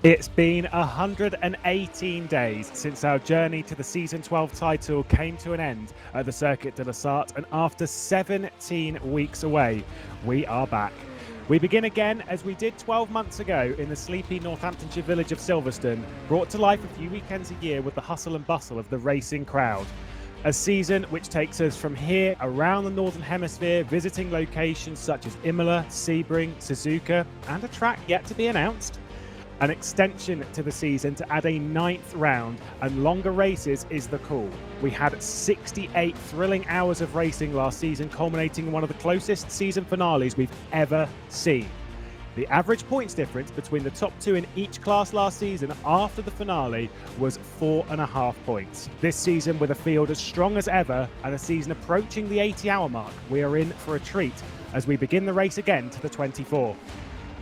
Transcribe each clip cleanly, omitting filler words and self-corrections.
It's been 118 days since our journey to the Season 12 title came to an end at the Circuit de la Sarthe, and after 17 weeks away, we are back. We begin again as we did 12 months ago in the sleepy Northamptonshire village of Silverstone, brought to life a few weekends a year with the hustle and bustle of the racing crowd. A season which takes us from here around the Northern Hemisphere, visiting locations such as Imola, Sebring, Suzuka, and a track yet to be announced. An extension to the season to add a 9th round and longer races is the call. We had 68 thrilling hours of racing last season, culminating in one of the closest season finales we've ever seen. The average points difference between the top two in each class last season after the finale was 4.5 points. This season, with a field as strong as ever and a season approaching the 80-hour mark, we are in for a treat as we begin the race again to the 24.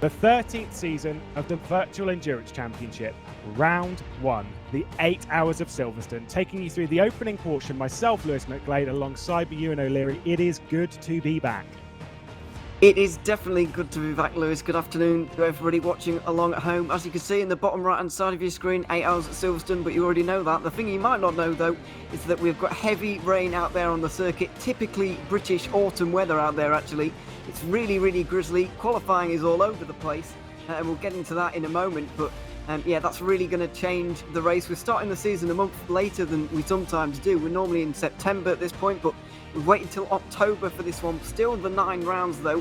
The 13th season of the Virtual Endurance Championship, Round 1, the 8 hours of Silverstone. Taking you through the opening portion, myself, Lewis McGlade, alongside Ewan O'Leary. It is good to be back. It is definitely good to be back, Lewis. Good afternoon to everybody watching along at home. As you can see in the bottom right-hand side of your screen, 8 hours at Silverstone, but you already know that. The thing you might not know, though, is that we've got heavy rain out there on the circuit. Typically British autumn weather out there, actually. It's really, really grizzly. Qualifying is all over the place, and we'll get into that in a moment. But yeah, that's really going to change the race. We're starting the season a month later than we sometimes do. We're normally in September at this point, but we've waited until October for this one. Still the 9 rounds, though,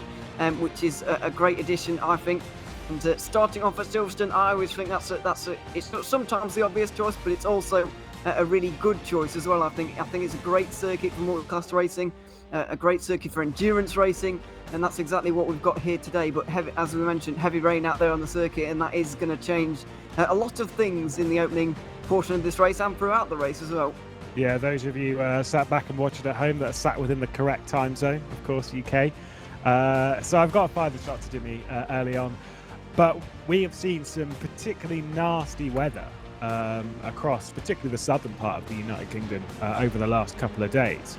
which is a great addition, I think. And starting off at Silverstone, I always think it's not sometimes the obvious choice, but it's also a really good choice as well. I think it's a great circuit for multi-class racing, a great circuit for endurance racing, and that's exactly what we've got here today. But as we mentioned, heavy rain out there on the circuit, and that is going to change a lot of things in the opening portion of this race and throughout the race as well. Yeah, those of you sat back and watching at home that are sat within the correct time zone, of course, UK. So I've got to fire the shot to Jimmy early on. But we have seen some particularly nasty weather across particularly the southern part of the United Kingdom over the last couple of days.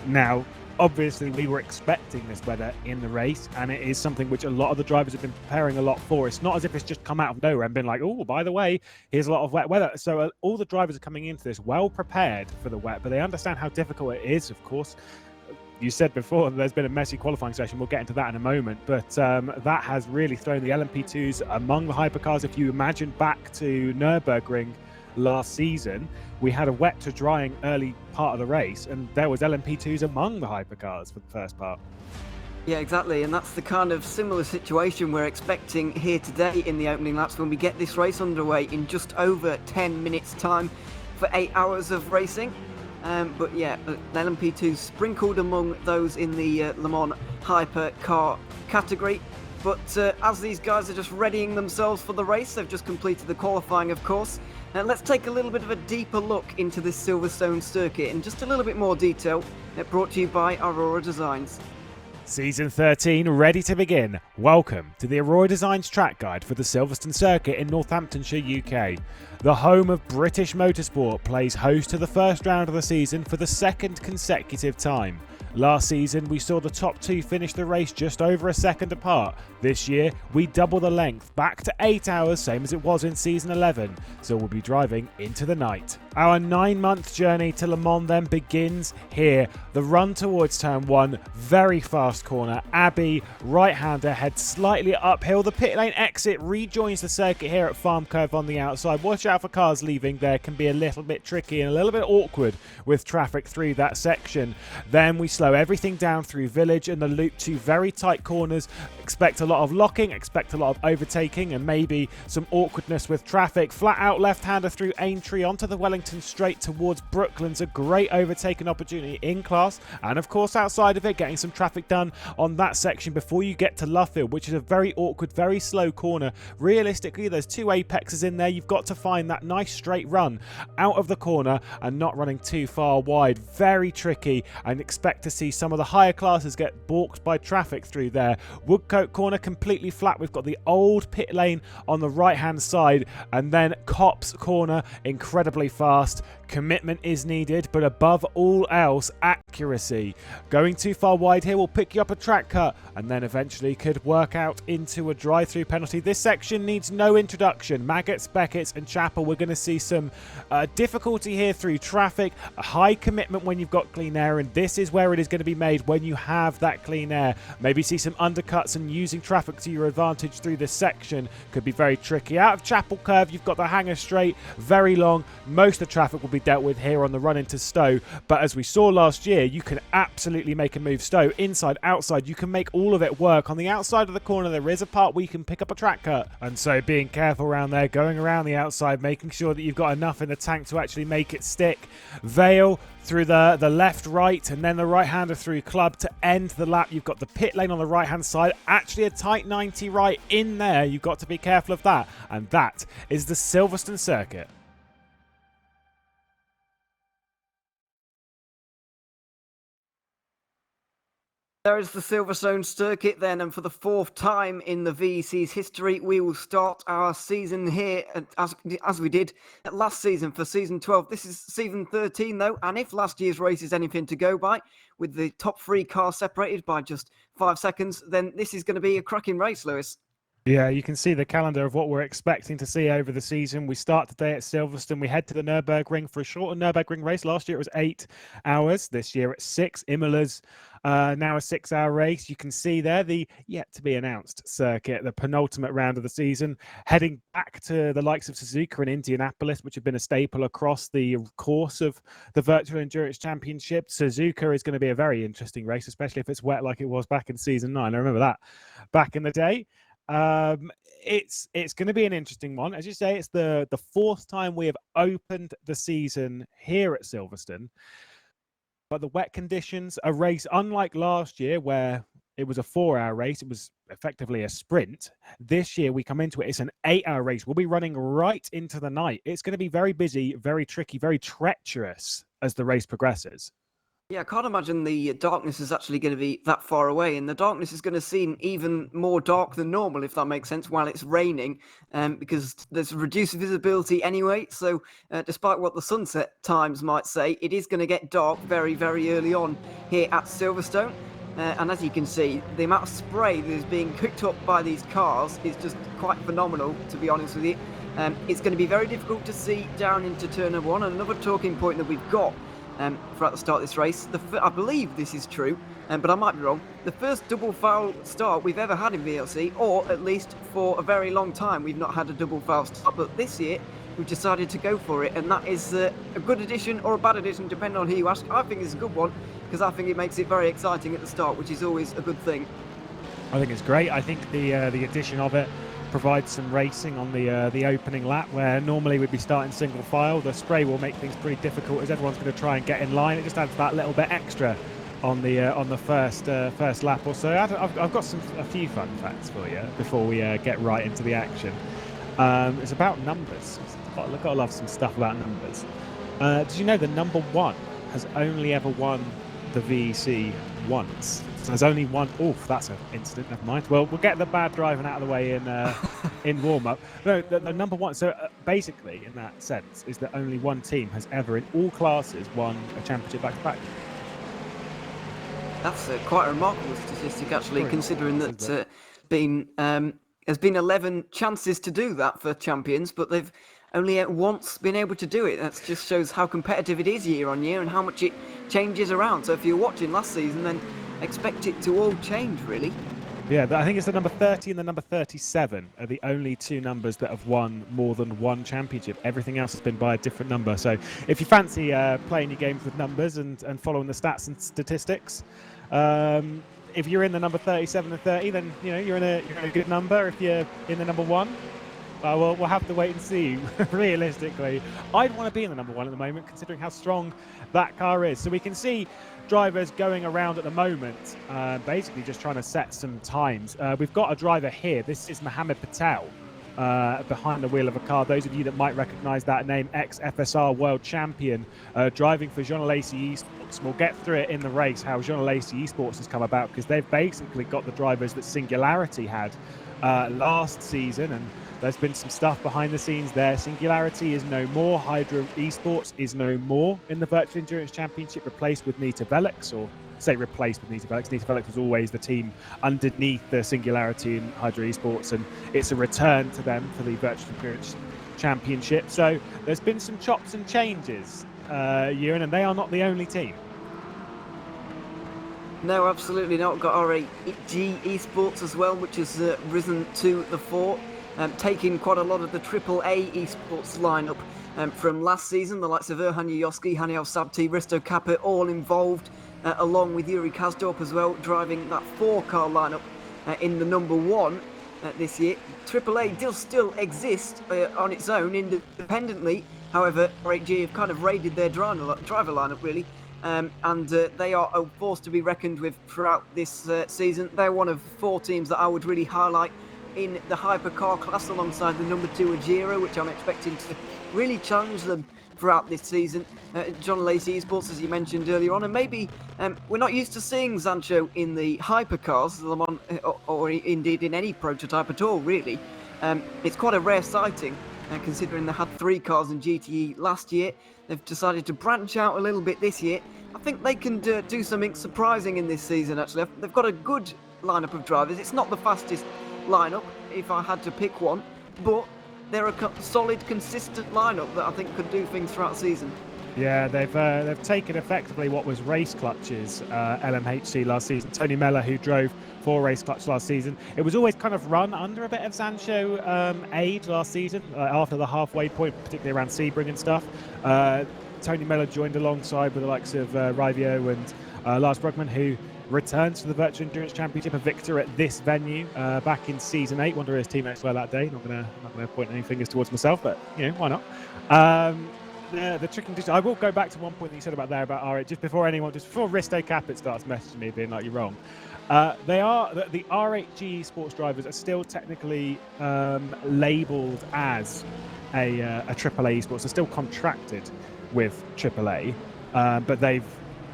Now, obviously, we were expecting this weather in the race, and it is something which a lot of the drivers have been preparing a lot for. It's not as if it's just come out of nowhere and been like, oh, by the way, here's a lot of wet weather. So all the drivers are coming into this well prepared for the wet, but they understand how difficult it is, of course. You said before there's been a messy qualifying session. We'll get into that in a moment, but that has really thrown the LMP2s among the hypercars. If you imagine back to Nürburgring last season, we had a wet to drying early part of the race, and there was LMP2s among the hypercars for the first part. Yeah, exactly, and that's the kind of similar situation we're expecting here today in the opening laps when we get this race underway in just over 10 minutes time for 8 hours of racing. But yeah, the LMP2 sprinkled among those in the Le Mans hypercar category. But as these guys are just readying themselves for the race, they've just completed the qualifying, of course. Let's take a little bit of a deeper look into this Silverstone circuit in just a little bit more detail. Brought to you by Aurora Designs. Season 13 ready to begin. Welcome to the Aurora Designs track guide for the Silverstone circuit in Northamptonshire, UK. The home of British motorsport plays host to the first round of the season for the second consecutive time. Last season, we saw the top two finish the race just over a second apart. This year, we double the length, back to 8 hours, same as it was in season 11, so we'll be driving into the night. Our 9-month journey to Le Mans then begins here. The run towards turn 1, very fast corner. Abbey, right-hander, heads slightly uphill. The pit lane exit rejoins the circuit here at Farm Curve on the outside. Watch out for cars leaving there, can be a little bit tricky and a little bit awkward with traffic through that section. Then we slow everything down through Village and the loop, 2 very tight corners. Expect a lot of locking, expect a lot of overtaking, and maybe some awkwardness with traffic. Flat out left-hander through Aintree onto the Wellington straight towards Brooklands. A great overtaking opportunity in class, and of course outside of it, getting some traffic done on that section before you get to Luffield, which is a very awkward, very slow corner. Realistically, there's 2 apexes in there. You've got to find that nice straight run out of the corner and not running too far wide. Very tricky, and expect to see some of the higher classes get balked by traffic through there. Woodcote corner completely flat. We've got the old pit lane on the right hand side, and then Copse corner incredibly fast. fast. Commitment is needed, but above all else, accuracy. Going too far wide here will pick you up a track cut and then eventually could work out into a drive-through penalty. This section needs no introduction. Maggots, Beckett's and Chapel, we're going to see some difficulty here through traffic, a high commitment when you've got clean air, and this is where it is going to be made when you have that clean air. Maybe see some undercuts, and using traffic to your advantage through this section could be very tricky. Out of Chapel Curve, you've got the hanger straight, very long. Most of the traffic will be dealt with here on the run into Stowe, but as we saw last year, you can absolutely make a move Stowe, inside, outside, you can make all of it work. On the outside of the corner, there is a part where you can pick up a track cut, and so being careful around there, going around the outside, making sure that you've got enough in the tank to actually make it stick. Vale through the left, right, and then the right-hander through Club to end the lap. You've got the pit lane on the right-hand side, actually a tight 90 right in there. You've got to be careful of that, and that is the Silverstone circuit. There is the Silverstone circuit then, and for the fourth time in the VEC's history, we will start our season here as we did last season for season 12. This is season 13 though, and if last year's race is anything to go by, with the top three cars separated by just 5 seconds, then this is going to be a cracking race, Lewis. Yeah, you can see the calendar of what we're expecting to see over the season. We start today at Silverstone. We head to the Nürburgring for a shorter Nürburgring race. Last year it was 8 hours. This year it's 6. Imola's now a 6-hour race. You can see there the yet-to-be-announced circuit, the penultimate round of the season, heading back to the likes of Suzuka and Indianapolis, which have been a staple across the course of the Virtual Endurance Championship. Suzuka is going to be a very interesting race, especially if it's wet like it was back in Season 9. I remember that back in the day. It's going to be an interesting one. As you say, it's the fourth time we have opened the season here at Silverstone. But the wet conditions, a race unlike last year where it was a 4-hour race, it was effectively a sprint. This year we come into it, it's an 8-hour race. We'll be running right into the night. It's going to be very busy, very tricky, very treacherous as the race progresses. Yeah, I can't imagine the darkness is actually going to be that far away, and the darkness is going to seem even more dark than normal, if that makes sense, while it's raining, because there's reduced visibility anyway. So despite what the sunset times might say, it is going to get dark very, very early on here at Silverstone. And as you can see, the amount of spray that is being cooked up by these cars is just quite phenomenal, to be honest with you. It's going to be very difficult to see down into turn 1. And another talking point that we've got throughout the start of this race, I believe this is true, but I might be wrong, the first double foul start we've ever had in VLC, or at least for a very long time we've not had a double foul start, but this year we've decided to go for it, and that is a good addition or a bad addition, depending on who you ask. I think it's a good one, because I think it makes it very exciting at the start, which is always a good thing. I think it's great. I think the addition of it provides some racing on the opening lap, where normally we'd be starting single file. The spray will make things pretty difficult as everyone's going to try and get in line. It just adds that little bit extra on the first lap or so. I've got a few fun facts for you before we get right into the action. It's about numbers. I've got to love some stuff about numbers. Did you know the number 1 has only ever won the VEC once? So there's only one. Oh, that's an incident. Never mind. Well, we'll get the bad driving out of the way in warm-up. No, the number 1. So basically, in that sense, is that only one team has ever, in all classes, won a championship back-to-back. That's quite a remarkable statistic, actually, considering that there's been 11 chances to do that for champions, but they've only once been able to do it. That just shows how competitive it is year on year and how much it changes around. So if you're watching last season, then expect it to all change, really. Yeah, I think it's the number 30 and the number 37 are the only 2 numbers that have won more than one championship. Everything else has been by a different number. So if you fancy playing your games with numbers and following the stats and statistics, if you're in the number 37 and 30, then you're in a good number. If you're in the number 1, we'll have to wait and see. Realistically, I'd want to be in the number 1 at the moment, considering how strong that car is. So we can see drivers going around at the moment, basically just trying to set some times. We've got a driver here. This is Mohammed Patel behind the wheel of a car. Those of you that might recognise that name, ex-FSR world champion, driving for Jean Alesi Esports. We'll get through it in the race, how Jean Alesi Esports has come about, because they've basically got the drivers that Singularity had last season, and there's been some stuff behind the scenes there. Singularity is no more. Hydra Esports is no more in the Virtual Endurance Championship, replaced with Nita Velix, or say replaced with Nita Velix. Nita Velix was always the team underneath the Singularity and Hydra Esports, and it's a return to them for the Virtual Endurance Championship. So there's been some chops and changes, Ewan, and they are not the only team. No, absolutely not. We've got RAG Esports as well, which has risen to the fore, taking quite a lot of the AAA Esports lineup from last season. The likes of Erhan Yoski, Haniel Sabti, Risto Kappa, all involved, along with Yuri Kazdorp as well, driving that 4-car lineup in the number 1 this year. AAA does still exist on its own independently. However, RAG have kind of raided their driver lineup, really. And they are a force to be reckoned with throughout this season. They're one of 4 teams that I would really highlight in the hypercar class, alongside the number 2 Ajira, which I'm expecting to really challenge them throughout this season. John Lacey Esports, as you mentioned earlier on, and maybe we're not used to seeing Zancho in the hypercars, or indeed in any prototype at all, really. It's quite a rare sighting, considering they had 3 cars in GTE last year. They've decided to branch out a little bit this year. I think they can do something surprising in this season, actually. They've got a good lineup of drivers. It's not the fastest lineup, if I had to pick one, but they're a solid, consistent lineup that I think could do things throughout the season. Yeah, they've taken effectively what was Race Clutch's LMHC last season. Tony Mellor, who drove for Race Clutch last season, it was always kind of run under a bit of Zancho aid last season, after the halfway point, particularly around Sebring and stuff. Tony Mellor joined alongside with the likes of Rivio and Lars Brugman, who returns to the Virtual Endurance Championship, a victor at this venue back in Season 8. Wonder who his teammates were that day. Not gonna point any fingers towards myself, but why not? The tricking. I will go back to one point that you said about RH, just before Risto Capit starts messaging me being like, you're wrong. The RHG sports drivers are still technically labelled as a AAA esports. They're still contracted with AAA, but they've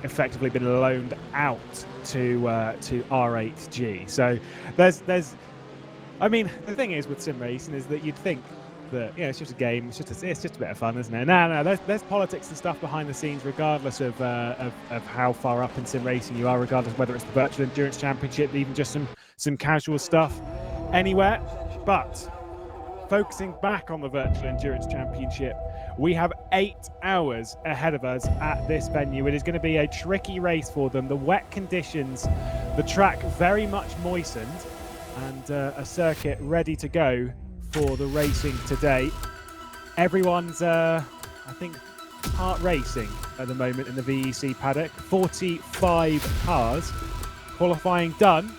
effectively been loaned out to R8G. So there's I mean, the thing is with sim racing is that you'd think that it's just a game, it's just a bit of fun, isn't it? No, there's politics and stuff behind the scenes, regardless of how far up in sim racing you are, regardless of whether it's the Virtual Endurance Championship, even just some casual stuff anywhere. But focusing back on the Virtual Endurance Championship, we have 8 hours ahead of us at this venue. It is going to be a tricky race for them. The wet conditions, the track very much moistened, and a circuit ready to go for the racing today. Everyone's, I think, heart racing at the moment in the VEC paddock. 45 cars, qualifying done,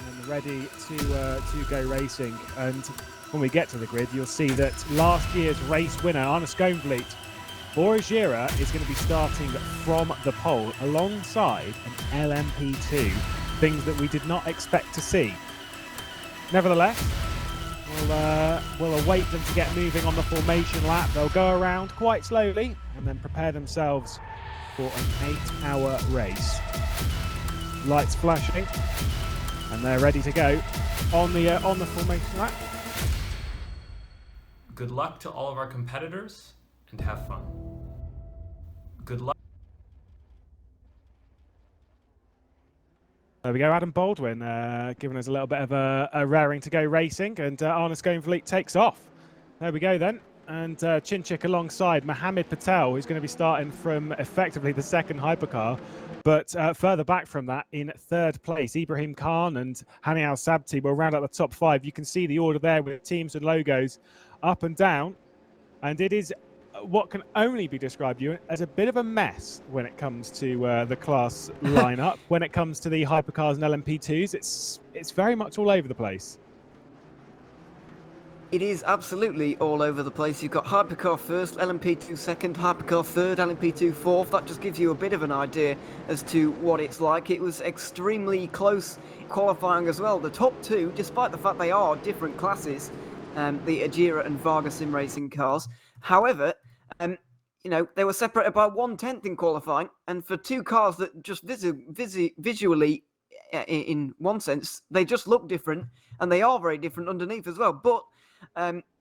and ready to go racing. And when we get to the grid, you'll see that last year's race winner, Arne Skånvliet, for Ajira, is going to be starting from the pole alongside an LMP2, things that we did not expect to see. Nevertheless, we'll await them to get moving on the formation lap. They'll go around quite slowly and then prepare themselves for an 8-hour race. Lights flashing, and they're ready to go on the formation lap. Good luck to all of our competitors, and have fun. Good luck. There we go, Adam Baldwin giving us a little bit of a raring to go racing, and Arne Skånvliet takes off. There we go then, and Chinchik alongside Mohammed Patel, who's going to be starting from effectively the second hypercar, but further back from that in third place. Ibrahim Khan and Haniel Sabti will round out the top 5. You can see the order there with teams and logos up and down, and it is what can only be described as a bit of a mess when it comes to the class lineup. When it comes to the hypercars and LMP2s, it's very much all over the place. It is absolutely all over the place. You've got hypercar first, LMP2 second, hypercar third, LMP2 fourth. That just gives you a bit of an idea as to what it's like. It was extremely close qualifying as well. The top 2, despite the fact they are different classes, the Ajira and Varga sim racing cars. However, they were separated by 1/10 in qualifying, and for 2 cars that just visually in one sense. They just look different, and they are very different underneath as well. But,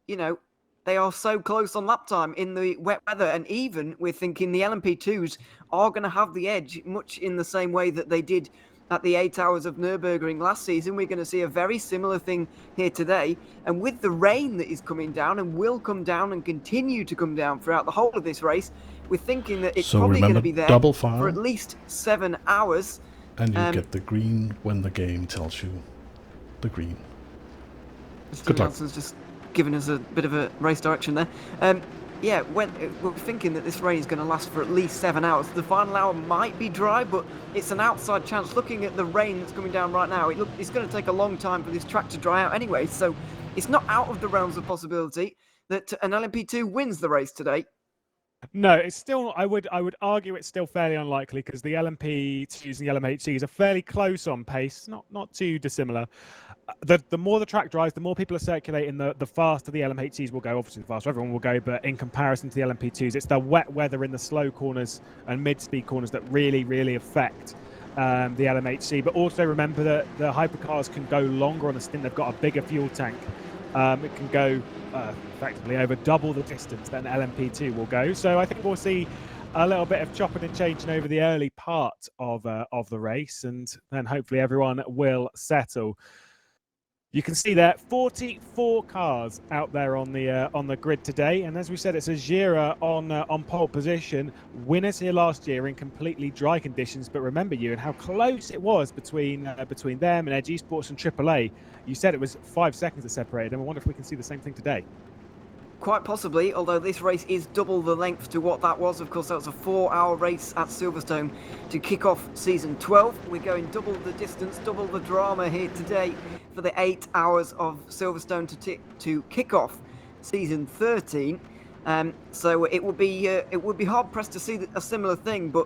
you know, they are so close on lap time in the wet weather, and even we're thinking the LMP2s are going to have the edge, much in the same way that they did at the 8 hours of Nürburgring last season. We're going to see a very similar thing here today. And with the rain that is coming down and will come down and continue to come down throughout the whole of this race, we're thinking that it's probably going to be there double file, for at least 7 hours. And you get the green when the game tells you the green. Mr. Johnson's just giving us a bit of a race direction there. Yeah, we're thinking that this rain is going to last for at least 7 hours. The final hour might be dry, but it's an outside chance. Looking at the rain that's coming down right now, it's going to take a long time for this track to dry out anyway. So it's not out of the realms of possibility that an LMP2 wins the race today. No, it's still. I would argue it's still fairly unlikely because the LMP2s and the LMHCs are fairly close on pace, not too dissimilar. The more the track dries, the more people are circulating, the faster the LMHCs will go. Obviously, the faster everyone will go, but in comparison to the LMP2s, it's the wet weather in the slow corners and mid-speed corners that really affect the LMHC. But also remember that the hypercars can go longer on a stint. They've got a bigger fuel tank. It can go effectively over double the distance than LMP2 will go. So I think we'll see a little bit of chopping and changing over the early part of the race, and then hopefully everyone will settle. You can see there 44 cars out there on the grid today, and as we said, it's a Gira on pole position. Winners here last year in completely dry conditions, but remember you and how close it was between them and Edge Esports and AAA. You said it was 5 seconds that separated them. I wonder if we can see the same thing today. Quite possibly, although this race is double the length to what that was. Of course, that was a 4-hour race at Silverstone to kick off season 12. We're going double the distance, double the drama here today for the 8 hours of Silverstone to kick off season 13. So it would be hard pressed to see a similar thing, but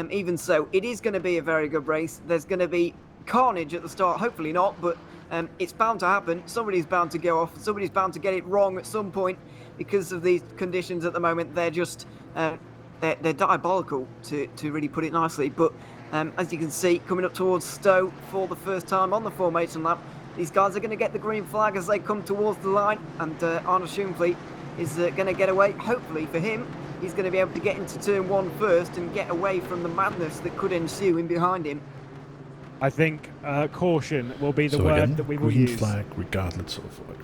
even so, it is going to be a very good race. There's going to be carnage at the start, hopefully not, but it's bound to happen. Somebody's bound to go off. Somebody's bound to get it wrong at some point because of these conditions at the moment. They're just they're diabolical, to really put it nicely. But as you can see, coming up towards Stowe for the first time on the formation lap, these guys are going to get the green flag as they come towards the line, and Arne Schoenfliet is going to get away. Hopefully for him, he's going to be able to get into turn 1 first and get away from the madness that could ensue in behind him. I think caution will be the word again, that we will green use. Flag regardless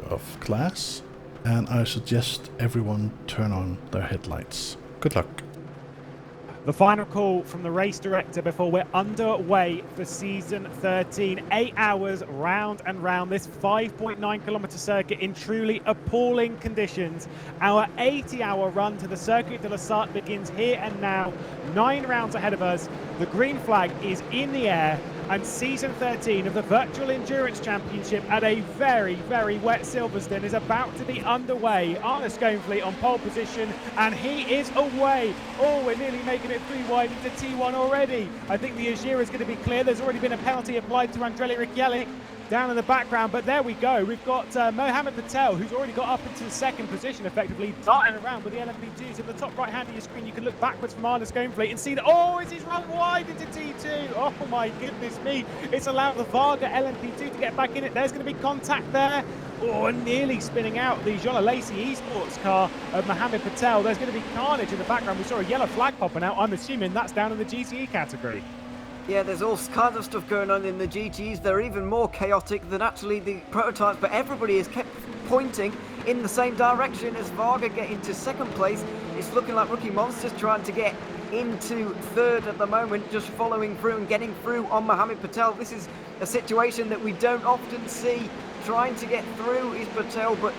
of class, and I suggest everyone turn on their headlights. Good luck. The final call from the race director before we're underway for season 13. 8 hours round and round this 5.9 kilometre circuit in truly appalling conditions. Our 80-hour run to the Circuit de la Sarthe begins here and now. 9 rounds ahead of us. The green flag is in the air, and season 13 of the Virtual Endurance Championship at a very wet Silverstone is about to be underway. Arne Schoenfliet on pole position, and he is away. Oh, we're nearly making it through wide into T1 already. I think the Agira is going to be clear. There's already been a penalty applied to Andrelli Riccielli down in the background, but there we go. We've got Mohammed Patel, who's already got up into second position, effectively darting around with the LMP2s. In the top right hand of your screen, you can look backwards from Arne Schoenfliet and see that, oh, he's run wide into T2. Oh my goodness me. It's allowed the Varga LMP2 to get back in it. There's going to be contact there. Oh, and nearly spinning out the Jolla Lacey esports car of Mohammed Patel. There's going to be carnage in the background. We saw a yellow flag popping out. I'm assuming that's down in the GTE category. Yeah, there's all kinds of stuff going on in the GTs. They're even more chaotic than actually the prototypes, but everybody is kept pointing in the same direction as Varga get into second place. It's looking like Rookie Monster's trying to get into third at the moment, just following through and getting through on Mohammed Patel. This is a situation that we don't often see. Trying to get through is Patel, but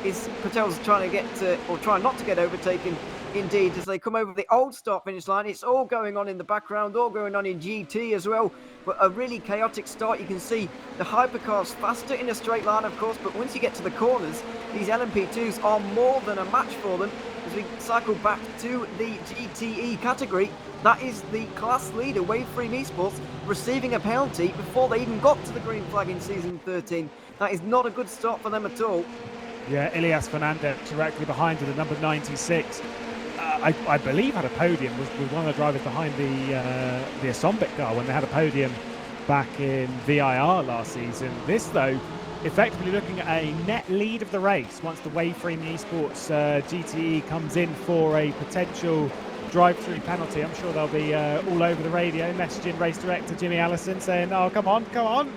is Patel's trying to get or trying not to get overtaken. Indeed, as they come over the old start-finish line, it's all going on in the background, all going on in GT as well. But a really chaotic start. You can see the hypercars faster in a straight line, of course, but once you get to the corners, these LMP2s are more than a match for them. As we cycle back to the GTE category, that is the class leader, Waveframe Esports, receiving a penalty before they even got to the green flag in season 13. That is not a good start for them at all. Yeah, Ilias Fernandez directly behind to the number 96. I believe had a podium, was one of the drivers behind the Asombic car when they had a podium back in VIR last season. This, though, effectively looking at a net lead of the race once the Waveframe Esports GTE comes in for a potential drive-through penalty. I'm sure they'll be all over the radio messaging race director Jimmy Allison saying, oh, come on,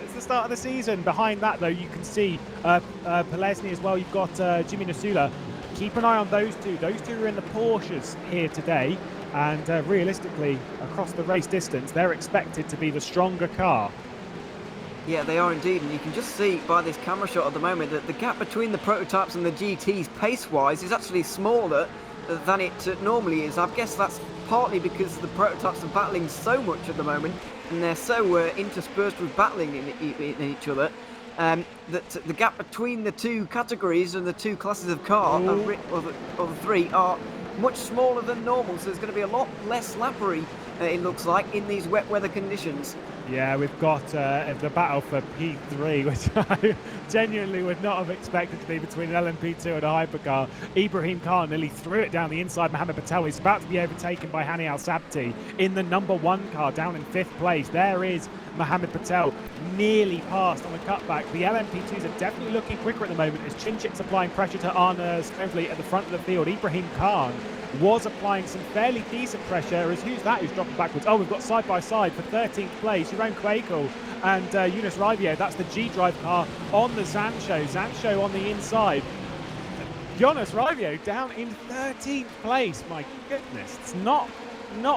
it's the start of the season. Behind that, though, you can see Pelesny as well. You've got Jimmy Nasula. Keep an eye on those two. Those two are in the Porsches here today, and realistically, across the race distance, they're expected to be the stronger car. Yeah, they are indeed, and you can just see by this camera shot at the moment that the gap between the prototypes and the GTs pace-wise is actually smaller than it normally is. I guess that's partly because the prototypes are battling so much at the moment, and they're so interspersed with battling in each other, that the gap between the two categories and the two classes of car, or the three, are much smaller than normal, so there's going to be a lot less lappery, it looks like, in these wet weather conditions. Yeah, we've got the battle for P3, which I genuinely would not have expected to be between an LMP2 and a hypercar. Ibrahim Khan nearly threw it down the inside. Mohamed Patel is about to be overtaken by Hani Al-Sabti in the number 1 car, down in 5th place. There is Mohamed Patel, nearly passed on the cutback. The LMP2s are definitely looking quicker at the moment as Chinchik's applying pressure to Arna Skrevli at the front of the field. Ibrahim Khan was applying some fairly decent pressure as who's dropping backwards? Oh, we've got side by side for 13th place, Jeroen Kwekel and Yunus Raibio. That's the G-Drive car on the Zancho on the inside. Yunus Raibio down in 13th place. My goodness, it's not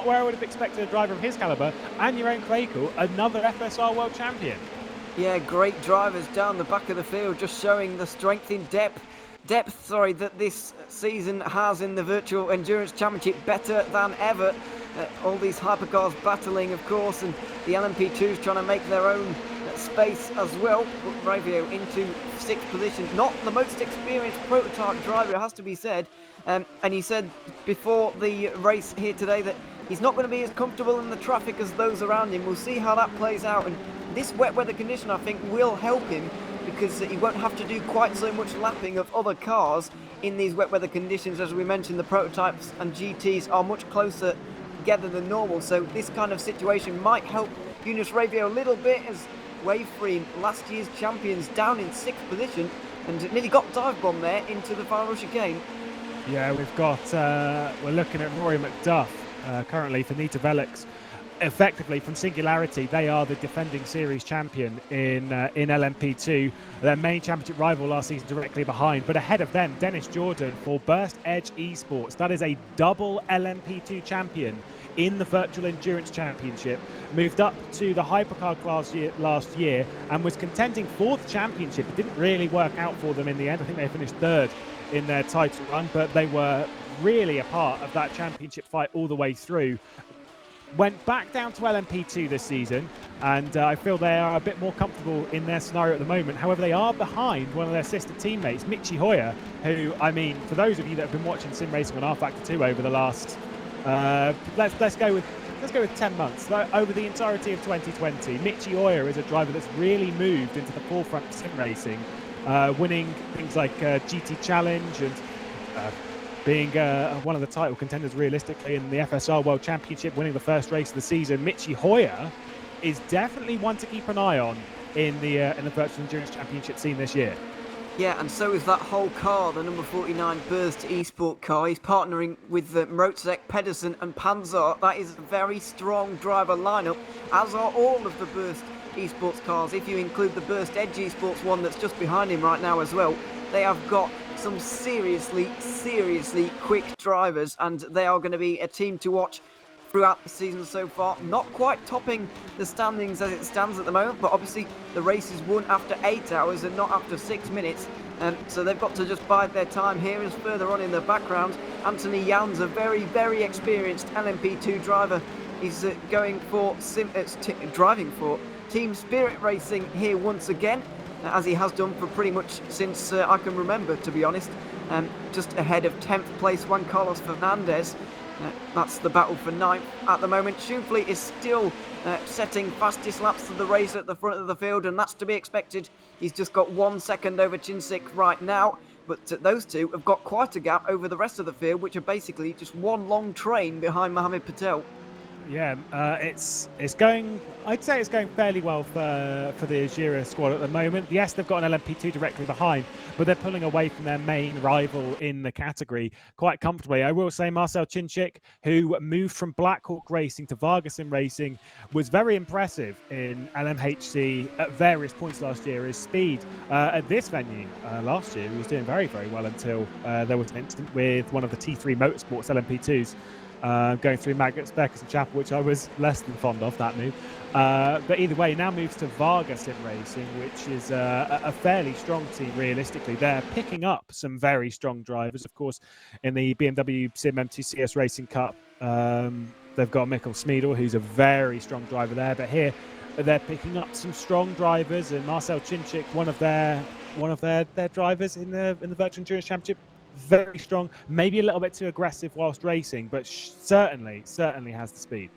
where I would have expected a driver of his caliber. And Jeroen Kwekel, another FSR World Champion. Yeah, great drivers down the back of the field, just showing the strength in depth that this season has in the Virtual Endurance Championship, better than ever. All these hypercars battling, of course, and the LMP2s trying to make their own space as well. But Ravio into 6th position, not the most experienced prototype driver, it has to be said. And he said before the race here today that he's not going to be as comfortable in the traffic as those around him. We'll see how that plays out, and this wet weather condition I think will help him, because he won't have to do quite so much lapping of other cars in these wet weather conditions. As we mentioned, the prototypes and GTs are much closer together than normal, so this kind of situation might help Yunus Raibio a little bit, as Waveframe, last year's champions, down in 6th position and nearly got dive bomb there into the final rush again. Yeah, we've got, we're looking at Rory McDuff currently for Nita Velix. Effectively, from Singularity, they are the defending series champion in LMP2. Their main championship rival last season directly behind, but ahead of them, Dennis Jordan for Burst Edge Esports. That is a double LMP2 champion in the Virtual Endurance Championship. Moved up to the hypercar class last year and was contending for the championship. It didn't really work out for them in the end. I think they finished 3rd in their title run, but they were really a part of that championship fight all the way through. Went back down to LMP2 this season, and I feel they are a bit more comfortable in their scenario at the moment. However, they are behind one of their sister teammates, Michi Hoyer, who, I mean, for those of you that have been watching sim racing on rFactor 2 over the last, let's go with 10 months, over the entirety of 2020, Michi Hoyer is a driver that's really moved into the forefront of sim racing, winning things like GT Challenge and being one of the title contenders realistically in the FSR World Championship, winning the first race of the season. Michi Hoyer is definitely one to keep an eye on in the Virtual Endurance Championship scene this year. Yeah, and so is that whole car, the number 49 Burst Esport car. He's partnering with Mrozek, Pedersen and Panzer. That is a very strong driver lineup, as are all of the Burst Esports cars. If you include the Burst Edge Esports one that's just behind him right now as well, they have got some seriously quick drivers, and they are going to be a team to watch throughout the season so far. Not quite topping the standings as it stands at the moment, but obviously the race is won after 8 hours and not after 6 minutes, so they've got to just bide their time here. As further on in the background, Anthony Jans, a very experienced LMP2 driver, is going for driving for Team Spirit Racing here once again, as he has done for pretty much since I can remember, to be honest. Just ahead of 10th place Juan Carlos Fernandez. That's the battle for 9th at the moment. Schumfleet is still setting fastest laps of the race at the front of the field, and that's to be expected. He's just got 1 second over Chinsik right now, but those two have got quite a gap over the rest of the field, which are basically just one long train behind Mohamed Patel. Yeah, it's going. I'd say it's going fairly well for the Jira squad at the moment. Yes, they've got an LMP2 directly behind, but they're pulling away from their main rival in the category quite comfortably. I will say Marcel Chinchik, who moved from Blackhawk Racing to Vargason Racing, was very impressive in LMHC at various points last year. His speed at this venue last year, he was doing very, very well until there was an incident with one of the T3 Motorsports LMP2s. Going through Maggots, Beckers and Chapel, which I was less than fond of, that move. But either way, now moves to Varga Sim Racing, which is a fairly strong team, realistically. They're picking up some very strong drivers, of course, in the BMW Sim M2CS Racing Cup. They've got Mikkel Smeedel, who's a very strong driver there, but here they're picking up some strong drivers, and Marcel Chinchik, one of their drivers in the Virtual Endurance Championship, very strong, maybe a little bit too aggressive whilst racing, but certainly has the speed.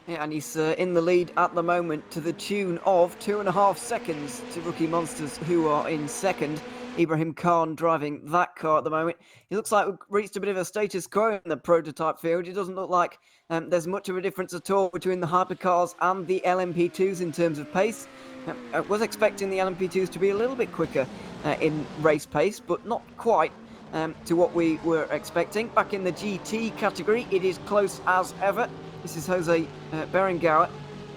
Yeah, and he's in the lead at the moment to the tune of 2.5 seconds to Rookie Monsters, who are in second. Ibrahim Khan driving that car at the moment. It looks like we've reached a bit of a status quo in the prototype field. It doesn't look like there's much of a difference at all between the hypercars and the LMP2s in terms of pace. I was expecting the LMP2s to be a little bit quicker in race pace, but not quite to what we were expecting. Back in the GT category, it is close as ever. This is Jose Berengauer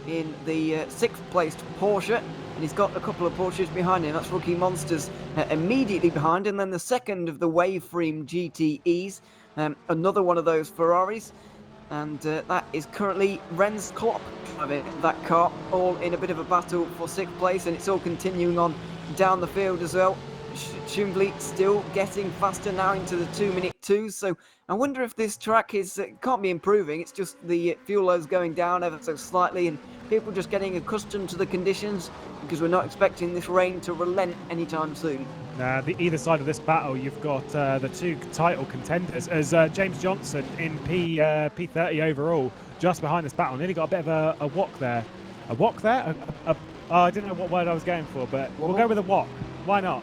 in the 6th placed Porsche, and he's got a couple of Porsches behind him. That's Rookie Monsters immediately behind, and then the second of the Waveframe GTEs, another one of those Ferraris, and that is currently Renz Klopp driving that car, all in a bit of a battle for 6th place, and it's all continuing on down the field as well. Schumvliet still getting faster now into the 2-minute 2s, so I wonder if this track can't be improving. It's just the fuel load's going down ever so slightly, and people just getting accustomed to the conditions, because we're not expecting this rain to relent anytime soon. Either side of this battle, you've got the two title contenders, as James Johnson in P30 overall, just behind this battle, nearly got a bit of a walk there. A walk there? I didn't know what word I was going for, but we'll go with a walk. Why not?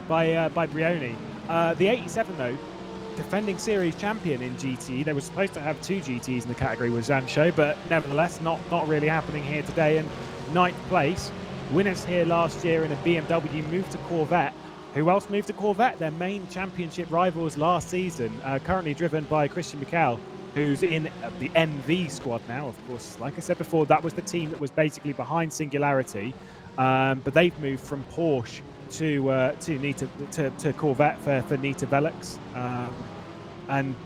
By Brioni. The 87, though, defending series champion in GT. They were supposed to have 2 GTs in the category with Zancho, but nevertheless, not really happening here today. And 9th place, winners here last year in a BMW, moved to Corvette. Who else moved to Corvette? Their main championship rivals last season, currently driven by Christian Michael, who's in the NV squad now. Of course, like I said before, that was the team that was basically behind Singularity, but they've moved from Porsche to Corvette for Nita Velix, and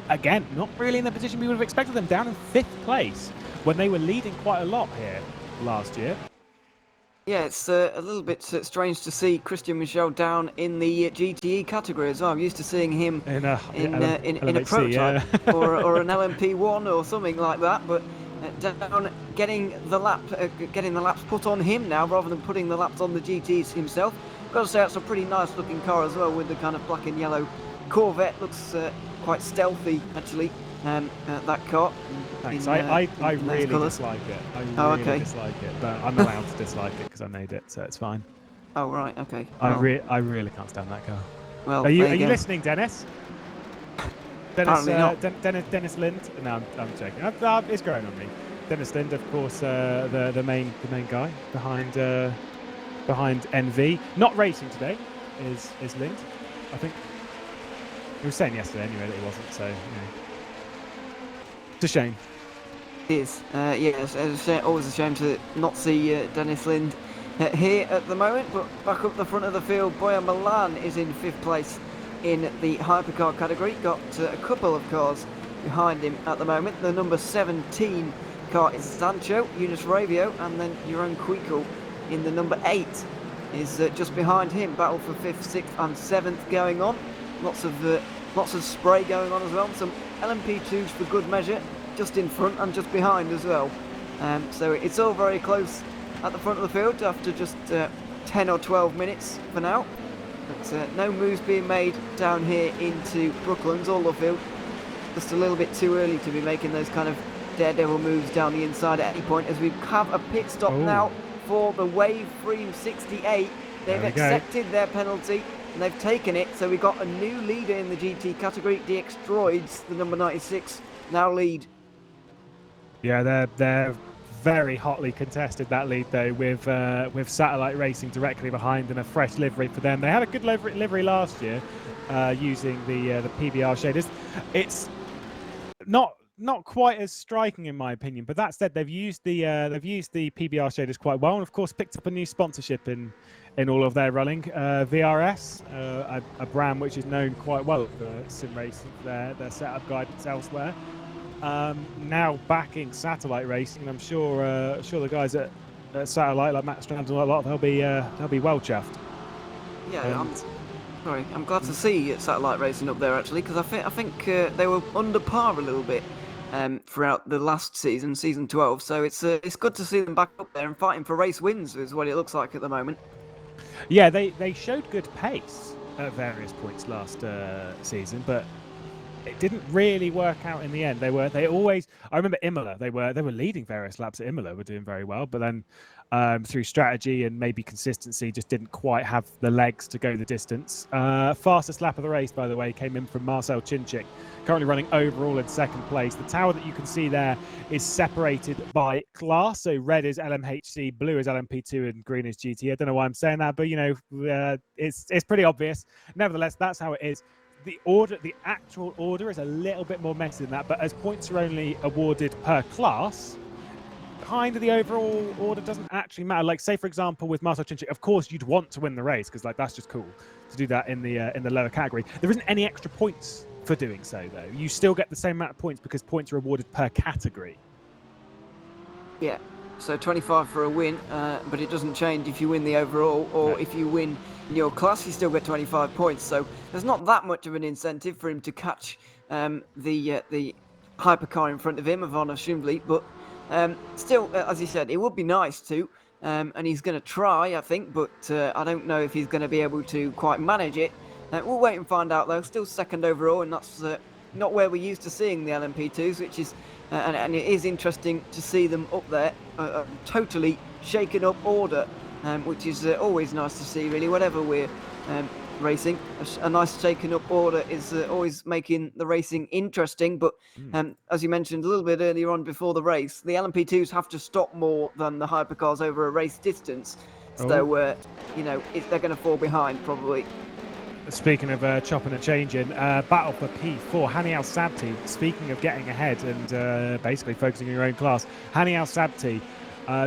again, not really in the position we would have expected them, down in 5th place when they were leading quite a lot here last year. Yeah, it's a little bit strange to see Christian Michel down in the GTE category as well. I'm used to seeing him in a prototype, yeah. or an LMP1 or something like that, but down getting the laps put on him now rather than putting the laps on the GTs himself. Got to say, it's a pretty nice looking car as well, with the kind of black and yellow Corvette. Looks quite stealthy actually, that car. Thanks. I really dislike it. I really dislike it, but I'm allowed to dislike it because I made it, so it's fine. Oh right, okay. I really can't stand that car. Well, are you listening, Dennis? Dennis Lind? No, I'm joking. It's growing on me. Dennis Lind, of course, the main guy behind NV. Not racing today is Lind, I think. He was saying yesterday anyway that he wasn't, so it's a shame. It is. Yes, it's always a shame to not see Dennis Lind here at the moment, but back up the front of the field, Boya Milan is in 5th place in the hypercar category. Got a couple of cars behind him at the moment. The number 17 car is Sancho, Eunice Ravio, and then Jeroen Kuikel in the number 8 is just behind him. Battle for 5th, 6th and 7th going on. Lots of spray going on as well. Some LMP2s for good measure, just in front and just behind as well. So it's all very close at the front of the field after just 10 or 12 minutes for now. But no moves being made down here into Brooklands, Alderfield. Just a little bit too early to be making those kind of daredevil moves down the inside at any point, as we have a pit stop now for the Waveframe 68. They've accepted their penalty and they've taken it, so we've got a new leader in the GT category. DX Droids, the number 96, now lead. Yeah, they're very hotly contested, that lead though, with Satellite Racing directly behind and a fresh livery for them. They had a good livery last year, using the PBR shaders. It's not quite as striking in my opinion, but that said, they've used the PBR shaders quite well, and of course picked up a new sponsorship in all of their running. VRS, a brand which is known quite well for sim racing, their setup guidance elsewhere. Now backing Satellite Racing, I'm sure the guys at Satellite, like Matt Strand and a lot, they'll be well chuffed. Yeah, I'm glad to see Satellite Racing up there actually, because I think they were under par a little bit throughout the last season, season 12. So it's good to see them back up there and fighting for race wins, is what it looks like at the moment. Yeah, they showed good pace at various points last season, but it didn't really work out in the end. They always. I remember Imola. They were leading various laps at Imola. Were doing very well, but then through strategy and maybe consistency, just didn't quite have the legs to go the distance. Fastest lap of the race, by the way, came in from Marcel Chinchik, currently running overall in second place. The tower that you can see there is separated by class. So red is LMHC, blue is LMP2, and green is GT. I don't know why I'm saying that, but it's pretty obvious. Nevertheless, that's how it is. The actual order is a little bit more messy than that, but as points are only awarded per class, kind of the overall order doesn't actually matter. Like, say for example with Marcel Chinchik, of course you'd want to win the race because that's just cool to do that in the lower category. There isn't any extra points for doing so though. You still get the same amount of points because points are awarded per category. Yeah, so 25 for a win, but it doesn't change if you win the overall or if you win in your class, you still get 25 points. So there's not that much of an incentive for him to catch the hypercar in front of him, Ivana Shumvli, but still, as he said, it would be nice to, and he's going to try, I think, but I don't know if he's going to be able to quite manage it. We'll wait and find out, though. Still second overall, and that's not where we're used to seeing the LMP2s, which is, and it is interesting to see them up there, totally shaken up order, which is always nice to see, really, whatever we're racing. A nice shaken up order is always making the racing interesting, but as you mentioned a little bit earlier on before the race, the LMP2s have to stop more than the hypercars over a race distance, so they're going to fall behind probably. Speaking of chopping and changing, battle for P4, Hani Al Sabti. Speaking of getting ahead and basically focusing on your own class, Hani Al Sabti,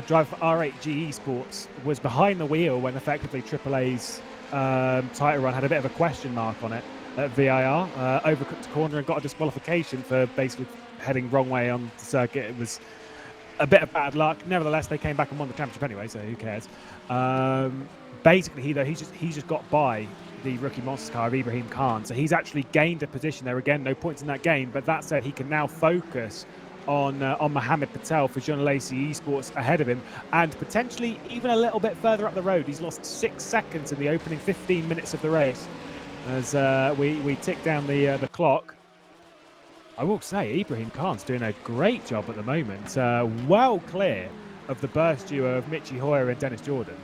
driver for R8G Esports, was behind the wheel when effectively AAA's title run had a bit of a question mark on it at VIR. Overcooked a corner and got a disqualification for basically heading wrong way on the circuit. It was a bit of bad luck. Nevertheless, they came back and won the championship anyway, so who cares? Basically, he's just got by the rookie monster car of Ibrahim Khan, so he's actually gained a position there. Again, no points in that game, but that said, he can now focus on Mohammed Patel for Jean Lacey Esports ahead of him, and potentially even a little bit further up the road. He's lost 6 seconds in the opening 15 minutes of the race as we tick down the clock. I will say Ibrahim Khan's doing a great job at the moment, well clear of the burst duo of Michi Hoyer and Dennis Jordan.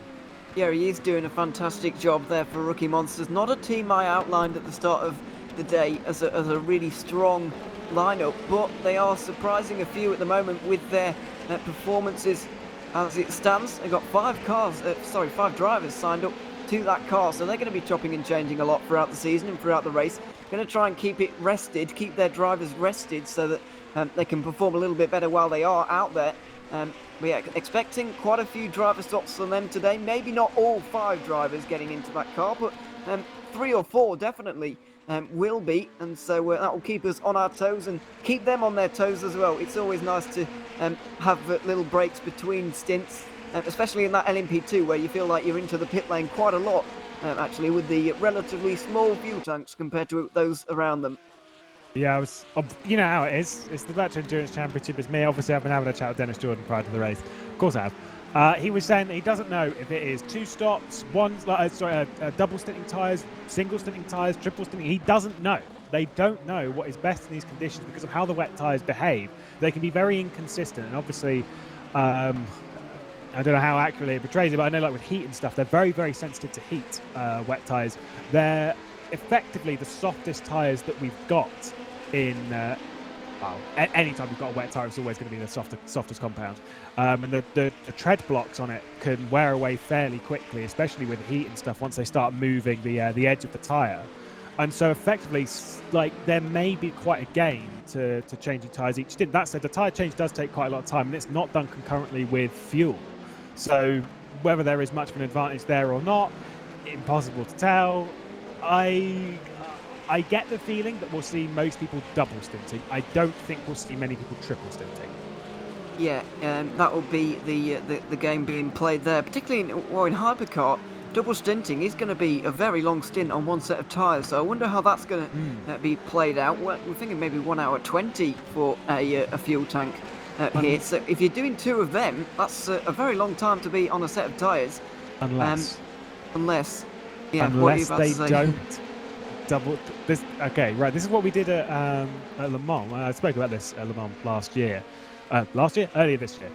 Yeah, he is doing a fantastic job there for Rookie Monsters. Not a team I outlined at the start of the day as a really strong lineup, but they are surprising a few at the moment with their performances as it stands. They've got 5 drivers signed up to that car, so they're going to be chopping and changing a lot throughout the season and throughout the race. Going to try and keep it rested, keep their drivers rested so that they can perform a little bit better while they are out there. We are expecting quite a few driver stops from them today. Maybe not all 5 drivers getting into that car, but 3 or 4 definitely will be. And so that will keep us on our toes and keep them on their toes as well. It's always nice to have little breaks between stints, especially in that LMP2 where you feel like you're into the pit lane quite a lot, actually, with the relatively small fuel tanks compared to those around them. Yeah, you know how it is. It's the Virtual Endurance Championship. It's me. Obviously, I've been having a chat with Dennis Jordan prior to the race. Of course I have. He was saying that he doesn't know if it is 2 stops, double stinting tyres, single stinting tyres, triple stinting. He doesn't know. They don't know what is best in these conditions because of how the wet tyres behave. They can be very inconsistent, and obviously, I don't know how accurately it portrays it, but I know like with heat and stuff, they're very, very sensitive to heat, wet tyres. They're effectively the softest tyres that we've got in well, anytime you've got a wet tyre, it's always going to be the softest compound. And the tread blocks on it can wear away fairly quickly, especially with heat and stuff, once they start moving the edge of the tyre. And so effectively, like, there may be quite a gain to changing tyres each stint. That said, the tyre change does take quite a lot of time, and it's not done concurrently with fuel. So whether there is much of an advantage there or not, impossible to tell. I get the feeling that we'll see most people double stinting. I don't think we'll see many people triple stinting. Yeah, that will be the game being played there, particularly in hypercar. Double stinting is going to be a very long stint on one set of tyres, so I wonder how that's going to be played out. We're thinking maybe 1 hour 20 for a fuel tank here. So if you're doing 2 of them, that's a very long time to be on a set of tyres. Unless they don't double this. Okay, right. This is what we did at Le Mans. I spoke about this at Le Mans earlier this year.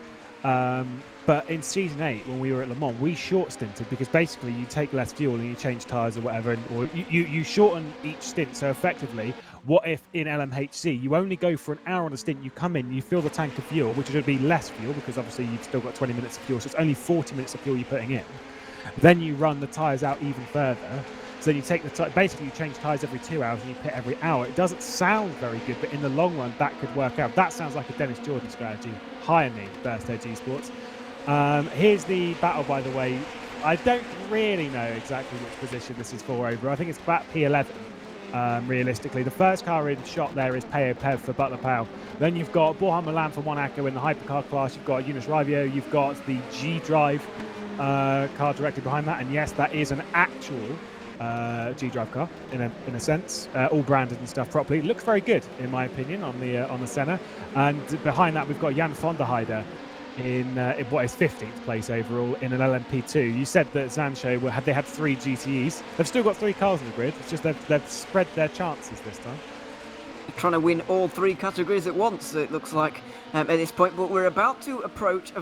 But in season 8, when we were at Le Mans, we short stinted because basically you take less fuel and you change tyres or whatever, or you shorten each stint. So effectively, what if in LMHC you only go for an hour on a stint? You come in, you fill the tank of fuel, which would be less fuel because obviously you've still got 20 minutes of fuel, so it's only 40 minutes of fuel you're putting in. Then you run the tyres out even further. So then you take basically you change tyres every 2 hours and you pit every hour. It doesn't sound very good, but in the long run, that could work out. That sounds like a Dennis Jordan strategy. Hire me, Burst Edge Esports. Here's the battle, by the way. I don't really know exactly which position this is for over. I think it's about P11, realistically. The first car in shot there is Peo Pev for Butler Powell. Then you've got Borja Milan for Monaco in the hypercar class. You've got Eunice Rivio. You've got the G-Drive car directly behind that. And yes, that is an actual G-Drive car in a sense, all branded and stuff properly. It looks very good in my opinion on the Senna. And behind that we've got Jan van der Heide in what is 15th place overall in an LMP2. You said that Zancho they had 3 GTEs. They've still got 3 cars in the grid. It's just they've spread their chances this time. Trying to win all 3 categories at once, it looks like, at this point. But we're about to approach a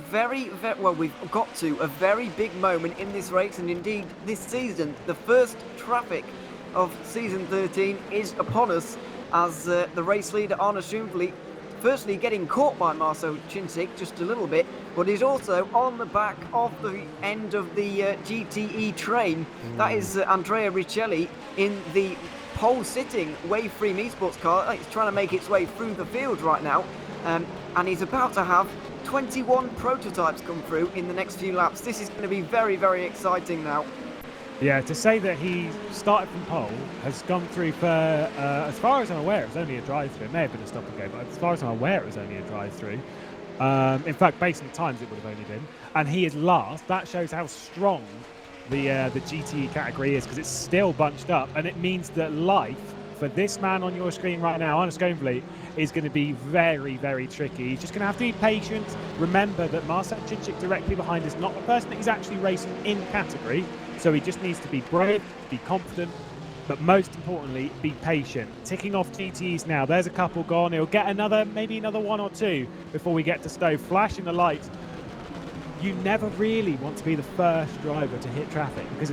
we've got to a very big moment in this race, and indeed this season. The first traffic of season 13 is upon us as the race leader Arne Schoenfeld firstly getting caught by Marcel Cincic just a little bit, but he's also on the back of the end of the GTE train. That is Andrea Riccielli in the pole-sitting Wave Freem Esports car. It's trying to make its way through the field right now, and he's about to have 21 prototypes come through in the next few laps. This is going to be very, very exciting now. Yeah, to say that he started from pole, has gone through for, as far as I'm aware, it was only a drive-through. It may have been a stop and go, but as far as I'm aware, it was only a drive-through. In fact, based on the times, it would have only been. And he is last. That shows how strong the GTE category is, because it's still bunched up, and it means that life for this man on your screen right now, Arne Schoenfeld, is going to be very, very tricky. He's just going to have to be patient. Remember that Marcel Cincic directly behind is not the person that he's actually racing in category, so he just needs to be brave, be confident, but most importantly, be patient. Ticking off GTEs now. There's a couple gone. He'll get maybe another 1 or 2 before we get to Stowe. Flashing the lights. You never really want to be the first driver to hit traffic, because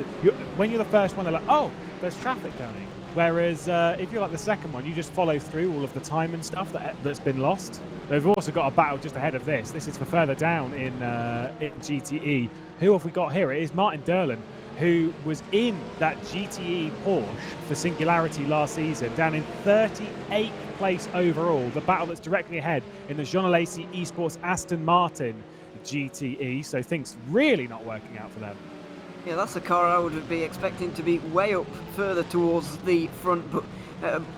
when you're the first one, they're like, oh, there's traffic coming. Whereas if you're like the second one, you just follow through all of the time and stuff that's been lost. They've also got a battle just ahead of this. This is for further down in GTE. Who have we got here? It is Martin Derlin, who was in that GTE Porsche for Singularity last season, down in 38th place overall. The battle that's directly ahead in the Jean Alesi Esports Aston Martin GTE. So things really not working out for them. Yeah, that's a car I would be expecting to be way up further towards the front, but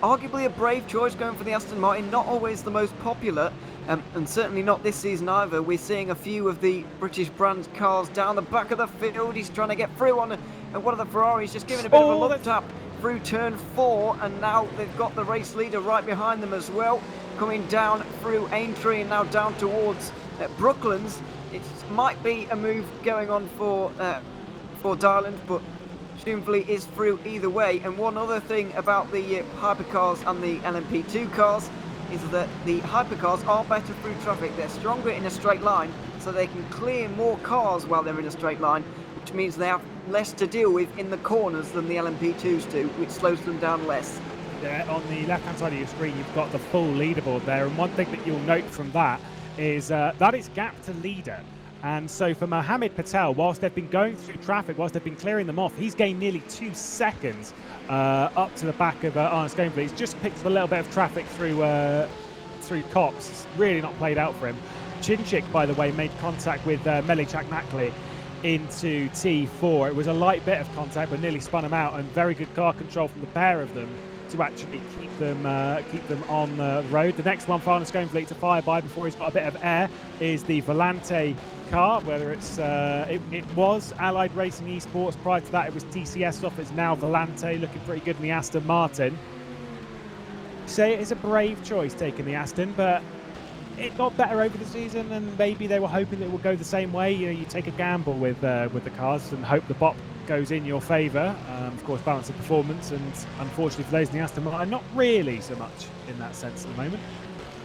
arguably a brave choice going for the Aston Martin. Not always the most popular, and certainly not this season either. We're seeing a few of the British brand cars down the back of the field. He's trying to get through on one of the Ferraris, just giving a bit of a look tap through turn 4, and now they've got the race leader right behind them as well, coming down through Aintree and now down towards Brooklands. It might be a move going on for Darland, but Schoenfeld is through either way. And one other thing about the hypercars and the LMP2 cars is that the hypercars are better through traffic. They're stronger in a straight line, so they can clear more cars while they're in a straight line, which means they have less to deal with in the corners than the LMP2s do, which slows them down less. there on the left-hand side of your screen, you've got the full leaderboard there. And one thing that you'll note from that is that is gap to leader. And so for Mohammed Patel, whilst they've been going through traffic, whilst they've been clearing them off, he's gained nearly 2 seconds up to the back of Arnes Goenfleet. He's just picked up a little bit of traffic through Cops. It's really not played out for him. Chinchik, by the way, made contact with Melichak Nakli into T4. It was a light bit of contact, but nearly spun him out, and very good car control from the pair of them to actually keep them on the road. The next one for Arnes Goenfleet to fire by before he's got a bit of air is the Volante car, whether it's it was Allied Racing Esports. Prior to that, it was TCS stuff. It's now Volante, looking pretty good in the Aston Martin. Say it is a brave choice taking the Aston, but it got better over the season, and maybe they were hoping that it would go the same way. You know, you take a gamble with the cars and hope the bop goes in your favour. Of course, balance of performance, and unfortunately for those in the Aston Martin, not really so much in that sense at the moment.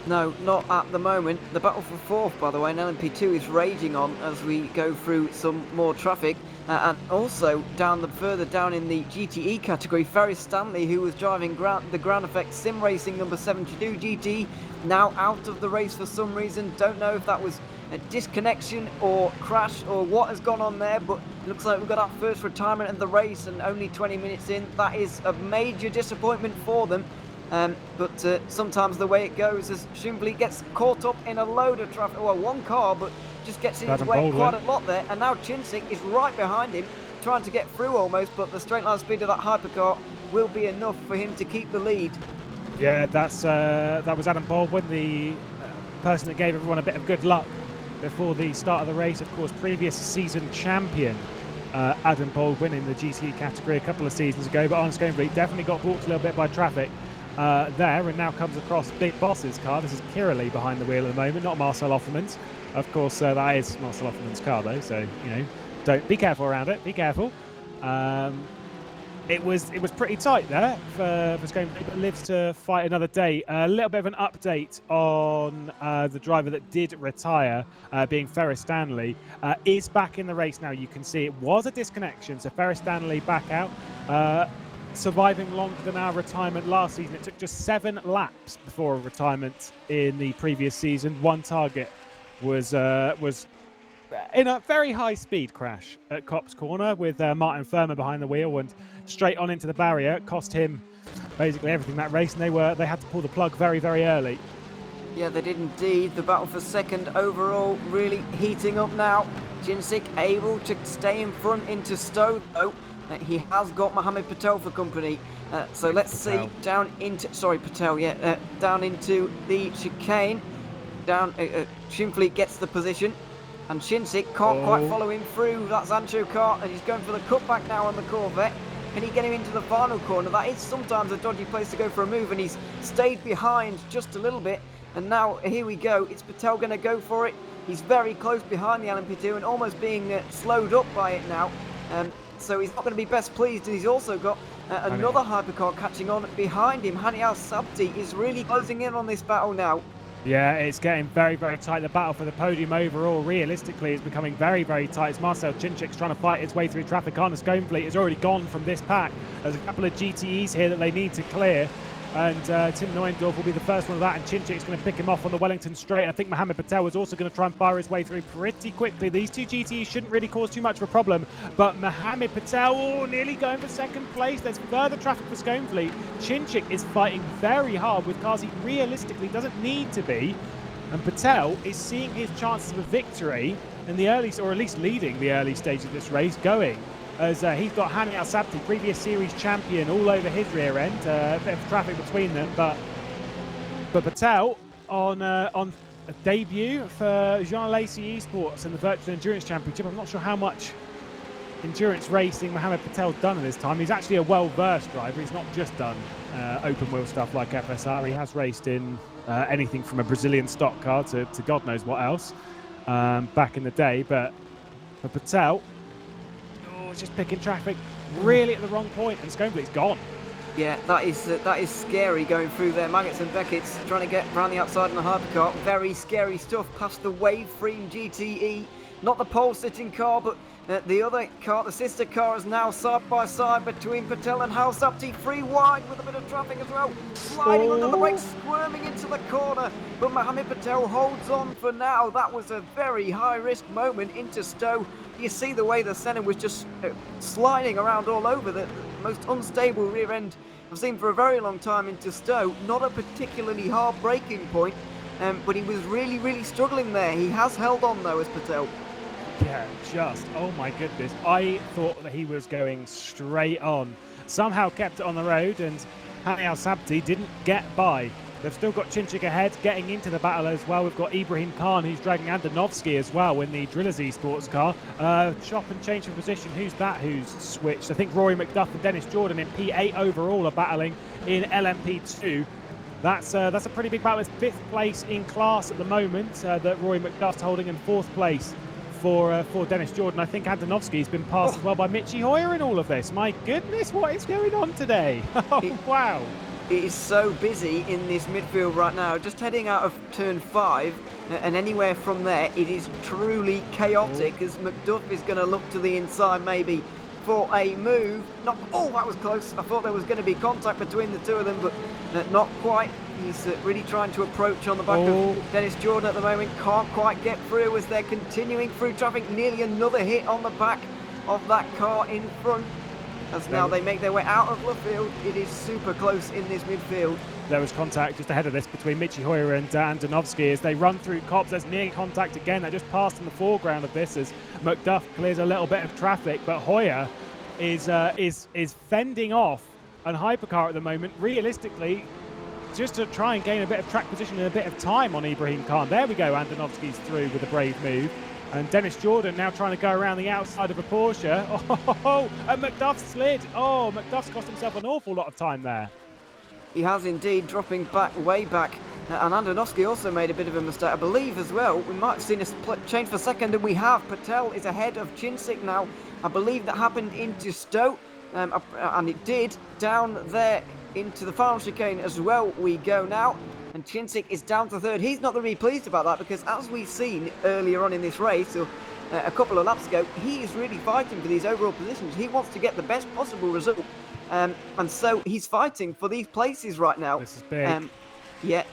No, not at the moment. The battle for fourth, by the way, in LMP2 is raging on as we go through some more traffic. And also, further down in the GTE category, Ferris Stanley, who was driving the Ground Effect Sim Racing number 72 GT, now out of the race for some reason. Don't know if that was a disconnection or crash or what has gone on there, but it looks like we've got our first retirement in the race and only 20 minutes in. That is a major disappointment for them. But sometimes the way it goes is Shumfleet gets caught up in a load of traffic. Well, one car, but just gets in his way quite a lot there. And now Chinchik is right behind him, trying to get through almost, but the straight line speed of that hypercar will be enough for him to keep the lead. Yeah, that was Adam Baldwin, the person that gave everyone a bit of good luck before the start of the race. Of course, previous season champion Adam Baldwin in the GTE category a couple of seasons ago, but Arnes Goenfleet definitely got balked a little bit by traffic there, and now comes across Big Boss's car. This is Kiraly behind the wheel at the moment, not Marcel Offerman's. Of course, that is Marcel Offerman's car though, so you know, don't be careful around it. Be careful. It was pretty tight there for Goenfleet, but lives to fight another day. A little bit of an update on the driver that did retire, being Ferris Stanley, is back in the race now. You can see it was a disconnection, so Ferris Stanley back out. Surviving longer than our retirement last season. It took just 7 laps before a retirement in the previous season. One target was in a very high-speed crash at Copse Corner with Martin Firma behind the wheel and straight on into the barrier. It cost him basically everything that race, and they had to pull the plug very, very early. Yeah, they did indeed. The battle for second overall really heating up now. Chinchik able to stay in front into Stowe, though. He has got Mohammed Patel for company. So let's see down into down into the chicane. Shumfleet gets the position, and Chinchik can't quite follow him through. That's Ancho car, and he's going for the cutback now on the Corvette. Can he get him into the final corner? That is sometimes a dodgy place to go for a move, and he's stayed behind just a little bit. And now here we go. It's Patel going to go for it. He's very close behind the LMP2 and almost being slowed up by it now. So he's not going to be best pleased, and he's also got another hypercar catching on behind him. Haniel Sabti is really closing in on this battle now. Yeah, it's getting very, very tight. The battle for the podium overall, realistically, is becoming very, very tight. It's Marcel Chinchik's trying to fight his way through traffic. Arnes Goenfleet is already gone from this pack. There's a couple of GTEs here that they need to clear. And Tim Neuendorf will be the first one of that, and Chinchik's going to pick him off on the Wellington straight. I think Mohammed Patel was also going to try and fire his way through pretty quickly. These two GTEs shouldn't really cause too much of a problem, but Mohammed Patel nearly going for second place. There's further traffic for Goenfleet. Chinchik is fighting very hard with cars he realistically doesn't need to be, and Patel is seeing his chances of a victory in the early, or at least leading the early stage of this race, going. As he's got Haniel Sabti, previous series champion, all over his rear end. A bit of traffic between them, but Patel on a debut for Jean Lacey Esports in the Virtual Endurance Championship. I'm not sure how much endurance racing Mohammed Patel's done at this time. He's actually a well-versed driver. He's not just done open wheel stuff like FSR. He has raced in anything from a Brazilian stock car to God knows what else back in the day. But for Patel, just picking traffic really at the wrong point, and Goenfleet's gone. Yeah, that is scary going through there. Maggots and Beckett's trying to get around the outside in the hypercar. Very scary stuff past the Waveframe GTE. not the pole-sitting car, but the other car, the sister car, is now side by side between Patel and Al Sabti, free wide with a bit of traffic as well, sliding under the brakes, squirming into the corner, but Mohammed Patel holds on for now. That was a very high-risk moment into Stowe. You see the way the Senna was just sliding around all over, the most unstable rear end I've seen for a very long time into Stowe. Not a particularly hard braking point, but he was really struggling there. He has held on though as Patel. Yeah, oh my goodness. I thought that he was going straight on. Somehow kept it on the road, and Hani Al Sabti didn't get by. They've still got Chinchik ahead, getting into the battle as well. We've got Ibrahim Khan, who's dragging Andonovsky as well in the Drillers sports car. Chop and change of position. Who's that who's switched? I think Rory McDuff and Dennis Jordan in P8 overall are battling in LMP2. That's a pretty big battle. It's 5th place in class at the moment that Rory McDuff's holding, in 4th place for Dennis Jordan. I think Andonovsky's been passed as well by Michi Hoyer in all of this. My goodness, what is going on today? Oh, wow. It is so busy in this midfield right now, just heading out of turn 5, and anywhere from there it is truly chaotic as McDuff is going to look to the inside maybe for a move. Oh, that was close. I thought there was going to be contact between the two of them, but not quite. He's really trying to approach on the back of Dennis Jordan at the moment. Can't quite get through as they're continuing through traffic. Nearly another hit on the back of that car in front. As now they make their way out of left field. It is super close in this midfield. There was contact just ahead of this between Michi Hoyer and Andonovsky as they run through Copse. There's near contact again. That just passed in the foreground of this as McDuff clears a little bit of traffic, but Hoyer is fending off an hypercar at the moment. Realistically, just to try and gain a bit of track position and a bit of time on Ibrahim Khan. There we go. Andonovsky's through with a brave move. And Dennis Jordan now trying to go around the outside of a Porsche. Oh, and McDuff slid. Oh, McDuff's cost himself an awful lot of time there. He has indeed, dropping way back. And Andonovsky also made a bit of a mistake, I believe, as well. We might have seen a change for second, and we have. Patel is ahead of Chinchik now. I believe that happened into Stowe, and it did down there into the final chicane as well. We go now. And Chinchik is down to 3rd. He's not going to be pleased about that because, as we've seen earlier on in this race, or a couple of laps ago, he is really fighting for these overall positions. He wants to get the best possible result, and so he's fighting for these places right now. This is big. Yeah.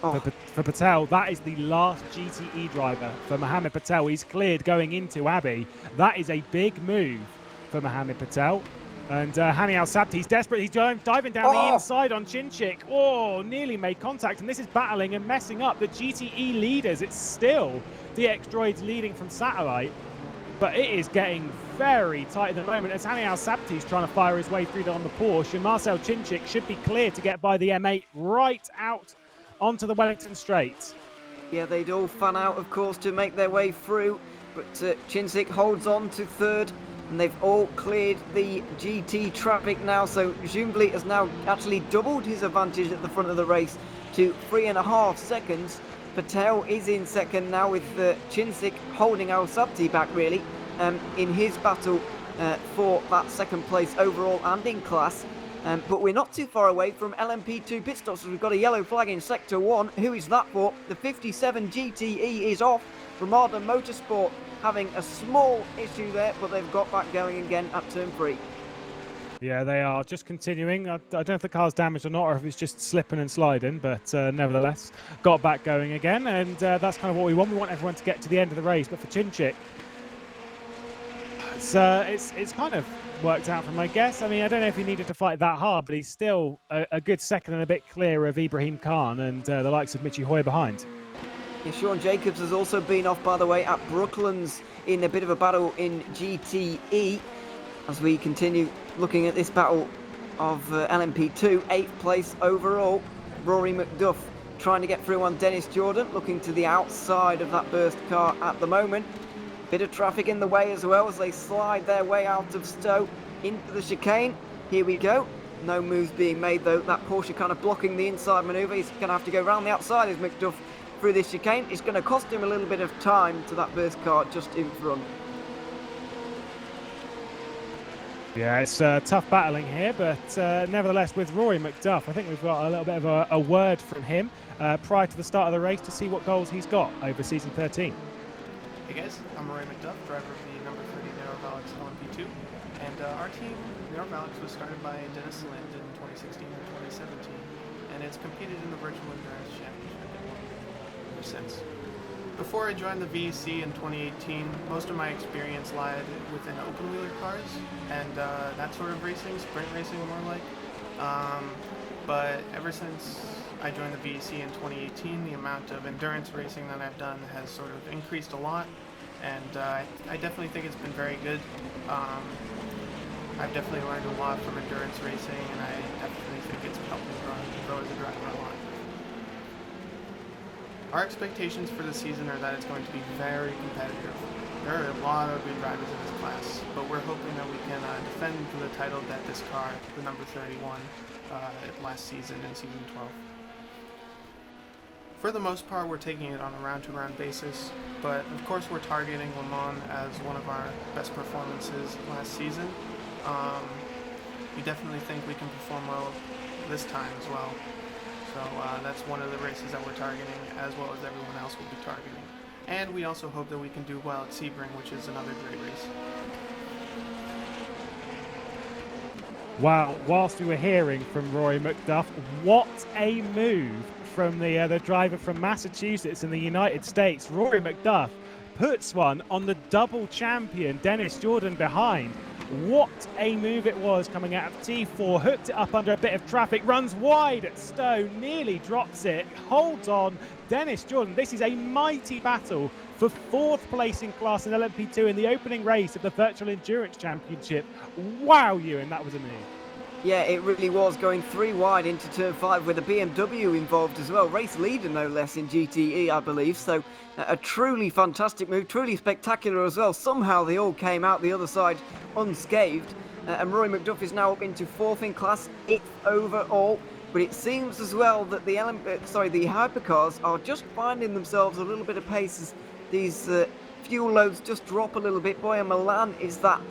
Oh. For Patel, that is the last GTE driver for Mohammed Patel. He's cleared going into Abbey. That is a big move for Mohammed Patel. And Hani Al Sabti, he's desperate. He's diving down the inside on Chinchik. Oh, nearly made contact. And this is battling and messing up the GTE leaders. It's still DX Droids leading from Satellite. But it is getting very tight at the moment as Hani Al Sabti's trying to fire his way through on the Porsche. And Marcel Chinchik should be clear to get by the M8 right out onto the Wellington Straight. Yeah, they'd all fan out, of course, to make their way through. But Chinchik holds on to 3rd. And they've all cleared the GT traffic now, so Jumbly has now actually doubled his advantage at the front of the race to 3.5 seconds. Patel is in second now with Chinchik holding Al Sabti back really in his battle for that second place overall and in class. But we're not too far away from LMP2 pit stops as we've got a yellow flag in Sector 1. Who is that for? The 57 GTE is off. Ramada Motorsport having a small issue there, but they've got back going again at turn 3. Yeah, they are just continuing. I don't know if the car's damaged or not, or if it's just slipping and sliding, but nevertheless, got back going again, and that's kind of what we want. We want everyone to get to the end of the race, but for Chinchik, it's kind of worked out from my guess. I mean, I don't know if he needed to fight that hard, but he's still a good second and a bit clear of Ibrahim Khan and the likes of Michi Hoyer behind. Yeah, Sean Jacobs has also been off, by the way, at Brooklands in a bit of a battle in GTE. As we continue looking at this battle of LMP2, 8th place overall. Rory McDuff trying to get through on Dennis Jordan, looking to the outside of that burst car at the moment. Bit of traffic in the way as well as they slide their way out of Stowe into the chicane. Here we go. No moves being made though. That Porsche kind of blocking the inside manoeuvre. He's going to have to go round the outside as McDuff through this chicane. It's going to cost him a little bit of time to that burst car just in front. Yeah, it's tough battling here, but nevertheless with Rory McDuff, I think we've got a little bit of a word from him prior to the start of the race to see what goals he's got over season 13. Hey guys, I'm Roy McDuff, driver of the number 30 Narrow Valix LMP2, and our team, Narrow Valix, was started by Dennis Lind in 2016 and 2017, and it's competed in the Virtual Endurance Championship ever since. Before I joined the VEC in 2018, most of my experience lied within open-wheeler cars, and that sort of racing, sprint racing more like. But ever since I joined the VEC in 2018, the amount of endurance racing that I've done has sort of increased a lot, and I definitely think it's been very good. I've definitely learned a lot from endurance racing, and I definitely think it's helped me grow as a driver a lot. Our expectations for the season are that it's going to be very competitive. There are a lot of good drivers in this class, but we're hoping that we can defend the title that this car, the number 31, last season in season 12. For the most part, we're taking it on a round-to-round basis, but of course we're targeting Le Mans as one of our best performances last season. We definitely think we can perform well this time as well. So that's one of the races that we're targeting, as well as everyone else will be targeting. And we also hope that we can do well at Sebring, which is another great race. Wow, whilst we were hearing from Roy McDuff, what a move from the driver from Massachusetts in the United States. Rory McDuff puts one on the double champion Dennis Jordan behind. What a move it was coming out of T4, hooked it up under a bit of traffic, runs wide at Stone, nearly drops it, holds on. Dennis Jordan, this is a mighty battle for 4th place in class in LMP2 in the opening race of the Virtual Endurance Championship. Wow, Ewan, that was a move. Yeah, it really was, going 3 wide into turn 5 with a BMW involved as well. Race leader, no less, in GTE, I believe. So a truly fantastic move, truly spectacular as well. Somehow they all came out the other side unscathed. And Roy McDuff is now up into 4th in class, 8th overall. But it seems as well that the hypercars are just finding themselves a little bit of pace as these fuel loads just drop a little bit. Boy, Milan is that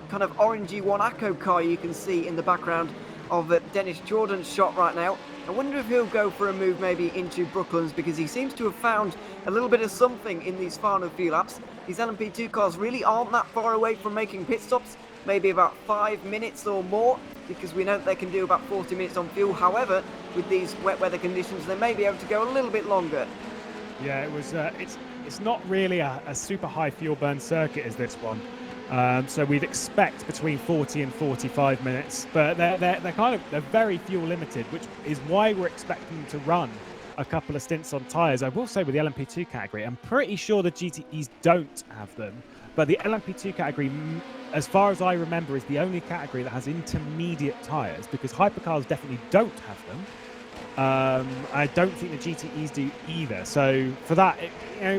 kind of orangey Wanaco car you can see in the background of Dennis Jordan's shot right now. I wonder if he'll go for a move maybe into Brooklands, because he seems to have found a little bit of something in these final few laps. These LMP2 cars really aren't that far away from making pit stops, maybe about 5 minutes or more, because we know that they can do about 40 minutes on fuel. However, with these wet weather conditions, they may be able to go a little bit longer. Yeah, it was. It's not really a super high fuel burn circuit as this one, so we'd expect between 40 and 45 minutes. But they're very fuel limited, which is why we're expecting them to run a couple of stints on tyres. I will say with the LMP2 category, I'm pretty sure the GTEs don't have them, but the LMP2 category, as far as I remember, is the only category that has intermediate tyres, because hypercars definitely don't have them. I don't think the GTEs do either. So for that,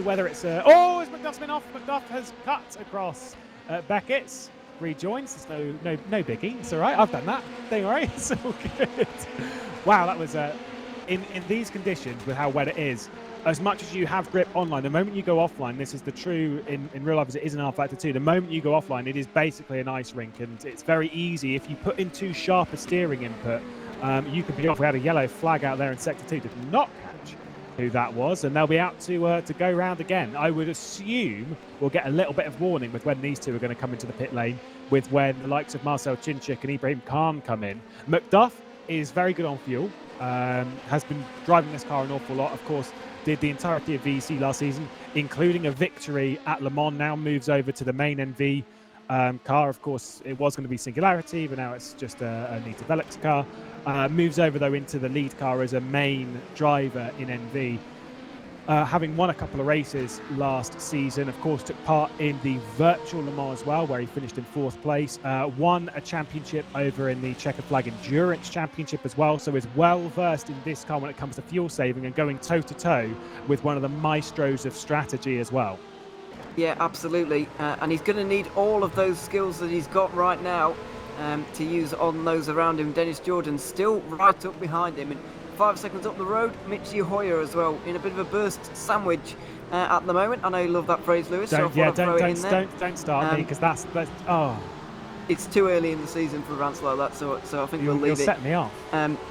whether it's it's McDuff's been off. McDuff has cut across Beckett's, rejoins. It's no biggie. It's all right. I've done that. Don't worry. It's all good. Wow, that was in these conditions with how wet it is. As much as you have grip online, the moment you go offline, this is the true in real life as it is in rFactor 2. The moment you go offline, it is basically an ice rink, and it's very easy if you put in too sharp a steering input. You could be off. We had a yellow flag out there in Sector 2. Did not catch who that was, and they'll be out to go round again. I would assume we'll get a little bit of warning with when these two are going to come into the pit lane, with when the likes of Marcel Chinchik and Ibrahim Khan come in. McDuff is very good on fuel, has been driving this car an awful lot. Of course, did the entirety of VEC last season, including a victory at Le Mans. Now moves over to the main NV car. Of course, it was going to be Singularity, but now it's just a Nita Velix car. Moves over, though, into the lead car as a main driver in NV. Having won a couple of races last season, of course, took part in the Virtual Le Mans as well, where he finished in 4th place. Won a championship over in the Checkered Flag Endurance Championship as well, so is well versed in this car when it comes to fuel saving and going toe-to-toe with one of the maestros of strategy as well. Yeah, absolutely. And he's going to need all of those skills that he's got right now to use on those around him. Dennis Jordan still right up behind him. And 5 seconds up the road, Mitchie Hoyer as well, in a bit of a burst sandwich at the moment. I know you love that phrase, Lewis. Don't start me, because that's it's too early in the season for rants like that, so I think we'll leave it. You'll set me off.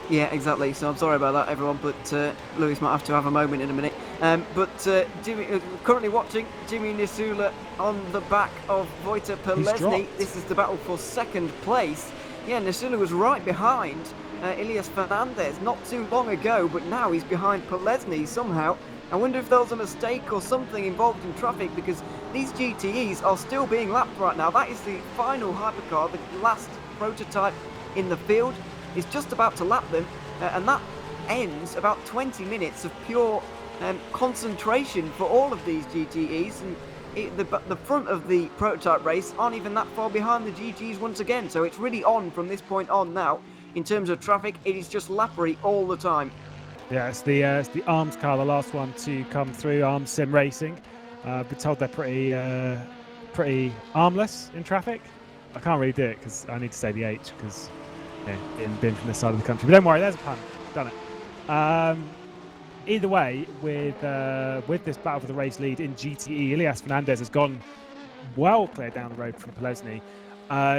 Yeah, exactly. So I'm sorry about that, everyone, but Lewis might have to have a moment in a minute. Jimmy, currently watching Jimmy Nisula on the back of Wojtek Pelesny. This is the battle for second place. Yeah, Nisula was right behind Ilias Fernandez not too long ago, but now he's behind Pelesny somehow. I wonder if there was a mistake or something involved in traffic, because these GTEs are still being lapped right now. That is the final hypercar, the last prototype in the field is just about to lap them, and that ends about 20 minutes of pure concentration for all of these GTEs, and the front of the prototype race aren't even that far behind the GTs once again, so it's really on from this point on now. In terms of traffic, it is just lappery all the time. Yeah, it's the Arms car, the last one to come through, Arms Sim Racing. I've been told they're pretty armless in traffic. I can't really do it because I need to say the H, because been from this side of the country. But don't worry, there's a pun. Done it. Either way, with this battle for the race lead in GTE, Ilias Fernandez has gone well clear down the road from Pelesny.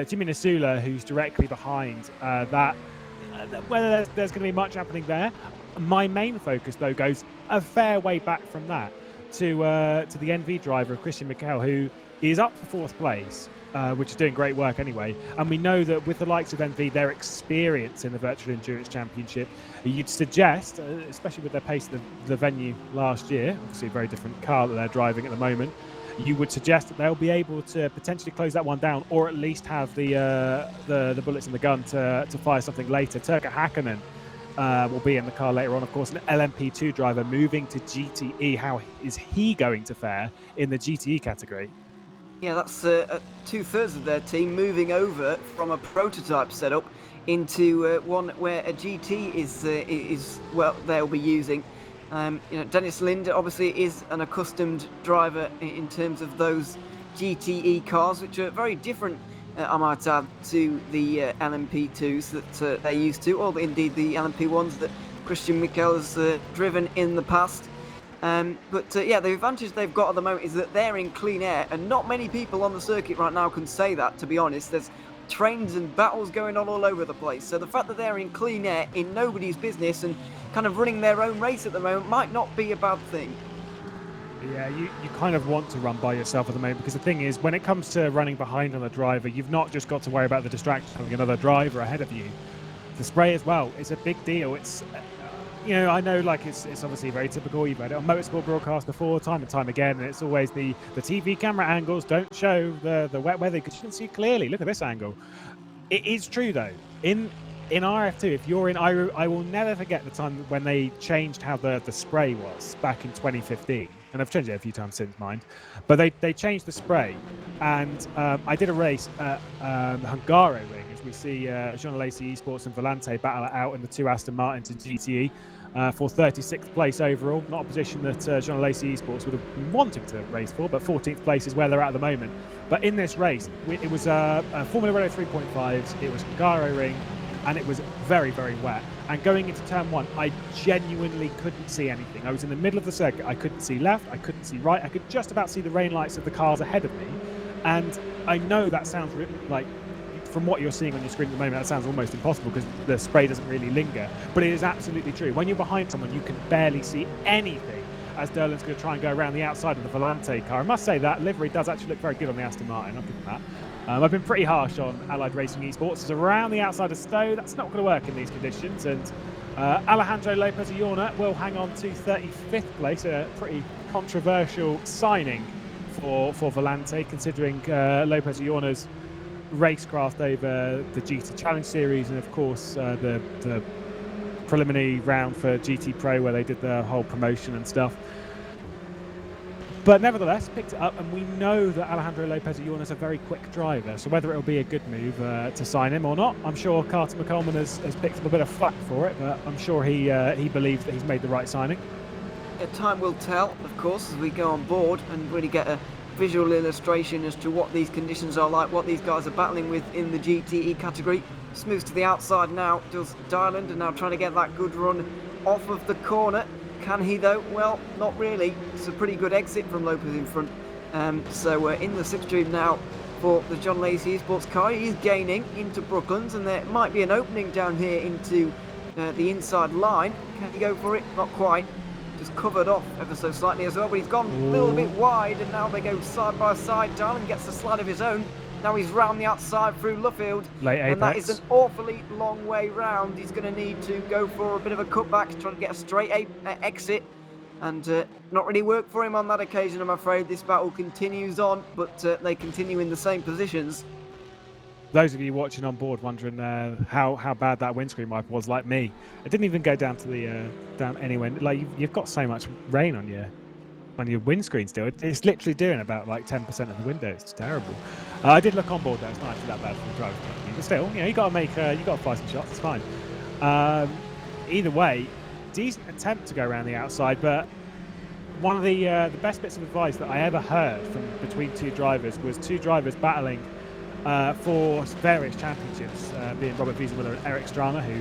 Jimmy Nisula, who's directly behind whether there's going to be much happening there. My main focus, though, goes a fair way back from that to the NV driver, Christian Michael, who is up for fourth place, which is doing great work anyway. And we know that with the likes of NV, their experience in the Virtual Endurance Championship, you'd suggest, especially with their pace of the venue last year, obviously a very different car that they're driving at the moment, you would suggest that they'll be able to potentially close that one down, or at least have the bullets in the gun to fire something later. Turka Hakkinen will be in the car later on, of course, an LMP2 driver moving to GTE. How is he going to fare in the GTE category? Yeah, that's 2/3 of their team moving over from a prototype setup into one where a GT is well, they'll be using. Dennis Lind obviously is an accustomed driver in terms of those GTE cars, which are very different, I might add, to the LMP2s that they're used to, or indeed the LMP1s that Christian Michael has driven in the past. The advantage they've got at the moment is that they're in clean air, and not many people on the circuit right now can say that, to be honest. There's trains and battles going on all over the place, so the fact that they're in clean air, in nobody's business, and kind of running their own race at the moment might not be a bad thing. Yeah, you kind of want to run by yourself at the moment, because the thing is, when it comes to running behind on a driver, you've not just got to worry about the distraction of having another driver ahead of you. The spray as well, it's a big deal. It's I know, like, it's obviously very typical. You've had it on motorsport broadcast before, time and time again, and it's always the TV camera angles don't show the wet weather because you can see clearly. Look at this angle. It is true, though. In RF2, if you're in, I will never forget the time when they changed how the spray was back in 2015. And I've changed it a few times since, mind. But they changed the spray. And I did a race at the Hungaro ring, as we see Jean Lacey Esports and Volante battle it out in the two Aston Martins and GTE for 36th place overall. Not a position that Jean Lacey Esports would have been wanting to race for, but 14th place is where they're at the moment. But in this race, it was a Formula Renault 3.5s, it was Hungaro ring, and it was very, very wet. And going into turn one, I genuinely couldn't see anything. I was in the middle of the circuit. I couldn't see left, I couldn't see right. I could just about see the rain lights of the cars ahead of me. And I know that sounds like, from what you're seeing on your screen at the moment, that sounds almost impossible because the spray doesn't really linger. But it is absolutely true. When you're behind someone, you can barely see anything, as Derlin's going to try and go around the outside of the Volante car. I must say that livery does actually look very good on the Aston Martin. I'll give them that. I've been pretty harsh on Allied Racing Esports. It's around the outside of Stowe. That's not going to work in these conditions. And Alejandro Lopez Ayona will hang on to 35th place, a pretty controversial signing for Volante, considering Lopez Ayona's racecraft over the GT Challenge Series and, of course, the preliminary round for GT Pro where they did the whole promotion and stuff. But nevertheless, picked it up, and we know that Alejandro Lopez Ayona is a very quick driver, so whether it'll be a good move to sign him or not, I'm sure Carter McColeman has picked up a bit of flack for it, but I'm sure he believes that he's made the right signing. Time will tell, of course, as we go on board and really get a visual illustration as to what these conditions are like, what these guys are battling with in the GTE category. Just moves to the outside now, does Dylan, and now trying to get that good run off of the corner. Can he though? Well, not really. It's a pretty good exit from Lopez in front. So we're in the slipstream now for the John Lacey Esports car. He is gaining into Brooklands, and there might be an opening down here into the inside line. Can he go for it? Not quite. just covered off ever so slightly as well, but he's gone a little bit wide, and now they go side by side. Darling gets a slide of his own. Now he's round the outside through Luffield, Late and that apex. is an awfully long way round. He's going to need to go for a bit of a cutback, trying to get a straight exit, and not really work for him on that occasion, I'm afraid. This battle continues on, but they continue in the same positions. Those of you watching on board wondering how bad that windscreen wiper was, like me, it didn't even go down to the down anywhere. Like you've got so much rain on your windscreen still. It's literally doing about like 10% of the window. It's terrible. I did look on board though. It's not actually that bad from the driver's point of view, but still, you got to make you got to fly some shots. It's fine. Either way, decent attempt to go around the outside, but one of the best bits of advice that I ever heard from between two drivers was two drivers battling for various championships, being Robert Wiesenmuller and Eric Strana, who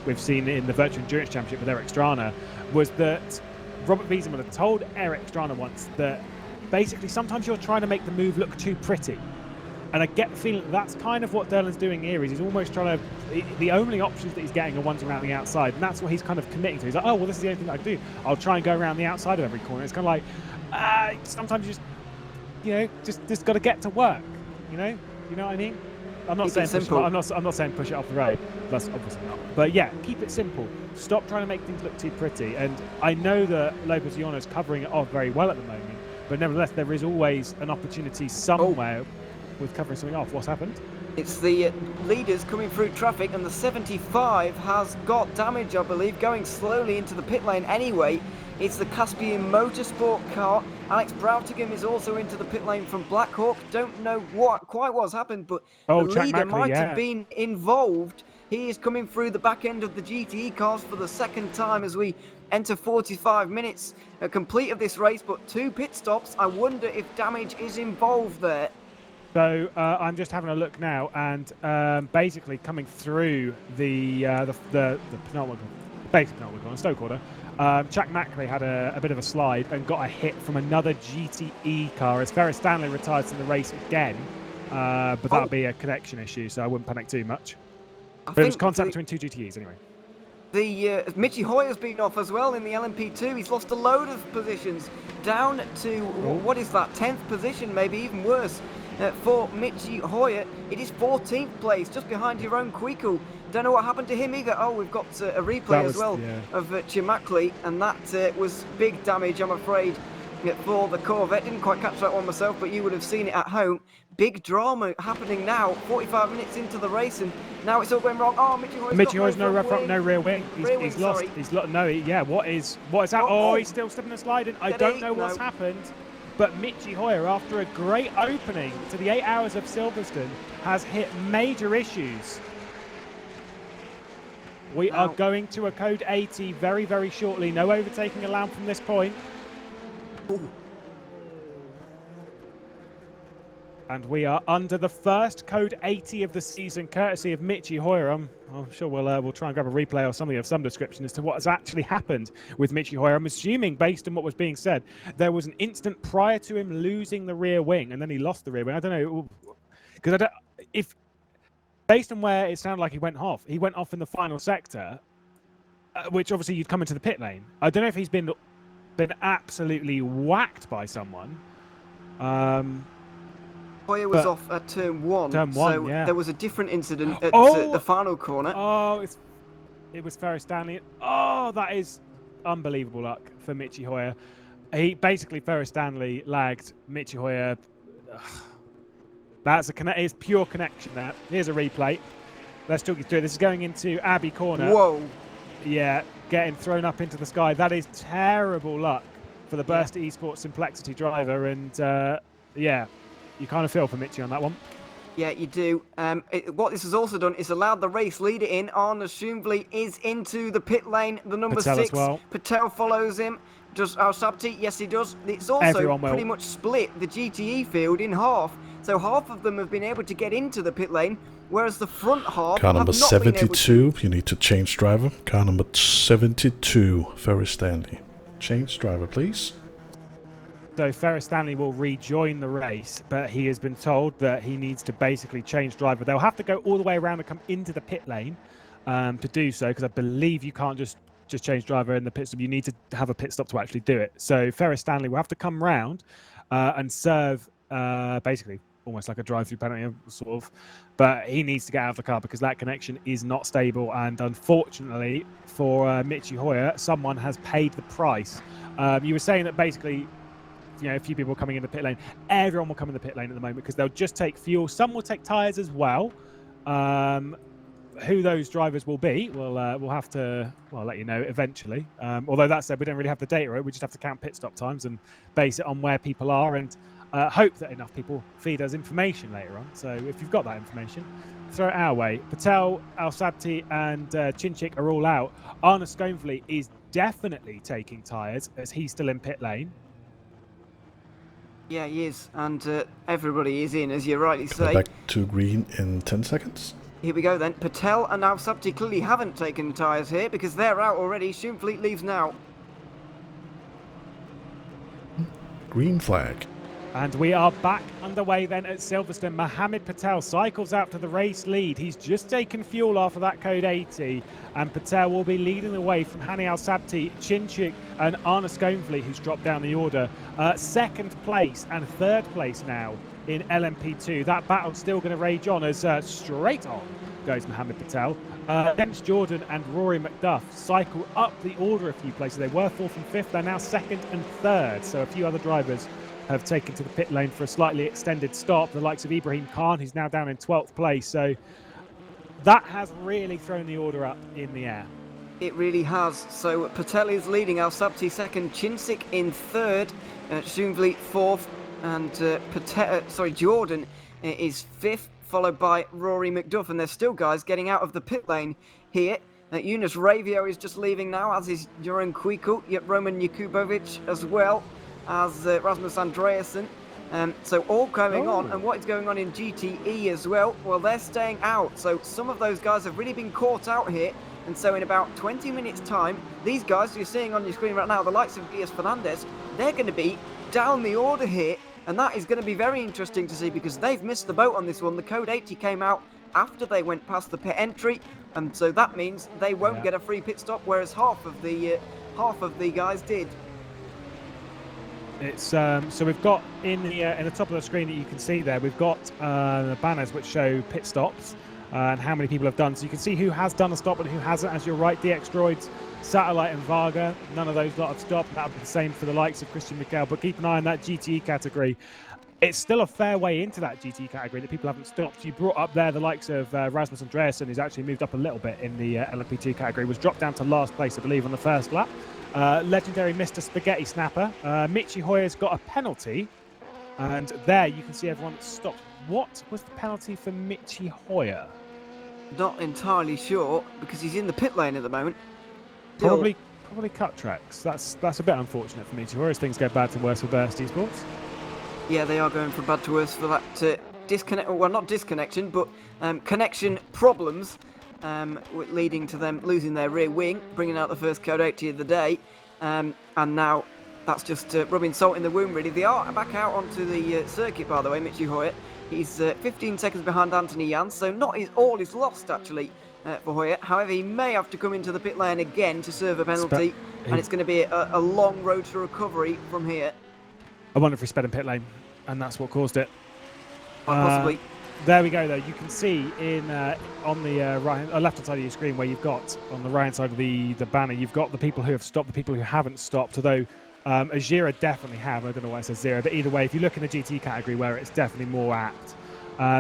we've seen in the Virtual Endurance Championship with Eric Strana, was that Robert Wiesenmuller told Eric Strana once that basically sometimes you're trying to make the move look too pretty. And I get the feeling that's kind of what Derlin's doing here. He's almost trying to... The only options that he's getting are ones around the outside, and that's what he's kind of committing to. He's like, oh, well, this is the only thing I can do. I'll try and go around the outside of every corner. It's kind of like, sometimes you just got to get to work. You know what I mean? I'm not saying I'm not saying push it off the road. That's obviously not. But yeah, keep it simple. Stop trying to make things look too pretty. And I know that Lopez Iona's covering it off very well at the moment, but nevertheless, there is always an opportunity somewhere with covering something off. What's happened? It's the leaders coming through traffic, and the 75 has got damage, I believe, going slowly into the pit lane anyway. It's the Caspian Motorsport car. Alex Brautigam is also into the pit lane from Blackhawk. Don't know quite what's happened, but the leader might have been involved. He is coming through the back end of the GTE cars for the second time as we enter 45 minutes complete of this race, but 2 pit stops. I wonder if damage is involved there. So I'm just having a look now, and basically coming through the penultimate, basic penultimate corner, Stoke order, Jack Mackley had a bit of a slide and got a hit from another GTE car as Ferris Stanley retires from the race again, but that'll be a connection issue, so I wouldn't panic too much. But it was contact between 2 GTEs anyway. The Mitchy Hoyer's been off as well in the LMP2. He's lost a load of positions, down to, what is that, 10th position, maybe even worse. For Mitchy Hoyer, it is 14th place, just behind Jeroen Kweekel. Don't know what happened to him either. Oh, we've got a replay as well of Chimackley, and that was big damage, I'm afraid, for the Corvette. Didn't quite catch that one myself, but you would have seen it at home. Big drama happening now, 45 minutes into the race, and now it's all going wrong. Oh, Mitchy Hoyer's no rear wing. He's lost. What is that? Oh, he's still slipping and sliding. I don't know what's happened. But Mitchy Hoyer, after a great opening to the 8 hours of Silverstone, has hit major issues. We are going to a code 80 very, very shortly. No overtaking allowed from this point. Ooh. And we are under the first code 80 of the season, courtesy of Mitchy Hoyer. I'm sure we'll try and grab a replay or something of some description as to what has actually happened with Mitchy Hoyer. I'm assuming, based on what was being said, there was an instant prior to him losing the rear wing, and then he lost the rear wing. I don't know, because if based on where it sounded like he went off in the final sector, which obviously you'd come into the pit lane. I don't know if he's been absolutely whacked by someone. Hoyer was off at turn 1, so there was a different incident at the final corner. Oh, it was Ferris Stanley. Oh, that is unbelievable luck for Mitchy Hoyer. Ferris Stanley lagged Mitchy Hoyer. It's pure connection there. Here's a replay. Let's talk you through it. This is going into Abbey Corner. Whoa. Yeah, getting thrown up into the sky. That is terrible luck for the Burst Esports Simplexity driver, and you kind of feel for Mitchy on that one. Yeah, you do. What this has also done is allowed the race leader in. Arna Shumvli is into the pit lane. The number Patel 6, as well. Patel follows him. Does Al-Sabti? Yes, he does. It's also pretty much split the GTE field in half. So half of them have been able to get into the pit lane, whereas the front half car number have not 72, been able to. You need to change driver. Car number 72, Ferris Stanley. Change driver, please. So Ferris Stanley will rejoin the race, but he has been told that he needs to basically change driver. They'll have to go all the way around and come into the pit lane to do so, because I believe you can't just just change driver in the pit stop. You need to have a pit stop to actually do it. So Ferris Stanley will have to come round and serve basically almost like a drive-through penalty, sort of. But he needs to get out of the car because that connection is not stable. And unfortunately for Michi Hoyer, someone has paid the price. You were saying that basically, a few people coming in the pit lane. Everyone will come in the pit lane at the moment because they'll just take fuel. Some will take tyres as well. Who those drivers will be, we'll have to let you know eventually. Although that said, we don't really have the data, right? We just have to count pit stop times and base it on where people are and hope that enough people feed us information later on. So if you've got that information, throw it our way. Patel, Al-Sabti and Chinchik are all out. Arna Sconefley is definitely taking tyres as he's still in pit lane. Yeah, he is, and everybody is in, as you rightly say. Back to green in 10 seconds. Here we go then. Patel and Al-Sabti clearly haven't taken tyres here because they're out already. Schoenfleet leaves now. Green flag. And we are back underway then at Silverstone. Mohammed Patel cycles out to the race lead. He's just taken fuel after that code 80. And Patel will be leading the way from Hani Al-Sabti, Chinchik and Arna Sconefley, who's dropped down the order. Second place and third place now in LMP2. That battle's still going to rage on as straight on goes Mohammed Patel. Dennis Jordan and Rory McDuff cycle up the order a few places. They were fourth and fifth. They're now second and third. So a few other drivers have taken to the pit lane for a slightly extended stop. The likes of Ibrahim Khan, who's now down in 12th place. So that has really thrown the order up in the air. It really has. So Patel is leading, Al-Sabti second, Chinchik in third, Schoenfleet fourth, and Jordan is fifth, followed by Rory McDuff. And there's still guys getting out of the pit lane here. Yunus Ravio is just leaving now, as is Joran Kuiku, yet Roman Jakubovic as well as Rasmus Andreasen. So all going on, and what is going on in GTE as well? Well, they're staying out. So some of those guys have really been caught out here. And so in about 20 minutes time, these guys you're seeing on your screen right now, the likes of Diaz Fernandez, they're going to be down the order here. And that is going to be very interesting to see because they've missed the boat on this one. The code 80 came out after they went past the pit entry. And so that means they won't get a free pit stop, whereas half of the guys did. It's so we've got in the top of the screen that you can see there, we've got the banners which show pit stops and how many people have done. So you can see who has done a stop and who hasn't. As you're right, DX Droids, Satellite and Varga, none of those lot have stopped. That would be the same for the likes of Christian Mikel. But keep an eye on that GTE category. It's still a fair way into that GTE category that people haven't stopped. You brought up there the likes of Rasmus Andreasen, who's actually moved up a little bit in the LMP2 category, was dropped down to last place, I believe, on the first lap. Legendary Mr. Spaghetti Snapper. Michi Hoyer's got a penalty. And there you can see everyone stopped. What was the penalty for Michi Hoyer? Not entirely sure because he's in the pit lane at the moment. Probably cut tracks. That's a bit unfortunate for Michi Hoyer as things go bad to worse for Burst Esports. Yeah, they are going from bad to worse for that not disconnection, but connection problems. Leading to them losing their rear wing, bringing out the first code 80 of the day, and now that's just rubbing salt in the wound really. They are back out onto the circuit, by the way, Michi Hoyer. He's 15 seconds behind Anthony Jans, so not all is lost actually for Hoyer. However, he may have to come into the pit lane again to serve a penalty, and it's going to be a long road to recovery from here. I wonder if he sped in pit lane, and that's what caused it. Possibly. There we go, though. You can see on the left-hand side of your screen where you've got, on the right-hand side of the banner, you've got the people who have stopped, the people who haven't stopped, although Azira definitely have. I don't know why it says zero, but either way, if you look in the GT category where it's definitely more apt,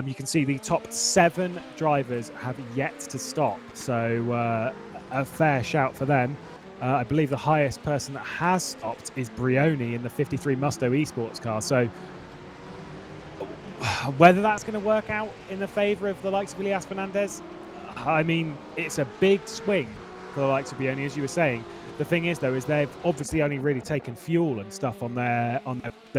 you can see the top 7 drivers have yet to stop, so a fair shout for them. I believe the highest person that has stopped is Brioni in the 53 Musto Esports car, so whether that's going to work out in the favour of the likes of Elias Fernandez, I mean, it's a big swing for the likes of Brioni, as you were saying. The thing is, though, is they've obviously only really taken fuel and stuff on their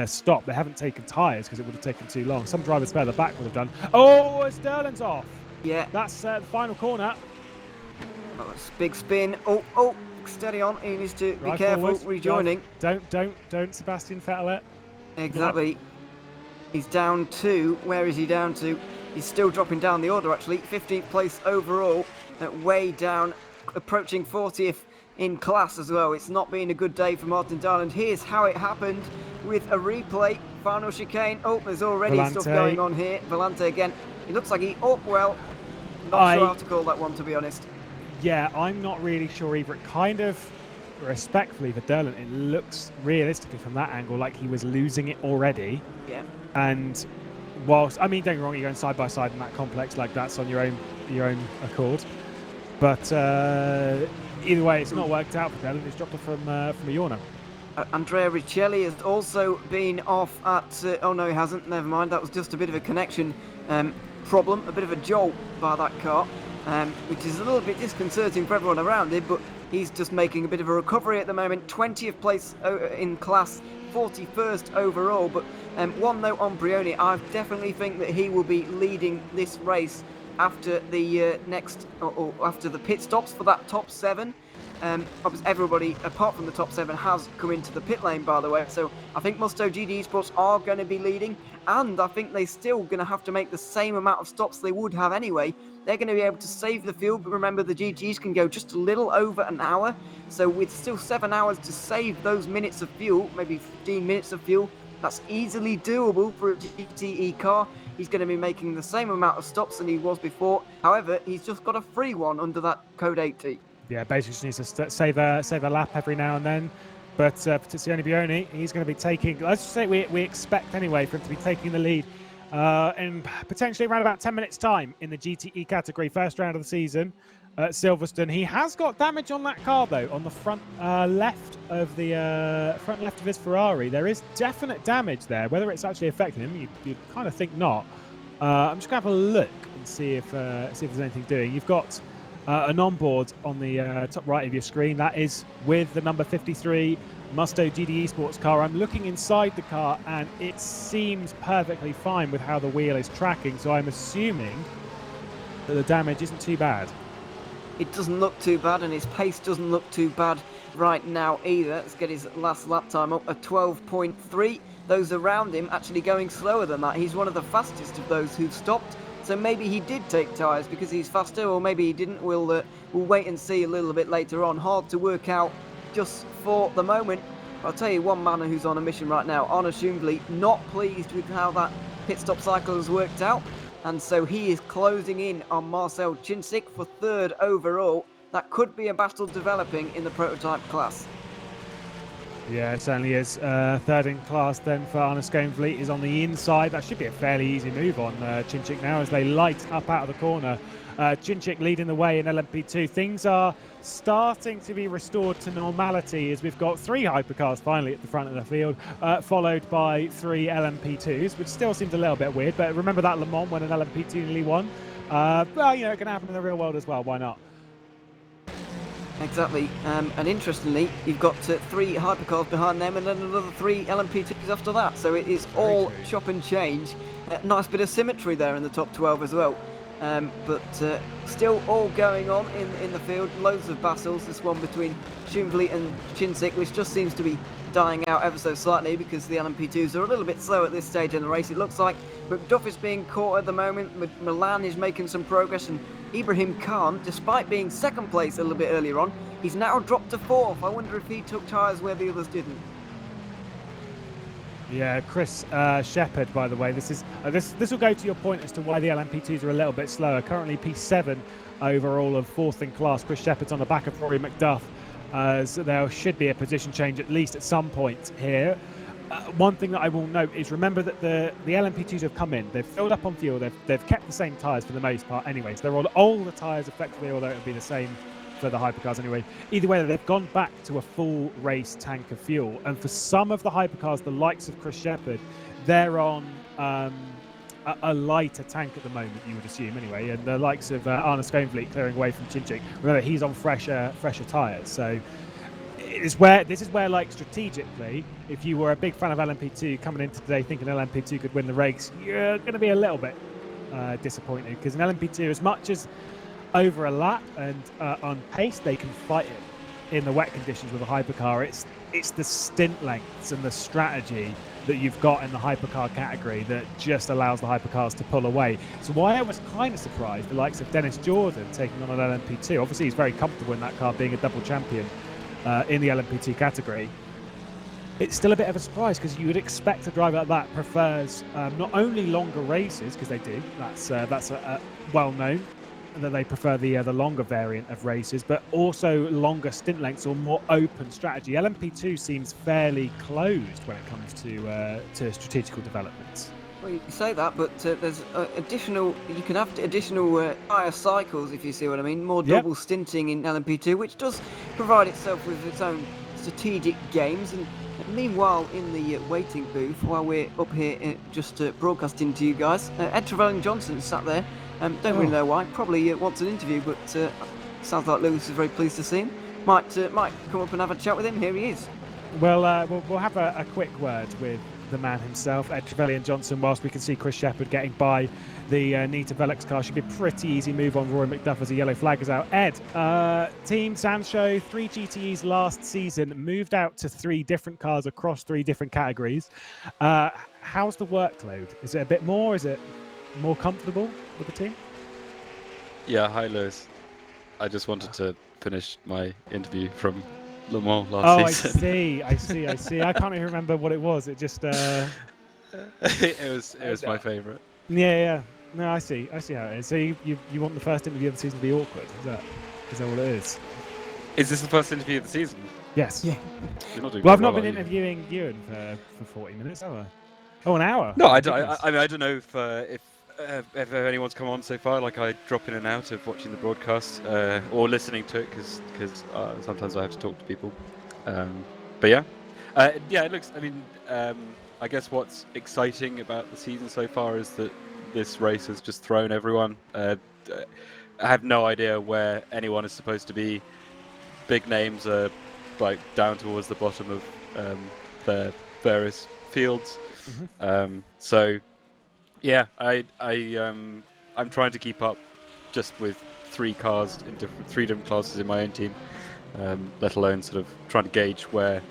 stop. They haven't taken tyres because it would have taken too long. Some drivers further back would have done. Oh, Sterling's off. Yeah. That's the final corner. Oh, it's a big spin. Oh, steady on. He needs to be careful rejoining. Don't, Sebastian Vettel it. Exactly. He's down 2. Where is he down to? He's still dropping down the order, actually. 15th place overall. Way down, approaching 40th in class as well. It's not been a good day for Martin Dahl, and here's how it happened with a replay. Final chicane. Oh, there's already stuff going on here. Volante again. It looks like well, not sure how to call that one, to be honest. Yeah, I'm not really sure either. It kind of, respectfully for Derlin, it looks realistically from that angle like he was losing it already. Yeah. And whilst, I mean, don't get me wrong, you're going side by side in that complex like that's on your own accord. But either way, it's not worked out for Derlin. He's dropped off from a Yorna. Andrea Riccielli has also been off at... oh, no, he hasn't. Never mind. That was just a bit of a connection problem, a bit of a jolt by that car, which is a little bit disconcerting for everyone around it, but he's just making a bit of a recovery at the moment. 20th place in class, 41st overall. But one note on Brioni, I definitely think that he will be leading this race after the after the pit stops for that top 7. Obviously everybody apart from the top 7 has come into the pit lane, by the way, so I think Musto GD Esports are going to be leading, and I think they're still going to have to make the same amount of stops they would have anyway. They're going to be able to save the fuel, but remember the GTs can go just a little over an hour, so with still 7 hours to save those minutes of fuel, maybe 15 minutes of fuel, that's easily doable for a GTE car. He's going to be making the same amount of stops than he was before. However, he's just got a free one under that code 80. Yeah, basically just needs to save a lap every now and then. But for Tiziano Brioni, he's going to be taking, let's just say we expect anyway for him to be taking the lead in potentially around about 10 minutes time in the GTE category, first round of the season at Silverstone. He has got damage on that car though, on the front left of his Ferrari. There is definite damage there. Whether it's actually affecting him, you'd kind of think not. I'm just going to have a look and see if there's anything doing. You've got an onboard on the top right of your screen. That is with the number 53 Musto GD Esports car. I'm looking inside the car and it seems perfectly fine with how the wheel is tracking, so I'm assuming that the damage isn't too bad. It doesn't look too bad, and his pace doesn't look too bad right now either. Let's get his last lap time up at 12.3. Those around him actually going slower than that. He's one of the fastest of those who've stopped. So maybe he did take tyres because he's faster, or maybe he didn't. We'll wait and see a little bit later on. Hard to work out just for the moment. I'll tell you one man who's on a mission right now, Arne Schumvli, not pleased with how that pit stop cycle has worked out. And so he is closing in on Marcel Cincic for 3rd overall. That could be a battle developing in the prototype class. Yeah, it certainly is. 3rd in class then for Arne Schumvli is on the inside. That should be a fairly easy move on Cincic now as they light up out of the corner. Cincic leading the way in LMP2. Things are starting to be restored to normality as we've got 3 hypercars finally at the front of the field, followed by 3 LMP2s, which still seems a little bit weird. But remember that Le Mans when an LMP2 nearly won? Well, you know, it can happen in the real world as well. Why not? Exactly, and interestingly, you've got 3 hypercars behind them and then another 3 LMP2s after that, so it is all chop and change. Nice bit of symmetry there in the top 12 as well, but still all going on in the field. Loads of battles, this one between Schumvli and Cincic, which just seems to be dying out ever so slightly because the LMP2s are a little bit slow at this stage in the race. It looks like McDuff is being caught at the moment, Milan is making some progress, and Ibrahim Khan, despite being 2nd place a little bit earlier on, he's now dropped to 4th. I wonder if he took tyres where the others didn't. Yeah, Chris Shepherd, by the way, this will go to your point as to why the LMP2s are a little bit slower. Currently P7 overall and 4th in class. Chris Shepherd's on the back of Rory McDuff. So there should be a position change at least at some point here. One thing that I will note is remember that the LMP2s have come in, they've filled up on fuel, they've kept the same tyres for the most part anyway, so they're on all the tyres effectively, although it would be the same for the hypercars anyway. Either way, they've gone back to a full race tank of fuel, and for some of the hypercars, the likes of Chris Shepherd, they're on a lighter tank at the moment, you would assume anyway, and the likes of Arne Schumvli clearing away from Cincic, remember he's on fresher tyres, so this is where like strategically, if you were a big fan of LMP2 coming into today thinking LMP2 could win the race, you're going to be a little bit disappointed, because in LMP2, as much as over a lap and on pace they can fight it in the wet conditions with a hypercar, it's the stint lengths and the strategy that you've got in the hypercar category that just allows the hypercars to pull away. So why I was kind of surprised the likes of Dennis Jordan taking on an LMP2. Obviously he's very comfortable in that car being a double champion in the LMP2 category, it's still a bit of a surprise because you would expect a driver like that prefers not only longer races, because they do, that's well known that they prefer the longer variant of races, but also longer stint lengths or more open strategy. LMP2 seems fairly closed when it comes to strategical developments. Well, you say that, but there's additional. You can have additional tyre cycles, if you see what I mean. More double stinting in LMP2, which does provide itself with its own strategic games. And meanwhile, in the waiting booth, while we're up here just broadcasting to you guys, Ed Trevelyan-Johnson sat there. Don't really know why. Probably wants an interview, but sounds like Lewis is very pleased to see him. Might come up and have a chat with him. Here he is. Well, we'll have a quick word with the man himself, Ed Trevelyan-Johnson, whilst we can see Chris Shepherd getting by the Nita Velix car. Should be a pretty easy move on Rory McDuff as a yellow flag is out. Ed, Team Sancho, 3 GTEs last season, moved out to 3 different cars across 3 different categories. How's the workload? Is it a bit more? Is it more comfortable with the team? Yeah, hi Lewis. I just wanted to finish my interview from Le Mans last season. I see. I can't even remember what it was. It just it was my favourite. Yeah. No, I see how it is. So you want the first interview of the season to be awkward? Is that what it is? Is this the first interview of the season? Yes. Yeah. You're not doing Well, I've very not been are you? interviewing Ewan for 40 minutes, have I? Oh, an hour? No, I Goodness. don't know if anyone's come on so far. Like I drop in and out of watching the broadcast or listening to it because sometimes I have to talk to people. But yeah, it looks. I mean, I guess what's exciting about the season so far is that this race has just thrown everyone. I have no idea where anyone is supposed to be. Big names are like down towards the bottom of their various fields. Mm-hmm. So yeah, I'm trying to keep up just with 3 cars in 3 different classes in my own team, let alone sort of trying to gauge where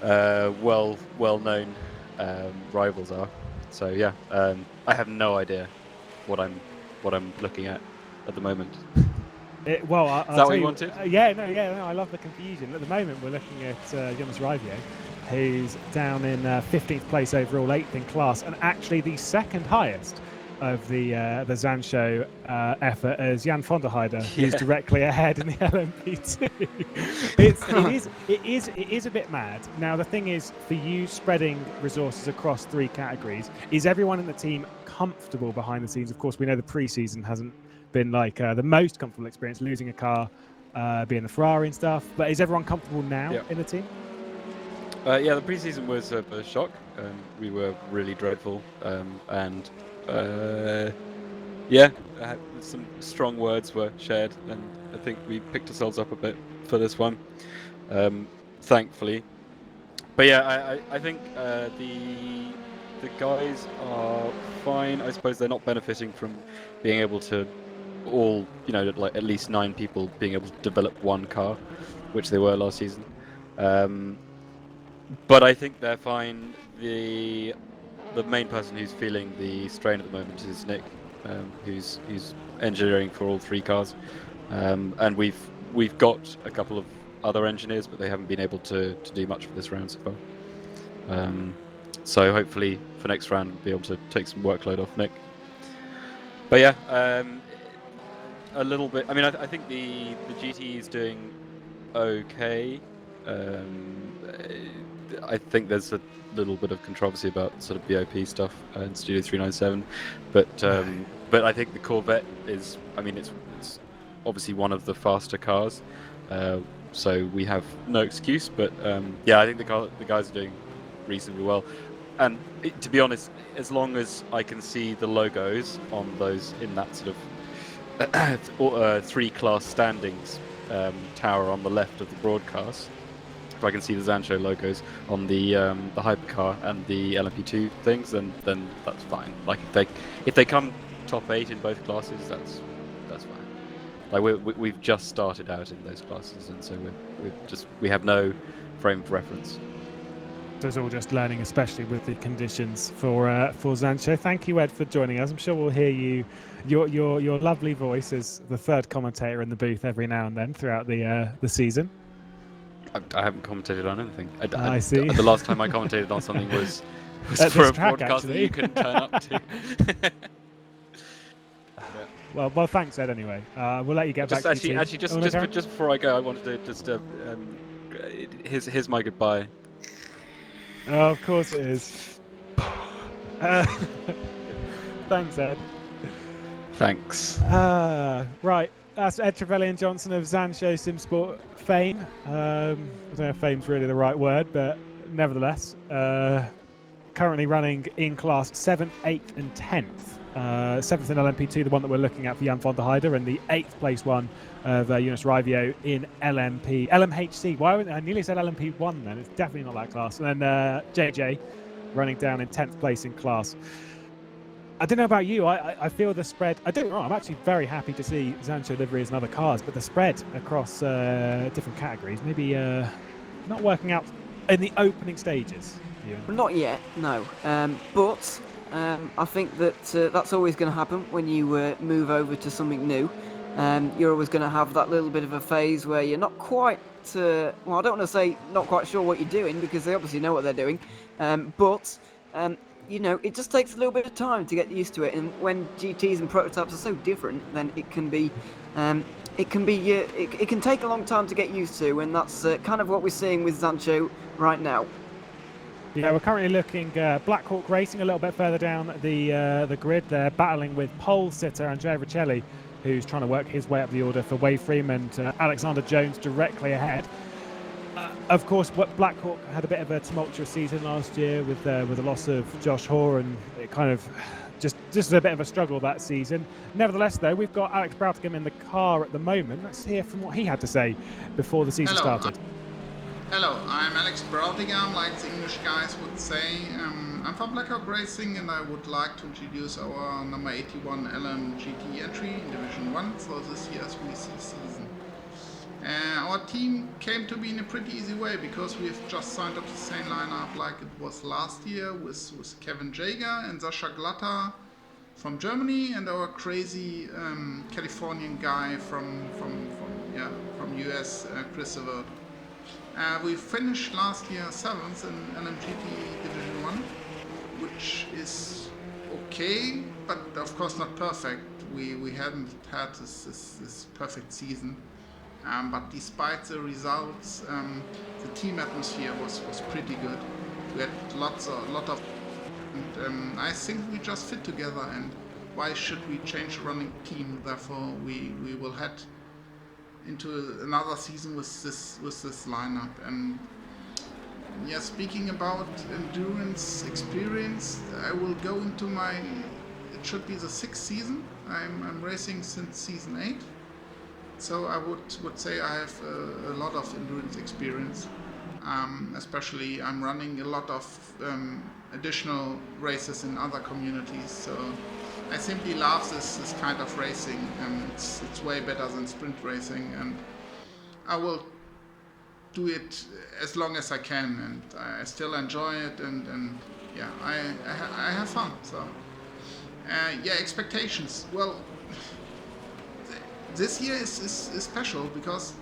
well-known rivals are. So yeah, I have no idea what I'm looking at the moment. I'll Is that tell what you you, wanted? No, I love the confusion. At the moment, we're looking at Jonas Raivio, who's down in 15th place overall, 8th in class, and actually the second highest of the Zancho effort as Jan von der Heide, who's directly ahead in the LMP2. it is a bit mad. Now the thing is, for you spreading resources across 3 categories, is everyone in the team comfortable behind the scenes? Of course, we know the pre-season hasn't been like the most comfortable experience, losing a car, being the Ferrari and stuff. But is everyone comfortable now in the team? Yeah, the preseason was a shock. We were really dreadful, and some strong words were shared, and I think we picked ourselves up a bit for this one, thankfully. But yeah, I think the guys are fine. I suppose they're not benefiting from being able to all, like at least 9 people being able to develop 1 car, which they were last season. But I think they're fine. The main person who's feeling the strain at the moment is Nick, who's engineering for all 3 cars, and we've got a couple of other engineers, but they haven't been able to do much for this round so far. So hopefully for next round we'll be able to take some workload off Nick. But yeah, a little bit. I mean, I think the GT is doing okay. I think there's a little bit of controversy about sort of BOP stuff in Studio 397, but I think the Corvette is. I mean, it's obviously one of the faster cars, so we have no excuse. But yeah, I think the guys are doing reasonably well. And to be honest, as long as I can see the logos on those in that sort of 3-class standings tower on the left of the broadcast, if I can see the Zancho logos on the hypercar and the LMP2 things, then that's fine. Like if they come top 8 in both classes, that's fine. Like we've just started out in those classes, and so we have no frame of reference. So it's all just learning, especially with the conditions for Zancho. Thank you, Ed, for joining us. I'm sure we'll hear your lovely voice as the 3rd commentator in the booth every now and then throughout the season. I haven't commentated on anything. I see. The last time I commentated on something was At for this a track, broadcast that actually. you couldn't turn up to. Well, thanks, Ed. Anyway, we'll let you get back to your team. Just before I go, I wanted to just here's my goodbye. Oh, of course it is. Thanks, Ed. Thanks. Right, that's Ed Trevelyan-Johnson of Zansho Simsport fame. I don't know if fame's really the right word, but nevertheless, currently running in class 7th, 8th and 10th. 7th in LMP2, the one that we're looking at for Jan van der Heide, and the 8th place one of Jonas Rivio in LMHC. Why? I nearly said LMP1 then. It's definitely not that class. And then JJ running down in 10th place in class. I don't know about you. I feel the spread. I don't know. I'm actually very happy to see Zansho liveries and other cars, but the spread across different categories maybe not working out in the opening stages. Well, not yet, no. But I think that that's always going to happen when you move over to something new. You're always going to have that little bit of a phase where you're not quite, well, I don't want to say not quite sure what you're doing, because they obviously know what they're doing. But you know, it just takes a little bit of time to get used to it. And when GTs and prototypes are so different, then it can take a long time to get used to, and that's kind of what we're seeing with Zansho right now. Yeah, we're currently looking Black Hawk Racing a little bit further down the grid. They're battling with pole sitter Andrea Ricelli, who's trying to work his way up the order for Wave Freeman, and Alexander Jones directly ahead. Of course, Black Hawk had a bit of a tumultuous season last year with the loss of Josh Hoare, and it kind of just a bit of a struggle that season. Nevertheless, though, we've got Alex Broughtingham in the car at the moment. Let's hear from what he had to say before the season started. Hello, I'm Alex Broughtingham, like the English guys would say. I'm from Black Hawk Racing, and I would like to introduce our number 81 LM GT entry in Division 1 for this year's VEC season. Our team came to be in a pretty easy way, because we've just signed up the same lineup like it was last year with Kevin Jager and Sascha Glatter from Germany, and our crazy Californian guy from US, Christopher. We finished last year 7th in LMGT Division 1, which is okay, but of course not perfect. We hadn't had this perfect season. But despite the results, the team atmosphere was pretty good. We had a lot of, and I think we just fit together. And why should we change the running team? Therefore, we will head into another season with this lineup. And yeah, speaking about endurance experience, I will go into it should be the 6th season. I'm racing since season 8. So I would say I have a lot of endurance experience. Especially I'm running a lot of additional races in other communities. So I simply love this kind of racing. It's way better than sprint racing, and I will do it as long as I can, and I still enjoy it, and yeah, I have fun. So yeah, expectations. Well, this year is special because,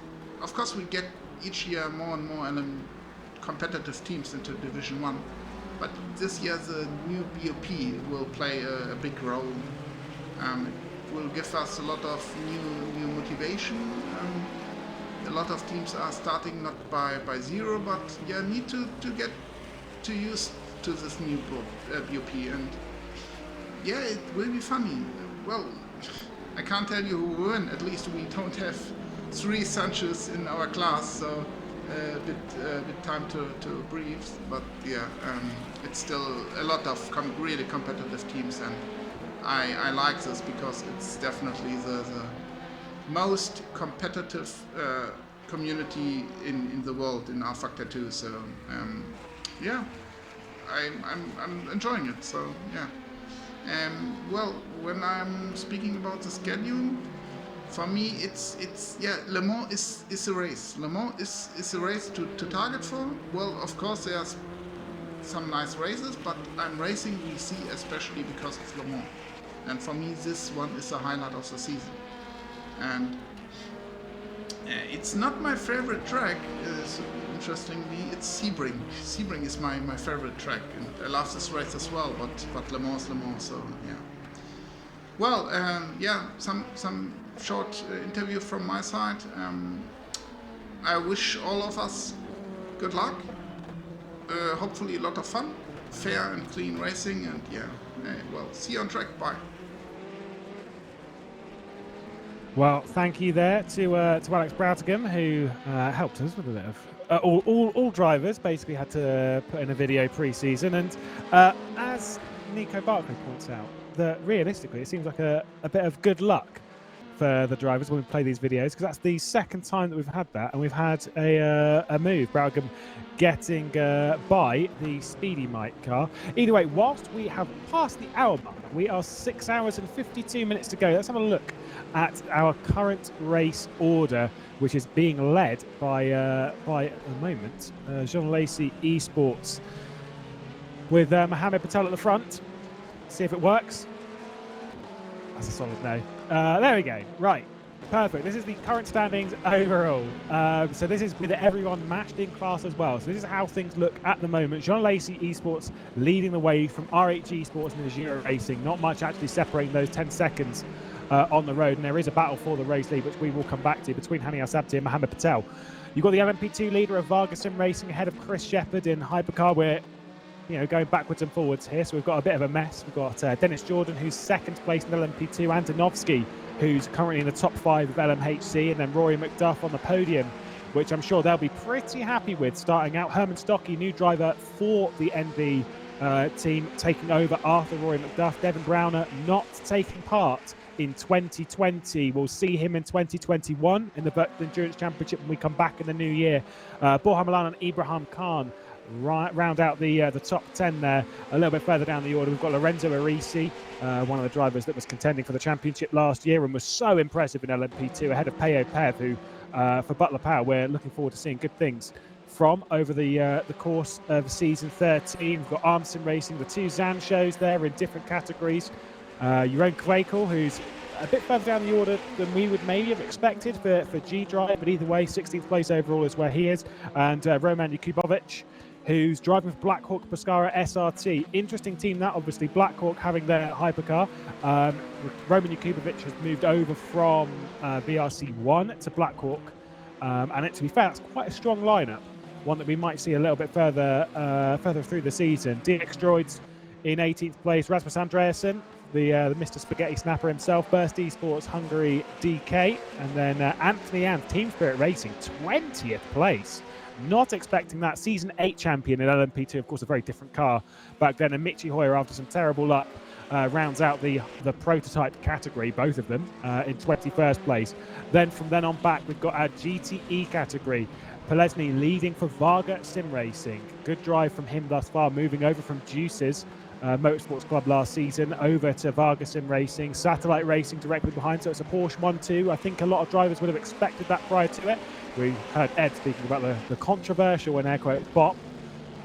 of course, we get each year more and more competitive teams into Division 1. But this year the new BOP will play a big role. It will give us a lot of new motivation. A lot of teams are starting not by zero, but yeah, need to get to use to this new BOP. And yeah, it will be funny. Well, I can't tell you who will win. At least we don't have 3 Sanchos in our class, so a bit time to breathe. But yeah, it's still a lot of really competitive teams, and I like this because it's definitely the most competitive community in the world in rFactor 2. So yeah, I'm enjoying it. So yeah. Well, when I'm speaking about the schedule, for me it's yeah, Le Mans is a race. Le Mans is a race to target for. Well, of course there's some nice races, but I'm racing VEC especially because of Le Mans. And for me this one is the highlight of the season. And It's not my favorite track. Interestingly, it's Sebring. Sebring is my favorite track, and I love this race as well. But Le Mans. So yeah. Well, some short interview from my side. I wish all of us good luck. Hopefully a lot of fun, fair and clean racing, and well, see you on track. Bye. Well, thank you there to Alex Broughtingham, who helped us with a bit of all drivers basically had to put in a video pre-season, and as Nico Barclay points out, that realistically it seems like a bit of good luck for the drivers when we play these videos, because that's the second time that we've had that, and we've had a move, Broughtingham getting by the Speedy Mike car. Either way, whilst we have passed the hour mark, we are 6 hours and 52 minutes to go. Let's have a look at our current race order, which is being led by at the moment, Jean Lacey Esports, with Mohammed Patel at the front. See if it works. That's a solid no. There we go. Right. Perfect. This is the current standings overall. So this is with everyone matched in class as well. So this is how things look at the moment. Jean Lacey Esports leading the way from RH Esports and Azure Racing. Not much actually separating those 10 seconds on the road. And there is a battle for the race lead, which we will come back to, between Hani Al-Sabti and Mohammed Patel. You've got the LMP2 leader of Vargas Sim Racing ahead of Chris Shepherd in Hypercar. We're going backwards and forwards here, so we've got a bit of a mess. We've got Dennis Jordan, who's second place in LMP2, Antonovsky, who's currently in the top 5 of LMHC, and then Rory McDuff on the podium, which I'm sure they'll be pretty happy with starting out. Herman Stocky, new driver for the NB team, taking over after Rory McDuff. Devin Browner not taking part in 2020. We'll see him in 2021 in the Virtual Endurance Championship when we come back in the new year. Borja Milan and Ibrahim Khan round out the top 10 there. A little bit further down the order, we've got Lorenzo Arisi, one of the drivers that was contending for the championship last year and was so impressive in LMP2, ahead of Peo Pev, who for Butler Power we're looking forward to seeing good things from over the course of season 13. We've got Armstrong Racing, the two Zan shows there in different categories. Jeroen Kwekel, who's a bit further down the order than we would maybe have expected for G-Drive, but either way, 16th place overall is where he is. And Roman Yakubovic, who's driving for Blackhawk Pescara SRT. Interesting team that, obviously. Blackhawk having their hypercar. Roman Yakubovic has moved over from BRC1 to Blackhawk. And to be fair, that's quite a strong lineup. One that we might see a little bit further through the season. DX Droids in 18th place. Rasmus Andreasen, the Mr. Spaghetti Snapper himself. Burst Esports Hungary DK. And then Anthony and Team Spirit Racing, 20th place. Not expecting that. Season 8 champion in LMP2, of course, a very different car back then. And Michi Hoyer, after some terrible luck, rounds out the prototype category, both of them, in 21st place. Then from then on back, we've got our GTE category. Pelesny leading for Varga Sim Racing. Good drive from him thus far, moving over from Juices Motorsports Club last season over to Varga Sim Racing. Satellite Racing directly behind, so it's a Porsche 1-2. I think a lot of drivers would have expected that prior to it. We heard Ed speaking about the controversial, in air quotes, bop,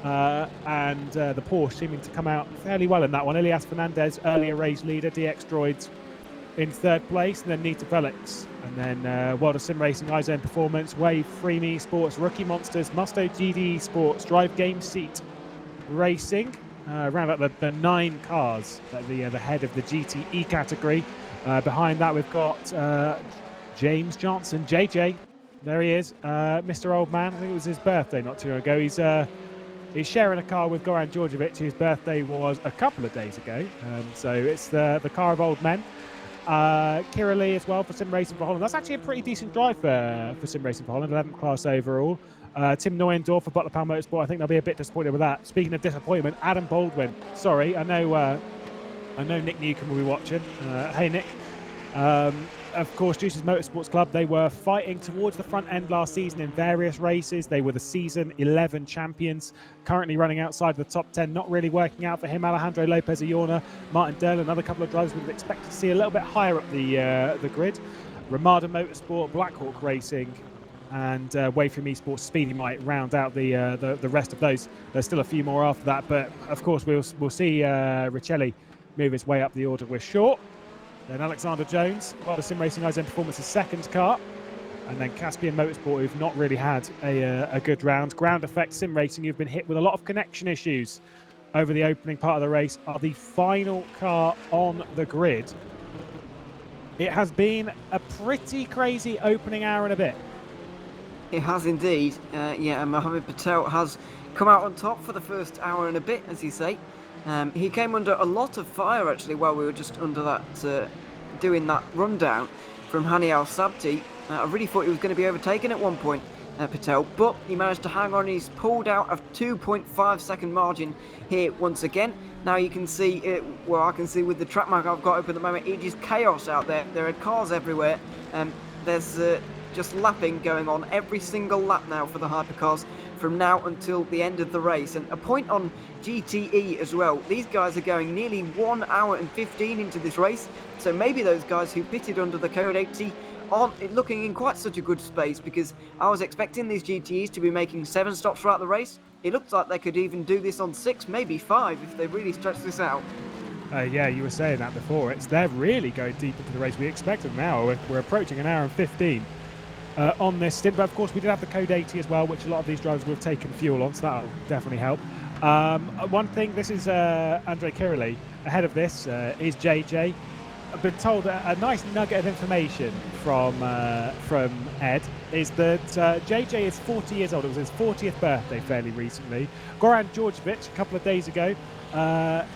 and the Porsche seeming to come out fairly well in that one. Elias Fernandez, earlier race leader, DX Droids in 3rd place, and then Nita Felix, and then World of Sim Racing, iZone Performance, Wave, Freeme Sports, Rookie Monsters, Musto GD Sports, Drive Game Seat Racing. Round out the 9 cars at the head of the GTE category. Behind that, we've got James Johnson, JJ. There he is, Mr. Old Man. I think it was his birthday not too long ago. He's sharing a car with Goran Djordjevic, whose birthday was a couple of days ago. So it's the car of old men. Kira Lee as well for Sim Racing for Holland. That's actually a pretty decent drive for Sim Racing for Holland, 11th class overall. Tim Neuendorf for Butler Power Motorsport. I think they'll be a bit disappointed with that. Speaking of disappointment, Adam Baldwin. Sorry, I know Nick Newcomb will be watching. Hey, Nick. Of course, Juices Motorsports Club, they were fighting towards the front end last season in various races. They were the season 11 champions, currently running outside the top 10. Not really working out for him. Alejandro Lopez Ayorna, Martin Derl, another couple of drivers we would expect to see a little bit higher up the grid. Ramada Motorsport, Blackhawk Racing, and Wayframe Esports Speedy might round out the rest of those. There's still a few more after that, but of course we'll see Richelli move his way up the order with Short. Then Alexander Jones, World of Sim Racing iZone Performance's second car. And then Caspian Motorsport, who've not really had a good round. Ground Effect Sim Racing, who've been hit with a lot of connection issues over the opening part of the race, are the final car on the grid. It has been a pretty crazy opening hour and a bit. It has indeed. And Mohammed Patel has come out on top for the first hour and a bit, as you say. He came under a lot of fire, actually, while we were just under that, doing that rundown from Hani Al-Sabti. I really thought he was going to be overtaken at one point, Patel, but he managed to hang on. He's pulled out a 2.5 second margin here once again. Now you can see, I can see with the track mark I've got open at the moment, it is chaos out there. There are cars everywhere. There's just lapping going on every single lap now for the hypercars from now until the end of the race. And a point on GTE as well. These guys are going nearly 1 hour and 15 into this race, so maybe those guys who pitted under the Code 80 aren't looking in quite such a good space, because I was expecting these GTEs to be making 7 stops throughout the race. It looks like they could even do this on 6, maybe 5 if they really stretch this out. Yeah, you were saying that before. They're really going deep into the race. We expected now. We're approaching 1 hour and 15 on this stint. But of course, we did have the Code 80 as well, which a lot of these drivers will have taken fuel on, so that'll definitely help. One thing, this is Andre Kirili. Ahead of this is JJ. I've been told a nice nugget of information from Ed is that JJ is 40 years old. It was his 40th birthday fairly recently. Goran Djordjevic, a couple of days ago,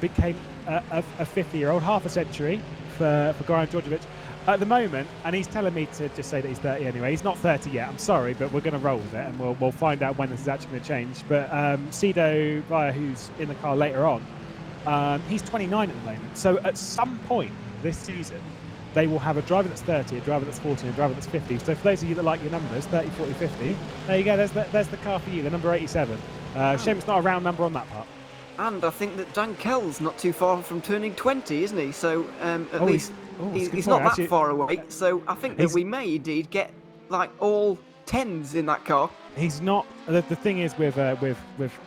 became a 50-year-old, half a century for Goran Djordjevic at the moment, and he's telling me to just say that he's 30 anyway. He's not 30 yet, I'm sorry, but we're going to roll with it, and we'll find out when this is actually going to change. But Sido Vaya, who's in the car later on, he's 29 at the moment. So at some point this season, they will have a driver that's 30, a driver that's 40, and a driver that's 50. So for those of you that like your numbers, 30, 40, 50, there you go, there's the car for you, the number 87. Shame it's not a round number on that part. And I think that Dan Kell's not too far from turning 20, isn't he? So at least he's not that far away. So I think that we may indeed get like all 10s in that car. He's not. The thing is with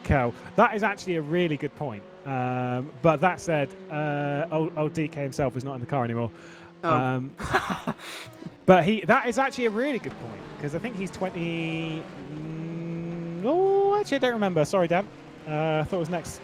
Kell, that is actually a really good point. But that said, old DK himself is not in the car anymore. Oh. But that is actually a really good point, because I think he's 20. Actually, I don't remember. Sorry, Dan. I thought it was next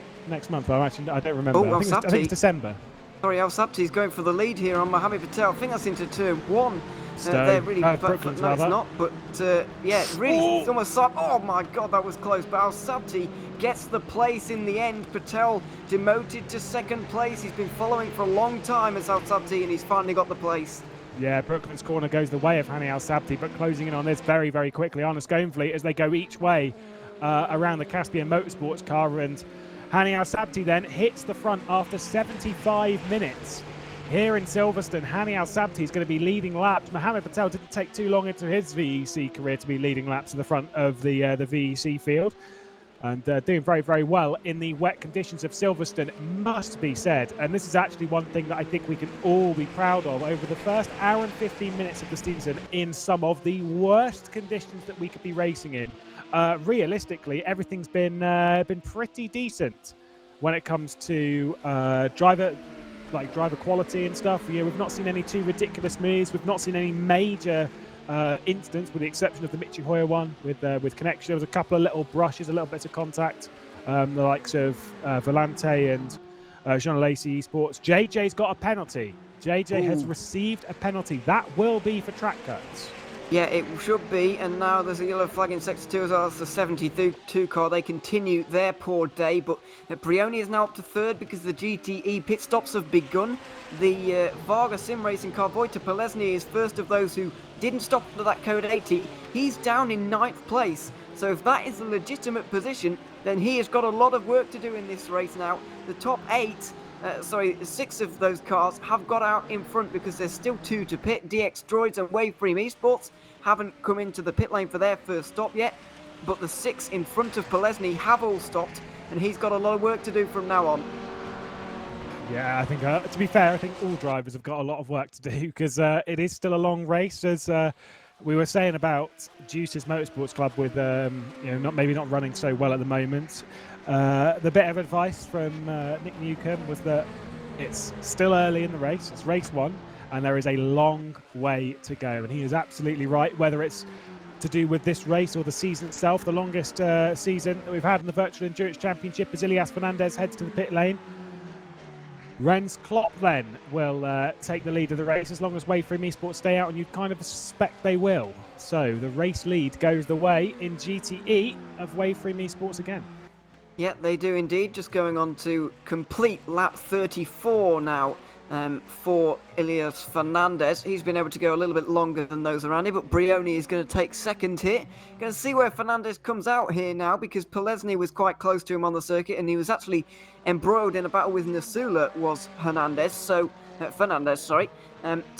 month. I don't remember. I think it's December. Sorry, Al-Sabti's going for the lead here on Mohammed Patel. I think that's into turn 1. They're really no, it's not, but really it's almost like, oh my god, that was close. But Al-Sabti gets the place in the end. Patel demoted to 2nd place. He's been following for a long time as Al-Sabti, and he's finally got the place. Yeah, Brooklyn's corner goes the way of Hani Al-Sabti, but closing in on this very, very quickly. Arne Schoenfleet as they go each way around the Caspian Motorsports car, and Hani Al-Sabti then hits the front after 75 minutes. Here in Silverstone, Hani Al-Sabti is going to be leading laps. Mohammed Patel didn't take too long into his VEC career to be leading laps in the front of the VEC field, and doing very, very well in the wet conditions of Silverstone, must be said. And this is actually one thing that I think we can all be proud of. Over the first hour and 15 minutes of the season, in some of the worst conditions that we could be racing in, realistically, everything's been pretty decent when it comes to driver quality and stuff. Yeah, we've not seen any too ridiculous moves. We've not seen any major incidents, with the exception of the Michi Hoyer one with connection. There was a couple of little brushes, a little bit of contact. The likes of Volante and Jean Lacey Esports. JJ's got a penalty. JJ has received a penalty. That will be for track cuts. Yeah, it should be, and now there's a yellow flag in Sector 2 as well. That's the 72 car. They continue their poor day, but Brioni is now up to 3rd because the GTE pit stops have begun. The Varga Sim Racing car, Wojtek Polesny, is first of those who didn't stop for that Code 80. He's down in 9th place, so if that is a legitimate position, then he has got a lot of work to do in this race now. The top 6 of those cars have got out in front because there's still 2 to pit. DX Droids and Waveframe Esports haven't come into the pit lane for their first stop yet, but the 6 in front of Polesny have all stopped, and he's got a lot of work to do from now on. Yeah, I think, to be fair, I think all drivers have got a lot of work to do, because it is still a long race, as we were saying about Juice's Motorsports Club with maybe not running so well at the moment. The bit of advice from Nick Newcomb was that it's still early in the race. It's race 1. and there is a long way to go. And he is absolutely right, whether it's to do with this race or the season itself. The longest season that we've had in the Virtual Endurance Championship as Ilias Fernandez heads to the pit lane. Renz Klopp then will take the lead of the race as long as Waveframe Esports stay out, and you'd kind of suspect they will. So the race lead goes the way in GTE of Waveframe Esports again. Yeah, they do indeed. Just going on to complete lap 34 now for Ilias Fernandez. He's been able to go a little bit longer than those around him, but Brioni is going to take second here. Going to see where Fernandez comes out here now, because Polesny was quite close to him on the circuit, and he was actually embroiled in a battle with Nasula, was Fernandez. So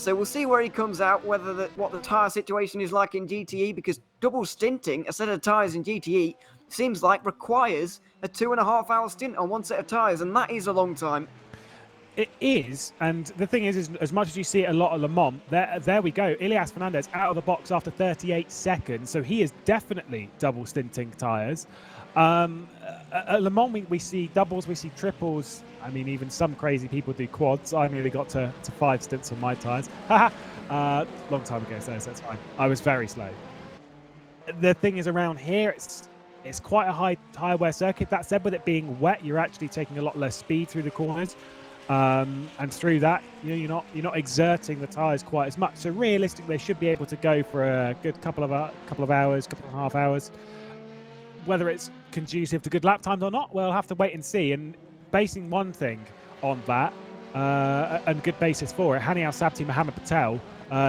we'll see where he comes out, what the tyre situation is like in GTE, because double stinting a set of tyres in GTE seems like requires a 2.5 hour stint on one set of tyres, and that is a long time. It is, and the thing is as much as you see it a lot at Le Mans, there we go. Ilias Fernandez out of the box after 38 seconds, so he is definitely double stinting tyres. At Le Mans, we see doubles, we see triples. I mean, even some crazy people do quads. I nearly got to 5 stints on my tyres. Long time ago, so that's fine. I was very slow. The thing is, around here, it's quite a high wear circuit. That said, with it being wet, you're actually taking a lot less speed through the corners. And through that, you're not exerting the tyres quite as much. So realistically, they should be able to go for a good couple of hours, couple and a half hours. Whether it's conducive to good lap times or not, we'll have to wait and see. And basing one thing on that, and good basis for it, Hani Al-Sabti, Mohammed Patel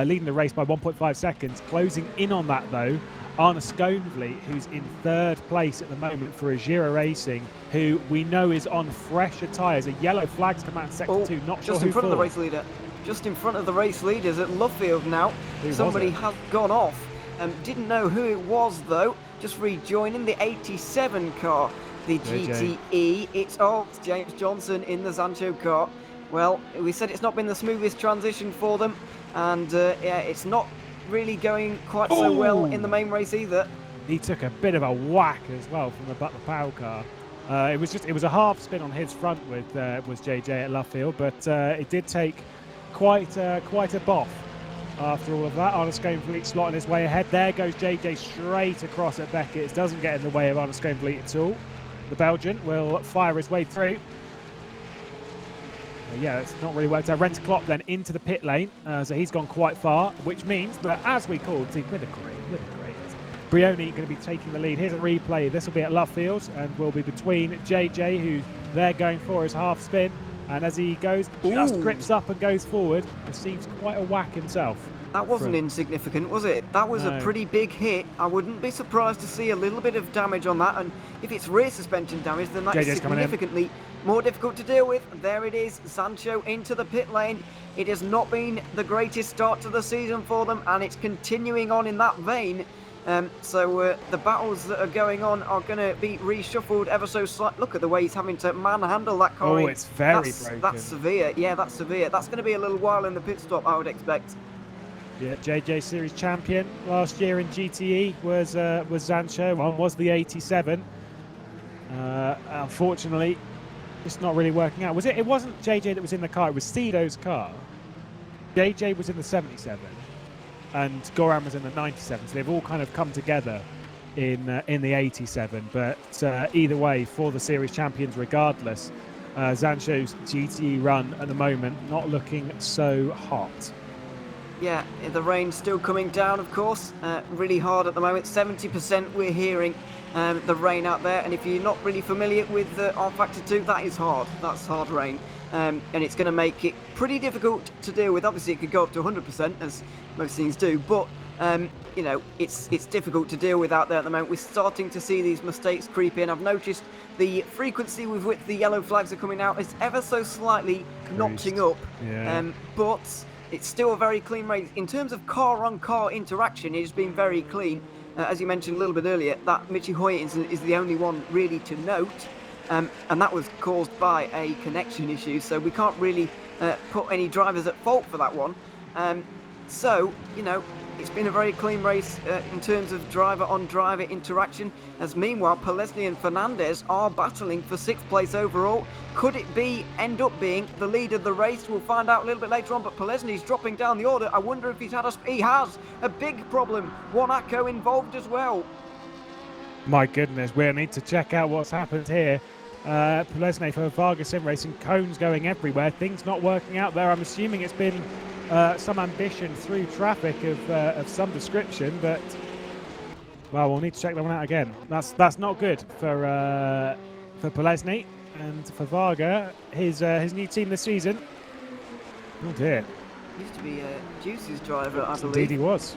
leading the race by 1.5 seconds. Closing in on that, though, Arne Skånevliet, who's in 3rd place at the moment for Ajira Racing, who we know is on fresher tyres. A yellow flag's come out in sector 2. Not sure just in front of the race leader. Just in front of the race leaders at Lovefield now. Somebody has gone off. Didn't know who it was, though. Just rejoining the 87 car, the GTE. It's James Johnson in the Sancho car. Well, we said it's not been the smoothest transition for them, and it's not really going quite so well in the main race either. He took a bit of a whack as well from the Butler Powell car. It was a half spin on his front with was JJ at Lovefield, but it did take quite a boff after all of that. Arne Skånevliet slotting his way ahead. There goes JJ straight across at Beckett. It doesn't get in the way of Arne Skånevliet at all. The Belgian will fire his way through. Yeah, it's not really worked out. Renz Klopp then into the pit lane, so he's gone quite far, which means that, as we called, with a great, Brioni going to be taking the lead. Here's a replay. This will be at Lovefield, and will be between JJ, who they're going for his half spin, and as he goes, just grips up and goes forward, receives quite a whack himself. That wasn't insignificant, was it? That was a pretty big hit. I wouldn't be surprised to see a little bit of damage on that, and if it's rear suspension damage, then that's significantly more difficult to deal with. There it is, Sancho into the pit lane. It has not been the greatest start to the season for them, and it's continuing on in that vein. So the battles that are going on are going to be reshuffled ever so slightly. Look at the way he's having to manhandle that car. Oh, it's very broken. That's severe. Yeah, that's severe. That's going to be a little while in the pit stop, I would expect. Yeah, JJ Series champion last year in GTE was Sancho. One was the 87. Unfortunately, it's not really working out. It wasn't JJ that was in the car. It was Cedo's car. JJ was in the 77, and Goran was in the 97. So they've all kind of come together in the 87. But either way, for the series champions, regardless, Sancho's GTE run at the moment not looking so hot. Yeah, the rain's still coming down, of course, really hard at the moment. 70% we're hearing the rain out there, and if you're not really familiar with rFactor 2, that is hard. That's hard rain, and it's going to make it pretty difficult to deal with. Obviously, it could go up to 100%, as most things do, but it's difficult to deal with out there at the moment. We're starting to see these mistakes creep in. I've noticed the frequency with which the yellow flags are coming out is ever so slightly notching up, but it's still a very clean race. In terms of car-on-car interaction, it has been very clean. As you mentioned a little bit earlier, that Michi Hoy incident is the only one really to note, and that was caused by a connection issue, so we can't really put any drivers at fault for that one. So, it's been a very clean race in terms of driver-on-driver interaction, as meanwhile Polesny and Fernandez are battling for 6th place overall. Could it end up being the lead of the race? We'll find out a little bit later on, but Polesny's dropping down the order. I wonder if he has a big problem. Monaco involved as well. My goodness, we'll need to check out what's happened here. Polesny for Varga Sim Racing, cones going everywhere, things not working out there. I'm assuming it's been some ambition through traffic of some description, but well, we'll need to check that one out again. That's not good for Polesny and for Varga, his new team this season. Oh dear. Used to be Juice's driver, I believe. Indeed he was.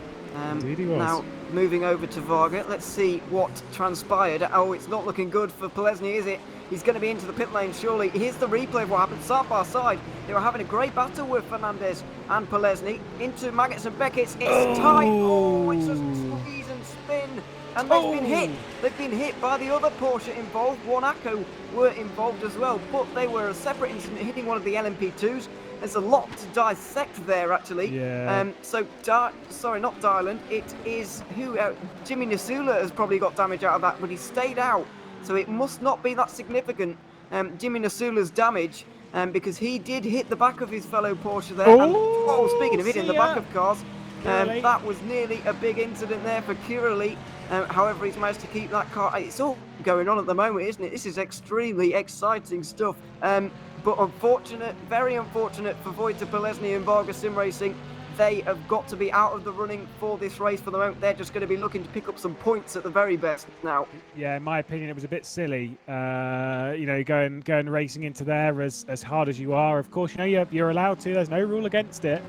Indeed he was. Now, moving over to Varga, let's see what transpired. Oh, it's not looking good for Polesny, is it? He's going to be into the pit lane, surely. Here's the replay of what happened side by side. They were having a great battle with Fernandez and Polesny. Into Maggots and Beckett's. It's tight. Oh, it's just squeeze and spin. And they've been hit. They've been hit by the other Porsche involved. Monaco were involved as well, but they were a separate incident hitting one of the LMP2s. There's a lot to dissect there, actually. Yeah. Sorry, not Dylan. It is Jimmy Nisula has probably got damage out of that, but he stayed out. So it must not be that significant, Jimmy Nisula's damage, because he did hit the back of his fellow Porsche there. Speaking of hitting the back of cars, that was nearly a big incident there for Curley. However, he's managed to keep that car. It's all going on at the moment, isn't it? This is extremely exciting stuff. But very unfortunate for Vojta Polesny and Varga Sim Racing. They have got to be out of the running for this race for the moment. They're just going to be looking to pick up some points at the very best now. Yeah, in my opinion, it was a bit silly. Going racing into there as hard as you are. Of course, you're allowed to. There's no rule against it.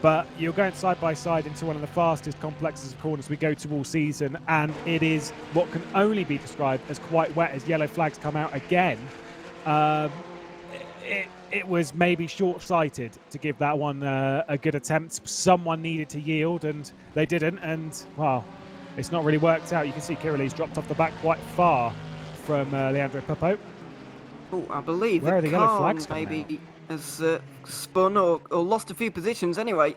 But you're going side by side into one of the fastest complexes of corners we go to all season, and it is what can only be described as quite wet as yellow flags come out again. It was maybe short-sighted to give that one a good attempt. Someone needed to yield, and they didn't. And, well, it's not really worked out. You can see Kirilei's dropped off the back quite far from Leandro Pupo. Oh, I believe where are the yellow flags maybe has spun or lost a few positions anyway.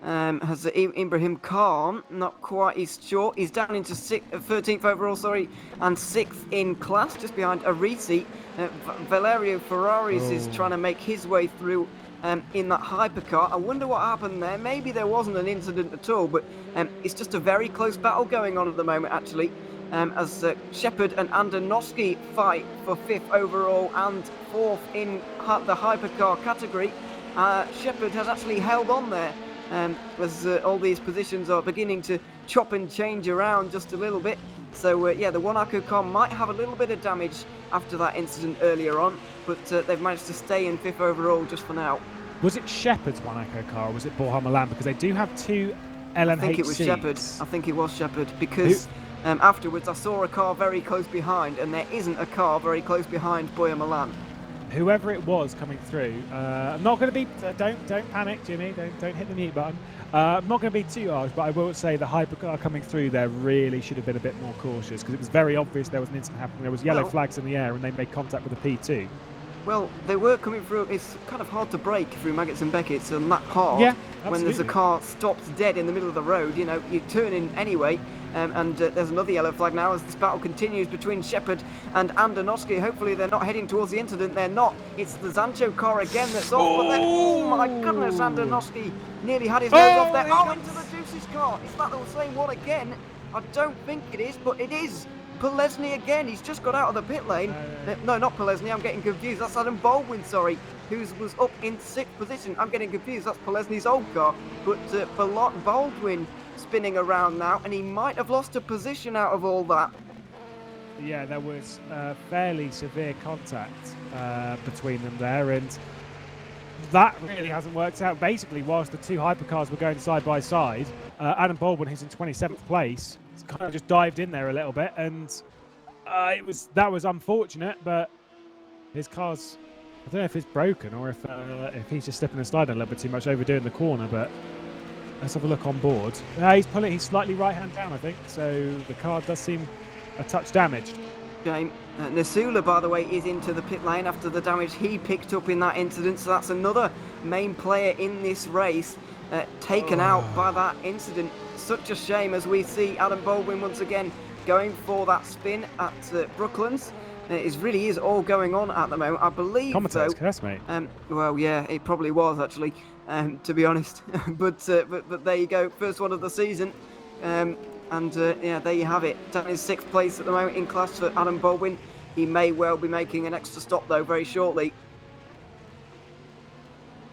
Has Ibrahim Khan, not quite, he's short. He's down into 13th overall, and 6th in class, just behind Arisi. Valerio Ferraris is trying to make his way through in that hypercar. I wonder what happened there. Maybe there wasn't an incident at all, but it's just a very close battle going on at the moment, actually. As Shepard and Andonovsky fight for 5th overall and 4th in the hypercar category. Shepard has actually held on there. As all these positions are beginning to chop and change around just a little bit. So, the Monaco car might have a little bit of damage after that incident earlier on, but they've managed to stay in 5th overall just for now. Was it Shepard's Monaco car, or was it Borja Milan? Because they do have 2 LMHCs. I think it was Shepard. I think it was Shepard, because afterwards I saw a car very close behind, and there isn't a car very close behind Borja Milan. Whoever it was coming through, I'm not going to be. Don't panic, Jimmy. Don't hit the mute button. I'm not going to be too harsh, but I will say the hypercar coming through there really should have been a bit more cautious, because it was very obvious there was an incident happening. There was yellow flags in the air, and they made contact with the P2. Well, they were coming through. It's kind of hard to brake through Maggots and Beckett's, and that hard. Yeah, when there's a car stops dead in the middle of the road, you turn in anyway. And there's another yellow flag now as this battle continues between Shepard and Andonovsky. Hopefully they're not heading towards the incident. They're not. It's the Zancho car again that's off. Oh my goodness, Andonovsky nearly had his nose off there. Into the Juice's car. Is that the same one again? I don't think it is, but it is. Polesny again. He's just got out of the pit lane. No, not Polesny. I'm getting confused. That's Adam Baldwin, who was up in 6th position. I'm getting confused. That's Polesny's old car. But Baldwin spinning around now, and he might have lost a position out of all that. Yeah, there was fairly severe contact between them there, and that really hasn't worked out. Basically, whilst the 2 hypercars were going side by side, Adam Baldwin, who's in 27th place, kind of just dived in there a little bit, and that was unfortunate. But his car's, I don't know if it's broken or if he's just slipping and sliding a little bit too much, overdoing the corner. But let's have a look on board. He's slightly right hand down, I think, so the car does seem a touch damaged. Shame. Nisula, by the way, is into the pit lane after the damage he picked up in that incident, so that's another main player in this race. taken out by that incident. Such a shame, as we see Adam Baldwin once again going for that spin at Brooklands. It really is all going on at the moment. I believe, Commentator's though. curse, mate. Well, yeah, it probably was actually, to be honest. but there you go, first one of the season, yeah, there you have it. Down in 6th place at the moment in class for Adam Baldwin. He may well be making an extra stop though very shortly.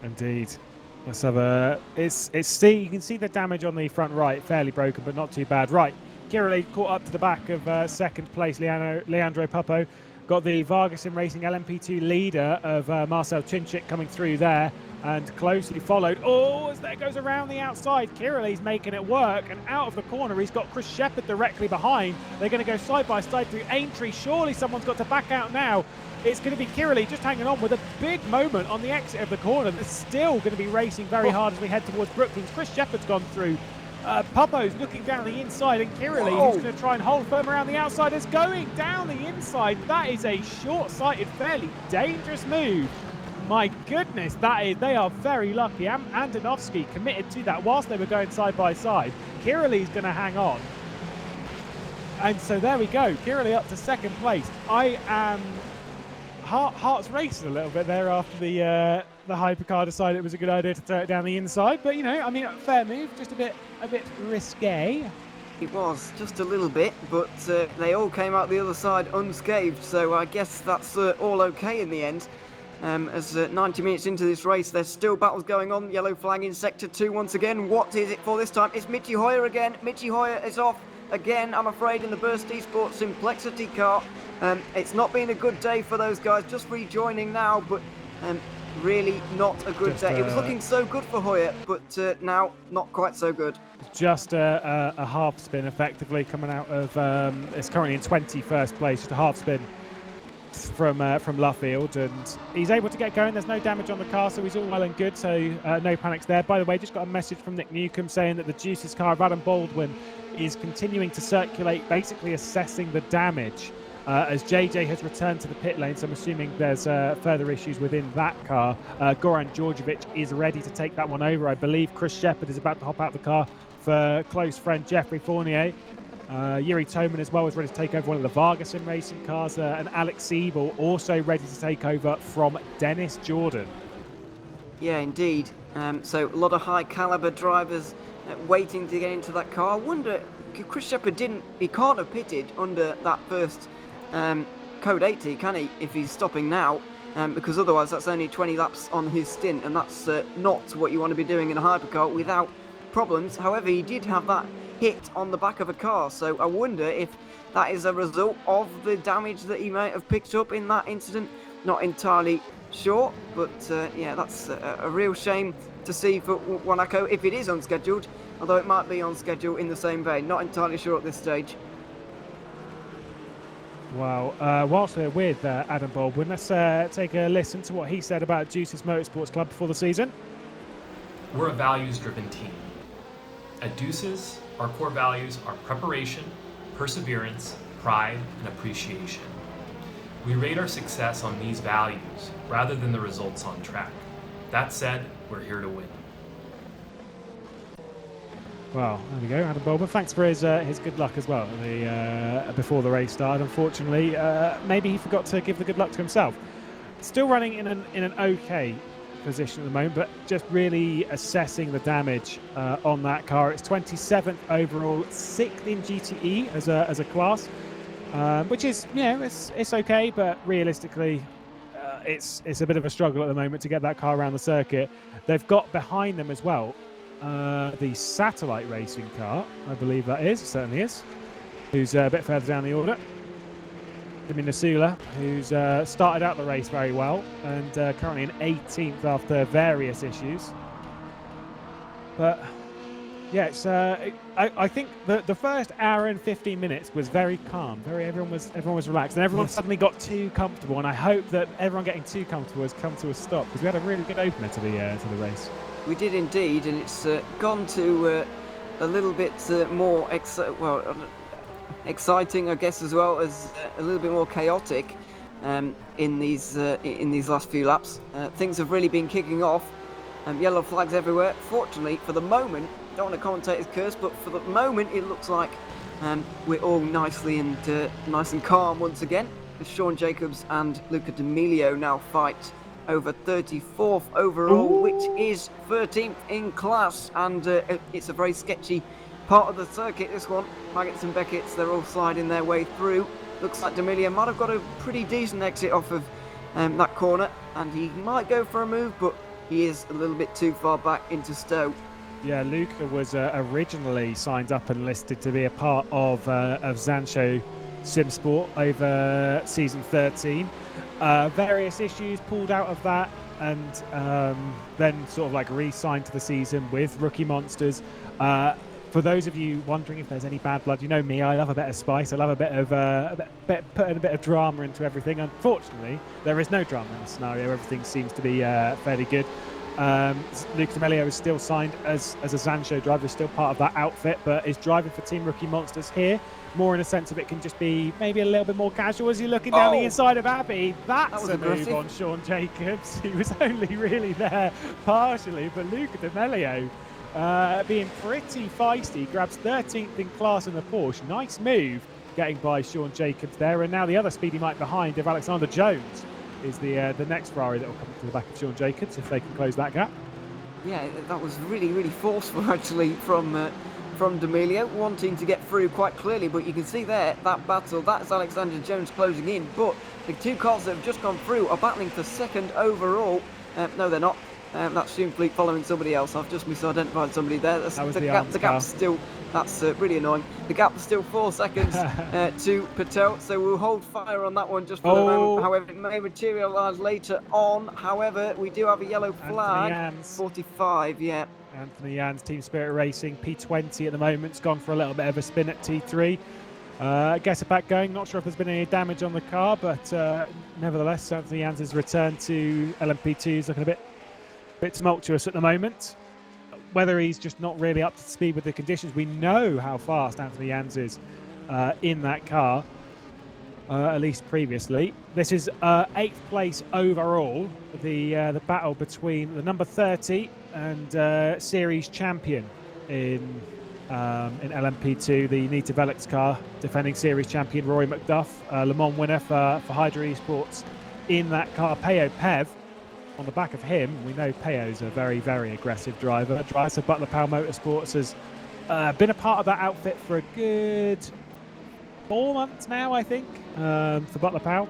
Indeed. Let's have a. You can see the damage on the front right, fairly broken, but not too bad. Right, Kirili caught up to the back of 2nd place, Leandro Papo. Got the Vargason Racing LMP2 leader of Marcel Chinchik coming through there, and closely followed. Oh, as there goes around the outside. Kirili's making it work, and out of the corner, he's got Chris Shepherd directly behind. They're going to go side by side through Aintree. Surely someone's got to back out now. It's going to be Kirili just hanging on with a big moment on the exit of the corner. They're still going to be racing very hard as we head towards Brooklands. Chris Shepherd's gone through. Papo's looking down the inside, and Kirili, who's going to try and hold firm around the outside, is going down the inside. That is a short-sighted, fairly dangerous move. My goodness, they are very lucky. Andonovsky committed to that whilst they were going side by side. Kirili's going to hang on. And so there we go. Kirili up to 2nd place. I am... Heart's racing a little bit there after the hypercar decided it was a good idea to throw it down the inside, but I mean, fair move, just a bit risque. It was just a little bit, but they all came out the other side unscathed, so I guess that's all okay in the end. As 90 minutes into this race, there's still battles going on. Yellow flag in Sector 2 once again. What is it for this time? It's Michi Hoyer again. Michi Hoyer is off again, I'm afraid, in the Burst Esports Simplexity car. It's not been a good day for those guys, just rejoining now, but really not a good day. It was looking so good for Hoyer, but now not quite so good. Just a half spin effectively coming out of, it's currently in 21st place, just a half spin from Luffield, and he's able to get going. There's no damage on the car, so he's all well and good, so no panics there. By the way, just got a message from Nick Newcomb saying that the Juices car of Adam Baldwin is continuing to circulate, basically assessing the damage. As JJ has returned to the pit lane, so I'm assuming there's further issues within that car. Goran Djordjevic is ready to take that one over. I believe Chris Shepherd is about to hop out the car for close friend Jeffrey Fournier. Yuri Toman as well is ready to take over one of the Vargason racing cars, and Alex Siebel also ready to take over from Dennis Jordan. Yeah, indeed. So a lot of high caliber drivers waiting to get into that car. I wonder, Chris Shepherd can't have pitted under that first code 80, can he, if he's stopping now? Because otherwise that's only 20 laps on his stint, and that's not what you want to be doing in a hypercar without problems. However, he did have that hit on the back of a car, so I wonder if that is a result of the damage that he might have picked up in that incident. Not entirely sure, but yeah, that's a real shame to see for Wanako if it is unscheduled, although it might be on schedule in the same vein. Not entirely sure at this stage. Well, whilst we're with Adam Baldwin, let's take a listen to what he said about Juices Motorsports Club before the season. We're a values-driven team. At Deuces, our core values are preparation, perseverance, pride, and appreciation. We rate our success on these values rather than the results on track. That said, we're here to win. Well, there we go, Adam Baldwin. Thanks for his good luck as well before the race started. Unfortunately, maybe he forgot to give the good luck to himself. Still running in an okay position at the moment, but just really assessing the damage on that car. It's 27th overall, 6th in GTE as a class, which is, it's okay, but realistically, it's a bit of a struggle at the moment to get that car around the circuit. They've got behind them as well the Satellite Racing car, I believe that is, certainly is, who's a bit further down the order. Jimmy Nasula, who's started out the race very well and currently in 18th after various issues. But yeah, it's I think the first hour and 15 minutes was very calm. Everyone was relaxed, and everyone suddenly got too comfortable. And I hope that everyone getting too comfortable has come to a stop, because we had a really good opener to the race. We did indeed, and it's gone to a little bit more exciting, I guess, as well as a little bit more chaotic in these last few laps. Things have really been kicking off, Yellow flags everywhere. Fortunately, for the moment, don't want to commentate his curse, but for the moment, it looks like we're all nice and calm once again. As Sean Jacobs and Luca D'Amelio now fight over 34th overall, which is 13th in class, and it's a very sketchy part of the circuit, this one. Maggots and Beckett's, they're all sliding their way through. Looks like D'Amelio might have got a pretty decent exit off of that corner, and he might go for a move, but he is a little bit too far back into Stowe. Yeah, Luca was originally signed up and listed to be a part of Zansho Simsport over season 13. Various issues pulled out of that, and then sort of like re-signed to the season with Rookie Monsters. For those of you wondering if there's any bad blood, you know me, I love a bit of spice. I love a bit of putting a bit of drama into everything. Unfortunately, there is no drama in the scenario. Everything seems to be fairly good. Luca D'Amelio is still signed as a Zansho driver, is still part of that outfit, but is driving for Team Rookie Monsters here. More in a sense of it can just be maybe a little bit more casual as you're looking down the inside of Abbey. That's a move on Sean Jacobs. He was only really there partially, but Luca D'Amelio being pretty feisty, grabs 13th in class in the Porsche. Nice move getting by Sean Jacobs there. And now the other speedy Mike behind of Alexander Jones is the next Ferrari that will come to the back of Sean Jacobs if they can close that gap. Yeah, that was really, really forceful actually from D'Amelio, wanting to get through quite clearly, but you can see there, that battle, that's Alexander Jones closing in, but the two cars that have just gone through are battling for second overall. No, they're not. That's simply following somebody else. I've just misidentified somebody there. That was the gap's still, that's really annoying. The gap is still 4 seconds to Patel, so we'll hold fire on that one just for the moment. However, it may materialise later on. However, we do have a yellow flag. 45, yeah. Anthony Yans, Team Spirit Racing, P20 at the moment. It's gone for a little bit of a spin at T3. Gets it back going. Not sure if there's been any damage on the car, but nevertheless, Anthony Yans' return to LMP2 is looking a bit tumultuous at the moment. Whether he's just not really up to speed with the conditions, we know how fast Anthony Yans is in that car, at least previously. This is 8th place overall, the battle between the number 30 and series champion in LMP2, the Nita Velix car, defending series champion Rory McDuff, Le Mans winner for Hydra Esports in that car. Peyo Pev on the back of him. We know Peyo's a very, very aggressive driver. Drives for Butler Powell Motorsports, has been a part of that outfit for a good 4 months now, I think, for Butler Powell.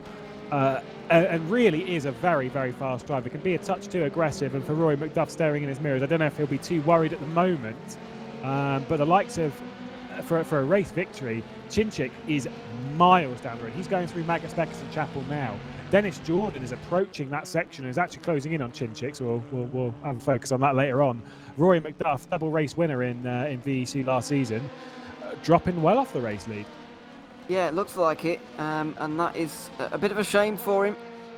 And really is a very, very fast driver. Can be a touch too aggressive, and for Rory McDuff staring in his mirrors, I don't know if he'll be too worried at the moment. But the likes of, for a race victory, Chinchik is miles down the road. He's going through Magnus Beckerson Chapel now. Dennis Jordan is approaching that section and is actually closing in on Chinchik, so we'll have a focus on that later on. Rory McDuff, double race winner in VEC last season, dropping well off the race lead. Yeah, it looks like it, and that is a bit of a shame for him,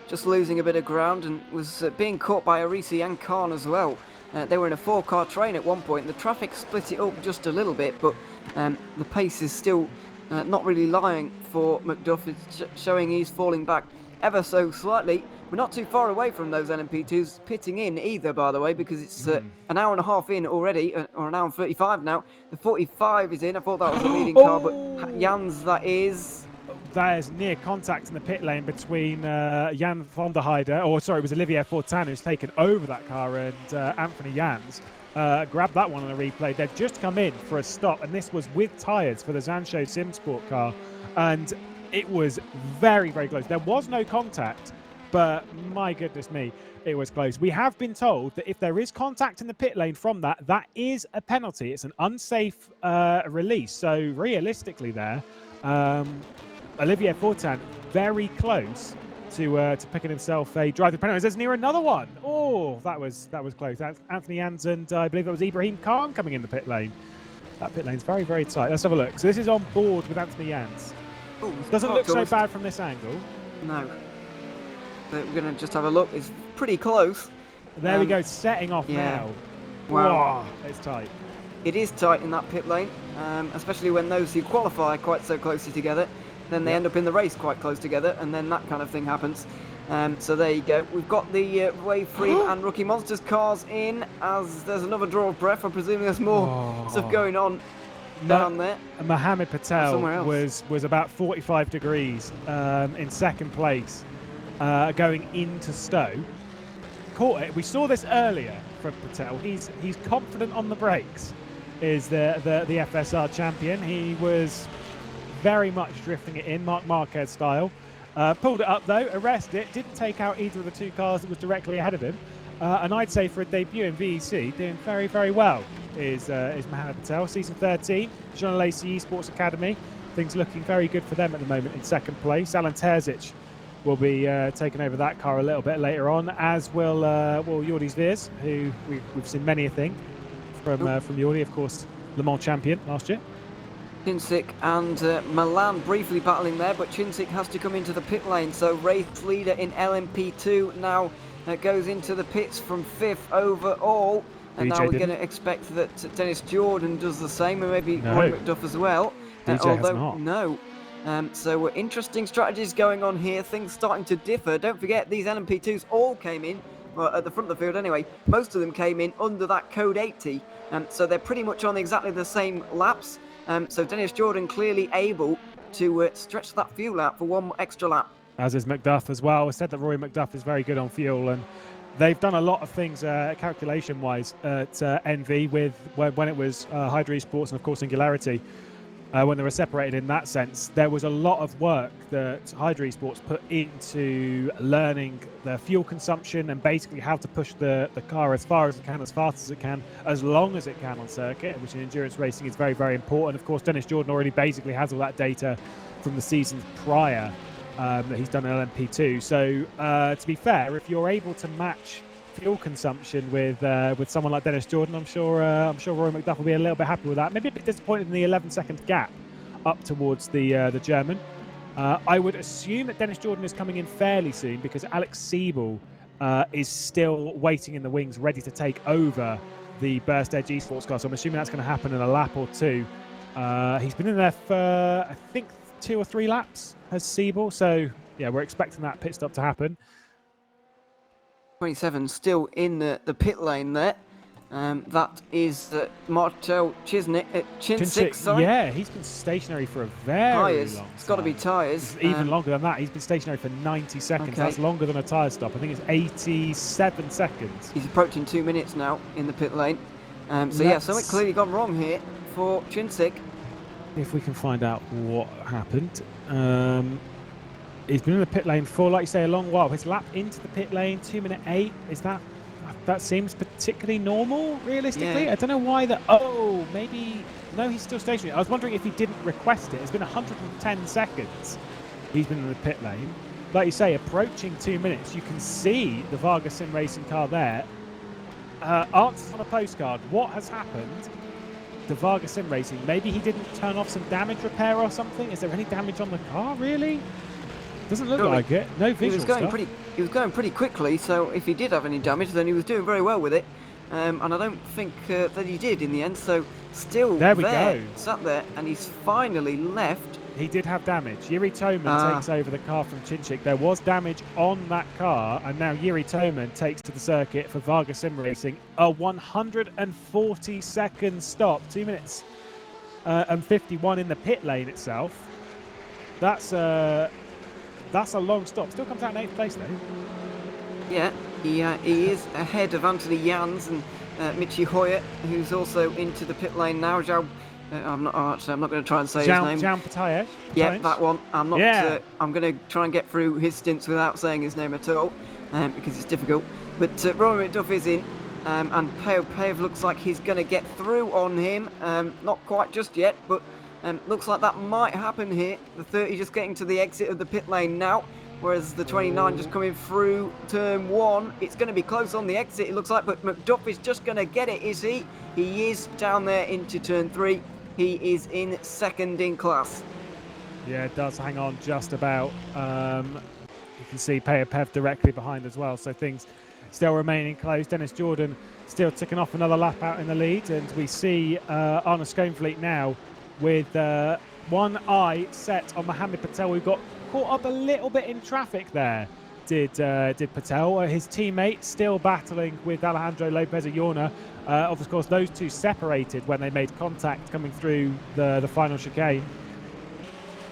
just losing a bit of ground, and was being caught by Arisi and Khan as well. They were in a 4-car train at one point. The traffic split it up just a little bit, but the pace is still not really lying for McDuff. It's showing he's falling back ever so slightly. We're not too far away from those LMP2s pitting in either, by the way, because it's an hour and a half in already, or an hour and 35 now. The 45 is in. I thought that was the leading car, but Jans, that is... There's near contact in the pit lane between Jan van der Heide, or sorry, it was Olivier Fortin who's taken over that car, and Anthony Jans grabbed that one on a replay. They've just come in for a stop, and this was with tyres for the Zansho Simsport car, and it was very, very close. There was no contact, but my goodness me, it was close. We have been told that if there is contact in the pit lane from that, that is a penalty. It's an unsafe release. So realistically there, Olivier Fortin very close to picking himself a drive-through penalty. There's near another one. Oh, that was close. That's Anthony Jans and I believe it was Ibrahim Khan coming in the pit lane. That pit lane's very, very tight. Let's have a look. So this is on board with Anthony Jans. Ooh, doesn't look so bad from this angle. No. But we're going to just have a look. It's pretty close. There we go, setting off now. Wow. Whoa, it's tight. It is tight in that pit lane, especially when those who qualify quite so closely together. Then they end up in the race quite close together, and then that kind of thing happens. So there you go. We've got the Wave 3 and Rookie Monsters cars in, as there's another draw of breath. I'm presuming there's more stuff going on down there. Mohammed Patel somewhere else. was about 45 degrees in second place going into Stowe. Caught it. We saw this earlier from Patel. He's confident on the brakes. Is the FSR champion. He was very much drifting it in, Marc Marquez style. Pulled it up though, arrested it, didn't take out either of the two cars that was directly ahead of him. And I'd say for a debut in VEC, doing very, very well is Mohammed Patel. Season 13, Jean Lacey Esports Academy. Things looking very good for them at the moment in second place. Alan Terzic will be taking over that car a little bit later on, as will Jordi Zviers, who we've seen many a thing from Jordi, of course, Le Mans champion last year. Chinsik and Milan briefly battling there, but Chinsik has to come into the pit lane. So race leader in LMP2 now goes into the pits from 5th overall. And now we're going to expect that Dennis Jordan does the same, and maybe Roy McDuff as well. Although, no. So interesting strategies going on here, things starting to differ. Don't forget, these LMP2s all came in, well, at the front of the field anyway, most of them came in under that code 80. So they're pretty much on exactly the same laps. So Dennis Jordan clearly able to stretch that fuel out for one extra lap. As is McDuff as well. I said that Roy McDuff is very good on fuel, and they've done a lot of things calculation-wise at NV with when it was Hydra Esports and of course Singularity. When they were separated in that sense, there was a lot of work that Hydra Esports put into learning the fuel consumption and basically how to push the car as far as it can, as fast as it can, as long as it can on circuit, which in endurance racing is very, very important. Of course, Dennis Jordan already basically has all that data from the seasons prior that he's done in LMP2. So to be fair, if you're able to match fuel consumption with someone like Dennis Jordan, I'm sure Roy McDuff will be a little bit happy with that. Maybe a bit disappointed in the 11-second gap up towards the German. I would assume that Dennis Jordan is coming in fairly soon because Alex Siebel is still waiting in the wings, ready to take over the Burst Edge Esports car. So I'm assuming that's going to happen in a lap or two. He's been in there for I think 2 or 3 laps, has Siebel. So yeah, we're expecting that pit stop to happen. 27 still in the pit lane there. That is Martel Chinsik, sorry. Yeah, he's been stationary for a very long time. It's got to be tyres. Even longer than that. He's been stationary for 90 seconds. Okay. That's longer than a tyre stop. I think it's 87 seconds. He's approaching 2 minutes now in the pit lane. Yeah, something clearly gone wrong here for Chinsik. If we can find out what happened. He's been in the pit lane for, like you say, a long while. His lap into the pit lane, 2:08. Is that seems particularly normal, realistically? Yeah. I don't know why that. Oh, maybe. No, he's still stationary. I was wondering if he didn't request it. It's been 110 seconds he's been in the pit lane. Like you say, approaching 2 minutes. You can see the Vargas Sim Racing car there. Answers on a postcard. What has happened to Vargas Sim Racing? Maybe he didn't turn off some damage repair or something. Is there any damage on the car, really? Doesn't look like it. No visual stuff. He was going pretty quickly, so if he did have any damage, then he was doing very well with it. And I don't think that he did in the end, so still there we go. Sat there, and he's finally left. He did have damage. Yuri Toman takes over the car from Chinsik. There was damage on that car, and now Yuri Toman takes to the circuit for Vargas Sim Racing. A 140-second stop, 2 minutes and 51 in the pit lane itself. That's a long stop. Still comes out in 8th place though. Yeah, he is ahead of Anthony Jans and Michi Hoyer, who's also into the pit lane now. I'm not going to try and say his name. Jan Patayev. Yeah, that one. I'm not. Yeah. I'm going to try and get through his stints without saying his name at all, because it's difficult. But Rory McDuff is in, and Payev looks like he's going to get through on him. Not quite just yet, but. Looks like that might happen here. The 30 just getting to the exit of the pit lane now, whereas the 29 just coming through turn 1. It's going to be close on the exit, it looks like, but McDuff is just going to get it, is he? He is down there into turn 3. He is in second in class. Yeah, it does hang on just about. You can see Payev directly behind as well, so things still remaining close. Dennis Jordan still ticking off another lap out in the lead, and we see Arne Schoenfleet now with one eye set on Mohammed Patel. We've got caught up a little bit in traffic there did Patel. His teammate still battling with Alejandro Lopez Ayorna. Of course, those two separated when they made contact coming through the final chicane.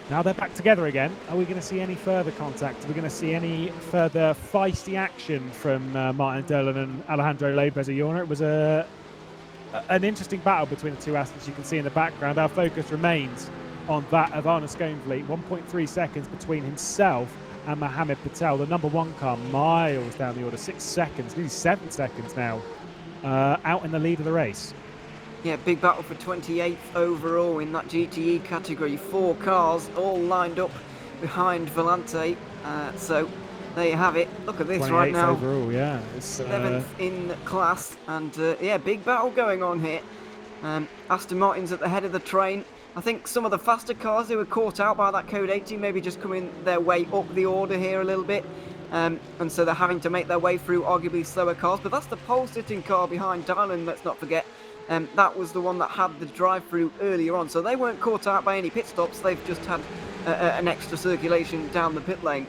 Now they're back together again. Are we going to see any further contact? Are we going to see any further feisty action from Martin Derlin and Alejandro Lopez Ayorna? It was an interesting battle between the two athletes. You can see in the background. Our focus remains on that of Arne Schoenvliet. 1.3 seconds between himself and Mohamed Patel. The number one car miles down the order. 6 seconds, nearly 7 seconds now, out in the lead of the race. Yeah, big battle for 28th overall in that GTE category. 4 cars all lined up behind Volante. So there you have it. Look at this right now. Overall, yeah. It's 7th in class. And yeah, big battle going on here. Aston Martin's at the head of the train. I think some of the faster cars who were caught out by that Code 18 maybe just coming their way up the order here a little bit. And so they're having to make their way through arguably slower cars. But that's the pole-sitting car behind Dylan, let's not forget. That was the one that had the drive-through earlier on. So they weren't caught out by any pit stops. They've just had an extra circulation down the pit lane.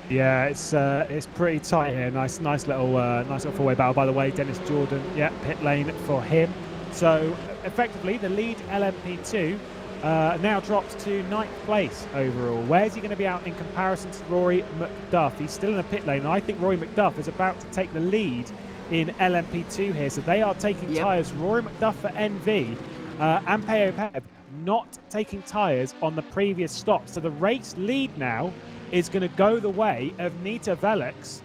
Yeah, it's pretty tight here. Nice little four-way battle. By the way, Dennis Jordan, yeah, pit lane for him. So effectively, the lead LMP2 now drops to 9th place overall. Where's he going to be out in comparison to Rory McDuff? He's still in the pit lane, and I think Rory McDuff is about to take the lead in LMP2 here. So they are taking tyres. Rory McDuff for NV and Peo Peb not taking tyres on the previous stop. So the race lead now is going to go the way of Nita Velix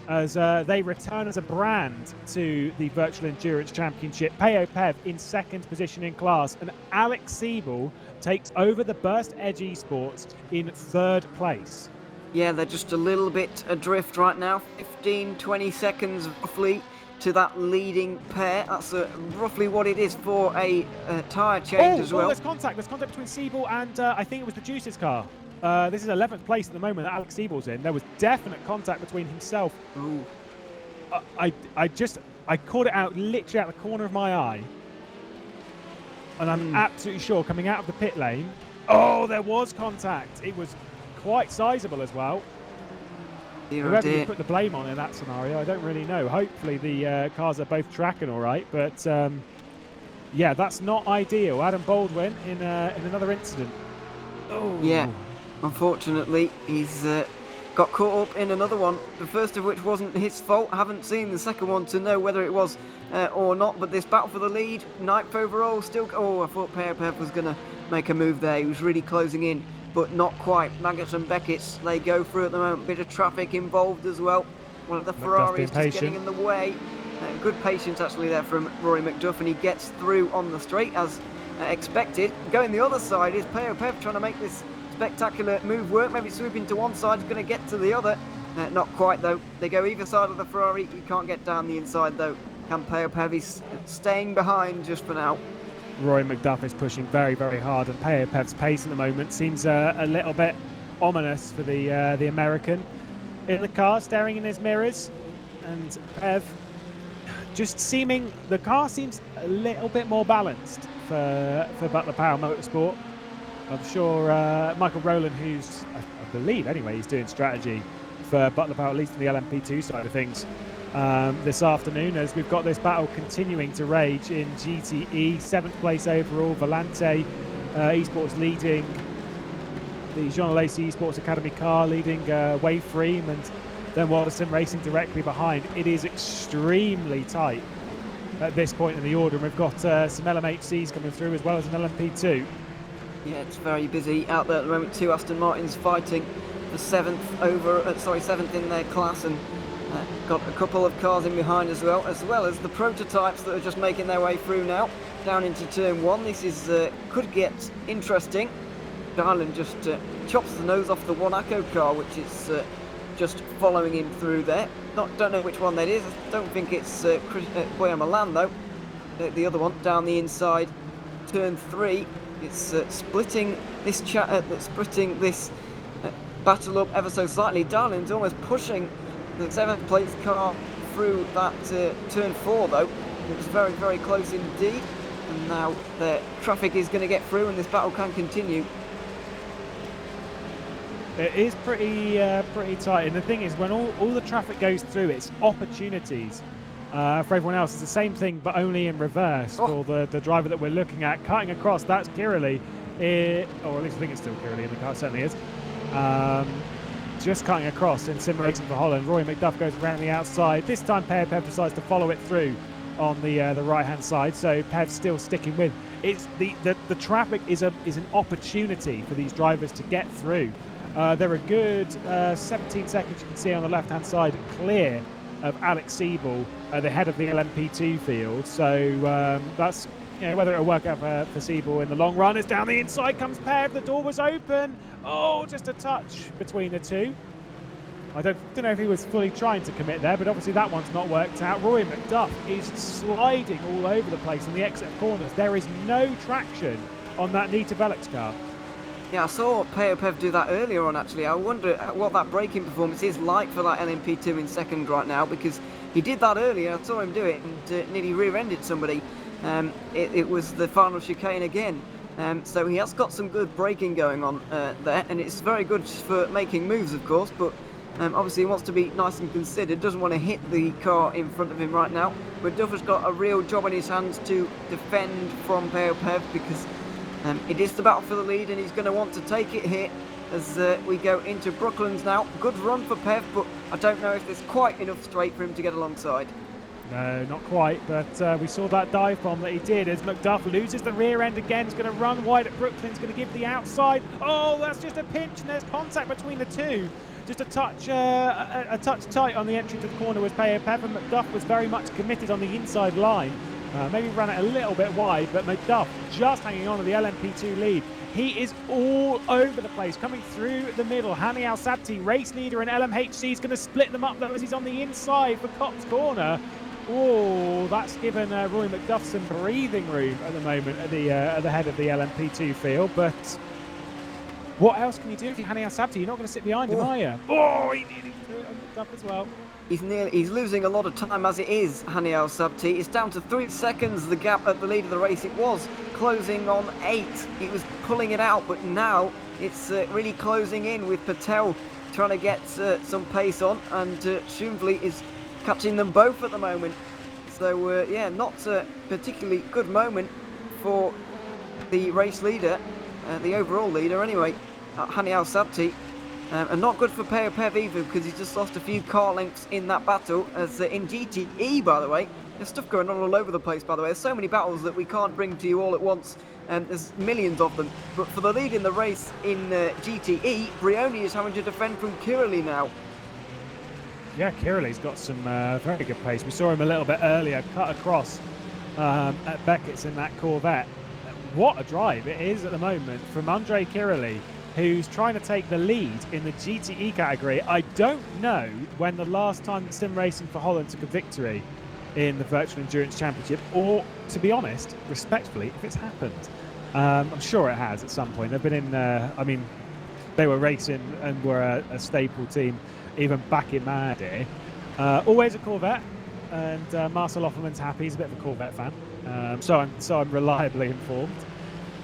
as they return as a brand to the Virtual Endurance Championship. Peo Peb in 2nd position in class, and Alex Siebel takes over the Burst Edge Esports in 3rd place. Yeah, they're just a little bit adrift right now. 15-20 seconds roughly to that leading pair. That's roughly what it is for a tyre change as well. There's contact between Siebel and I think it was the Juice's car. This is 11th place at the moment that Alex Siebel's in. There was definite contact between himself. Ooh. I caught it out literally out the corner of my eye. And I'm absolutely sure coming out of the pit lane, there was contact. It was quite sizable as well. Whoever you put the blame on in that scenario, I don't really know. Hopefully the cars are both tracking all right, but yeah, that's not ideal. Adam Baldwin in another incident. Oh. Yeah, unfortunately, he's got caught up in another one. The first of which wasn't his fault. I haven't seen the second one to know whether it was or not, but this battle for the lead, 9th overall, still... I thought Peo Peb was going to make a move there. He was really closing in, but not quite. Maggott and Beckett's, they go through at the moment. Bit of traffic involved as well. One of the Ferraris just getting in the way. Good patience actually there from Rory McDuff, and he gets through on the straight as expected. Going the other side is Peo Peb trying to make this spectacular move work. Maybe swooping to one side, going to get to the other. Not quite though. They go either side of the Ferrari. You can't get down the inside though. Can Peo Peb? He's staying behind just for now. Rory McDuff is pushing very, very hard, and Peo Peb's pace at the moment seems a little bit ominous for the American. In the car, staring in his mirrors, and Pev just the car seems a little bit more balanced for Butler Power Motorsport. I'm sure Michael Rowland, who's, I believe anyway, he's doing strategy for Butler Power, at least in the LMP2 side of things, this afternoon, as we've got this battle continuing to rage in GTE. 7th place overall, Volante Esports leading the Jean Lacey Esports Academy car, leading Waveframe, and then Waterson racing directly behind. It is extremely tight at this point in the order, and we've got some LMHCs coming through as well as an LMP2. Yeah, it's very busy out there at the moment. 2 Aston Martins fighting for 7th in their class, and got a couple of cars in behind as well as the prototypes that are just making their way through now down into turn 1. This is could get interesting. Dylan just chops the nose off the Wanako car, which is just following him through there. Don't know which one that is. I don't think it's Boya Milan though. The other one down the inside, turn 3. It's splitting this battle up ever so slightly. Darlin's almost pushing the 7th place car through that turn 4 though. It was very, very close indeed. And now the traffic is going to get through, and this battle can continue. It is pretty tight, and the thing is, when all the traffic goes through, it's opportunities for everyone else. It's the same thing, but only in reverse for the driver that we're looking at. Cutting across, that's Kirili, or at least I think it's still Kirili in the car, it certainly is. Just cutting across in sim racing for Holland. Rory McDuff goes around the outside. This time Pev decides to follow it through on the right-hand side, so Pev's still sticking with. It's the traffic is an opportunity for these drivers to get through. They're a good 17 seconds, you can see on the left-hand side, clear of Alex Siebel at the head of the LMP2 field. So that's, whether it'll work out for Siebel in the long run. It's down the inside, comes Pev, the door was open. Oh, just a touch between the two. I don't know if he was fully trying to commit there, but obviously that one's not worked out. Rory McDuff is sliding all over the place in the exit corners. There is no traction on that Nita Belix car. Yeah, I saw Pev do that earlier on, actually. I wonder what that braking performance is like for that LMP2 in second right now, because he did that earlier. I saw him do it and nearly rear-ended somebody. It was the final chicane again. So he has got some good braking going on there, and it's very good for making moves, of course, but obviously he wants to be nice and considered, doesn't want to hit the car in front of him right now. But Duff has got a real job in his hands to defend from Pev, because it is the battle for the lead, and he's going to want to take it here as we go into Brooklands now. Good run for Pev, but I don't know if there's quite enough straight for him to get alongside. No, not quite, but we saw that dive bomb that he did as McDuff loses the rear end again. He's going to run wide at Brooklyn, he's going to give the outside. Oh, that's just a pinch, and there's contact between the two. Just a touch tight on the entry to the corner was Pev, and McDuff was very much committed on the inside line. Maybe ran it a little bit wide, but McDuff just hanging on to the LMP2 lead. He is all over the place, coming through the middle. Hani Al-Sabti, race leader in LMHC, is going to split them up though as he's on the inside for Cops Corner. Oh, that's given Roy McDuff some breathing room at the moment at the head of the LMP2 field. But what else can you do if you're Hani Al-Sabti? You're not going to sit behind him, are you? Oh, he nearly threw it on McDuff as well. He's losing a lot of time as it is, Hani Al-Sabti. It's down to 3 seconds, the gap at the lead of the race. It was closing on 8. He was pulling it out, but now it's really closing in with Patel trying to get some pace on, and Shumvli is catching them both at the moment. So, yeah, not a particularly good moment for the race leader, the overall leader anyway, Hani Al-Sabti. And not good for Pev either, because he's just lost a few car lengths in that battle. As in GTE, by the way, there's stuff going on all over the place, by the way. There's so many battles that we can't bring to you all at once, and there's millions of them. But for the lead in the race in GTE, Brioni is having to defend from Kirili now. Yeah, Kirili's got some very good pace. We saw him a little bit earlier, cut across at Beckett's in that Corvette. What a drive it is at the moment from Andre Kirili, who's trying to take the lead in the GTE category. I don't know when the last time Sim Racing for Holland took a victory in the Virtual Endurance Championship, or, to be honest, respectfully, if it's happened. I'm sure it has at some point. They've been in, I mean, they were racing and were a staple team even back in my day. Always a Corvette, and Marcel Offerman's happy. He's a bit of a Corvette fan, so I'm reliably informed.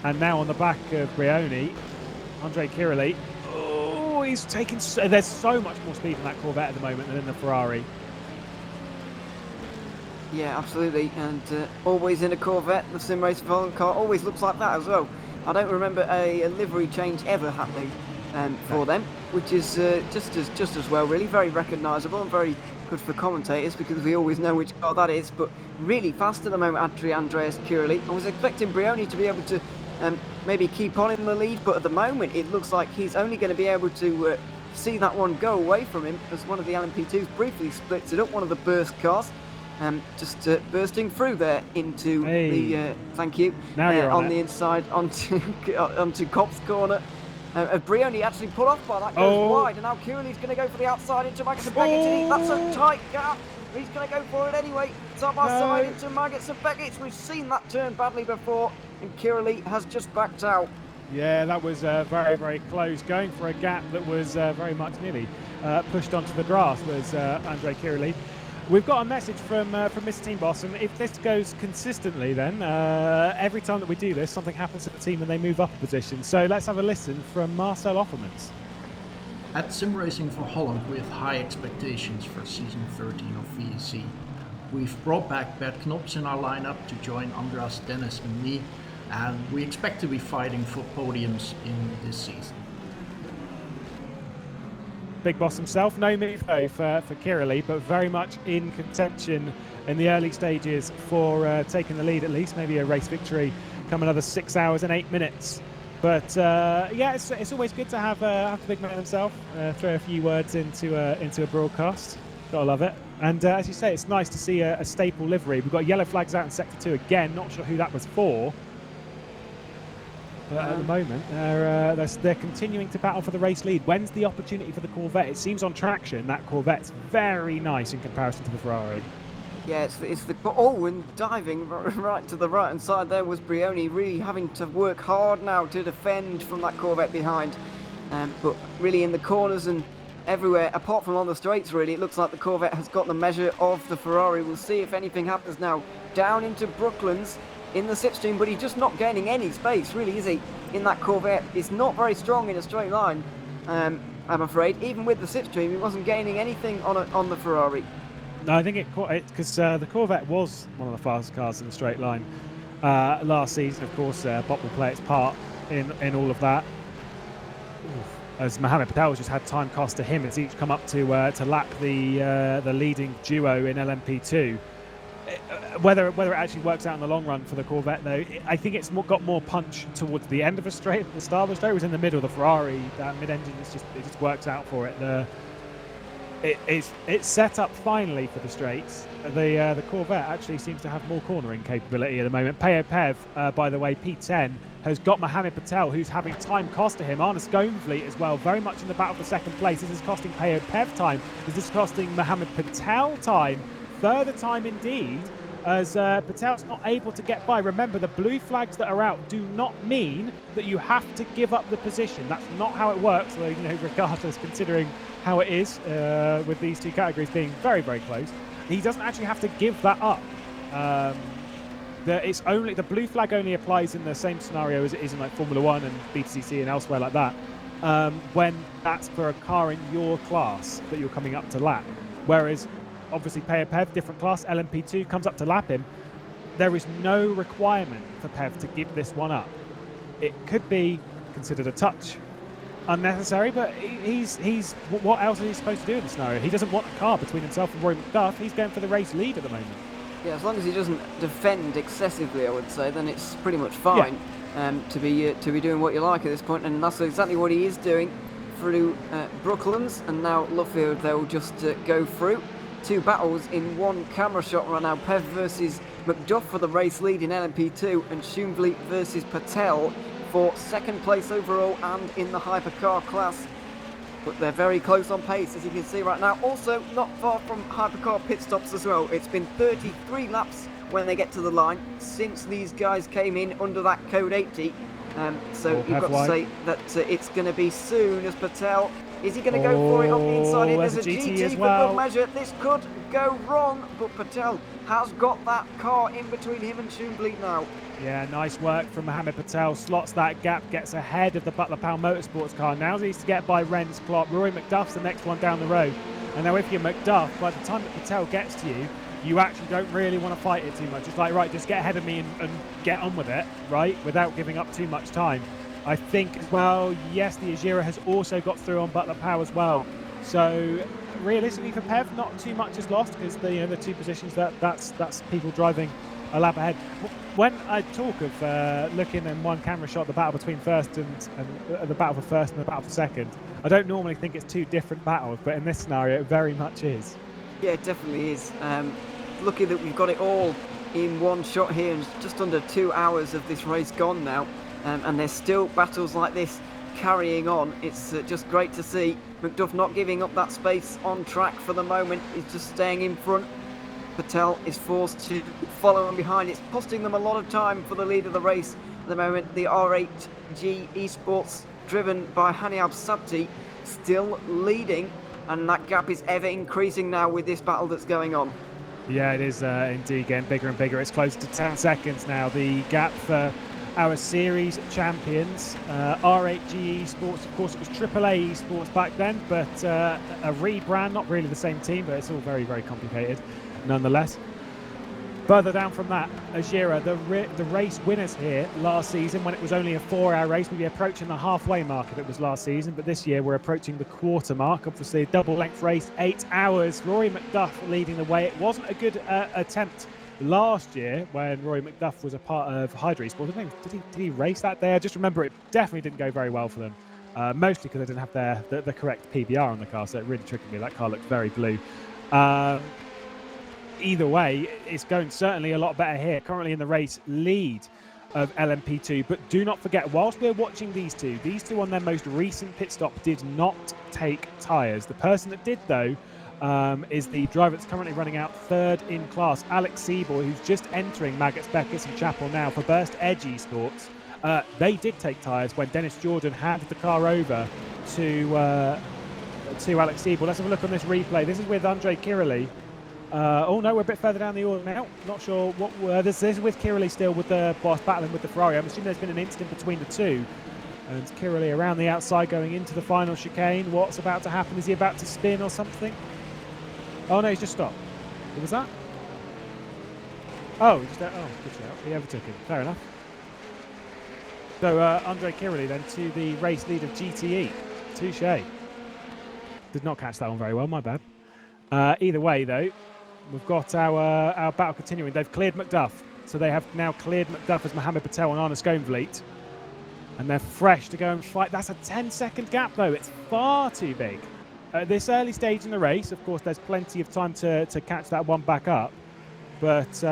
And now on the back of Brioni, Andre Kirili, oh, he's taking. There's so much more speed in that Corvette at the moment than in the Ferrari. Yeah, absolutely, and always in a Corvette, the Sim Racing for Holland car always looks like that as well. I don't remember a livery change ever happening for them, which is just as well, really. Very recognisable and very good for commentators, because we always know which car that is. But really fast at the moment, Andreas Kirili. I was expecting Brioni to be able to maybe keep on in the lead, but at the moment it looks like he's only going to be able to see that one go away from him, as one of the LMP2s briefly splits it up, one of the burst cars, just bursting through there into the thank you, now you're on the inside onto Cop's corner. Brioni actually put off by that, goes wide, and now Kirili's going to go for the outside into Magnus and Beckett. That's a tight gap. He's going to go for it anyway. Side by side into Maggots and Beckett. We've seen that turn badly before, and Kirili has just backed out. Yeah, that was very, very close. Going for a gap that was very much nearly pushed onto the grass was Andre Kirili. We've got a message from Mr. Team Boss, and if this goes consistently, then every time that we do this, something happens to the team and they move up a position. So let's have a listen from Marcel Offermans. At Sim Racing for Holland, we have high expectations for season 13 of VEC. We've brought back Bert Knops in our lineup to join Andras, Dennis and me, and we expect to be fighting for podiums in this season. Big boss himself, no move though for Kirali, but very much in contention in the early stages for taking the lead at least, maybe a race victory come another 6 hours and 8 minutes. But yeah, it's always good to have the big man himself throw a few words into a broadcast. Gotta love it. And as you say, it's nice to see a staple livery. We've got yellow flags out in Sector 2 again. Not sure who that was for. But at the moment, they're continuing to battle for the race lead. When's the opportunity for the Corvette? It seems on traction, that Corvette's very nice in comparison to the Ferrari. Yeah, it's the and diving right to the right hand side there was Brioni, really having to work hard now to defend from that Corvette behind. But really in the corners and everywhere, apart from on the straights really, it looks like the Corvette has got the measure of the Ferrari. We'll see if anything happens now. Down into Brooklands in the slipstream, but he's just not gaining any space, really, is he? In that Corvette, it's not very strong in a straight line, I'm afraid. Even with the slipstream, he wasn't gaining anything on the Ferrari. No, I think because the Corvette was one of the fastest cars in the straight line last season. Of course, Bot will play its part in all of that. As Mohammed Patel's just had time cost to him, it's each come up to lap the leading duo in LMP2. Whether it actually works out in the long run for the Corvette, though, I think it's got more punch towards the end of a straight. The start of the straight was in the middle. The Ferrari, that mid-engine, it just works out for it. It's set up finally for the straights. The Corvette actually seems to have more cornering capability at the moment. Peo Pev, by the way, P10, has got Mohammed Patel, who's having time cost to him. Arne Sconefleet as well, very much in the battle for second place. This is costing Peo Pev time. This is costing Mohammed Patel time. Further time indeed, as Patel's not able to get by. Remember, the blue flags that are out do not mean that you have to give up the position. That's not how it works, though, regardless, considering how it is with these two categories being very, very close. He doesn't actually have to give that up. The blue flag only applies in the same scenario as it is in like Formula 1 and BTCC and elsewhere like that, when that's for a car in your class that you're coming up to lap. Whereas obviously Peo Pev, different class, LMP2 comes up to lap him. There is no requirement for Pev to give this one up. It could be considered a touch unnecessary, but what else is he supposed to do in this scenario? He doesn't want a car between himself and Rory McDuff. He's going for the race lead at the moment. Yeah, as long as he doesn't defend excessively, I would say, then it's pretty much fine. To be doing what you like at this point, and that's exactly what he is doing through Brooklands, and now Luffield they'll just go through. Two battles in one camera shot right now. Pev versus McDuff for the race lead in LMP2, and Schumvliet versus Patel for second place overall and in the hypercar class. But they're very close on pace, as you can see right now. Also, not far from hypercar pit stops as well. It's been 33 laps when they get to the line since these guys came in under that code 80. So you've got to say that it's going to be soon as Patel. Is he going to go for it on the inside? It is a GT as for well. good measure. This could go wrong, but Patel has got that car in between him and Schumvliet now. Yeah, nice work from Mohammed Patel. Slots that gap, gets ahead of the Butler Powell Motorsports car. Now he needs to get by Ren's clock. Rory McDuff's the next one down the road. And now if you're McDuff, by the time that Patel gets to you, you actually don't really want to fight it too much. It's like, right, just get ahead of me and get on with it, right, without giving up too much time. I think as well, yes, the Ajira has also got through on Butler Powell as well. So realistically for Pev, not too much is lost, because the two positions that's people driving a lap ahead. When I talk of looking in one camera shot, the battle between first and the battle for first and the battle for second, I don't normally think it's two different battles, but in this scenario, it very much is. Yeah, it definitely is. Lucky that we've got it all in one shot here, and it's just under 2 hours of this race gone now, and there's still battles like this carrying on. It's just great to see McDuff not giving up that space on track for the moment. He's just staying in front. Patel is forced to follow him behind. It's costing them a lot of time for the lead of the race at the moment. The R8G Esports, driven by Haniab Sabti, still leading, and that gap is ever increasing now with this battle that's going on. Yeah, it is indeed getting bigger and bigger. It's close to 10 seconds now. The gap for our series champions, R8G Esports. Of course, it was AAA Esports back then, but a rebrand, not really the same team, but it's all very, very complicated nonetheless. Further down from that, Ajira, the race winners here last season, when it was only a 4-hour race, we'd be approaching the halfway mark if it was last season, but this year we're approaching the quarter mark. Obviously, a double-length race, 8 hours. Rory McDuff leading the way. It wasn't a good attempt last year when Rory McDuff was a part of Hydra Esports. I think, did he race that day? I just remember it definitely didn't go very well for them, mostly because they didn't have the correct PBR on the car, so it really tricked me. That car looked very blue. Either way, it's going certainly a lot better here. Currently in the race lead of LMP2, but do not forget, whilst we're watching these two on their most recent pit stop did not take tyres. The person that did, though, is the driver that's currently running out third in class, Alex Siebel, who's just entering Maggots, Beckett and Chapel now for Burst Edge Esports. They did take tyres when Dennis Jordan handed the car over to Alex Siebel. Let's have a look on this replay. This is with Andre Kirili. Oh no, we're a bit further down the order now. Not sure what. This is with Kirili still with the boss battling with the Ferrari. I'm assuming there's been an incident between the two. And Kirili around the outside going into the final chicane. What's about to happen? Is he about to spin or something? Oh no, he's just stopped. What was that? Oh, good shout. He overtook him. Fair enough. So Andre Kirili then to the race lead of GTE. Touche. Did not catch that one very well. My bad. Either way, though. We've got our battle continuing. They've cleared McDuff. So they have now cleared McDuff as Mohammed Patel and Arne Schoenvliet. And they're fresh to go and fight. That's a 10-second gap, though. It's far too big. At this early stage in the race, of course, there's plenty of time to catch that one back up. But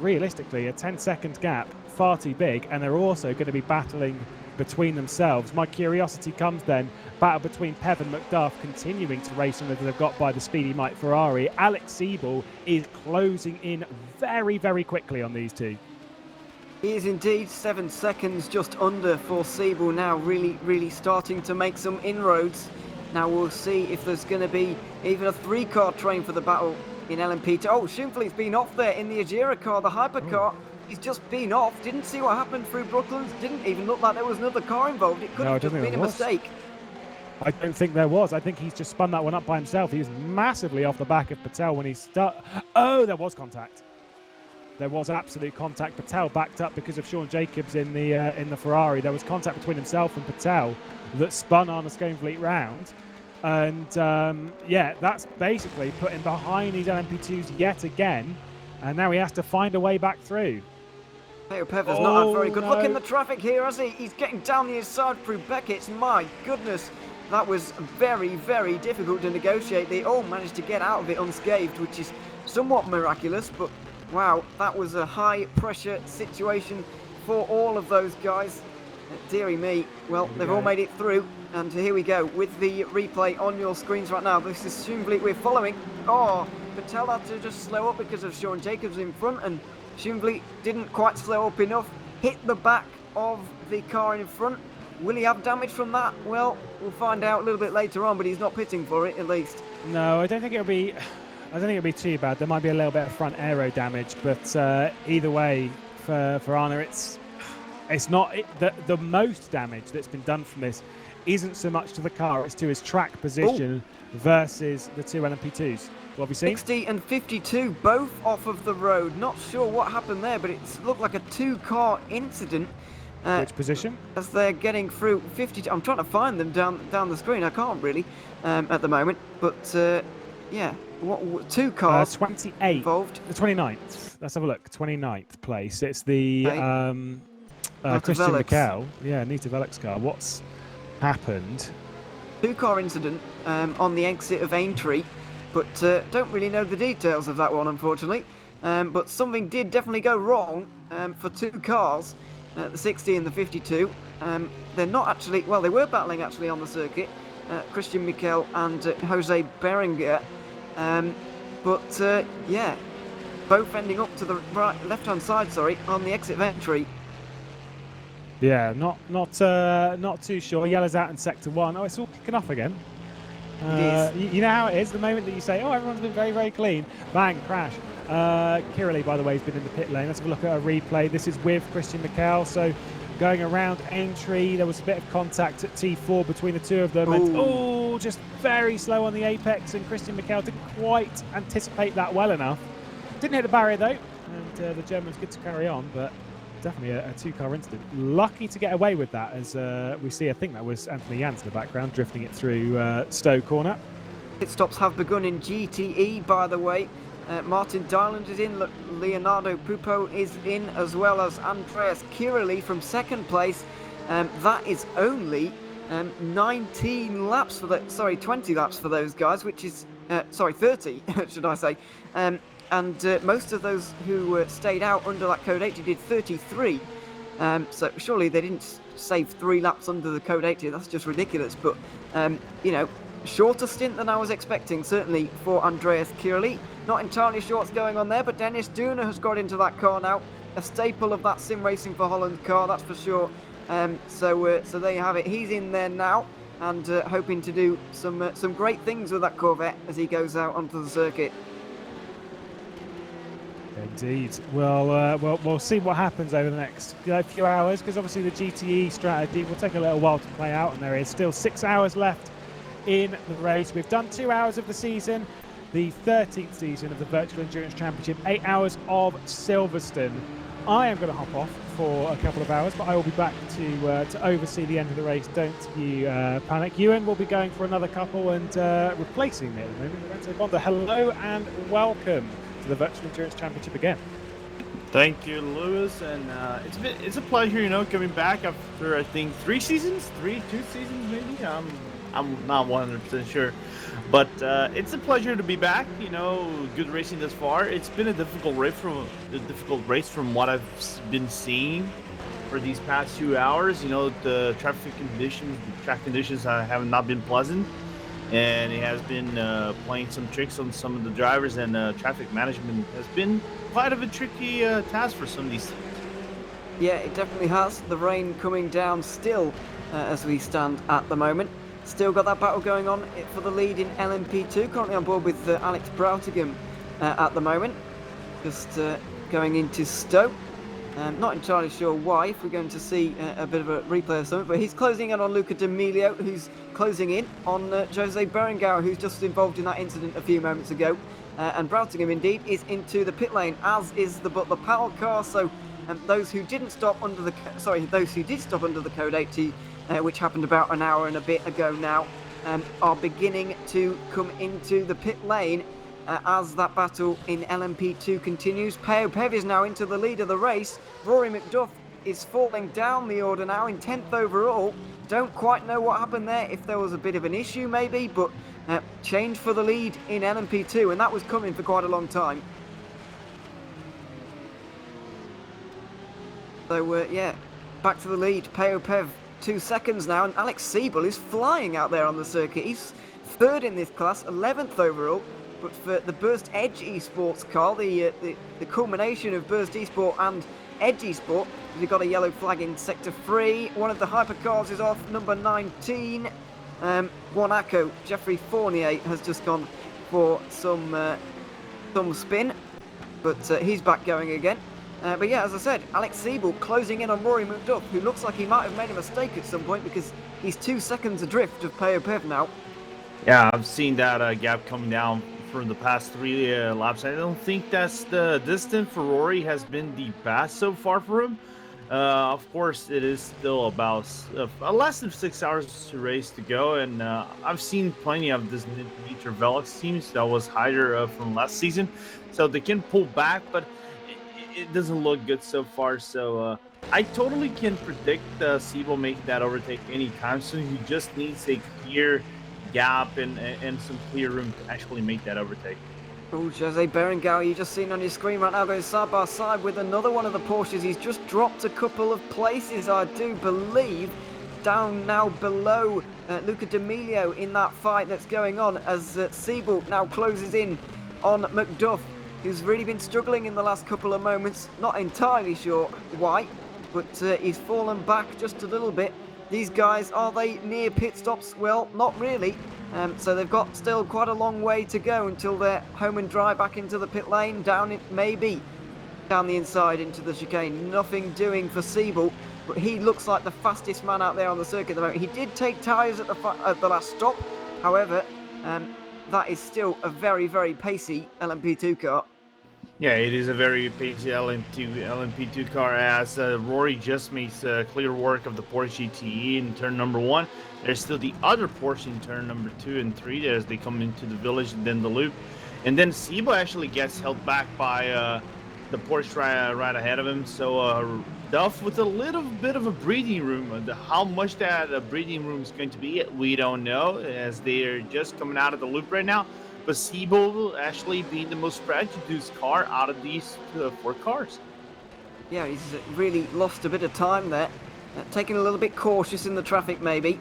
realistically, a 10-second gap, far too big. And they're also going to be battling between themselves. My curiosity comes then, battle between Pev and McDuff continuing to race them as they've got by the Speedy Mike Ferrari. Alex Siebel is closing in very, very quickly on these two. He is indeed 7 seconds just under for Siebel now, really starting to make some inroads. Now we'll see if there's going to be even a 3-car train for the battle in LMP2. Oh, Schoenvliet's been off there in the Ajira car, the hypercar. He's just been off, didn't see what happened through Brooklands, didn't even look like there was another car involved. It could have just been a mistake. I don't think there was. I think he's just spun that one up by himself. He was massively off the back of Patel when he started. Oh, there was contact. There was absolute contact. Patel backed up because of Sean Jacobs in the Ferrari. There was contact between himself and Patel that spun Arne Schoenvliet round. And yeah, that's basically put him behind these LMP2s yet again. And now he has to find a way back through. Pev has not had very good look in the traffic here, has he? He's getting down the inside through Beckett's. My goodness, that was very, very difficult to negotiate. They all managed to get out of it unscathed, which is somewhat miraculous. But wow, that was a high-pressure situation for all of those guys. Dearie me. Well, they've all made it through. And here we go with the replay on your screens right now. This is Schoenvliet we're following. Oh, Patel had to just slow up because of Sean Jacobs in front, and Schoenvliet didn't quite slow up enough. Hit the back of the car in front. Will he have damage from that? Well, we'll find out a little bit later on, but he's not pitting for it, at least. No, I don't think it'll be too bad. There might be a little bit of front aero damage, but either way, for Arne, it's not the most damage that's been done from this isn't so much to the car, it's to his track position versus the two LMP2s. What have we seen? 60 and 52, both off of the road. Not sure what happened there, but it looked like a 2-car incident. Which position? As they're getting through 52. I'm trying to find them down the screen. I can't really at the moment. But yeah, what 2 cars 28 involved. The 29th. Let's have a look. 29th place. It's the Christian Mikel. Yeah, Nita Velik's car. What's happened? 2-car incident on the exit of Aintree. But don't really know the details of that one, unfortunately. But something did definitely go wrong for 2 cars, the 60 and the 52. They're not actually, well, they were battling actually on the circuit, Christian Mikel and Jose Berenguer. But yeah, both ending up to the left-hand side, on the exit of Aintree. Yeah, not too sure. Yellow's out in sector 1. Oh, it's all kicking off again. You know how it is, the moment that you say, oh, everyone's been very, very clean, bang, crash. Kirili, by the way, has been in the pit lane. Let's have a look at a replay. This is with Christian Michael. So going around entry, there was a bit of contact at T4 between the two of them. And just very slow on the apex. And Christian Michael didn't quite anticipate that well enough. Didn't hit the barrier though. And the Germans good to carry on, but definitely a two-car incident. Lucky to get away with that, as we see, I think that was Anthony Jans in the background, drifting it through Stowe corner. Pit stops have begun in GTE, by the way. Martin Dylan is in, Leonardo Pupo is in, as well as Andreas Kirili from second place. That is only 19 laps for 20 laps for those guys, which is 30 should I say. And most of those who stayed out under that code 80 did 33. So surely they didn't save 3 laps under the code 80. That's just ridiculous. But you know, shorter stint than I was expecting, certainly for Andreas Kirili. Not entirely sure what's going on there, but Dennis Dooner has got into that car now. A staple of that Sim Racing for Holland car, that's for sure. So there you have it. He's in there now and hoping to do some great things with that Corvette as he goes out onto the circuit. Indeed. Well, we'll see what happens over the next few hours, because obviously the GTE strategy will take a little while to play out, and there is still 6 hours left in the race. We've done 2 hours of the season, the 13th season of the Virtual Endurance Championship, 8 hours of Silverstone. I am going to hop off for a couple of hours, but I will be back to oversee the end of the race. Don't you panic. Ewan will be going for another couple and replacing me at the moment. Lorenzo Bonda, hello and welcome to the Virtual Endurance Championship again. Thank you, Lewis, and it's a pleasure, coming back after I think 2 seasons maybe. I'm not 100% sure, but it's a pleasure to be back. Good racing thus far. It's been a difficult race from what I've been seeing for these past 2 hours. The track conditions have not been pleasant, and it has been playing some tricks on some of the drivers, and traffic management has been quite of a tricky task for some of these things. Yeah, it definitely has. The rain coming down still as we stand at the moment. Still got that battle going on for the lead in LMP2. Currently on board with Alex Broutigam at the moment. Just going into Stowe. Not entirely sure why, if we're going to see a bit of a replay or something, but he's closing in on Luca D'Amelio, who's closing in on Jose Berenguer, who's just involved in that incident a few moments ago. And Broutigam indeed is into the pit lane, as is the Butler Powell car. So those who did stop under the code 80, which happened about an hour and a bit ago now, are beginning to come into the pit lane as that battle in LMP2 continues. Peo Pev is now into the lead of the race. Rory McDuff is falling down the order now in 10th overall. Don't quite know what happened there, if there was a bit of an issue maybe, but change for the lead in LMP2, and that was coming for quite a long time. So yeah, back to the lead. Peo Pev 2 seconds now, and Alex Siebel is flying out there on the circuit. He's 3rd in this class, 11th overall. But for the Burst Edge Esports car, the culmination of Burst Esport and Edge Esport, we've got a yellow flag in Sector 3. One of the hypercars is off, number 19. Guanaco, Jeffrey Fournier, has just gone for some spin, but he's back going again. But yeah, as I said, Alex Siebel closing in on Rory McDuff, who looks like he might have made a mistake at some point, because he's 2 seconds adrift of Peo Pev now. Yeah, I've seen that gap coming down for the past 3 laps. I don't think that's the distance for Rory has been the best so far for him. Of course, it is still about less than 6 hours to race to go, and I've seen plenty of this Nitro Velox teams that was higher from last season, so they can pull back, but it doesn't look good so far. So I totally can predict Siebel making that overtake anytime soon. He just needs a clear gap and some clear room to actually make that overtake. Oh, Jose Berenguer, you just seen on your screen right now, going side by side with another one of the Porsches. He's just dropped a couple of places, I do believe, down now below Luca D'Amelio in that fight that's going on, as Siebel now closes in on McDuff, who's really been struggling in the last couple of moments. Not entirely sure why, but he's fallen back just a little bit. these guys, are they near pit stops? Well, not really. So they've got still quite a long way to go until they're home and dry back into the pit lane, maybe down the inside into the chicane. Nothing doing for Siebel, but he looks like the fastest man out there on the circuit at the moment. He did take tyres at the last stop. However, that is still a very, very pacey LMP2 car. Yeah, it is a very pacey LMP2 car, as Rory just makes clear work of the Porsche GTE in turn number 1. There's still the other Porsche in turn number 2 and 3 as they come into the village and then the loop. And then Siebel actually gets held back by the Porsche right ahead of him. So Duff with a little bit of a breathing room. How much that breathing room is going to be, we don't know, as they're just coming out of the loop right now. But Siebel actually being the most produced car out of these 4 cars. Yeah, he's really lost a bit of time there. Taking a little bit cautious in the traffic maybe.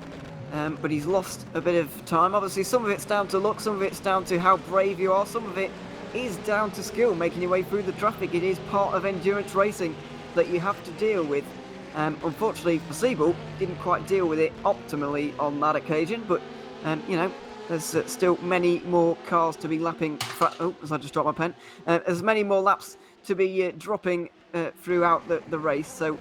But he's lost a bit of time. Obviously, some of it's down to luck, some of it's down to how brave you are, some of it is down to skill, making your way through the traffic. It is part of endurance racing that you have to deal with. Unfortunately for Siebel, didn't quite deal with it optimally on that occasion, but you know, there's still many more cars to be lapping. As I just dropped my pen. There's many more laps to be dropping throughout the race, so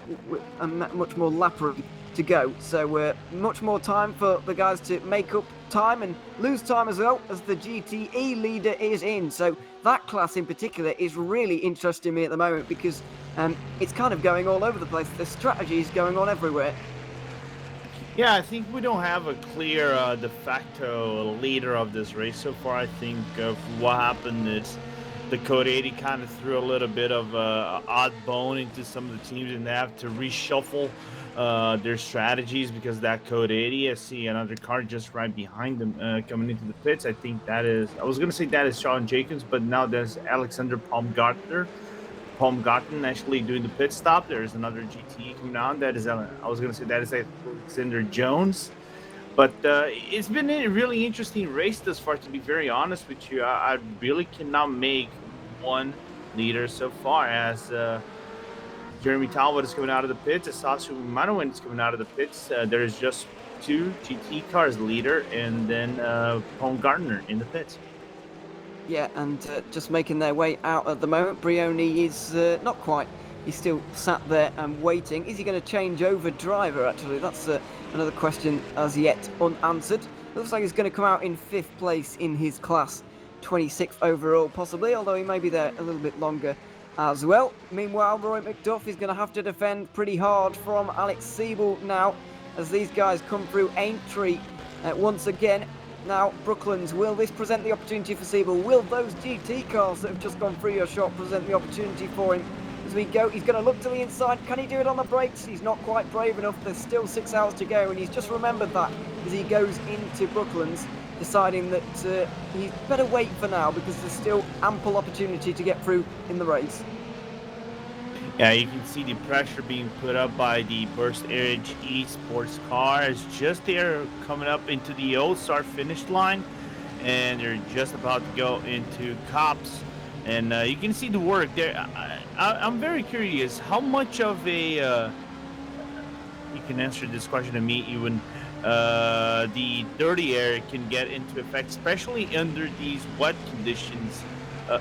much more lap room to go. So much more time for the guys to make up time and lose time as well, as the GTE leader is in. So that class in particular is really interesting me at the moment, because it's kind of going all over the place. The strategy is going on everywhere. Yeah, I think we don't have a clear de facto leader of this race so far. I think what happened is the Code 80 kind of threw a little bit of odd bone into some of the teams, and they have to reshuffle their strategies because that Code 80. I see another car just right behind them coming into the pits. I think that is, I was going to say that is Sean Jacobs, but now there's Alexander Palmgarten actually doing the pit stop. There's another GTE coming on. That is, I was going to say that is Alexander Jones. But it's been a really interesting race thus far, to be very honest with you. I really cannot make one leader so far, as Jeremy Talbot is coming out of the pits, as Sasha Manowin is coming out of the pits. There's just 2 GT cars leader, and then Paul Gardner in the pits. Yeah, and just making their way out at the moment. Brioni is not quite. He's still sat there and waiting. Is he going to change over driver, actually? That's another question as yet unanswered. Looks like he's going to come out in 5th place in his class. 26th overall, possibly, although he may be there a little bit longer as well. Meanwhile, Roy McDuff is going to have to defend pretty hard from Alex Siebel now, as these guys come through Aintree once again. Now, Brooklands, will this present the opportunity for Siebel? Will those GT cars that have just gone through your shop present the opportunity for him? As we go, he's going to look to the inside. Can he do it on the brakes? He's not quite brave enough. There's still 6 hours to go, and he's just remembered that as he goes into Brooklands, deciding that he better wait for now, because there's still ample opportunity to get through in the race. Yeah, you can see the pressure being put up by the Burst Edge Esports car. It's just there coming up into the old start finish line, and they're just about to go into Cops. And you can see the work there. I'm very curious, how much of a you can answer this question to me, even the dirty air can get into effect, especially under these wet conditions.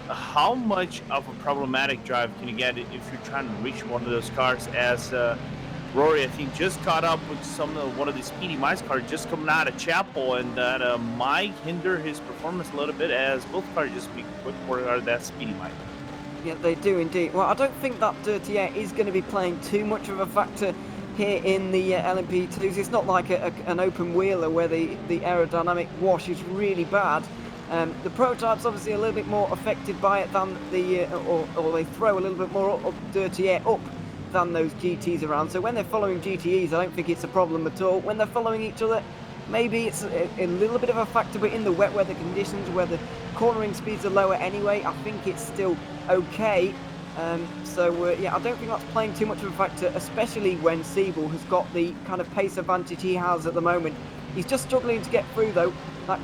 How much of a problematic drive can you get if you're trying to reach one of those cars, as Rory, I think, just caught up with one of the Speedy Mice cars just coming out of Chapel, and that might hinder his performance a little bit, as both cars just make quick work out of that Speedy Mice. Yeah, they do indeed. Well, I don't think that dirty air is going to be playing too much of a factor here in the LMP2s. It's not like an open wheeler where the aerodynamic wash is really bad. The prototype's obviously a little bit more affected by it than or they throw a little bit more dirty air up than those GTs around. So when they're following GTEs, I don't think it's a problem at all. When they're following each other, maybe it's a little bit of a factor, but in the wet weather conditions where the cornering speeds are lower anyway, I think it's still okay. Yeah, I don't think that's playing too much of a factor, especially when Siebel has got the kind of pace advantage he has at the moment. He's just struggling to get through, though. That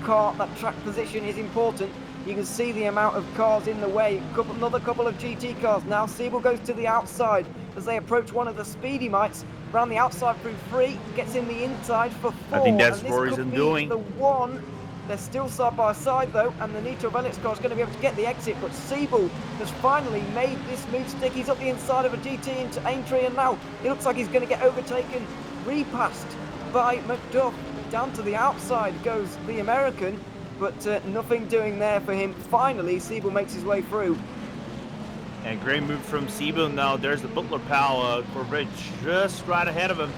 track position is important. You can see the amount of cars in the way. Another couple of GT cars. Now Siebel goes to the outside as they approach one of the Speedy Mites. round the outside through 3, gets in the inside for 4. I think that's and this Rory's could be undoing. the one. They're still side by side though, and the Nitro Velix car is going to be able to get the exit, but Siebel has finally made this move stick. He's up the inside of a GT into Aintree, and now it looks like he's going to get overtaken, repassed by McDuff. Down to the outside goes the American, but nothing doing there for him. Finally, Siebel makes his way through. And great move from Siebel. Now there's the Butler Powell Corvette just right ahead of him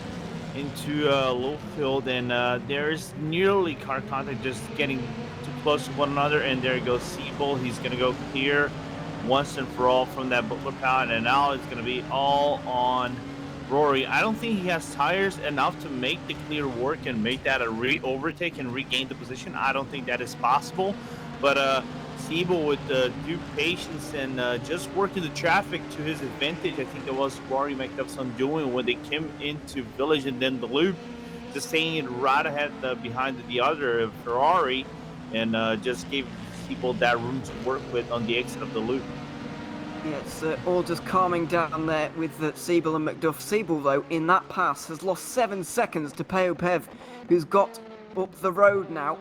into Lowfield, and there's nearly car contact, just getting too close to one another, and there goes Siebel. He's going to go clear once and for all from that Butler Powell, and now it's going to be all on Rory. I don't think he has tires enough to make the clear work and make that a overtake and regain the position. I don't think that is possible, but Siebel with due patience and just working the traffic to his advantage. I think that was Rory McDuff's doing when they came into Village and then the loop, just staying right ahead behind the other Ferrari, and just gave Siebel that room to work with on the exit of the loop. Yeah, it's all just calming down there with Siebel and McDuff. Siebel, though, in that pass has lost 7 seconds to Peo Pev, who's got up the road now.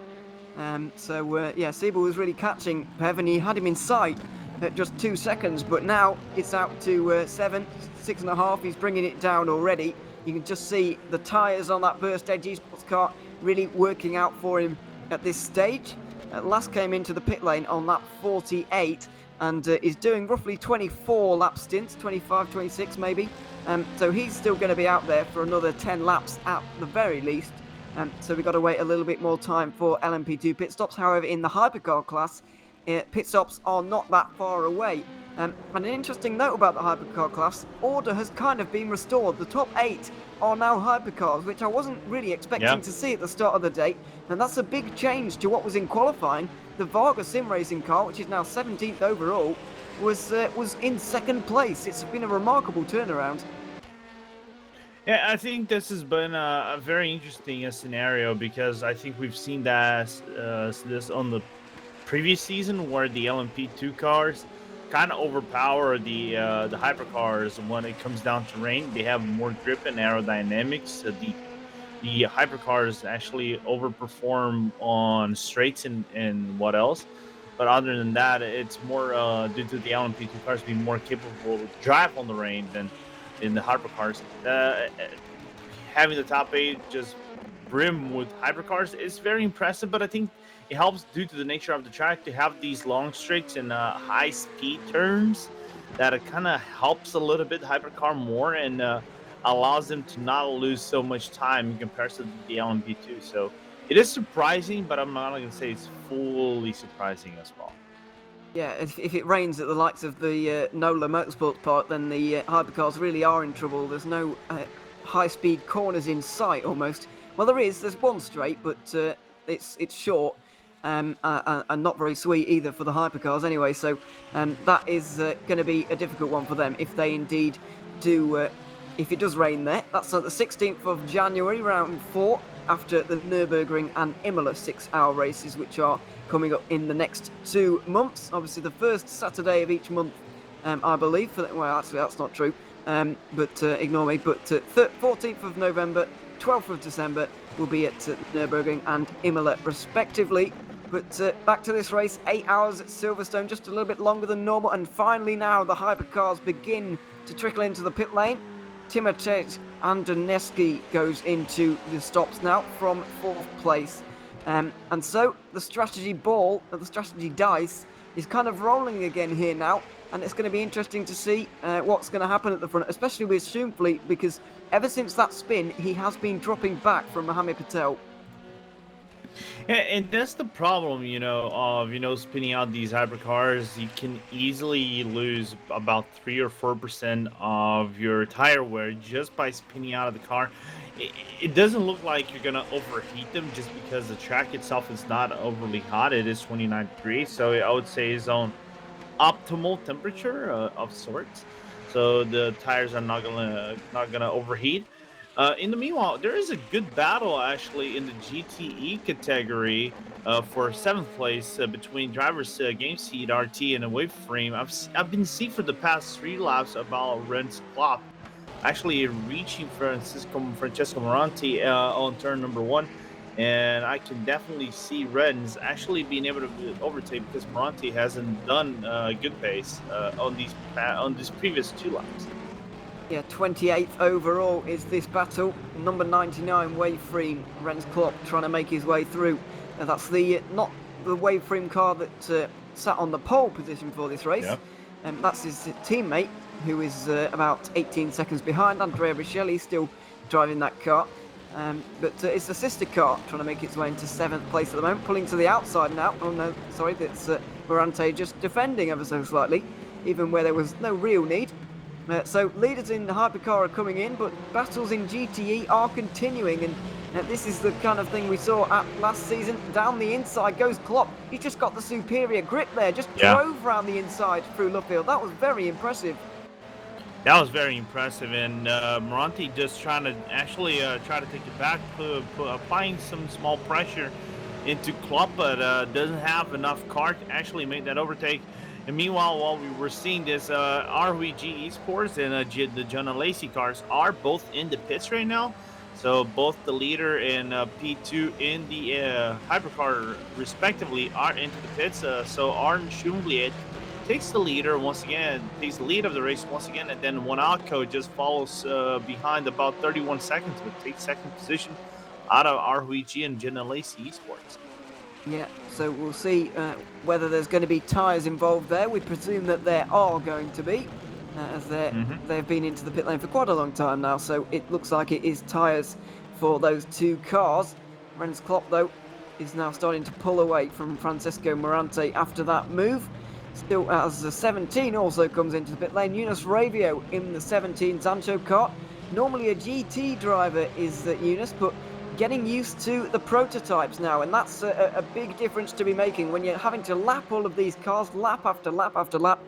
Yeah, Siebel was really catching Pev, and he had him in sight at just 2 seconds, but now it's out to 6.5. He's bringing it down already. You can just see the tyres on that Burst Edge Esports car really working out for him at this stage. Last came into the pit lane on lap 48 and is doing roughly 24 lap stints, 25, 26 maybe. So he's still going to be out there for another 10 laps at the very least. So we've got to wait a little bit more time for LMP2 pit stops. However, in the hypercar class, pit stops are not that far away. And an interesting note about the hypercar class, order has kind of been restored. The top 8 are now hypercars, which I wasn't really expecting to see at the start of the day. And that's a big change to what was in qualifying. The Varga sim racing car, which is now 17th overall, was in 2nd place. It's been a remarkable turnaround. Yeah, I think this has been a very interesting scenario, because I think we've seen that this on the previous season, where the LMP2 cars kind of overpower the hypercars when it comes down to rain. They have more grip and aerodynamics. The hypercars actually overperform on straights and what else. But other than that, it's more due to the LMP2 cars being more capable to drive on the rain than in the hypercars. Having the top 8 just brim with hypercars is very impressive, but I think it helps due to the nature of the track to have these long straights and high speed turns. That it kind of helps a little bit hypercar more and allows them to not lose so much time in comparison to the LMP2. So it is surprising, but I'm not going to say it's fully surprising as well. Yeah, if it rains at the likes of the NOLA Motorsports Park, then the hypercars really are in trouble. There's no high-speed corners in sight, almost. Well, there's one straight, but it's short and not very sweet either for the hypercars anyway. So that is going to be a difficult one for them if they indeed do. If it does rain there, that's on the 16th of January, round 4, after the Nürburgring and Imola 6-hour races, which are coming up in the next 2 months. Obviously, the first Saturday of each month, I believe. Well, actually, that's not true, but ignore me. But 14th of November, 12th of December will be at Nürburgring and Imola, respectively. But back to this race, 8 hours at Silverstone, just a little bit longer than normal. And finally now, the hypercars begin to trickle into the pit lane. Timotej Andoneski goes into the stops now from 4th place. And so the strategy ball, the strategy dice, is kind of rolling again here now. And it's going to be interesting to see what's going to happen at the front, especially with Schoenfleet, because ever since that spin, he has been dropping back from Mohamed Patel. Yeah, and that's the problem, of spinning out these hypercars. You can easily lose about 3 or 4% of your tire wear just by spinning out of the car. It doesn't look like you're gonna overheat them just because the track itself is not overly hot. It is 29 degrees, so I would say it's on optimal temperature of sorts. So the tires are not gonna overheat. In the meanwhile, there is a good battle actually in the GTE category for 7th place between drivers Game Seed, RT, and a Wave Frame. I've been seeing for the past 3 laps about Ren's Klopp actually reaching Francesco Moranti on turn number 1. And I can definitely see Rens actually being able to overtake because Moranti hasn't done a good pace on these previous 2 laps. Yeah, 28th overall is this battle. Number 99, Waveframe, Renz Klopp trying to make his way through. That's not the Waveframe car that sat on the pole position for this race. Yep. That's his teammate, who is about 18 seconds behind. Andrea Bichelli still driving that car. But it's the sister car trying to make its way into 7th place at the moment, pulling to the outside now. Oh no, sorry, that's Morante just defending ever so slightly, even where there was no real need. So leaders in Hypercar are coming in, but battles in GTE are continuing, and this is the kind of thing we saw at last season. Down the inside goes Klopp. He just got the superior grip there, just drove around the inside through Luffield. That was very impressive. That was very impressive, and Moranti just trying to actually try to take it back, applying some small pressure into Klopp, but doesn't have enough car to actually make that overtake. And meanwhile, while we were seeing this, RVG Esports and the Jonah Lacey cars are both in the pits right now. So both the leader and P2 in the hypercar, respectively, are into the pits. So Arne Schumbliet takes the leader once again, takes the lead of the race once again, and then Wanako just follows behind about 31 seconds, but takes second position out of RVG and Jonah Lacey Esports. Yeah, so we'll see whether there's going to be tyres involved there. We presume that there are going to be, as they've been into the pit lane for quite a long time now, so it looks like it is tyres for those 2 cars. Renz Klopp, though, is now starting to pull away from Francesco Morante after that move. Still, as the 17 also comes into the pit lane, Yunus Ravio in the 17 Zancho car. Normally a GT driver is Yunus, but getting used to the prototypes now, and that's a big difference to be making when you're having to lap all of these cars lap after lap after lap.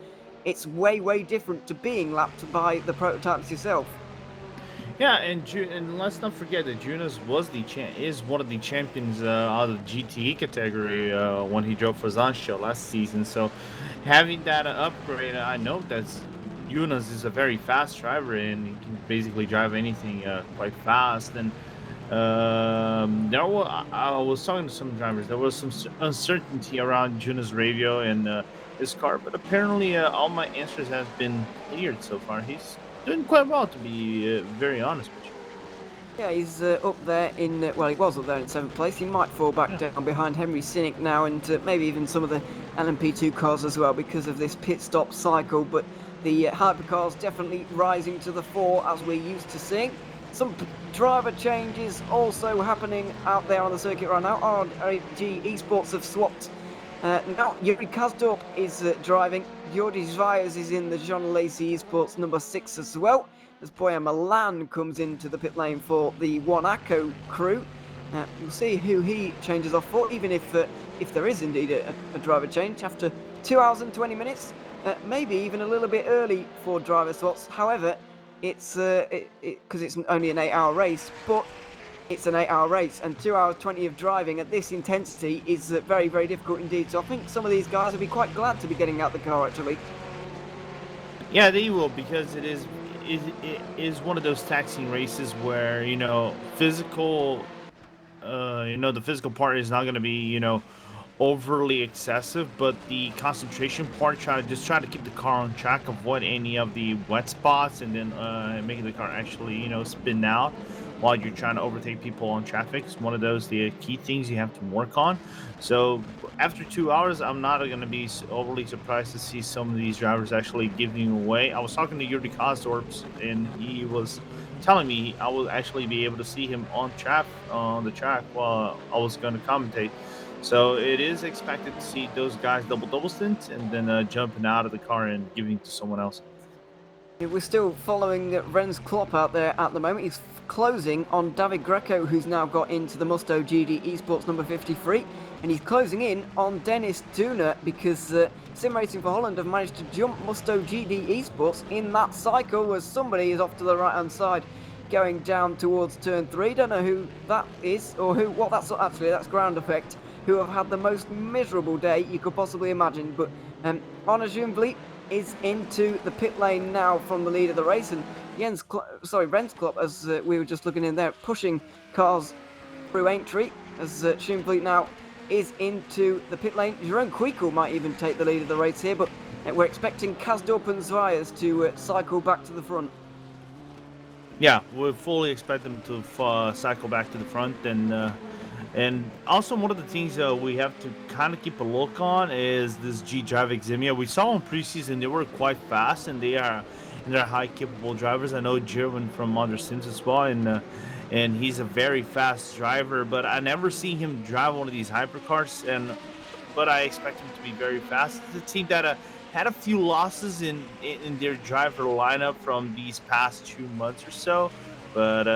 It's way different to being lapped by the prototypes yourself. Yeah, and let's not forget that Yunus is one of the champions out of the GTE category when he drove for Zancho last season. So having that upgrade, I know that Yunus is a very fast driver and he can basically drive anything quite fast. And I was talking to some drivers. There was some uncertainty around Yunus Ravio and his car, but apparently all my answers have been cleared so far. He's doing quite well, to be very honest with you. Yeah, he's up there in, well, he was up there in 7th place. He might fall back down behind Henry Cynic now, and maybe even some of the LMP2 cars as well because of this pit stop cycle. But the hypercars definitely rising to the fore as we're used to seeing. Some driver changes also happening out there on the circuit right now. RG Esports have swapped. Now Yuri Kazdorp is driving. Jordi Zvires is in the John Lacey Esports number 6 as well, as Boyan Milan comes into the pit lane for the Wanako crew. We'll see who he changes off for, even if there is indeed a driver change after 2 hours and 20 minutes. Maybe even a little bit early for driver swaps. However, it's because it's only an 8-hour race, but it's an 8-hour race, and 2 hours 20 of driving at this intensity is very difficult indeed. So I think some of these guys will be quite glad to be getting out the car actually. Yeah, they will, because it is one of those taxing races where physical, the physical part is not going to be overly excessive, but the concentration part, try to keep the car on track, avoid any of the wet spots, and then making the car actually spin out while you're trying to overtake people on traffic. It's one of those the key things you have to work on. So after 2 hours, I'm not going to be overly surprised to see some of these drivers actually giving away. I was talking to Yuri Kazdorp, and he was telling me I will actually be able to see him on the track while I was going to commentate. So it is expected to see those guys double stint and then jumping out of the car and giving it to someone else. We're still following Renz Klopp out there at the moment. He's closing on David Greco, who's now got into the Musto GD Esports number 53, and he's closing in on Dennis Duna because Sim Racing for Holland have managed to jump Musto GD Esports in that cycle as somebody is off to the right hand side going down towards turn 3. Don't know who that is or what that's actually. That's Ground Effect, who have had the most miserable day you could possibly imagine. But Arne Junvliet is into the pit lane now from the lead of the race, and Ren's Club, as we were just looking in there, pushing cars through Aintree, as Schumfleet now is into the pit lane. Jerome Quickle might even take the lead of the race here, but we're expecting Kasdorp and Zwias to cycle back to the front. Yeah, we fully expect them to cycle back to the front, and also one of the things we have to kind of keep a look on is this G-Drive Eximia. We saw in preseason they were quite fast, and they're high capable drivers. I know German from Under Sims as well, and he's a very fast driver, but I never seen him drive one of these hypercars, but I expect him to be very fast. It's a team that had a few losses in their driver lineup from these past 2 months or so, but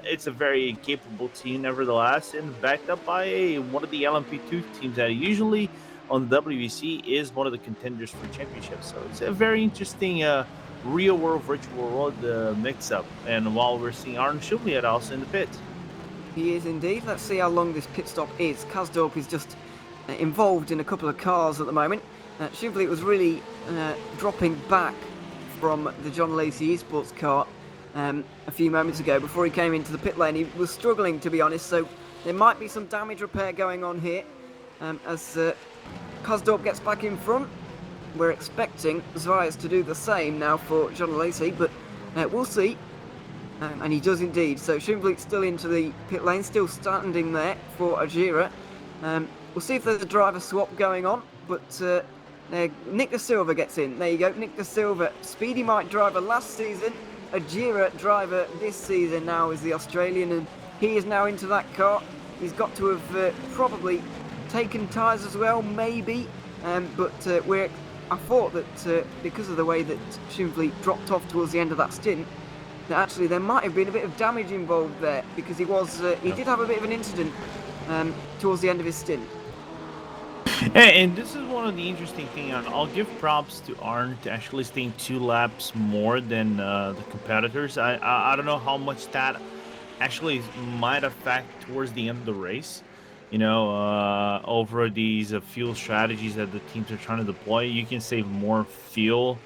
it's a very capable team nevertheless, and backed up by one of the LMP2 teams that usually on the WEC is one of the contenders for championships. So it's a very interesting real world, virtual world mix-up. And while we're seeing Arne Schumliet also in the pit. He is indeed. Let's see how long this pit stop is. Kasdorp is just involved in a couple of cars at the moment. Schumliet was really dropping back from the John Lacey Esports car a few moments ago before he came into the pit lane. He was struggling, to be honest, so there might be some damage repair going on here as Kasdorp gets back in front. We're expecting Zwias to do the same now for John Lacey, but we'll see. And he does indeed. So Schumfleet's still into the pit lane, still standing there for Ajira. We'll see if there's a driver swap going on, but Nick De Silva gets in. There you go, Nick De Silva, Speedy Mike driver last season, Ajira driver this season now is the Australian, and he is now into that car. He's got to have probably taken tyres as well, maybe, but I thought that because of the way that Schumfleet dropped off towards the end of that stint, that actually there might have been a bit of damage involved there, because he did have a bit of an incident towards the end of his stint. And this is one of the interesting things. I'll give props to Arne to actually staying 2 laps more than the competitors. I don't know how much that actually might affect towards the end of the race. Over these fuel strategies that the teams are trying to deploy, you can save more fuel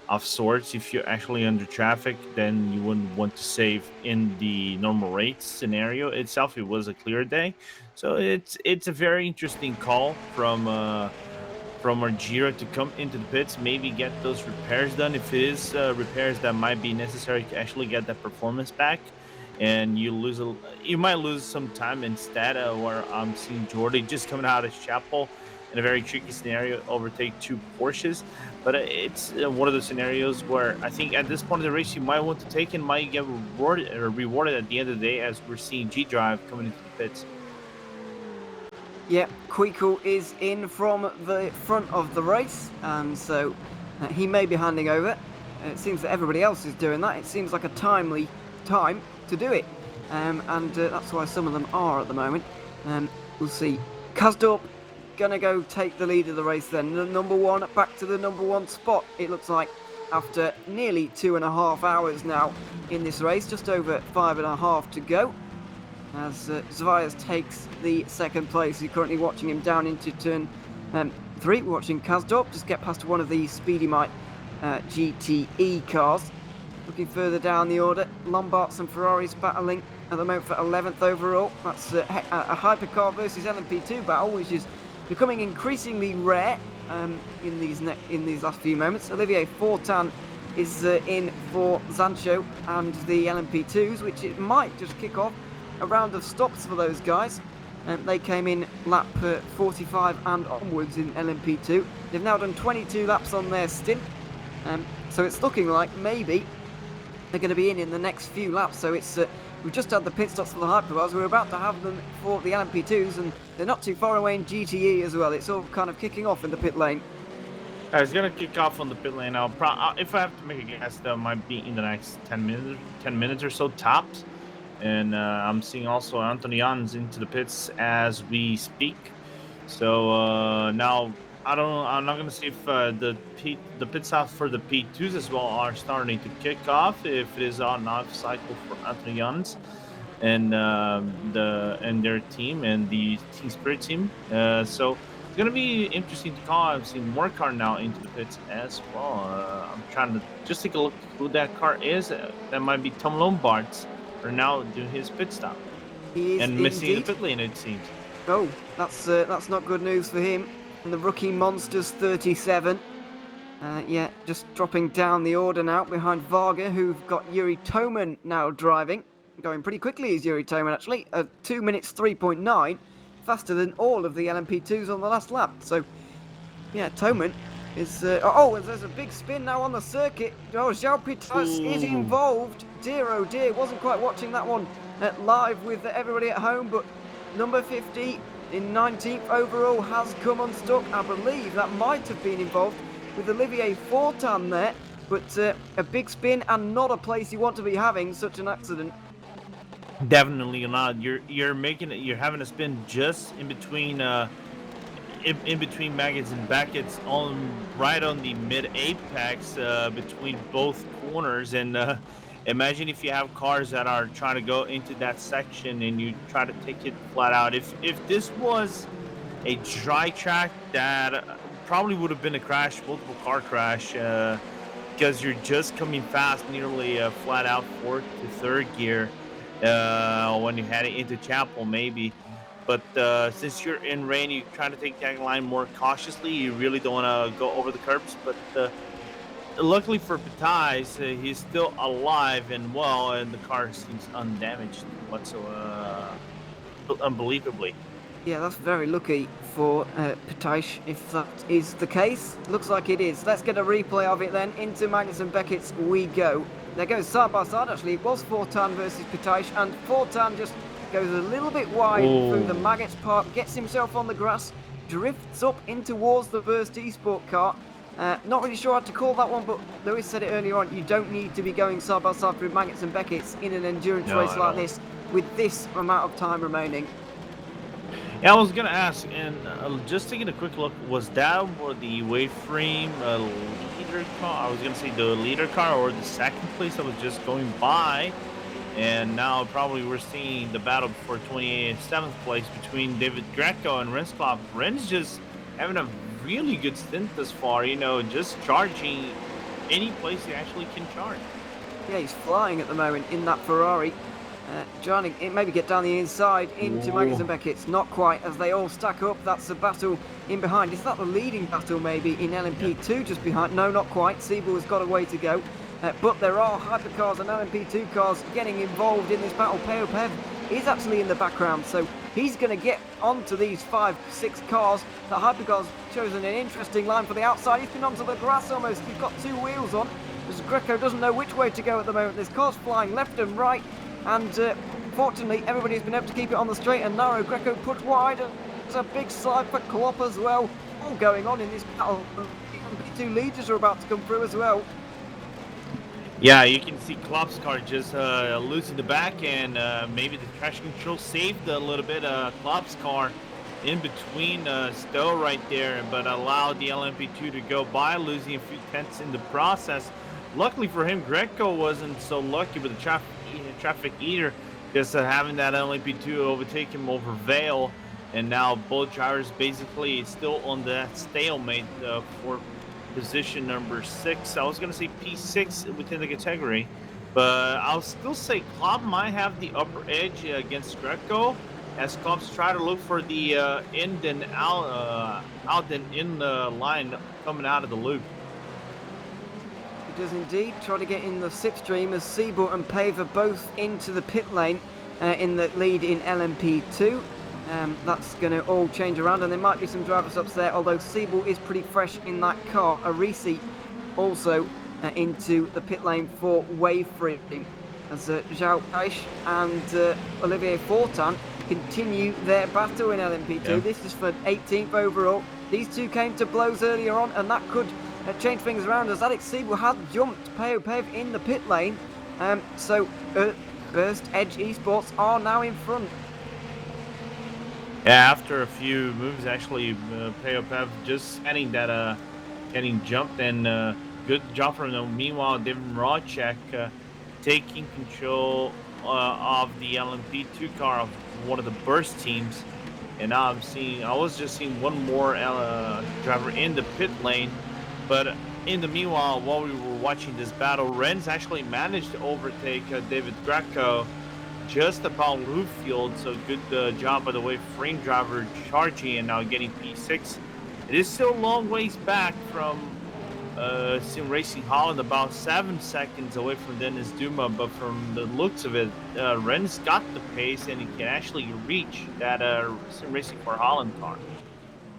of sorts if you're actually under traffic than you wouldn't want to save in the normal race scenario itself. It was a clear day, so it's a very interesting call from Argira to come into the pits, maybe get those repairs done if it is repairs that might be necessary to actually get that performance back. And you might lose some time instead, where I'm seeing Jordy just coming out of Chapel in a very tricky scenario, overtake 2 Porsches. But it's one of the scenarios where I think at this point of the race you might want to take and might get rewarded at the end of the day, as we're seeing G-Drive coming into the pits. Yeah, Quickle is in from the front of the race, and so he may be handing over. It seems that everybody else is doing that. It seems like a timely time to do it, and that's why some of them are at the moment. We'll see. Kasdorp gonna go take the lead of the race then. The number 1 back to the number 1 spot, it looks like, after nearly 2.5 hours now in this race, just over 5.5 to go, as Zwias takes the 2nd place. You're currently watching him down into turn 3. We're watching Kasdorp just get past one of the Speedy Mike GTE cars. Looking further down the order, Lombards and Ferraris battling at the moment for 11th overall. That's a hypercar versus LMP2 battle, which is becoming increasingly rare in these last few moments. Olivier Fortin is in for Zancho and the LMP2s, which it might just kick off a round of stops for those guys. They came in lap 45 and onwards in LMP2. They've now done 22 laps on their stint, so it's looking like maybe they're going to be in the next few laps. So it's we've just had the pit stops for the hypercars. We're about to have them for the LMP2s, and they're not too far away in GTE as well. It's all kind of kicking off in the pit lane. It's going to kick off on the pit lane now. If I have to make a guess, that might be in the next 10 minutes or so tops. And I'm seeing also Anthony Jans into the pits as we speak. So now I'm not gonna see if the pit stops for the P2s as well are starting to kick off. If it is on off cycle for Anthony Jans and their team and the Team Spirit team. So it's gonna be interesting to call. I've seen more car now into the pits as well. I'm trying to just take a look who that car is. That might be Tom Lombard's, or now doing his pit stop He is and missing the indeed. pit lane, it seems. Oh, that's not good news for him. And the rookie Monsters 37. Yeah, just dropping down the order now behind Varga, who've got Yuri Toman now driving. Going pretty quickly is Yuri Toman, actually. 2 minutes 3.9. Faster than all of the LMP2s on the last lap. So, yeah, Toman is... oh, there's a big spin now on the circuit. Oh, João Pitas is involved. Dear, oh dear. Wasn't quite watching that one live with everybody at home, but number 50 in 19th overall has come unstuck. I believe that might have been involved with Olivier Fortin there, but a big spin and not a place you want to be having such an accident. Definitely not. You're having a spin just in between in between Maggots and Beckett's right on the mid apex between both corners, and imagine if you have cars that are trying to go into that section and you try to take it flat out. If this was a dry track, that probably would have been a crash, multiple car crash, because you're just coming fast, nearly flat out fourth to third gear when you head into Chapel, maybe. But since you're in rain, you try to take that line more cautiously. You really don't want to go over the curbs. But luckily for Pitais, he's still alive and well, and the car seems undamaged whatsoever, unbelievably. Yeah, that's very lucky for Pitais, if that is the case. Looks like it is. Let's get a replay of it then. Into Magnus and Beckett's we go. They go side by side, actually. It was Fortin versus Pitais, and Fortin just goes a little bit wide through the Maggots Park, gets himself on the grass, drifts up in towards the Burst Esport car. Not really sure how to call that one, but Lewis said it earlier on, you don't need to be going side by side through Maggots and Beckett's in an endurance race like this, with this amount of time remaining. Yeah, I was gonna ask, and just taking a quick look, was that the Waveframe leader car? I was gonna say the leader car or the second place that was just going by, and now probably we're seeing the battle for 27th place between David Greco and Ren's Club. Ren's just having a really good stint this far, just charging any place he actually can charge. Yeah, he's flying at the moment in that Ferrari. Trying to maybe get down the inside into Magnus and Beckett's. Not quite, as they all stack up. That's the battle in behind. Is that the leading battle maybe in LMP2 just behind? No, not quite. Siebel has got a way to go. But there are hypercars and LMP2 cars getting involved in this battle. Peopev is actually in the background, so he's going to get onto these 5-6 cars. The hypercars chosen an interesting line for the outside. He's been onto the grass almost. He's got two wheels on. As Greco doesn't know which way to go at the moment. There's cars flying left and right. And fortunately, everybody's been able to keep it on the straight and narrow. Greco put wide. There's a big slide for Klopp as well. All going on in this battle. The two leaders are about to come through as well. Yeah, you can see Klopp's car just losing the back, and maybe the traction control saved a little bit. Klopp's car in between Stowe right there, but allowed the LMP2 to go by, losing a few tenths in the process. Luckily for him, Greco wasn't so lucky with the traffic either, just having that LMP2 overtake him over Vale, and now both drivers basically still on that stalemate for position number 6. I was going to say P6 within the category, but I'll still say Klopp might have the upper edge against Greco, as Klopp's try to look for the in and out and in the line coming out of the loop. He does indeed try to get in the slipstream as Siebel and Pave are both into the pit lane in the lead in LMP2. That's going to all change around, and there might be some driver stops there, although Siebel is pretty fresh in that car. Arisi also into the pit lane for Waveframe, as João Peixe and Olivier Fortin continue their battle in LMP2. Yeah. This is for 18th overall. These two came to blows earlier on, and that could change things around, as Alex Siebel had jumped Peopev in the pit lane. So Burst Edge Esports are now in front. Yeah, after a few moves, actually, Peopev just getting jumped, and good job from them. Meanwhile, David Mrocek taking control of the LMP2 car of one of the Burst teams. and now I was just seeing one more driver in the pit lane. But in the meanwhile, while we were watching this battle, Ren's actually managed to overtake David Greco just about Bluefield. So good job, by the way, frame driver charging and now getting P6. It is still a long ways back from Sim Racing Holland, about 7 seconds away from Dennis Duma, but from the looks of it, Ren's got the pace and he can actually reach that Sim Racing for Holland car.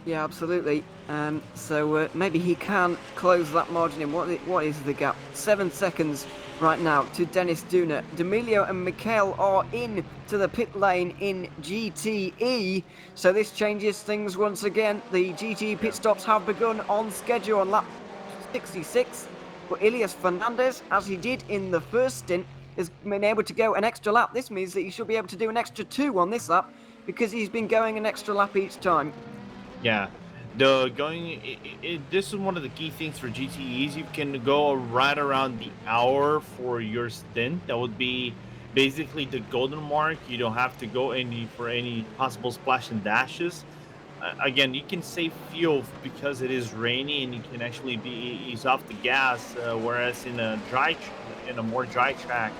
Yeah, absolutely. So maybe he can close that margin in. What is the gap? 7 seconds right now to Dennis Duna. D'Amelio and Mikhail are in to the pit lane in GTE. So this changes things once again. The GTE pit stops have begun on schedule on lap 66. But Ilias Fernandez, as he did in the first stint, has been able to go an extra lap. This means that he should be able to do an extra 2 on this lap because he's been going an extra lap each time. Yeah, this is one of the key things for GTEs. You can go right around the hour for your stint. That would be basically the golden mark. You don't have to go for any possible splash and dashes. Again, you can save fuel because it is rainy, and you can actually ease off the gas. Whereas in a more dry track,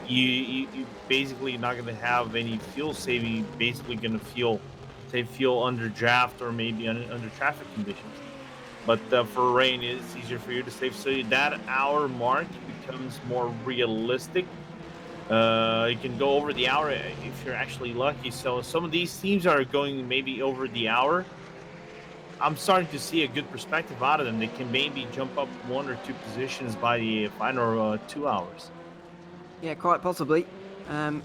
you basically not going to have any fuel saving. You're basically going to save fuel under draft or maybe under traffic conditions. But for rain, it's easier for you to save. So that hour mark becomes more realistic. You can go over the hour if you're actually lucky. So some of these teams are going maybe over the hour. I'm starting to see a good perspective out of them. They can maybe jump up 1 or 2 positions by the final 2 hours. Yeah, quite possibly.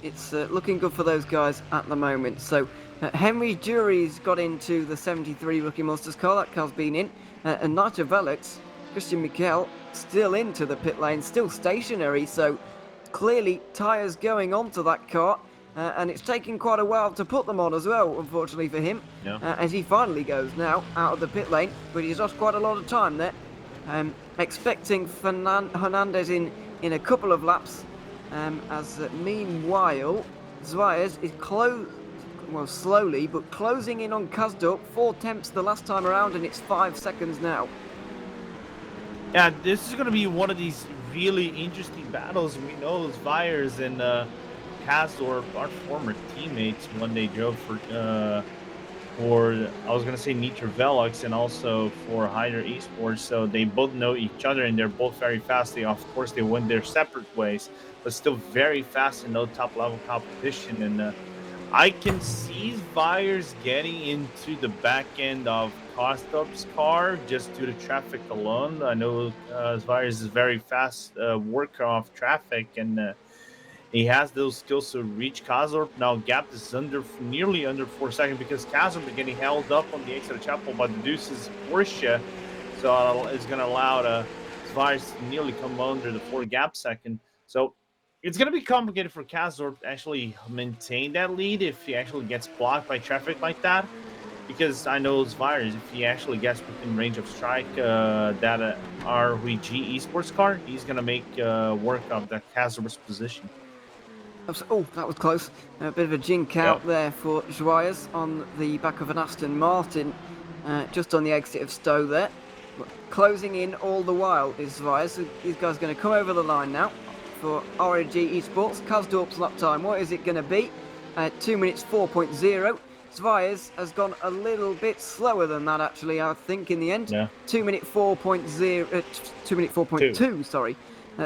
It's looking good for those guys at the moment. So Henry Jury's got into the 73 Rookie Monsters car. That car's been in. And Nigel Velix, Christian Mikel, still into the pit lane, still stationary. So clearly tyres going onto that car. And it's taken quite a while to put them on as well, unfortunately for him. Yeah. As he finally goes now out of the pit lane. But he's lost quite a lot of time there. Expecting Hernandez in a couple of laps. As meanwhile, Zwiers is slowly, but closing in on Kazdorp. 4 tenths the last time around, and it's 5 seconds now. Yeah, this is going to be one of these really interesting battles. We know Zwiers and Kazdorp are former teammates when they drove for I was going to say Nitro Velox and also for Hyder Esports. So they both know each other and they're both very fast. Of course, they went their separate ways, but still very fast in no top level competition. And I can see Zwiers getting into the back end of Kostop's car just due to traffic alone. I know Zwiers is very fast worker off traffic, and he has those skills to reach Kazdorp. Now gap is nearly under 4 seconds because Kazdorp is getting held up on the exit of Chapel by the Deuce's Porsche. So it's going to allow Zwiers to nearly come under the 4 gap second. So it's going to be complicated for Kazdorp to actually maintain that lead if he actually gets blocked by traffic like that. Because I know Zwiers, if he actually gets within range of strike that RVG Esports car, he's going to make work of the Kazdorp's position. Oh, that was close. A bit of a jink out there for Zwiers on the back of an Aston Martin, just on the exit of Stowe there. Closing in all the while is Zwiers. So these guys are going to come over the line now for ROG Esports. Kazdorp's lap time, what is it going to be? 2 minutes 4.0. Zwiers has gone a little bit slower than that, actually, I think, in the end. Yeah. 2 minute 4.0, 2 minute 4.2, sorry.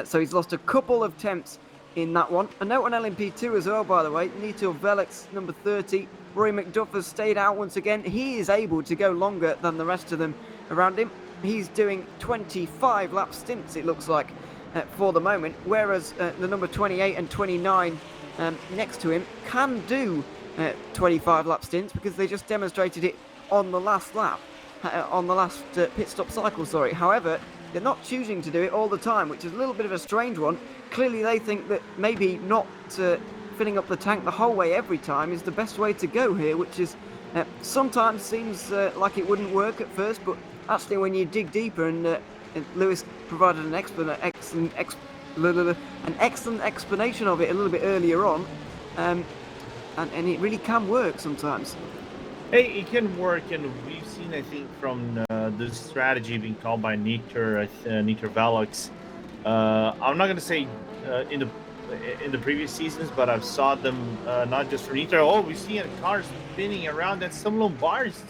So he's lost a couple of tenths in that one. A note on LMP2 as well, by the way. Nito Velix, number 30. Rory McDuff has stayed out once again. He is able to go longer than the rest of them around him. He's doing 25 lap stints, it looks like, for the moment. Whereas the number 28 and 29 next to him can do 25 lap stints because they just demonstrated it on the last lap, on the last pit stop cycle, sorry. However, they're not choosing to do it all the time, which is a little bit of a strange one. Clearly they think that maybe not filling up the tank the whole way every time is the best way to go here, which is sometimes seems like it wouldn't work at first, but actually when you dig deeper, and Lewis provided an excellent explanation of it a little bit earlier on, and it really can work sometimes. Hey, it can work, and we've seen, I think, from this strategy being called by Niter Velox. I'm not gonna say in the previous seasons, but I've saw them not just for Niter. Oh, we see a car spinning around that some bars,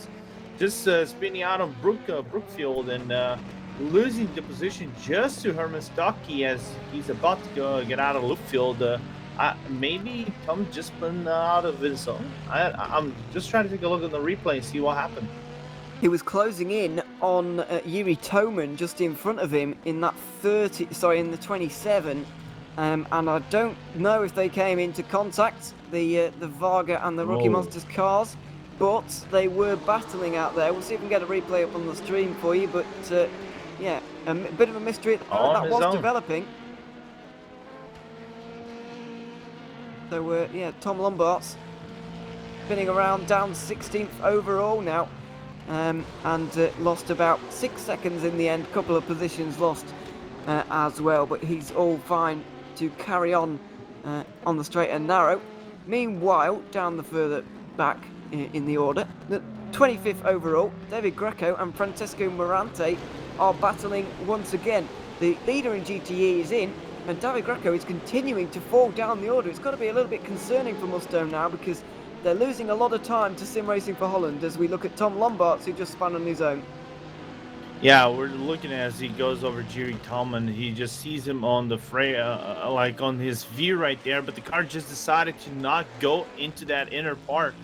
just spinning out of Brookfield and losing the position just to Herman Stocky as he's about to get out of Loopfield. Maybe Tom just been out of his zone. I'm just trying to take a look at the replay and see what happened. He was closing in on Yuri Toman just in front of him in that in the 27. And I don't know if they came into contact, the Varga and the Rocky Monsters cars, but they were battling out there. We'll see if we can get a replay up on the stream for you, but yeah, a bit of a mystery that was developing. So yeah, Tom Lombart's spinning around down 16th overall now, and lost about 6 seconds in the end, couple of positions lost as well, but he's all fine to carry on the straight and narrow. Meanwhile, down the further back in the order, the 25th overall, David Greco and Francesco Morante are battling once again. The leader in GTE is in, and David Greco is continuing to fall down the order. It's got to be a little bit concerning for Musto now, because they're losing a lot of time to sim racing for Holland as we look at Tom Lombards, who just spun on his own. Yeah, we're looking as he goes over Jerry Tallman. He just sees him on the like on his view right there, but the car just decided to not go into that inner part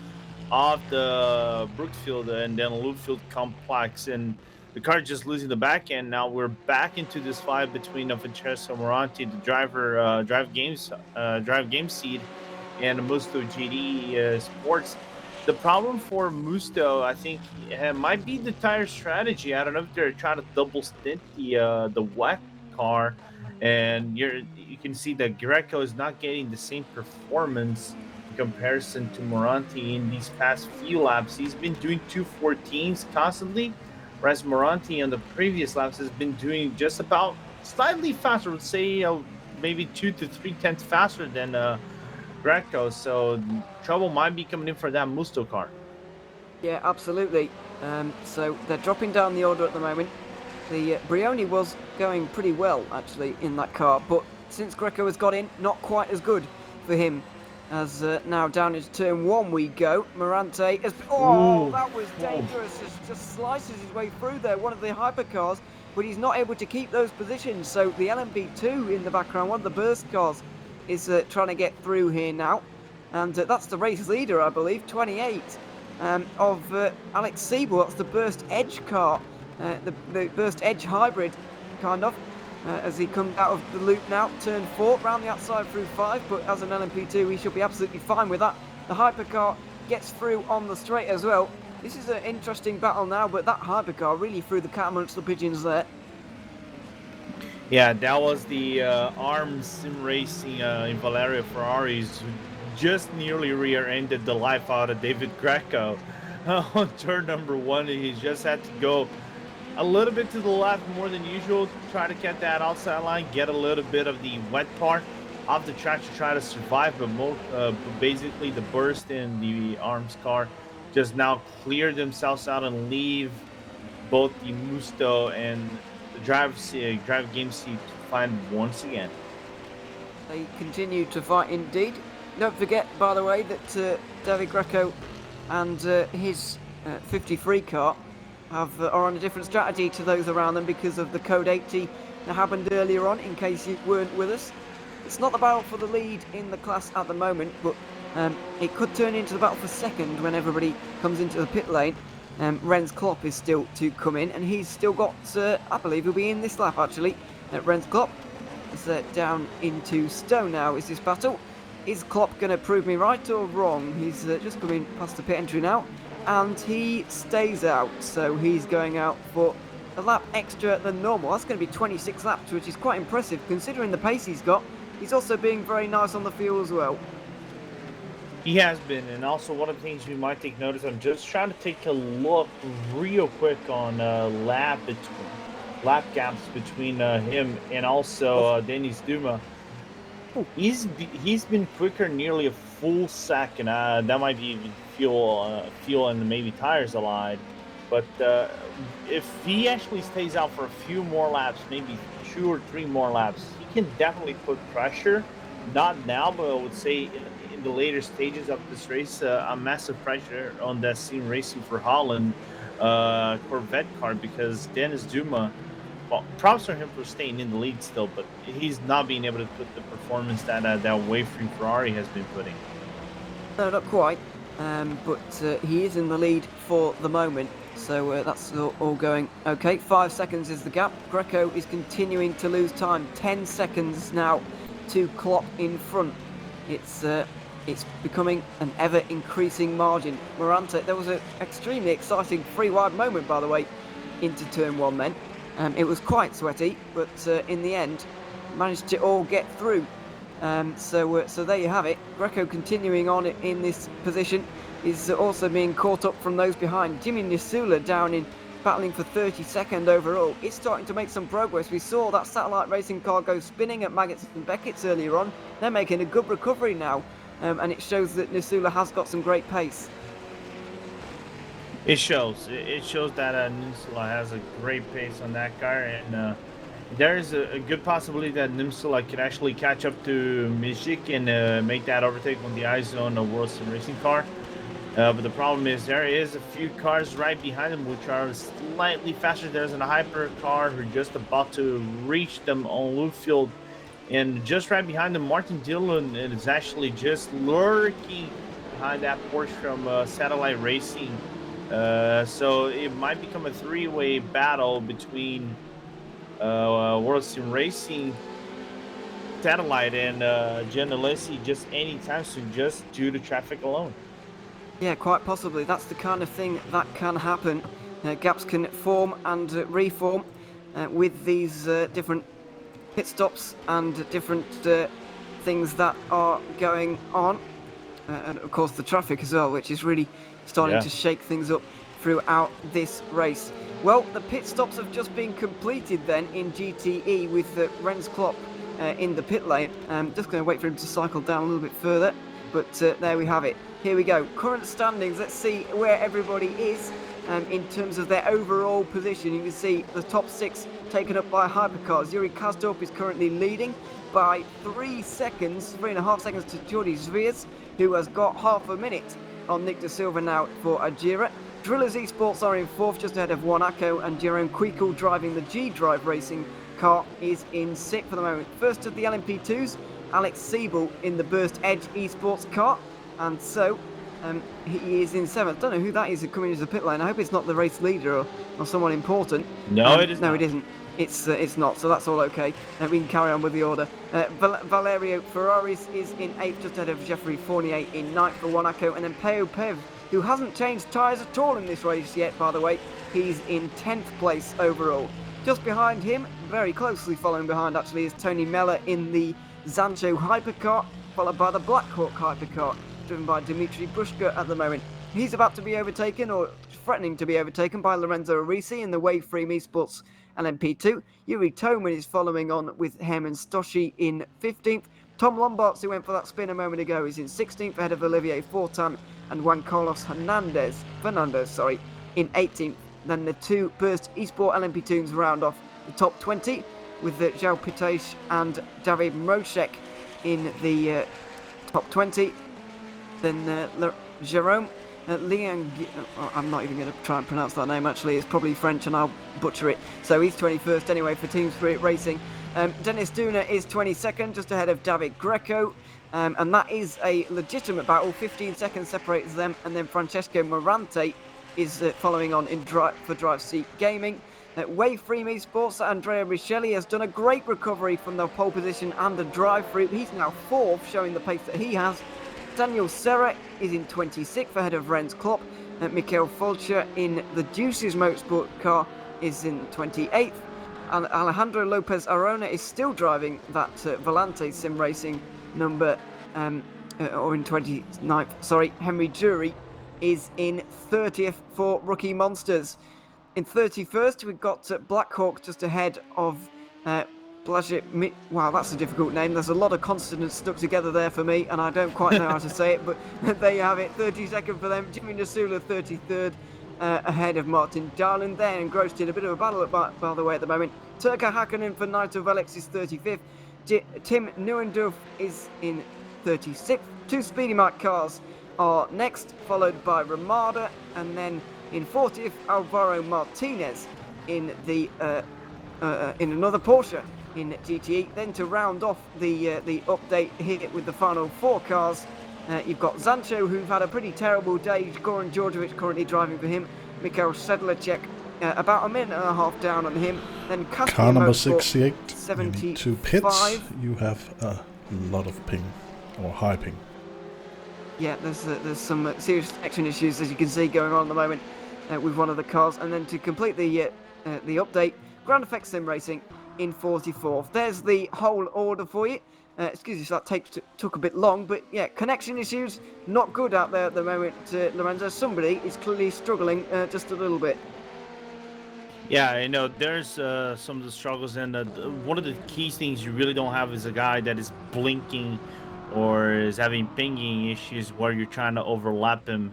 of the Brookfield and then Loopfield complex, and the car just losing the back end. Now we're back into this fight between Francesco Moranti, the drive game seed, and Musto GD Sports. The problem for Musto, I think, might be the tire strategy. I don't know if they're trying to double stint the wet car, and you can see that Greco is not getting the same performance in comparison to Moranti in these past few laps. He's been doing 2:14s constantly, whereas Moranti on the previous laps has been doing just about slightly faster, let's say maybe 2 to 3 tenths faster than Greco, so trouble might be coming in for that Musto car. Yeah, absolutely. So they're dropping down the order at the moment. The Brioni was going pretty well, actually, in that car, but since Greco has got in, not quite as good for him. As now down into turn 1 we go. Morante has... Oh, that was dangerous. Just slices his way through there, one of the hypercars, but he's not able to keep those positions. So the LMP2 in the background, one of the burst cars, is trying to get through here now, and that's the race leader, I believe, 28 of Alex Siebel. That's the Burst Edge car, the Burst Edge hybrid, kind of, as he comes out of the loop now, turn 4, round the outside through 5, but as an LMP2 he should be absolutely fine with that. The hypercar gets through on the straight as well. This is an interesting battle now, but that hypercar really threw the cat amongst the pigeons there. Yeah, that was the ARMS sim racing in Valerio Ferraris, who just nearly rear-ended the life out of David Greco on turn number 1. He just had to go a little bit to the left more than usual to try to get that outside line, get a little bit of the wet part off the track to try to survive, but basically the burst in the ARMS car just now clear themselves out and leave both the Musto and drive game seat to find once again. They continue to fight indeed. Don't forget, by the way, that David Greco and his 53 car are on a different strategy to those around them because of the Code 80 that happened earlier on, in case you weren't with us. It's not the battle for the lead in the class at the moment, but it could turn into the battle for second when everybody comes into the pit lane. Renz Klopp is still to come in, and he's still got, I believe he'll be in this lap actually. Renz Klopp is down into Stone now, is this battle. Is Klopp going to prove me right or wrong? He's just coming past the pit entry now, and he stays out, so he's going out for a lap extra than normal. That's going to be 26 laps, which is quite impressive considering the pace he's got. He's also being very nice on the fuel as well. He has been, and also one of the things we might take notice, I'm just trying to take a look real quick on lap gaps between him and also Denis Duma. He's been quicker nearly a full second. That might be even fuel and maybe tires allied. But if he actually stays out for a few more laps, maybe 2 or 3 more laps, he can definitely put pressure. Not now, but I would say in the later stages of this race, a massive pressure on that Sim Racing for Holland Corvette car, because Dennis Duma, well, props for him for staying in the lead still, but he's not being able to put the performance that that wave-free Ferrari has been putting. No, not quite, but he is in the lead for the moment, so that's all going okay. 5 seconds is the gap. Greco is continuing to lose time. 10 seconds now to Klopp in front. It's becoming an ever-increasing margin. Morante, there was an extremely exciting free-wide moment, by the way, into turn 1 then. It was quite sweaty, but in the end, managed to all get through. So there you have it. Greco continuing on in this position is also being caught up from those behind. Jimmy Nisula down in battling for 32nd overall. It's starting to make some progress. We saw that satellite racing car go spinning at Maggots and Beckett's earlier on. They're making a good recovery now, and it shows that Nisula has got some great pace. It shows. It shows that Nimsula has a great pace on that car, and there is a good possibility that Nimsula could actually catch up to Mijik and make that overtake on the iZone World Sim Racing car. But the problem is there is a few cars right behind them which are slightly faster. There's a hyper car who's just about to reach them on Luffield, and just right behind them, Martin Dillon is actually just lurking behind that Porsche from Satellite Racing. So it might become a 3-way battle between World Sim Racing, Satellite, and Genelesi just anytime soon, just due to traffic alone. Yeah, quite possibly. That's the kind of thing that can happen. Gaps can form and reform with these different pit stops and different things that are going on. And of course the traffic as well, which is really starting to shake things up throughout this race. Well, the pit stops have just been completed then in GTE with Renz Klopp in the pit lane. Just going to wait for him to cycle down a little bit further, but there we have it. Here we go. Current standings. Let's see where everybody is in terms of their overall position. You can see the top 6 taken up by hypercars. Yuri Kasdorp is currently leading by 3.5 seconds to Jordi Zviers, who has got half a minute on Nick De Silva now for Ajira. Drillers Esports are in 4th, just ahead of Wanako, and Jerome Quickel, driving the G-Drive racing car, is in 6th for the moment. First of the LMP2s, Alex Siebel in the Burst Edge Esports car, and so he is in 7th. Don't know who that is coming into the pit lane. I hope it's not the race leader or someone important. No, it is not. No, it isn't. It's not, so that's all okay. We can carry on with the order. Valerio Ferraris is in 8th, just ahead of Jeffrey Fournier in 9th for Wanako, and then Peo Pev, who hasn't changed tyres at all in this race yet, by the way. He's in 10th place overall. Just behind him, very closely following behind actually, is Tony Meller in the Zancho hypercar, followed by the Blackhawk hypercar, driven by Dimitri Bushka at the moment. He's about to be overtaken, or threatening to be overtaken, by Lorenzo Arisi in the Wave Free Esports LMP2. Yuri Toman is following on with Herman Stoshi in 15th. Tom Lombards, who went for that spin a moment ago, is in 16th, ahead of Olivier Fortan and Juan Carlos Fernandez, in 18th. Then the 2 Burst Esport LMP2s round off the top 20, with Zhao Pitesh and David Mrochek in the top 20. Then Jerome Liang, I'm not even going to try and pronounce that name actually, it's probably French and I'll butcher it. So he's 21st anyway for Team Spirit Racing. Dennis Duna is 22nd, just ahead of David Greco. And that is a legitimate battle. 15 seconds separates them, and then Francesco Morante is following on in for Drive Seat Gaming. Wave Free Esports, Andrea Richelli has done a great recovery from the pole position and the drive-through. He's now 4th, showing the pace that he has. Daniel Serra is in 26th, ahead of Renz Klopp. Mikhail Fulcher in the Juices Motorsport car is in 28th. And Alejandro Lopez Arona is still driving that Volante Sim Racing number, or in 29th, Henry Jury is in 30th for Rookie Monsters. In 31st, we've got Blackhawk just ahead of Wow, that's a difficult name. There's a lot of consonants stuck together there for me, and I don't quite know how to say it, but there you have it. 32nd for them. Jimmy Nasula, 33rd, ahead of Martin Darlin. They're engrossed in a bit of a battle, by the way, at the moment. Turka Hakkinen for Naito Velex is 35th. Tim Neuendorf is in 36th. Two Speedy Mike cars are next, followed by Ramada, and then in 40th, Alvaro Martinez in the in another Porsche in GTE. Then to round off the update here with the final four cars, you've got Zancho, who've had a pretty terrible day. Goran Djordjevic currently driving for him. Mikhail Sedlacek about a minute and a half down on him. Then Car number Motorsport, 68, you need 75. to pits. You have a lot of ping, or high ping. Yeah, there's some serious action issues, as you can see, going on at the moment with one of the cars. And then to complete the update, Grand Effect Sim Racing in 44th. There's the whole order for you. Excuse me, so that took a bit long, but yeah, connection issues not good out there at the moment, Lorenzo. Somebody is clearly struggling just a little bit. Yeah, I know there's some of the struggles, and one of the key things you really don't have is a guy that is blinking or is having pinging issues where you're trying to overlap him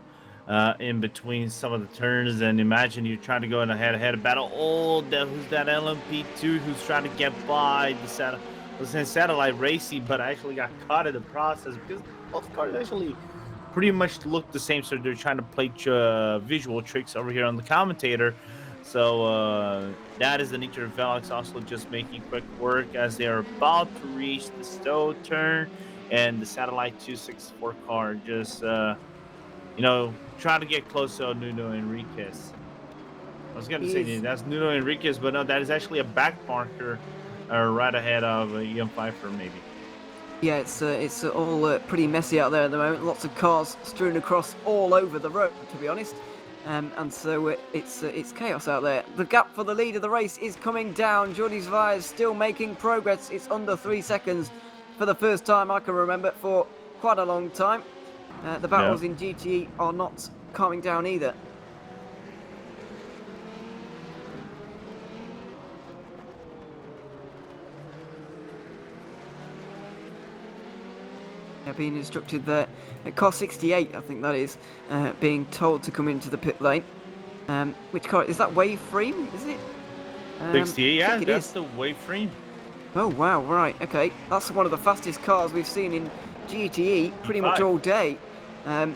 in between some of the turns. And imagine you're trying to go in a head-to-head battle. Oh, who's that LMP2 who's trying to get by the satellite racing, but actually got caught in the process because both cars actually pretty much look the same. So they're trying to play visual tricks over here on the commentator. So that is the Nitro Velox also just making quick work as they are about to reach the Stowe turn, and the Satellite 264 car just, trying to get close to Nuno Enriquez. I was going to say that's Nuno Enriquez, but no, that is actually a back marker right ahead of Ian Pfeiffer, maybe. Yeah, it's all pretty messy out there at the moment. Lots of cars strewn across all over the road, to be honest. And so it's chaos out there. The gap for the lead of the race is coming down. Jordi Zvai is still making progress. It's under 3 seconds for the first time I can remember for quite a long time. The battles in GTE are not calming down either. Being instructed there at car 68, I think that is, being told to come into the pit lane. Which car is that? Waveframe, is it? 68, yeah, that's the Waveframe. Oh wow, right, okay, that's one of the fastest cars we've seen in GTE pretty much all day.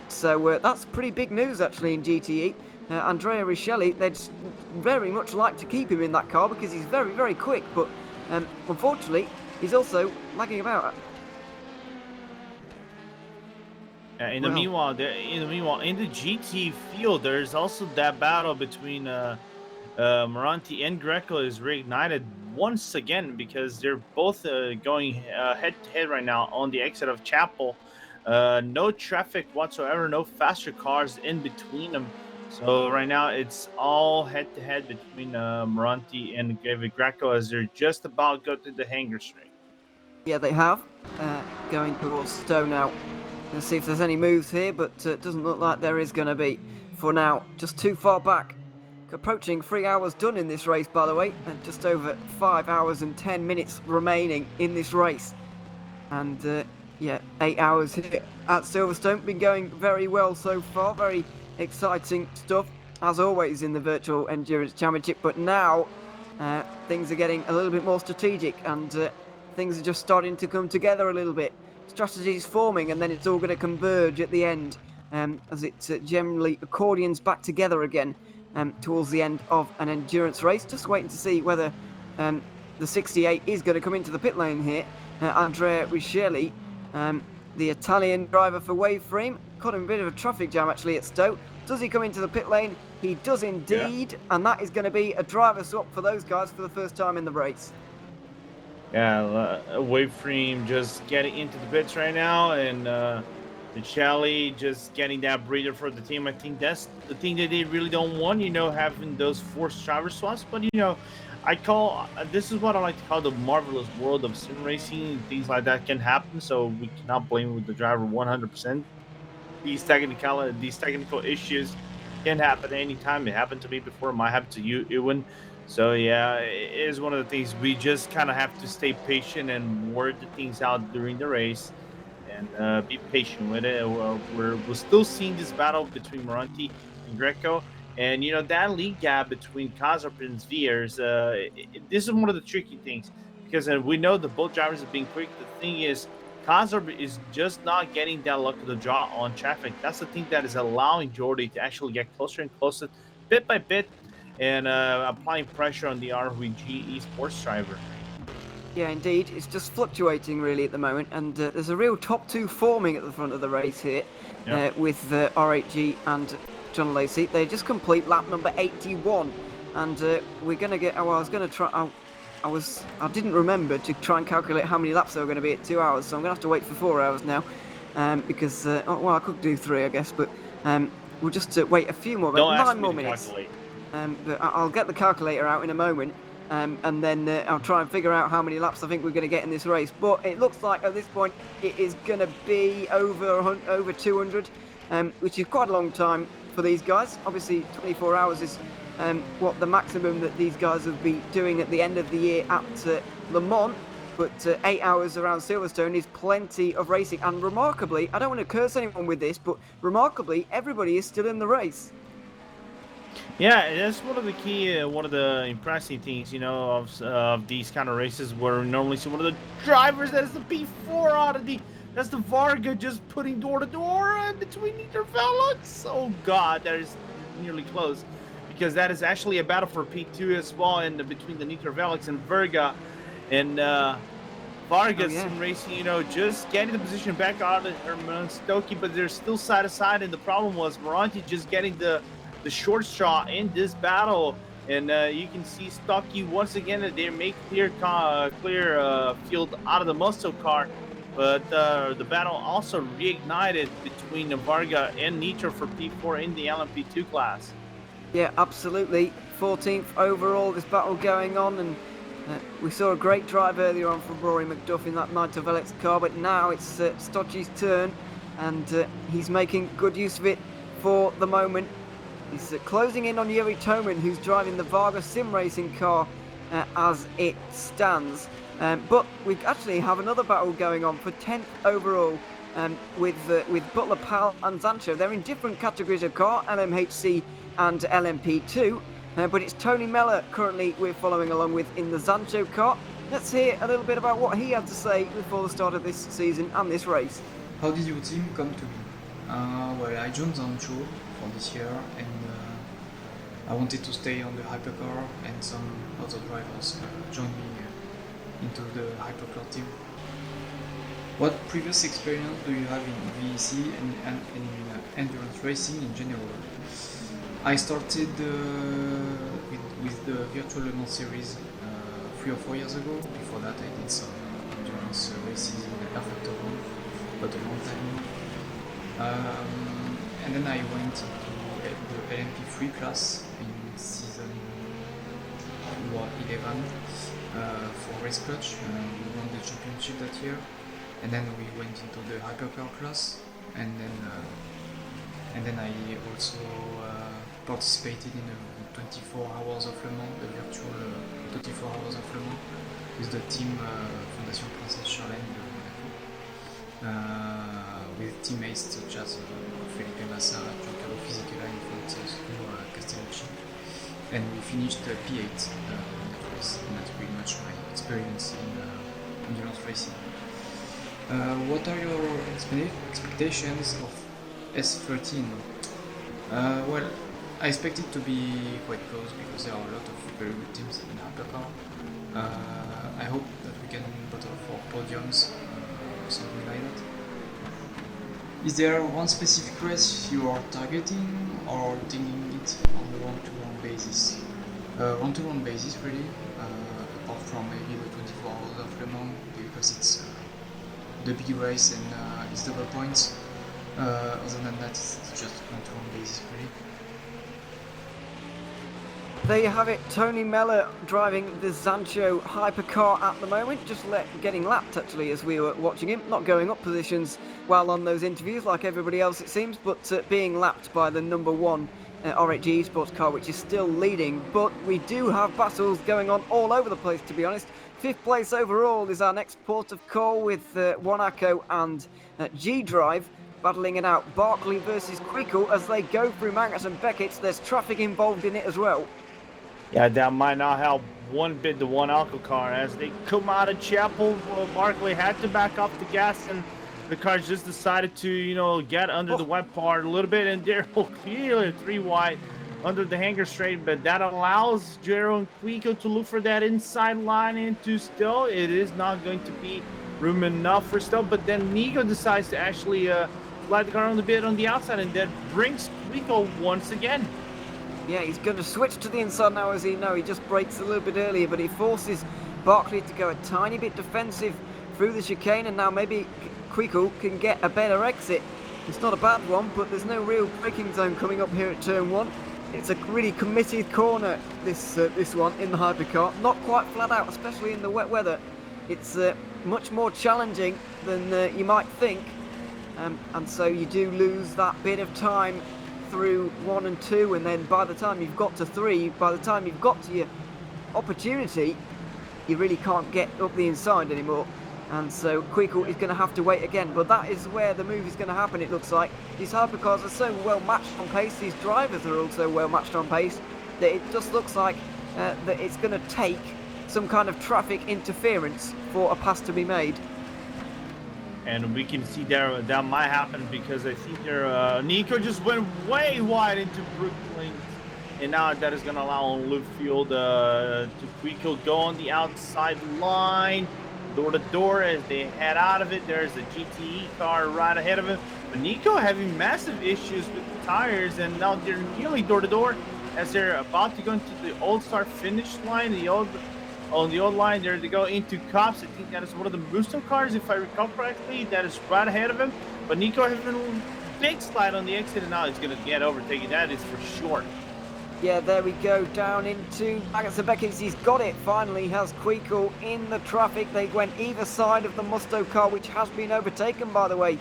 So that's pretty big news actually in GTE. Andrea Richelli, they'd very much like to keep him in that car because he's very, very quick, but unfortunately he's also lagging about. In the meanwhile, in the GT field, there's also that battle between Moranti and Greco is reignited once again because they're both going head to head right now on the exit of Chapel. No traffic whatsoever, no faster cars in between them. So right now it's all head to head between Moranti and Greco as they're just about to go to the hangar straight. Yeah, they have. Going towards Stowe now. Let's see if there's any moves here, but it doesn't look like there is going to be for now. Just too far back. Approaching 3 hours done in this race, by the way, and just over 5 hours and 10 minutes remaining in this race. And 8 hours here at Silverstone. Been going very well so far. Very exciting stuff, as always, in the Virtual Endurance Championship. But now things are getting a little bit more strategic, and things are just starting to come together a little bit. Strategy is forming, and then it's all going to converge at the end as it generally accordions back together again towards the end of an endurance race. Just waiting to see whether the 68 is going to come into the pit lane here. Andrea Richelli, the Italian driver for Waveframe, caught in a bit of a traffic jam actually at Stowe. Does he come into the pit lane? He does indeed, and that is going to be a driver swap for those guys for the first time in the race. Yeah, Waveframe just getting into the pits right now, and Richelli just getting that breather for the team. I think that's the thing that they really don't want, having those forced driver swaps. But, this is what I like to call the marvelous world of sim racing. Things like that can happen, so we cannot blame the driver 100%. These technical issues can happen anytime. It happened to me before. It might happen to you, Ewan. So yeah, it is one of the things we just kind of have to stay patient and work the things out during the race, and be patient with it. We're still seeing this battle between Moranti and Greco, and that lead gap between Kazarp and Zviers. This is one of the tricky things because we know that both drivers are being quick. The thing is, Kazarp is just not getting that luck of the draw on traffic. That's the thing that is allowing Jordi to actually get closer and closer, bit by bit, and applying pressure on the RVG esports driver. Yeah, indeed. It's just fluctuating really at the moment, and there's a real top two forming at the front of the race here with RHG and John Lacey. They just complete lap number 81, and we're going to get. Oh, I was going to try. I didn't remember to try and calculate how many laps there were going to be at 2 hours, so I'm going to have to wait for 4 hours now, because well, I could do 3, I guess, but we'll just wait a few more. Don't 9 more minutes. But I'll get the calculator out in a moment. And then I'll try and figure out how many laps I think we're going to get in this race. But it looks like at this point it is going to be over 200, which is quite a long time for these guys. Obviously, 24 hours is what the maximum that these guys will be doing at the end of the year at Le Mans. But 8 hours around Silverstone is plenty of racing. And remarkably, I don't want to curse anyone with this, but remarkably, everybody is still in the race. Yeah, that's one of the key, one of the impressive things, of these kind of races where we normally see one of the drivers that is the P4 oddity. That's the Varga just putting door to door between Nitro Velux. Oh God, that is nearly close, because that is actually a battle for P2 as well, and between the Nitro Velux and Verga, and Vargas racing, just getting the position back out of Stokie, but they're still side to side, and the problem was Moranti just getting the short straw in this battle, and you can see Stocky once again that they make clear field out of the muscle car, but the battle also reignited between Varga and Nitro for P4 in the LMP2 class. Yeah, absolutely. 14th overall, this battle going on, and we saw a great drive earlier on from Rory McDuff in that Nitro Velux car, but now it's Stocky's turn, and he's making good use of it for the moment. He's closing in on Yuri Toman, who's driving the Varga sim racing car as it stands. But we actually have another battle going on for 10th overall with Butler, Pal and Zancho. They're in different categories of car, LMHC and LMP2. But it's Tony Meller currently we're following along with in the Zancho car. Let's hear a little bit about what he had to say before the start of this season and this race. How did your team come to be? Well, I joined Zancho for this year, and I wanted to stay on the hypercar, and some other drivers joined me into the hypercar team. What previous experience do you have in VEC and in endurance racing in general? I started with the Virtual Le Mans series 3 or 4 years ago. Before that, I did some endurance races in the rFactor, but a long time. And then I went to the LMP3 class in season 11 for Race Clutch. We won the championship that year, and then we went into the hypercar class, and then I also participated in the 24 hours of Le Mans, the virtual 24 hours of Le Mans, with the team Fondation Princesse Charlène de Monaco, with teammates such as Felipe Massa, Giancarlo Fisichella, and Francesco Castellucci, and we finished P8 in that race, and that's pretty much my experience in endurance racing. What are your expectations of S13? Well, I expect it to be quite close because there are a lot of very good teams in hypercar. I hope that we can battle for podiums, something like that. Is there one specific race you are targeting or thinking it on a one-to-one basis? One-to-one basis, really, apart from maybe the 24 hours of Le Mans, because it's the big race and it's double points. Other than that, it's just one-to-one basis, really. There you have it, Tony Meller driving the Zancho hypercar at the moment, just getting lapped actually as we were watching him, not going up positions while on those interviews like everybody else it seems, but being lapped by the number one RH Esports car, which is still leading, but we do have battles going on all over the place, to be honest. 5th place overall is our next port of call with Wanako and G-Drive battling it out. Barkley versus Quickle as they go through Mangas and Beckett's. There's traffic involved in it as well. Yeah, that might not help one bit the Wanako car. As they come out of Chapel, Barkley had to back off the gas, and the car just decided to, get under the wet part a little bit, and they're clearly 3 wide under the hanger straight, but that allows Jero and Quico to look for that inside line into Stowe. It is not going to be room enough for Stowe, but then Nico decides to actually slide the car on the bit on the outside, and that brings Quico once again. Yeah, he's going to switch to the inside now, as he just brakes a little bit earlier, but he forces Barkley to go a tiny bit defensive through the chicane, and now maybe Quico can get a better exit. It's not a bad one, but there's no real braking zone coming up here at turn 1. It's a really committed corner, this one, in the hypercar. Not quite flat out, especially in the wet weather. It's much more challenging than you might think. And so you do lose that bit of time through 1 and 2, and then by the time you've got to 3, by the time you've got to your opportunity, you really can't get up the inside anymore. And so Quickle is going to have to wait again, but that is where the move is going to happen, it looks like. These hypercars are so well matched on pace, these drivers are also well matched on pace, that it just looks like that it's going to take some kind of traffic interference for a pass to be made. And we can see there that might happen because I think Nico just went way wide into Brooklyn, and now that is going to allow Littlefield to Quickle go on the outside line. Door to door as they head out of it. There's a GTE car right ahead of him. But Nico having massive issues with the tires, and now they're nearly door to door as they're about to go into the old start finish line. On the old line, there they go into Cops. I think that is one of the Musto cars, if I recall correctly. That is right ahead of him. But Nico having a big slide on the exit, and now he's going to get overtaken. That is for sure. Yeah, there we go, down into Magnus and Beckett's. He's got it, finally has Quickle in the traffic. They went either side of the Musto car, which has been overtaken, by the way,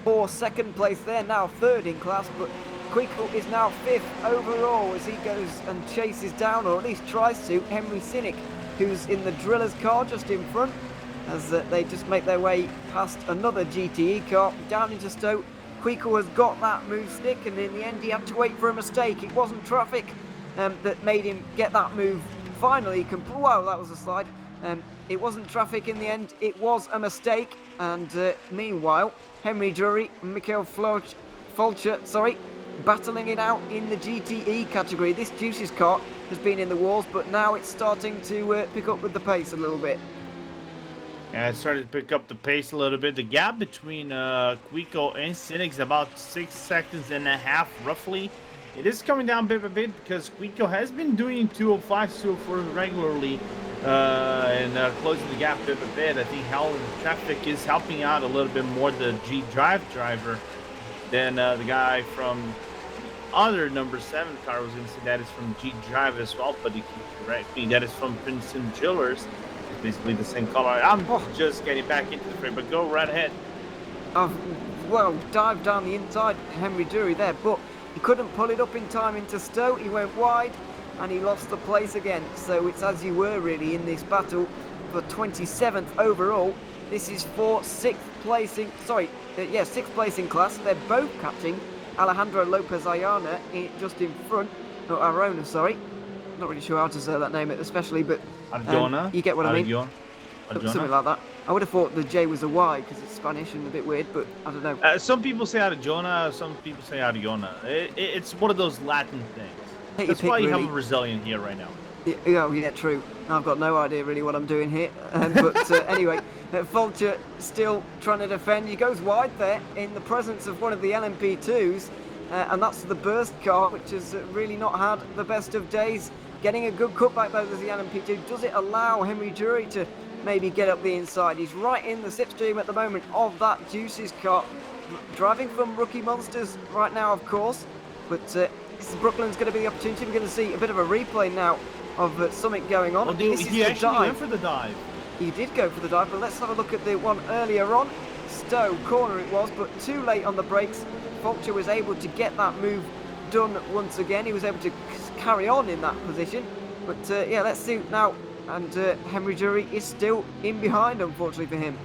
for 2nd place there, now 3rd in class, but Quickle is now 5th overall as he goes and chases down, or at least tries to, Henry Cynic, who's in the Driller's car just in front, as they just make their way past another GTE car, down into Stowe. Quickle has got that move stick, and in the end he had to wait for a mistake. It wasn't traffic that made him get that move. Finally, wow, that was a slide. It wasn't traffic in the end, it was a mistake. And meanwhile, Henry Drury and Mikhail Fulcher, battling it out in the GTE category. This Juices car has been in the walls, but now it's starting to pick up with the pace a little bit. Yeah, it started to pick up the pace a little bit. The gap between Quico and Cynic is about 6.5 seconds roughly. It is coming down bit by bit because Quico has been doing 205, 204 regularly and closing the gap bit by bit. I think Howland Traffic is helping out a little bit more the G-Drive driver than the guy from the other number 7 car. Was going to say that is from G-Drive as well, but he can correct me. That is from Princeton Jewelers. Basically the same color. I'm just getting back into the frame, but go right ahead. Well, dived down the inside, Henry Dury there, but he couldn't pull it up in time into Stowe. He went wide and he lost the place again. So it's as you were really in this battle for 27th overall. This is for 6th place in class. They're both catching Alejandro Lopez Ayana just in front. No, Arona, sorry. Not really sure how to say that name especially, but you get what I mean. Something like that. I would have thought the J was a Y because it's Spanish and a bit weird, but I don't know. Some people say Arjona, some people say Ariona. It's one of those Latin things. That's why you have a Brazilian here right now. Yeah, true. I've got no idea really what I'm doing here. But anyway, Fulcher still trying to defend. He goes wide there in the presence of one of the LMP2s, and that's the Burst car, which has really not had the best of days. Getting a good cutback though as the LMP2. Does it allow Henry Drury to maybe get up the inside? He's right in the slipstream at the moment of that Juices car. Driving from Rookie Monsters right now, of course. But Brooklyn's going to be the opportunity. We're going to see a bit of a replay now of something going on. Oh, he actually went for the dive. He did go for the dive, but let's have a look at the one earlier on. Stowe corner it was, but too late on the brakes. Fulcher was able to get that move done once again. He was able to carry on in that position. But yeah, let's see now. And Henry Drury is still in behind, unfortunately for him.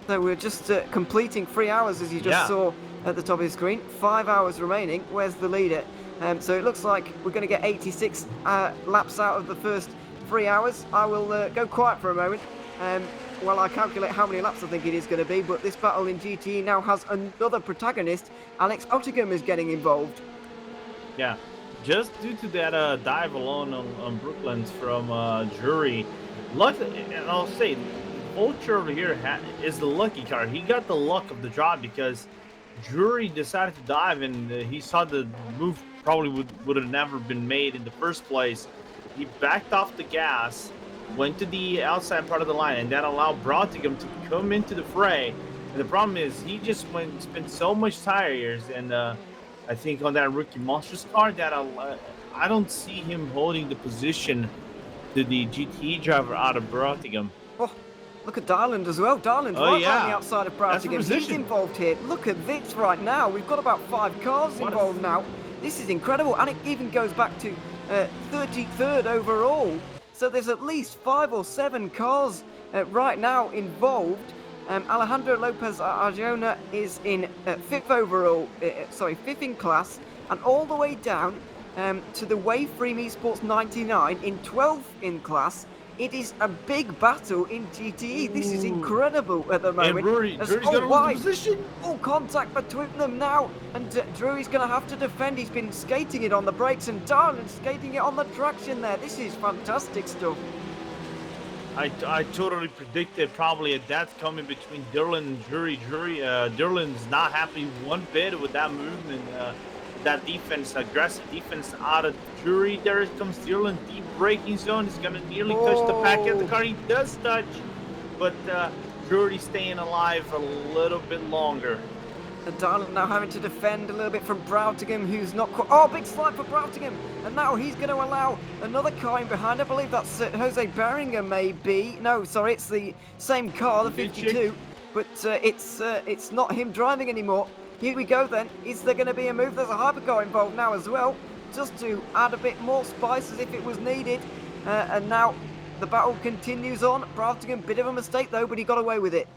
So we're just completing 3 hours, as you just saw at the top of the screen. 5 hours remaining. Where's the leader? So it looks like we're going to get 86 laps out of the first 3 hours. I will go quiet for a moment while I calculate how many laps I think it is going to be. But this battle in GTE now has another protagonist. Alex Ottogam is getting involved. Yeah, just due to that dive alone on Brooklands from Drury. Luckily, and I'll say, Vulture over here is the lucky car. He got the luck of the job because Drury decided to dive, and he saw the move probably would have never been made in the first place. He backed off the gas, went to the outside part of the line, and that allowed Broughtingham to come into the fray. And the problem is he just spent so much tires, and I think on that rookie Monsters car that I don't see him holding the position to the GTE driver out of Broughtingham. Oh, look at Darland as well. Darland's right on the outside of Broughtingham. He's involved here. Look at this right now. We've got about 5 cars involved now. This is incredible, and it even goes back to 33rd overall. So there's at least 5 or 7 cars right now involved. Alejandro Lopez Arjona is in 5th overall, 5th in class, and all the way down to the Waveframe Esports 99 in 12th in class. It is a big battle in GTE. This is incredible at the moment. And Drury's got a wide position. All contact between them now, and Drury's going to have to defend. He's been skating it on the brakes, and Darland's skating it on the traction there. This is fantastic stuff. I totally predicted probably a death coming between Dylan and Drury. Dylan's not happy one bit with that movement, that defense, aggressive defense out of Drury. There comes Dylan, deep braking zone. He's going to nearly touch the back of the car. He does touch, but Drury staying alive a little bit longer. And Darland now having to defend a little bit from Broughtingham, who's not quite... Oh, big slide for Broughtingham. And now he's going to allow another car in behind. I believe that's Jose Beringer, maybe. No, sorry, it's the same car, the 52. But it's not him driving anymore. Here we go then. Is there going to be a move? There's a hypercar involved now as well, just to add a bit more spice as if it was needed. And now the battle continues on. Broughtingham, bit of a mistake though, but he got away with it.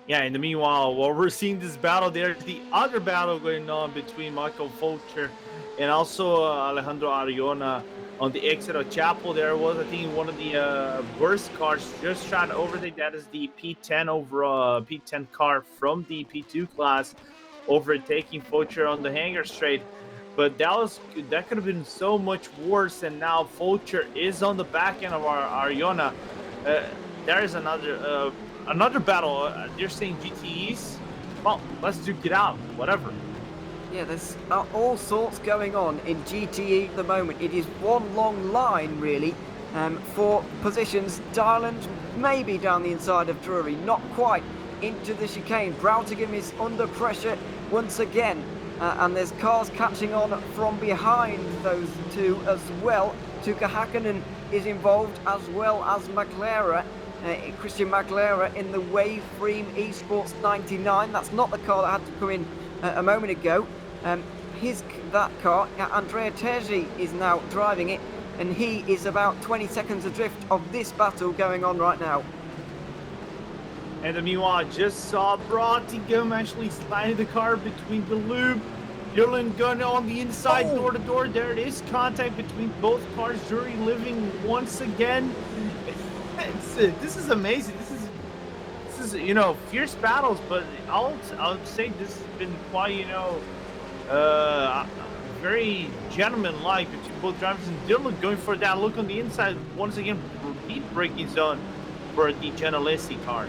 Yeah, in the meanwhile, while we're seeing this battle, there's the other battle going on between Michael Fulcher and also Alejandro Ariona on the exit of Chapel. There was, I think, one of the worst cars just trying to overtake. That is the P10 P10 car from the P2 class, overtaking Fulcher on the hangar straight. But that could have been so much worse, and now Fulcher is on the back end of Ariona. There is another battle. They're saying GTEs. Well, let's duke it out. Whatever. Yeah, there's all sorts going on in GTE at the moment. It is one long line, really, for positions. Darland maybe down the inside of Drury, not quite into the chicane. Broughtingham is under pressure once again, and there's cars catching on from behind those two as well. Tuukka Hakkinen is involved, as well as McLaren. Christian McLaren in the Waveframe Esports 99. That's not the car that had to come in a moment ago. That car, Andrea Terzi, is now driving it, and he is about 20 seconds adrift of this battle going on right now. And meanwhile, I just saw Broughtingham actually sliding the car between the loop. Dylan gun on the inside, door to door. There it is, contact between both cars. Drury living once again. This is amazing. This is fierce battles, but I'll say this has been quite very gentleman-like between both drivers, and Dylan going for that look on the inside once again. Deep braking zone for the Genelesi car.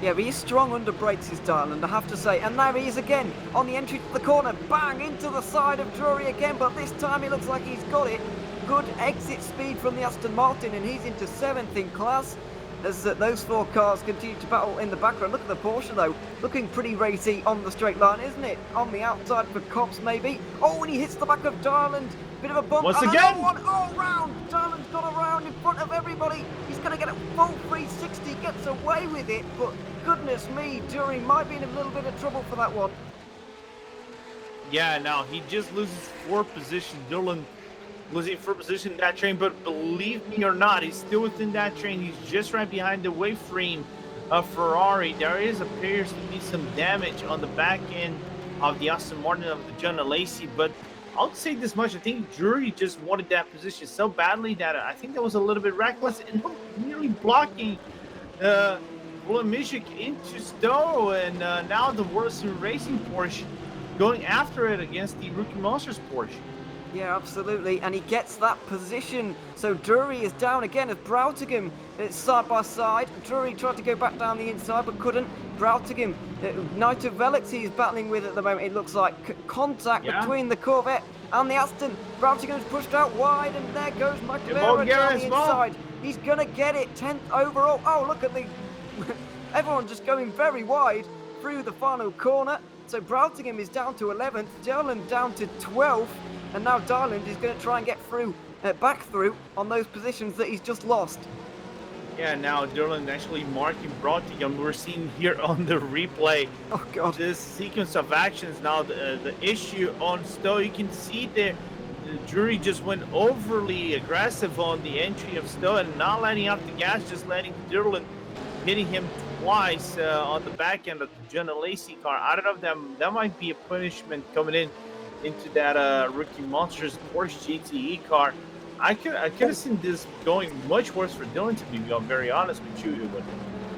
Yeah, but he's strong under brakes, is Darland, I have to say. And now he is again on the entry to the corner. Bang! Into the side of Drury again, but this time he looks like he's got it. Good exit speed from the Aston Martin, and he's into 7th in class as those 4 cars continue to battle in the background. Look at the Porsche though, looking pretty racy on the straight line, isn't it? On the outside for Cops maybe. Oh, and he hits the back of Darland Bit of a bump. Once and again. another one all round. Darland's got around in front of everybody. He's going to get a full 360. Gets away with it. But goodness me, Dury might be in a little bit of trouble for that one. Yeah, now he just loses 4 position. Dylan losing 4 position in that train, but believe me or not, he's still within that train. He's just right behind the wave frame of Ferrari. There appears to be some damage on the back end of the Aston Martin of the John Lacey, but I'll say this much. I think Drury just wanted that position so badly that I think that was a little bit reckless and nearly blocking Blamishik into Stowe, and now the World Racing Porsche going after it against the Rookie Monsters Porsche. Yeah, absolutely, and he gets that position. So Drury is down again as Broughtigam. It's side by side. Drury tried to go back down the inside but couldn't. Broughtigam, Nito Velix he's battling with at the moment. It looks like contact between the Corvette and the Aston. Broughtigam's pushed out wide, and there goes McLaren down the inside. He's going to get it, 10th overall. Oh, look at the... Everyone just going very wide through the final corner. So Broughtigam is down to 11th, Darland down to 12th, and now Darland is going to try and get through, back through on those positions that he's just lost. Yeah, now Darland actually marking Broughtigam. We're seeing here on the replay. Oh God! This sequence of actions. Now the issue on Stowe, you can see the Drury just went overly aggressive on the entry of Stowe and not letting out the gas, just letting Darland hitting him twice on the back end of the John Lacey car. I don't know if that might be a punishment coming into that Rookie Monsters Porsche GTE car. I could have seen this going much worse for Dylan, to be very honest with you.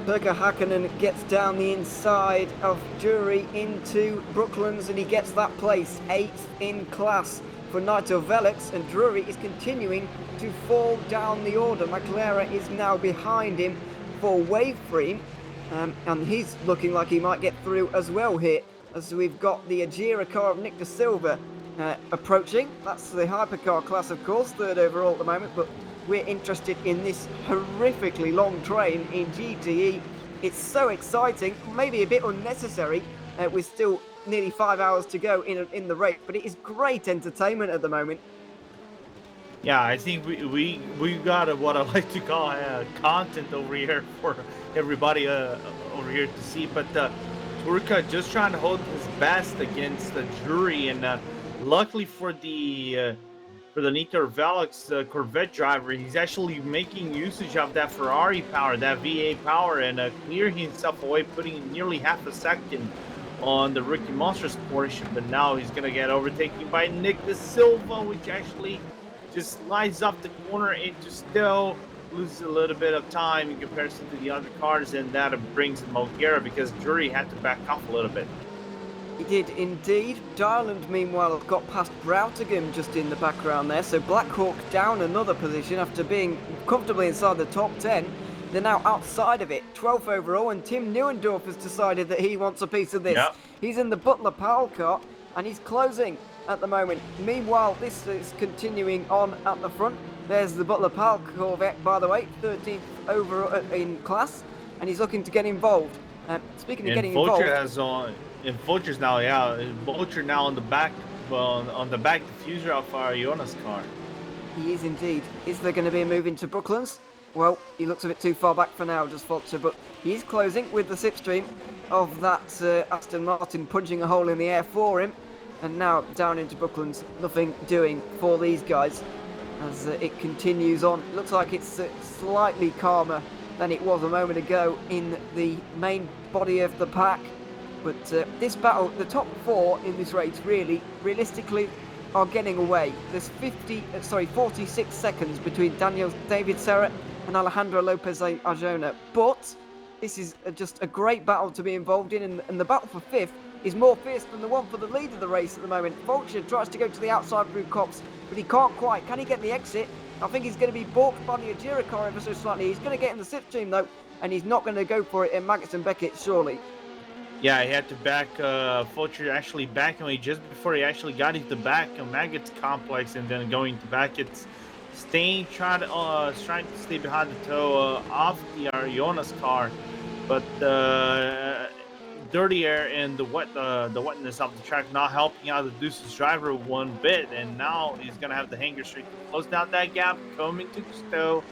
Berger Hakkinen gets down the inside of Drury into Brooklands, and he gets that place, 8th in class for Nito Velix, and Drury is continuing to fall down the order. McLaren is now behind him for Waveframe, and he's looking like he might get through as well here, as we've got the Ajira car of Nick De Silva approaching. That's the hypercar class, of course, 3rd overall at the moment, but we're interested in this horrifically long train in GTE. It's so exciting, maybe a bit unnecessary, with still nearly 5 hours to go in the race, but it is great entertainment at the moment. Yeah, I think we got what I like to call content over here for everybody over here to see. But Turka just trying to hold his best against the Drury, and luckily for the Nito Velix Corvette driver, he's actually making usage of that Ferrari power, that VA power, and clearing himself away, putting nearly half a second on the Rookie Monsters Porsche. But now he's gonna get overtaken by Nick De Silva, which actually just slides up the corner into Stowe, loses a little bit of time in comparison to the other cars, and that brings him O'Gara because Drury had to back off a little bit. He did indeed. Darland, meanwhile, got past Broughtigam just in the background there, so Blackhawk down another position after being comfortably inside the top 10. They're now outside of it, 12th overall, and Tim Neuendorf has decided that he wants a piece of this. Yep. He's in the Butler Powell car, and he's closing at the moment. Meanwhile, this is continuing on at the front. There's the Butler Powell Corvette, by the way, 13th overall in class, and he's looking to get involved. Speaking of getting involved, Vulture's now, Vulture now on the back diffuser of Jonas' car. he is indeed. Is there going to be a move into Brooklands? Well, he looks a bit too far back for now, just Vulture, but he's closing with the slipstream of that Aston Martin punching a hole in the air for him. And now down into Brooklands, nothing doing for these guys as it continues on. It looks like it's slightly calmer than it was a moment ago in the main body of the pack. But this battle, the top 4 in this race realistically are getting away. There's 46 seconds between David Serra and Alejandro Lopez Arjona. But this is just a great battle to be involved in, and the battle for 5th is more fierce than the one for the lead of the race at the moment. Vulture tries to go to the outside through Cops, but he can't quite. Can he get the exit? I think he's going to be balked by the Ajira car ever so slightly. He's going to get in the slipstream though, and he's not going to go for it in Maggots and Beckett, surely. Yeah, he had to back Vulture actually back away just before he actually got into the back of Maggots complex, and then going to Beckett's, trying to stay behind the toe of the Jonas car, but dirty air and the wetness of the track not helping out the Deuce's driver one bit, and now he's gonna have the hanger straight to close down that gap, coming to Stowe,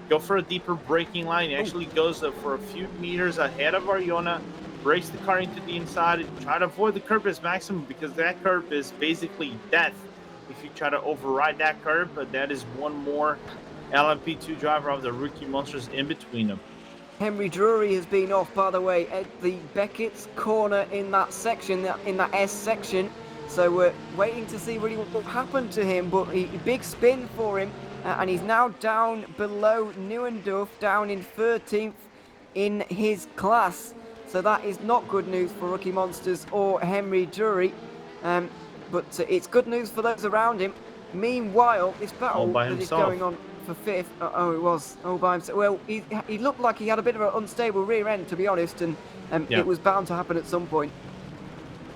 go for a deeper braking line. He actually goes for a few meters ahead of Ariona, breaks the car into the inside, try to avoid the curb as maximum because that curb is basically death if you try to override that curb, but that is one more LMP2 driver of the rookie monsters in between them. Henry Drury has been off, by the way, at the Beckett's corner in that section, in that S section. So we're waiting to see really what happened to him, but big spin for him. And he's now down below Neuendorf, down in 13th in his class. So that is not good news for Rookie Monsters or Henry Drury. But it's good news for those around him. Meanwhile, this battle that is going on for 5th. It was all by himself. Well, he looked like he had a bit of an unstable rear end, to be honest, and it was bound to happen at some point.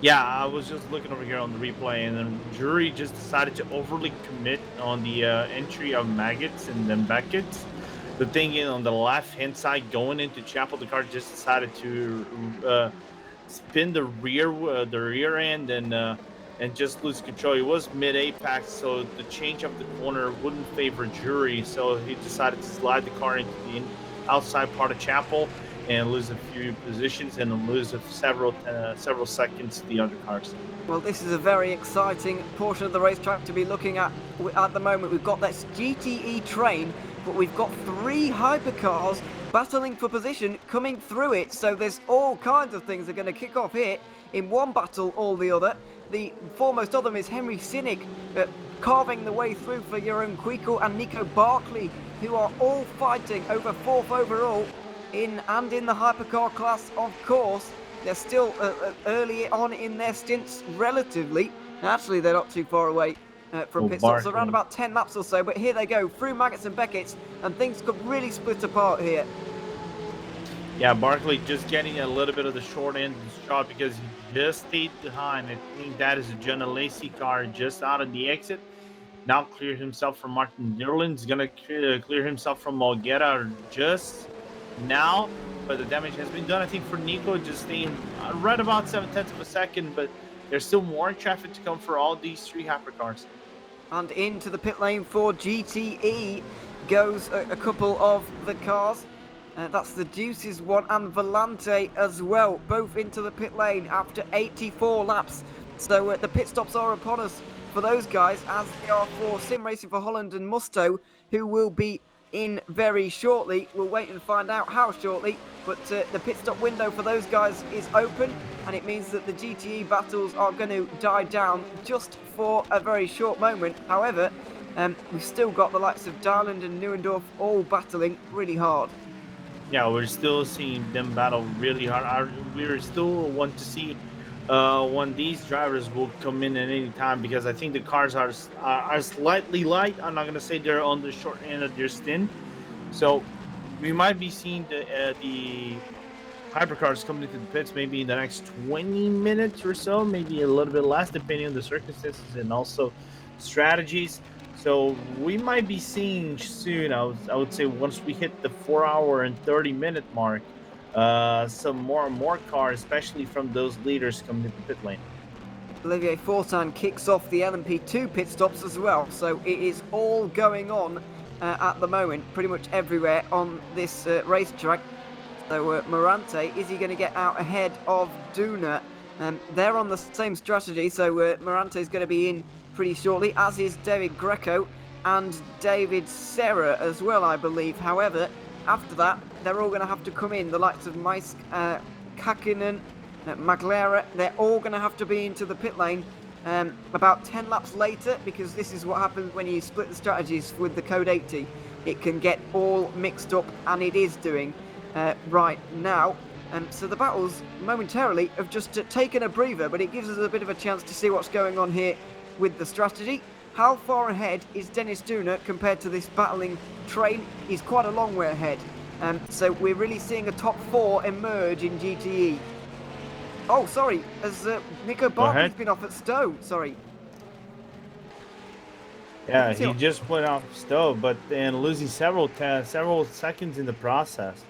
Yeah, I was just looking over here on the replay, and then Drury just decided to overly commit on the entry of Maggots and then Beckett. The thing is, on the left-hand side, going into Chapel, the car just decided to spin the rear end and just lose control. It was mid-apex, so the change of the corner wouldn't favor Drury, so he decided to slide the car into the outside part of Chapel and lose a few positions and lose several seconds to the other cars. Well, this is a very exciting portion of the racetrack to be looking at the moment. We've got this GTE train, but we've got 3 hypercars battling for position coming through it, so there's all kinds of things that are going to kick off here in one battle or the other. The foremost of them is Henry Sinnick, carving the way through for Jeroen Kweekel and Nico Barkley, who are all fighting over 4th overall in the hypercar class, of course. They're still early on in their stints, relatively. Actually, they're not too far away from pit stops, around about 10 laps or so. But here they go, through Maggots and Beckett's, and things could really split apart here. Yeah, Barkley just getting a little bit of the short end of the shot because he just stayed behind. I think that is a Jenna Lacey car just out of the exit. Now cleared himself from Martin Nierland's going to clear himself from Molguera just now, but the damage has been done. I think for Nico just staying right about 0.7 of a second, but there's still more traffic to come for all these 3 hypercars. And into the pit lane for GTE goes a couple of the cars. That's the Deuces one and Volante as well, both into the pit lane after 84 laps. So the pit stops are upon us for those guys, as they are for Sim Racing for Holland and Musto, who will be in very shortly. We'll wait and find out how shortly, but the pit stop window for those guys is open, and it means that the GTE battles are going to die down just for a very short moment. However, we've still got the likes of Darland and Neuendorf all battling really hard. Yeah, we're still seeing them battle really hard. We still want to see when these drivers will come in at any time, because I think the cars are slightly light. I'm not going to say they're on the short end of their stint. So we might be seeing the hypercars coming into the pits maybe in the next 20 minutes or so, maybe a little bit less, depending on the circumstances and also strategies. So we might be seeing soon, I would say once we hit the 4-hour and 30-minute mark, some more cars, especially from those leaders, coming to the pit lane. Olivier Fortin kicks off the LMP2 pit stops as well, so it is all going on at the moment, pretty much everywhere on this racetrack. So Morante, is he going to get out ahead of Duna? They're on the same strategy, so Morante is going to be in pretty shortly, as is David Greco and David Serra as well, I believe. However, after that, they're all going to have to come in. The likes of Maisk, Kakinen, Maglera, they're all going to have to be into the pit lane about 10 laps later, because this is what happens when you split the strategies with the Code 80. It can get all mixed up, and it is doing right now. So the battles momentarily have just taken a breather, but it gives us a bit of a chance to see what's going on here with the strategy. How far ahead is Dennis Duna compared to this battling train? He's quite a long way ahead. So we're really seeing a top 4 emerge in GTE. Oh, sorry, as Nico Barkley's been off at Stowe, sorry. Yeah, he just went off Stowe, but then losing several seconds in the process.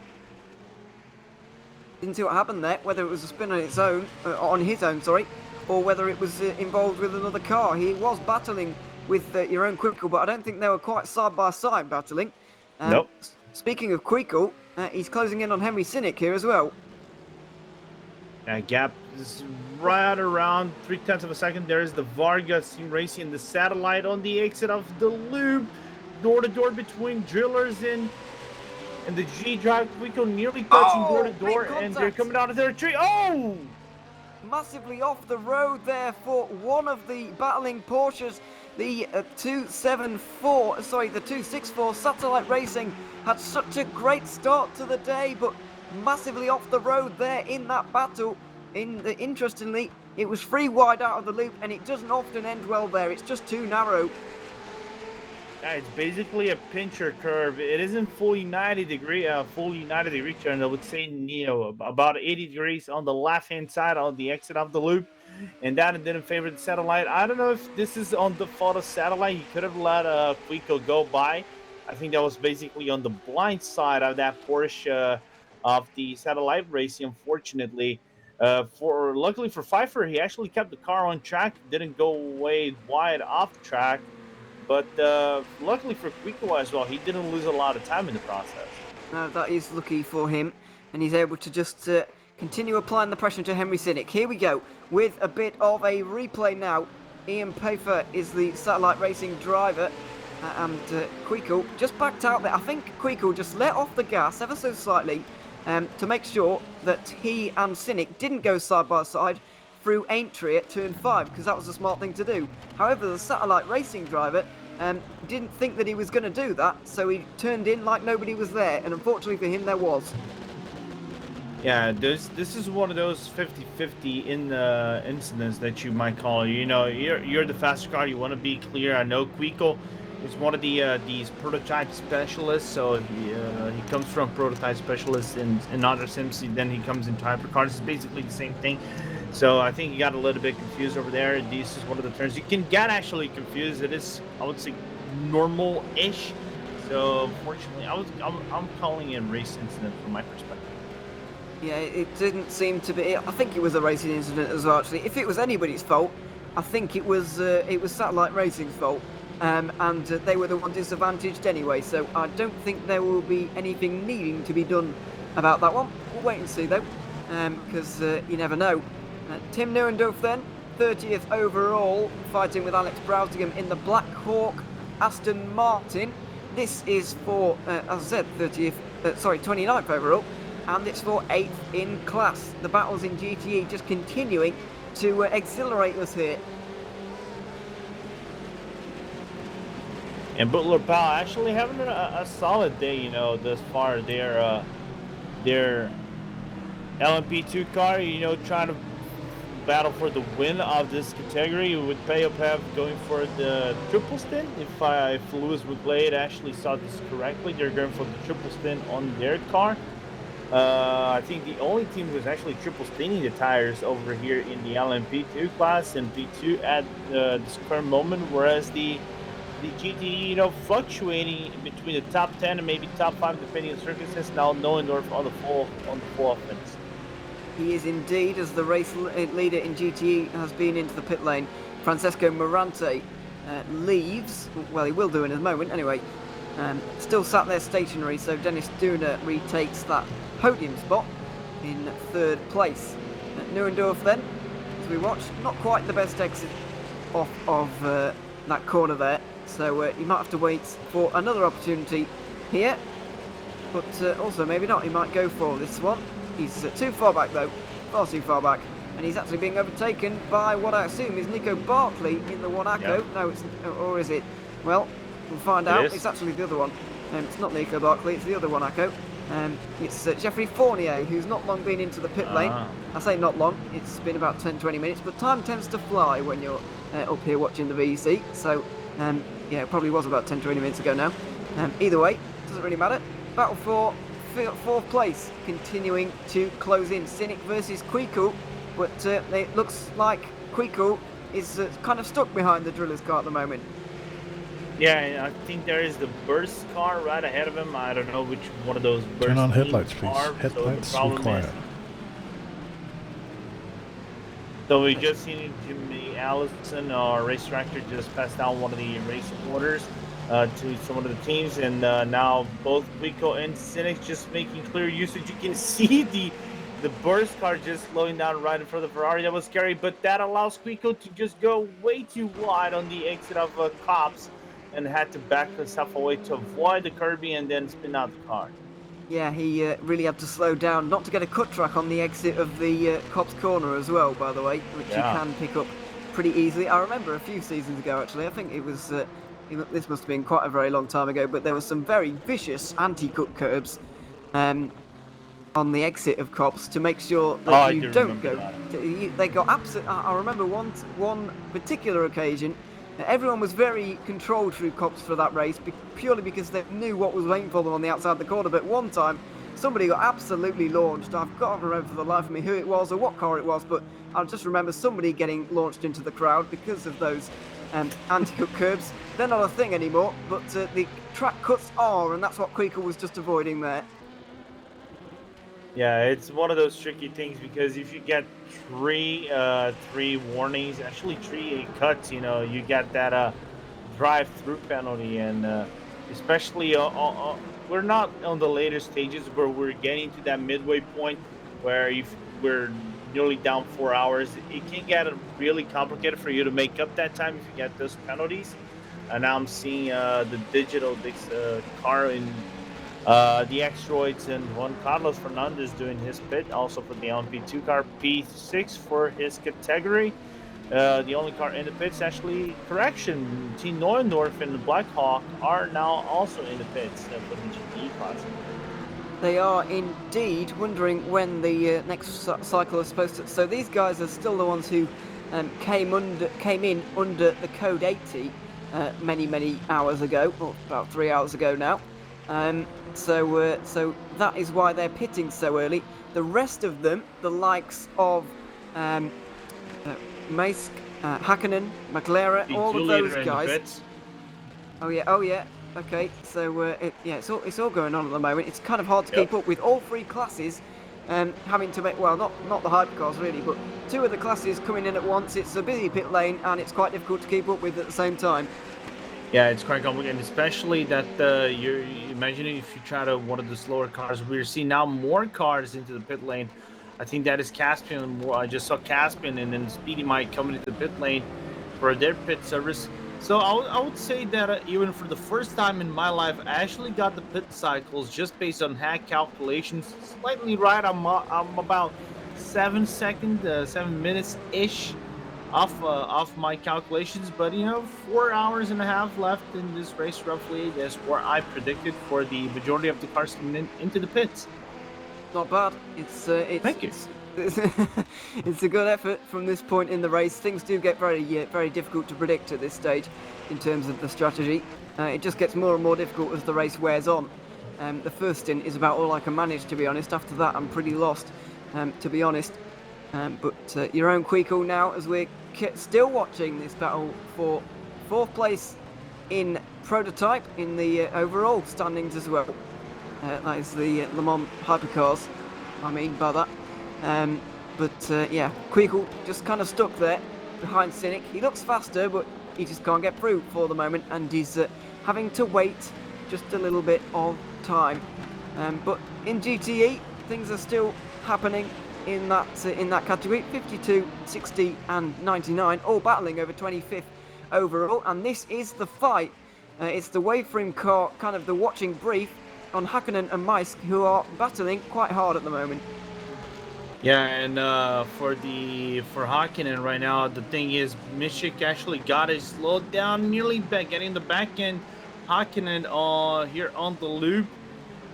Didn't see what happened there, whether it was a spin on its own, on his own, sorry, or whether it was involved with another car. He was battling with your own Quickle, but I don't think they were quite side by side battling. Nope. Speaking of Quickle, he's closing in on Henry Sinek here as well. That gap is right around 0.3 of a second. There's the Vargas team racing the satellite on the exit of the loop. Door to door between Drillers and the G Drive. Quickle nearly touching door to door, and they're coming out of their tree. Oh! Massively off the road there for one of the battling Porsches. The 264 Satellite Racing had such a great start to the day, but massively off the road there in that battle. Interestingly, it was 3 wide out of the loop, and it doesn't often end well there. It's just too narrow. Yeah, it's basically a pincher curve. It isn't fully 90 degree turn. I would say, about 80 degrees on the left-hand side on the exit of the loop, and that didn't favor the Satellite. I don't know if this is on the fault of Satellite. He could have let Quickle go by. I think that was basically on the blind side of that Porsche of the Satellite Racing, unfortunately. Luckily for Pfeiffer, he actually kept the car on track, didn't go way wide off track. But luckily for Quickle as well, he didn't lose a lot of time in the process. No, that is lucky for him, and he's able to just continue applying the pressure to Henry Sinek. Here we go, with a bit of a replay now. Ian Pfeiffer is the Satellite Racing driver, and Quickle just backed out there. I think Quickle just let off the gas ever so slightly to make sure that he and Sinek didn't go side by side through Aintree at turn 5, because that was a smart thing to do. However, the Satellite Racing driver didn't think that he was going to do that, so he turned in like nobody was there, and unfortunately for him, there was. Yeah, this is one of those 50-50 incidents that you might call. You're the faster car. You want to be clear. I know Quickle is one of these prototype specialists, so he comes from prototype specialists in other sims. Then he comes into hypercars. It's basically the same thing. So I think he got a little bit confused over there. This is one of the turns you can get actually confused. It is, I would say, normal-ish. So unfortunately, I'm calling it a race incident from my perspective. Yeah, it didn't seem to be. I think it was a racing incident as well. Actually, if it was anybody's fault, I think it was Satellite Racing's fault, and they were the one disadvantaged anyway. So I don't think there will be anything needing to be done about that one. We'll wait and see though, because you never know. Tim Neuendorf then, 30th overall, fighting with Alex Browsingham in the Black Hawk Aston Martin. This is for, as I said, 29th overall, and it's for 8th in class. The battles in GTE just continuing to exhilarate us here. And Butler Powell actually having a solid day, thus far. Their LMP2 car, trying to battle for the win of this category, with Payopev going for the triple stint. If Lewis McGlade actually saw this correctly, they're going for the triple stint on their car. I think the only team who's actually triple stinting the tires over here in the LMP2 class and P2 at this current moment, whereas the GT, fluctuating between the top 10 and maybe top 5 depending on circumstances. Now Neuendorf on the full offense. He is indeed, as the race leader in GTE has been into the pit lane. Francesco Morante leaves. Well, he will do in a moment anyway. Still sat there stationary, so Dennis Duna retakes that podium spot in 3rd place. Neuendorf then, as we watch, not quite the best exit off of that corner there, so you might have to wait for another opportunity here, but also maybe not. He might go for this one. He's too far back though, far too far back, and he's actually being overtaken by what I assume is Nico Barkley in the One Acco. Yeah. No, or is it? Well, we'll find out. It's actually the other one. It's not Nico Barkley, it's the other One Acco. It's Jeffrey Fournier, who's not long been into the pit lane. I say not long, it's been about 10-20 minutes, but time tends to fly when you're up here watching the VEC, so yeah, it probably was about 10-20 minutes ago now. Either way, doesn't really matter. Battle for 4th place, continuing to close in. Sinek versus Quickle, but it looks like Quickle is kind of stuck behind the Driller's car at the moment. Yeah, I think there is the burst car right ahead of him. I don't know which one of those burst Turn on headlights, please. are. Headlights so the problem required. is So we just seen Jimmy Allison, our rFactor, just passed down one of the race orders to some of the teams, and now both Quico and Cynic just making clear usage. You can see the burst car just slowing down right in front of the Ferrari. That was scary, but that allows Quico to just go way too wide on the exit of Cops and had to back himself away to avoid the Kirby and then spin out the car. Yeah, he really had to slow down, not to get a cut track on the exit of the Cops Corner as well, by the way, which you can pick up pretty easily. I remember a few seasons ago, actually. I think it was, this must have been quite a very long time ago, but there were some very vicious anti-cut curbs on the exit of Cops to make sure that you don't go. They got absolute. I remember one particular occasion. Everyone was very controlled through Cops for that race, purely because they knew what was waiting for them on the outside of the corner. But one time, somebody got absolutely launched. I've got to remember for the life of me who it was or what car it was, but I just remember somebody getting launched into the crowd because of those anti-cut curbs. They're not a thing anymore, but the track cuts are, and that's what Quico was just avoiding there. Yeah, it's one of those tricky things because if you get three warnings, actually 3 cuts, you get that drive-through penalty, and especially we're not on the later stages where we're getting to that midway point where if we're nearly down 4 hours, it can get really complicated for you to make up that time if you get those penalties. And now I'm seeing the digital car in the X-Droids and Juan Carlos Fernandez doing his pit, also for the LMP2 car, P6 for his category. The only car in the pits, actually, correction, Team Neuendorf and Blackhawk are now also in the pits for the GTE class. They are indeed, wondering when the next cycle is supposed to. So these guys are still the ones who came in under the code 80 many hours ago, or about 3 hours ago now. So that is why they're pitting so early. The rest of them, the likes of Maisk, Hakkinen, McLaren, all of those guys. Oh yeah. Okay, so it's all going on at the moment. It's kind of hard to keep up with all three classes having to make, well, not the hypercars really, but two of the classes coming in at once. It's a busy pit lane and it's quite difficult to keep up with at the same time. Yeah, it's quite complicated, especially that you're imagining if you try to one of the slower cars. We're seeing now more cars into the pit lane. I think that is Caspian. I just saw Caspian and then Speedy Mike coming into the pit lane for their pit service. So I would say that even for the first time in my life, I actually got the pit cycles just based on hack calculations slightly right. I'm about 7 minutes-ish off my calculations, but 4 hours and a half left in this race roughly. That's what I predicted for the majority of the cars coming into the pits. Not bad. Thank you. It's a good effort from this point in the race. Things do get very difficult to predict at this stage in terms of the strategy. It just gets more and more difficult as the race wears on. The first stint is about all I can manage, to be honest. After that, I'm pretty lost, to be honest. But your own Quico now, as we're still watching this battle for 4th place in prototype in the overall standings as well. That is the Le Mans hypercars, I mean by that. Quico just kind of stuck there behind Cynic. He looks faster, but he just can't get through for the moment, and he's having to wait just a little bit of time. But in GTE, things are still happening in that category. 52, 60, and 99, all battling over 25th overall, and this is the fight. It's the Waveframe car, kind of the watching brief on Hakkinen and Maisk, who are battling quite hard at the moment. Yeah, and for Hakkinen right now, the thing is, Mishik actually got it slowed down, nearly getting the back end. Hakkinen here on the loop,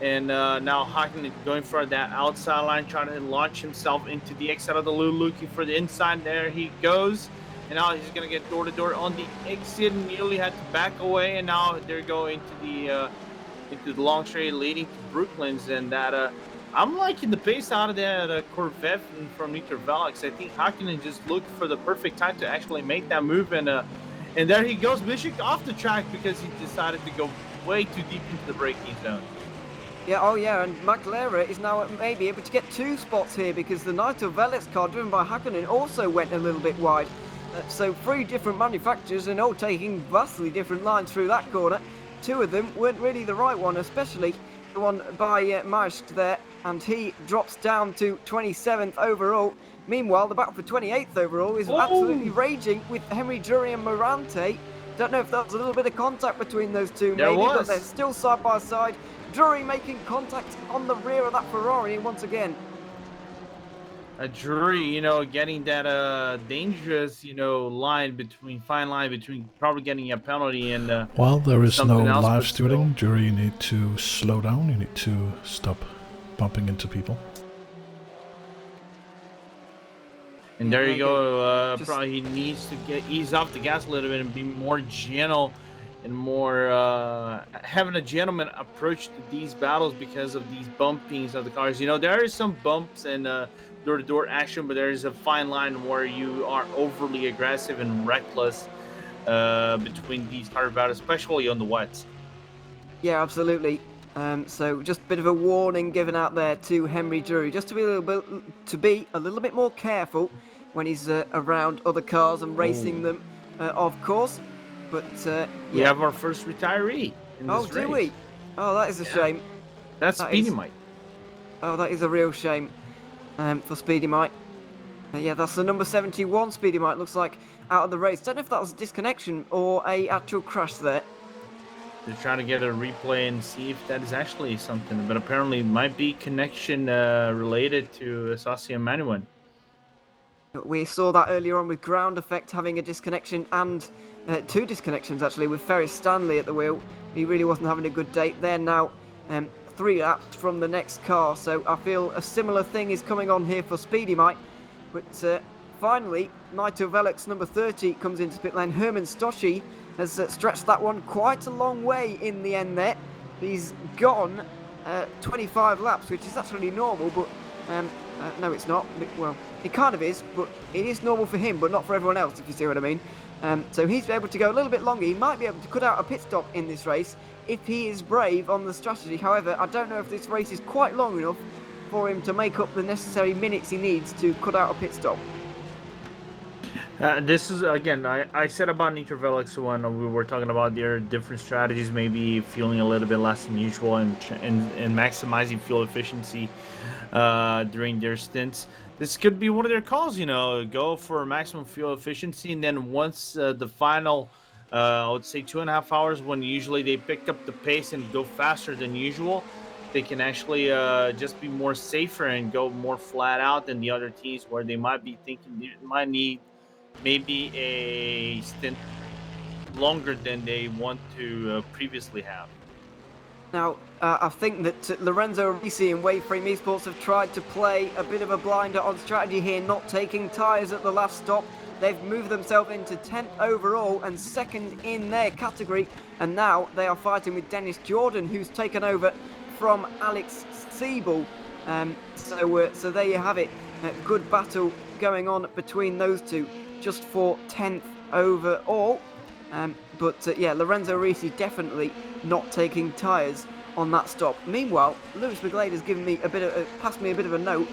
and now Hakkinen going for that outside line, trying to launch himself into the exit of the loop, looking for the inside. There he goes, and now he's gonna get door to door on the exit. Nearly had to back away, and now they're going into the long straight leading to Brooklands, and that. I'm liking the pace out of that Corvette from Nitro Valix. I think Hakkinen just looked for the perfect time to actually make that move, and there he goes, Mishik off the track because he decided to go way too deep into the braking zone. Yeah, oh yeah, and McLaren is now maybe able to get 2 spots here because the Nitro Velix car driven by Hakkinen also went a little bit wide. So 3 different manufacturers and all taking vastly different lines through that corner. 2 of them weren't really the right one, especially the one by Maersk there, and he drops down to 27th overall. Meanwhile, the battle for 28th overall is absolutely raging with Henry Jury and Morante. Don't know if that was a little bit of contact between those two, maybe, but they're still side by side. Drury making contact on the rear of that Ferrari once again. A Drury, getting that dangerous, fine line between probably getting a penalty and. While there is no else, live but streaming, Jury, you need to slow down. You need to stop bumping into people. And there you go. Probably he needs to ease off the gas a little bit and be more gentle and more having a gentleman approach to these battles because of these bumpings of the cars. There is some bumps and door-to-door action, but there is a fine line where you are overly aggressive and reckless between these car battles, especially on the wets. Yeah, absolutely. So just a bit of a warning given out there to Henry Drury, just to be a little bit more careful when he's around other cars and racing them, of course. But we have our first retiree in this race. Do we? Oh, that is a shame. That's Speedy Mike. Oh, that is a real shame for Speedy Mike. Yeah, that's the number 71 Speedy Mike. Looks like out of the race. Don't know if that was a disconnection or a actual crash there. They're trying to get a replay and see if that is actually something, but apparently it might be connection related to Sassi and Manuel. We saw that earlier on with Ground Effect having a disconnection and 2 disconnections actually with Ferris Stanley at the wheel. He really wasn't having a good day. They're now 3 laps from the next car, so I feel a similar thing is coming on here for Speedy Mike. But finally, Nitro Velix number 30 comes into pit lane. Herman Stoshi has stretched that one quite a long way in the end there. He's gone 25 laps, which is actually normal, but no, it's not. Well, it kind of is, but it is normal for him, but not for everyone else, if you see what I mean. So he's able to go a little bit longer. He might be able to cut out a pit stop in this race if he is brave on the strategy. However, I don't know if this race is quite long enough for him to make up the necessary minutes he needs to cut out a pit stop. This is, again, I said about Nitro Velix when we were talking about their different strategies, maybe fueling a little bit less than usual and maximizing fuel efficiency during their stints. This could be one of their calls, go for maximum fuel efficiency, and then once the final, I would say 2.5 hours, when usually they pick up the pace and go faster than usual, they can actually just be more safer and go more flat out than the other teams where they might be thinking they might need maybe a stint longer than they want to previously have. Now, I think that Lorenzo Risi and Waveframe Esports have tried to play a bit of a blinder on strategy here, not taking tyres at the last stop. They've moved themselves into 10th overall and 2nd in their category, and now they are fighting with Dennis Jordan, who's taken over from Alex Siebel. So there you have it. Good battle going on between those two, just for 10th overall. But Lorenzo Risi definitely not taking tyres on that stop. Meanwhile, Lewis McGlade has given me passed me a bit of a note,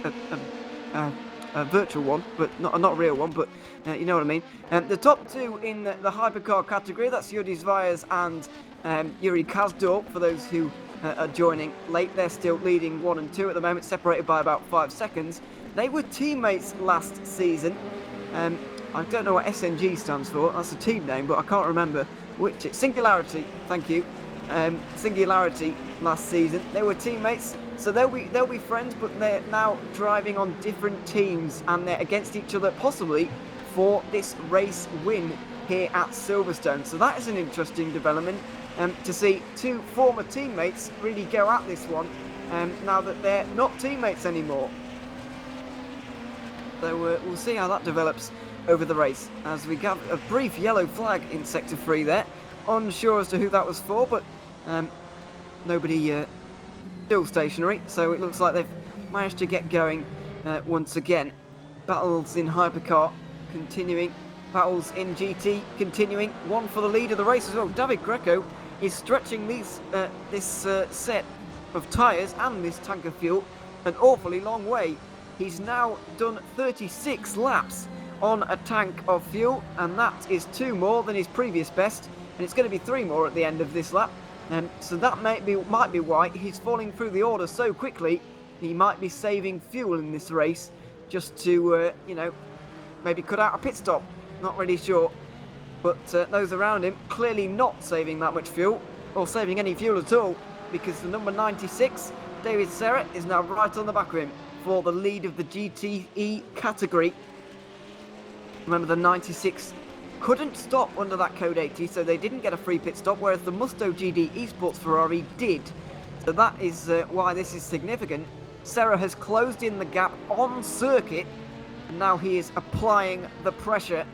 a virtual one, but not a real one, but you know what I mean. The top 2 in the hypercar category, that's Yuri Zvias and Yuri Kazdorp, for those who are joining late. They're still leading 1 and 2 at the moment, separated by about 5 seconds. They were teammates last season. I don't know what SNG stands for. That's a team name, but I can't remember which. Singularity, thank you. Singularity last season. They were teammates, so they'll be friends, but they're now driving on different teams, and they're against each other possibly for this race win here at Silverstone. So that is an interesting development to see 2 former teammates really go at this one now that they're not teammates anymore. So we'll see how that develops over the race, as we got a brief yellow flag in Sector 3 there. Unsure as to who that was for, but nobody still stationary, so it looks like they've managed to get going once again. Battles in Hypercar continuing, battles in GT continuing, one for the lead of the race as well. David Greco is stretching this set of tyres and this tank of fuel an awfully long way. He's now done 36 laps on a tank of fuel, and that is 2 more than his previous best, and it's going to be 3 more at the end of this lap. So that might be why he's falling through the order so quickly. He might be saving fuel in this race just to, maybe cut out a pit stop. Not really sure. But those around him clearly not saving that much fuel, or saving any fuel at all, because the number 96, David Serra, is now right on the back of him for the lead of the GTE category. Remember, the 96 couldn't stop under that code 80, so they didn't get a free pit stop, whereas the Musto GD Esports Ferrari did. So that is why this is significant. Serra has closed in the gap on circuit, and now he is applying the pressure.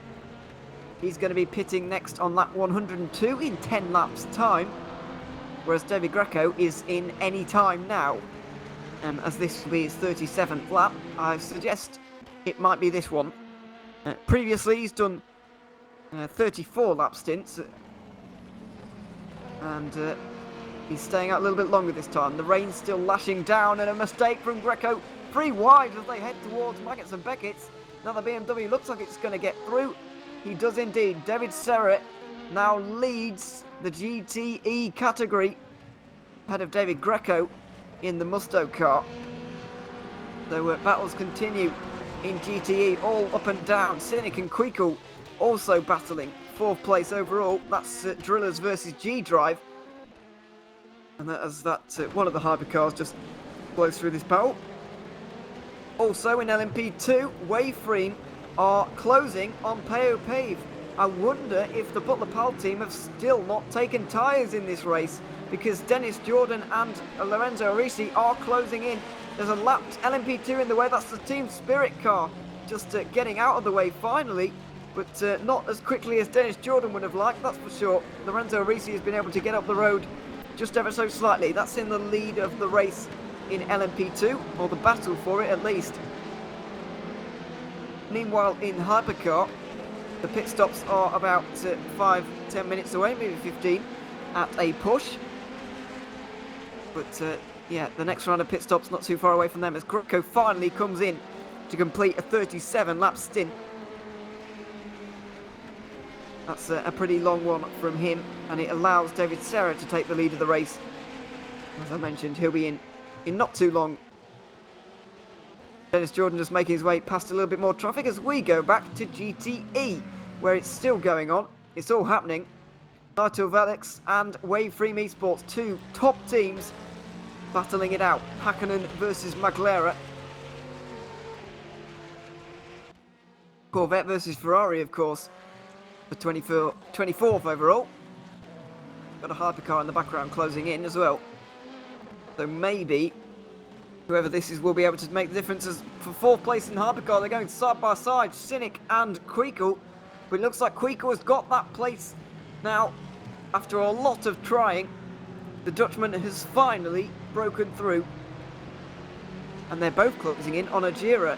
He's going to be pitting next on lap 102 in 10 laps time, whereas David Greco is in any time now. As this will be his 37th lap, I suggest it might be this one. Previously, he's done 34 lap stints, and he's staying out a little bit longer this time. The rain's still lashing down, and a mistake from Greco. 3 wide as they head towards Maggots and Beckett's. Now the BMW looks like it's going to get through. He does indeed. David Serra now leads the GTE category ahead of David Greco in the Musto car. So battles continue in GTE, all up and down. Cynic and Quickle also battling 4th place overall. That's Drillers versus G-Drive. And as one of the hypercars just blows through this battle. Also in LMP2, Waveframe are closing on Peo Pave. I wonder if the Butler Pal team have still not taken tyres in this race, because Dennis Jordan and Lorenzo Risi are closing in. There's a lapped LMP2 in the way. That's the Team Spirit car just getting out of the way finally, but not as quickly as Dennis Jordan would have liked, that's for sure. Lorenzo Risi has been able to get up the road just ever so slightly. That's in the lead of the race in LMP2, or the battle for it at least. Meanwhile, in Hypercar, the pit stops are about 5-10 minutes away, maybe 15 at a push. But yeah, the next round of pit stops not too far away from them, as Greco finally comes in to complete a 37 lap stint. That's a pretty long one from him, and it allows David Serra to take the lead of the race. As I mentioned, he'll be in not too long. Dennis Jordan just making his way past a little bit more traffic as we go back to GTE, where it's still going on. It's all happening. Nigel Velix and Waveframe Esports, 2 top teams battling it out. Hakkinen versus Maglera. Corvette versus Ferrari, of course, for 24th overall. Got a hypercar in the background closing in as well. So maybe whoever this is will be able to make the difference. As for 4th place in hypercar, they're going side by side, Cynic and Quickle. But it looks like Quickle has got that place now. After a lot of trying, the Dutchman has finally broken through. And they're both closing in on Ajira,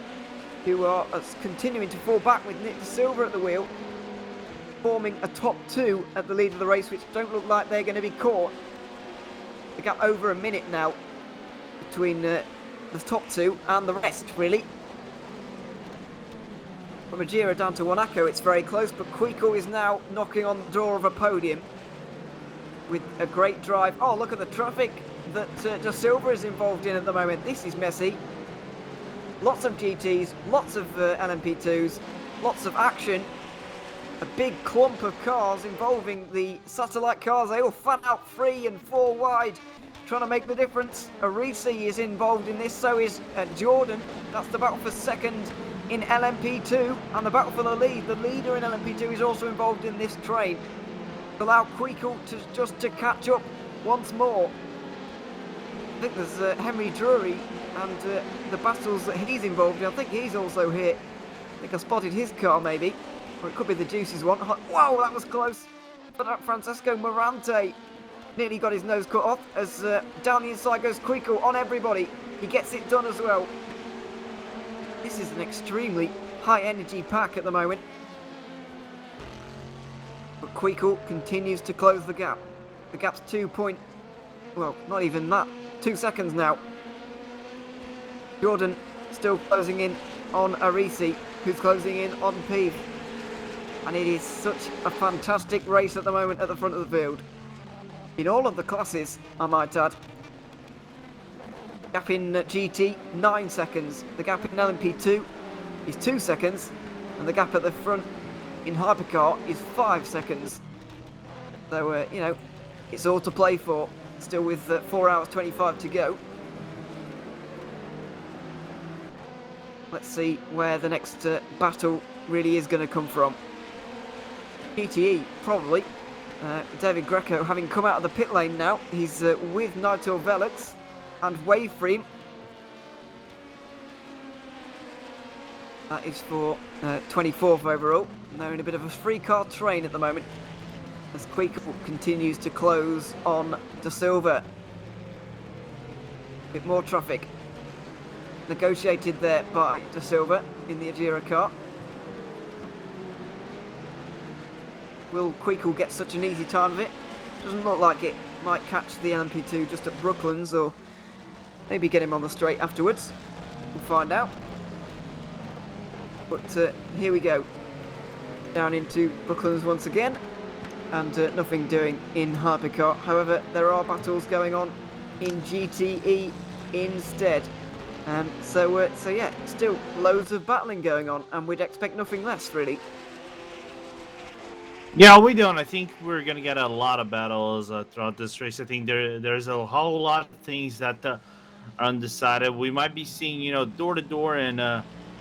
who are continuing to fall back with Nick De Silva at the wheel, forming a top 2 at the lead of the race, which don't look like they're going to be caught. The gap over a minute now between the top 2 and the rest, really. From Ajira down to Wanako, it's very close, but Quickle is now knocking on the door of a podium with a great drive. Oh, look at the traffic that De Silva is involved in at the moment. This is messy. Lots of GTs, lots of LMP2s, lots of action. A big clump of cars involving the satellite cars. They all fan out 3 and 4 wide, trying to make the difference. Arisi is involved in this, so is Jordan. That's the battle for 2nd in LMP2, and the battle for the lead. The leader in LMP2 is also involved in this train. Allow Quickle to catch up once more. I think there's Henry Drury and the battles that he's involved in. I think he's also here. I think I spotted his car maybe. Or it could be the Juices one. Whoa, that was close. But Francesco Morante nearly got his nose cut off as down the inside goes Quickle on everybody. He gets it done as well. This is an extremely high energy pack at the moment. But Quickle continues to close the gap. The gap's 2 point... Well, not even that. 2 seconds now. Jordan still closing in on Arisi, who's closing in on Peeve. And it is such a fantastic race at the moment at the front of the field. In all of the classes, I might add. Gap in GT, 9 seconds. The gap in LMP2 is 2 seconds. And the gap at the front in Hypercar is 5 seconds. So, you know, it's all to play for. Still with 4 hours 25 to go. Let's see where the next battle really is going to come from. GTE, probably. David Greco having come out of the pit lane now. He's with Nigel Velux and Waveframe. That is for 24th overall. They're in a bit of a free car train at the moment as Quico continues to close on De Silva. A bit more traffic negotiated there by De Silva in the Ajira car. Will Quico get such an easy time of it? Doesn't look like it. Might catch the LMP2 just at Brooklands, or maybe get him on the straight afterwards. We'll find out. But here we go. Down into Brooklands once again. And nothing doing in Hypercar. However, there are battles going on in GTE instead. So yeah, still loads of battling going on, and we'd expect nothing less, really. Yeah, we don't. I think we're going to get a lot of battles throughout this race. I think there's a whole lot of things that are undecided. We might be seeing, you know, door-to-door and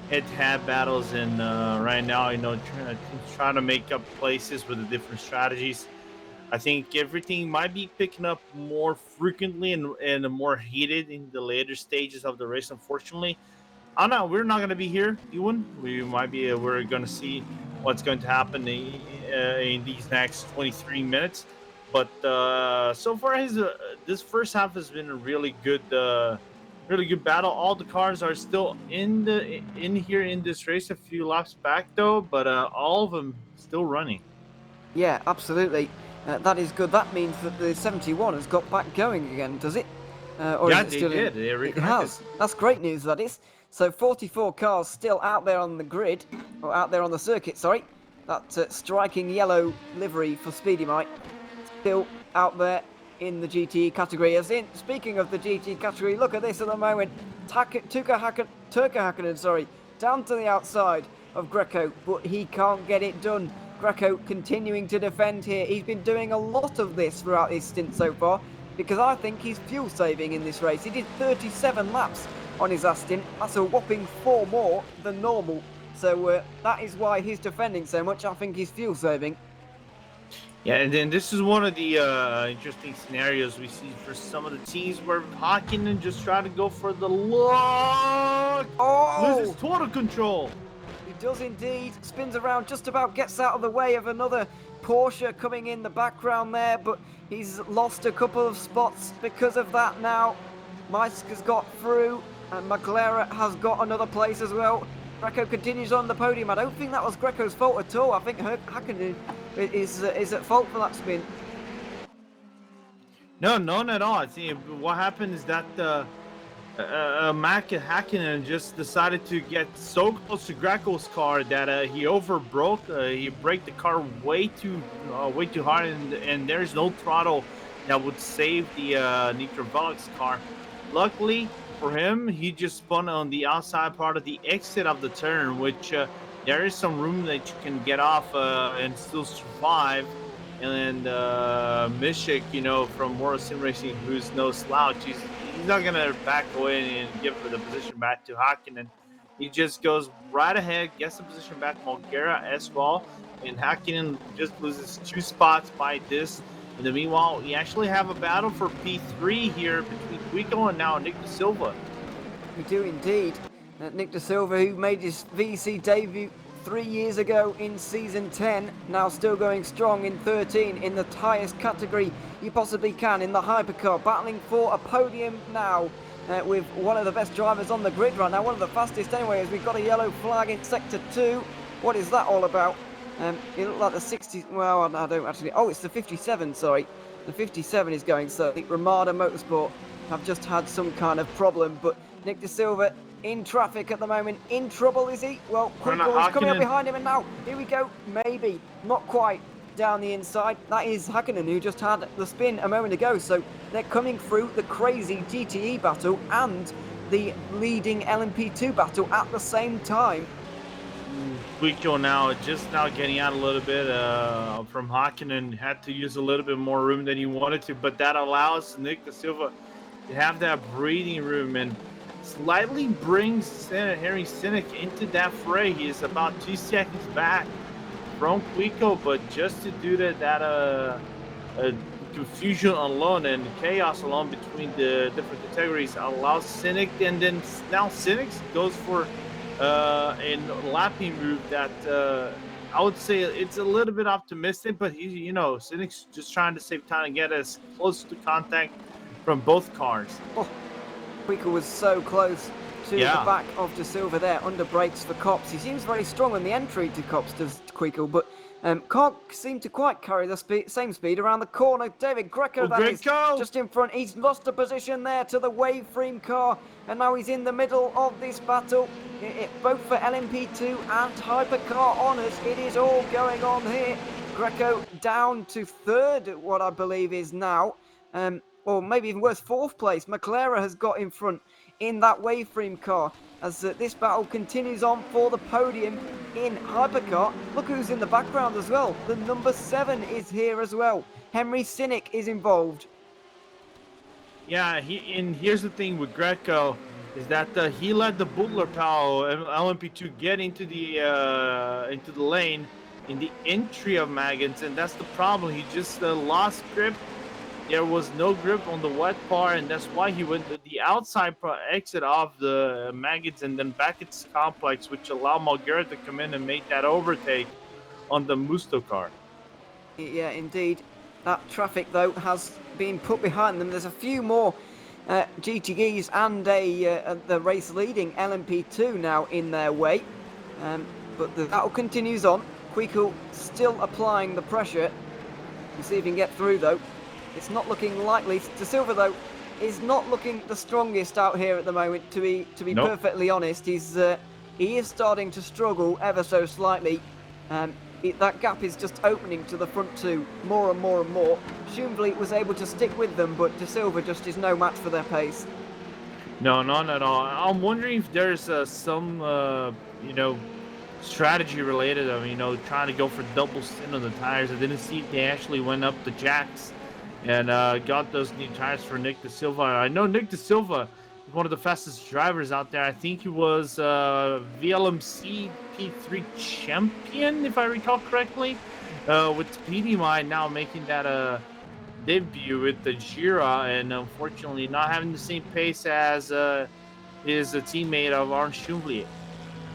head-to-head battles, and right now, you know, trying to make up places with the different strategies. I think everything might be picking up more frequently and more heated in the later stages of the race, unfortunately. I don't know. We're not going to be here, Ewan. We might be. We're going to see what's going to happen in these next 23 minutes. But so far, this first half has been a really good battle. All the cars are still in here in this race. A few laps back though, but all of them still running. Yeah, absolutely. That is good. That means that the 71 has got back going again, does it? Or Yeah, is it still they did. It has. That's great news, that is. So 44 cars still out there on the grid, or out there on the circuit, sorry. That striking yellow livery for Speedy Mike. Still out there in the GTE category. Speaking of the GTE category, look at this at the moment. Turka Hakkinen, down to the outside of Greco, but he can't get it done. Greco continuing to defend here. He's been doing a lot of this throughout his stint so far, because I think he's fuel saving in this race. He did 37 laps on his last stint. That's a whopping 4 more than normal. So that is why he's defending so much. I think he's fuel saving. Yeah, and then this is one of the interesting scenarios we see for some of the teams where Hakkinen just try to go for the lock. Loses total control. He does indeed. Spins around, just about gets out of the way of another Porsche coming in the background there, but he's lost a couple of spots because of that now. Maisk has got through, and McLaren has got another place as well. Greco continues on the podium. I don't think that was Greco's fault at all. I think Hakkinen is at fault for that spin. No, none at all. I think what happened is that Hakkinen just decided to get so close to Greco's car that he overbroke. He braked the car way too hard, and there's no throttle that would save the Nitro Velux car. Luckily for him, he just spun on the outside part of the exit of the turn, which there is some room that you can get off and still survive. And Mishik, you know, from World Sim Racing, who's no slouch, he's not gonna back away and give the position back to Hakkinen. He just goes right ahead, gets the position back to Mulgera as well, and Hakkinen just loses 2 spots by this. In the meanwhile, we actually have a battle for P3 here between Quico and now Nick De Silva. We do indeed. Nick De Silva, who made his VEC debut 3 years ago in Season 10, now still going strong in 13 in the highest category you possibly can in the Hypercar, battling for a podium now with one of the best drivers on the grid right now, one of the fastest anyway, as we've got a yellow flag in Sector 2. What is that all about? It looked like the 60, well, I don't actually, oh, it's the 57, sorry. The 57 is going slowly. Ramada Motorsport have just had some kind of problem. But Nick De Silva in traffic at the moment. In trouble, is he? Well, Quickball is coming up behind him, and now, here we go. Maybe, not quite down the inside. That is Hakkinen, who just had the spin a moment ago. So they're coming through the crazy GTE battle and the leading LMP2 battle at the same time. Quico now getting out a little bit from Hakkinen, had to use a little bit more room than he wanted to, but that allows Nick De Silva to have that breathing room and slightly brings Harry Sinek into that fray. He is about 2 seconds back from Quico, but just to do that confusion alone and chaos alone between the different categories allows Sinek, and then now Sinek goes for a lapping move that I would say it's a little bit optimistic, but Sinek's just trying to save time and get as close to contact from both cars. Oh, Quico was so close to the back of De Silva there, under brakes for Copse. He seems very strong in the entry to Copse, does Quico, but can't seem to quite carry the same speed around the corner. David Greco, is just in front. He's lost a position there to the Waveframe car, and now he's in the middle of this battle. Both for LMP2 and Hypercar honours. It is all going on here. Greco down to third, what I believe is now. Or maybe even worse, fourth place. McLaren has got in front in that Waveframe car as this battle continues on for the podium in Hypercar. Look who's in the background as well. The number 7 is here as well. Henry Sinek is involved. Yeah, and here's the thing with Greco is that he let the Butler Powell LMP2 get into the lane in the entry of Maggins, and that's the problem. He just lost grip. There was no grip on the wet part, and that's why he went to the outside exit of the Maggins and then back at the complex, which allowed Malguerre to come in and make that overtake on the Musto car. Yeah, indeed. That traffic, though, has been put behind them. There's a few more GTEs and the race-leading LMP2 now in their way. But the battle continues on. Quico still applying the pressure. We'll see if he can get through, though. It's not looking likely. De Silva, though, is not looking the strongest out here at the moment, to be perfectly honest. He is starting to struggle ever so slightly. That gap is just opening to the front two more and more and more. Schumvliet was able to stick with them, but De Silva just is no match for their pace. No, not at all. I'm wondering if there's some, strategy related of, trying to go for double stint on the tires. I didn't see if they actually went up the jacks and got those new tires for Nick De Silva. I know Nick De Silva is one of the fastest drivers out there. I think he was VLMC P3 champion, if I recall correctly, with PDMI now making that debut with the Gira, and unfortunately not having the same pace as his teammate of Orange Schumvliet.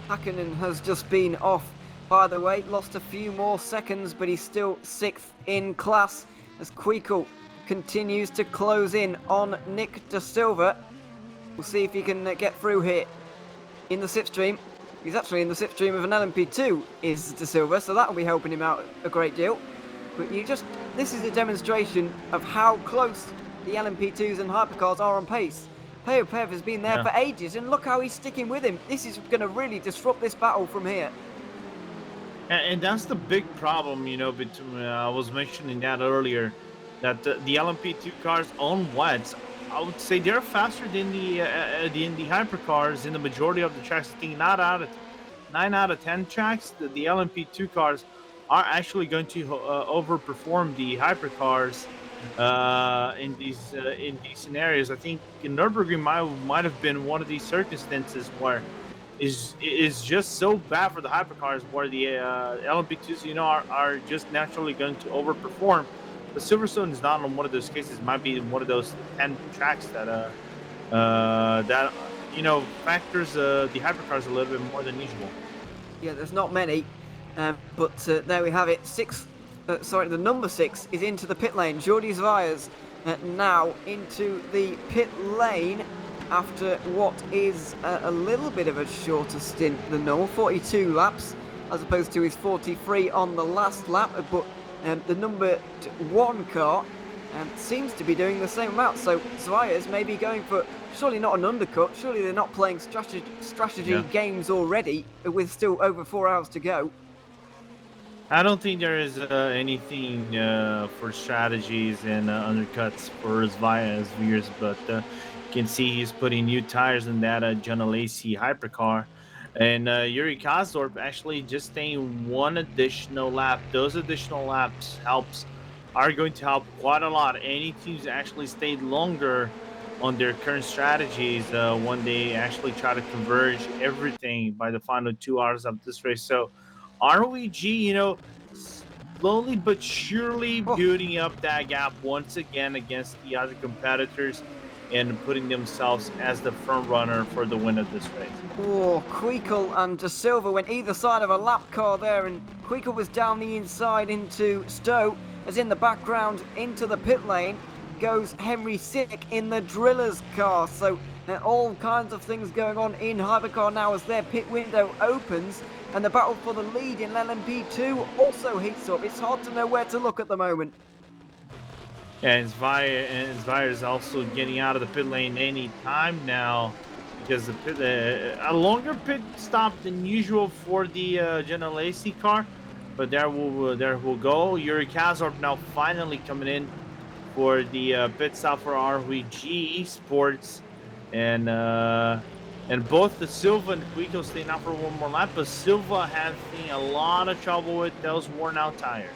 Hakkinen has just been off, by the way, lost a few more seconds, but he's still 6th in class as Quico continues to close in on Nick De Silva. We'll see if he can get through here in the slipstream. He's actually in the slipstream of an LMP2, is De Silva, so that will be helping him out a great deal. But this is a demonstration of how close the LMP2s and hypercars are on pace. Pev has been there for ages, and look how he's sticking with him. This is going to really disrupt this battle from here. And that's the big problem, between, I was mentioning that earlier, that the LMP2 cars on wets, I would say they're faster than the hypercars in the majority of the tracks. I think 9 out of 10 tracks, the LMP2 cars are actually going to overperform the hypercars in these scenarios. I think Nürburgring might have been one of these circumstances where is just so bad for the hypercars, where the LMP2s are just naturally going to overperform. The Silverstone is not on one of those cases. It might be one of those 10 tracks that factors the hypercars a little bit more than usual. Yeah, there's not many, but there we have it. The number 6 is into the pit lane. Jordi Zvajas now into the pit lane after what is a little bit of a shorter stint than normal, 42 laps as opposed to his 43 on the last lap. But the number 1 car seems to be doing the same amount. So Zvire's maybe going for surely not an undercut. Surely they're not playing strategy games already with still over 4 hours to go. I don't think there is anything for strategies and undercuts for Zvire's, but you can see he's putting new tires in that General AC hypercar. And Yuri Kazdorp actually just staying one additional lap. Those additional laps are going to help quite a lot. Any teams actually stayed longer on their current strategies when they actually try to converge everything by the final 2 hours of this race. So ROEG, slowly but surely building up that gap once again against the other competitors and putting themselves as the front runner for the win of this race. Oh, Queekle and De Silva went either side of a lap car there, and Queekle was down the inside into Stowe, as in the background into the pit lane goes Henry Sick in the Driller's car. So all kinds of things going on in Hypercar now as their pit window opens, and the battle for the lead in LMP2 also heats up. It's hard to know where to look at the moment. Yeah, and Zvire is also getting out of the pit lane any time now because a longer pit stop than usual for the General AC car, but there will go. Yuri Kazdorp now finally coming in for the pit stop for ROEG Esports, and both the Silva and Queekle staying out for one more lap, but Silva having a lot of trouble with those worn out tires.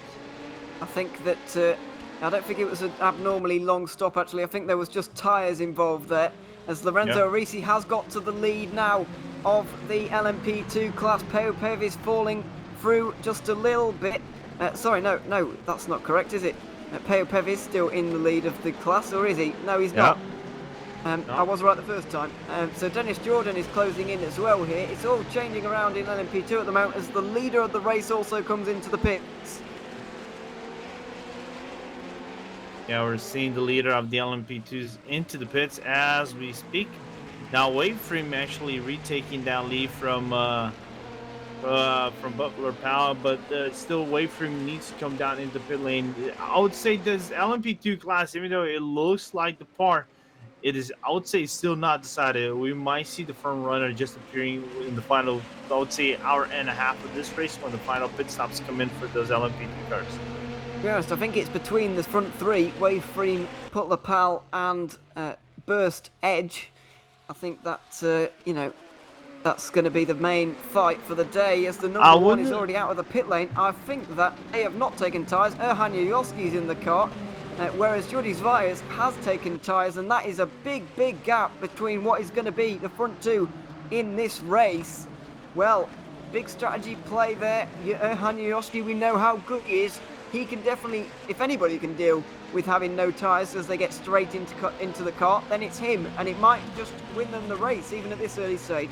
I think that I don't think it was an abnormally long stop, actually. I think there was just tyres involved there, as Lorenzo Arisi has got to the lead now of the LMP2 class. Peopev is falling through just a little bit. Sorry, no, that's not correct, is it? Peopev is still in the lead of the class, or is he? No, he's not. No. I was right the first time. So Dennis Jordan is closing in as well here. It's all changing around in LMP2 at the moment as the leader of the race also comes into the pits. Yeah, we're seeing the leader of the LMP2s into the pits as we speak. Now Waveframe actually retaking that lead from Butler Powell, but still Waveframe needs to come down into pit lane. I would say this LMP2 class, even though it looks like the par, it is, I would say, still not decided. We might see the front runner just appearing in the final, I would say, hour and a half of this race when the final pit stops come in for those LMP2 cars. To be honest, I think it's between the front three, Waveframe, Butler Powell and Burst Edge. I think that, that's going to be the main fight for the day, as the number one is already out of the pit lane. I think that they have not taken tyres. Erhan Yoyoski's in the car, whereas Jordi Zvires has taken tyres, and that is a big gap between what is going to be the front two in this race. Well, big strategy play there. Erhan Yoyoski, we know how good he is. He can definitely, if anybody can deal with having no tyres as they get straight into the car, then it's him, and it might just win them the race, even at this early stage.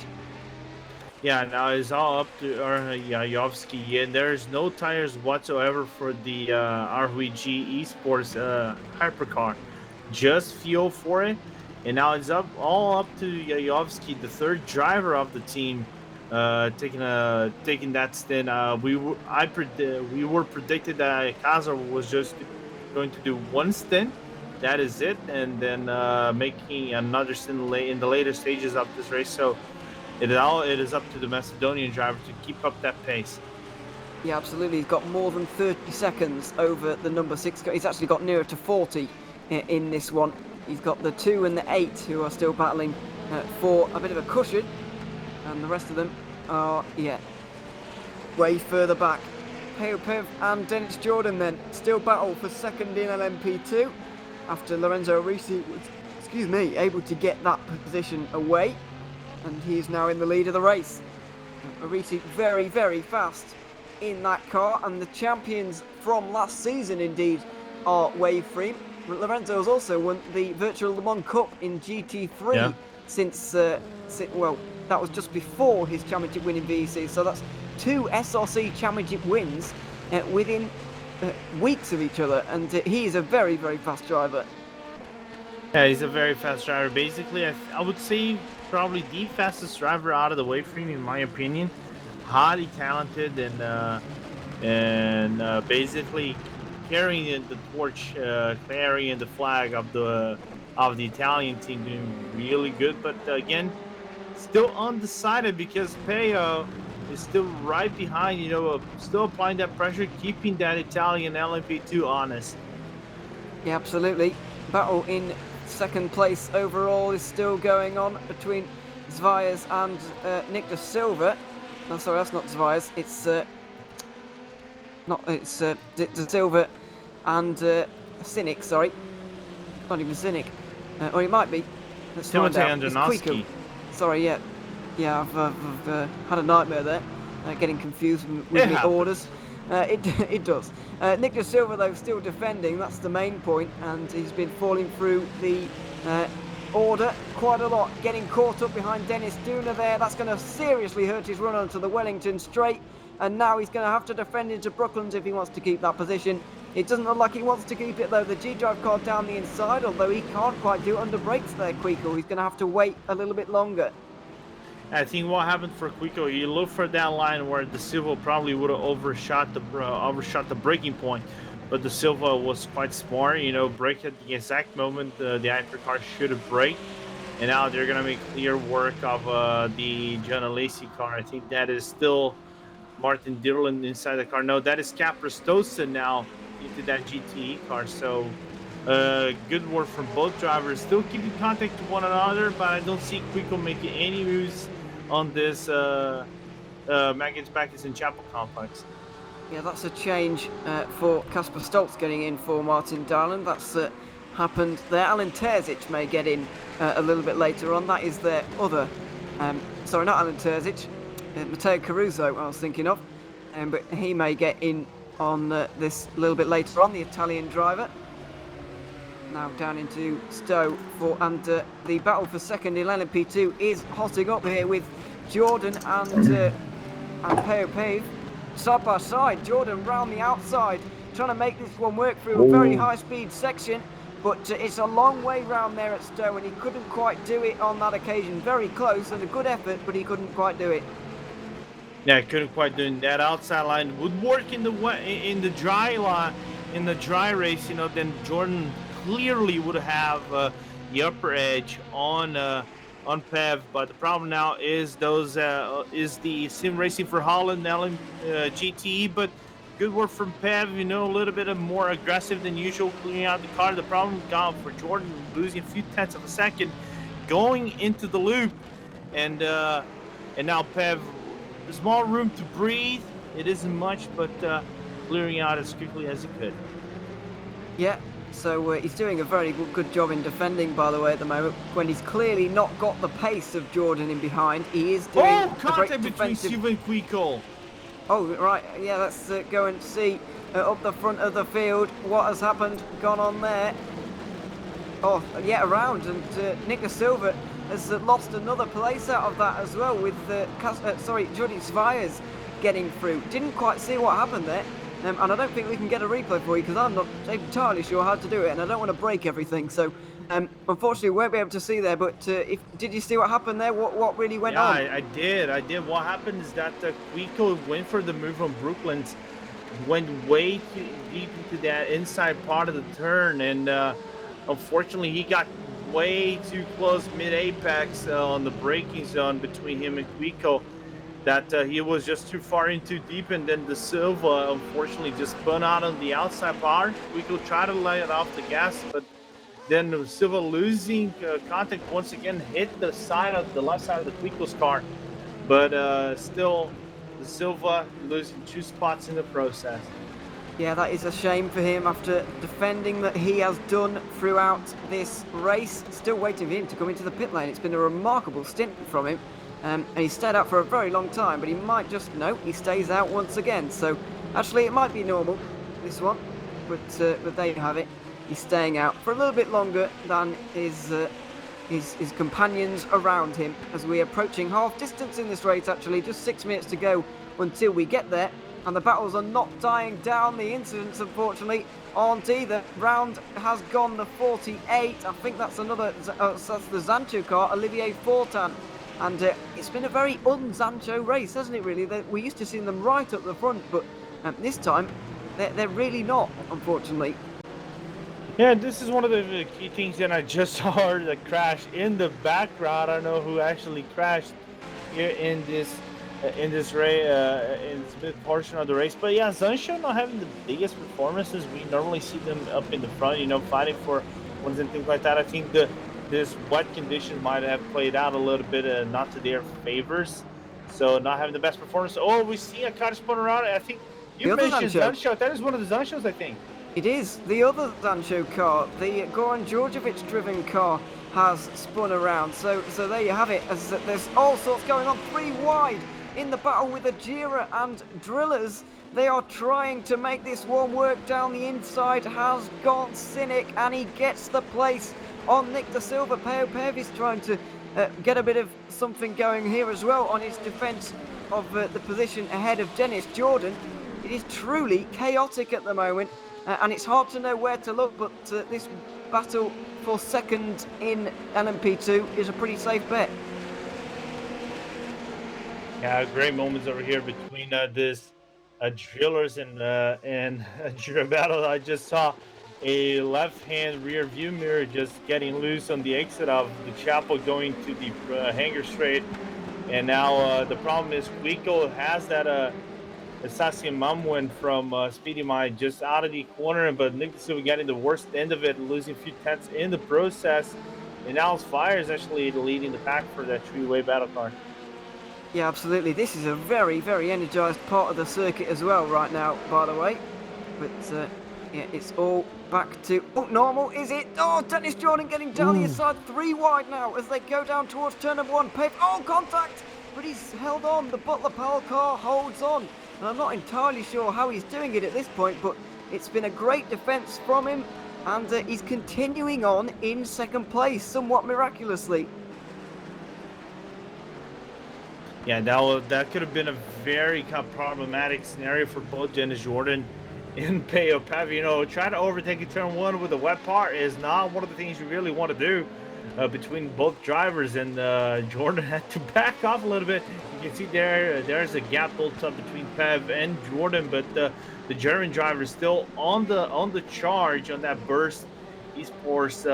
Yeah, now it's all up to Yovsky, and there's no tires whatsoever for the ROEG Esports hypercar. Just fuel for it, and now it's all up to Yovsky, the third driver of the team, taking that stint. We were predicted that Kazer was just going to do one stint. That is it, and then making another stint in the later stages of this race. So it is up to the Macedonian driver to keep up that pace. Yeah, absolutely. He's got more than 30 seconds over the number 6 car. He's actually got nearer to 40 in this one. He's got the 2 and the 8 who are still battling for a bit of a cushion, and the rest of them are, way further back. Peopev and Dennis Jordan then still battle for second in LMP2 after Lorenzo Arisi was, able to get that position away, and he's now in the lead of the race. Arisi very fast in that car, and the champions from last season indeed are Waveframe. Lorenzo has also won the Virtual Le Mans Cup in GT3 since that was just before his championship win in VEC, so that's 2 SRC championship wins within weeks of each other, and he is a very fast driver. Yeah, he's a very fast driver. Basically, I would say probably the fastest driver out of the Waveframe, in my opinion. Highly talented, and basically carrying the torch, carrying the flag of the Italian team, doing really good. But again, still undecided because Peo is still right behind. Still applying that pressure, keeping that Italian LMP2 honest. Yeah, absolutely. Battle in second place overall is still going on between Zvias and Nick de Silva. No, sorry, that's not Zvias. It's de Silva and Cynic. Sorry, not even Cynic, or it might be. Let's find out. It's Quico. Sorry, yeah. I've had a nightmare there, getting confused with the orders. It does. Nick de Silva, though, still defending. That's the main point, and he's been falling through the order quite a lot, getting caught up behind Dennis Duna there. That's going to seriously hurt his run onto the Wellington straight, and now he's going to have to defend into Brooklands if he wants to keep that position. It doesn't look like he wants to keep it, though. The G-Drive car down the inside, although he can't quite do it under brakes there, Quico. He's going to have to wait a little bit longer. I think what happened for Quico, he looked for that line where De Silva probably would have overshot the braking point, but De Silva was quite smart, brake at the exact moment the hypercar should have braked, and now they're gonna make clear work of the John Lacey car. I think that is still Martin Dirland inside the car. No, that is Capristosa now into that GTE car. So good work from both drivers, still keeping contact to one another, but I don't see Quico making any moves on this Magnus Bacchus and Chapel complex. Yeah, that's a change for Kasper Stoltz getting in for Martin Darland. That's happened there. Alan Terzic may get in a little bit later on. That is their other, sorry, not Alan Terzic, Matteo Caruso I was thinking of, but he may get in on this a little bit later on, the Italian driver. Now down into Stowe and the battle for second in LMP2 is hotting up here with Jordan and Peo Pave side by side. Jordan round the outside, trying to make this one work through a very high-speed section, but it's a long way round there at Stowe, and he couldn't quite do it on that occasion. Very close and a good effort, but he couldn't quite do it. Yeah, couldn't quite do it. That outside line would work in the dry line, in the dry race. Then Jordan clearly would have the upper edge on Pev, but the problem now is is the sim racing for Holland GTE. But good work from Pev, a little bit more aggressive than usual, clearing out the car. The problem got for Jordan, losing a few tenths of a second, going into the loop, and now Pev, small room to breathe. It isn't much, but clearing out as quickly as he could. Yeah. So he's doing a very good job in defending, by the way, at the moment, when he's clearly not got the pace of Jordan in behind. He is doing a great defensive... between Silva and Quico. Oh, right. Yeah, let's go and see up the front of the field what has gone on there. Oh, yeah, around. And Nick de Silva has lost another place out of that as well with, Jordi Zvias getting through. Didn't quite see what happened there. And I don't think we can get a replay for you because I'm not entirely sure how to do it, and I don't want to break everything. So, unfortunately, we won't be able to see there. But did you see what happened there? What really went on? Yeah, I did. What happened is that Quico went for the move on Brooklands, went way too deep into that inside part of the turn, and unfortunately, he got way too close mid-apex on the braking zone between him and Quico. That he was just too far in too deep, and then De Silva unfortunately just spun out on the outside part. Quico tried to lay it off the gas, but then De Silva losing contact once again, hit the left side of the Quico's car, but still De Silva losing 2 spots in the process. Yeah, that is a shame for him after defending that he has done throughout this race. Still waiting for him to come into the pit lane. It's been a remarkable stint from him. And he stayed out for a very long time, but he might just, no, he stays out once again. So actually it might be normal, this one, but there you have it. He's staying out for a little bit longer than his companions around him as we're approaching half distance in this race. Actually, just 6 minutes to go until we get there, and the battles are not dying down. The incidents, unfortunately, aren't either. Round has gone the 48. I think that's that's the Zancho car, Olivier Fortin. And it's been a very un-Zancho race, hasn't it, really? We're used to seeing them right up the front, but this time They're really not, unfortunately. Yeah, this is one of the key things that I just saw the crash in the background. I don't know who actually crashed here in this race, in this mid portion of the race. But yeah, Sunshine not having the biggest performances. We normally see them up in the front, fighting for wins and things like that. I think this wet condition might have played out a little bit, not to their favors. So not having the best performance. Oh, we see a car spun around. I think you mentioned Sunshine. That is one of the Sunshows, I think. It is. The other Zancho car, the Goran Djordjevic driven car, has spun around. So there you have it. As there's all sorts going on. 3 wide in the battle with Ajira and Drillers. They are trying to make this one work down the inside. Has gone Cynic, and he gets the place on Nick De Silva. Peo Pervis trying to get a bit of something going here as well on his defence of the position ahead of Dennis Jordan. It is truly chaotic at the moment. And it's hard to know where to look, but this battle for second in LMP2 is a pretty safe bet. Yeah, great moments over here between this Drillers and Jura battle. I just saw a left-hand rear view mirror just getting loose on the exit of the chapel going to the hangar straight. And now the problem is Quico has that Sassian Mamwen from Speedy Mind just out of the corner, but Nick De Silva getting the worst end of it, losing a few tenths in the process. And now Fire is actually leading the pack for that three-way battle car. Yeah, absolutely. This is a very, very energised part of the circuit as well right now, by the way. But yeah, it's all back to normal, is it? Oh, Dennis Jordan getting down the inside, 3 wide now as they go down towards turn number 1. Pave, contact! But he's held on. The Butler Powell car holds on. And I'm not entirely sure how he's doing it at this point, but it's been a great defence from him, and he's continuing on in second place, somewhat miraculously. Yeah, that could have been a very problematic scenario for both Dennis Jordan and Peo Pav. Trying to overtake a turn 1 with a wet part is not one of the things you really want to do between both drivers, and Jordan had to back off a little bit. You can see there's a gap built up between Pev and Jordan, but the German driver is still on the charge on that burst esports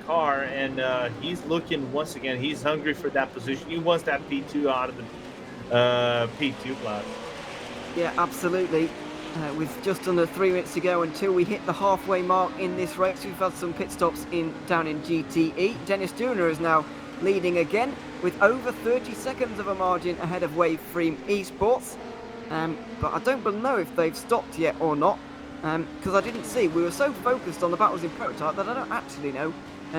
car, and he's looking once again. He's hungry for that position. He wants that P2 out of the P2 class. Yeah, absolutely. With just under 3 minutes to go until we hit the halfway mark in this race, we've had some pit stops down in GTE. Dennis Dooner is now leading again with over 30 seconds of a margin ahead of Waveframe Esports. But I don't know if they've stopped yet or not, because I didn't see. We were so focused on the battles in prototype that I don't actually know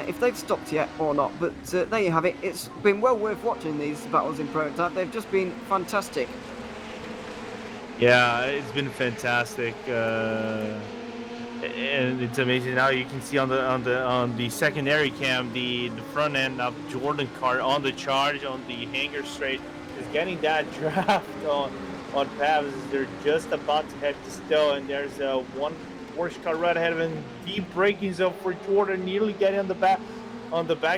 if they've stopped yet or not. But there you have it. It's been well worth watching these battles in prototype. They've just been fantastic. Yeah, it's been fantastic, and it's amazing. Now you can see on the secondary cam the front end of Jordan car on the charge on the hangar straight is getting that draft on Pavs. They're just about to head to Stowe, and there's one Porsche car right ahead of him. Deep braking zone for Jordan, nearly getting on the back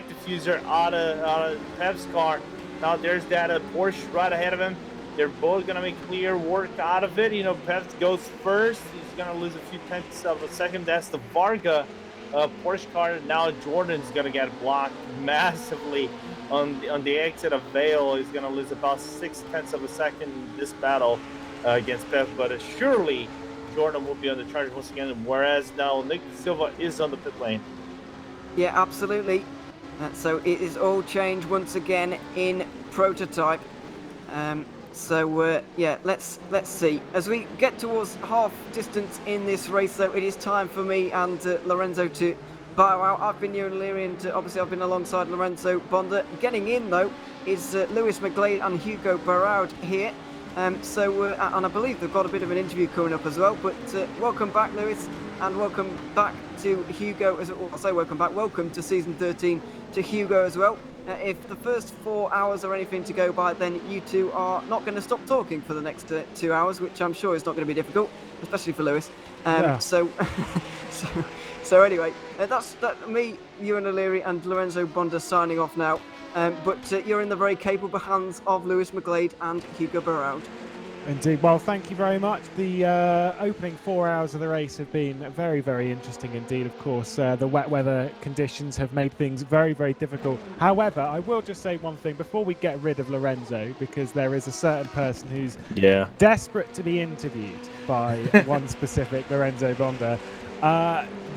diffuser out of Pev's car. Now there's that Porsche right ahead of him. They're both going to make clear work out of it. Pev goes first. He's going to lose a few tenths of a second. That's the Varga Porsche car. Now Jordan's going to get blocked massively on the exit of Vale. He's going to lose about 6 tenths of a second in this battle against Pev. But surely Jordan will be on the charge once again. Whereas now Nick Silva is on the pit lane. Yeah, absolutely. So it is all changed once again in prototype. Yeah, let's see. As we get towards half distance in this race, though, it is time for me and Lorenzo to bow out. I've been Ewan O'Leary, and obviously I've been alongside Lorenzo Bonda. Getting in, though, is Lewis McGlade and Hugo Barraud here. And I believe they've got a bit of an interview coming up as well. But welcome back, Lewis, and welcome back to Hugo. I'll say welcome back. Welcome to Season 13 to Hugo as well. If the first 4 hours are anything to go by, then you two are not going to stop talking for the next 2 hours, which I'm sure is not going to be difficult, especially for Lewis. Yeah. So anyway, that's me, Ewan O'Leary, and Lorenzo Bonda signing off now. But you're in the very capable hands of Lewis McGlade and Hugo Barraud. Indeed. Well, thank you very much. The opening 4 hours of the race have been very, very interesting indeed. Of course, the wet weather conditions have made things very, very difficult. However, I will just say one thing before we get rid of Lorenzo, because there is a certain person who's desperate to be interviewed by one specific Lorenzo Bonda.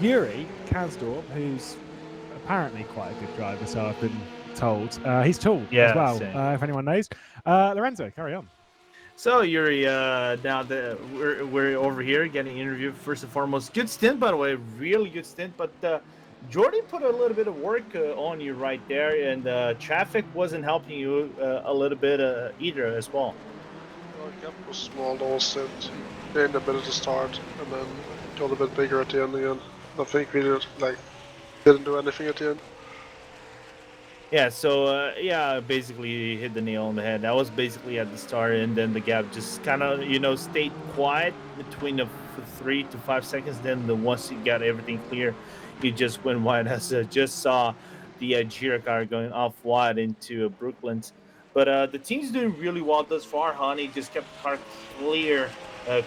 Yuri Kasdorp, who's apparently quite a good driver, so I've been told. He's tall as well, if anyone knows. Lorenzo, carry on. So Yuri, now that we're over here getting interviewed, first and foremost, good stint by the way, really good stint. But Jordy put a little bit of work on you right there, and traffic wasn't helping you a little bit either as well. The gap was small the whole stint. He gained a bit at the start, and then got a bit bigger at the end again. I think we didn't do anything at the end. Yeah, so basically you hit the nail on the head. That was basically at the start, and then the gap just kind of stayed quiet between the 3 to 5 seconds. Then once you got everything clear, you just went wide. As just saw the Jira car going off wide into Brooklands. But the team's doing really well thus far. Hani just kept the car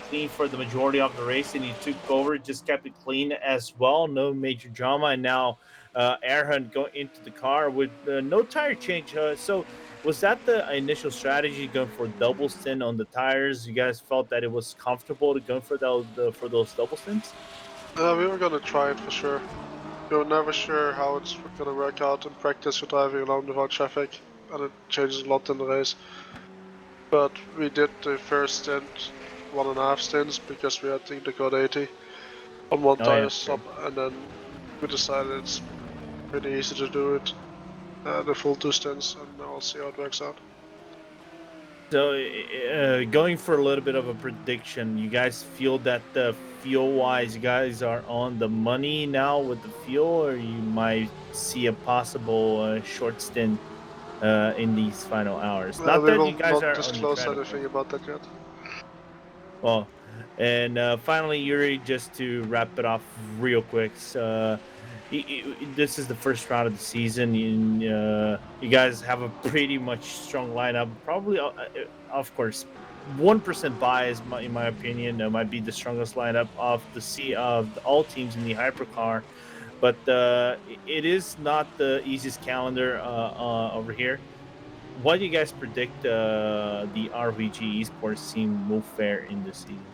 clean for the majority of the race, and he took over, just kept it clean as well. No major drama, and now Erhan going into the car with no tire change. So was that the initial strategy, going for double stint on the tires? You guys felt that it was comfortable to go for those double stints? We were gonna try it for sure. We were never sure how it's gonna work out in practice for driving along without traffic, and it changes a lot in the race. But we did the first stint 1.5 stints because we had the code 80 on one tire stop, and then we decided it's pretty easy to do it the full 2 stints, and I'll see how it works out. So going for a little bit of a prediction, you guys feel that fuel-wise, you guys are on the money now with the fuel, or you might see a possible short stint in these final hours? Not that you guys are disclose anything about that yet. Well, and finally, Yuri, just to wrap it off real quick, this is the first round of the season. You guys have a pretty much strong lineup. Probably, of course, 1% bias, in my opinion, might be the strongest lineup of all teams in the hypercar. But it is not the easiest calendar over here. What do you guys predict the RVG esports team will fare in this season?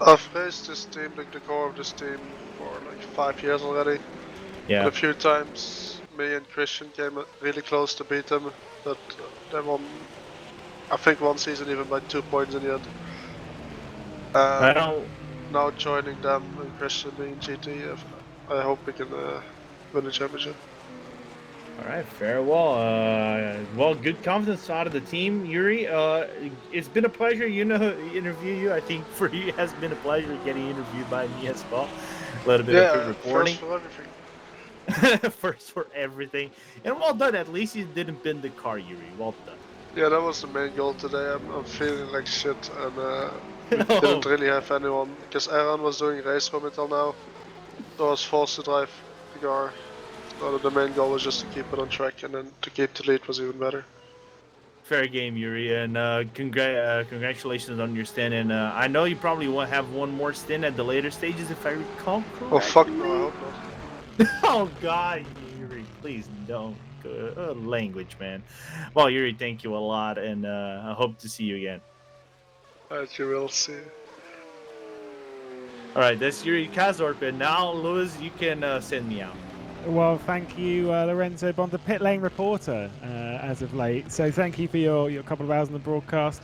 I've raced this team, the core of this team, for 5 years already. Yeah. And a few times me and Christian came really close to beat them, but they won, I think, one season even by 2 points in the end. Now joining them and Christian being GT, I hope we can win the championship. All right, fair. Well, good confidence out of the team, Yuri. It's been a pleasure, interview you. I think for you, it has been a pleasure getting interviewed by me as well. A little bit of reporting. First for everything. First for everything, and well done. At least you didn't bend the car, Yuri. Well done. Yeah, that was the main goal today. I'm feeling like shit, and we didn't really have anyone because Aaron was doing race room until now, so I was forced to drive the car. So the main goal was just to keep it on track, and then to keep the lead was even better. Fair game, Yuri, and congratulations on your stint. And I know you probably will have one more stint at the later stages, if I recall correctly. Oh fuck no, I hope not. Oh God, Yuri, please don't. Language, man. Well, Yuri, thank you a lot, and I hope to see you again. Alright, you will see. All right, that's Yuri Kasdorp, and now, Lewis, you can send me out. Well, thank you, Lorenzo Bonda, pit lane reporter as of late. So thank you for your couple of hours on the broadcast.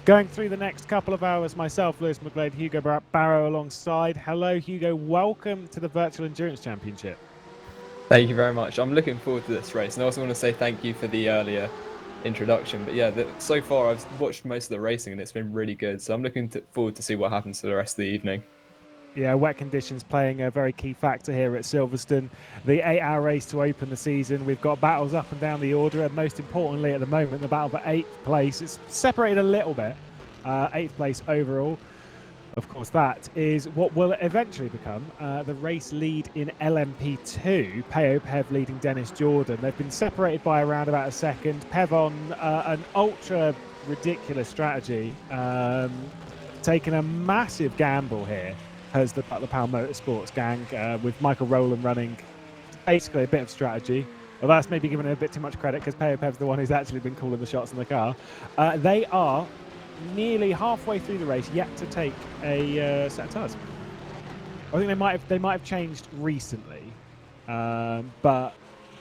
Going through the next couple of hours, myself, Lewis McGlade, Hugo Barrow alongside. Hello, Hugo. Welcome to the Virtual Endurance Championship. Thank you very much. I'm looking forward to this race. And I also want to say thank you for the earlier introduction. But yeah, so far I've watched most of the racing and it's been really good. So I'm looking forward to see what happens for the rest of the evening. Yeah, wet conditions playing a very key factor here at Silverstone. The 8-hour race to open the season. We've got battles up and down the order, and most importantly at the moment, the battle for 8th place. It's separated a little bit. 8th place overall. Of course, that is what will eventually become the race lead in LMP2. Pev leading Dennis Jordan. They've been separated by around about a second. Pev on an ultra ridiculous strategy. Taking a massive gamble here has the Butler Power Motorsports gang with Michael Rowland running basically a bit of strategy. Well, that's maybe giving it a bit too much credit because Pev's the one who's actually been calling the shots in the car. They are nearly halfway through the race, yet to take a set of tyres. I think they might have changed recently, but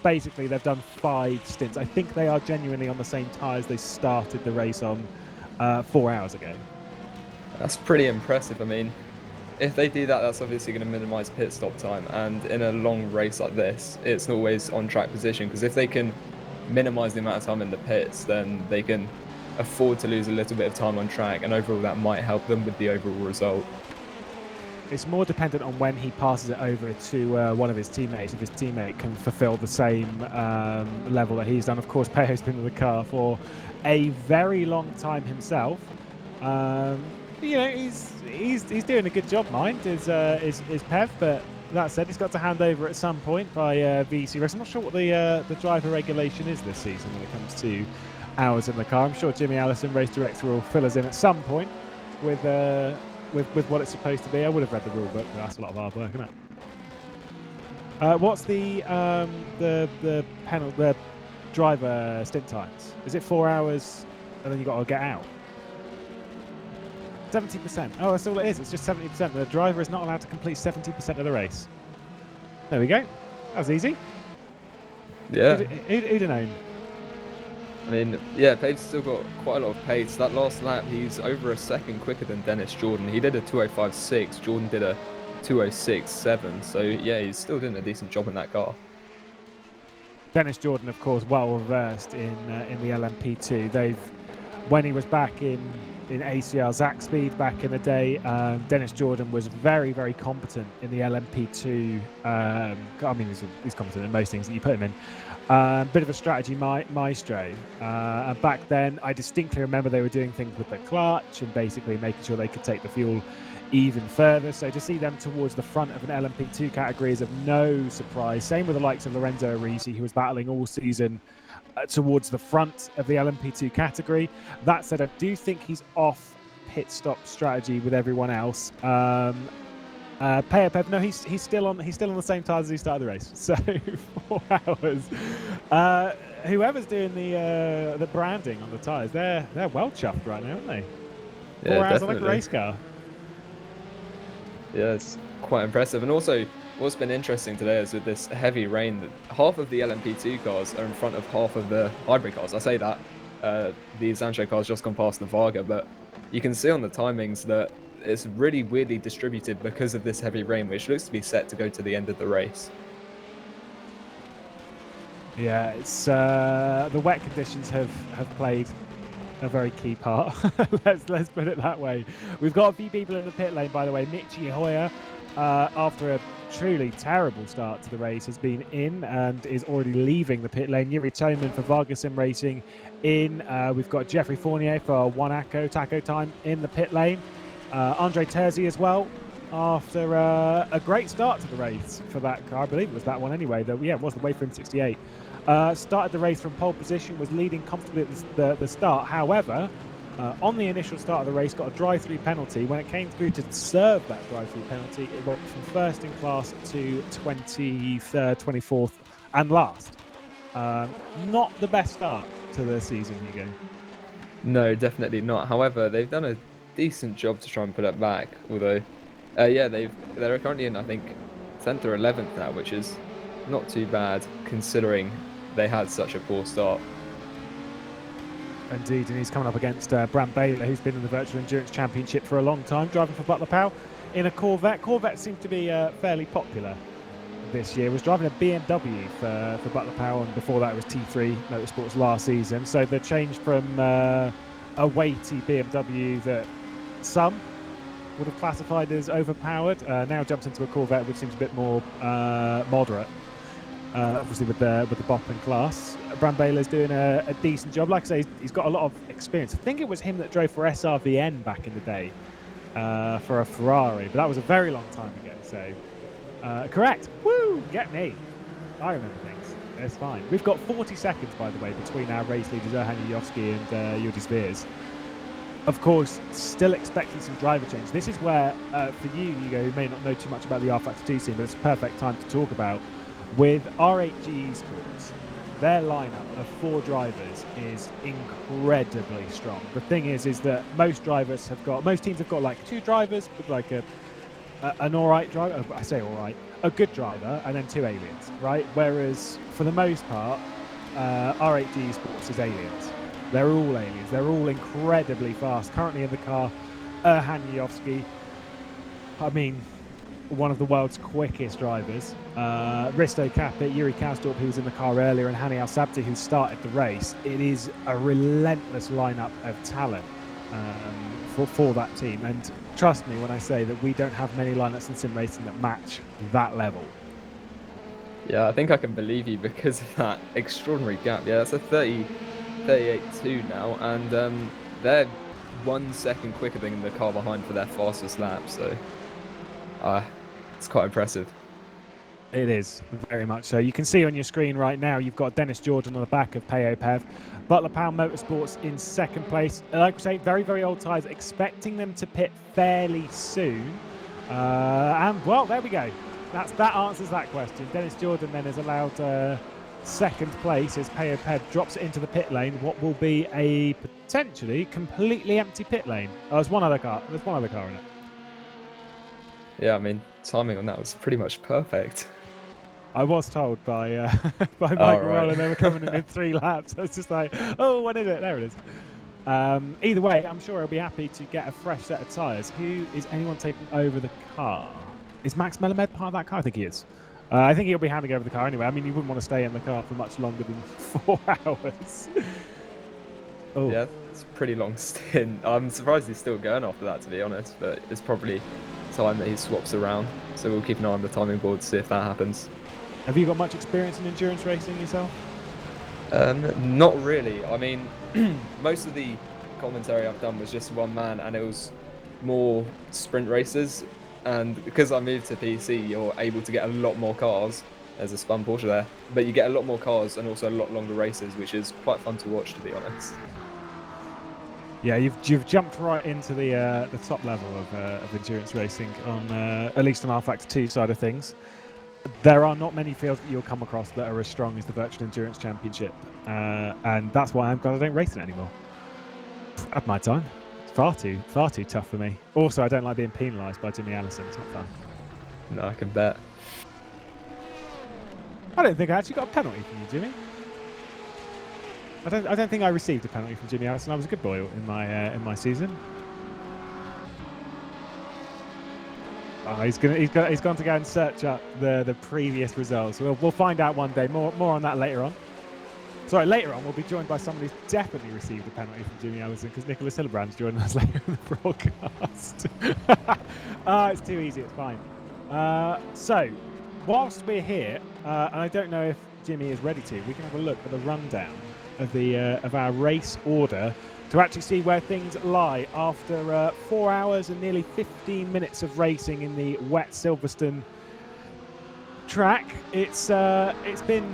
basically they've done 5 stints. I think they are genuinely on the same tyres they started the race on 4 hours ago. That's pretty impressive. I mean, if they do that, that's obviously going to minimise pit stop time. And in a long race like this, it's always on track position, because if they can minimise the amount of time in the pits, then they can afford to lose a little bit of time on track, and overall that might help them with the overall result. It's more dependent on when he passes it over to one of his teammates, if his teammate can fulfill the same level that he's done. Of course, Pejo's been in the car for a very long time himself. He's doing a good job, mind, is Pev, but that said, he's got to hand over at some point by VEC race. I'm not sure what the driver regulation is this season when it comes to hours in the car. I'm sure Jimmy Allison, race director, will fill us in at some point with what it's supposed to be. I would have read the rule book, but that's a lot of hard work, isn't it? What's the driver stint times? Is it 4 hours and then you got to get out? 70%. Oh, that's all it is. It's just 70%. The driver is not allowed to complete 70% of the race. There we go. That was easy. Yeah. Who'd have known? I mean, yeah, Page's still got quite a lot of pace. That last lap, he's over a second quicker than Dennis Jordan. He did a 2:05.6. Jordan did a 2:06.7. So, yeah, he's still doing a decent job in that car. Dennis Jordan, of course, well versed in the LMP2. When he was back in ACR Zach Speed back in the day, Dennis Jordan was very, very competent in the LMP2. I mean, he's competent in most things that you put him in. Bit of a strategy maestro. And back then, I distinctly remember they were doing things with the clutch and basically making sure they could take the fuel even further. So to see them towards the front of an LMP2 category is of no surprise. Same with the likes of Lorenzo Arisi, who was battling all season towards the front of the LMP2 category. That said, I do think he's off pit stop strategy with everyone else. Pev, no, he's still on the same tyres as he started the race. So 4 hours. Whoever's doing the branding on the tyres, they're well chuffed right now, aren't they? 4 hours on like a race car. Yeah, it's quite impressive. And also, what's been interesting today is with this heavy rain, that half of the LMP2 cars are in front of half of the hybrid cars. I say that the Sancho car's just gone past the Varga, but you can see on the timings that it's really weirdly distributed because of this heavy rain, which looks to be set to go to the end of the race. Yeah, it's the wet conditions have played a very key part. let's put it that way. We've got a few people in the pit lane, by the way. Michi Hoyer, after a truly terrible start to the race, has been in and is already leaving the pit lane. Yuri Toman for Vargasim Racing in. We've got Jeffrey Fournier for Taco Time in the pit lane. Andre Terzi as well, after a great start to the race for that car. I believe it was that one anyway, though. Yeah, it was the Wayframe 68. Started the race from pole position, was leading comfortably at the start. However, on the initial start of the race, got a drive-through penalty. When it came through to serve that drive-through penalty, it went from first in class to 23rd, 24th, and last. Not the best start to the season, Hugo. No, definitely not. However, they've done a decent job to try and put it back. Although, they're currently in, I think, 10th or 11th now, which is not too bad considering they had such a poor start. Indeed, and he's coming up against Bram Baylor, who's been in the Virtual Endurance Championship for a long time, driving for Butler Power in a Corvette. Corvette seemed to be fairly popular this year. Was driving a BMW for Butler Power, and before that it was T3 Motorsports last season. So the change from a weighty BMW that some would have classified as overpowered now jumps into a Corvette, which seems a bit more moderate. Obviously with the Bop and class. Bram Baylor's doing a decent job. Like I say, he's got a lot of experience. I think it was him that drove for SRVN back in the day for a Ferrari, but that was a very long time ago. So correct. Woo! Get me. I remember things. It's fine. We've got 40 seconds, by the way, between our race leaders, Erhan Yovsky and Yudis Veers. Of course, still expecting some driver change. This is where, for you, Hugo, who may not know too much about the rFactor 2 scene, but it's a perfect time to talk about. With R8G Esports, their lineup of 4 drivers is incredibly strong. The thing is that most teams have got like 2 drivers with like an alright driver. I say alright, a good driver, and then 2 aliens, right? Whereas for the most part, R8G Esports is aliens. They're all aliens. They're all incredibly fast. Currently in the car, Erhan Yovsky. I mean, one of the world's quickest drivers. Risto Capit, Yuri Kaustorp, who was in the car earlier, and Hani Al-Sabti, who started the race. It is a relentless lineup of talent for that team. And trust me when I say that we don't have many lineups in sim racing that match that level. Yeah, I think I can believe you because of that extraordinary gap. Yeah, that's a 38.2 now, and they're 1 second quicker than the car behind for their fastest lap, so it's quite impressive. It is, very much so. You can see on your screen right now, you've got Dennis Jordan on the back of Peo Pev. Butler Power Motorsports in second place. Like I say, very, very old tyres, expecting them to pit fairly soon. And, well, there we go. That answers that question. Dennis Jordan then is allowed second place as Peo Pev drops it into the pit lane. What will be a potentially completely empty pit lane. Oh, there's one other car. There's one other car in it. Yeah, I mean, timing on that was pretty much perfect. I was told by Michael Roller they were coming in 3 laps. I was just like, oh, what is it? There it is. Either way, I'm sure he'll be happy to get a fresh set of tyres. Who is anyone taking over the car? Is Max Melamed part of that car? I think he is. I think he'll be handing over the car anyway. I mean, you wouldn't want to stay in the car for much longer than 4 hours. Oh. Yeah, it's a pretty long stint. I'm surprised he's still going after that, to be honest, but it's probably time that he swaps around. So we'll keep an eye on the timing board to see if that happens. Have you got much experience in endurance racing yourself? Not really. I mean, most of the commentary I've done was just one man, and it was more sprint races. And because I moved to PC, you're able to get a lot more cars. There's a spun Porsche there, but you get a lot more cars and also a lot longer races, which is quite fun to watch, to be honest. Yeah, you've jumped right into the top level of endurance racing on at least on rFactor 2 side of things. There are not many fields that you'll come across that are as strong as the Virtual Endurance Championship, and that's why I'm glad I don't race it anymore. At my time, it's far too tough for me. Also, I don't like being penalised by Jimmy Allison. It's not fun. No, I can bet. I don't think I actually got a penalty from you, Jimmy. I don't think I received a penalty from Jimmy Allison. I was a good boy in my season. Oh, he's gone to go and search up the previous results. We'll find out one day. More on that later on. Sorry, later on we'll be joined by someone who's definitely received a penalty from Jimmy Allison because Nicholas Hillebrand's joining us later in the broadcast. It's too easy. It's fine. So, whilst we're here, and I don't know if Jimmy is ready to, we can have a look at the rundown of our race order to actually see where things lie after 4 hours and nearly 15 minutes of racing in the wet Silverstone track. It's been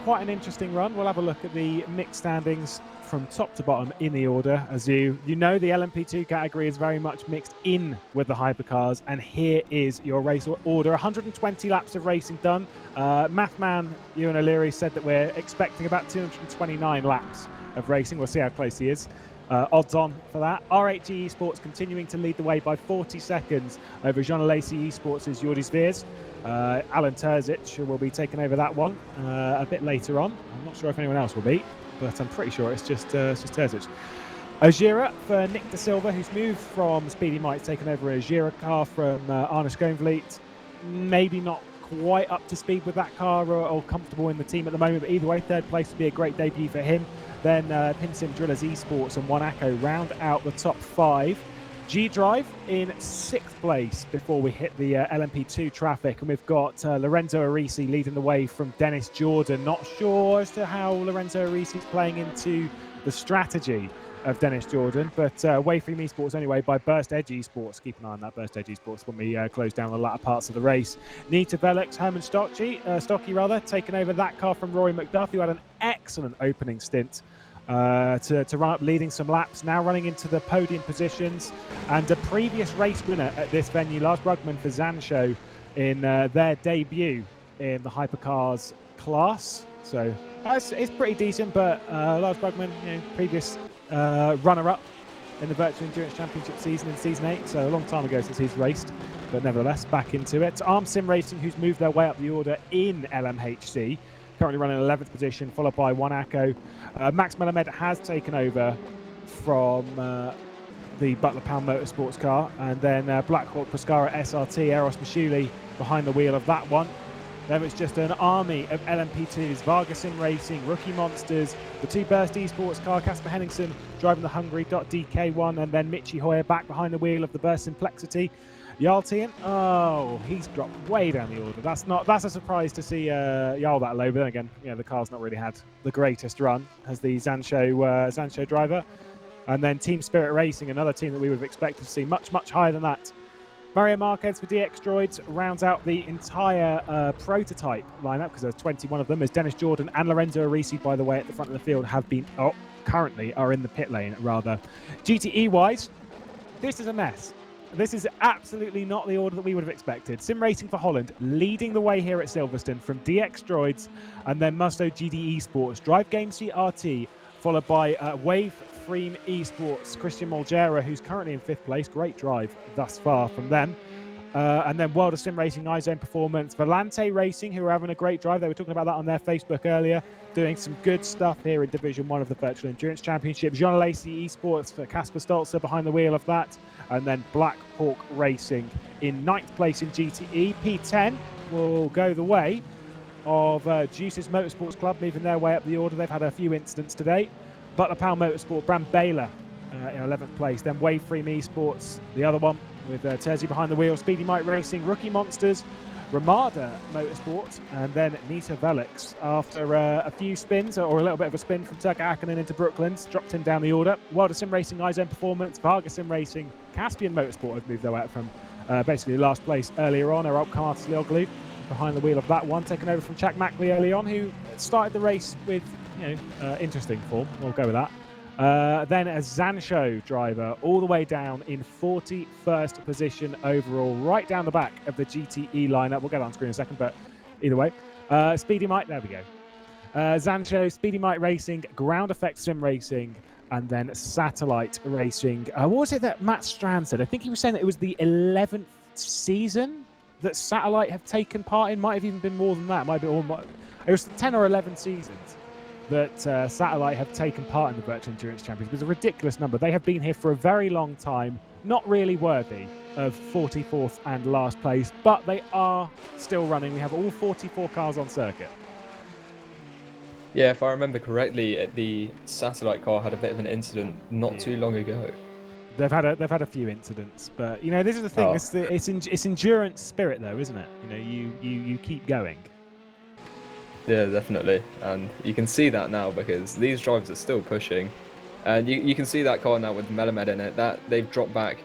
quite an interesting run. We'll have a look at the mixed standings from top to bottom in the order. As you know, the LMP2 category is very much mixed in with the hypercars, and here is your race order. 120 laps of racing done. Mathman Ewan O'Leary said that we're expecting about 229 laps of racing. We'll see how close he is. Odds on for that. R8G Esports continuing to lead the way by 40 seconds over Jean Alesi Esports' Yordis Veers. Alan Terzic will be taking over that one a bit later on. I'm not sure if anyone else will be, but I'm pretty sure it's just Terzic. Ojira for Nick De Silva, who's moved from Speedy Mike, taken over a Ojira car from Arne Schoenvliet. Maybe not quite up to speed with that car or comfortable in the team at the moment, but either way, third place would be a great debut for him. Then Pinsim Drillers Esports and Wanako round out the top 5. G-Drive in 6th place before we hit the LMP2 traffic, and we've got Lorenzo Arisi leading the way from Dennis Jordan. Not sure as to how Lorenzo Arisi is playing into the strategy of Dennis Jordan, but Way Free Esports anyway by Burst Edge Esports. Keep an eye on that Burst Edge Esports when we close down the latter parts of the race. Nita Velix, Herman Stocky, taking over that car from Rory McDuff, who had an excellent opening stint to run up, leading some laps, now running into the podium positions. And a previous race winner at this venue, Lars Brugman for Zansho, in their debut in the hypercars class. So it's pretty decent, but Lars Brugman, previous runner-up in the Virtual Endurance Championship season in Season 8, so a long time ago since he's raced, but nevertheless, back into it. Arm Sim Racing, who's moved their way up the order in LMHC, currently running 11th position, followed by Wanako. Max Melamed has taken over from the Butler Pound Motorsports car, and then Black Hawk Pescara SRT, Eros Mashuli behind the wheel of that one. Then it's just an army of LMP2s, Vargas Sim Racing, Rookie Monsters, the two Burst Esports car, Casper Henningsen driving the Hungary.DK1, and then Michi Hoyer back behind the wheel of the Burst Simplexity. Jarl Tien, he's dropped way down the order. That's a surprise to see Jarl that low, but then again, the car's not really had the greatest run as the Zansho driver. And then Team Spirit Racing, another team that we would have expected to see much, much higher than that. Mario Marquez for DX Droids rounds out the entire prototype lineup, because there's 21 of them, as Dennis Jordan and Lorenzo Arisi, by the way, at the front of the field currently are in the pit lane, rather. GTE-wise, this is a mess. This is absolutely not the order that we would have expected. Sim Racing for Holland leading the way here at Silverstone from DX Droids, and then Musto GD Esports, Drive Game CRT, followed by Wave Freem Esports, Christian Molgera, who's currently in 5th place. Great drive thus far from them. And then World of Sim Racing, iZone Performance, Volante Racing, who are having a great drive. They were talking about that on their Facebook earlier, doing some good stuff here in Division 1 of the Virtual Endurance Championship. Jean Lacey Esports for Casper Stolzer behind the wheel of that. And then Black Hawk Racing in 9th place in GTE. P10 will go the way of Juices Motorsports Club, moving their way up the order. They've had a few incidents today. Butler Pound Motorsport, Bram Baylor in 11th place. Then Wave Freem Esports, the other one, with Terzi behind the wheel. Speedy Mike Racing, Rookie Monsters, Ramada Motorsport, and then Nita Velix. After a few spins, or a little bit of a spin from Turka Akkonen into Brooklands, dropped him down the order. World of Sim Racing, iZone Performance, Vargas Sim Racing, Caspian Motorsport have moved their way out from basically last place earlier on. Arop Kamartlioglu behind the wheel of that one, taken over from Chak Mackley early on, who started the race with interesting form. We'll go with that. Then a Zansho driver all the way down in 41st position overall, right down the back of the GTE lineup. We'll get on screen in a second, but either way. Speedy Mike, there we go. Zansho, Speedy Mike Racing, Ground Effect Sim Racing, and then Satellite Racing. What was it that Matt Strand said? I think he was saying that it was the 11th season that Satellite have taken part in. Might have even been more than that. It was 10 or 11 seasons that Satellite have taken part in the Virtual Endurance Championships. It was a ridiculous number. They have been here for a very long time, not really worthy of 44th and last place, but they are still running. We have all 44 cars on circuit. Yeah, if I remember correctly, the Satellite car had a bit of an incident not too long ago. They've had a few incidents, but this is the thing. It's endurance spirit, though, isn't it? You keep going. Yeah, definitely, and you can see that now because these drivers are still pushing, and you can see that car now with Melamed in it, that they've dropped back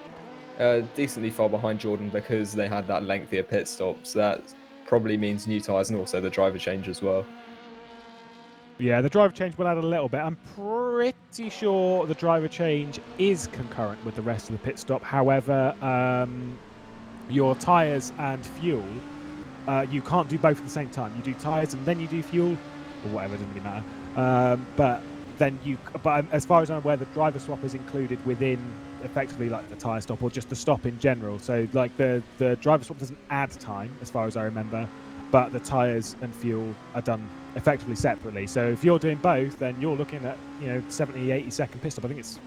decently far behind Jordan because they had that lengthier pit stop, so that probably means new tyres and also the driver change as well. Yeah, the driver change will add a little bit. I'm pretty sure the driver change is concurrent with the rest of the pit stop. However, your tyres and fuel, you can't do both at the same time. You do tyres and then you do fuel, or whatever, it doesn't really matter. But as far as I'm aware, the driver swap is included within effectively like the tyre stop or just the stop in general. So like the driver swap doesn't add time, as far as I remember, but the tyres and fuel are done effectively separately. So if you're doing both, then you're looking at 70, 80 second pit stop. I think it's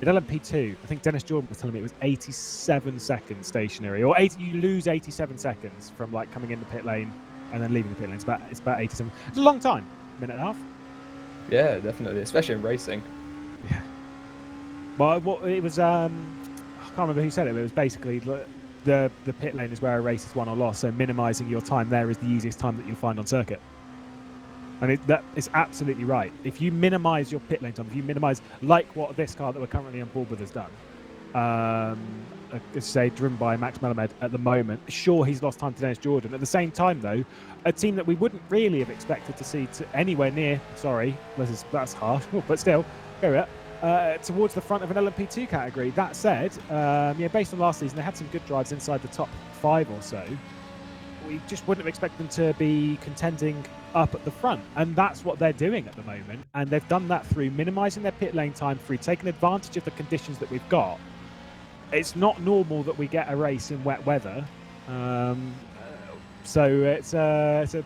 in LMP2. I think Dennis Jordan was telling me it was 87 seconds stationary, or you lose 87 seconds from like coming in the pit lane and then leaving the pit lane. It's about 87. It's a long time, minute and a half. Yeah, definitely, especially in racing. Yeah. Well, it was I can't remember who said it, but it was basically the pit lane is where a race is won or lost. So minimising your time there is the easiest time that you'll find on circuit. And that is absolutely right. If you minimise your pit lane time, if you minimise, like what this car that we're currently on board with has done, say driven by Max Melamed at the moment, sure, he's lost time to Dennis Jordan. At the same time, though, a team that we wouldn't really have expected to see anywhere near, sorry, that's harsh, but still, towards the front of an LMP2 category. That said, based on last season, they had some good drives inside the top 5 or so. We just wouldn't have expected them to be contending up at the front, and that's what they're doing at the moment. And they've done that through minimising their pit lane time, through taking advantage of the conditions that we've got. It's not normal that we get a race in wet weather, so it's a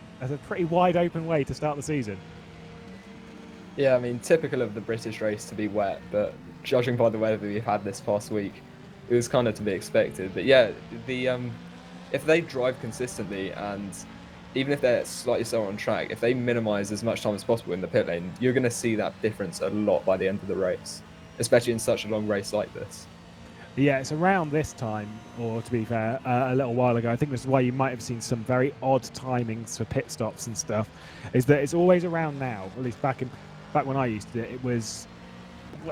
pretty wide open way to start the season. Yeah, I mean, typical of the British race to be wet, but judging by the weather we've had this past week, it was kind of to be expected. But yeah, if they drive consistently, and even if they're slightly slower on track, if they minimise as much time as possible in the pit lane, you're going to see that difference a lot by the end of the race, especially in such a long race like this. Yeah, it's around this time, or to be fair, a little while ago. I think this is why you might have seen some very odd timings for pit stops and stuff, is that it's always around now, at least back when I used to do it, it was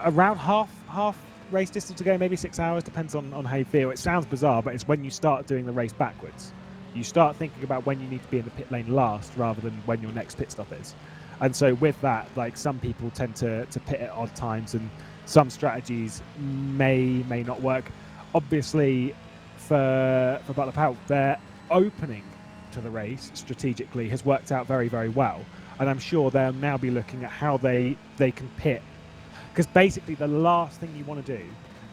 around half race distance to go, maybe 6 hours, depends on how you feel. It sounds bizarre, but it's when you start doing the race backwards. You start thinking about when you need to be in the pit lane last rather than when your next pit stop is. And so with that, like, some people tend to pit at odd times, and some strategies may not work. Obviously, for Butler Powell, their opening to the race strategically has worked out very, very well. And I'm sure they'll now be looking at how they can pit. Because basically the last thing you want to do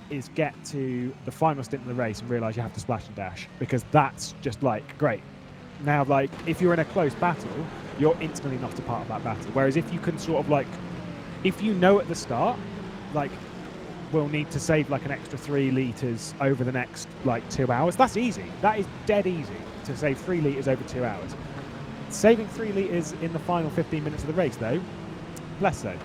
is get to the final stint in the race and realise you have to splash and dash. Because that's just like, great. Now, like, if you're in a close battle, you're instantly not a part of that battle. Whereas if you can sort of like, if you know at the start, like, we'll need to save like an extra 3 litres over the next like 2 hours, that's easy. That is dead easy to save 3 litres over 2 hours. Saving 3 litres in the final 15 minutes of the race, though, less so.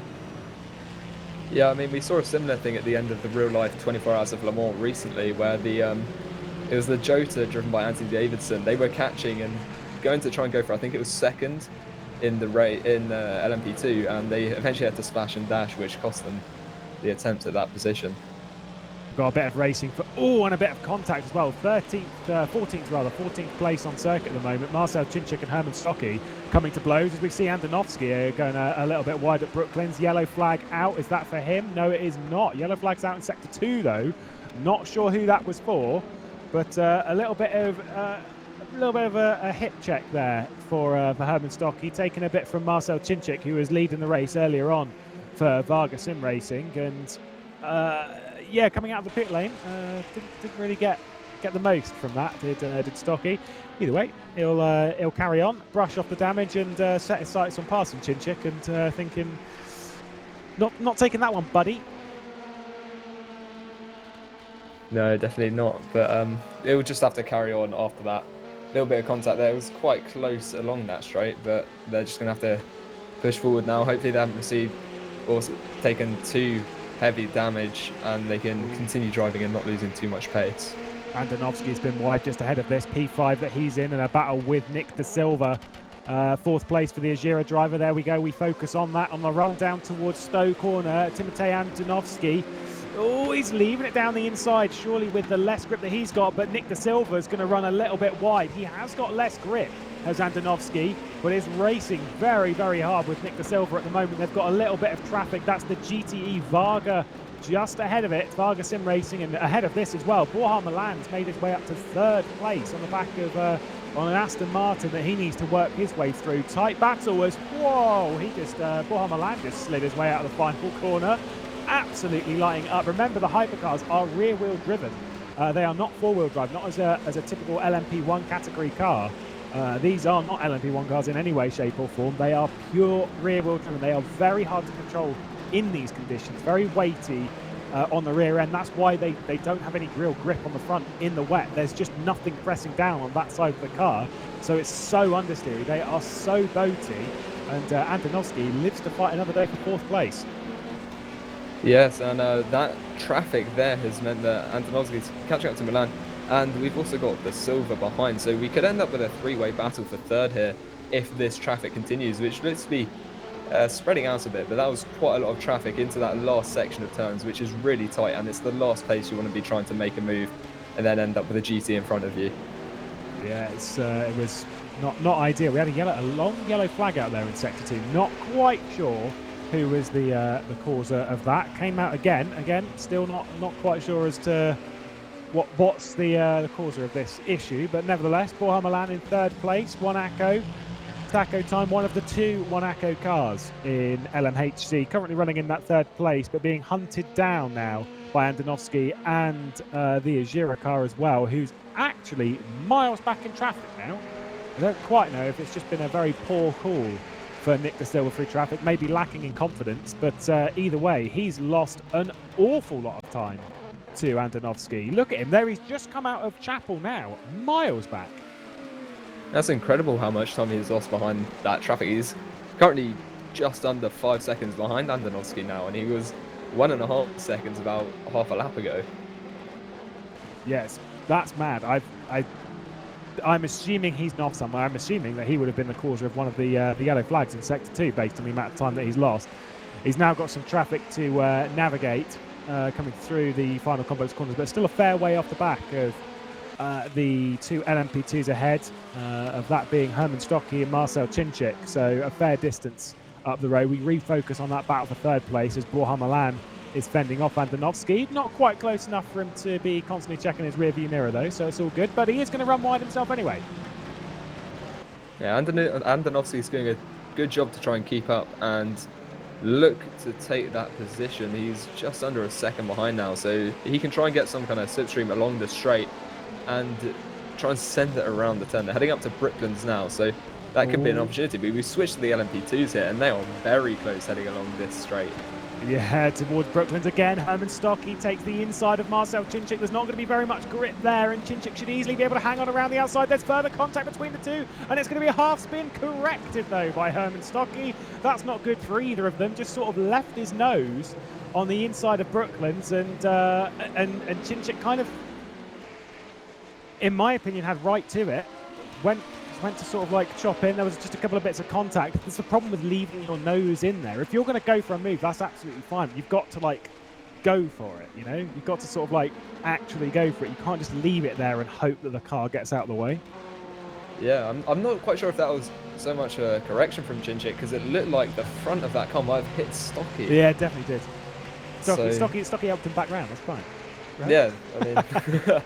Yeah, I mean, we saw a similar thing at the end of the real-life 24 Hours of Le Mans recently, where it was the Jota driven by Anthony Davidson. They were catching and going to try and go for, I think it was second in the LMP2, and they eventually had to splash and dash, which cost them the attempt at that position. Got a bit of racing and a bit of contact as well. 14th place on circuit at the moment. Marcel Chinchik and Herman Stocky coming to blows as we see Andonovski going a little bit wide at Brooklands. Yellow flag out. Is that for him? No, it is not. Yellow flag's out in sector 2 though. Not sure who that was for, but a little bit of a hip check there for Herman Stocky, taking a bit from Marcel Chinchik, who was leading the race earlier on for Varga Sim Racing, and coming out of the pit lane, didn't really get the most from that. Did Stocky. Either way, he'll carry on, brush off the damage, and set his sights on passing Chinchik, and thinking, not taking that one, buddy. No, definitely not. But it will just have to carry on after that. A little bit of contact there. It was quite close along that straight, but they're just going to have to push forward now. Hopefully they haven't received or taken too heavy damage, and they can continue driving and not losing too much pace. Andonovski's been wide just ahead of this P5 that he's in a battle with Nick De Silva. 4th place for the Azira driver. There we go. We focus on that on the run down towards Stowe Corner. Timotej Andonovski. Oh, he's leaving it down the inside, surely with the less grip that he's got, but Nick De Silva is going to run a little bit wide. He has got less grip as Andonovski, but is racing very, very hard with Nick De Silva at the moment. They've got a little bit of traffic. That's the GTE Varga just ahead of it. Varga Sim Racing, and ahead of this as well, Borja Milan's made his way up to 3rd place on the back of on an Aston Martin that he needs to work his way through. Tight battle as, Borja Milan just slid his way out of the final corner. Absolutely lighting up. Remember, the hypercars are rear-wheel driven. They are not 4-wheel drive, not as a typical LMP1 category car. These are not LMP1 cars in any way, shape or form. They are pure rear-wheel driven. They are very hard to control in these conditions, very weighty on the rear end. That's why they don't have any real grip on the front in the wet. There's just nothing pressing down on that side of the car. So it's so understeery. They are so boaty. And Andonovski lives to fight another day for 4th place. Yes, and that traffic there has meant that Andonovski's catching up to Milan And we've also got the silver behind, so we could end up with a three-way battle for third here if this traffic continues, which looks to be spreading out a bit, but that was quite a lot of traffic into that last section of turns, which is really tight, and it's the last place you want to be trying to make a move and then end up with a GT in front of you. Yeah, it was not ideal. We had a long yellow flag out there in Sector 2. Not quite sure who was the causer of that. Came out again. Still not quite sure as to what's the causer of this issue, but nevertheless, Borja Milan in third place, 1 ACO. Taco time, one of the 2 1-ACO cars in LMHC, currently running in that third place, but being hunted down now by Andonovski and the Azira car as well, who's actually miles back in traffic now. I don't quite know if it's just been a very poor call for Nick De Silva through traffic, maybe lacking in confidence, but either way, he's lost an awful lot of time to Andonovski. Look at him there, he's just come out of Chapel now, miles back. That's incredible how much time he's lost behind that traffic. He's currently just under 5 seconds behind Andonovski now, and he was 1.5 seconds about half a lap ago. Yes, that's mad. I'm assuming he's not somewhere. I'm assuming that he would have been the causer of one of the yellow flags in Sector 2 based on the amount of time that he's lost. He's now got some traffic to navigate coming through the final complex corners, but still a fair way off the back of the 2 LMP2s ahead, of that being Herman Stocky and Marcel Chinchik, so a fair distance up the road. We refocus on that battle for third place as Borja Milan is fending off Andonovski. Not quite close enough for him to be constantly checking his rearview mirror though, so it's all good, but he is going to run wide himself anyway. Yeah, Andonovski's doing a good job to try and keep up and look to take that position. He's just under a second behind now, so he can try and get some kind of slipstream along the straight and try and send it around the turn. They're heading up to Brooklands now, so that could be an opportunity. But we switched to the LMP2s here, and they are very close heading along this straight. Yeah, towards Brooklands again. Herman Stocky takes the inside of Marcel Chinchik. There's not going to be very much grip there, and Chinchik should easily be able to hang on around the outside. There's further contact between the two, and it's going to be a half spin corrected, though, by Herman Stocky. That's not good for either of them. Just sort of left his nose on the inside of Brooklands, and Chinchik kind of, in my opinion, had right to it. Went to sort of like chop in. There was just a couple of bits of contact. There's the problem with leaving your nose in there. If you're going to go for a move, that's absolutely fine. You've got to like go for it, you know? You've got to sort of like actually go for it. You can't just leave it there and hope that the car gets out of the way. Yeah, I'm not quite sure if that was so much a correction from Chinchik, because it looked like the front of that car might have hit Stocky. Yeah, it definitely did. Stocky helped him back round. That's fine. Right? Yeah, I mean,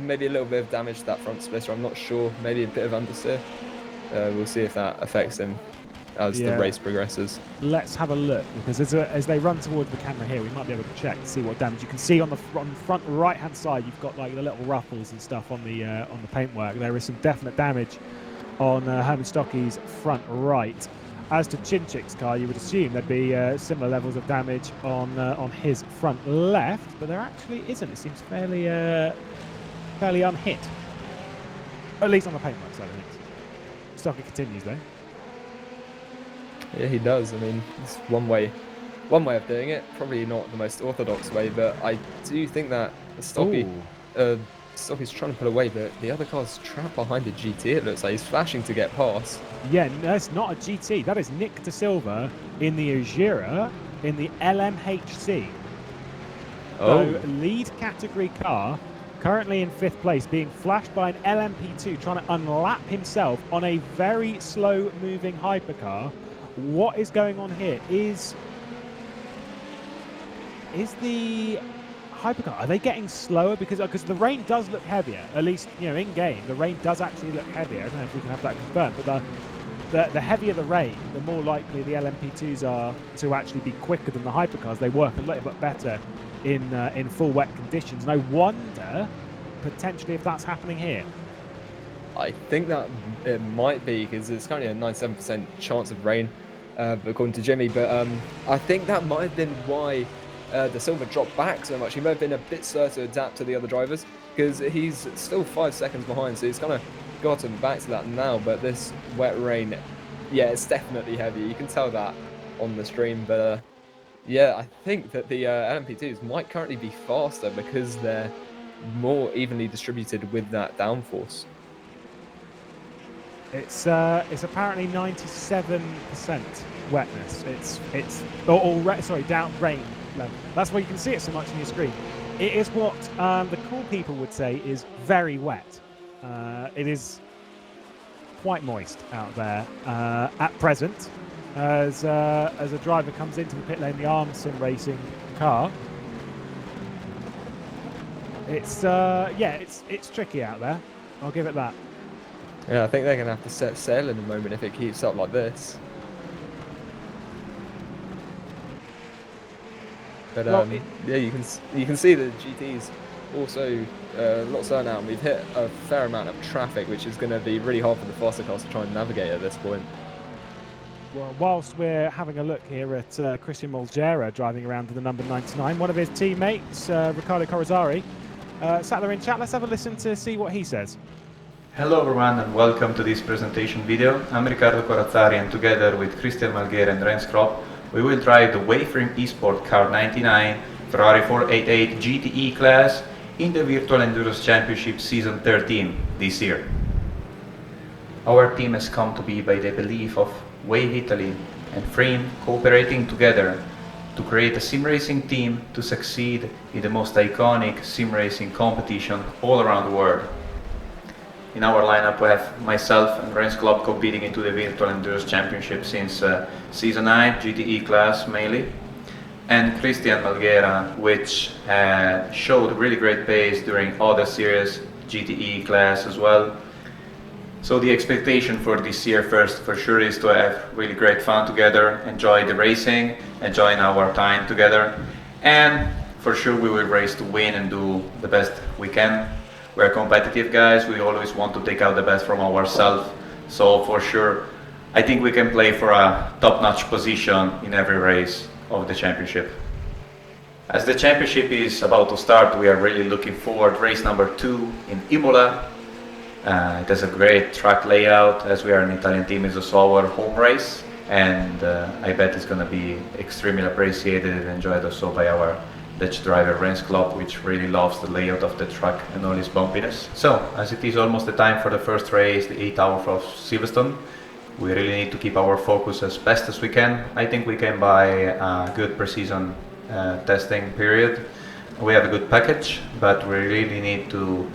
maybe a little bit of damage to that front splitter. I'm not sure. Maybe a bit of understeer. We'll see if that affects him as the race progresses. Let's have a look, because as they run towards the camera here, we might be able to check to see what damage. You can see on the front right-hand side, you've got like the little ruffles and stuff on the paintwork. There is some definite damage on Herman Stocky's front right. As to Chinchik's car, you would assume there'd be similar levels of damage on his front left, but there actually isn't. It seems fairly unhit, at least on the paintwork side of things. Stocky continues though. Yeah, he does. I mean, it's one way of doing it. Probably not the most orthodox way, but I do think that Stocky's trying to pull away, but the other car's trapped behind a GT. It looks like he's flashing to get past. Yeah, no, it's not a GT. That is Nick De Silva in the Azira in the LMHC. Oh. So, lead category car, currently in 5th place, being flashed by an LMP2, trying to unlap himself on a very slow-moving hypercar. What is going on here? Is the hypercar, are they getting slower? Because the rain does look heavier, at least, you know, in game. The rain does actually look heavier. I don't know if we can have that confirmed, but the heavier the rain, the more likely the LMP2s are to actually be quicker than the hypercars. They work a little bit better in full wet conditions, and I wonder potentially if that's happening here. I think that it might be, because it's currently a 97% chance of rain, according to Jimmy, but I think that might have been why De Silva dropped back so much. He may have been a bit slow to adapt to the other drivers, because he's still 5 seconds behind, so he's kind of gotten back to that now. But this wet rain, yeah, it's definitely heavy. You can tell that on the stream, but yeah, I think that the LMP2s might currently be faster because they're more evenly distributed with that downforce. It's apparently 97% wetness. Down rain level. That's why you can see it so much on your screen. It is what the cool people would say is very wet. It is quite moist out there at present. As a driver comes into the pit lane, the Arm Sim Racing car. It's tricky out there. I'll give it that. Yeah, I think they're going to have to set sail in a moment if it keeps up like this. But yeah, you can see the GT's also a lot slower now, and we've hit a fair amount of traffic, which is going to be really hard for the faster cars to try and navigate at this point. Well, whilst we're having a look here at Christian Molgera driving around in the number 99, one of his teammates, Riccardo Corazzari, sat there in chat. Let's have a listen to see what he says. Hello everyone and welcome to this presentation video. I'm Riccardo Corazzari and together with Christian Malgera and Renz Klopp, we will drive the Wayframe eSport Car 99 Ferrari 488 GTE class in the Virtual Endurance Championship Season 13 this year. Our team has come to be by the belief of Wave Italy and Frame cooperating together to create a sim racing team to succeed in the most iconic sim racing competition all around the world. In our lineup we have myself and Renz Klopp competing into the Virtual Endurance Championship since Season 9, GTE class mainly, and Christian Malgera, which showed really great pace during other series, GTE class as well. So the expectation for this year first for sure is to have really great fun together, enjoy the racing, enjoying our time together, and for sure we will race to win and do the best we can. We're competitive guys, we always want to take out the best from ourselves, so for sure I think we can play for a top-notch position in every race of the championship. As the championship is about to start, we are really looking forward to race number 2 in Imola. It has a great track layout, as we are an Italian team, it's also our home race, and I bet it's going to be extremely appreciated and enjoyed also by our Dutch driver Renz Klopp, which really loves the layout of the track and all its bumpiness. So, as it is almost the time for the first race, the 8th hour of Silverstone, we really need to keep our focus as best as we can. I think we can buy a good pre-season testing period. We have a good package, but we really need to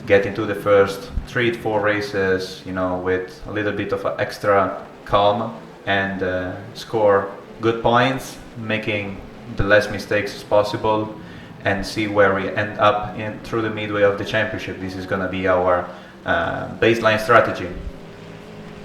get into the first 3 to 4 races, with a little bit of extra calm and score good points, making the less mistakes as possible, and see where we end up through the midway of the championship. This is going to be our baseline strategy.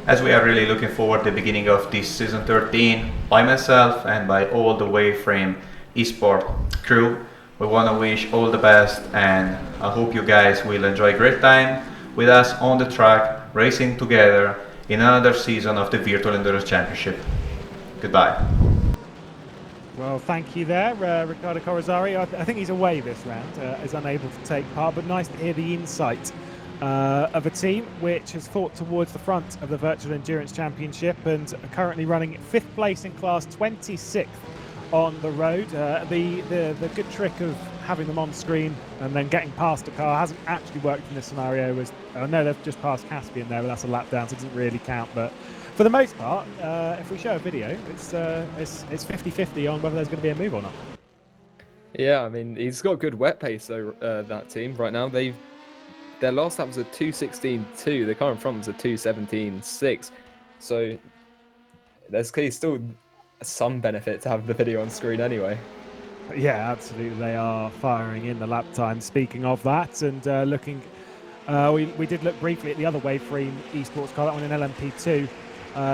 As we are really looking forward to the beginning of this season 13, by myself and by all the Waveframe eSport crew, we want to wish all the best, and I hope you guys will enjoy a great time with us on the track, racing together in another season of the Virtual Endurance Championship. Goodbye. Well, thank you there, Riccardo Corazzari. I think he's away this round, is unable to take part, but nice to hear the insight of a team which has fought towards the front of the Virtual Endurance Championship and are currently running 5th place in class, 26th on the road. The good trick of having them on screen and then getting past the car hasn't actually worked in this scenario. I know they've just passed Caspian there, but that's a lap down, so it doesn't really count. But for the most part, if we show a video, it's 50-50 on whether there's going to be a move or not. Yeah, I mean, he's got good wet pace though, that team right now. Their last lap was a 2:16.2. The car in front was a 2:17.6. So there's clearly still some benefit to have the video on screen anyway. Yeah, absolutely. They are firing in the lap time. Speaking of that, and looking, we did look briefly at the other Waveframe eSports car, that one in LMP2.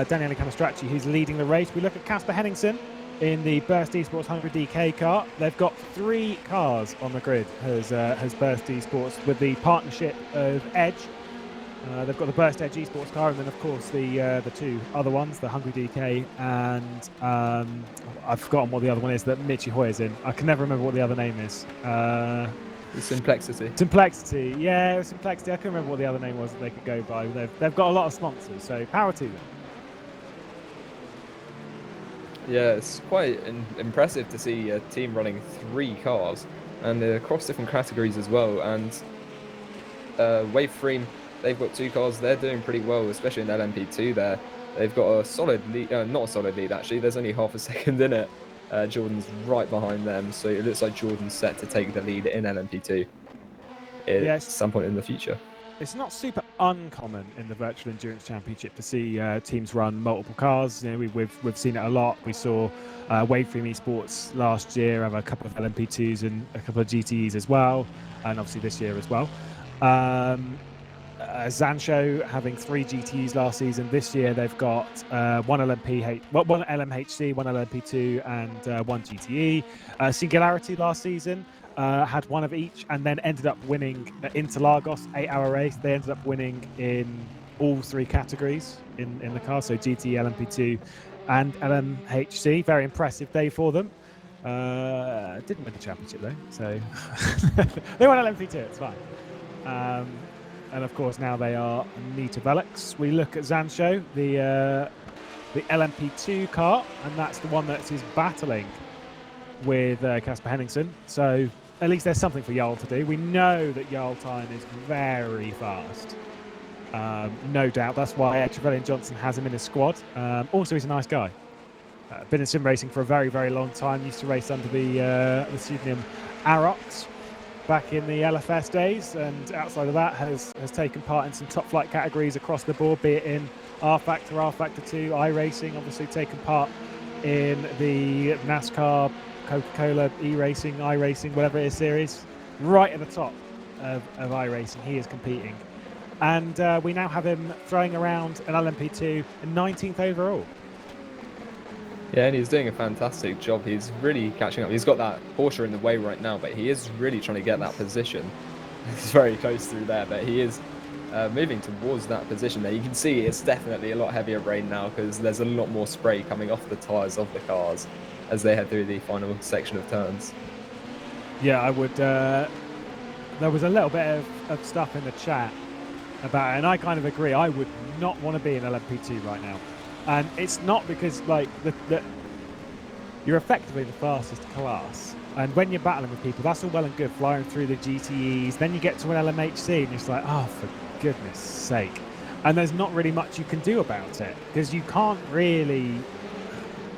Daniele Canestracci, who's leading the race. We look at Casper Henningsen in the Burst Esports 100 DK car. They've got 3 cars on the grid, has Burst Esports, with the partnership of Edge. They've got the Burst Edge Esports car, and then of course the 2 other ones, the Hungry DK and I've forgotten what the other one is that Michi Hoy is in. I can never remember what the other name is. Simplexity. Simplexity, yeah, Simplexity. I couldn't remember what the other name was that they could go by. They've got a lot of sponsors, so power to them. Yeah, it's quite impressive to see a team running 3 cars. and they're across different categories as well. And Waveframe, they've got 2 cars. They're doing pretty well, especially in LMP2 there. They've got a solid lead, not a solid lead actually, there's only half a second in it. Jordan's right behind them, so it looks like Jordan's set to take the lead in LMP2 at some point in the future. It's not super uncommon in the Virtual Endurance Championship to see teams run multiple cars. You know, we've seen it a lot. We saw Waveframe Esports last year have a couple of LMP2s and a couple of GTEs as well, and obviously this year as well. Zansho having 3 GTEs last season. This year they've got one LMHC, one LMP2, and 1 GTE. Singularity last season had 1 of each, and then ended up winning Interlagos 8-hour race. They ended up winning in all 3 categories in the car, so GTE, LMP2, and LMHC. Very impressive day for them. Didn't win the championship though, so they won LMP2. It's fine. And of course now they are Nita Velix. We look at Zansho, the LMP2 car, and that's the one that is battling with Casper Henningsen. So at least there's something for Jarl to do. We know that Jarl Tyne is very fast. No doubt. That's why Trevelyan Johnson has him in his squad. Also, he's a nice guy. Been in sim racing for a very, very long time. Used to race under the pseudonym Arox back in the LFS days, and outside of that has taken part in some top flight categories across the board, be it in rFactor, rFactor 2, iRacing, obviously taken part in the NASCAR, Coca-Cola, e-racing, iRacing, whatever it is series. Right at the top of iRacing, he is competing. And we now have him throwing around an LMP2 and 19th overall. Yeah, and he's doing a fantastic job. He's really catching up. He's got that Porsche in the way right now, but he is really trying to get that position. He's very close through there, but he is moving towards that position there. You can see it's definitely a lot heavier rain now because there's a lot more spray coming off the tyres of the cars as they head through the final section of turns. Yeah, I would... there was a little bit of stuff in the chat about it, and I kind of agree. I would not want to be in LMP2 right now. And it's not because, like, you're effectively the fastest class. And when you're battling with people, that's all well and good, flying through the GTEs. Then you get to an LMHC, and it's like, oh, for goodness sake. And there's not really much you can do about it, because you can't really...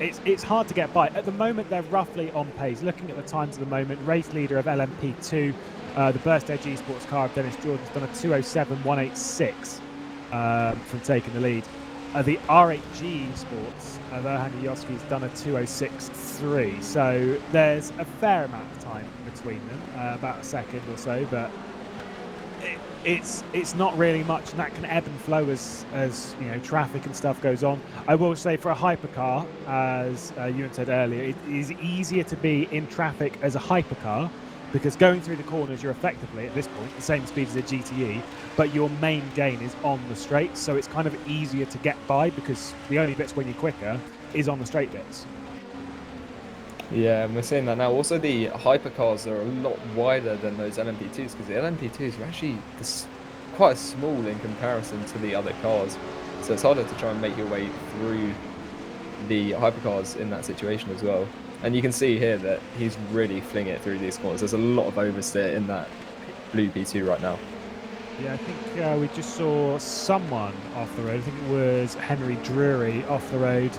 It's hard to get by. At the moment, they're roughly on pace. Looking at the times at the moment, race leader of LMP2, the Burst Edge Esports car of Dennis Jordan's done a 2:07.186 from taking the lead. The R8G Sports, Verhan Yoski's done a 2:06.3, so there's a fair amount of time between them, about a second or so, but it's not really much, and that can ebb and flow as you know, traffic and stuff goes on. I will say for a hypercar, as Ewan said earlier, it is easier to be in traffic as a hypercar, because going through the corners, you're effectively, at this point, the same speed as a GTE, but your main gain is on the straights, so it's kind of easier to get by, because the only bits when you're quicker is on the straight bits. Yeah, and we're seeing that now. Also, the hypercars are a lot wider than those LMP2s, because the LMP2s are actually quite small in comparison to the other cars, so it's harder to try and make your way through the hypercars in that situation as well. And you can see here that he's really flinging it through these corners. There's a lot of oversteer in that blue P2 right now. Yeah, I think we just saw someone off the road. I think it was Henry Drury off the road.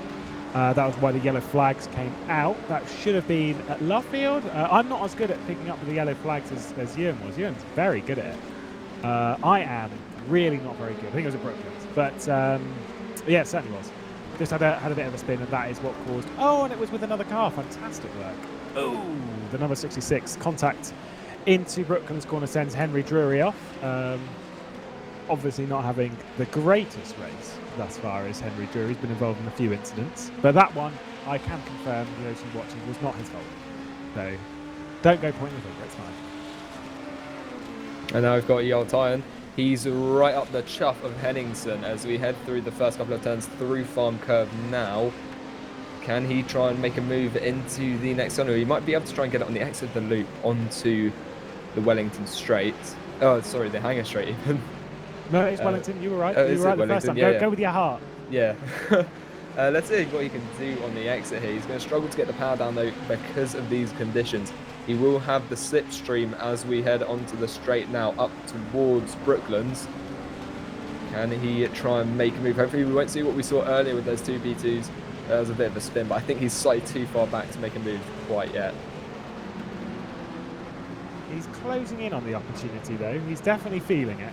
That was why the yellow flags came out. That should have been at Lovefield. I'm not as good at picking up the yellow flags as Ewan was. Ewan's very good at it. I am really not very good. I think it was at Brooklands. But yeah, it certainly was. Just had a bit of a spin, and that is what caused... Oh, and it was with another car. Fantastic work. Oh, the number 66. Contact into Brooklands corner sends Henry Drury off. Obviously not having the greatest race thus far as Henry Drury. He's been involved in a few incidents. But that one, I can confirm, those who are watching, was not his fault. So, don't go pointing the finger. It's fine. And now we've got Jarl Tyne. He's right up the chuff of Henningsen as we head through the first couple of turns through Farm Curve now. Can he try and make a move into the next tunnel? He might be able to try and get it on the exit of the loop onto the Wellington Straight. Oh, sorry, the Hangar Straight even. No, it's Wellington. You were right. You were right the first time. Yeah, go with your heart. Yeah. Let's see what he can do on the exit here. He's going to struggle to get the power down though because of these conditions. He will have the slipstream as we head onto the straight now up towards Brooklands. Can he try and make a move? Hopefully we won't see what we saw earlier with those two B2s. That was a bit of a spin, but I think he's slightly too far back to make a move quite yet. He's closing in on the opportunity, though. He's definitely feeling it.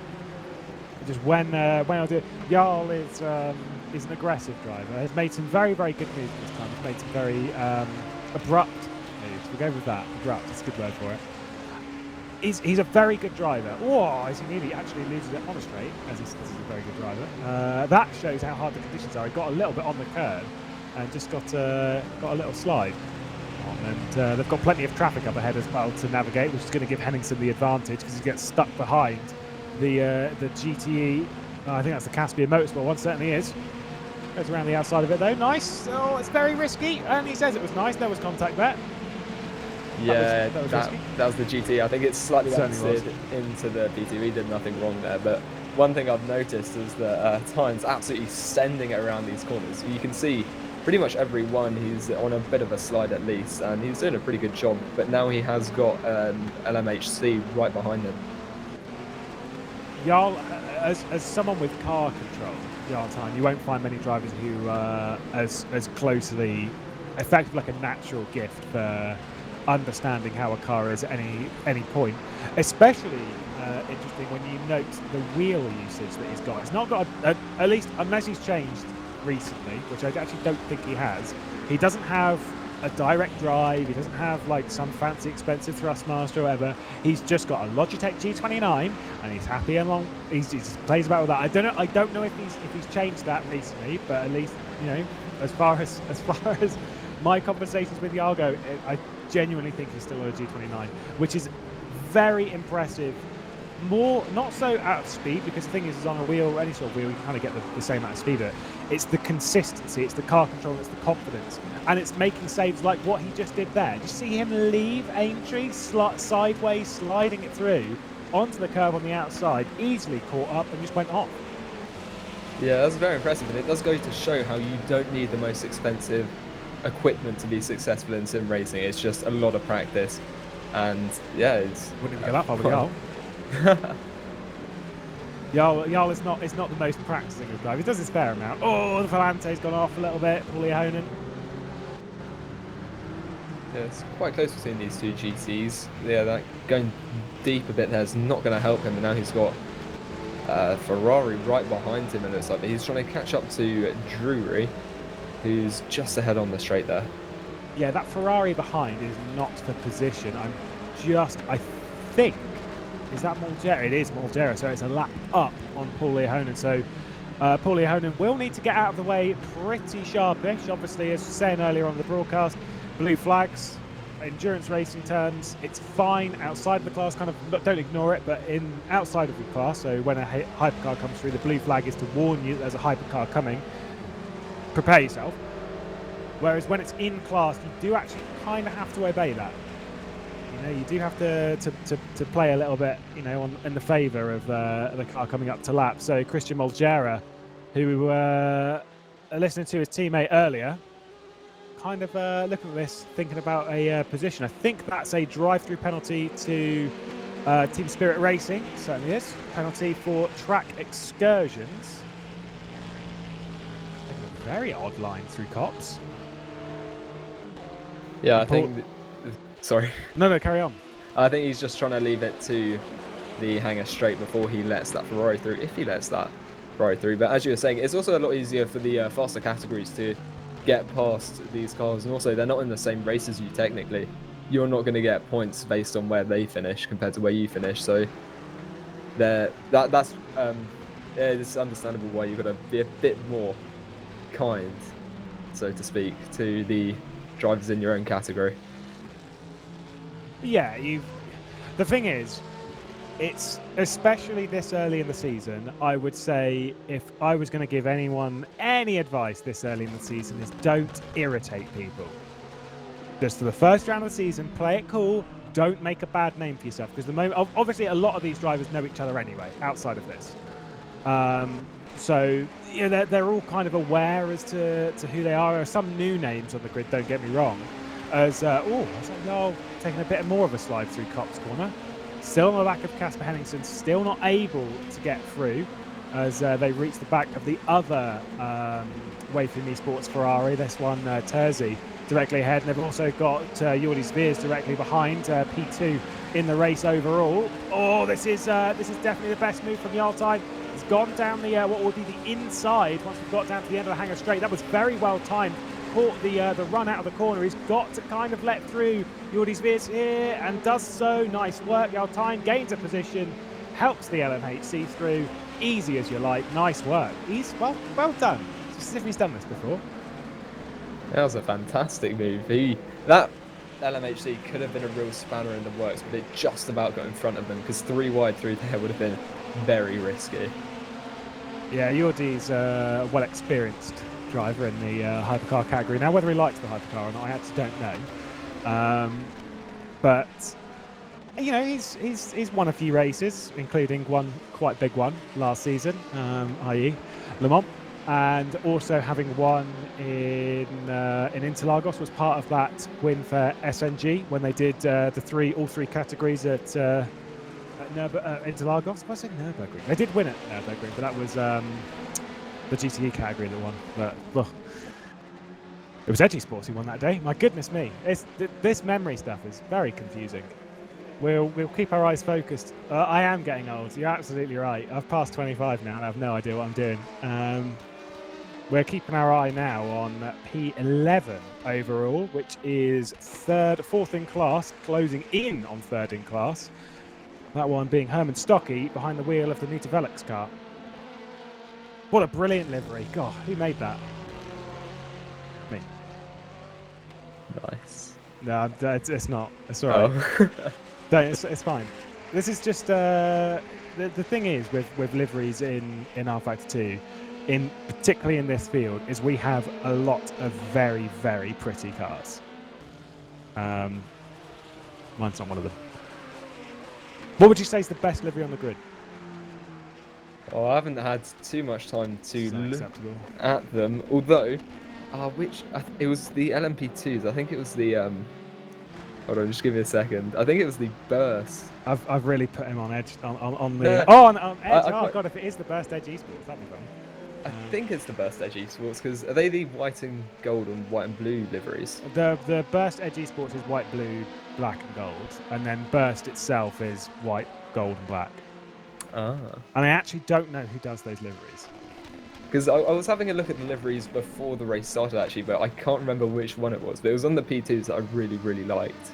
Just when I'll do it. Jarl is an aggressive driver. Has made some very, very good moves this time. He's made some very abrupt moves. We'll go with that. Abrupt. It's a good word for it. He's a very good driver. Oh, as he nearly actually loses it on a straight, as he's a very good driver. That shows how hard the conditions are. He got a little bit on the curve and just got a little slide. And they've got plenty of traffic up ahead as well to navigate, which is going to give Henningsen the advantage because he gets stuck behind the GTE. I think that's the Caspian Motorsport one, certainly is. Goes around the outside of it though. Nice. Oh, it's very risky. And he says it was nice. There was contact there. Yeah, that was the GT. I think it's slightly slid into the BT. He did nothing wrong there, but one thing I've noticed is that Tyne's absolutely sending it around these corners. You can see pretty much every one he's on a bit of a slide at least, and he's doing a pretty good job, but now he has got LMHC right behind him. Jarl, as someone with car control, Jarl Tyne, you won't find many drivers who are as closely effective, like a natural gift for understanding how a car is at any point. Especially interesting when you note the wheel usage that he's got. It's not got at least unless he's changed recently, which I actually don't think he has. He doesn't have a direct drive. He doesn't have like some fancy expensive Thrustmaster or whatever. He's just got a Logitech G29 and he's happy along. He just plays about with that. I don't know if he's changed that recently, but at least, you know, as far as my conversations with Jarl go, I genuinely think he's still on a G29, which is very impressive. More, not so out of speed, because the thing is on a wheel, any sort of wheel, you kind of get the same amount of speed, but it's the consistency, it's the car control, it's the confidence, and it's making saves like what he just did there. Did you see him leave Aintree sideways, sliding it through onto the curve on the outside, easily caught up and just went off? Yeah, that's very impressive, and it does go to show how you don't need the most expensive equipment to be successful in sim racing. It's just a lot of practice, and yeah, it's... Wouldn't even go that far with Jarl. Jarl is not the most practicing of drivers. He does his fair amount. Oh, the Volante's gone off a little bit. Paulie Honan. Yeah, it's quite close between these two GTs. Yeah, that going deep a bit there is not going to help him. And now he's got Ferrari right behind him, it looks like. But he's trying to catch up to Drury, who's just ahead on the straight there. Yeah, that Ferrari behind is not the position. I think. Is that Molgera? It is Molgera, so it's a lap up on Paulie Honan. So Paulie Honan will need to get out of the way pretty sharpish. Obviously, as saying earlier on the broadcast, blue flags, endurance racing terms, it's fine outside of the class, kind of don't ignore it, but outside of the class, so when a hypercar comes through, the blue flag is to warn you there's a hypercar coming. Prepare yourself. Whereas when it's in class, you do actually kind of have to obey that. You know, you do have to play a little bit, you know, in the favour of the car coming up to lap. So Christian Molgera, who we were listening to his teammate earlier, kind of looking at this, thinking about a position. I think that's a drive-through penalty to Team Spirit Racing. Certainly is. Penalty for track excursions. A very odd line through Cops. Yeah, I think... Sorry. No, carry on. I think he's just trying to leave it to the hangar straight before he lets that Ferrari through, if he lets that Ferrari through. But as you were saying, it's also a lot easier for the faster categories to get past these cars. And also, they're not in the same race as you technically. You're not going to get points based on where they finish compared to where you finish. So it's understandable why you've got to be a bit more kind, so to speak, to the drivers in your own category. Yeah, the thing is, it's especially this early in the season, I would say if I was going to give anyone any advice this early in the season is don't irritate people. Just for the first round of the season, play it cool, don't make a bad name for yourself, because the moment, obviously a lot of these drivers know each other anyway, outside of this. So you know, they're all kind of aware as to who they are. There are some new names on the grid, don't get me wrong. as taking a bit more of a slide through Kopp's corner. Still on the back of Casper Henningsen, still not able to get through as they reach the back of the other Wayfilm Esports Ferrari. This one, Terzi, directly ahead. And they've also got Jordi Spears directly behind, P2 in the race overall. Oh, this is definitely the best move from Yaltine. He's gone down the what would be the inside once we've got down to the end of the hangar straight. That was very well timed. Caught the run out of the corner. He's got to kind of let through Jordi Spears here and does so. Nice work. Yaltine gains a position, helps the LMHC through. Easy as you like. Nice work. He's well done. Just as if he's done this before. That was a fantastic move. That LMHC could have been a real spanner in the works, but it just about got in front of them because 3 wide through there would have been very risky. Yeah, Jordi's a well-experienced driver in the hypercar category. Now, whether he likes the hypercar or not, I actually don't know. But you know, he's won a few races, including one quite big one last season, i.e. Le Mans, and also having won in Interlagos was part of that win for SNG when they did all three categories at Interlagos. I said Nürburgring. They did win at Nürburgring, but that was the GTE category that won. But well, it was Edgy Sports who won that day. My goodness me, this memory stuff is very confusing. We'll keep our eyes focused. I am getting old. You're absolutely right. I've passed 25 now and I have no idea what I'm doing. We're keeping our eye now on P11 overall, which is fourth in class, closing in on third in class. That one being Herman Stocky behind the wheel of the Nita Velix car. What a brilliant livery. God, who made that? Me. Nice. No, it's not. It's all right. Oh. No, it's fine. This is just the thing is with liveries in rFactor 2, particularly in this field, is we have a lot of very, very pretty cars. Mine's not one of them. What would you say is the best livery on the grid? Oh, I haven't had too much time to look at them. Although, it was the LMP2s. I think it was the hold on, just give me a second. I think it was the Burst. I've really put him on edge on the on edge. God, if it is the Burst Edge Esports, that'd be fun. I think it's the Burst Edge Esports because are they the white and gold and white and blue liveries? The Burst Edge Esports is white, blue, black, and gold, and then Burst itself is white, gold, and black. Ah. And I actually don't know who does those liveries. Because I was having a look at the liveries before the race started actually, but I can't remember which one it was. But it was on the P2s that I really, really liked.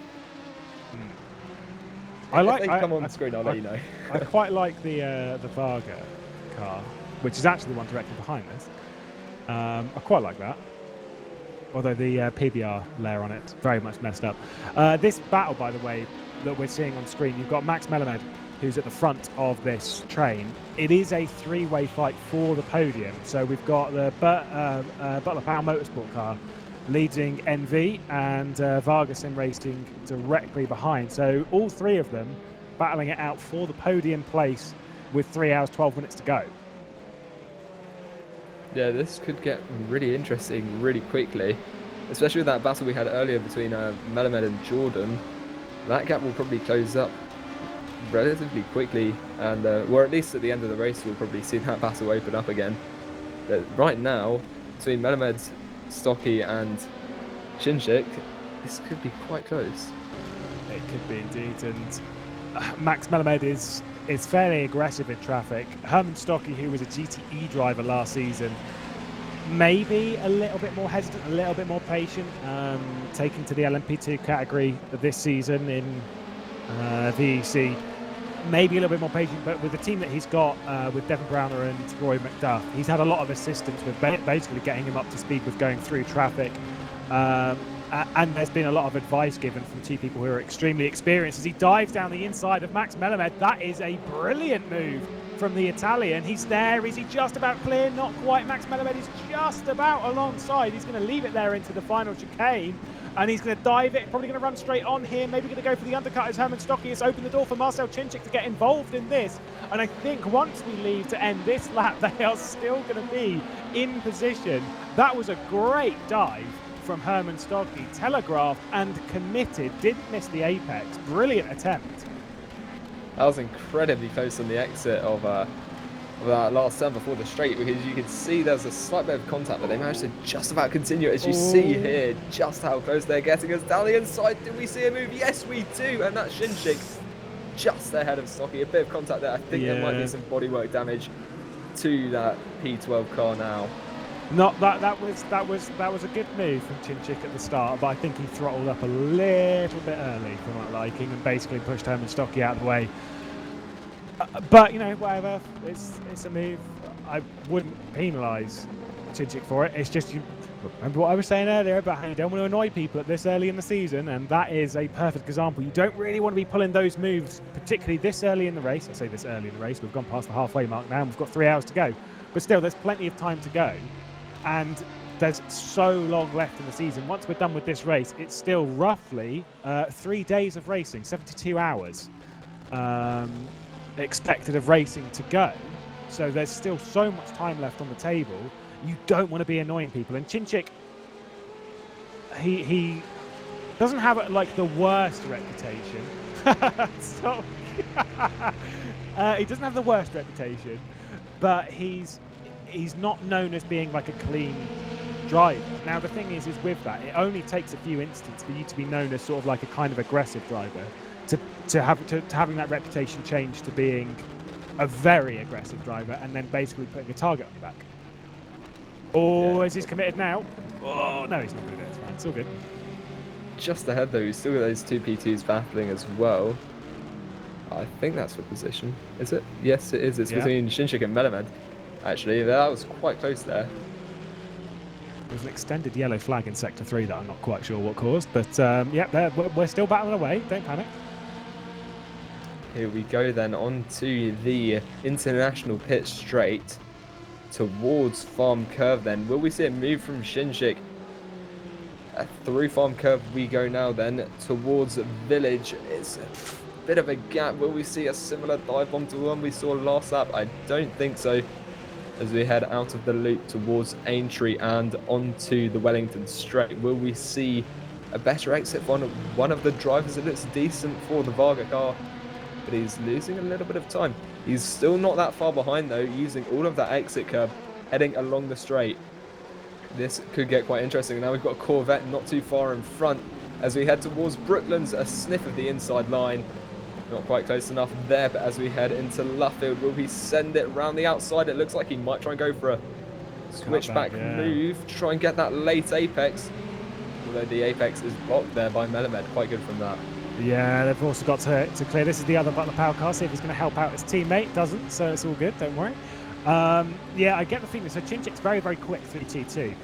If they come on screen, I'll let you know. I quite like the Varga car, which is actually the one directly behind this. I quite like that. Although the PBR layer on it very much messed up. This battle, by the way, that we're seeing on screen, you've got Max Melamed, who's at the front of this train. It is a three-way fight for the podium. So we've got the Butler Power Motorsport car leading NV and Varga Sim Racing directly behind. So all three of them battling it out for the podium place with 3 hours, 12 minutes to go. Yeah, this could get really interesting really quickly, especially with that battle we had earlier between Melamed and Jordan. That gap will probably close up relatively quickly, and or at least at the end of the race we'll probably see that battle open up again. But right now, between Melamed, Stocky and Shinshik, this could be quite close. It could be indeed, and Max Melamed is fairly aggressive in traffic. Herman Stocky, who was a GTE driver last season, maybe a little bit more hesitant, a little bit more patient, taken to the LMP2 category this season in VEC. Maybe a little bit more patient, but with the team that he's got with Devon Browner and Roy McDuff, he's had a lot of assistance with basically getting him up to speed with going through traffic. And there's been a lot of advice given from two people who are extremely experienced as he dives down the inside of Max Melamed. That is a brilliant move from the Italian. He's there. Is he just about clear? Not quite. Max Melamed is just about alongside. He's going to leave it there into the final chicane. And he's going to dive it, probably going to run straight on here, maybe going to go for the undercut as Herman Stocky has opened the door for Marcel Chinchik to get involved in this. And I think once we leave to end this lap, they are still going to be in position. That was a great dive from Herman Stocky, telegraphed and committed, didn't miss the apex. Brilliant attempt. That was incredibly close on the exit of that last turn before the straight, because you could see there's a slight bit of contact, but they managed to just about continue, as you see here just how close they're getting us down the inside. Do we see a move? Yes, we do, and that's Shinshik just ahead of Stocky. A bit of contact there. I think there might be some bodywork damage to that P12 car now. That was a good move from Chinchik at the start, but I think he throttled up a little bit early for my liking and basically pushed Herman Stocky out of the way. But, you know, whatever, it's a move. I wouldn't penalise Chinchik for it. It's just, you remember what I was saying earlier about how you don't want to annoy people at this early in the season, and that is a perfect example. You don't really want to be pulling those moves, particularly this early in the race. I say this early in the race. We've gone past the halfway mark now, and we've got 3 hours to go. But still, there's plenty of time to go. And there's so long left in the season. Once we're done with this race, it's still roughly 3 days of racing, 72 hours expected of racing to go. So there's still so much time left on the table. You don't want to be annoying people. And Chinchik, he doesn't have like the worst reputation. So, he doesn't have the worst reputation, but he's not known as being like a clean driver. Now the thing is with that, it only takes a few instances for you to be known as sort of like a kind of aggressive driver, to having that reputation change to being a very aggressive driver, and then basically putting a target on your back. Oh, is he committed now? Oh no, he's not good. It's fine. It's all good. Just ahead though, he's still got those two P2s battling as well. I think that's for position. Is it? Yes, it is. It's between Shinshik and Melamed. Actually, that was quite close there. There's an extended yellow flag in Sector 3 that I'm not quite sure what caused, but yeah, we're still battling away. Don't panic. Here we go then on to the international pit straight towards Farm Curve then. Will we see a move from Shinshik? Through Farm Curve we go now then towards Village. It's a bit of a gap. Will we see a similar dive bomb to the one we saw last lap? I don't think so. As we head out of the loop towards Aintree and onto the Wellington straight, will we see a better exit for one of the drivers? It looks decent for the Varga car, but he's losing a little bit of time. He's still not that far behind though, using all of that exit curb, heading along the straight. This could get quite interesting. Now we've got a Corvette not too far in front as we head towards Brooklands, a sniff of the inside line. Not quite close enough there, but as we head into Luffield, will he send it round the outside? It looks like he might try and go for a switchback move, try and get that late apex. Although the apex is blocked there by Melamed, quite good from that. Yeah, they've also got to clear. This is the other Butler Power car, see if he's going to help out his teammate. Doesn't, so it's all good, don't worry. Yeah, I get the feeling. So Chinchik's very, very quick, 3-2-2.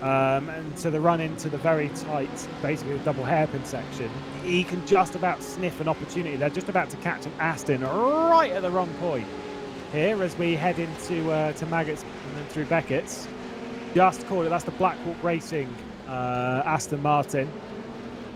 And so the run into the very tight, basically the double hairpin section, he can just about sniff an opportunity. They're just about to catch an Aston right at the wrong point here as we head into to Maggots and then through Beckett's. Just called it. That's the Blackhawk Racing Aston Martin.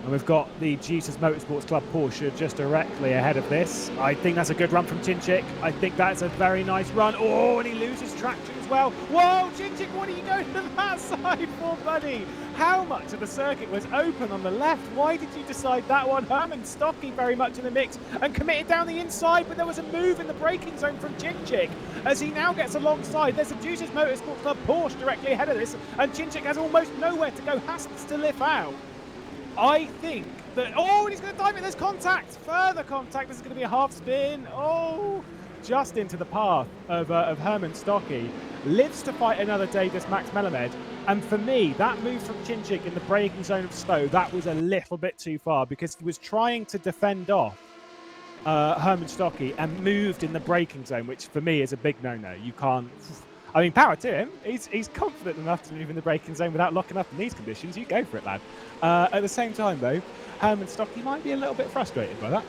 And we've got the Jesus Motorsports Club Porsche just directly ahead of this. I think that's a good run from Chinchik. I think that's a very nice run. Oh, and he loses traction as well. Whoa, Chinchik, what are you going to that side for, buddy? How much of the circuit was open on the left? Why did you decide that one? Herman Stocky very much in the mix and committed down the inside, but there was a move in the braking zone from Chinchik as he now gets alongside. There's a Jesus Motorsports Club Porsche directly ahead of this, and Chinchik has almost nowhere to go, has to lift out. I think that, oh, and he's going to dive it, there's contact, further contact, this is going to be a half spin, oh, just into the path of Herman Stocky. Lives to fight another day, this Max Melamed, and for me, that move from Chinchik in the braking zone of Stowe, that was a little bit too far, because he was trying to defend off Herman Stocky and moved in the braking zone, which for me is a big no-no. You can't, I mean, power to him. He's confident enough to move in the braking zone without locking up in these conditions. You go for it, lad. At the same time, though, Herman Stocky might be a little bit frustrated by that.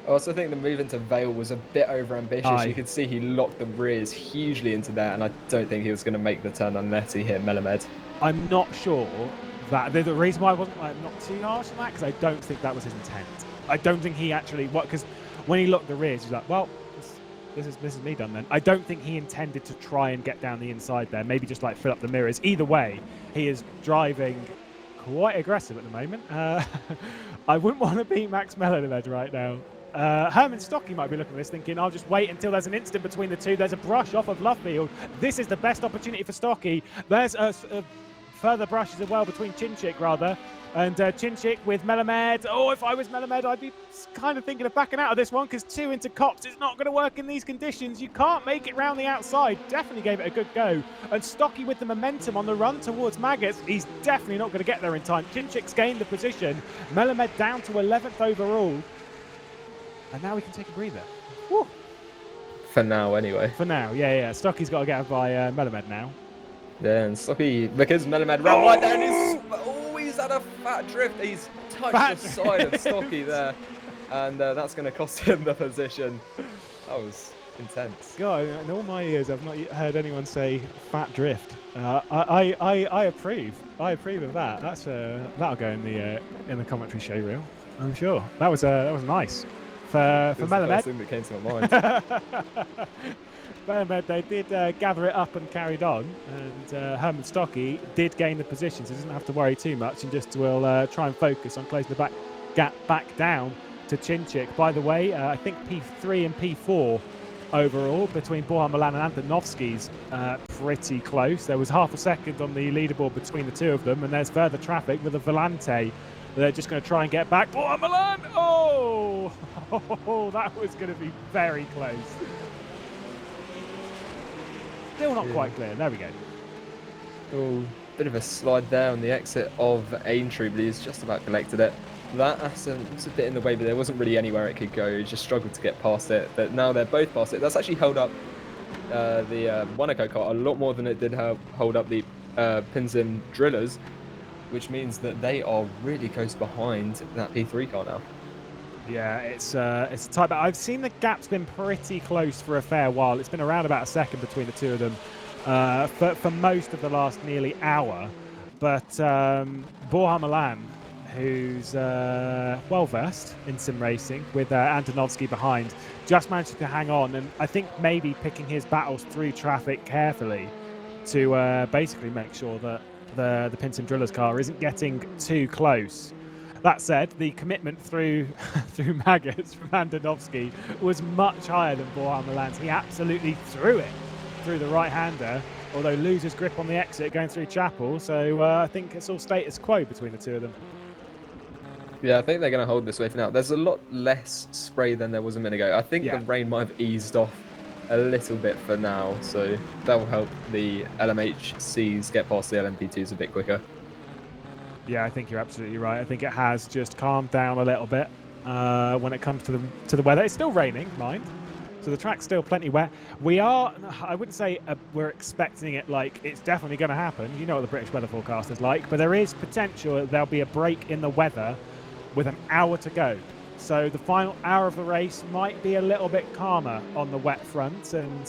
I also think the move into Vale was a bit over-ambitious. You could see he locked the rears hugely into there, and I don't think he was going to make the turn unless he hit Melamed. I'm not sure that the reason why I wasn't not too harsh on that, because I don't think that was his intent. I don't think he actually, because when he locked the rears, he's like, well, this is me done then. I don't think he intended to try and get down the inside there. Maybe just like fill up the mirrors. Either way, he is driving quite aggressive at the moment. I wouldn't want to beat Max Mellemed right now. Herman Stocky might be looking at this thinking, I'll just wait until there's an instant between the two. There's a brush off of Lovefield. This is the best opportunity for Stocky. There's a further brushes as well between Chinchik, rather. And Chinchik with Melamed. Oh, if I was Melamed, I'd be kind of thinking of backing out of this one because 2 into Cops is not going to work in these conditions. You can't make it round the outside. Definitely gave it a good go. And Stocky with the momentum on the run towards Maggots. He's definitely not going to get there in time. Chinchik's gained the position. Melamed down to 11th overall. And now we can take a breather. Woo. For now, anyway. For now, yeah. Stocky's got to get by Melamed now. Yeah, and Stocky, because Melamed ran right there and he's had a fat drift. He's touched the side of Stocky there. And that's going to cost him the position. That was intense. God, in all my years, I've not heard anyone say fat drift. I approve. I approve of that. That's that'll go in the commentary show reel, I'm sure. That was nice. For Melamed. That's the first thing that came to my mind. Melamed, they did gather it up and carried on, and Herman Stocky did gain the position, so he doesn't have to worry too much, and just will try and focus on closing the gap back down to Chinchik. By the way, I think P3 and P4 overall between Borja Milan and Antonovsky's pretty close. There was half a second on the leaderboard between the two of them, and there's further traffic with a Volante. They're just going to try and get back. Borja Milan! Oh! That was going to be very close. Still not quite clear. There we go. Oh, bit of a slide there on the exit of Aintree, but he's just about collected it. That's a bit in the way, but there wasn't really anywhere it could go. He just struggled to get past it. But now they're both past it. That's actually held up the Monaco car a lot more than it did hold up the Pinzin Drillers, which means that they are really close behind that P3 car now. Yeah, it's a tight. I've seen the gap's been pretty close for a fair while. It's been around about a second between the two of them for most of the last nearly hour. But Borja Milan, who's well versed in sim racing, with Antonovsky behind, just managed to hang on, and I think maybe picking his battles through traffic carefully to basically make sure that the Pinson Drillers car isn't getting too close. That said, the commitment through Maggots from Antonovsky was much higher than Borja Milan's. He absolutely threw it through the right-hander, although loses grip on the exit going through Chapel. So I think it's all status quo between the two of them. Yeah, I think they're going to hold this way for now. There's a lot less spray than there was a minute ago. I think the rain might have eased off a little bit for now, so that will help the LMHCs get past the LMP2s a bit quicker. Yeah, I think you're absolutely right. I think it has just calmed down a little bit when it comes to the weather. It's still raining, mind. So the track's still plenty wet. I wouldn't say we're expecting it like it's definitely going to happen. You know what the British weather forecast is like. But there is potential that there'll be a break in the weather with an hour to go. So the final hour of the race might be a little bit calmer on the wet front. And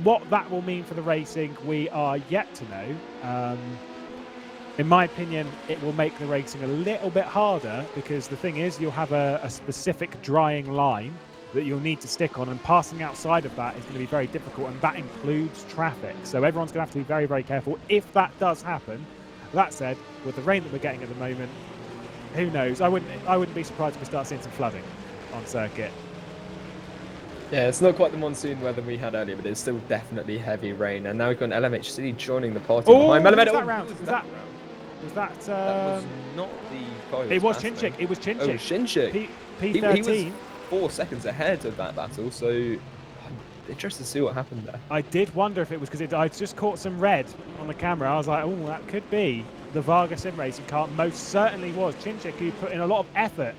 what that will mean for the racing, we are yet to know. In my opinion, it will make the racing a little bit harder because the thing is you'll have a specific drying line that you'll need to stick on, and passing outside of that is going to be very difficult, and that includes traffic. So everyone's going to have to be very, very careful if that does happen. That said, with the rain that we're getting at the moment, who knows? I wouldn't be surprised if we start seeing some flooding on circuit. Yeah, it's not quite the monsoon weather we had earlier, but it's still definitely heavy rain. And now we've got an LMHC joining the party behind Melamed. Was that was not the car. It was Chinchik. It was Chinchik. Oh, Chinchik. P13. He was 4 seconds ahead of that battle, so I'm interested to see what happened there. I did wonder if it was because I just caught some red on the camera. I was like, oh, that could be the Varga sim racing car. Most certainly was Chinchik, who put in a lot of effort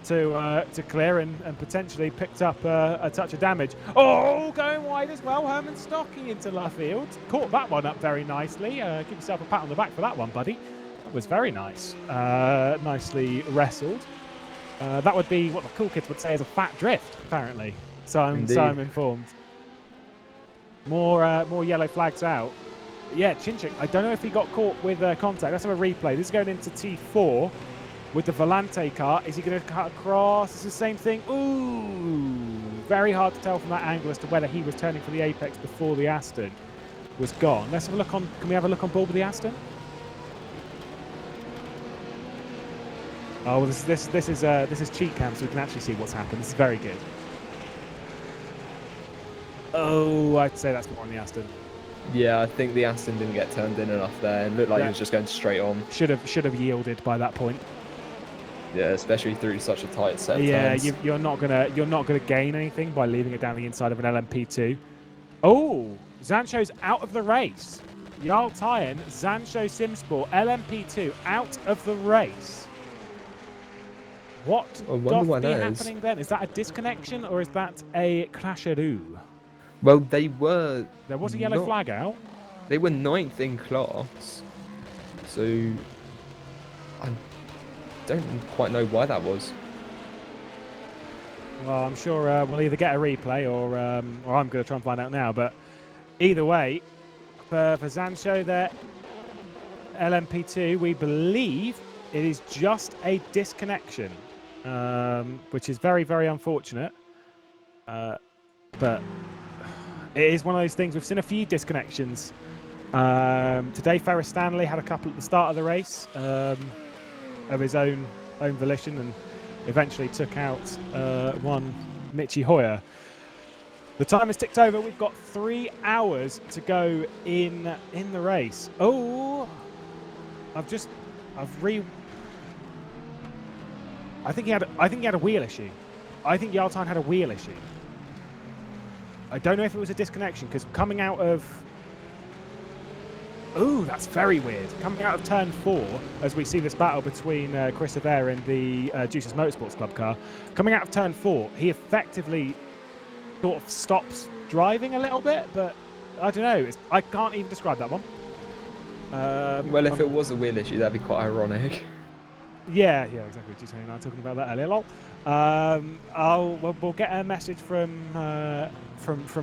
to clear and potentially picked up a touch of damage. Oh, going wide as well. Herman Stocky into Luffield. Caught that one up very nicely. Give yourself a pat on the back for that one, buddy. That was very nice. Nicely wrestled. That would be what the cool kids would say is a fat drift, apparently. So I'm informed. More yellow flags out. Yeah, Chinchik, I don't know if he got caught with contact. Let's have a replay. This is going into T4 with the Volante car. Is he going to cut across? It's the same thing. Ooh, very hard to tell from that angle as to whether he was turning for the apex before the Aston was gone. Let's have a look on. Can we have a look on board with the Aston? Oh, well, this is cheat cam, so we can actually see what's happened. This is very good. Oh, I'd say that's more on the Aston. Yeah, I think the Aston didn't get turned in enough there. It looked like he was just going straight on. Should have yielded by that point. Yeah, especially through such a tight set of turns. You're not gonna gain anything by leaving it down the inside of an LMP2. Oh, Zancho's out of the race. Jarl Tyen, Zancho Simsport, LMP2 out of the race. What doth be happening then? Is that a disconnection or is that a crasheroo? Well, they were... There was a yellow flag out. They were 9th in class. So... I don't quite know why that was. Well, I'm sure we'll either get a replay or I'm going to try and find out now. But either way, for Zancho there, LMP2, we believe it is just a disconnection, which is very, very unfortunate. But it is one of those things. We've seen a few disconnections. Today, Ferris Stanley had a couple at the start of the race of his own volition and eventually took out one Michi Hoyer. The time has ticked over. We've got 3 hours to go in the race. Oh, I think he had a wheel issue. I think Jarl Tyen had a wheel issue. I don't know if it was a disconnection because coming out of... Ooh, that's very weird. Coming out of turn 4, as we see this battle between Chris Avere and the Juices Motorsports Club car, coming out of turn 4, he effectively sort of stops driving a little bit, but I don't know. I can't even describe that one. Well, if it was a wheel issue, that'd be quite ironic. Yeah, exactly. Just and I were talking about that earlier. Lol. We'll get a message from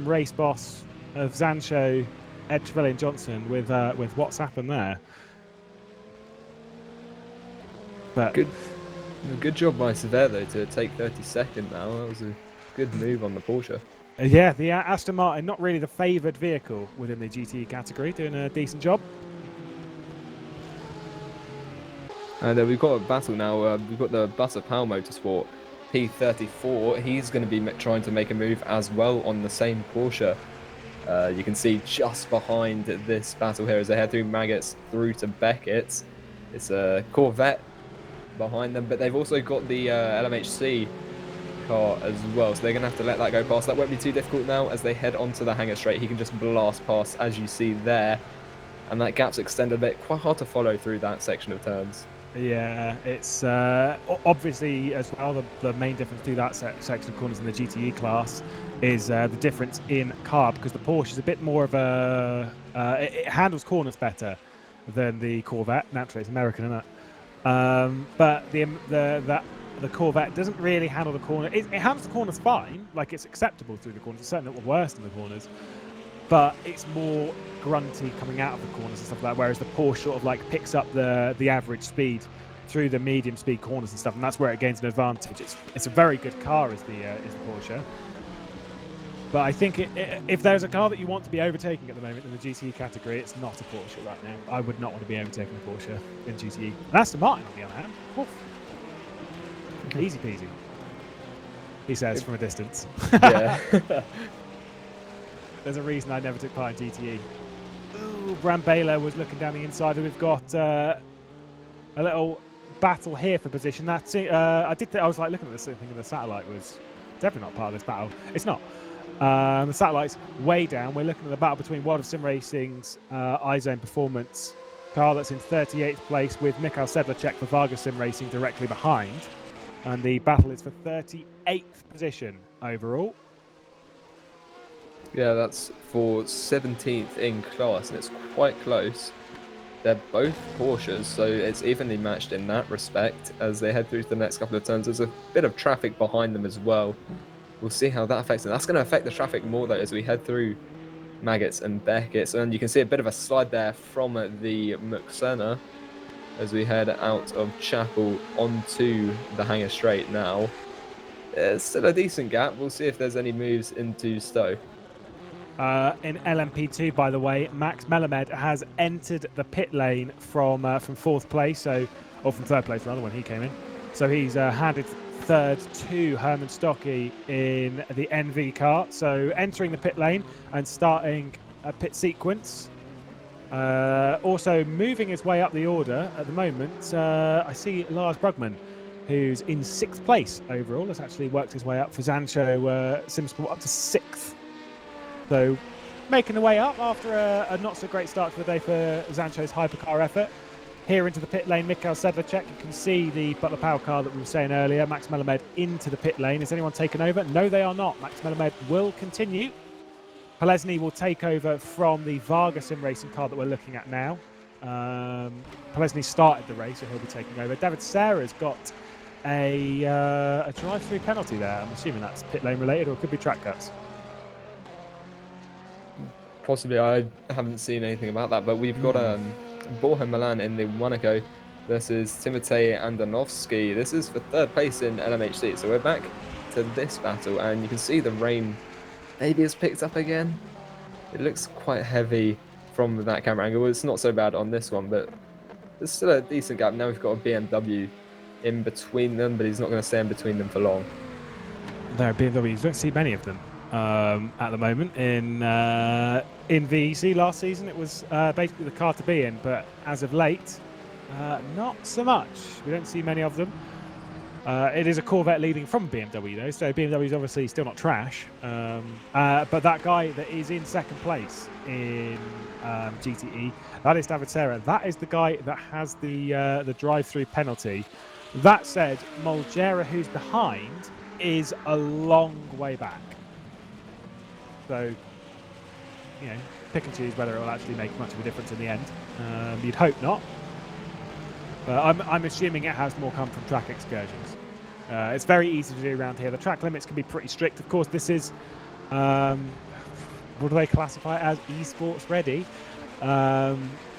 race boss of Zancho, Ed Trevelyan Johnson, with what's happened there. But good job by Sever though to take 32nd now. That was a good move on the Porsche. Yeah, the Aston Martin, not really the favoured vehicle within the GTE category, doing a decent job. And we've got a battle now. We've got the Butter Powell Motorsport P34. He's going to be trying to make a move as well on the same Porsche. You can see just behind this battle here as they head through Maggots through to Beckett. It's a Corvette behind them, but they've also got the LMHC car as well, so they're going to have to let that go past. That won't be too difficult now as they head onto the hangar straight. He can just blast past, as you see there, and that gap's extended a bit. Quite hard to follow through that section of turns. Yeah, it's obviously as well the main difference to that section of corners in the GTE class is the difference in carb, because the Porsche is a bit more of a it handles corners better than the Corvette. Naturally, it's American, isn't it? But the Corvette doesn't really handle the corner. It handles the corners fine, like it's acceptable through the corners. It's certainly not worse than the corners, but it's more grunty coming out of the corners and stuff like that, whereas the Porsche sort of like picks up the average speed through the medium speed corners and stuff, and that's where it gains an advantage. It's a very good car is the Porsche, but I think if there's a car that you want to be overtaking at the moment in the GTE category, it's not a Porsche right now. I would not want to be overtaking a Porsche in GTE. And Aston Martin on the other hand, oof. Easy peasy, he says from a distance. Yeah. There's a reason I never took part in GTE. Ooh, Bram Baylor was looking down the inside. We've got a little battle here for position. That's it. I was like looking at this thing, thinking the satellite was definitely not part of this battle. It's not. The satellite's way down. We're looking at the battle between World of Sim Racing's iZone Performance car that's in 38th place with Mikhail Sedlacek for Vargas Sim Racing directly behind. And the battle is for 38th position overall. Yeah, that's for 17th in class, and it's quite close. They're both Porsches, so it's evenly matched in that respect as they head through to the next couple of turns. There's a bit of traffic behind them as well. We'll see how that affects them. That's going to affect the traffic more, though, as we head through Maggots and Beckett. And you can see a bit of a slide there from the McSenna as we head out of Chapel onto the hangar straight now. It's still a decent gap. We'll see if there's any moves into Stowe. In LMP2, by the way, Max Melamed has entered the pit lane from 4th place, or from 3rd place rather when he came in. So he's handed third to Herman Stocky in the NV car. So entering the pit lane and starting a pit sequence. Also moving his way up the order at the moment, I see Lars Brugman, who's in 6th place overall. Has actually worked his way up for Zancho Simsport up to 6th. So making the way up after a not so great start to the day for Zancho's hypercar effort. Here into the pit lane, Mikhail Sedlacek. You can see the Butler Power car that we were saying earlier. Max Melamed into the pit lane. Is anyone taken over? No, they are not. Max Melamed will continue. Polesny will take over from the Vargas sim racing car that we're looking at now. Polesny started the race, so he'll be taking over. David Serra's got a drive-through penalty there. I'm assuming that's pit lane related, or it could be track cuts. Possibly, I haven't seen anything about that, but we've got Borja Milan in the Monaco versus Timotej Andonovsky. This is for 3rd place in LMHC, so we're back to this battle, and you can see the rain maybe has picked up again. It looks quite heavy from that camera angle. It's not so bad on this one, but there's still a decent gap. Now we've got a BMW in between them, but he's not going to stay in between them for long. There are BMWs. You don't see many of them at the moment. In VEC last season, it was basically the car to be in, but as of late, not so much. We don't see many of them. It is a Corvette leading from BMW, though, so BMW is obviously still not trash. But that guy that is in 2nd place in GTE, that is David Serra. That is the guy that has the drive-through penalty. That said, Molgera, who's behind, is a long way back. So, you know, pick and choose whether it will actually make much of a difference in the end. You'd hope not. I'm assuming it has more come from track excursions. It's very easy to do around here. The track limits can be pretty strict. Of course, this is, what do they classify it as? Esports ready.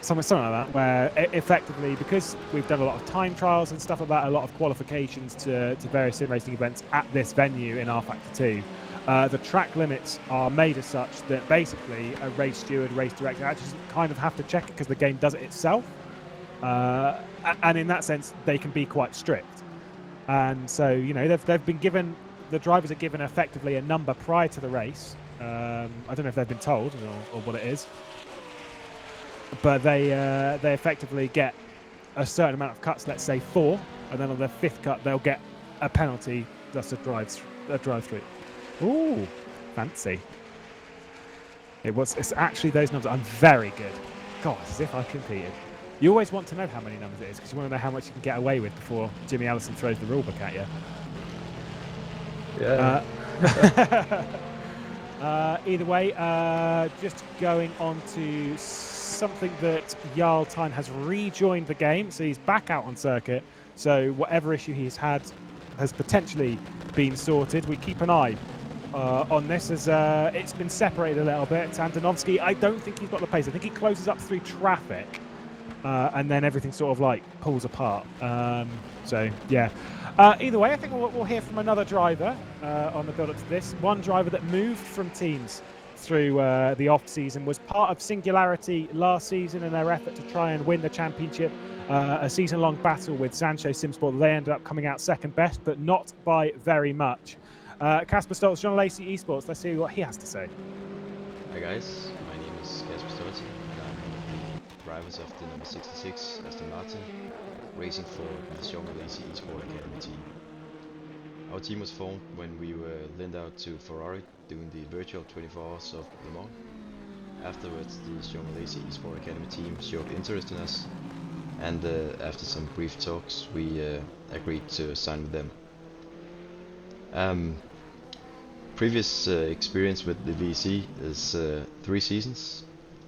Something like that, where effectively, because we've done a lot of time trials and stuff like that, a lot of qualifications to various sim racing events at this venue in rFactor 2, the track limits are made as such that basically a race steward, race director actually kind of have to check it because the game does it itself. And in that sense, they can be quite strict. And so, you know, they've been given, the drivers are given effectively a number prior to the race. I don't know if they've been told or what it is, but they effectively get a certain amount of cuts, let's say 4, and then on their 5th cut they'll get a penalty. That's a drive-through. Ooh, fancy. It's actually those numbers. I'm very good. God, as if I competed. You always want to know how many numbers it is because you want to know how much you can get away with before Jimmy Allison throws the rulebook at you. Yeah. Either way, just going on to something that Jarl Tyne has rejoined the game, so he's back out on circuit. So whatever issue he's had has potentially been sorted. We keep an eye on this as it's been separated a little bit. Andonovsky, I don't think he's got the pace. I think he closes up through traffic. And then everything sort of like pulls apart. So yeah. Either way, I think we'll hear from another driver on the build-up to this. One driver that moved from teams through the off-season, was part of Singularity last season in their effort to try and win the championship. A season-long battle with Zancho Simsport. They ended up coming out 2nd best, but not by very much. Casper Stoltz, John Lacey Esports. Let's see what he has to say. Hi guys, my name is Casper Stoltz. Drivers of the number 66 Aston Martin, racing for the Sean Lacey Esport Academy team. Our team was formed when we were lent out to Ferrari doing the virtual 24 hours of Le Mans. Afterwards, the Sean Lacey Esport Academy team showed interest in us, and after some brief talks, we agreed to sign with them. Previous experience with the VEC is 3 seasons.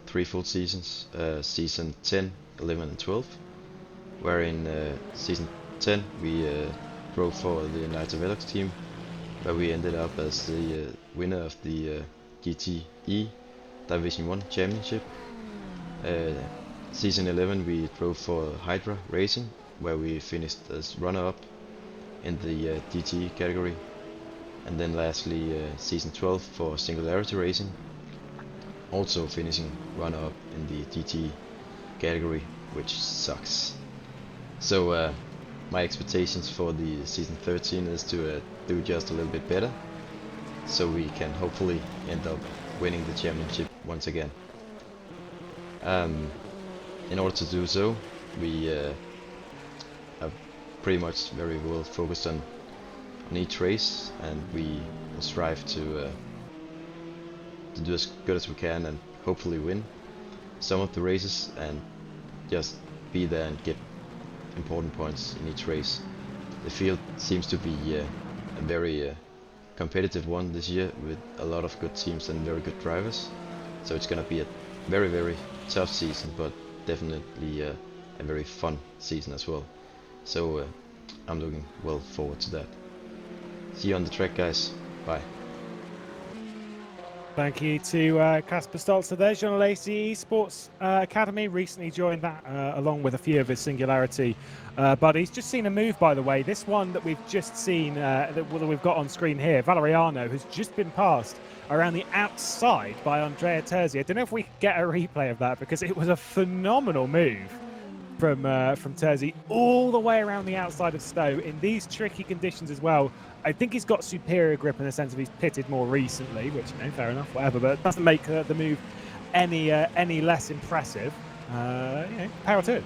3 full seasons, season 10, 11 and 12, where in season 10 we drove for the Knights of Velox team, where we ended up as the winner of the GTE Division 1 Championship. Season 11 we drove for Hydra Racing, where we finished as runner-up in the GTE category. And then lastly season 12 for Singularity Racing, also finishing runner-up in the GT category, which sucks. So my expectations for the season 13 is to do just a little bit better, so we can hopefully end up winning the championship once again. In order to do so, we are pretty much very well focused on each race, and we will strive to do as good as we can and hopefully win some of the races and just be there and get important points in each race. The field seems to be a very competitive one this year with a lot of good teams and very good drivers, so it's gonna be a very tough season, but definitely a very fun season as well. So I'm looking well forward to that. See you on the track, guys. Bye. Thank you to Kasper Stolzer there. Jean Lacey Esports Academy recently joined that along with a few of his Singularity buddies. Just seen a move, by the way. This one that we've just seen, that we've got on screen here, Valeriano, has just been passed around the outside by Andrea Terzi. I don't know if we could get a replay of that, because it was a phenomenal move from Terzi all the way around the outside of Stowe in these tricky conditions as well. I think he's got superior grip in the sense of he's pitted more recently, which, you know, fair enough, whatever, but it doesn't make the move any less impressive. You know, power to it.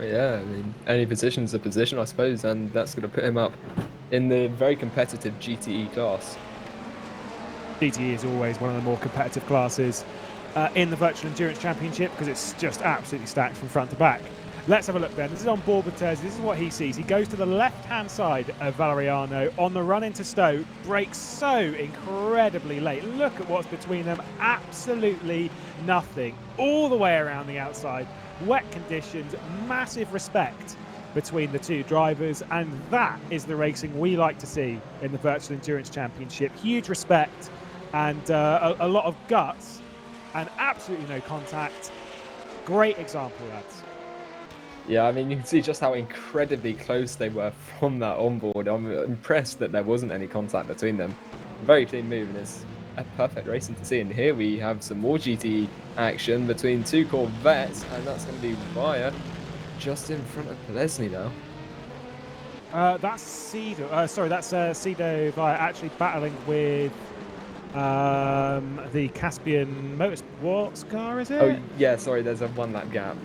Yeah, I mean, any position's a position, I suppose, and that's going to put him up in the very competitive GTE class. GTE is always one of the more competitive classes in the Virtual Endurance Championship, because it's just absolutely stacked from front to back. Let's have a look then. This is on board with Terzi. This is what he sees. He goes to the left-hand side of Valeriano on the run into Stowe. Brakes so incredibly late. Look at what's between them. Absolutely nothing. All the way around the outside. Wet conditions. Massive respect between the two drivers. And that is the racing we like to see in the Virtual Endurance Championship. Huge respect and a lot of guts and absolutely no contact. Great example, lads. Yeah, I mean, you can see just how incredibly close they were from that onboard. I'm impressed that there wasn't any contact between them. Very clean move, and it's a perfect racing to see. And here we have some more GT action between two Corvettes, and that's going to be Via just in front of Pelesny now. That's Cedo. That's Cedo Via actually battling with the Caspian Motorsports car, is it? Oh, yeah, sorry, there's a 1 lap gap.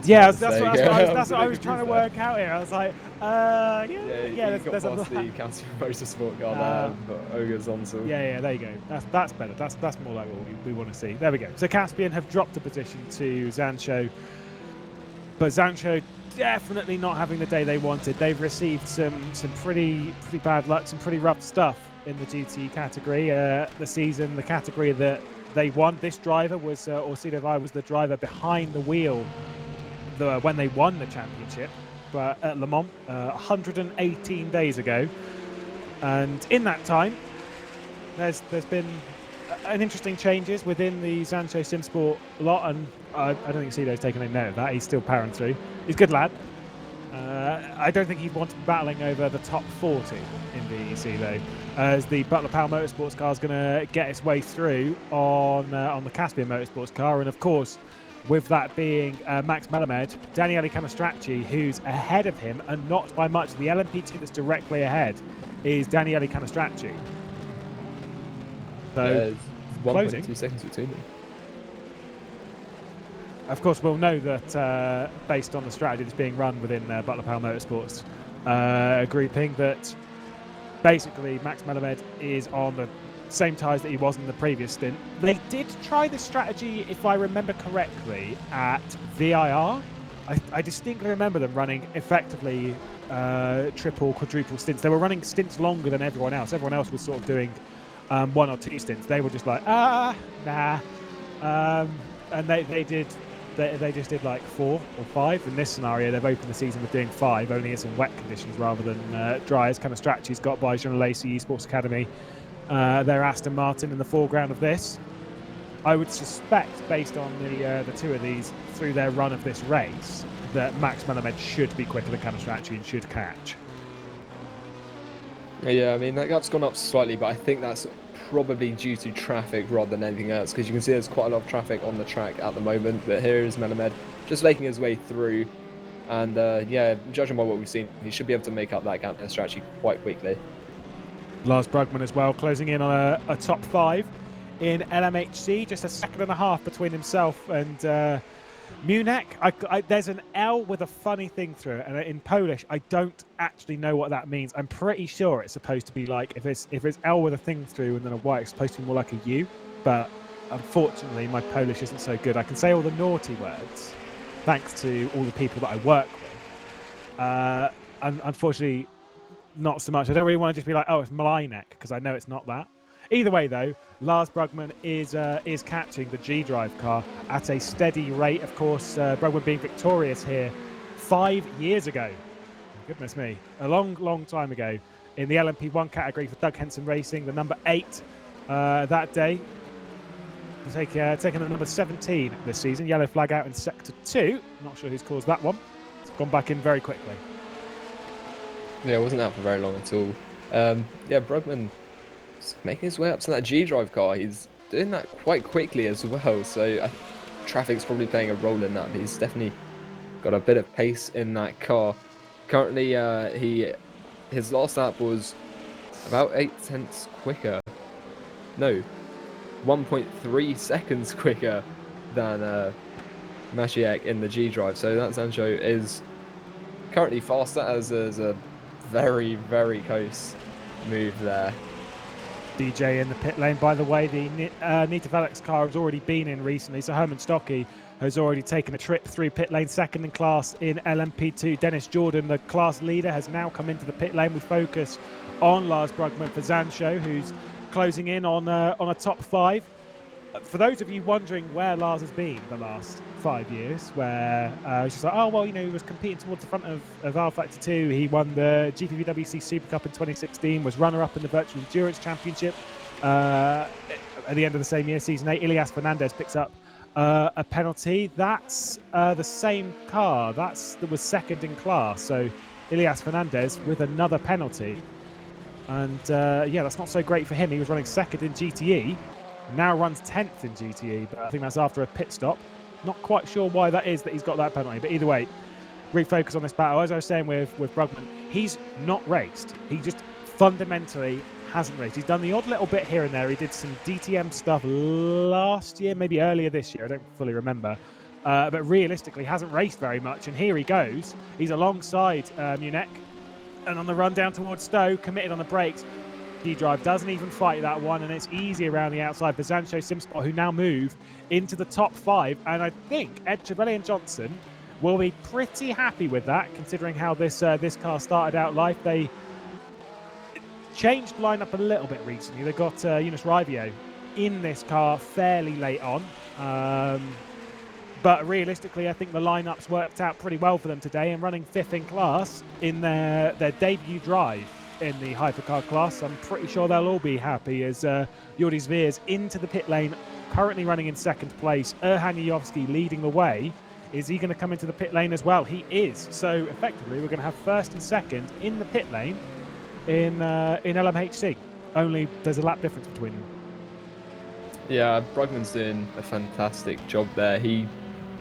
That's what I was trying to work out here. I was like, there's past the Caspian Motorsport car there, but Ogre's onto. Yeah, there you go. That's better. That's more like what we want to see. There we go. So Caspian have dropped a position to Zancho, but Zancho definitely not having the day they wanted. They've received some pretty bad luck, some pretty rough stuff in the GT category. The season, the category that they won. This driver was, Cedo Via was the driver behind the wheel when they won the championship, but at Le Mans 118 days ago. And in that time, there's been an interesting changes within the Zancho Simsport lot, and I don't think Cedo's taken any note of that. He's still powering through. He's a good lad. I don't think he'd want to be battling over the top 40 in VEC though, as the Butler Powell Motorsports car is going to get its way through on the Caspian Motorsports car, and of course, with that being Max Melamed, Daniele Canestracci, who's ahead of him and not by much. The LMP2 that's directly ahead is Daniele Canestracci. So, 1.2 seconds between them. Of course, we'll know that based on the strategy that's being run within Butler Powell Motorsports grouping, that basically Max Melamed is on the same tyres that he was in the previous stint. They did try this strategy, if I remember correctly, at VIR. I distinctly remember them running effectively triple, quadruple stints. They were running stints longer than everyone else. Everyone else was sort of doing 1 or 2 stints. They were just like, nah. And they just did like 4 or 5. In this scenario, they've opened the season with doing 5, only in some wet conditions rather than dry, as Canestracci's got by Jean Lacey Esports Academy. Their Aston Martin in the foreground of this. I would suspect, based on the 2 of these through their run of this race, that Max Melamed should be quicker than Canestracci and should catch. Yeah, I mean, that gap's gone up slightly, but I think that's probably due to traffic rather than anything else, because you can see there's quite a lot of traffic on the track at the moment. But here is Melamed just making his way through. And yeah, judging by what we've seen, he should be able to make up that gap in strategy quite quickly. Lars Brugman as well, closing in on a top 5 in LMHC, just a second and a half between himself and Munich. There's an L with a funny thing through it, and in Polish, I don't actually know what that means. I'm pretty sure it's supposed to be like, if it's L with a thing through and then a Y, it's supposed to be more like a U, but unfortunately, my Polish isn't so good. I can say all the naughty words, thanks to all the people that I work with. Unfortunately, not so much. I don't really want to just be like, oh, it's Malinek, because I know it's not that. Either way, though, Lars Brugman is catching the G-Drive car at a steady rate. Of course, Brugman being victorious here 5 years ago. Goodness me. A long, long time ago in the LMP1 category for Doug Henson Racing, the number 8 that day. Taking the number 17 this season. Yellow flag out in Sector 2. Not sure who's caused that one. It's gone back in very quickly. Yeah, it wasn't out for very long at all. Yeah, Brugman making his way up to that G-Drive car. He's doing that quite quickly as well, so traffic's probably playing a role in that, but he's definitely got a bit of pace in that car. Currently, his last lap was about 8 tenths quicker. No, 1.3 seconds quicker than Maciek in the G-Drive, so that Sancho is currently faster, as there's a very, very close move there. DJ in the pit lane. By the way, the Nita Velix car has already been in recently, so Herman Stocky has already taken a trip through pit lane, second in class in LMP2. Dennis Jordan, the class leader, has now come into the pit lane. We focus on Lars Brugman for Sancho, who's closing in on a top 5. For those of you wondering where Lars has been the last 5 years, where it's just like, oh, well, he was competing towards the front of rFactor 2. He won the GPVWC Super Cup in 2016, was runner-up in the Virtual Endurance Championship at the end of the same year, Season 8. Ilias Fernandez picks up a penalty. That's the same car. That was second in class. So Ilias Fernandez with another penalty. And yeah, that's not so great for him. He was running second in GTE. Now runs 10th in GTE, but I think that's after a pit stop. Not quite sure why that is that he's got that penalty, but either way, refocus on this battle. As I was saying with Brugman, he's not raced. He just fundamentally hasn't raced. He's done the odd little bit here and there. He did some DTM stuff last year, maybe earlier this year. I don't fully remember. But realistically, hasn't raced very much. And here he goes. He's alongside Munich. And on the run down towards Stowe, committed on the brakes. G-Drive doesn't even fight that one, and it's easy around the outside for Sancho Simspot, who now move into the top 5. And I think Ed Trevelyan Johnson will be pretty happy with that, considering how this car started out life. They changed lineup a little bit recently. They got Eunice Rivio in this car fairly late on. But realistically, I think the lineups worked out pretty well for them today, and running 5th in class in their debut drive in the hypercar class. I'm pretty sure they'll all be happy as Jordi Zveers into the pit lane, currently running in 2nd place. Erhan Yajovski leading the way. Is he going to come into the pit lane as well? He is. So effectively, we're going to have 1st and 2nd in the pit lane in LMHC. Only there's a lap difference between them. Yeah, Brugman's doing a fantastic job there. He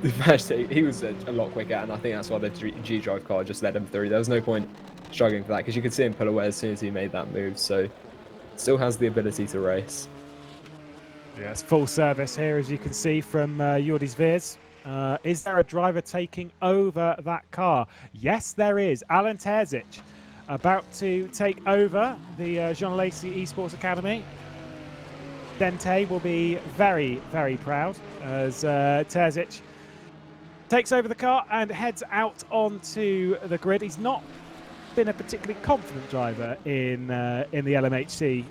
was a lot quicker, and I think that's why the G-Drive car just let him through. There was no point struggling for that, because you could see him pull away as soon as he made that move, so still has the ability to race. Yeah, it's full service here, as you can see from Jordi Zveers. Is there a driver taking over that car? Yes, there is. Alan Terzic about to take over the Jean Lacey Esports Academy. Dente will be very, very proud as Terzic takes over the car and heads out onto the grid. He's not been a particularly confident driver in the LMHC.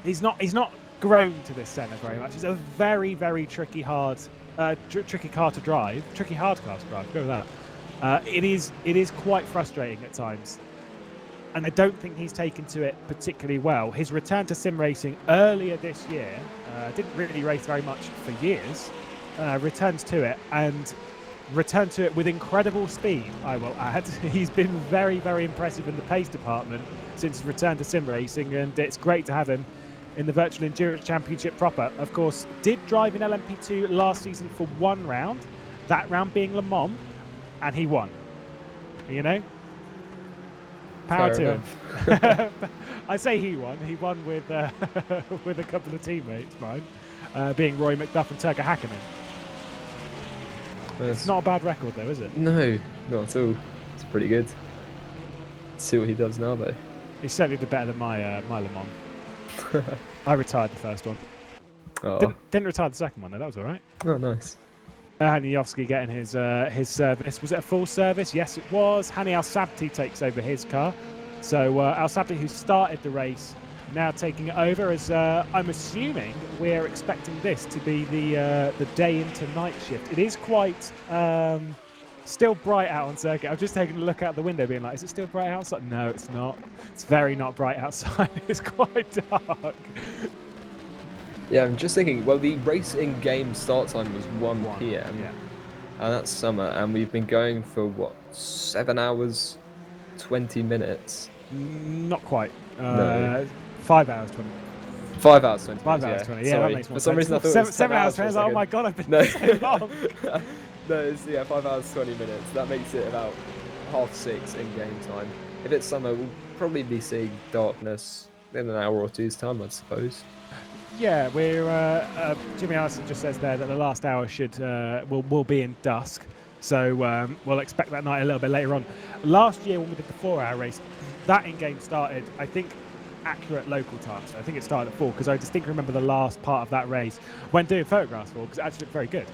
He's not grown to this centre very much. It's a very, very tricky car to drive. Tricky hard car to drive. Go with that. It is quite frustrating at times, and I don't think he's taken to it particularly well. His return to sim racing earlier this year, didn't really race very much for years. Returns to it, and returned to it with incredible speed, I will add. He's been very, very impressive in the pace department since his return to sim racing, and it's great to have him in the Virtual Endurance Championship proper. Of course, did drive in LMP2 last season for one round, that round being Le Mans, and he won. you know? Power Fair to him. I say he won. He won with with a couple of teammates, mine, being Roy McDuff and Turka Hakkinen. It's not a bad record, though, is it? No, not at all. It's pretty good. Let's see what he does now, though. He certainly did better than my my Le Mans. I retired the first one. Oh. Didn't retire the second one, though. That was all right. Oh, nice. Haniowski getting his service. Was it a full service? Yes, it was. Hani Al-Sabti takes over his car. So Al-Sabti, who started the race, now taking it over. As I'm assuming we're expecting this to be the day into night shift. It is quite still bright out on circuit. I've just taken a look out the window, being like, "Is it still bright outside?" No, it's not. It's very not bright outside. It's quite dark. Yeah, I'm just thinking, well, the race in-game start time was 1 p.m. Yeah. And that's summer, and we've been going for, what, 7 hours, 20 minutes? Not quite. No. 5 hours, 20. 5 hours, 20 5 minutes, hours, 20. yeah. Yeah, Sorry. that makes more For some sense. reason I thought it was 7 hours, 20. for a Oh my second. god, I've been No. so long. No, it's, 5 hours, 20 minutes. That makes it about 6:30 in-game time. If it's summer, we'll probably be seeing darkness in an hour or two's time, I suppose. Yeah, we're Jimmy Allison just says there that the last hour will be in dusk, so we'll expect that night a little bit later on. Last year when we did the 4-hour race, that in-game started, I think, accurate local time. So I think it started at 4 because I distinctly remember the last part of that race when doing photographs for because it actually looked very good.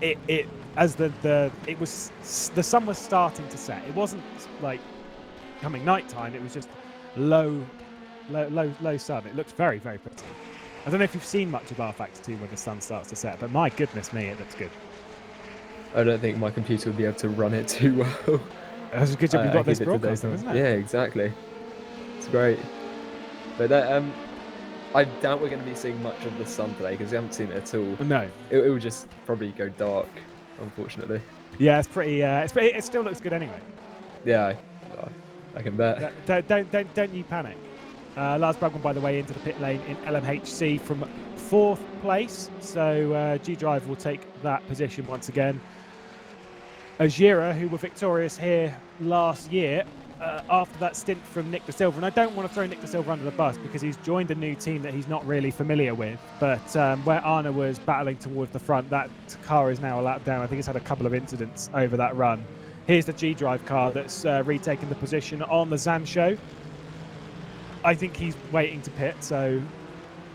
It was the sun was starting to set. It wasn't like coming nighttime. It was just low sun. It looks very, very pretty. I don't know if you've seen much of rFactor 2 when the sun starts to set, but my goodness me, it looks good. I don't think my computer would be able to run it too well. That's a good job you've got this broadcast, though, isn't it? Yeah, exactly. It's great. But I doubt we're going to be seeing much of the sun today because we haven't seen it at all. No. It will just probably go dark, unfortunately. Yeah, it's pretty. It still looks good anyway. Yeah, I can bet. Don't you panic. Lars Brugman, by the way, into the pit lane in LMHC from 4th place. So G-Drive will take that position once again. Ajira, who were victorious here last year, after that stint from Nick De Silva. And I don't want to throw Nick De Silva under the bus because he's joined a new team that he's not really familiar with. But where Arna was battling towards the front, that car is now a lap down. I think it's had a couple of incidents over that run. Here's the G-Drive car that's retaken the position on the Zan show. I think he's waiting to pit, so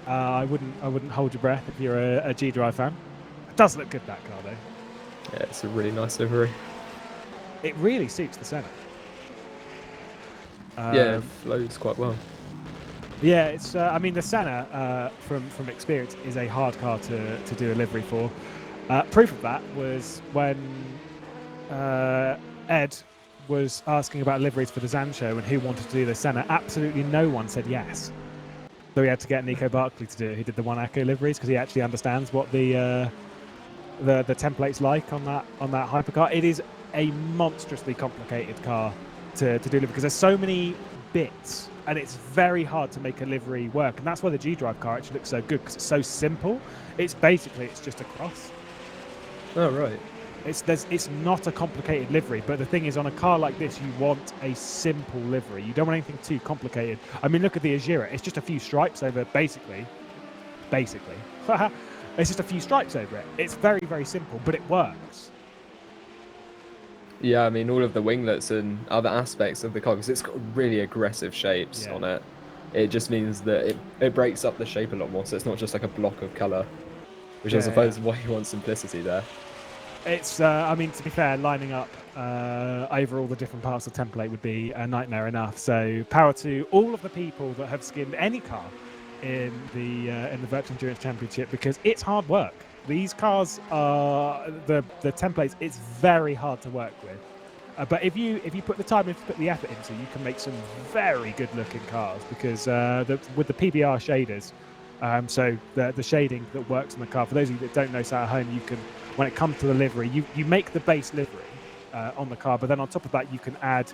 I wouldn't hold your breath if you're a G-Drive fan. It does look good, that car, though. Yeah, it's a really nice livery. It really suits the Senna. Yeah, it flows quite well. Yeah, it's. I mean, the Senna, from experience, is a hard car to do a livery for. Proof of that was when Ed was asking about liveries for the Zan show and who wanted to do the Senna. Absolutely no one said yes. So he had to get Nico Barkley to do it. He did the 1 Echo liveries because he actually understands what the template's like on that hypercar. It is a monstrously complicated car to do livery because there's so many bits and it's very hard to make a livery work. And that's why the G-Drive car actually looks so good because it's so simple. It's just a cross. Oh, right. It's not a complicated livery, but the thing is, on a car like this, you want a simple livery. You don't want anything too complicated. I mean, look at the Ajira. It's just a few stripes over, basically. It's just a few stripes over it. It's very, very simple, but it works. Yeah, I mean, all of the winglets and other aspects of the car, because it's got really aggressive shapes on it. It just means that it breaks up the shape a lot more, so it's not just like a block of colour, which I suppose is why you want simplicity there. It's, I mean, to be fair, lining up over all the different parts of the template would be a nightmare enough. So power to all of the people that have skinned any car in the Virtual Endurance Championship because it's hard work. These cars are the templates. It's very hard to work with. But if you put the time, if you put the effort into, you can make some very good-looking cars because with the PBR shaders. So the shading that works on the car. For those of you that don't know, so at home, you can, when it comes to the livery, you make the base livery on the car, but then on top of that, you can add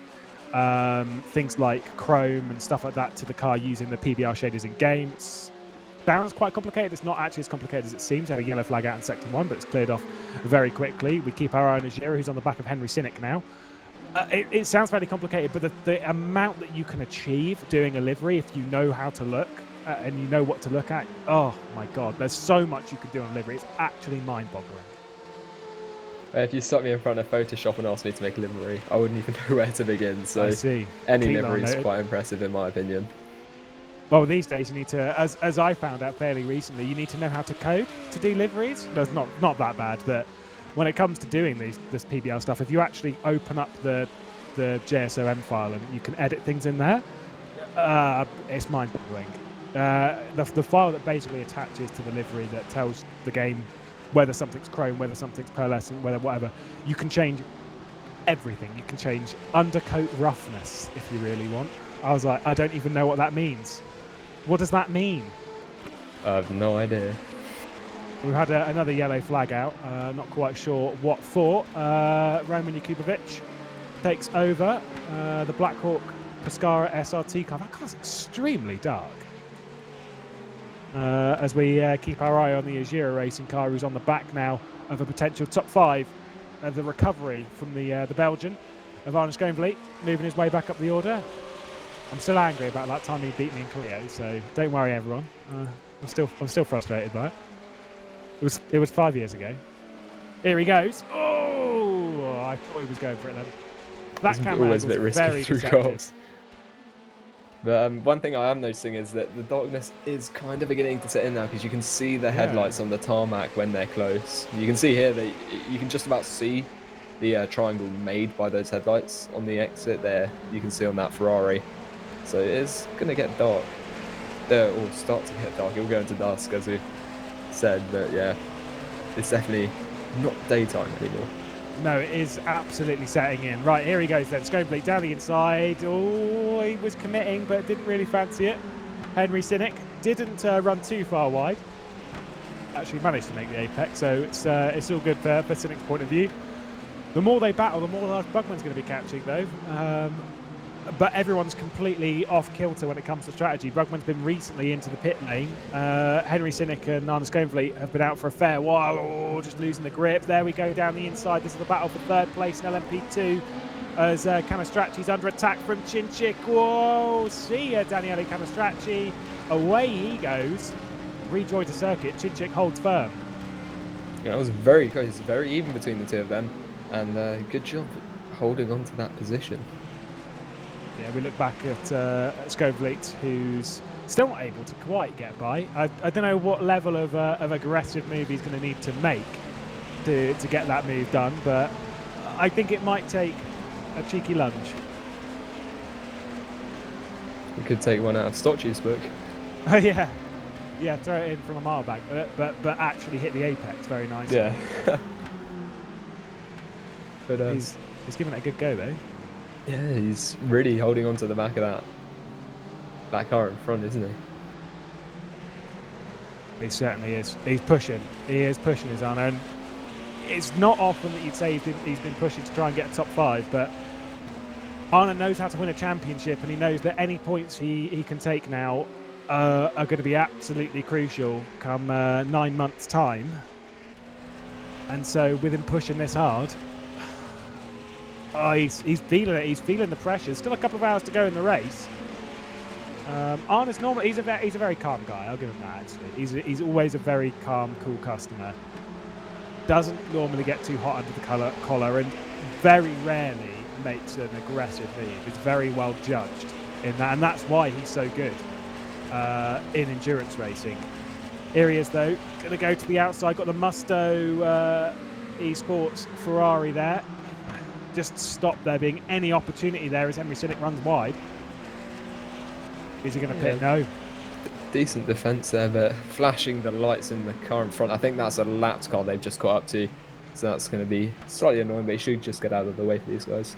things like chrome and stuff like that to the car using the PBR shaders in game. Sounds quite complicated. It's not actually as complicated as it seems. Had a yellow flag out in Sector 1, but it's cleared off very quickly. We keep our eye on Ajira, who's on the back of Henry Sinek now. It sounds fairly complicated, but the amount that you can achieve doing a livery, if you know how to look and you know what to look at, oh my god, there's so much you can do on a livery. It's actually mind-boggling. If you stuck me in front of Photoshop and asked me to make a livery, I wouldn't even know where to begin. So I see. Any Keep livery is noted. quite impressive in my opinion. Well, these days you need to, as I found out fairly recently, you need to know how to code to do liveries. That's not that bad, but when it comes to doing this PBL stuff, if you actually open up the JSON file and you can edit things in there, it's mind-boggling. The file that basically attaches to the livery that tells the game whether something's chrome, whether something's pearlescent, whether whatever, you can change everything. You can change undercoat roughness if you really want. I was like, I don't even know what that means. What does that mean? I have no idea. We've had another yellow flag out. Not quite sure what for. Roman Yakubovic takes over the Blackhawk Pescara SRT car. That car's extremely dark. As we keep our eye on the Azira racing car, who's on the back now of a potential top 5. The recovery from the Belgian of Arne Schoenvliet, moving his way back up the order. I'm still angry about that time he beat me in Clio, so don't worry, everyone. I'm still frustrated by it. It was 5 years ago. Here he goes. Oh, I thought he was going for it then. That camera always a bit risky very through deceptive. cars. But one thing I am noticing is that the darkness is kind of beginning to set in now because you can see the headlights on the tarmac when they're close. You can see here that you can just about see the triangle made by those headlights on the exit there. You can see on that Ferrari. So it is going to get dark. Or start to get dark. It will go into dusk, as we said. But yeah, it's definitely not daytime anymore. No, it is absolutely setting in. Right, here he goes then. Schoenvliet down the inside. Oh, he was committing, but didn't really fancy it. Henry Sinnick didn't run too far wide. Actually managed to make the apex, so it's all good for Sinnick's point of view. The more they battle, the more Bugman's going to be catching, though. But everyone's completely off kilter when it comes to strategy. Bugman's been recently into the pit lane. Henry Sinnick and Arne Schoenvliet have been out for a fair while. Oh, just losing the grip. There we go down the inside. This is the battle for third place in LMP2 as Canastracci's under attack from Chinchik. Whoa, see ya, Daniele Canastracci. Away he goes. Rejoin to circuit. Chinchik holds firm. Yeah, it was very close. It's very even between the two of them. And good job holding on to that position. Yeah, we look back at Schoenvliet, who's still not able to quite get by. I don't know what level of aggressive move he's going to need to make to get that move done, but I think it might take a cheeky lunge. We could take one out of Stocci's book. Oh yeah, throw it in from a mile back, but actually hit the apex very nicely. Yeah. But he's giving it a good go though. Yeah, he's really holding on to the back of that car in front, isn't he? He certainly is. He's pushing. He is pushing his Arne. And it's not often that you'd say he's been pushing to try and get a top 5, but Arne knows how to win a championship, and he knows that any points he can take now are going to be absolutely crucial come 9 months' time. And so with him pushing this hard, he's feeling it. He's feeling the pressure. Still a couple of hours to go in the race. Arne's normally he's a very calm guy. I'll give him that. Actually, he's always a very calm, cool customer. Doesn't normally get too hot under the collar, and very rarely makes an aggressive move. Is very well judged in that, and that's why he's so good in endurance racing. Here he is, though. Going to go to the outside. Got the Musto Esports Ferrari there. Just stop there being any opportunity there as Henry Sinnick runs wide. Is he going to pit? No. Decent defence there, but flashing the lights in the car in front. I think that's a lapped car they've just caught up to. So that's going to be slightly annoying, but he should just get out of the way for these guys.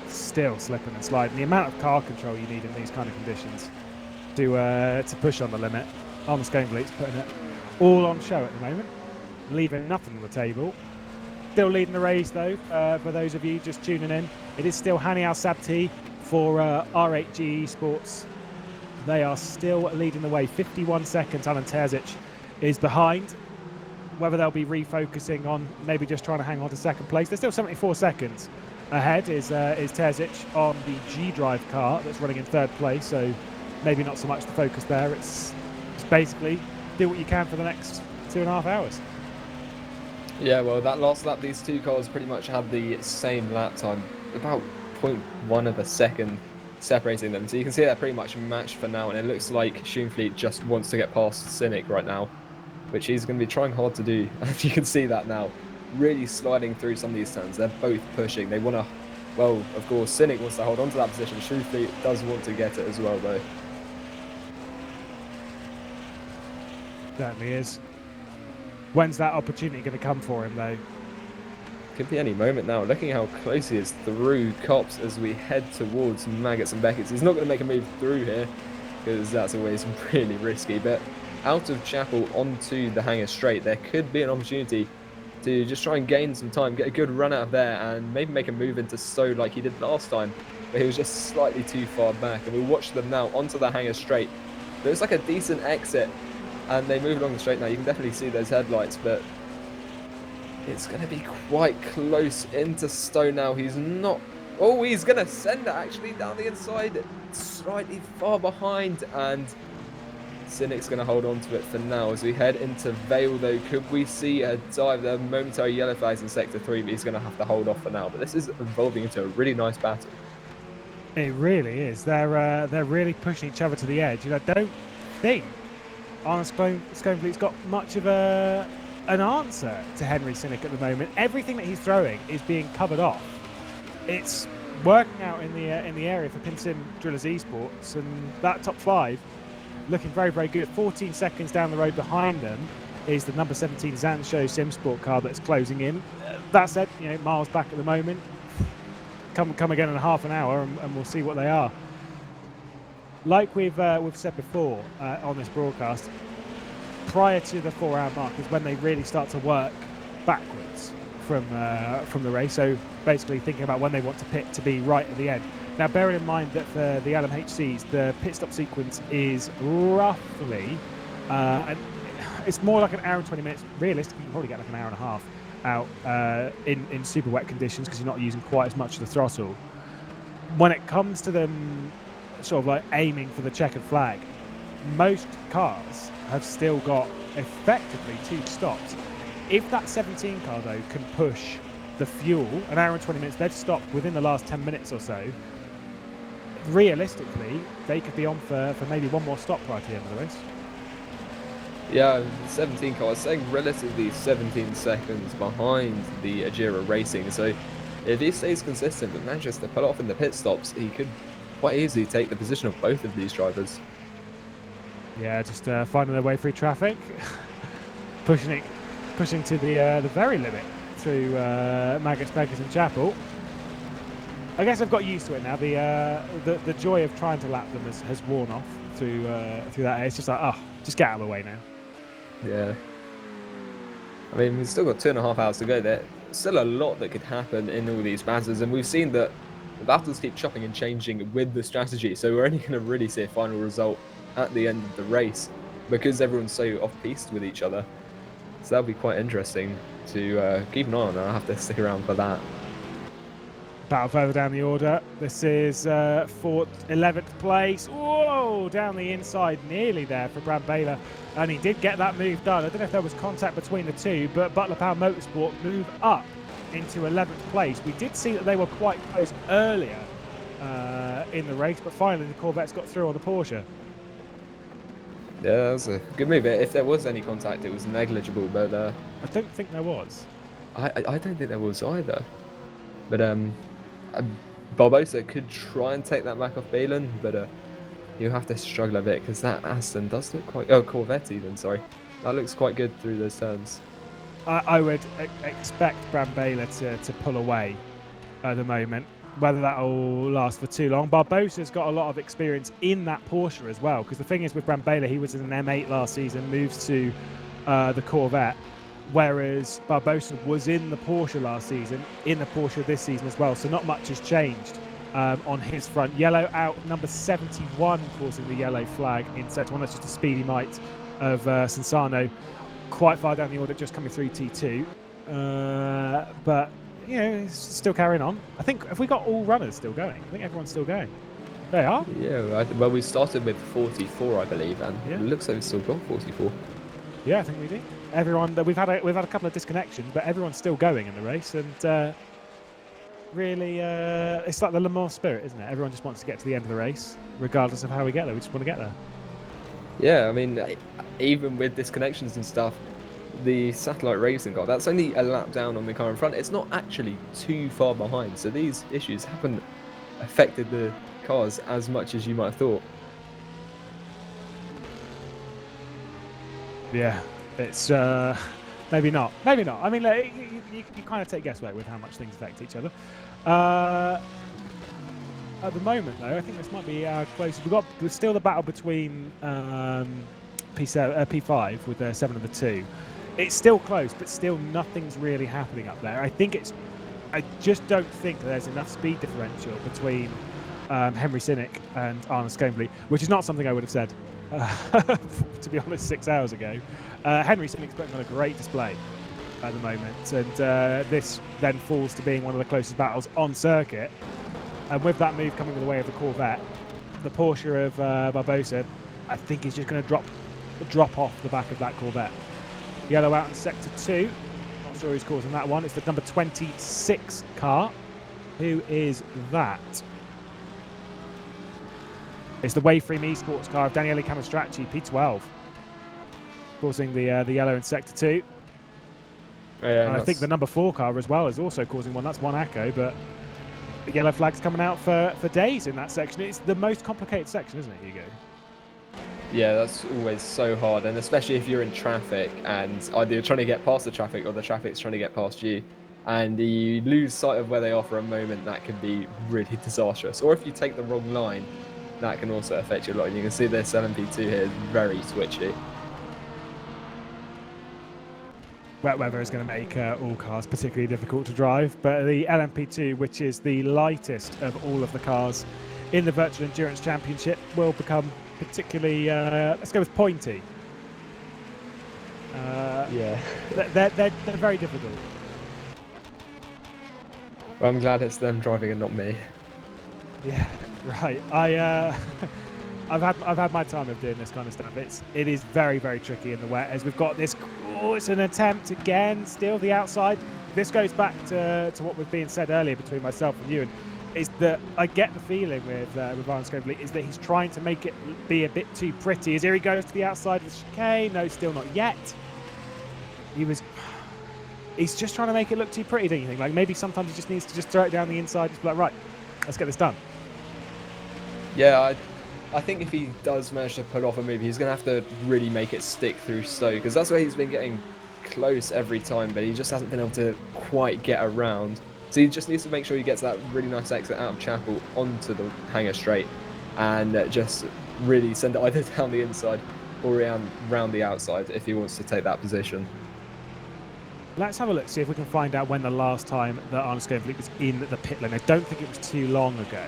Still slipping and sliding. The amount of car control you need in these kind of conditions to push on the limit. Arne Schoenvliet's putting it all on show at the moment, leaving nothing on the table. Still leading the race though, for those of you just tuning in. It is still Hani Al-Sabti for R8G Esports. They are still leading the way. 51 seconds. Alan Terzic is behind. whether they'll be refocusing on maybe just trying to hang on to second place. There's still 74 seconds ahead is Terzic on the G-Drive car that's running in third place, so maybe not so much the focus there. It's basically do what you can for the next 2.5 hours. Yeah, well, that last lap, these two cars pretty much had the same lap time, about 0.1 of a second separating them. So you can see they're pretty much matched for now, and it looks like Schoenfliet just wants to get past Cynic right now, which he's going to be trying hard to do. As you can see that now, really sliding through some of these turns. They're both pushing. They want to, well, of course, Cynic wants to hold on to that position. Schoenfliet does want to get it as well, though. Certainly is. When's that opportunity going to come for him, though? Could be any moment now. Looking how close he is through Cops as we head towards Maggots and Beckett's. He's not going to make a move through here because that's always really risky. But out of Chapel onto the Hangar Straight, there could be an opportunity to just try and gain some time, get a good run out of there, and maybe make a move into Stowe like he did last time, but he was just slightly too far back. And we'll watch them now onto the Hangar Straight. Looks like a decent exit, and they move along the straight now. You can definitely see those headlights, but it's going to be quite close into Stowe now. He's not... Oh, he's going to send it actually down the inside, slightly far behind, and Cynic's going to hold on to it for now. As we head into Vale, though, could we see a dive? There are momentary yellow flags in Sector 3, but he's going to have to hold off for now. But this is evolving into a really nice battle. It really is. They're really pushing each other to the edge. And I don't think Arnold Schoenfliet's got much of an answer to Henry Cynic at the moment. Everything that he's throwing is being covered off. It's working out in the area for Pinsim Drillers Esports, and that top 5 looking very, very good. 14 seconds down the road behind them is the number 17 Zansho Simsport car that's closing in. That said, miles back at the moment. Come again in half an hour, and we'll see what they are. Like we've said before on this broadcast, prior to the 4-hour mark is when they really start to work backwards from the race. So basically thinking about when they want to pit to be right at the end. Now, bearing in mind that for the LMHCs, the pit stop sequence is roughly, and it's more like an hour and 20 minutes. Realistically, you can probably get like an hour and a half out in super wet conditions because you're not using quite as much of the throttle. When it comes to them sort of like aiming for the checkered flag, most cars have still got effectively 2 stops. If that 17 car, though, can push the fuel, an hour and 20 minutes, they've stopped within the last 10 minutes or so, realistically, they could be on for maybe one more stop right at the end of the race. Yeah, 17 car, saying relatively 17 seconds behind the Ajira Racing. So if he stays consistent but manages to pull off in the pit stops, he could quite easily take the position of both of these drivers. Yeah, just finding their way through traffic, pushing to the very limit through Maggots, Beggars and Chapel. I guess I've got used to it now. The joy of trying to lap them has worn off through that area. It's just like, just get out of the way now. Yeah. I mean, we've still got 2.5 hours to go. There's still a lot that could happen in all these battles, and we've seen that the battles keep chopping and changing with the strategy, so we're only going to really see a final result at the end of the race because everyone's so off-piste with each other. So that'll be quite interesting to keep an eye on, and I'll have to stick around for that. Battle further down the order. This is 11th place. Whoa, down the inside, nearly there for Brad Baylor. And he did get that move done. I don't know if there was contact between the two, but Butler Power Motorsport moved up into 11th place. We did see that they were quite close earlier in the race, but finally the Corvettes got through on the Porsche. Yeah, that was a good move. If there was any contact, it was negligible, but I don't think there was. I don't think there was either. But Barbosa could try and take that back off Balin, but you have to struggle a bit because that Aston does look quite... Oh, Corvette even, sorry. That looks quite good through those turns. I would expect Bram Baylor to pull away at the moment. Whether that will last for too long. Barbosa's got a lot of experience in that Porsche as well, because the thing is with Bram Baylor, he was in an M8 last season, moves to the Corvette, whereas Barbosa was in the Porsche last season, in the Porsche this season as well, so not much has changed on his front. Yellow out, number 71 causing the yellow flag in Sector 1. That's just a speedy mite of Sansano. quite far down the order, just coming through T2. But, you know, it's still carrying on. I think, have we got all runners still going? I think everyone's still going. They are? Yeah, well, we started with 44, I believe, and Yeah. it looks like we've still got 44. Yeah, I think we do. Everyone, we've had a couple of disconnections, but everyone's still going in the race, and really, it's like the Le Mans spirit, isn't it? Everyone just wants to get to the end of the race, regardless of how we get there. We just want to get there. Yeah, I mean, even with disconnections and stuff, the satellite racing car, that's only a lap down on the car in front. It's not actually too far behind, so these issues haven't affected the cars as much as you might have thought. Yeah, it's maybe not. Maybe not. I mean, like, you kind of take guesswork with how much things affect each other. At the moment, though, I think this might be our closest. There's still the battle between P5 with the 7 and the 2. It's still close, but still nothing's really happening up there. I just don't think there's enough speed differential between Henry Sinnick and Arne Skånvli, which is not something I would have said, to be honest, 6 hours ago. Henry Sinnick's putting on a great display at the moment, and this then falls to being one of the closest battles on circuit. And with that move coming in the way of the Corvette, the Porsche of Barbosa, I think is just going to drop off the back of that Corvette. Yellow out in sector 2. Not sure who's causing that one. It's the number 26 car. Who is that? It's the Wayframe Esports car of Daniele Camestracci, P12, causing the yellow in sector 2. Yeah, and I think the number 4 car as well is also causing one. That's one Acco, but the yellow flag's coming out for days in that section. It's the most complicated section, isn't it, Hugo? Yeah, that's always so hard, and especially if you're in traffic and either you're trying to get past the traffic or the traffic's trying to get past you, and you lose sight of where they are for a moment, that can be really disastrous. Or if you take the wrong line, that can also affect you a lot. And you can see this LMP2 here is very switchy. Wet weather is going to make all cars particularly difficult to drive, but the LMP2, which is the lightest of all of the cars in the Virtual Endurance Championship, will become particularly, let's go with pointy. Yeah. They're very difficult. Well, I'm glad it's them driving and not me. Yeah, right. I've had my time of doing this kind of stuff. It is very, very tricky in the wet, as we've got this. Oh, it's an attempt again. Still the outside. This goes back to what was being said earlier between myself and you, and is that I get the feeling with Arne Skånvli is that he's trying to make it be a bit too pretty. As here he goes to the outside of the chicane. No, still not yet. He's just trying to make it look too pretty, don't you think? Like maybe sometimes he just needs to just throw it down the inside, just be like, right, let's get this done. Yeah, I think if he does manage to pull off a move, he's going to have to really make it stick through Stowe, because that's where he's been getting close every time, but he just hasn't been able to quite get around. So he just needs to make sure he gets that really nice exit out of Chapel onto the hangar straight and just really send it either down the inside or round the outside if he wants to take that position. Let's have a look, see if we can find out when the last time that Arne Skånvli was in the pit lane. I don't think it was too long ago.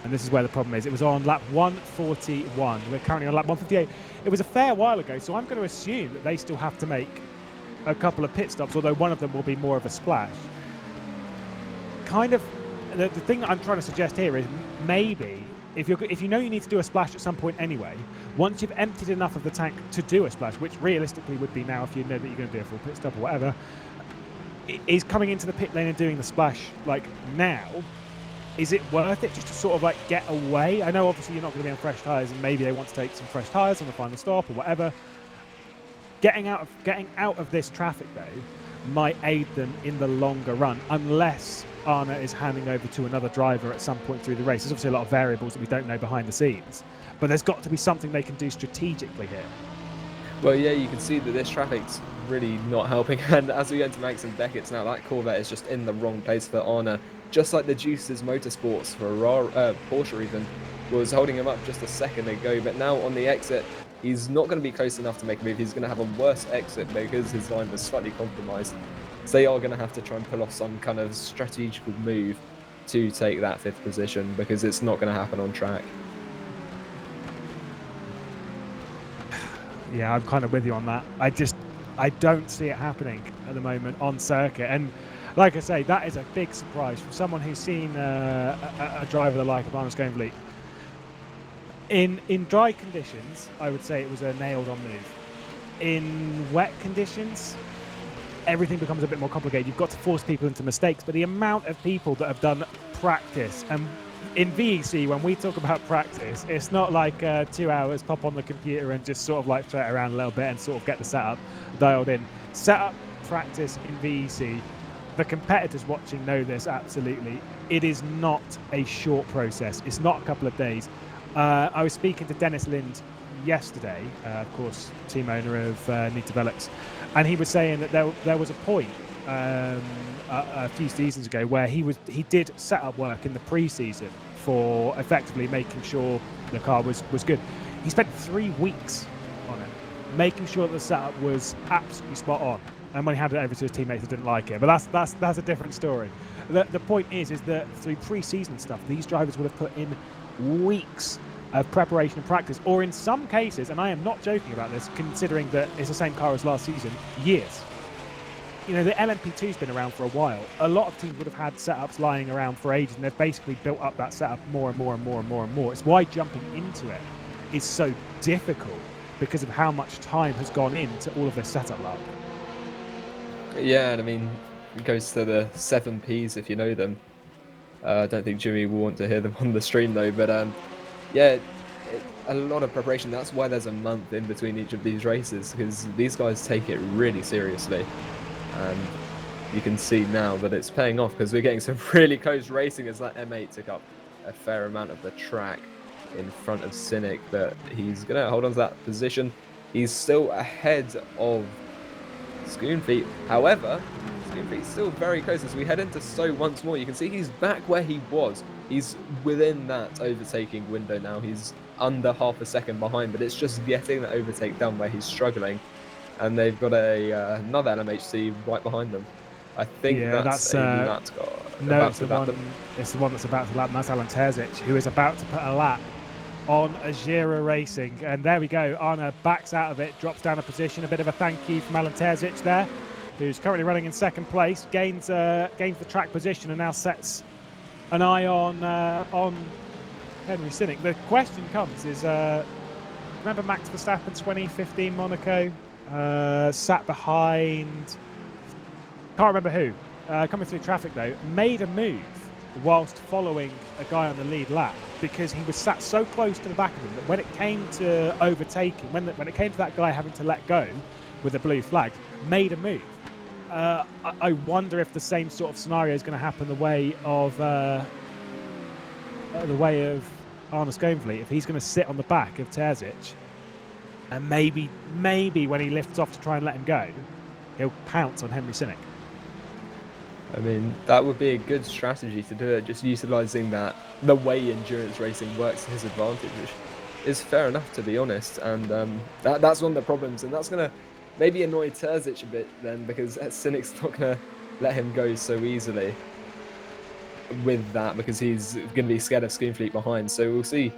And this is where the problem is. It was on lap 141. We're currently on lap 158. It was a fair while ago, so I'm going to assume that they still have to make a couple of pit stops, although one of them will be more of a splash. Kind of, the thing that I'm trying to suggest here is maybe, if you know you need to do a splash at some point anyway, once you've emptied enough of the tank to do a splash, which realistically would be now if you know that you're going to do a full pit stop or whatever, is coming into the pit lane and doing the splash, like, now. Is it worth it just to sort of like get away? I know obviously you're not going to be on fresh tyres, and maybe they want to take some fresh tyres on the final stop or whatever. Getting out of this traffic though might aid them in the longer run, unless Arne is handing over to another driver at some point through the race. There's obviously a lot of variables that we don't know behind the scenes, but there's got to be something they can do strategically here. Well, yeah, you can see that this traffic's really not helping, and as we get into Max and Beckett's now, that Corvette is just in the wrong place for Arne. Just like the Juices Motorsports for Porsche even was holding him up just a second ago, but now on the exit, he's not going to be close enough to make a move. He's going to have a worse exit because his line was slightly compromised. So they are going to have to try and pull off some kind of strategical move to take that 5th position, because it's not going to happen on track. Yeah, I'm kind of with you on that. I don't see it happening at the moment on circuit. And like I say, that is a big surprise from someone who's seen a driver the like of Arne Skånevliet. In dry conditions, I would say it was a nailed-on move. In wet conditions, everything becomes a bit more complicated. You've got to force people into mistakes, but the amount of people that have done practice, and in VEC, when we talk about practice, it's not like 2 hours, pop on the computer and just sort of like throw it around a little bit and sort of get the setup dialed in. Setup practice in VEC, the competitors watching know this absolutely. It is not a short process. It's not a couple of days. I was speaking to Dennis Lind yesterday, of course, team owner of Need Develops, and he was saying that there was a point a few seasons ago where he did setup work in the pre-season for effectively making sure the car was good. He spent 3 weeks on it, making sure that the setup was absolutely spot on. And when he handed it over to his teammates, they didn't like it. But that's a different story. The point is that through pre-season stuff, these drivers would have put in weeks of preparation and practice, or in some cases, and I am not joking about this, considering that it's the same car as last season, years. You know, the LMP2's been around for a while. A lot of teams would have had setups lying around for ages, and they've basically built up that setup more and more and more and more and more. It's why jumping into it is so difficult, because of how much time has gone into all of this setup work. Yeah, and I mean, it goes to the 7Ps if you know them. I don't think Jimmy will want to hear them on the stream though, but yeah, a lot of preparation. That's why there's a month in between each of these races, because these guys take it really seriously. And you can see now that it's paying off, because we're getting some really close racing as that M8 took up a fair amount of the track in front of Cynic, but he's going to hold on to that position. He's still ahead of Skånevliet. However, Skånevliet's still very close. As we head into Stowe once more, you can see he's back where he was. He's within that overtaking window now. He's under half a second behind, but it's just getting that overtake done where he's struggling. And they've got another LMHC right behind them. I think that's a lap car. No, it's the one that's about to lap, and that's Alan Terzic, who is about to put a lap on Ajira Racing. And there we go. Arne backs out of it, drops down a position. A bit of a thank you from Alan Terzic there, who's currently running in second place. Gains the track position and now sets an eye on Henry Cynic. The question comes is, remember Max Verstappen 2015 Monaco? Sat behind, can't remember who, coming through traffic though, made a move whilst following a guy on the lead lap, because he was sat so close to the back of him that when it came to overtaking, when it came to that guy having to let go with a blue flag, made a move. I wonder if the same sort of scenario is going to happen the way of Arne Skånevliet, if he's going to sit on the back of Terzic, and maybe when he lifts off to try and let him go, he'll pounce on Henry Cynic. I mean, that would be a good strategy to do it, just utilising that, the way endurance racing works to his advantage, which is fair enough, to be honest. And that's one of the problems, and that's going to maybe annoy Terzic a bit then, because Cynic's not going to let him go so easily with that, because he's going to be scared of Skånevliet behind. So we'll see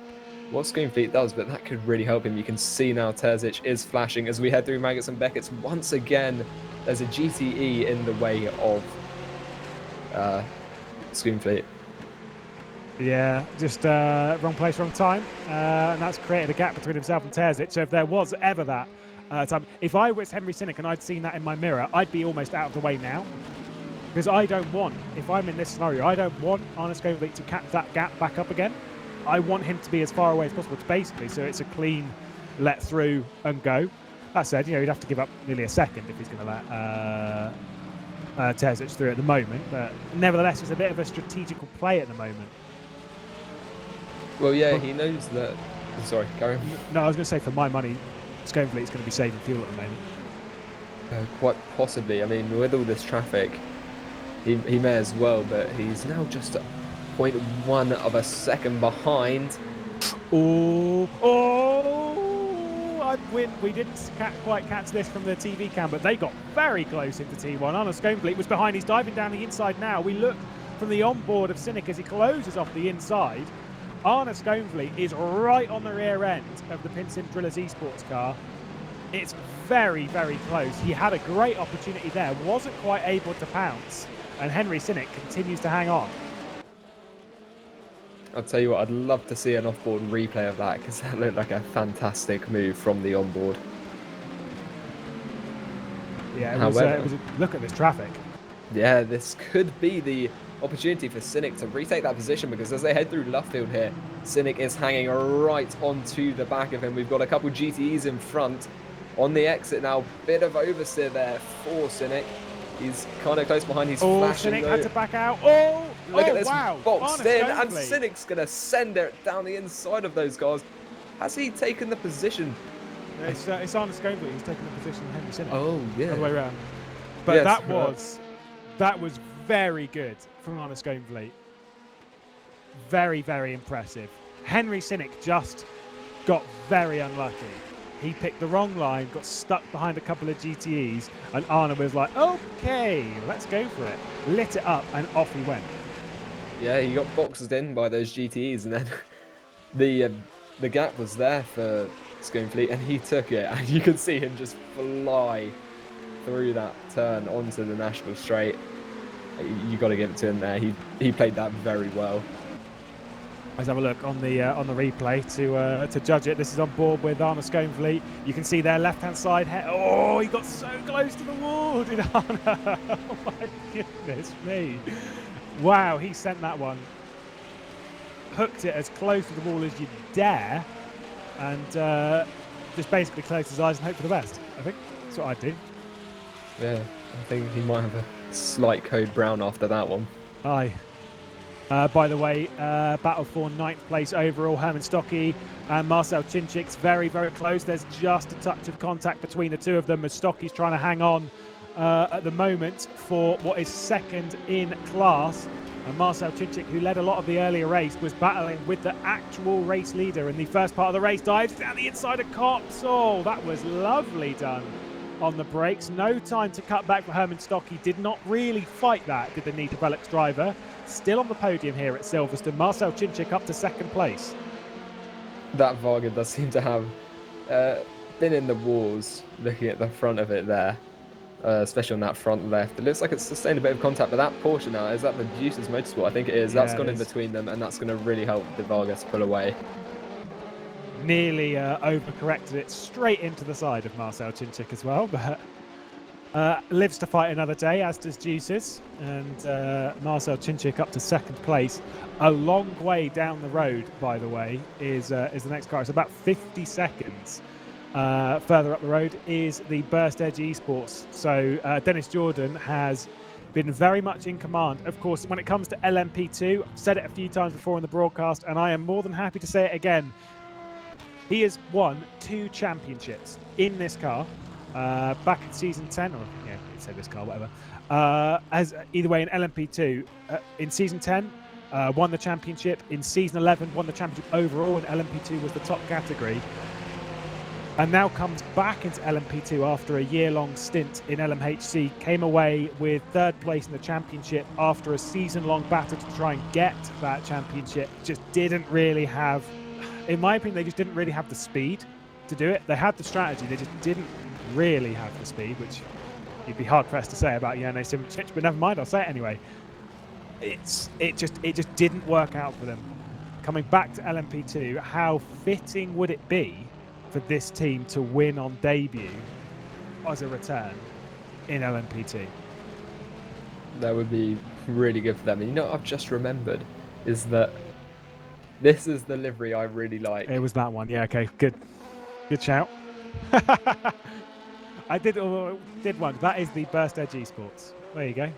what Skånevliet does, but that could really help him. You can see now Terzic is flashing as we head through Maggots and Beckett's. Once again, there's a GTE in the way of Skånevliet. Yeah, just wrong place, wrong time. And that's created a gap between himself and Terzic. So if there was ever that time, if I was Henry Cynic and I'd seen that in my mirror, I'd be almost out of the way now. Because I don't want, if I'm in this scenario, I don't want Arne Skånevliet to cap that gap back up again. I want him to be as far away as possible, basically, so it's a clean let through and go. That said, he'd have to give up nearly a second if he's going to let Terzic through at the moment. But nevertheless, it's a bit of a strategical play at the moment. Well, yeah, he knows that. Sorry, carry on. No, I was going to say, for my money, Skånevliet's going to be saving fuel at the moment. Quite possibly. I mean, with all this traffic, he may as well, but he's now just 0.1 of a second behind. We didn't quite catch this from the TV cam, but they got very close into T1. Arne Skånevliet was behind. He's diving down the inside now. We look from the onboard of Cynic as he closes off the inside. Arne Skånevliet is right on the rear end of the Pinsim Drillers Esports car. It's very, very close. He had a great opportunity there, wasn't quite able to pounce, and Henry Cynic continues to hang on. I'll tell you what, I'd love to see an off-board replay of that because that looked like a fantastic move from the onboard. Yeah, it was a look at this traffic. Yeah, this could be the opportunity for Cynic to retake that position, because as they head through Luffield here, Cynic is hanging right onto the back of him. We've got a couple GTEs in front on the exit now. Bit of oversteer there for Cynic. He's kind of close behind. He's flashing. Cynic had to back out. Oh, look at this, wow. Boxed in, and Cynic's going to send it down the inside of those guys. Has he taken the position? It's Arne Scovely who's taking the position of Henry Cynic. Oh, yeah. All the way around. But yes, that was very good from Arne Scovely. Very, very impressive. Henry Cynic just got very unlucky. He picked the wrong line, got stuck behind a couple of GTEs, and Arne was like, okay, let's go for it. Lit it up, and off he went. Yeah, he got boxed in by those GTEs, and then the gap was there for Scovely, and he took it, and you could see him just fly through that turn onto the national straight. You got to give it to him there. He played that very well. Let's have a look on the replay to judge it. This is on board with Arne Scovely. You can see there, left-hand side. Oh, he got so close to the wall, did Arne? Oh my goodness me! Wow, he sent that one. Hooked it as close to the wall as you dare, and just basically closed his eyes and hope for the best. I think that's what I'd do. Yeah, I think he might have a slight code brown after that one. Aye. By the way, battle for 9th place overall. Herman Stocky and Marcel Cinchic's very, very close. There's just a touch of contact between the two of them as Stocky's trying to hang on at the moment for what is second in class. And Marcel Cinchic, who led a lot of the earlier race, was battling with the actual race leader in the first part of the race. Dives down the inside of Cops. Oh, that was lovely done on the brakes. No time to cut back for Herman Stocky. Did not really fight that, did the Nita Velux driver. Still on the podium here at Silverstone. Marcel Cinchic up to second place. That Varga does seem to have been in the walls, looking at the front of it there, especially on that front left. It looks like it's sustained a bit of contact, but that Porsche now, is that the Juices Motorsport? I think it is. Yeah, that's gone in between them, and that's going to really help the Varga to pull away. Nearly overcorrected it straight into the side of Marcel Cinchic as well, but lives to fight another day, as does Juices. And Marcel Cinchic up to second place. A long way down the road, by the way, is the next car. It's about 50 seconds further up the road is the Burst Edge Esports. So Dennis Jordan has been very much in command. Of course, when it comes to LMP2, I've said it a few times before in the broadcast, and I am more than happy to say it again. He has won 2 championships in this car back in season 10, or yeah, you can say this car, whatever. As either way in LMP2, in season 10, won the championship. In season 11, won the championship overall, and LMP2 was the top category. And now comes back into LMP2 after a year-long stint in LMHC. Came away with 3rd place in the championship after a season-long battle to try and get that championship. Just didn't really have, in my opinion, they just didn't really have the speed to do it. They had the strategy, they just didn't really have the speed, which you'd be hard-pressed to say about Jano Simčić, but never mind, I'll say it anyway. It just didn't work out for them. Coming back to LMP2, how fitting would it be for this team to win on debut as a return in LMP2? That would be really good for them. And you know what I've just remembered is that this is the livery I really like. It was that one. Yeah, okay, good shout. I did one. That is the Burst Edge Esports. There you go.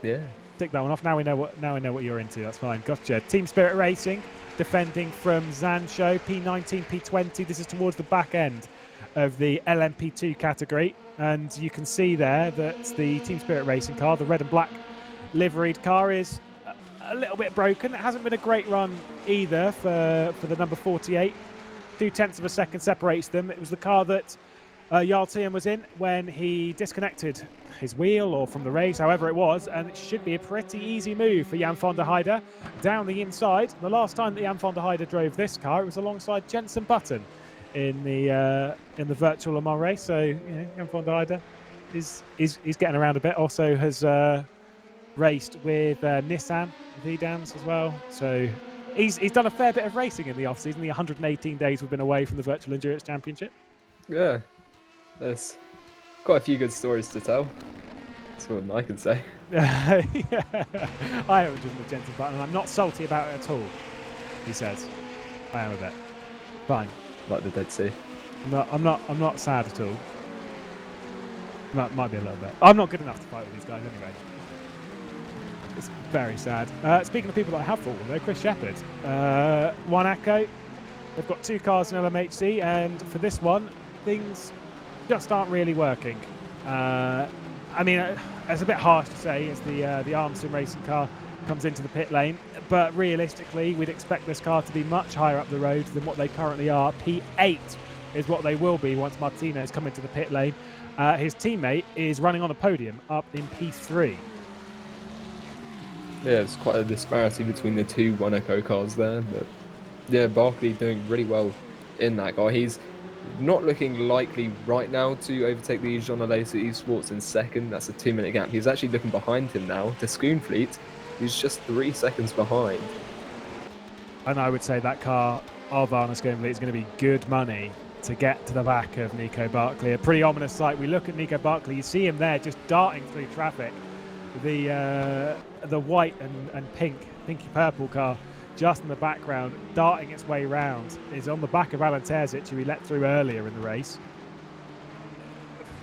Yeah. Tick that one off. Now we know what you're into. That's fine. Gotcha. Team Spirit Racing defending from Zansho, P19, P20. This is towards the back end of the LMP2 category, and you can see there that the Team Spirit Racing car, the red and black liveried car, is a little bit broken. It hasn't been a great run either for the number 48. 0.2 of a second separates them. It was the car that Jarl Tian was in when he disconnected his wheel or from the race, however it was, and it should be a pretty easy move for Jan van der Heide down the inside. The last time that Jan van der Heide drove this car, it was alongside Jensen Button in the virtual Le Mans race. So Jan van der Heijden is getting around a bit. Also has raced with Nissan Vidans as well. So he's done a fair bit of racing in the off-season, the 118 days we've been away from the Virtual Endurance Championship. Yeah, there's quite a few good stories to tell. That's more than I can say. Yeah. I haven't driven the gentle button, and I'm not salty about it at all, he says. I am a bit. Fine. Like the Dead Sea. I'm not sad at all. Might be a little bit. I'm not good enough to fight with these guys anyway. It's very sad. Speaking of people that I have fought with, though, Chris Shepherd, One Acco. They've got 2 cars in LMHC, and for this one, things just aren't really working. I mean, it's a bit harsh to say as the Armstrong racing car comes into the pit lane, but realistically, we'd expect this car to be much higher up the road than what they currently are. P8 is what they will be once Martinez come into the pit lane. His teammate is running on the podium up in P3. Yeah, it's quite a disparity between the 2 Monaco cars there, but yeah, Barkley doing really well in that car. He's not looking likely right now to overtake the Jean Alesi Esports in second. That's a 2-minute gap. He's actually looking behind him now to Schoonfleet, who's just 3 seconds behind. And I would say that car of Arne Schoonfleet is going to be good money to get to the back of Nico Barkley. A pretty ominous sight. We look at Nico Barkley, you see him there just darting through traffic. The white and pinky purple car just in the background, darting its way round, is on the back of Alan Terzic, who he let through earlier in the race.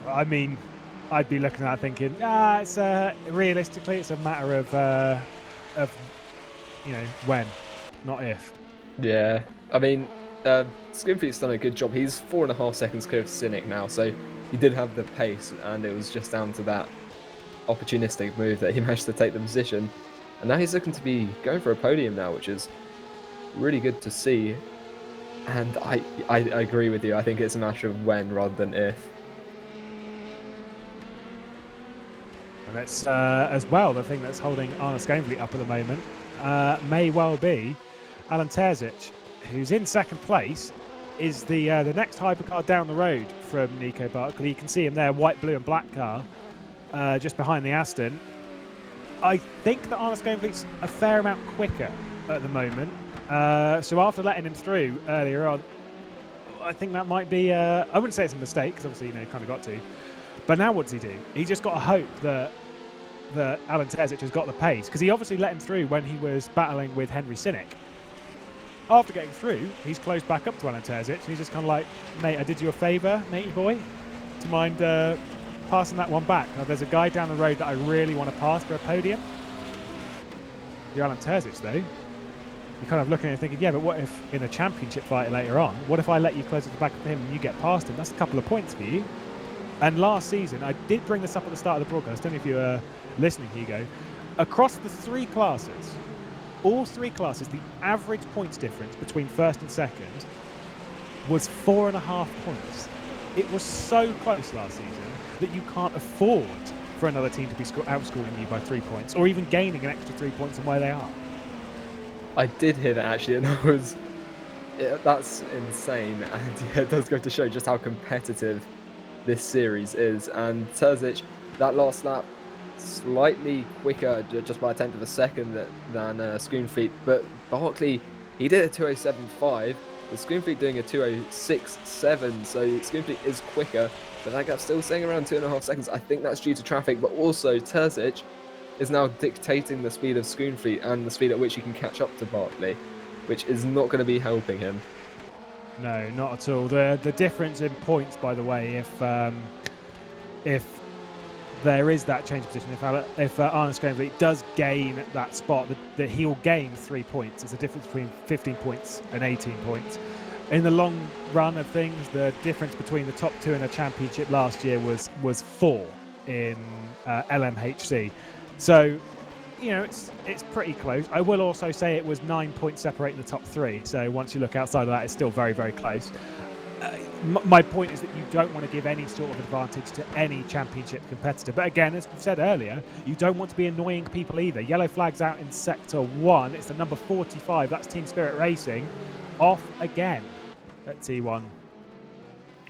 I mean, I'd be looking at it thinking, it's realistically, it's a matter of when, not if. Yeah, I mean, Schoonfleet's done a good job. He's 4.5 seconds clear of Cynic now, so he did have the pace, and it was just down to that opportunistic move that he managed to take the position. And now he's looking to be going for a podium now, which is really good to see. And I agree with you. I think it's a matter of when rather than if. And it's as well the thing that's holding Arne Schoonfleet up at the moment may well be Alan Terzic, who's in second place, is the next hypercar down the road from Nico Barkley. You can see him there, white, blue and black car, just behind the Aston. I think that Arne Schoonfleet's a fair amount quicker at the moment. So after letting him through earlier on, I think that might be, I wouldn't say it's a mistake, because obviously, he kind of got to. But now what does he do? He just got to hope that Alan Terzic has got the pace, because he obviously let him through when he was battling with Henry Cynic. After getting through, he's close back up to Alan Terzic, and he's just kind of like, mate, I did you a favour, matey boy. Do you mind passing that one back? Now, there's a guy down the road that I really want to pass for a podium. The Alan Terzic, though, you're kind of looking and thinking, yeah, but what if in a championship fight later on, what if I let you close at the back of him and you get past him? That's a couple of points for you. And last season, I did bring this up at the start of the broadcast, I don't know if you were listening, Hugo, across the 3 classes, all 3 classes, the average points difference between first and second was 4.5 points. It was so close last season that you can't afford for another team to be outscoring you by 3 points, or even gaining an extra 3 points on where they are. I did hear that actually, and that's insane, and yeah, it does go to show just how competitive this series is. And Terzic, that last lap, slightly quicker, just by a tenth of a second than Schoonfleet, but Barkley, he did a 2:07.5, with Schoonfleet doing a 2:06.7, so Schoonfleet is quicker, but that gap's still staying around 2.5 seconds. I think that's due to traffic, but also Terzic is now dictating the speed of Schoonfleet and the speed at which he can catch up to Barkley, which is not going to be helping him. No, not at all. The difference in points, by the way, if there is that change of position, if Arne Schoonfleet does gain that spot, that he'll gain 3 points. It's a difference between 15 points and 18 points. In the long run of things, the difference between the top 2 in a championship last year was 4 in LMHC. So, it's pretty close. I will also say it was 9 points separating the top 3. So once you look outside of that, it's still very, very close. My point is that you don't want to give any sort of advantage to any championship competitor. But again, as we said earlier, you don't want to be annoying people either. Yellow flag's out in Sector 1. It's the number 45. That's Team Spirit Racing. Off again at T1.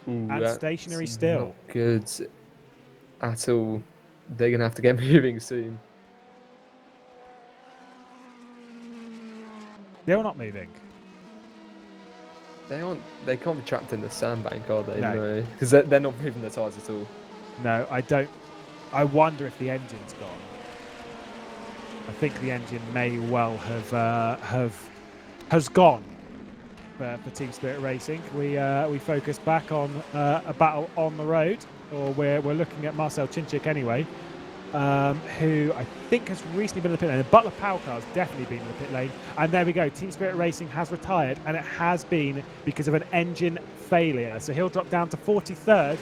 Ooh, and that's stationary still. not good at all. They're going to have to get moving soon. Still not moving. They can't be trapped in the sandbank, are they? No. Because they're not moving the tyres at all. No, I don't. I wonder if the engine's gone. I think the engine may well has gone for Team Spirit Racing. We focus back on a battle on the road, or we're looking at Marcel Chinchik anyway, who I think has recently been in the pit lane. The Butler Power Car has definitely been in the pit lane, and there we go. Team Spirit Racing has retired, and it has been because of an engine failure. So he'll drop down to 43rd,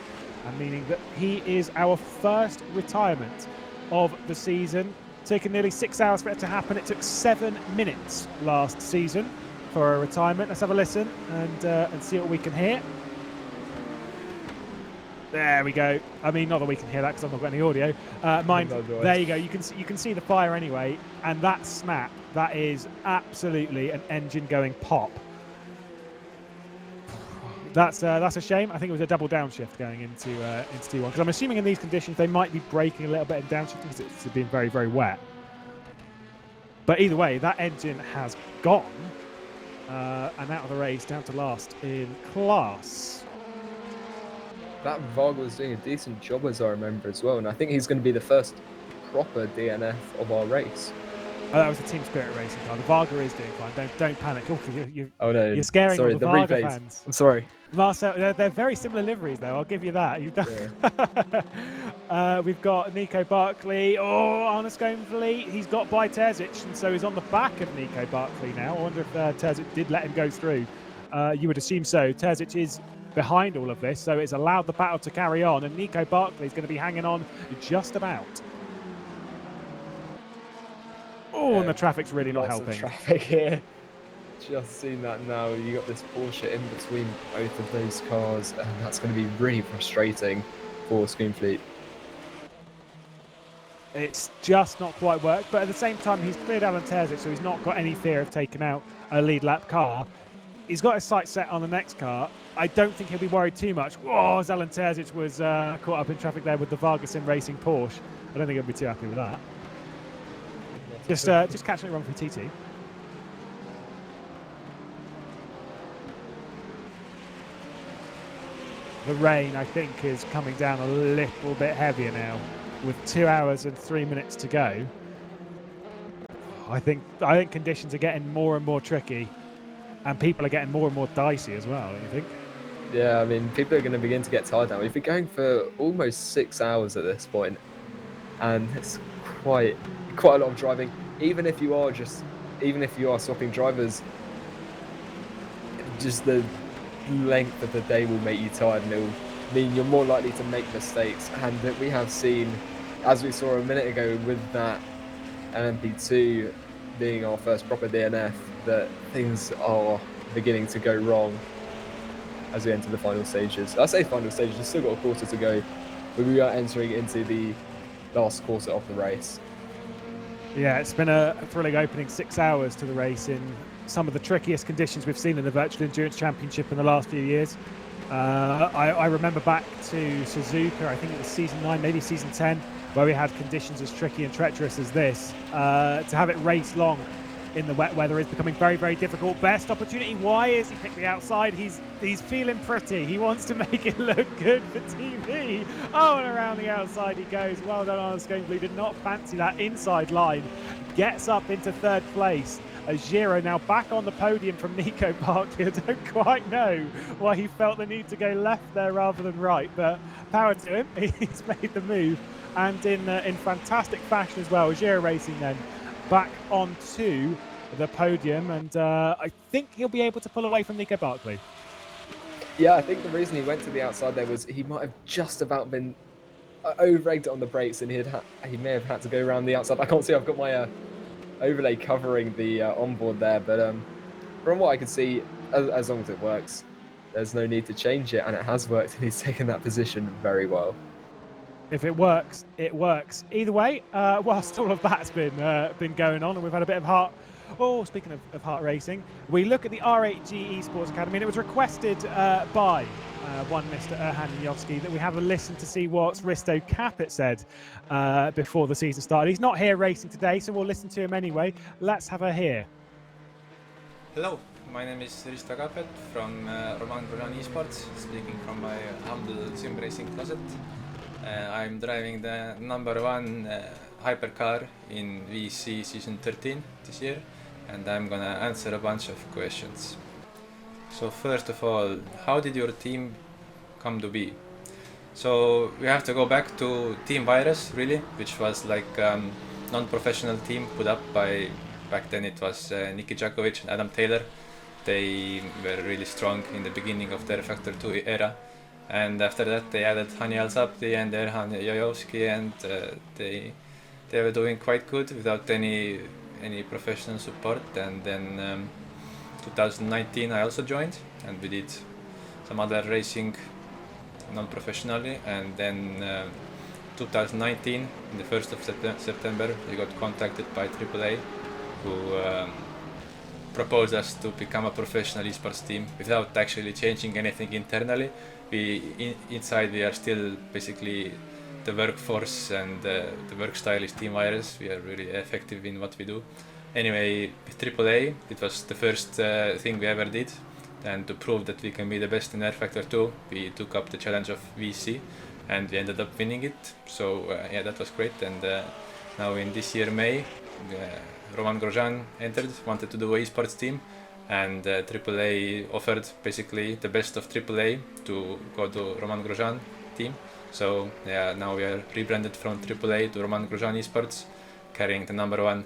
and meaning that he is our first retirement of the season. Taken nearly 6 hours for it to happen. It took 7 minutes last season for a retirement. Let's have a listen and see what we can hear. There we go. I mean, not that we can hear that because I've not got any audio. There you go. You can see the fire anyway, and that snap, that is absolutely an engine going pop. That's a shame. I think it was a double downshift going into T1, because I'm assuming in these conditions they might be braking a little bit in downshifting because it's been very, very wet. But either way, that engine has gone and out of the race, down to last in class. That Varga was doing a decent job, as I remember, as well, and I think he's going to be the first proper DNF of our race. Oh, that was the Team Spirit Racing car. The Varga is doing fine. Don't panic. Oh no! You're scaring all the Varga replays. fans. I'm sorry. Marcel, they're very similar liveries, though. I'll give you that. You've done. Yeah. We've got Nico Barkley. Oh, Arne Sconefleet. He's got by Terzic, and so he's on the back of Nico Barkley now. I wonder if Terzic did let him go through. You would assume so. Terzic is behind all of this, so it's allowed the battle to carry on, and Nico Barkley is going to be hanging on just about. Oh, and the traffic's really not helping. Traffic here. Just seen that now. You got this Porsche in between both of those cars, and that's going to be really frustrating for Sconefleet. It's just not quite worked, but at the same time, he's cleared Alan Terzic, so he's not got any fear of taking out a lead lap car. He's got his sights set on the next car. I don't think he'll be worried too much. Oh, as Alan Terzic was caught up in traffic there with the Varga Sim Racing Porsche. I don't think he'll be too happy with that. Just catching it wrong from TT. The rain, I think, is coming down a little bit heavier now, with 2 hours and 3 minutes to go. I think conditions are getting more and more tricky, and people are getting more and more dicey as well, don't you think? Yeah, I mean, people are going to begin to get tired now. We've been going for almost 6 hours at this point, and it's quite a lot of driving. Even if you are swapping drivers, just the length of the day will make you tired, and it will mean you're more likely to make mistakes. And that we have seen, as we saw a minute ago with that LMP2 being our first proper DNF, that things are beginning to go wrong as we enter the final stages. I say final stages, we've still got a quarter to go, but we are entering into the last quarter of the race. Yeah, it's been a thrilling opening 6 hours to the race in some of the trickiest conditions we've seen in the Virtual Endurance Championship in the last few years. I remember back to Suzuka, I think it was season 9, maybe season 10, where we had conditions as tricky and treacherous as this. To have it race long in the wet weather is becoming very, very difficult. Best opportunity. Why is he picked the outside? He's feeling pretty. He wants to make it look good for TV. Oh, and around the outside he goes. Well done, Arne Sconefleet. Did not fancy that inside line. Gets up into third place. As Giro now back on the podium from Nico Barkley. I don't quite know why he felt the need to go left there rather than right, but power to him. He's made the move, and in fantastic fashion as well. Giro Racing then back onto the podium, and I think he'll be able to pull away from Nico Barkley. Yeah, I think the reason he went to the outside there was he might have just about been over-egged on the brakes, and he may have had to go around the outside. I can't see, I've got my overlay covering the onboard there, but from what I can see, as long as it works, there's no need to change it, and it has worked, and he's taken that position very well. If it works, it works. Either way, whilst all of that's been going on, and we've had a bit of heart. Oh, speaking of heart racing, we look at the R8G Esports Academy, and it was requested by one Mr. Erhan Yovsky, that we have a listen to see what Risto Capit said before the season started. He's not here racing today, so we'll listen to him anyway. Let's have a hear. Hello, my name is Risto Capet from Roman Grosjean Esports, speaking from my humble sim racing closet. I'm driving the #1 hypercar in VEC season 13 this year, and I'm gonna answer a bunch of questions. So first of all, how did your team come to be? So we have to go back to Team Virus, really, which was like non-professional team put up by, back then it was Niki Djakovic and Adam Taylor. They were really strong in the beginning of the rFactor 2 era. And after that they added Hani Al-Sabti and Erhan Yayovsky, and they were doing quite good without any professional support. And then 2019 I also joined, and we did some other racing non-professionally. And then 2019, in the 1st of September, we got contacted by AAA, who proposed us to become a professional esports team without actually changing anything internally. Inside we are still basically the workforce, and the work style is Team Virus. We are really effective in what we do. Anyway, with AAA, it was the first thing we ever did, and to prove that we can be the best in rFactor 2, we took up the challenge of VEC, and we ended up winning it. So yeah, that was great. And now in this year May, Roman Grosjean entered, wanted to do an esports team, and AAA offered basically the best of AAA to go to Roman Grosjean team. So yeah, now we are rebranded from AAA to Roman Grosjean Esports, carrying the #1,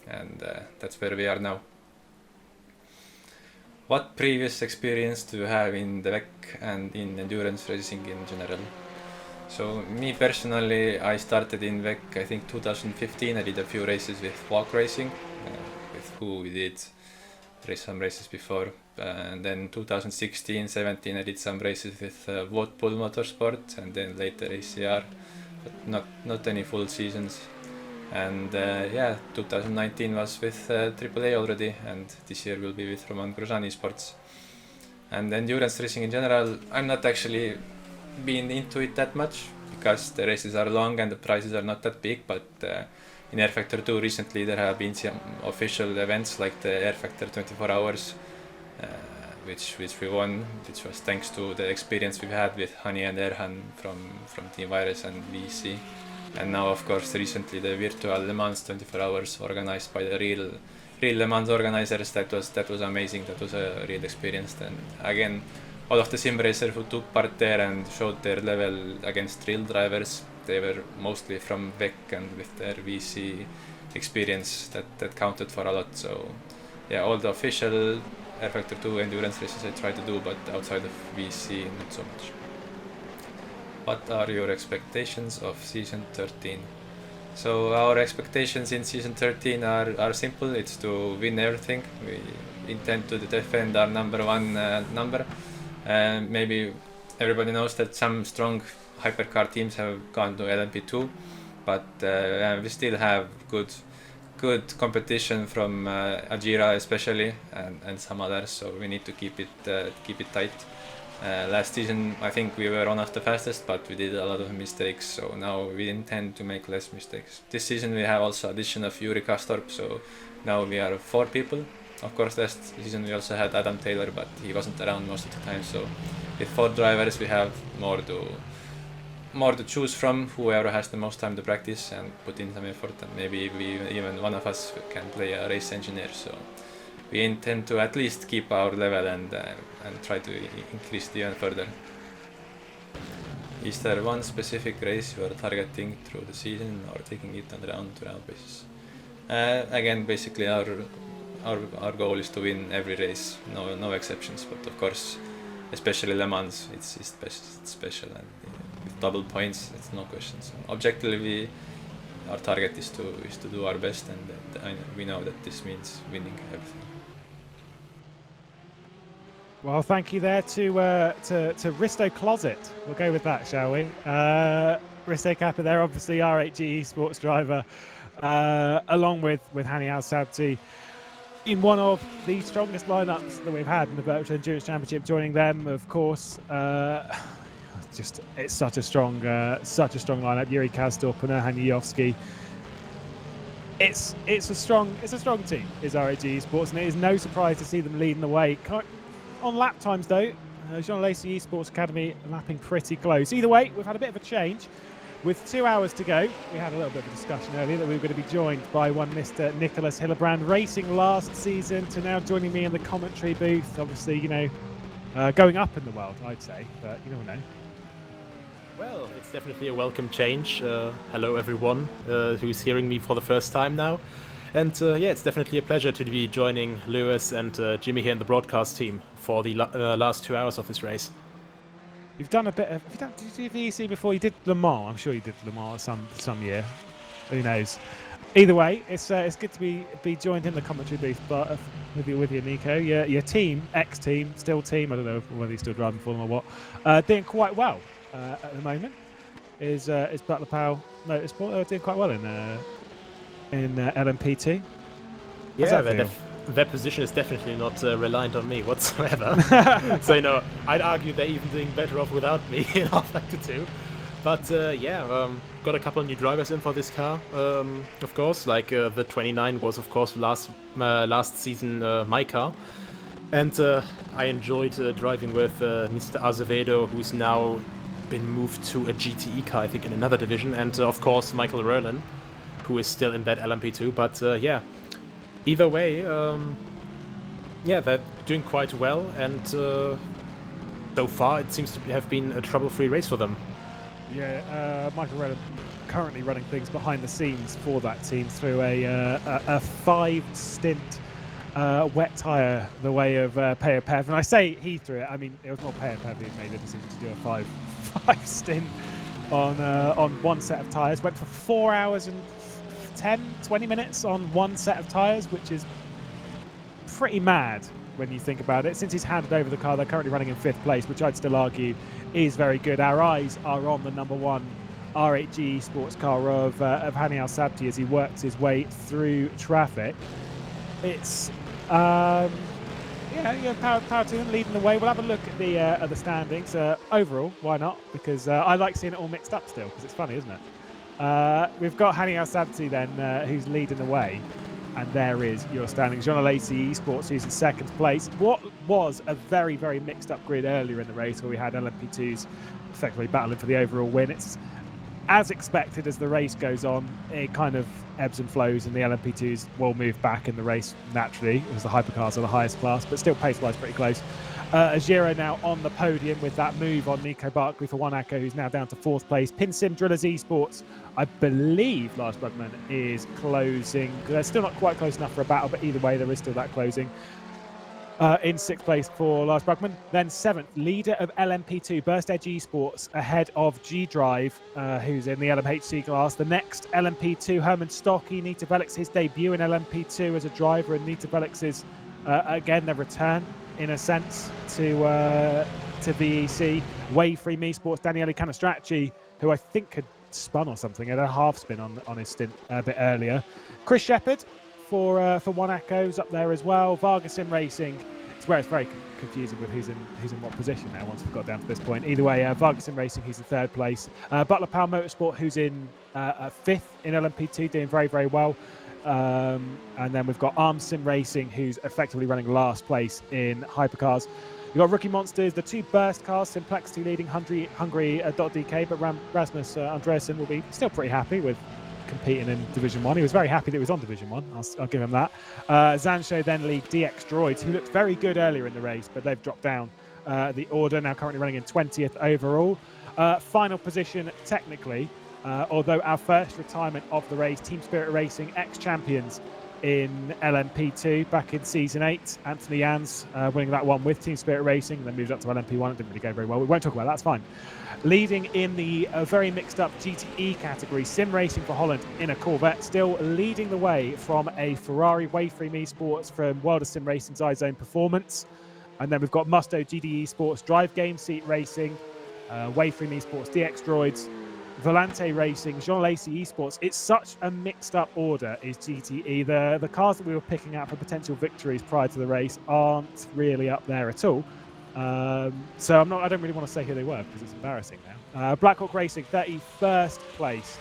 and that's where we are now. What previous experience do you have in the VEC and in endurance racing in general? So me personally, I started in VEC I think 2015. I did a few races with Walk Racing, with who we did some races before. And then 2016-17 I did some races with Woodpool Motorsport, and then later ACR, but not any full seasons. And yeah, 2019 was with AAA already, and this year will be with Roman Grosjean Esports. And endurance racing in general, I'm not actually been into it that much, because the races are long and the prizes are not that big. But in rFactor 2 recently there have been some official events like the rFactor 24 hours, which we won, which was thanks to the experience we've had with Hani and Erhan from Team Virus and VEC. And now of course recently the virtual Le Mans 24 hours organized by the real Le Mans organizers. That was amazing. That was a real experience. And again, all of the sim racers who took part there and showed their level against real drivers, they were mostly from VEC, and with their VC experience that counted for a lot. So yeah, all the official rFactor 2 endurance races I try to do, but outside of VC not so much. What are your expectations of season 13? So our expectations in season 13 are simple. It's to win everything. We intend to defend our #1 number. Maybe everybody knows that some strong hypercar teams have gone to LMP2, but we still have good competition from Ajira especially, and some others. So we need to keep it tight. Last season I think we were one of the fastest, but we did a lot of mistakes, so now we intend to make less mistakes. This season we have also addition of Yuri Kastorp, so now we are 4 people. Of course last season we also had Adam Taylor, but he wasn't around most of the time, so with 4 drivers we have more to choose from. Whoever has the most time to practice and put in some effort, and maybe even one of us can play a race engineer. So we intend to at least keep our level and try to increase it even further. Is there one specific race you are targeting through the season, or taking it on round-to-round basis? Again, basically our goal is to win every race, no exceptions. But of course, especially Le Mans, it's special, and with double points, it's no question. So objectively, our target is to do our best, and we know that this means winning everything. Well, thank you there to Risto Closet. We'll go with that, shall we? Risto Kappa there, obviously R8G esports driver, along with Hani Al-Sabti. in one of the strongest lineups that we've had in the Virtual Endurance Championship. Joining them, of course, it's such a strong lineup. Yuri Kazdorp, Panahan Yovsky. It's a strong team. Is RAG Esports, and it is no surprise to see them leading the way. On lap times though, Jean Lacey Esports Academy lapping pretty close. Either way, we've had a bit of a change. With 2 hours to go, we had a little bit of a discussion earlier that we were going to be joined by one Mr. Nicholas Hillebrand, racing last season, to now joining me in the commentary booth. Obviously, going up in the world, I'd say, but you never know. Well, it's definitely a welcome change. Hello, everyone who's hearing me for the first time now. And it's definitely a pleasure to be joining Lewis and Jimmy here in the broadcast team for the last 2 hours of this race. You've done a bit of. Did you do VEC before? You did Le Mans. I'm sure you did Le Mans some year. Who knows? Either way, it's good to be joined in the commentary booth, but with you, Nico. Your team, ex-team, still team. I don't know whether you're still driving for them or what. Doing quite well at the moment. Is Butler Powell Motorsport doing quite well in LMP2? Yeah, their position is definitely not reliant on me whatsoever. So, I'd argue they're even doing better off without me in rFactor 2. But got a couple of new drivers in for this car, of course. Like the 29 was, of course, last season my car. And I enjoyed driving with Mr. Azevedo, who's now been moved to a GTE car, I think, in another division. And, of course, Michael Rerlin, who is still in that LMP2. But, either way, they're doing quite well, and so far it seems to have been a trouble-free race for them. Yeah, Michael Redden currently running things behind the scenes for that team through a 5-stint wet tyre the way of Peo Pev. And I say he threw it, I mean it was more Peo Pev who made the decision to do a 5 stint on one set of tyres. Went for 4 hours and 20 minutes on one set of tyres, which is pretty mad when you think about it. Since he's handed over the car, they're currently running in 5th place, which I'd still argue is very good. Our eyes are on the number 1 RHG sports car of Hani Al Sabti as he works his way through traffic. It's power to him leading the way. We'll have a look at the standings. Overall, why not? Because I like seeing it all mixed up still, because it's funny, isn't it? We've got Hani Al Sabti then, who's leading the way. And there is your standings. Jean Lacey Esports, who's in 2nd place. What was a very, very mixed up grid earlier in the race, where we had LMP2s effectively battling for the overall win. It's as expected as the race goes on, it kind of ebbs and flows, and the LMP2s will move back in the race naturally, as the hypercars are the highest class, but still pace-wise pretty close. Ajiro now on the podium with that move on Nico Barkley for Wanako, who's now down to 4th place. PinSim Drillers Esports, I believe Lars Brugman is closing. They're still not quite close enough for a battle, but either way, there is still that closing. In 6th place for Lars Brugman. Then 7th, leader of LMP2, Burst Edge Esports, ahead of G-Drive, who's in the LMHC class. The next LMP2, Herman Stocky, Nita Velix, his debut in LMP2 as a driver, and Nita Velix's, again, their return, in a sense, to VEC. Wavefree Esports, Daniele Canastracci, who I think had spun or something, had a half spin on his stint a bit earlier. Chris Shepherd for Wanakos up there as well. Vargasim Racing. It's where it's very confusing with who's in what position now once we've got down to this point. Either way, Vargasim Racing, who's in 3rd place. Butler Powell Motorsport, who's in 5th in LMP2, doing very, very well. And then we've got Arm Sim Racing, who's effectively running last place in hypercars. You've got Rookie Monsters, the 2 burst cars, Simplexity leading Hungary.dk, but Rasmus Andreasen will be still pretty happy with competing in Division 1. He was very happy that he was on Division 1. I'll give him that. Zansho then lead DX Droids, who looked very good earlier in the race, but they've dropped down the order, now currently running in 20th overall. Final position, technically, although our first retirement of the race, Team Spirit Racing, ex-champions in LMP2 back in Season 8. Anthony Jans winning that one with Team Spirit Racing, then moved up to LMP1. It didn't really go very well. We won't talk about that, that's fine. Leading in the very mixed up GTE category, Sim Racing for Holland in a Corvette, still leading the way from a Ferrari. Wavefree Esports from World of Sim Racing's iZone Performance. And then we've got Musto GDE Sports Drive Game Seat Racing, Wavefree Esports DX Droids, Volante Racing, Jean Lacey Esports. It's such a mixed up order, is GTE. The cars that we were picking out for potential victories prior to the race aren't really up there at all. So I don't really want to say who they were because it's embarrassing now. Blackhawk Racing, 31st place.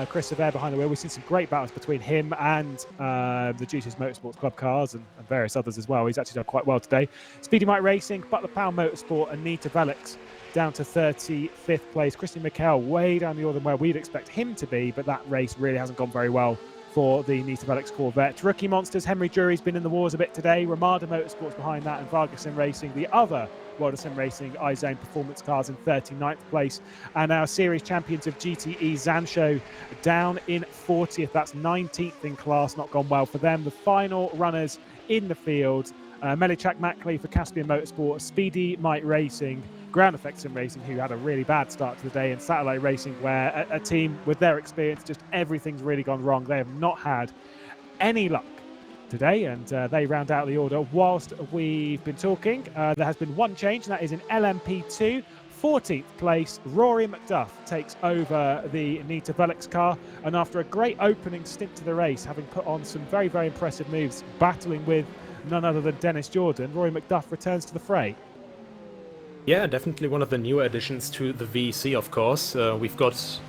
Chris Severe behind the wheel. We've seen some great battles between him and the Juices Motorsports Club cars and various others as well. He's actually done quite well today. Speedy Mike Racing, Butler Powell Motorsport, and Nita Velix down to 35th place. Christian Mikel way down the order than where we'd expect him to be, but that race really hasn't gone very well for the Nita Velix Corvette. Rookie Monsters, Henry Drury's been in the wars a bit today. Ramada Motorsports behind that, and Vargas Sim Racing, the other World of Sim Racing iZone Performance Cars, in 39th place. And our series champions of GTE, Zansho, down in 40th. That's 19th in class, not gone well for them. The final runners in the field, Melichak Mackley for Caspian Motorsport, Speedy Mike Racing, Ground Effect Sim Racing, who had a really bad start to the day, and Satellite Racing, where a team with their experience, just everything's really gone wrong. They have not had any luck today, and they round out the order. Whilst we've been talking, there has been one change, and that is in LMP2. 14th place, Rory McDuff takes over the Nita Velix car, and after a great opening stint to the race, having put on some very, very impressive moves, battling with none other than Dennis Jordan, Rory McDuff returns to the fray. Yeah, definitely one of the newer additions to the VEC, of course. We've got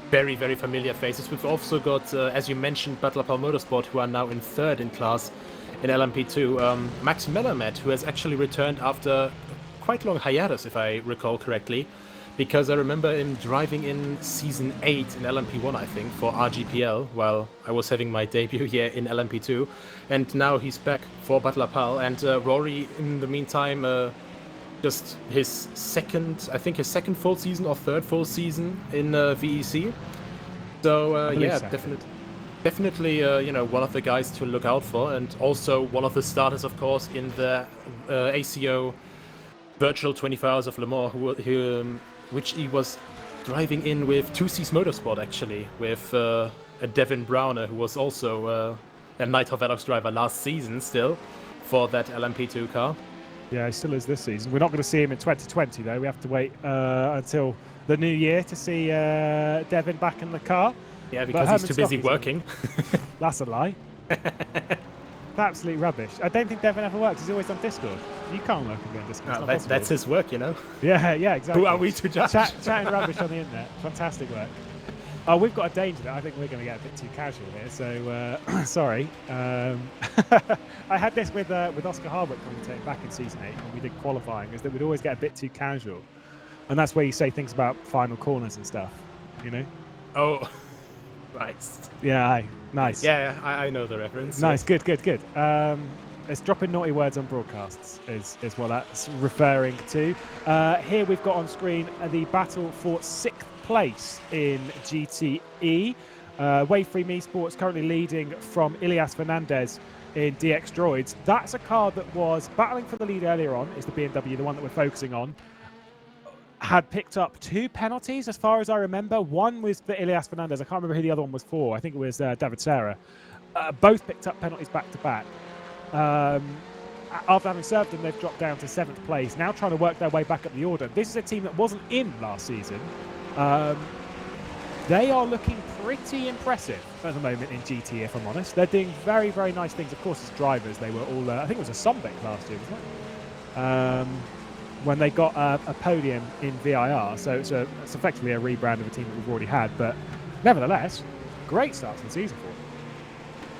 very, very familiar faces. We've also got, as you mentioned, Butler Powell Motorsport, who are now in 3rd in class in LMP2. Max Melamed, who has actually returned after quite long hiatus, if I recall correctly, because I remember him driving in Season 8 in LMP1, I think, for RGPL, while I was having my debut here in LMP2. And now he's back for Butler Powell. And Rory, in the meantime, just his second full season or third full season in VEC. So yeah, definitely one of the guys to look out for, and also one of the starters, of course, in the ACO Virtual 24 Hours of Le Mans, which he was driving in with 2C's Motorsport, actually, with a Devin Browner, who was also a Nitro Velox driver last season still for that LMP2 car. Yeah, he still is this season. We're not going to see him in 2020, though. We have to wait until the new year to see Devin back in the car. Yeah, because he's too busy working. That's a lie. Absolute rubbish. I don't think Devin ever works. He's always on Discord. You can't work and be on Discord. That's his work, you know. Yeah, exactly. Who are we to judge? Chatting rubbish on the internet. Fantastic work. Oh, we've got a danger that I think we're going to get a bit too casual here, so sorry. I had this with Oscar Harwood commentating back in Season 8 when we did qualifying, is that we'd always get a bit too casual. And that's where you say things about final corners and stuff, you know? Oh, right. Yeah, nice. Yeah, I know the reference. Nice, good. It's dropping naughty words on broadcasts is what that's referring to. Here we've got on screen the battle for 6th place in GTE. Waveframe Esports currently leading from Ilias Fernandez in DX Droids. That's a car that was battling for the lead earlier on, is the BMW, the one that we're focusing on. Had picked up 2 penalties, as far as I remember. One was for Ilias Fernandez. I can't remember who the other one was for. I think it was David Serra. Both picked up penalties back to back. After having served them, they've dropped down to 7th place, now trying to work their way back up the order. This is a team that wasn't in last season. They are looking pretty impressive at the moment in GT, if I'm honest. They're doing very, very nice things. Of course, as drivers, they were all, I think it was a Sombeck last year, wasn't it? When they got a podium in VIR. So it's effectively a rebrand of a team that we've already had. But nevertheless, great start to the season for them.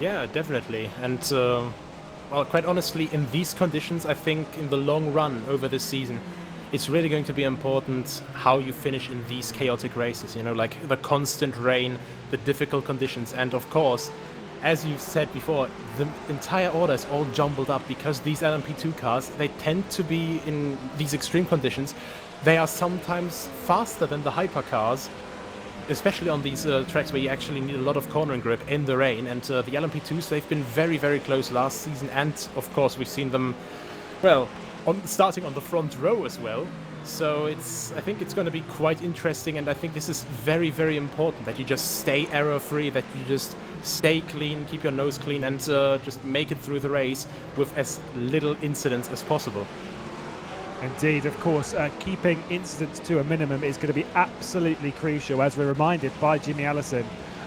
Yeah, definitely. And, well, quite honestly, in these conditions, I think in the long run over this season, it's really going to be important how you finish in these chaotic races, you know, like the constant rain, the difficult conditions, and of course, as you've said before, the entire order is all jumbled up because these LMP2 cars, they tend to be in these extreme conditions. They are sometimes faster than the hypercars, especially on these tracks where you actually need a lot of cornering grip in the rain. And the LMP2s, they've been very, very close last season, and of course we've seen them, well, starting on the front row as well. So I think it's going to be quite interesting, and I think this is very, very important that you just stay error-free, that you just stay clean, keep your nose clean, and just make it through the race with as little incidents as possible. Indeed, of course, keeping incidents to a minimum is going to be absolutely crucial, as we're reminded by Jimmy Allison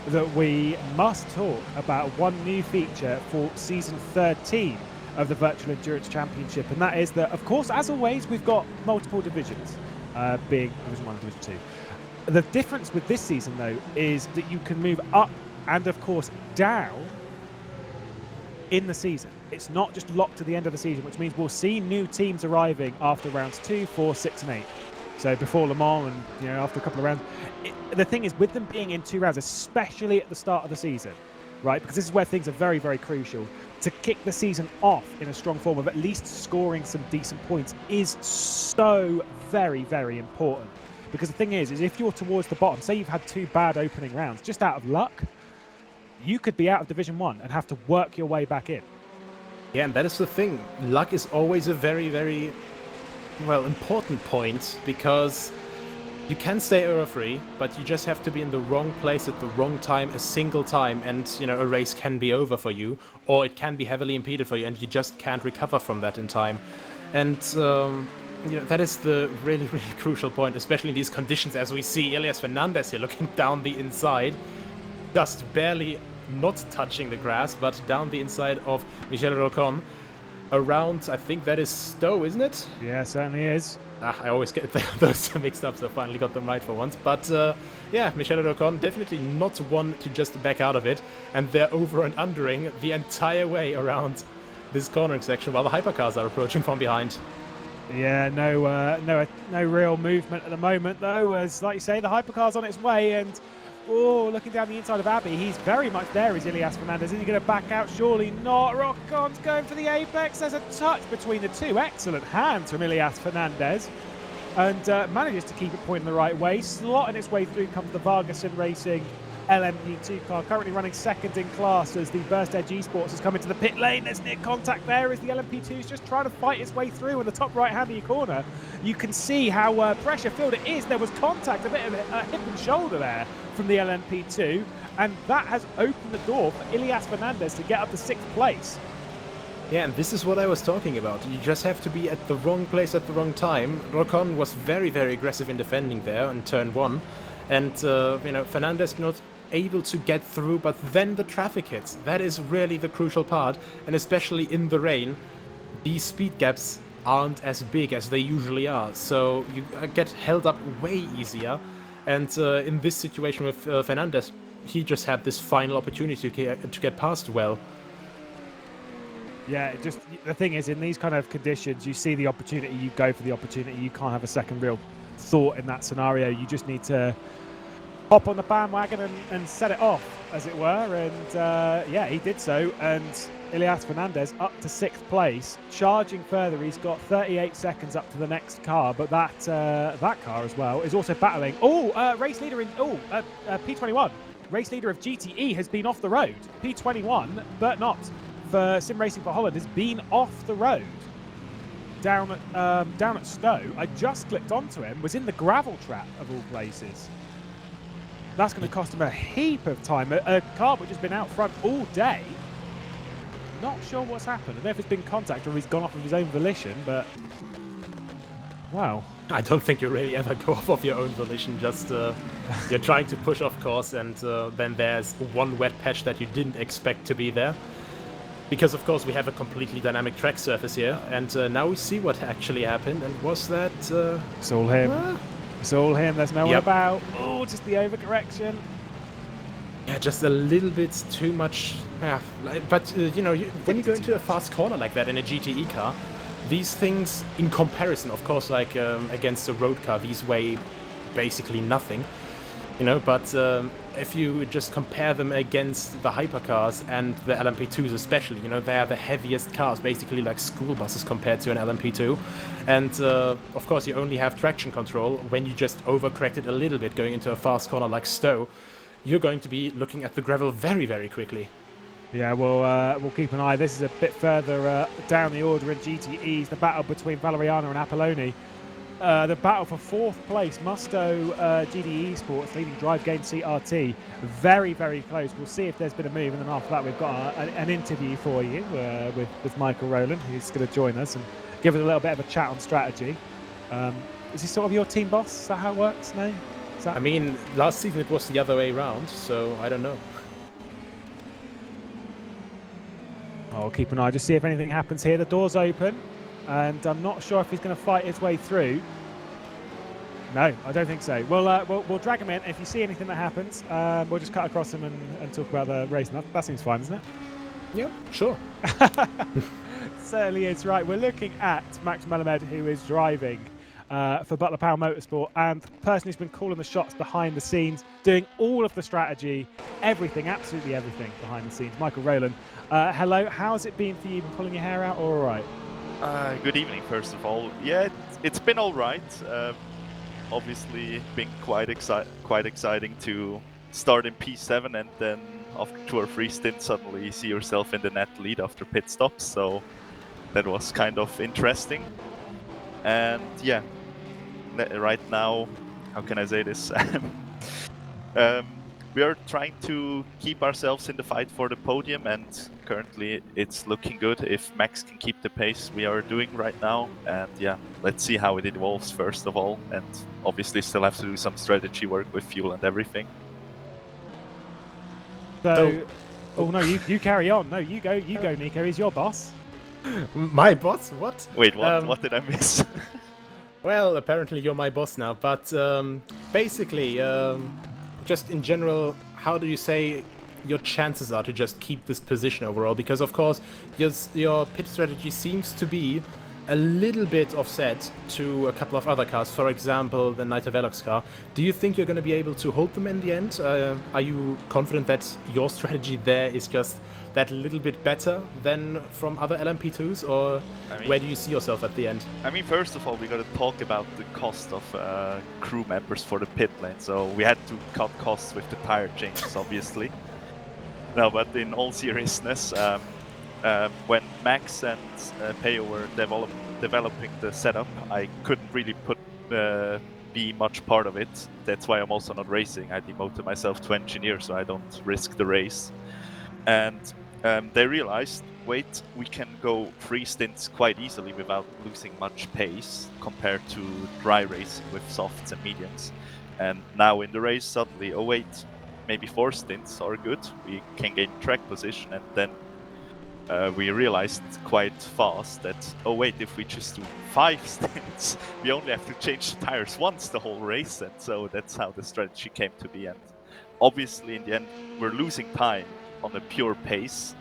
that we must talk about one new feature for season 13 of the Virtual Endurance Championship, and that is that, of course, as always, we've got multiple divisions, being Division 1 and Division 2. The difference with this season, though, is that you can move up and, of course, down in the season. It's not just locked to the end of the season, which means we'll see new teams arriving after rounds 2, 4, 6, and 8. So before Le Mans and after a couple of rounds. The thing is, with them being in 2 rounds, especially at the start of the season, right, because this is where things are very, very crucial, to kick the season off in a strong form of at least scoring some decent points is so very, very important. Because the thing is if you're towards the bottom, say you've had 2 bad opening rounds, just out of luck, you could be out of Division 1 and have to work your way back in. Yeah, and that is the thing. Luck is always a very, very, important point, because you can stay error-free, but you just have to be in the wrong place at the wrong time a single time, and, a race can be over for you, or it can be heavily impeded for you, and you just can't recover from that in time. And, that is the really, really crucial point, especially in these conditions, as we see Elias Fernandez here looking down the inside, just barely not touching the grass, but down the inside of Michel Rocon, around, I think that is Stowe, isn't it? Yeah, it certainly is. I always get those mixed up, so I finally got them right for once. But Michel Rocon definitely not one to just back out of it, and they're over and undering the entire way around this cornering section while the hypercars are approaching from behind. Yeah, no real movement at the moment, though, as, like you say, the hypercar's on its way, and looking down the inside of Abbey, he's very much there, is Elias Fernandez. Is he going to back out? Surely not. Rocon's going for the apex. There's a touch between the two. Excellent hands from Elias Fernandez. And manages to keep it pointing the right way. Slotting its way through comes the Vargason Racing LMP2 car, currently running second in class as the Burst Edge Esports has come into the pit lane. There's near contact there as the LMP2 is just trying to fight its way through in the top right-hand of your corner. You can see how pressure-filled it is. There was contact, a bit of a hip and shoulder there from the LMP2, and that has opened the door for Elias Fernandez to get up to 6th place. Yeah, and this is what I was talking about. You just have to be at the wrong place at the wrong time. Rocon was very, very aggressive in defending there in turn 1, and Fernandez not able to get through, but then the traffic hits. That is really the crucial part, and especially in the rain, these speed gaps aren't as big as they usually are, so you get held up way easier. And in this situation with Fernandez, he just had this final opportunity to get past well. Yeah, the thing is, in these kind of conditions, you see the opportunity, you go for the opportunity. You can't have a second real thought in that scenario. You just need to hop on the bandwagon and set it off, as it were. And he did so. And Elias Fernandez up to 6th place, charging further. He's got 38 seconds up to the next car, but that car as well is also battling. Race leader in P21. Race leader of GTE has been off the road. P21, but not for Sim Racing for Holland, has been off the road. Down at Stowe. I just clicked onto him. Was in the gravel trap of all places. That's going to cost him a heap of time. A car which has been out front all day. Not sure what's happened. I don't know if it's been contact or he's gone off of his own volition, but wow. I don't think you really ever go off of your own volition. Just you're trying to push off course, and then there's one wet patch that you didn't expect to be there. Because, of course, we have a completely dynamic track surface here, and now we see what actually happened. And was that... It's all him. It's all him. There's no one about. Oh, just the overcorrection. Yeah, just a little bit too much. Yeah, but, when you go into a fast corner like that in a GTE car, these things, in comparison, of course, like against a road car, these weigh basically nothing. But if you just compare them against the hypercars and the LMP2s especially, they are the heaviest cars, basically like school buses compared to an LMP2. And of course you only have traction control. When you just overcorrect it a little bit going into a fast corner like Stowe, you're going to be looking at the gravel very, very quickly. Yeah, we'll keep an eye. This is a bit further down the order in GTEs, the battle between Valeriano and Apolloni. The battle for 4th place, Musto GDE Esports leading Drive Game CRT. Very, very close. We'll see if there's been a move, and then after that we've got an interview for you with Michael Rowland, who's going to join us and give us a little bit of a chat on strategy. Is he sort of your team boss? Is that how it works? No? Is that... I mean, last season it was the other way around, so I don't know. I'll keep an eye, just see if anything happens here. The door's open, and I'm not sure if he's going to fight his way through. No, I don't think so. We'll drag him in. If you see anything that happens, we'll just cut across him and talk about the race. That seems fine, isn't it? Yeah, sure. Certainly is. Right, we're looking at Max Melamed, who is driving for Butler Power Motorsport, and the person who's been calling the shots behind the scenes, doing all of the strategy, everything, absolutely everything behind the scenes. Michael Rowland, hello. How's it been for you? Been pulling your hair out? All right. Good evening, first of all. Yeah, it's been all right. Obviously, been quite exciting to start in P7 and then after 2 or 3 stints suddenly see yourself in the net lead after pit stops. So that was kind of interesting. And yeah, right now, how can I say this? We are trying to keep ourselves in the fight for the podium, and currently it's looking good. If Max can keep the pace we are doing right now, and yeah, let's see how it evolves first of all, and obviously still have to do some strategy work with fuel and everything. So, oh no, you carry on. No, you go, Nico. He's your boss. My boss? What? Wait, what did I miss? Well, apparently you're my boss now, but basically, just in general, how do you say your chances are to just keep this position overall? Because of course, your pit strategy seems to be a little bit offset to a couple of other cars, for example, the Niter Velox car. Do you think you're going to be able to hold them in the end? Are you confident that your strategy there is just that little bit better than from other LMP2s, or where do you see yourself at the end? I mean, first of all, we got to talk about the cost of crew members for the pit lane. So we had to cut costs with the tire changes, obviously. No, but in all seriousness, when Max and Peo were developing the setup, I couldn't really be much part of it. That's why I'm also not racing. I demoted myself to engineer, so I don't risk the race. And they realized, wait, we can go 3 stints quite easily without losing much pace compared to dry racing with softs and mediums. And now in the race, suddenly, oh wait, maybe 4 stints are good. We can gain track position, and then we realized quite fast that, oh wait, if we just do 5 stints, we only have to change the tires once the whole race, and so that's how the strategy came to be. And obviously, in the end, we're losing time on a pure pace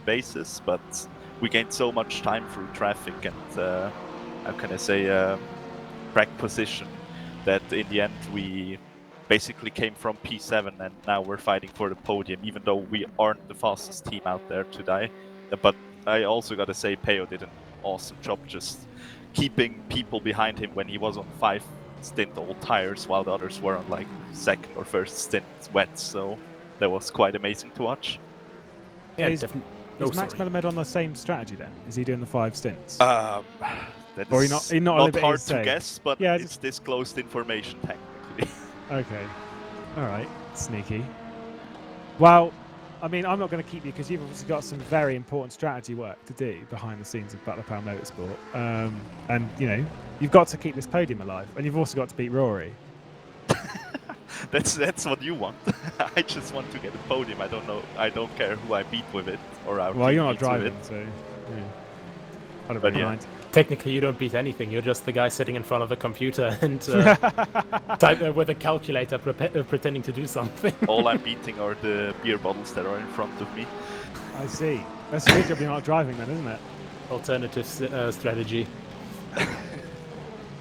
basis, but we gained so much time through traffic and how can I say track position that in the end we basically came from P7 and now we're fighting for the podium, even though we aren't the fastest team out there today. But I also gotta say Peo did an awesome job just keeping people behind him when he was on 5 stint old tires while the others were on like 2nd or 1st stint wet, so that was quite amazing to watch. Yeah, is Max Melamed on the same strategy then? Is he doing the 5 stints? That or is not hard to guess, but yeah, it's disclosed information technically. Okay. All right. Sneaky. Well, I mean, I'm not going to keep you because you've obviously got some very important strategy work to do behind the scenes of Butler Power Motorsport. And, you know, you've got to keep this podium alive. And you've also got to beat Rory. That's what you want. I just want to get a podium. I don't know. I don't care who I beat with it or our well, team you're not beats with driving, it. so yeah. I don't But really yeah. mind. Technically, you don't beat anything. You're just the guy sitting in front of a computer and with a calculator pretending to do something. All I'm beating are the beer bottles that are in front of me. I see. That's a good job you're not driving then, isn't it? Alternative strategy.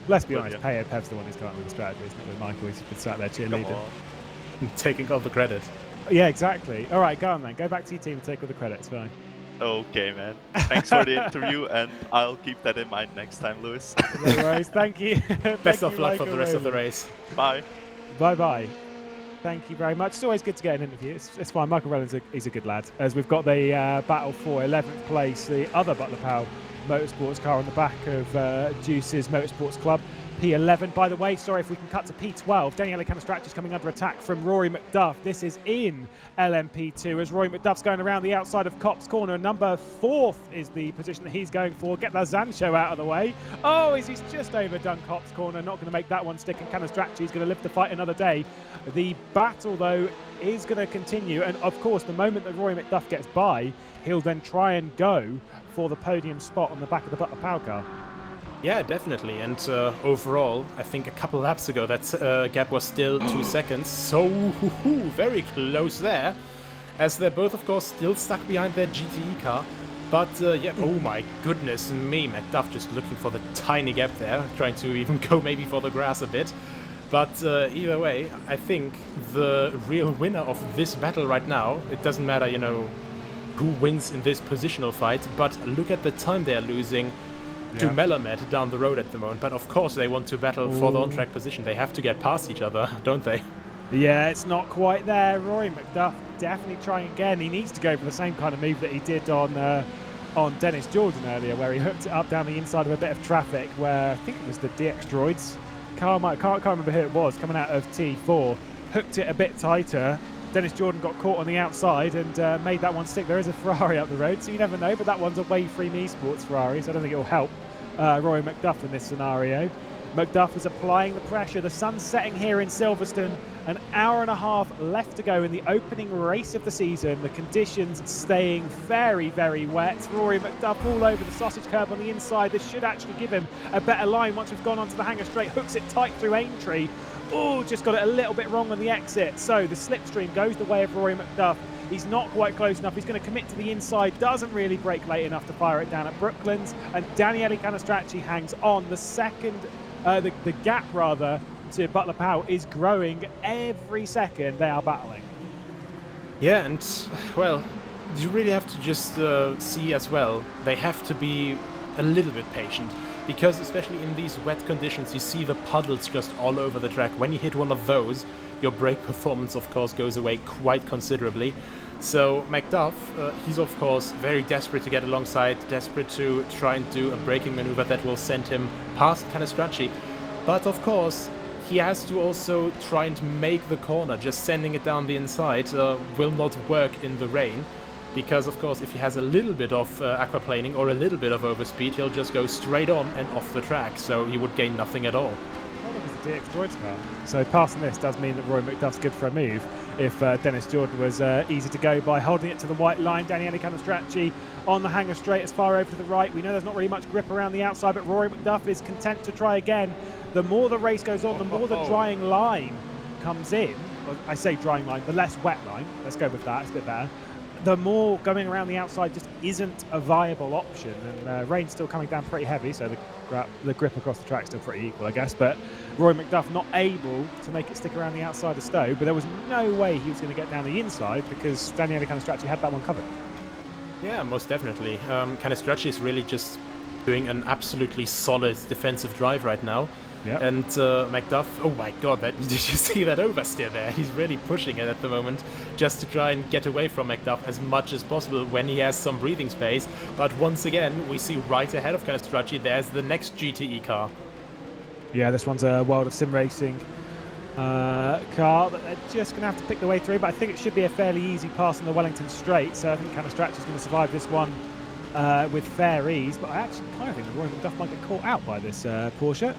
Let's be But honest, yeah. Pev's the one who's coming with the strategy, isn't it? With Michael, he's been sat there cheerleading. Taking all the credit. Yeah, exactly. All right, go on then. Go back to your team and take all the credit. It's fine. Okay, man. Thanks for the interview, and I'll keep that in mind next time, Lewis. No worries. Thank you. Best of luck for the rest of the race. Bye. Bye-bye. Thank you very much. It's always good to get an interview. It's fine. Michael Rowland's he's a good lad. As we've got the battle for 11th place, the other Butler Power Motorsports car on the back of Juice's Motorsports Club. P11, by the way. Sorry, if we can cut to P12. Daniele Canestracci is coming under attack from Rory McDuff. This is in LMP2 as Rory McDuff's going around the outside of Cop's corner. Number 4 is the position that he's going for. Get that Zancho out of the way. Oh, he's just overdone Cop's corner. Not going to make that one stick, and Canestracci is going to live to fight another day. The battle, though, is going to continue. And, of course, the moment that Rory McDuff gets by, he'll then try and go for the podium spot on the back of the Butler Power car. Yeah, definitely. And overall, I think a couple laps ago, that gap was still 2 seconds. So very close there, as they're both, of course, still stuck behind their GTE car. But yeah, oh my goodness me, McDuff just looking for the tiny gap there, trying to even go maybe for the grass a bit. But either way, I think the real winner of this battle right now, it doesn't matter, you know, who wins in this positional fight, but look at the time they're losing to Melamed down the road at the moment. But of course they want to battle for the on-track position. They have to get past each other, don't they? Yeah, it's not quite there. Rory McDuff definitely trying again. He needs to go for the same kind of move that he did on Dennis Jordan earlier, where he hooked it up down the inside of a bit of traffic, where I think it was the DX Droids car, can't remember who it was, coming out of T4, hooked it a bit tighter. Dennis Jordan got caught on the outside and made that one stick. There is a Ferrari up the road, so you never know, but that one's a Waveframe Esports Ferrari, so I don't think it will help Rory McDuff in this scenario. McDuff is applying the pressure. The sun's setting here in Silverstone. An hour and a half left to go in the opening race of the season. The conditions staying very, very wet. Rory McDuff all over the sausage curb on the inside. This should actually give him a better line once we've gone onto the hanger straight. Hooks it tight through Aintree. Oh, just got it a little bit wrong on the exit. So the slipstream goes the way of Rory McDuff. He's not quite close enough. He's going to commit to the inside. Doesn't really brake late enough to fire it down at Brooklands. And Daniele Canestracci hangs on. The second, the gap rather, to Butler Power is growing every second they are battling. Yeah, and well, you really have to just see as well, they have to be a little bit patient, because especially in these wet conditions, you see the puddles just all over the track. When you hit one of those, your brake performance, of course, goes away quite considerably. So McDuff, he's of course very desperate to get alongside, desperate to try and do a braking maneuver that will send him past Canestracci. But of course, he has to also try and make the corner. Just sending it down the inside will not work in the rain, because of course if he has a little bit of aquaplaning or a little bit of overspeed, he'll just go straight on and off the track, so he would gain nothing at all. The DX Droids car. So passing this does mean that Rory McDuff's good for a move. If Dennis Jordan was easy to go by, holding it to the white line. Daniele Canestracci on the hanger straight as far over to the right. We know there's not really much grip around the outside, but Rory McDuff is content to try again. The more the race goes on, the more the drying line comes in. Well, I say drying line, the less wet line. Let's go with that, it's a bit better. The more going around the outside just isn't a viable option, and rain's still coming down pretty heavy, so the grip across the track is still pretty equal, I guess. But Rory McDuff not able to make it stick around the outside of Stowe, but there was no way he was going to get down the inside because Daniele Canestracci had that one covered. Yeah, most definitely. Canestracci is really just doing an absolutely solid defensive drive right now. Yep. And McDuff, oh my god, did you see that oversteer there? He's really pushing it at the moment just to try and get away from McDuff as much as possible when he has some breathing space. But once again, we see right ahead of Canestracci, there's the next GTE car. Yeah, this one's a World of Sim Racing car that they're just going to have to pick their way through, but I think it should be a fairly easy pass on the Wellington Straight, so I think Canestracci's going to survive this one with fair ease. But I actually kind of think that Rory McDuff might get caught out by this Porsche.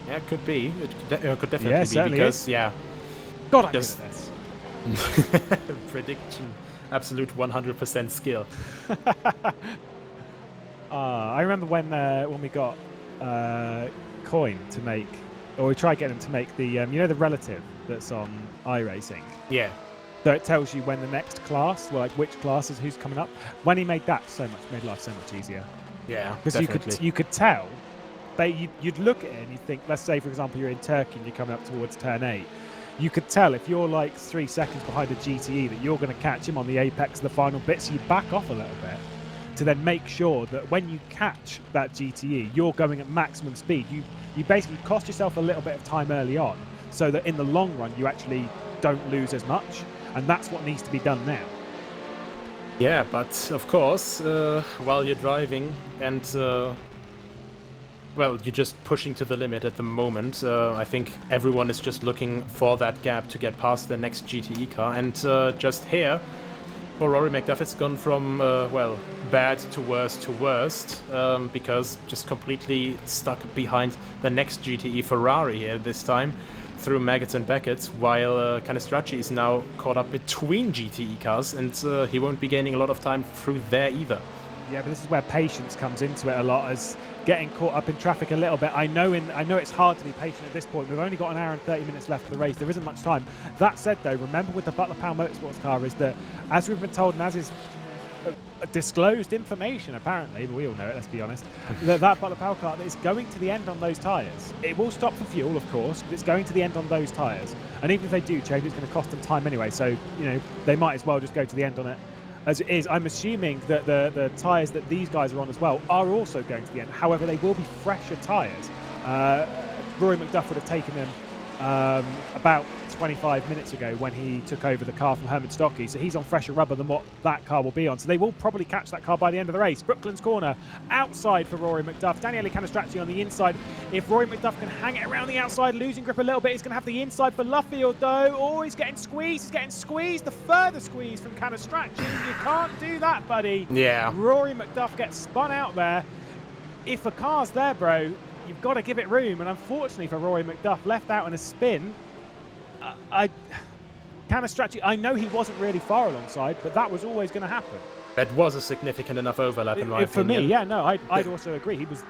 Yeah, it could be. It could definitely be, because, yeah. God, I'm just good at this. Prediction, absolute 100% skill. I remember when we got Coin to make, or we tried getting him to make the, you know, the relative that's on iRacing. Yeah. So it tells you when the next class, well, like which classes, who's coming up. When he made that, made life so much easier. Yeah, because you could tell. You'd look at it and you'd think, let's say, for example, you're in Turkey and you're coming up towards turn 8. You could tell if you're like 3 seconds behind a GTE that you're going to catch him on the apex of the final bit, so you back off a little bit to then make sure that when you catch that GTE, you're going at maximum speed. You basically cost yourself a little bit of time early on so that in the long run you actually don't lose as much, and that's what needs to be done now. Yeah, but of course, while you're driving and well, you're just pushing to the limit at the moment. I think everyone is just looking for that gap to get past the next GTE car. And just here, for Rory McDuff, it's gone from, well, bad to worst because just completely stuck behind the next GTE Ferrari here this time through Maggots and Beckett's, while Canestracci is now caught up between GTE cars, and he won't be gaining a lot of time through there either. Yeah, but this is where patience comes into it a lot, as getting caught up in traffic a little bit. I know it's hard to be patient at this point. We've only got an hour and 30 minutes left of the race. There isn't much time. That said, though, remember with the Butler Powell Motorsports car is that, as we've been told and as is disclosed information, apparently, but we all know it, let's be honest, that Butler Powell car is going to the end on those tyres. It will stop for fuel, of course, but it's going to the end on those tyres. And even if they do change, it's going to cost them time anyway. So, you know, they might as well just go to the end on it as it is. I'm assuming that the tyres that these guys are on as well are also going to the end. However, they will be fresher tyres. Rory McDuff would have taken them about 25 minutes ago when he took over the car from Herman Stocky, so he's on fresher rubber than what that car will be on. So they will probably catch that car by the end of the race. Brooklands corner, outside for Rory McDuff. Daniele Canestracci on the inside. If Rory McDuff can hang it around the outside, losing grip a little bit, he's going to have the inside for Luffield though. Oh, he's getting squeezed, the further squeeze from Canestracci. You can't do that, buddy. Yeah. Rory McDuff gets spun out there. If a car's there, bro, you've got to give it room, and unfortunately for Rory McDuff, left out in a spin. Canestracci, I know he wasn't really far alongside, but that was always going to happen. That was a significant enough overlap in my for opinion. me, yeah, no, I'd also agree. He was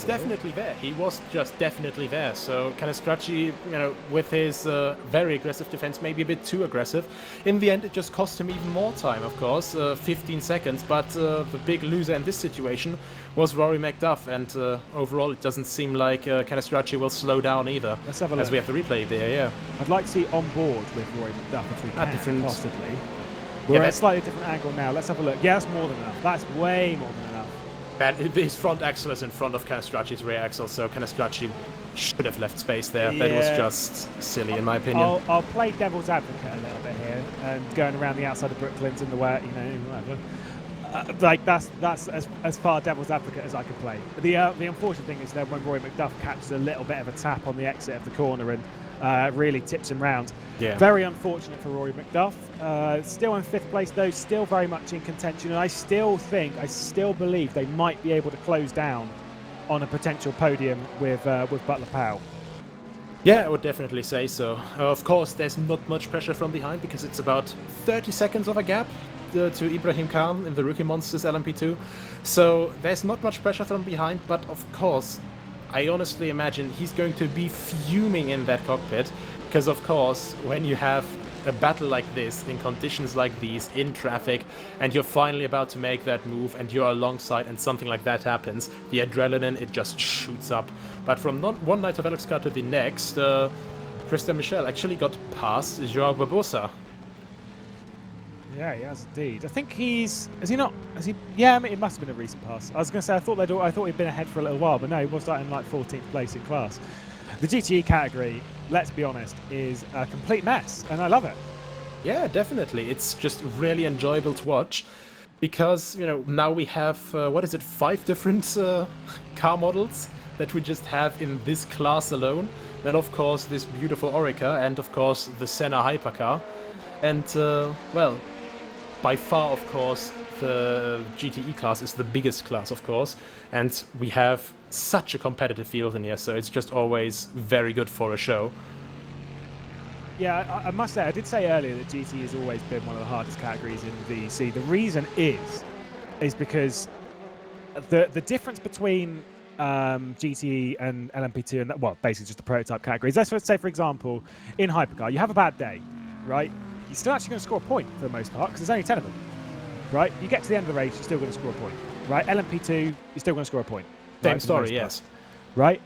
definitely there. He was just definitely there. So Canestracci, you know, with his very aggressive defense, maybe a bit too aggressive. In the end, it just cost him even more time, of course, 15 seconds. But the big loser in this situation was Rory McDuff, and overall, it doesn't seem like Canestracci will slow down either. Let's have a look. As we have the replay there, yeah. I'd like to see on board with Rory McDuff if we can, possibly. We're Yeah, at a slightly different angle now. Let's have a look. Yeah, that's more than enough. That's way more than enough. And his front axle is in front of Canestracci's rear axle, so Canestracci should have left space there. That was just silly, in my opinion. I'll play devil's advocate a little bit here, and going around the outside of Brooklands in the way, you know, whatever. Like that's as far devil's advocate as I can play. The unfortunate thing is that when Rory McDuff catches a little bit of a tap on the exit of the corner and really tips him round. Yeah. Very unfortunate for Rory McDuff. Still in 5th place though, still very much in contention, and I still believe they might be able to close down on a potential podium with Butler Powell. Yeah, I would definitely say so. Of course, there's not much pressure from behind because it's about 30 seconds of a gap to Ibrahim Khan in the Rookie Monsters LMP2. So there's not much pressure from behind, but of course, I honestly imagine he's going to be fuming in that cockpit because, of course, when you have a battle like this, in conditions like these, in traffic, and you're finally about to make that move and you're alongside and something like that happens, the adrenaline, it just shoots up. But from one night of Alex car to the next, Christian Michel actually got past Joao Barbosa. Yeah, he has indeed. I think yeah, I mean, it must have been a recent pass. I was going to say, I thought he'd been ahead for a little while, but no, he was starting like 14th place in class. The GTE category, let's be honest, is a complete mess, and I love it. Yeah, definitely. It's just really enjoyable to watch because, you know, now we have, 5 different car models that we just have in this class alone. Then, of course, this beautiful Orica and, of course, the Senna hypercar. And, well, by far, of course, the GTE class is the biggest class, of course, and we have such a competitive field in here, so it's just always very good for a show. Yeah, I must say, I did say earlier that GT has always been one of the hardest categories in VEC. The reason is because the difference between GTE and LMP2 and well, basically just the prototype categories. Let's say, for example, in hypercar, you have a bad day, right? You're still actually going to score a point for the most part because there's only 10 of them, right? You get to the end of the race, you're still going to score a point, right? LMP2, you're still going to score a point. Same right, story, yes. Right?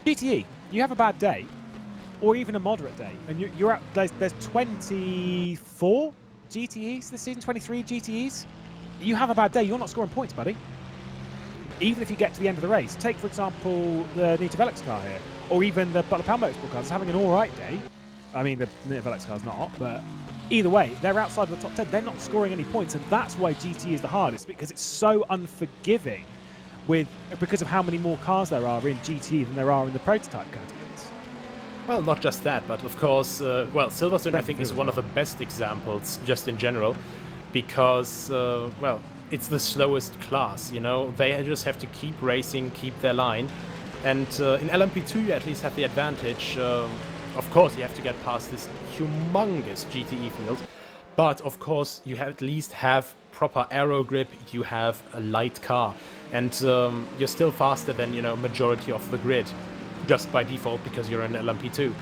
GTE, you have a bad day, or even a moderate day, and you're at, there's 24 GTEs this season, 23 GTEs. You have a bad day, you're not scoring points, buddy. Even if you get to the end of the race. Take, for example, the Nita Velix car here, or even the Butler Powell Motorsport car is having an all right day. I mean, the Nita Velix car's not, but either way, they're outside of the top 10. They're not scoring any points, and that's why GT is the hardest, because it's so unforgiving because of how many more cars there are in GT than there are in the prototype categories. Well, not just that, but of course, well, Silverstone I think is one of the best examples just in general, because well, it's the slowest class. You know, they just have to keep racing, keep their line, and in LMP2 you at least have the advantage. Of course, you have to get past this humongous GTE field, but of course you at least have proper aero grip. You have a light car, and you're still faster than majority of the grid, just by default because you're in LMP2.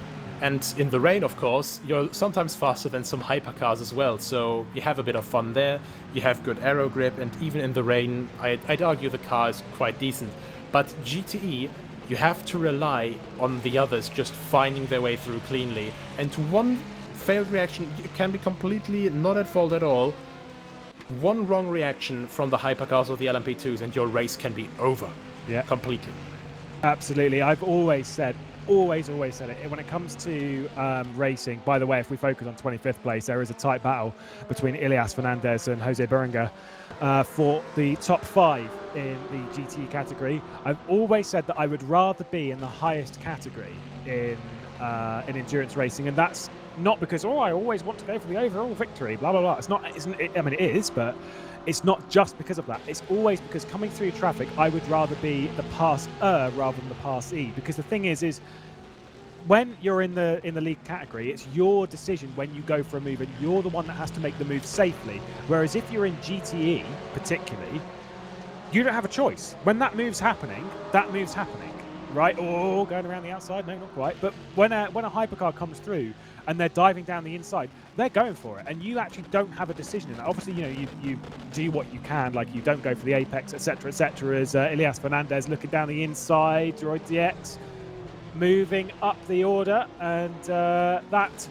And in the rain, of course, you're sometimes faster than some hypercars as well, so you have a bit of fun there. You have good aero grip, and even in the rain, I'd argue the car is quite decent. But GTE, you have to rely on the others just finding their way through cleanly. And one failed reaction can be completely not at fault at all. One wrong reaction from the hypercars or the LMP2s and your race can be over. Yeah. Completely. Absolutely. I've always said it. When it comes to racing, by the way, if we focus on 25th place, there is a tight battle between Ilias Fernandez and Jose Berenguer for the top 5 in the GT category. I've always said that I would rather be in the highest category in endurance racing, and that's not because I always want to go for the overall victory, blah blah blah. It's not. I mean, it is, but it's not just because of that. It's always because coming through traffic, I would rather be the passer rather than the passee. Because the thing is when you're in the lead category, it's your decision when you go for a move, and you're the one that has to make the move safely. Whereas if you're in GTE, particularly, you don't have a choice. When that move's happening, right? Or going around the outside, no, not quite. But when a hypercar comes through and they're diving down the inside, they're going for it, and you actually don't have a decision in that. Obviously, you do what you can, like you don't go for the apex, etc., etc. As Ilias Fernandez looking down the inside, Droid DX moving up the order, and that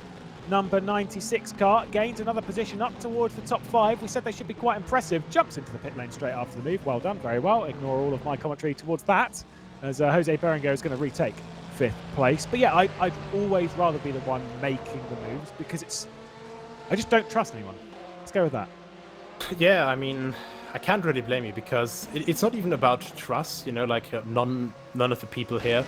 number 96 car gains another position up towards the top 5. We said they should be quite impressive. Jumps into the pit lane straight after the move. Well done, very well. Ignore all of my commentary towards that, as Jose Berenguer is going to retake 5th place. But yeah, I'd always rather be the one making the moves, because I just don't trust anyone. Let's go with that. Yeah, I mean, I can't really blame you, because it's not even about trust, like none of the people here.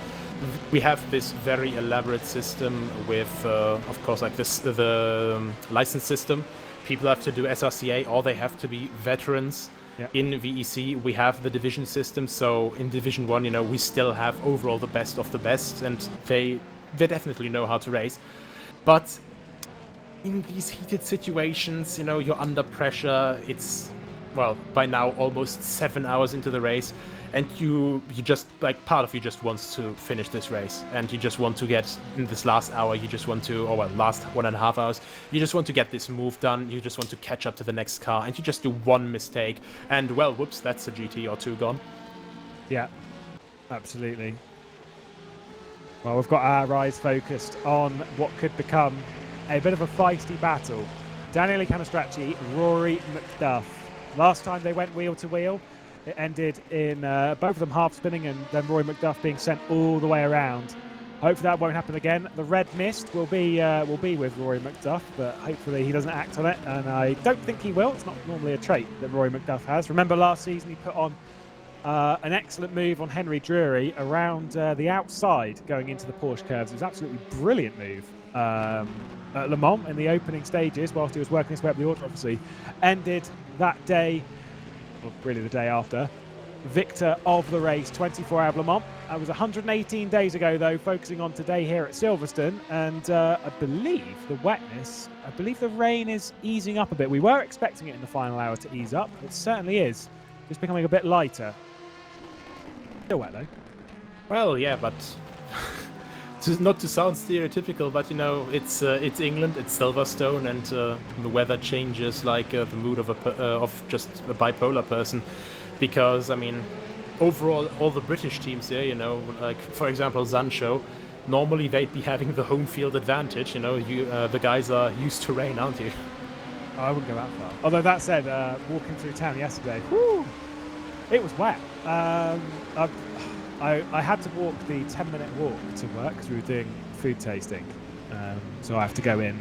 We have this very elaborate system with, of course, like the license system. People have to do SRCA, or they have to be veterans. Yeah. In VEC, we have the division system, so in Division 1, we still have overall the best of the best, and they definitely know how to race. But in these heated situations, you're under pressure. It's, well, by now almost 7 hours into the race, and you just, like, part of you just wants to finish this race, and you just want to get in this last hour, last 1.5 hours, you just want to get this move done, you just want to catch up to the next car, and you just do one mistake, and, well, whoops, that's a GT or 2 gone. Yeah, absolutely. Well, we've got our eyes focused on what could become a bit of a feisty battle. Daniele Canestracci, Rory McDuff. Last time they went wheel to wheel, it ended in both of them half spinning, and then Rory McDuff being sent all the way around. Hopefully that won't happen again. The red mist will be with Rory McDuff, but hopefully he doesn't act on it, and I don't think he will. It's not normally a trait that Rory McDuff has. Remember last season he put on an excellent move on Henry Drury around the outside going into the Porsche curves. It was an absolutely brilliant move at Le Mans in the opening stages whilst he was working his way up the order, obviously. Ended that day, or really the day after, victor of the race, 24 Hour of Le Mans. It was 118 days ago, though, focusing on today here at Silverstone, and I believe the rain is easing up a bit. We were expecting it in the final hour to ease up. It certainly is. Just becoming a bit lighter. Still wet, though. Well, yeah, but not to sound stereotypical, but it's England, it's Silverstone, and the weather changes like the mood of just a bipolar person. Because, I mean, overall, all the British teams here, like, for example, Zancho, normally they'd be having the home field advantage. The guys are used to rain, aren't you? I wouldn't go that far. Although that said, walking through town yesterday, whew, it was wet. I had to walk the 10-minute walk to work because we were doing food tasting. So I have to go in,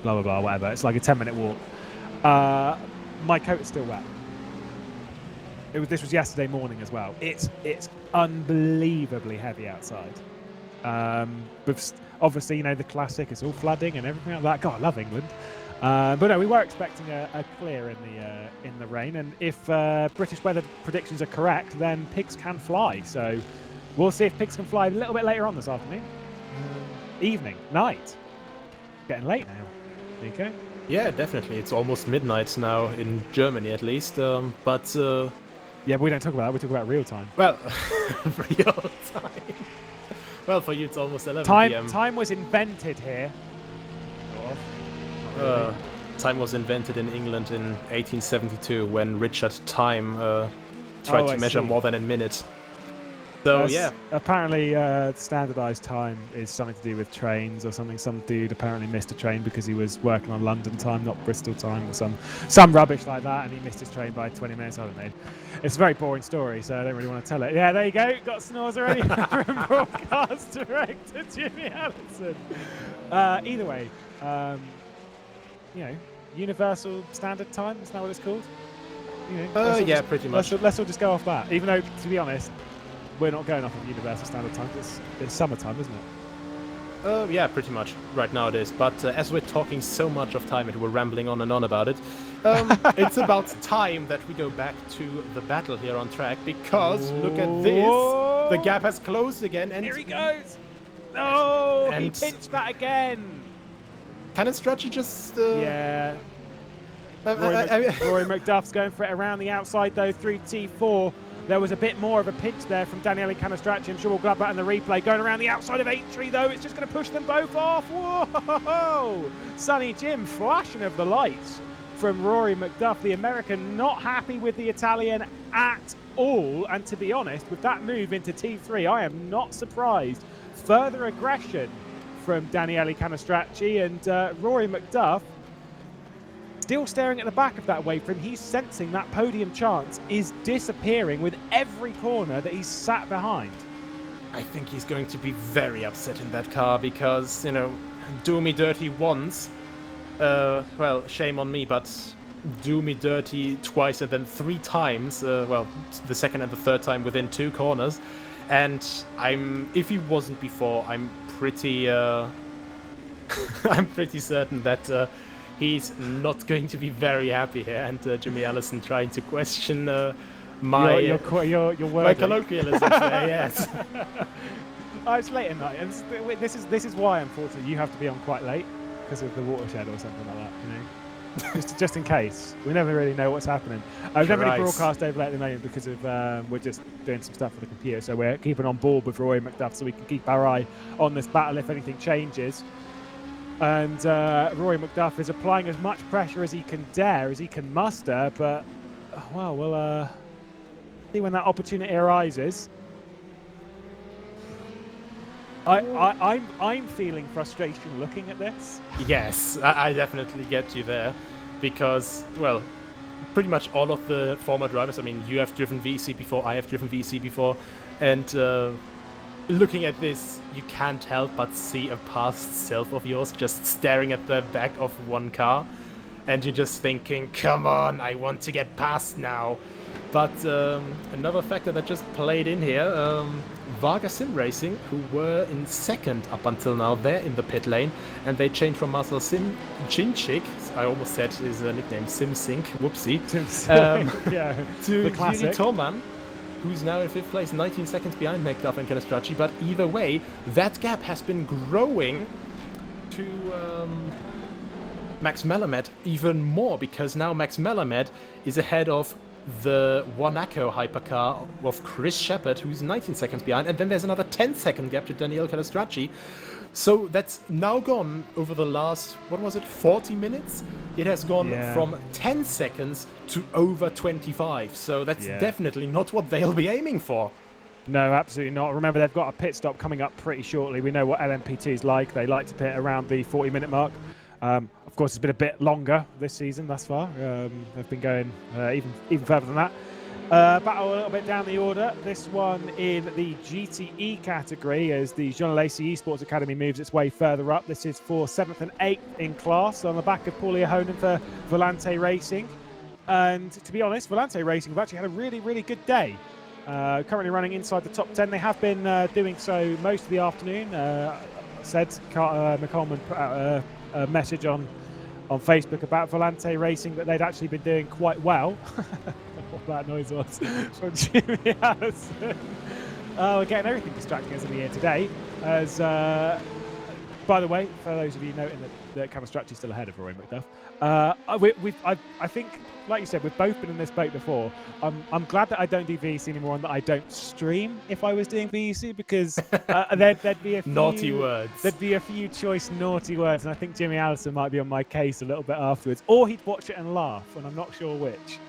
blah, blah, blah, whatever. It's like a 10-minute walk. My coat is still wet. This was yesterday morning as well. It's unbelievably heavy outside. With obviously, the classic, it's all flooding and everything like that. God, I love England. But no, we were expecting a clear in the rain, and if British weather predictions are correct, then pigs can fly. So we'll see if pigs can fly a little bit later on this afternoon, evening, night. Getting late now. There you go. Yeah, definitely. It's almost midnight now in Germany, at least. But yeah, but we don't talk about that. We talk about real time. Well, real time. Well, for you, it's almost 11 p.m. Time was invented here. Time was invented in England in 1872 when Richard Time tried to measure more than a minute. So yeah, apparently standardized time is something to do with trains or something. Some dude apparently missed a train because he was working on London time, not Bristol time, or some rubbish like that, and he missed his train by 20 minutes. I don't know. It's a very boring story, so I don't really want to tell it. Yeah, there you go. Got snores already from broadcast director Jimmy Allison. Either way, Universal Standard Time. Is that what it's called? Yeah, pretty much. Let's all just go off that. Even though, to be honest, we're not going off of Universal Standard Time. It's summertime, isn't it? Yeah, pretty much. Right now it is. But as we're talking so much of time and we're rambling on and on about it, it's about time that we go back to the battle here on track, because look at this. The gap has closed again. And here he goes. No, he pinched that again. Canastracci just... Yeah. Rory McDuff's going for it around the outside, though, through T4. There was a bit more of a pinch there from Daniele Canastracci. I'm sure we'll grab that in the replay. Going around the outside of H3, though. It's just going to push them both off. Whoa! Sonny Jim, flashing of the lights from Rory McDuff. The American not happy with the Italian at all. And to be honest, with that move into T3, I am not surprised. Further aggression from Daniele Canastracci, and Rory McDuff still staring at the back of that wave frame. He's sensing that podium chance is disappearing with every corner that he's sat behind. I think he's going to be very upset in that car because, do me dirty once. Well, shame on me, but do me dirty twice and then 3 times. Well, the second and the third time within 2 corners. And if he wasn't before, I'm pretty certain that he's not going to be very happy here. And Jimmy Allison trying to question my your colloquialisms there, yes. It's late at night, and this is why, unfortunately, you have to be on quite late because of the watershed or something like that. Just in case. We never really know what's happening. We've never really broadcast overlay at the moment because of we're just doing some stuff with the computer, so we're keeping on board with Rory McDuff so we can keep our eye on this battle if anything changes. And Rory McDuff is applying as much pressure as he can dare, as he can muster, but well, we'll see when that opportunity arises. I'm feeling frustration looking at this. Yes, I definitely get you there, because, well, pretty much all of the former drivers, I mean, you have driven VEC before, I have driven VEC before, and looking at this, you can't help but see a past self of yours just staring at the back of one car, and you're just thinking, come on, I want to get past now. But another factor that just played in here, Varga Sim Racing, who were in second up until now, they're in the pit lane, and they changed from Marcel Cinchik, I almost said his nickname Simsink, whoopsie, yeah, to Yuri Toman, who's now in 5th place, 19 seconds behind McDuff and Canastracci. But either way, that gap has been growing to Max Melamed even more, because now Max Melamed is ahead of the Wanako hypercar of Chris Shepard, who's 19 seconds behind, and then there's another 10-second gap to Daniele Canastracci. So that's now gone over the last, 40 minutes? It has gone from 10 seconds to over 25. So that's definitely not what they'll be aiming for. No, absolutely not. Remember, they've got a pit stop coming up pretty shortly. We know what LMP2 is like. They like to pit around the 40-minute mark. Of course, it's been a bit longer this season thus far. They've been going even further than that. Battle a little bit down the order. This one in the GTE category as the Jean Lacey Esports Academy moves its way further up. This is for 7th and 8th in class on the back of Paulie Ahonen for Volante Racing. And to be honest, Volante Racing have actually had a really, really good day. Currently running inside the top 10. They have been doing so most of the afternoon. Said McColeman put out a message on Facebook about Volante Racing that they'd actually been doing quite well. What that noise was from Jimmy Allison. We're getting everything distracting us in the air today. As by the way, for those of you noting that Canastracci's still ahead of Roy McDuff, I think, like you said, we've both been in this boat before. I'm glad that I don't do VEC anymore and that I don't stream if I was doing VEC, because there'd be a few naughty words. There'd be a few choice naughty words, and I think Jimmy Allison might be on my case a little bit afterwards, or he'd watch it and laugh, and I'm not sure which.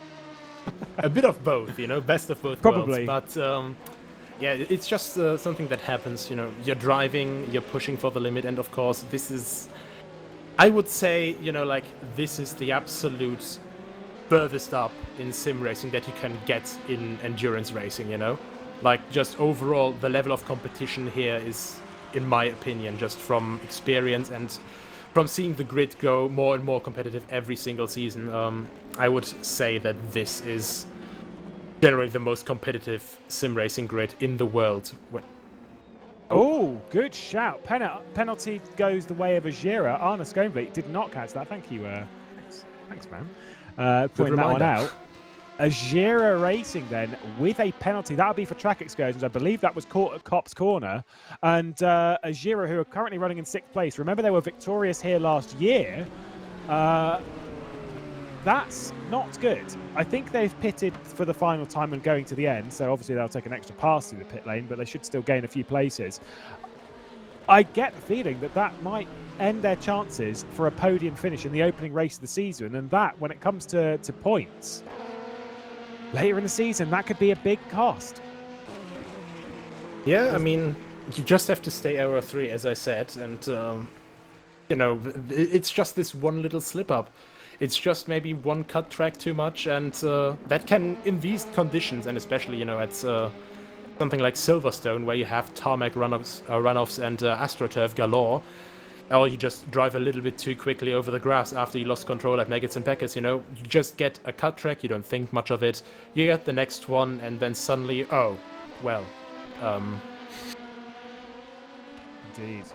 A bit of both, best of both Probably. worlds. But yeah, it's just something that happens. You're driving, you're pushing for the limit, and of course, this is, I would say, like, this is the absolute furthest up in sim racing that you can get in endurance racing. Like, just overall, the level of competition here is, in my opinion, just from experience and from seeing the grid go more and more competitive every single season, I would say that this is generally the most competitive sim racing grid in the world. Oh, good shout. Penalty goes the way of Ajira. Arne Skonvliet did not catch that. Thank you. Thanks, man. Pointing that one out. Ajira Racing then with a penalty. That would be for track excursions. I believe that was caught at Cop's Corner. And Ajira, who are currently running in 6th place. Remember, they were victorious here last year. That's not good. I think they've pitted for the final time and going to the end, so obviously they'll take an extra pass through the pit lane, but they should still gain a few places. I get the feeling that that might end their chances for a podium finish in the opening race of the season, and that, when it comes to points, later in the season, that could be a big cost. Yeah, I mean, you just have to stay Aero 3, as I said, and, it's just this one little slip-up. It's just maybe one cut track too much, and that can, in these conditions, and especially, at something like Silverstone, where you have tarmac runoffs and AstroTurf galore, or you just drive a little bit too quickly over the grass after you lost control at Meggetts and Beckers, you just get a cut track, you don't think much of it, you get the next one, and then suddenly, oh, well. Indeed.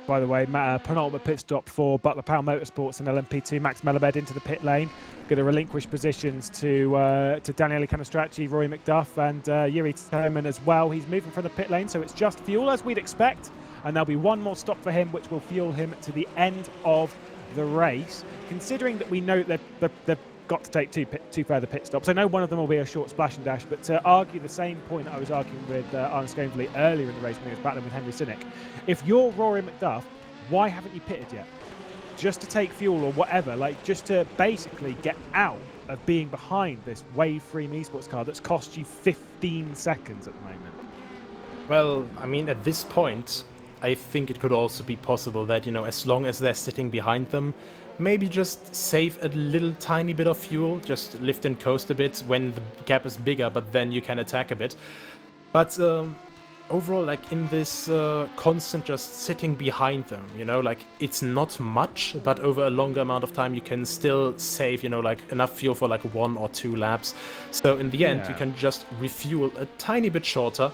By the way, penultimate pit stop for Butler Powell Motorsports and LMP2. Max Mellabed into the pit lane. Going to relinquish positions to Daniele Canastracci, Roy McDuff, and Yuri Terman as well. He's moving from the pit lane, so it's just fuel as we'd expect. And there'll be one more stop for him, which will fuel him to the end of the race. Considering that we know that they've got to take two further pit stops. I know one of them will be a short splash and dash, but to argue the same point that I was arguing with Arne Skonvliet earlier in the race when he was battling with Henry Sinek, if you're Rory McDuff, why haven't you pitted yet? Just to take fuel or whatever, like just to basically get out of being behind this Wave 3 esports car that's cost you 15 seconds at the moment. Well, I mean, at this point, I think it could also be possible that, as long as they're sitting behind them, maybe just save a little tiny bit of fuel, just lift and coast a bit when the gap is bigger, but then you can attack a bit. But overall, like in this constant just sitting behind them, like it's not much, but over a longer amount of time you can still save, like enough fuel for like 1 or 2 laps. So in the end, you can just refuel a tiny bit shorter.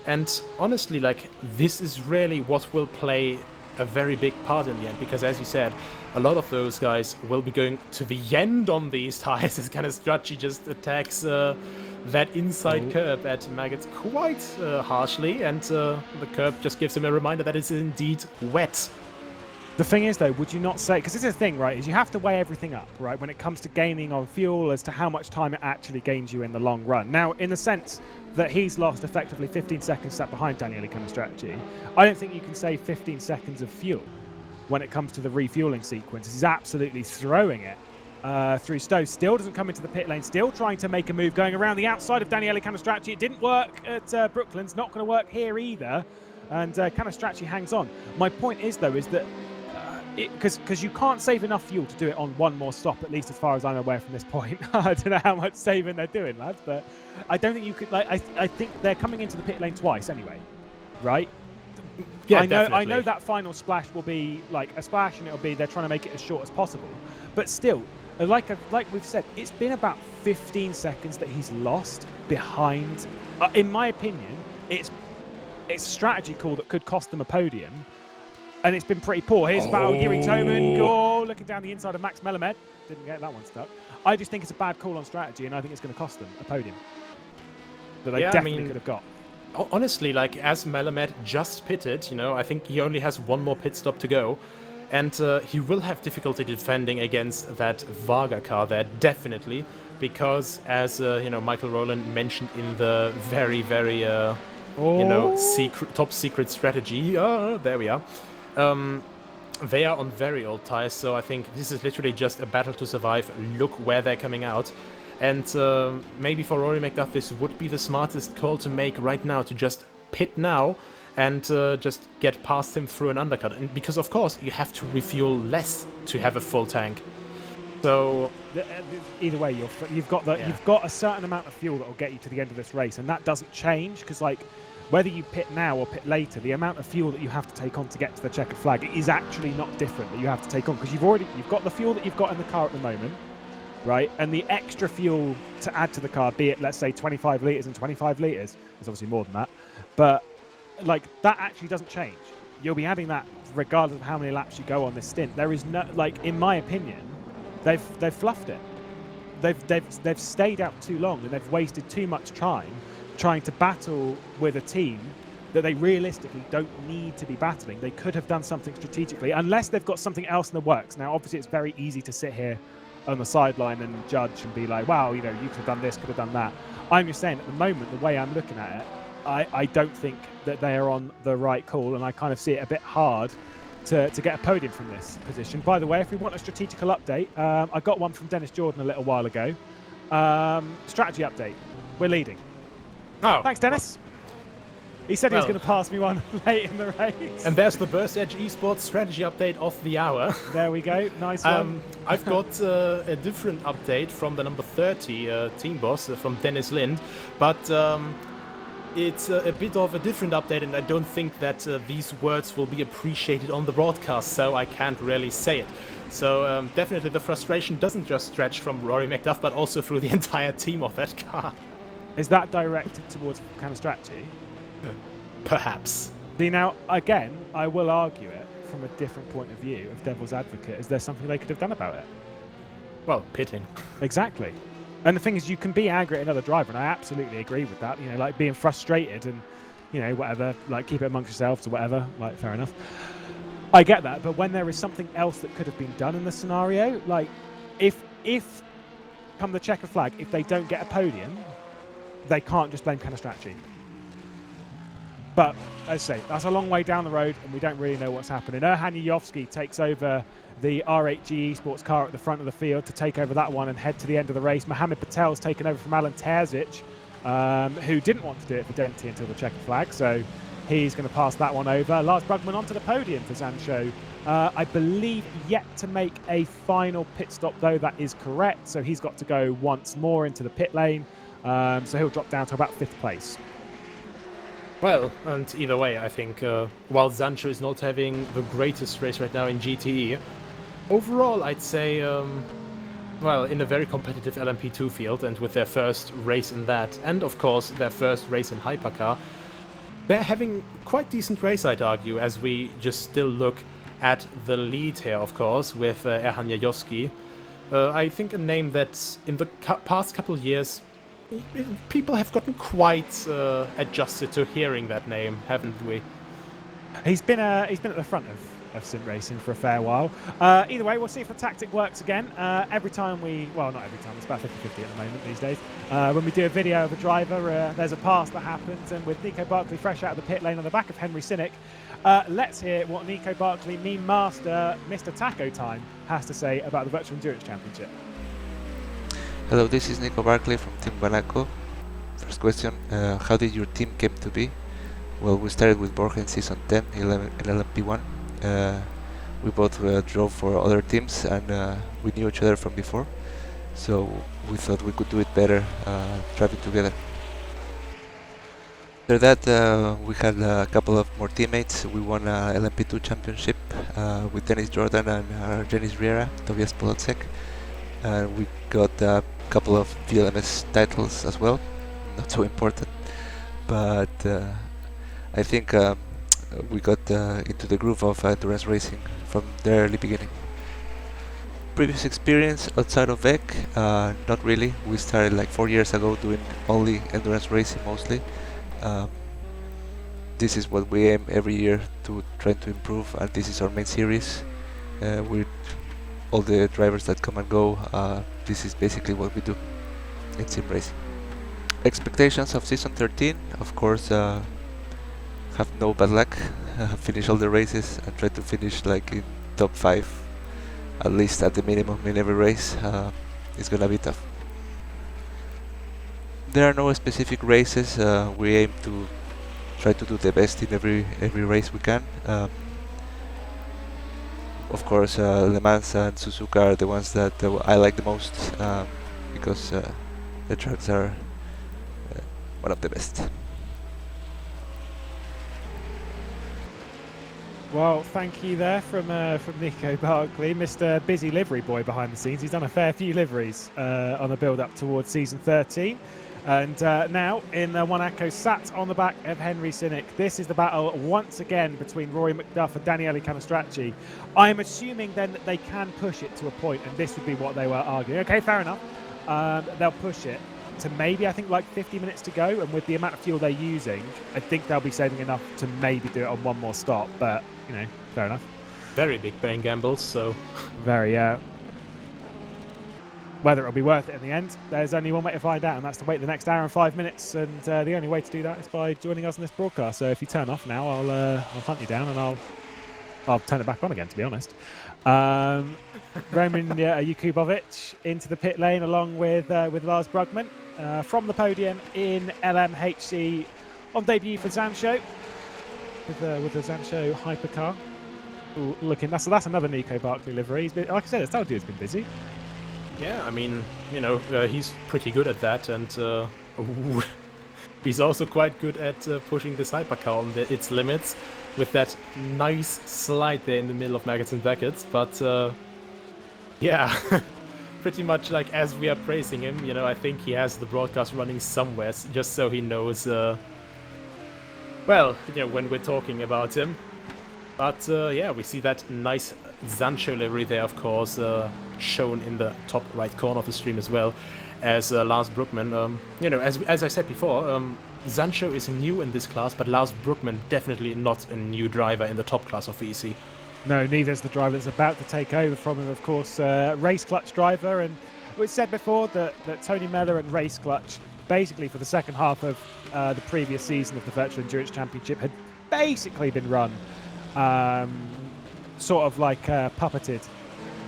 And honestly, like this is really what will play a very big part in the end, because as you said, a lot of those guys will be going to the end on these tires as Canastracci just attacks that inside curb at Maggots quite harshly, and the curb just gives him a reminder that it's indeed wet. The thing is, though, would you not say, because this is the thing, right, is you have to weigh everything up, right, when it comes to gaining on fuel as to how much time it actually gains you in the long run. Now, in the sense that he's lost effectively 15 seconds sat behind Daniele Canastracci, I don't think you can save 15 seconds of fuel when it comes to the refueling sequence. He's absolutely throwing it through Stowe. Still doesn't come into the pit lane, still trying to make a move going around the outside of Daniele Canastracci. It didn't work at Brooklands, not going to work here either, and Canastracci hangs on. My point is, though, is that because you can't save enough fuel to do it on one more stop, at least as far as I'm aware from this point. I don't know how much saving they're doing, lads, but I don't think you could, like, I think they're coming into the pit lane twice anyway, right? Yeah, I know that final splash will be like a splash, and it'll be they're trying to make it as short as possible. But still, like we've said, it's been about 15 seconds that he's lost behind. In my opinion, it's a strategy call that could cost them a podium, and it's been pretty poor. Here's Valkyrie Toman. Oh, looking down the inside of Max Melamed. Didn't get that one stuck. I just think it's a bad call on strategy, and I think it's going to cost them a podium that they definitely could have got. Honestly, like, as Melamed just pitted, you know, I think he only has one more pit stop to go. And he will have difficulty defending against that Varga car there, definitely, because as you know, Michael Rowland mentioned in the very, very you know, top secret strategy. There we are. They are on very old tires, so I think this is literally just a battle to survive. Look where they're coming out. And maybe for Rory McDuff, this would be the smartest call to make right now, to just pit now and just get past him through an undercut. And because, of course, you have to refuel less to have a full tank. So either way, you've got a certain amount of fuel that will get you to the end of this race, and that doesn't change, because like whether you pit now or pit later, the amount of fuel that you have to take on to get to the checkered flag is actually not different, that you have to take on, because you've got the fuel that you've got in the car at the moment, right? And the extra fuel to add to the car, be it, let's say, 25 litres and 25 litres, there's obviously more than that, but like that actually doesn't change. You'll be adding that regardless of how many laps you go on this stint. There is no, like, in my opinion, they've fluffed it. They've stayed out too long, and they've wasted too much time trying to battle with a team that they realistically don't need to be battling. They could have done something strategically, unless they've got something else in the works. Now, obviously, it's very easy to sit here on the sideline and judge and be like, wow, you know, you could have done this, could have done that. I'm just saying, at the moment, the way I'm looking at it, I don't think that they are on the right call, and I kind of see it a bit hard to get a podium from this position. By the way, if we want a strategical update, I got one from Dennis Jordan a little while ago. Strategy update. We're leading. Oh. Thanks, Dennis. He said he was going to pass me one late in the race. And there's the Burst Edge Esports strategy update of the hour. There we go. Nice one. I've got a different update from the number 30 team boss, from Dennis Lind, but it's a bit of a different update, and I don't think that these words will be appreciated on the broadcast, so I can't really say it. So definitely the frustration doesn't just stretch from Rory McDuff, but also through the entire team of that car. Is that directed towards kind of strategy? Perhaps. Now, again, I will argue it from a different point of view of devil's advocate. Is there something they could have done about it? Well, pitting. Exactly. And the thing is, you can be angry at another driver, and I absolutely agree with that. You know, like being frustrated and, you know, whatever, like keep it amongst yourselves or whatever, like fair enough. I get that, but when there is something else that could have been done in the scenario, like if come the checker flag, if they don't get a podium, they can't just blame kind of strategy. But as I say, that's a long way down the road, and we don't really know what's happening. Erhan Yovsky takes over the R8G Esports car at the front of the field to take over that one and head to the end of the race. Mohamed Patel's taken over from Alan Terzic, who didn't want to do it for Denti until the checkered flag, so he's going to pass that one over. Lars Brugman onto the podium for Zancho. I believe yet to make a final pit stop, though. That is correct. So he's got to go once more into the pit lane. So he'll drop down to about 5th place. Well, and either way, I think while Zancho is not having the greatest race right now in GTE, overall I'd say, well, in a very competitive LMP2 field, and with their first race in that, and of course their first race in Hypercar, they're having quite decent race, I'd argue, as we just still look at the lead here, of course, with Erhan Yajowski. I think a name that in the past couple of years, people have gotten quite adjusted to hearing that name, haven't we? He's been at the front of Sim Racing for a fair while. Either way, we'll see if the tactic works again. Every time well, not every time, it's about 50-50 at the moment these days. When we do a video of a driver, there's a pass that happens, and with Nico Barkley fresh out of the pit lane on the back of Henry Sinnock, let's hear what Nico Barkley, meme master, Mr. Taco Time, has to say about the Virtual Endurance Championship. Hello, this is Nico Barkley from Team Banaco. First question, how did your team came to be? Well, we started with Borja in Season 10, 11, in LMP1. We both drove for other teams, and we knew each other from before. So we thought we could do it better driving together. After that, we had a couple of more teammates. We won a LMP2 championship with Dennis Jordan and Denis Riera, Tobias Polacek. and we got a couple of VLMS titles as well. Not so important, but I think we got into the groove of endurance racing from the early beginning. Previous experience outside of VEC, not really. We started like 4 years ago doing only endurance racing mostly. This is what we aim every year to try to improve, and this is our main series. With all the drivers that come and go, this is basically what we do in sim racing. Expectations of season 13, of course, have no bad luck, finish all the races and try to finish like in top 5, at least at the minimum in every race. It's gonna be tough. There are no specific races. We aim to try to do the best in every race we can. Of course, Le Mans and Suzuka are the ones that I like the most, because the tracks are one of the best. Well, thank you there from Nico Barkley, Mr. Busy Livery Boy behind the scenes. He's done a fair few liveries on the build-up towards season 13. And now, in Monaco, sat on the back of Henry Sinnock. This is the battle once again between Rory McDuff and Daniele Canestracci. I'm assuming then that they can push it to a point, and this would be what they were arguing. Okay, fair enough. They'll push it to maybe, I think, like 50 minutes to go. And with the amount of fuel they're using, I think they'll be saving enough to maybe do it on one more stop. But, you know, fair enough. Very big paying gambles, so... Very, whether it'll be worth it in the end, there's only one way to find out, and that's to wait the next hour and 5 minutes. And the only way to do that is by joining us on this broadcast. So if you turn off now, I'll hunt you down and I'll turn it back on again, to be honest. Roman Jakubovic into the pit lane along with Lars Brugman from the podium in LMHC on debut for Zancho with the Zancho hypercar. Ooh, looking, that's another Nico Barkley livery. He's been, like I said, I told you, it's been busy. Yeah, I mean, you know, he's pretty good at that, and he's also quite good at pushing this hypercar on its limits with that nice slide there in the middle of Maggots and Beckett. But yeah, pretty much like as we are praising him, you know, I think he has the broadcast running somewhere just so he knows, well, you know, when we're talking about him. But yeah, we see that nice Zancho livery there, of course, shown in the top right corner of the stream as well as Lars Brugman. You know, as I said before, Zancho is new in this class, but Lars Brugman definitely not a new driver in the top class of VEC. No, neither is the driver that's about to take over from him, of course, Race Clutch driver. And we said before that Tony Meller and Race Clutch, basically for the second half of the previous season of the Virtual Endurance Championship, had basically been run sort of like puppeted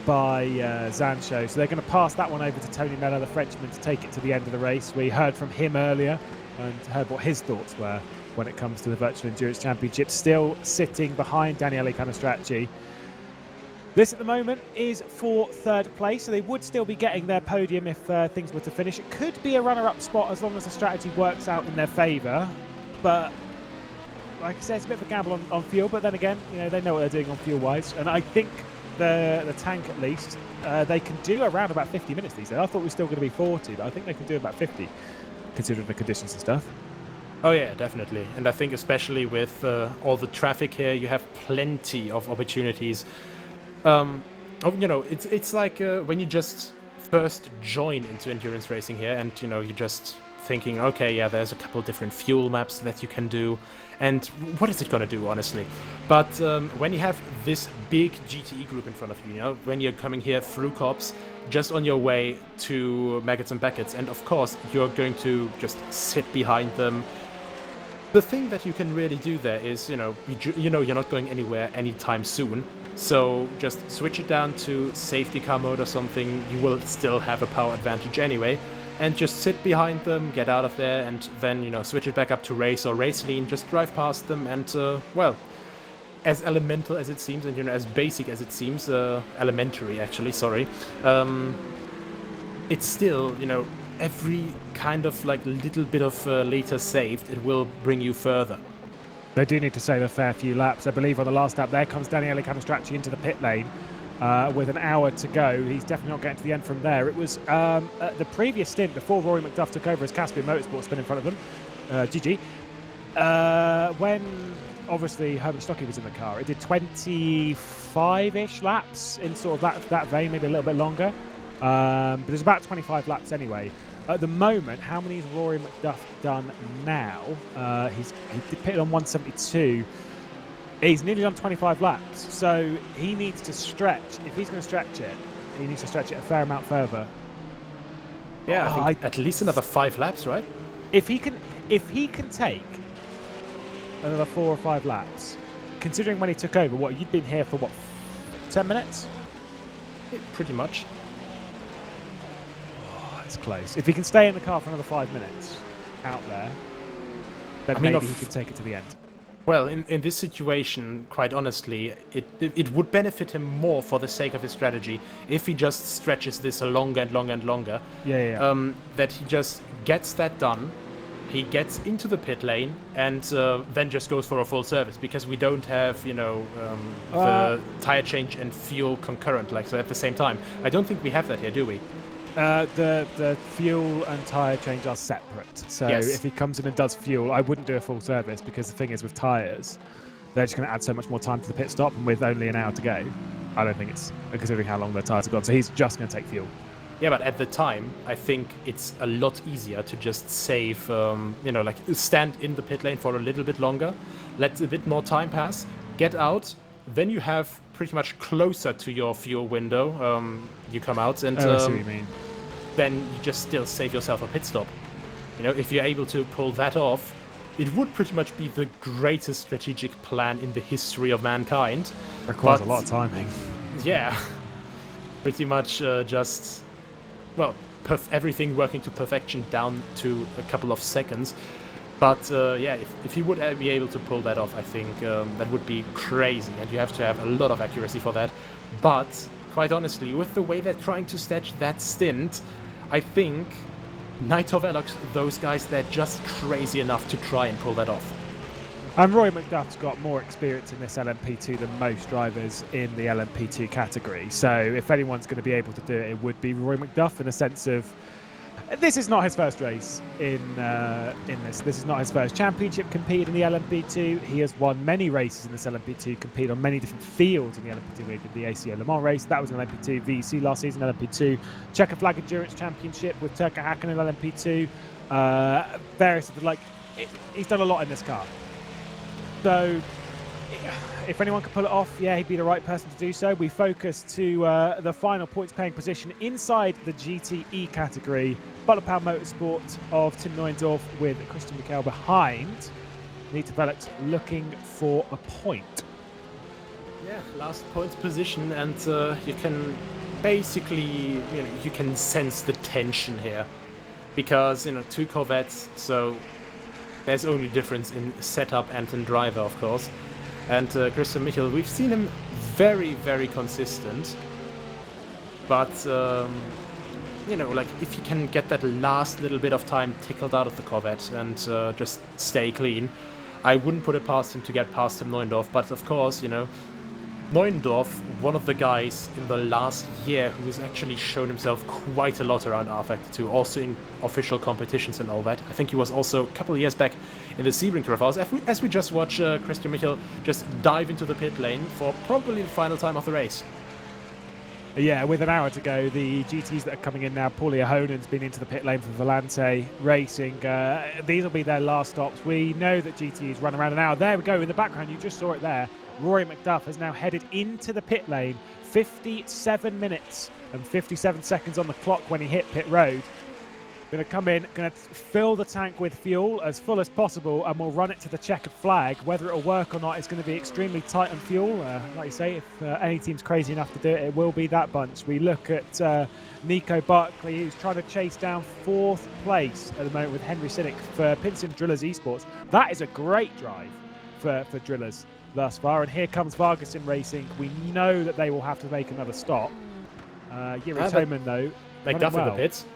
by Zancho. So they're going to pass that one over to Tony Meller, the Frenchman, to take it to the end of the race. We heard from him earlier and heard what his thoughts were when it comes to the Virtual Endurance Championship, still sitting behind Daniele Canestracci. This at the moment is for third place, so they would still be getting their podium if things were to finish. It could be a runner-up spot as long as the strategy works out in their favour, but like I said, it's a bit of a gamble on fuel, but then again, you know, they know what they're doing on fuel-wise, and I think the tank, at least, they can do around about 50 minutes these days. I thought we were still going to be 40, but I think they can do about 50, considering the conditions and stuff. Oh yeah, definitely. And I think especially with all the traffic here, you have plenty of opportunities. You know, it's like when you just first join into endurance racing here, and you know, you're just thinking, okay, yeah, there's a couple different fuel maps that you can do, and what is it going to do, honestly? But when you have this big GTE group in front of you, you know, when you're coming here through cops, just on your way to Maggots and Beckett, and of course, you're going to just sit behind them. The thing that you can really do there is, you know, you're not going anywhere anytime soon. So just switch it down to safety car mode or something. You will still have a power advantage anyway. And just sit behind them, get out of there, and then, you know, switch it back up to race or race lean. Just drive past them and, well, as elemental as it seems, and, you know, as basic as it seems, elementary actually, sorry, it's still, you know, every kind of like little bit of liter saved, it will bring you further. They do need to save a fair few laps. I believe on the last lap there comes Daniele Canestracci into the pit lane. with an hour to go. He's definitely not getting to the end from there. It was the previous stint before Rory McDuff took over as Caspian Motorsport spin in front of them. GG. When obviously Herman Stocky was in the car, it did 25-ish laps in sort of that vein, maybe a little bit longer. But there's about 25 laps anyway. At the moment, how many has Rory McDuff done now? He pitted on 172. He's nearly done 25 laps, so he needs to stretch. If he's going to stretch it, he needs to stretch it a fair amount further. Yeah, I think at least another 5 laps, right? If he can take another 4 or 5 laps, considering when he took over, what you'd been here for 10 minutes? Pretty much. Oh, it's close. If he can stay in the car for another 5 minutes out there, then maybe he can take it to the end. Well, in this situation, quite honestly, it would benefit him more for the sake of his strategy if he just stretches this longer and longer and longer. Yeah. That he just gets that done, he gets into the pit lane, and then just goes for a full service, because we don't have, the tire change and fuel concurrent, like so at the same time. I don't think we have that here, do we? The fuel and tyre change are separate. So Yes. if he comes in and does fuel, I wouldn't do a full service, because the thing is with tyres, they're just going to add so much more time to the pit stop, and with only an hour to go, I don't think it's, considering how long their tyres have gone. So he's just going to take fuel. Yeah, but at the time, I think it's a lot easier to just save, stand in the pit lane for a little bit longer, let a bit more time pass, get out, then you have pretty much closer to your fuel window. You come out and I see what you mean. then you just still save yourself a pit stop. If you're able to pull that off, it would pretty much be the greatest strategic plan in the history of mankind. Requires a lot of timing. Yeah, pretty much everything working to perfection down to a couple of seconds. But if he would be able to pull that off, I think that would be crazy, and you have to have a lot of accuracy for that. But quite honestly, with the way they're trying to stretch that stint, I think Night of Velox, those guys, they're just crazy enough to try and pull that off. And Roy McDuff's got more experience in this LMP2 than most drivers in the LMP2 category. So if anyone's going to be able to do it, it would be Roy McDuff, in a sense of, this is not his first race in this. This is not his first championship competed in the LMP2. He has won many races in this LMP2, competed on many different fields in the LMP2. We did the ACO Le Mans race. That was an LMP2. VEC last season, LMP2. Checker Flag Endurance Championship with Turka Hakkinen in LMP2. Various, he's done a lot in this car. So if anyone could pull it off, yeah, he'd be the right person to do so. We focus to the final points-paying position inside the GTE category. Butler Power Motorsport of Tim Neuendorf with Christian Michael behind. Nita Velix looking for a point. Yeah, last points position, and you can basically, you can sense the tension here, because 2 Corvettes, so there's only difference in setup and in driver, of course. And Christian Michael, we've seen him very, very consistent. But, if he can get that last little bit of time tickled out of the Corvette and just stay clean, I wouldn't put it past him to get past Tim Neuendorf. But, of course, Neuendorf, one of the guys in the last year who has actually shown himself quite a lot around rFactor 2, also in official competitions and all that. I think he was also a couple of years back in the Sebring Trials, as we just watch Christian Michael just dive into the pit lane for probably the final time of the race. Yeah, with an hour to go, the GTs that are coming in now, Paulie Ahonen's been into the pit lane for Volante Racing. These will be their last stops. We know that GTs run around an hour. There we go, in the background, you just saw it there. Rory McDuff has now headed into the pit lane. 57 minutes and 57 seconds on the clock when he hit pit road. Going to come in, going to fill the tank with fuel as full as possible, and we'll run it to the checkered flag. Whether it'll work or not is going to be extremely tight on fuel. Like you say, if any team's crazy enough to do it, it will be that bunch. We look at Nico Barkley, who's trying to chase down 4th place at the moment with Henry Sinnick for Pinson Drillers Esports. That is a great drive for Drillers thus far. And here comes Vargason Racing. We know that they will have to make another stop. Yuri Toman, though, they got for the pits.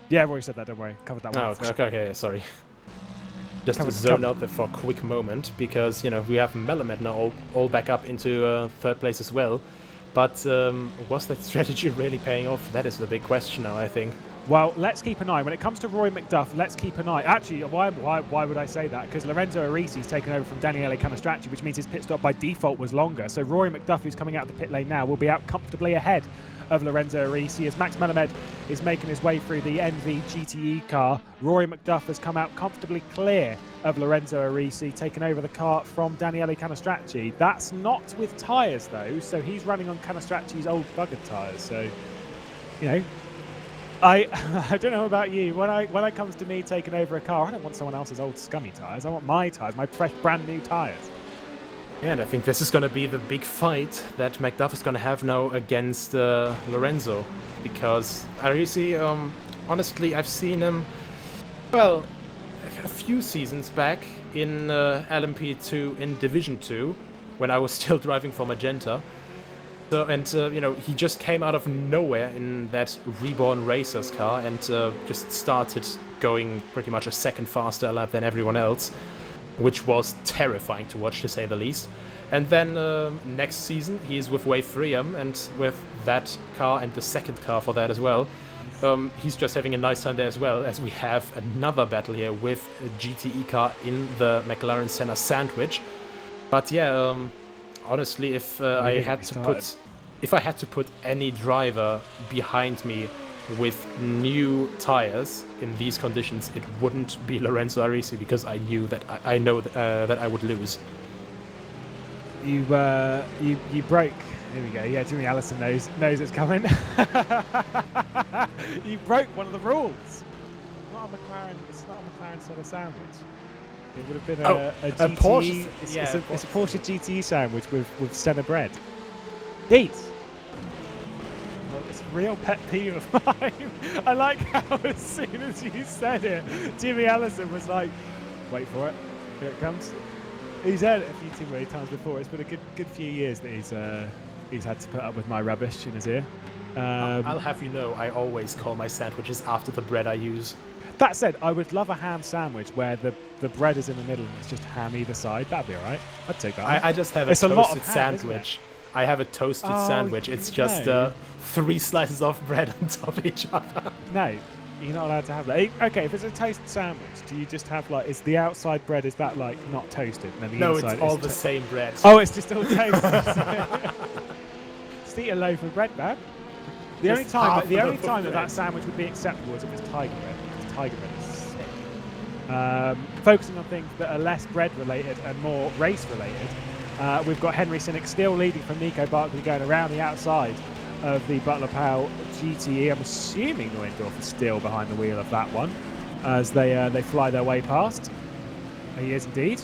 Yeah, I've already said that, don't worry. Covered that one. Oh, okay, sorry. Just to zone out there for a quick moment, because, we have Melamed now all back up into 3rd place as well. But was that strategy really paying off? That is the big question now, I think. Well, let's keep an eye. When it comes to Rory McDuff, let's keep an eye. Actually, why would I say that? Because Lorenzo Arisi's taken over from Daniele Canestracci, which means his pit stop by default was longer. So Rory McDuff, who's coming out of the pit lane now, will be out comfortably ahead of Lorenzo Arisi. As Max Melamed is making his way through the NV GTE car, Rory McDuff has come out comfortably clear of Lorenzo Arisi, taking over the car from Daniele Canestracci. That's not with tyres, though, so he's running on Canestracci's old buggered tyres. So, you know, I don't know about you. When it comes to me taking over a car, I don't want someone else's old scummy tyres. I want my tyres, my fresh, brand new tyres. Yeah, and I think this is going to be the big fight that McDuff is going to have now against Lorenzo, because Arisi, honestly, I've seen him, well, a few seasons back in LMP2 in Division 2, when I was still driving for Magenta. So, and you know, he just came out of nowhere in that Reborn Racers car and just started going pretty much a second faster lap than everyone else, which was terrifying to watch, to say the least. And then next season, he's with Wave 3M, and with that car and the second car for that as well, he's just having a nice time there as well, as we have another battle here with a GTE car in the McLaren Senna sandwich. But yeah, honestly, if I had to put any driver behind me with new tires in these conditions, it wouldn't be Lorenzo Arisi, because I know that I would lose. You broke. Here we go. Yeah, Jimmy Allison knows it's coming. You broke one of the rules. It's not a McLaren Senna sandwich. It would have been a GTE. Porsche. It's a Porsche GTE sandwich with Senna bread. These. Well, it's a real pet peeve of mine. I like how as soon as you said it, Jimmy Allison was like, "Wait for it. Here it comes." He's heard it a few too many times before. It's been a good few years that he's had to put up with my rubbish in his ear. I'll have you know, I always call my sandwiches after the bread I use. That said, I would love a ham sandwich where the bread is in the middle and it's just ham either side. That'd be all right. I'd take that. I just have a toasted sandwich. I have a toasted sandwich. It's just 3 slices of bread on top of each other. No, you're not allowed to have that. Okay, if it's a toasted sandwich, do you just have is the outside bread, is that not toasted? And then the inside it's all the same bread. Oh, it's just all toasted. Just eat a loaf of bread, man. The only time that sandwich would be acceptable is if it's tiger bread. Tiger bread is sick. Focusing on things that are less bread related and more race related, we've got Henry Sinnock still leading from Nico Barkley, going around the outside of the Butler Powell GTE. I'm assuming Neuendorf is still behind the wheel of that one as they fly their way past. He is indeed,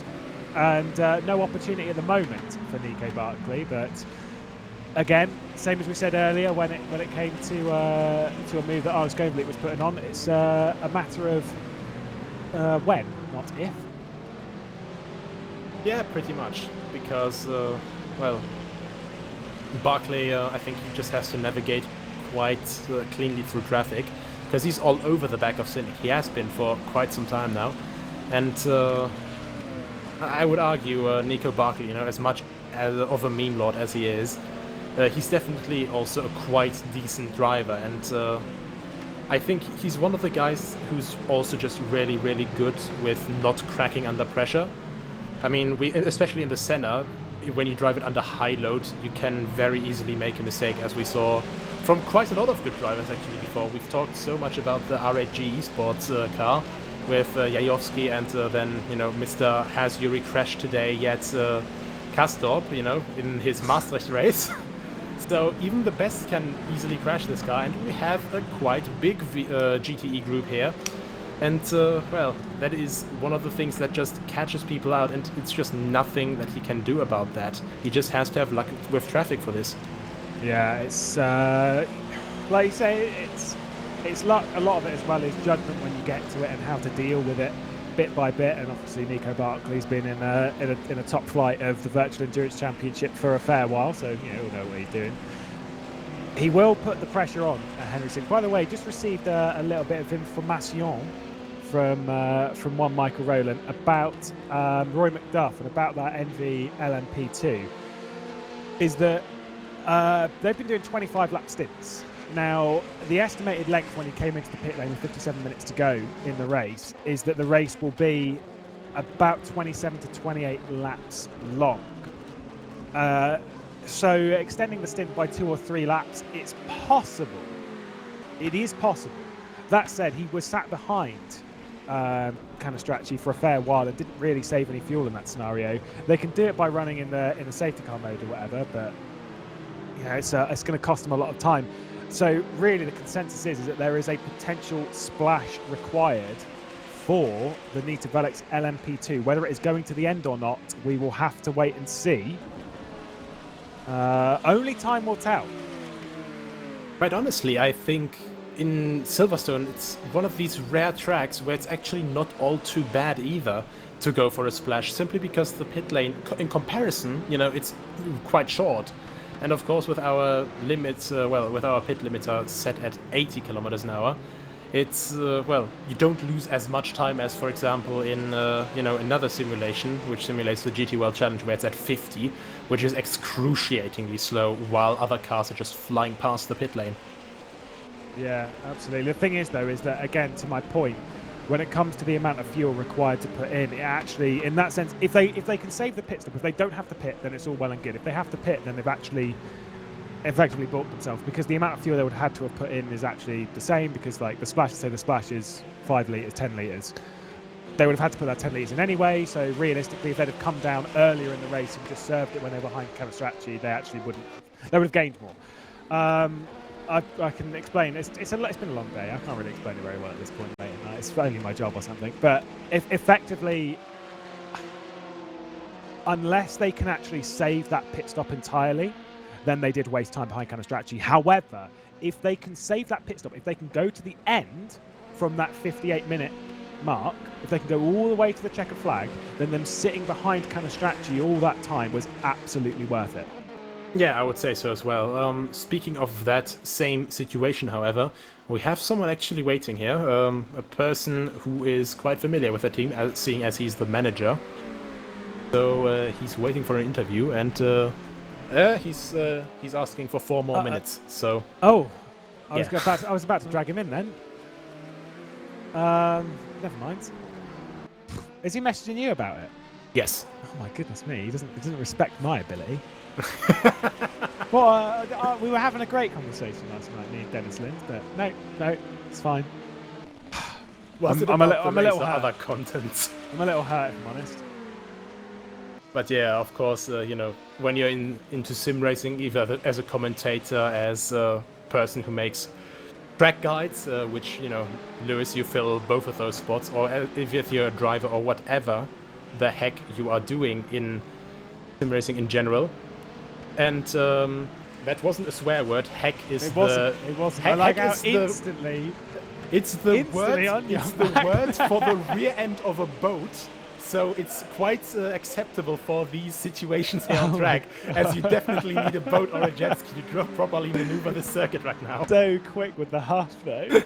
and no opportunity at the moment for Nico Barkley, but again, same as we said earlier, when it came to a move that Ars Goldblit was putting on, it's a matter of when, not if. Yeah, pretty much, because Barkley, I think he just has to navigate quite cleanly through traffic, because he's all over the back of Sinnock. He has been for quite some time now, and I would argue Nico Barkley, as much of a meme lord as he is, he's definitely also a quite decent driver, and I think he's one of the guys who's also just really, really good with not cracking under pressure. I mean, especially in the Senna, when you drive it under high load, you can very easily make a mistake, as we saw from quite a lot of good drivers actually before. We've talked so much about the R8G Esports car with Jajowski, and then, Mr. Has Yuri crashed today, yet Kastorp, in his Maastricht race. So even the best can easily crash this car, and we have a quite big GTE group here. And, that is one of the things that just catches people out, and it's just nothing that he can do about that. He just has to have luck with traffic for this. Yeah, it's, like you say, it's luck. A lot of it as well is judgment when you get to it and how to deal with it bit by bit. And obviously Nico Barkley's been in a top flight of the Virtual Endurance Championship for a fair while, so he'll know what he's doing. He will put the pressure on Henry Sinnock. By the way, just received a little bit of information from one Michael Rowland about Roy McDuff and about that NV LMP2, is that They've been doing 25 lap stints. Now, the estimated length when he came into the pit lane with 57 minutes to go in the race is that the race will be about 27 to 28 laps long. So extending the stint by 2 or 3 laps, it's possible. It is possible. That said, he was sat behind Canestracci for a fair while and didn't really save any fuel in that scenario. They can do it by running in the safety car mode or whatever, but you know, it's going to cost them a lot of time. So really the consensus is that there is a potential splash required for the Nita Velix LMP2. Whether it is going to the end or not, we will have to wait and see. Only time will tell. Quite honestly, I think in Silverstone, it's one of these rare tracks where it's actually not all too bad either to go for a splash, simply because the pit lane, in comparison, you know, it's quite short. And of course, with our limits, with our pit limiter set at 80 kilometers an hour, it's, you don't lose as much time as, for example, in, another simulation, which simulates the GT World Challenge, where it's at 50, which is excruciatingly slow, while other cars are just flying past the pit lane. Yeah, absolutely. The thing is, though, is that, again, to my point, when it comes to the amount of fuel required to put in, it actually, in that sense, if they can save the pit stop, if they don't have to pit, then it's all well and good. If they have to pit, then they've actually effectively bought themselves, because the amount of fuel they would have had to have put in is actually the same, because like the splash is 5 litres, 10 litres. They would have had to put that 10 litres in anyway, so realistically, if they'd have come down earlier in the race and just served it when they were behind Canestracci, they actually wouldn't. They would have gained more. I can explain. It's been a long day. I can't really explain it very well at this point, mate. It's only my job or something. But if effectively, unless they can actually save that pit stop entirely, then they did waste time behind Canestracci. However, if they can save that pit stop, if they can go to the end from that 58-minute mark, if they can go all the way to the checkered flag, then them sitting behind Canestracci all that time was absolutely worth it. Yeah, I would say so as well. Speaking of that same situation, however, we have someone actually waiting here, a person who is quite familiar with the team, seeing as he's the manager. So he's waiting for an interview, and he's asking for 4 more minutes. So I was about to drag him in then. Never mind. Is he messaging you about it? Yes. Oh my goodness me! He doesn't respect my ability. Well, we were having a great conversation last night, me and Dennis Lind, but no, it's fine. I'm a little hurt. Other content. I'm a little hurt, if I'm honest. But yeah, of course, when you're into sim racing, either as a commentator, as a person who makes track guides, which, Lewis, you fill both of those spots, or if you're a driver or whatever the heck you are doing in sim racing in general. And that wasn't a swear word. Heck is It wasn't. I like how instantly. It's the word. on your It's the word for the rear end of a boat. So it's quite acceptable for these situations here on track, as you definitely need a boat or a jet ski to properly maneuver the circuit right now. So quick with the half, though.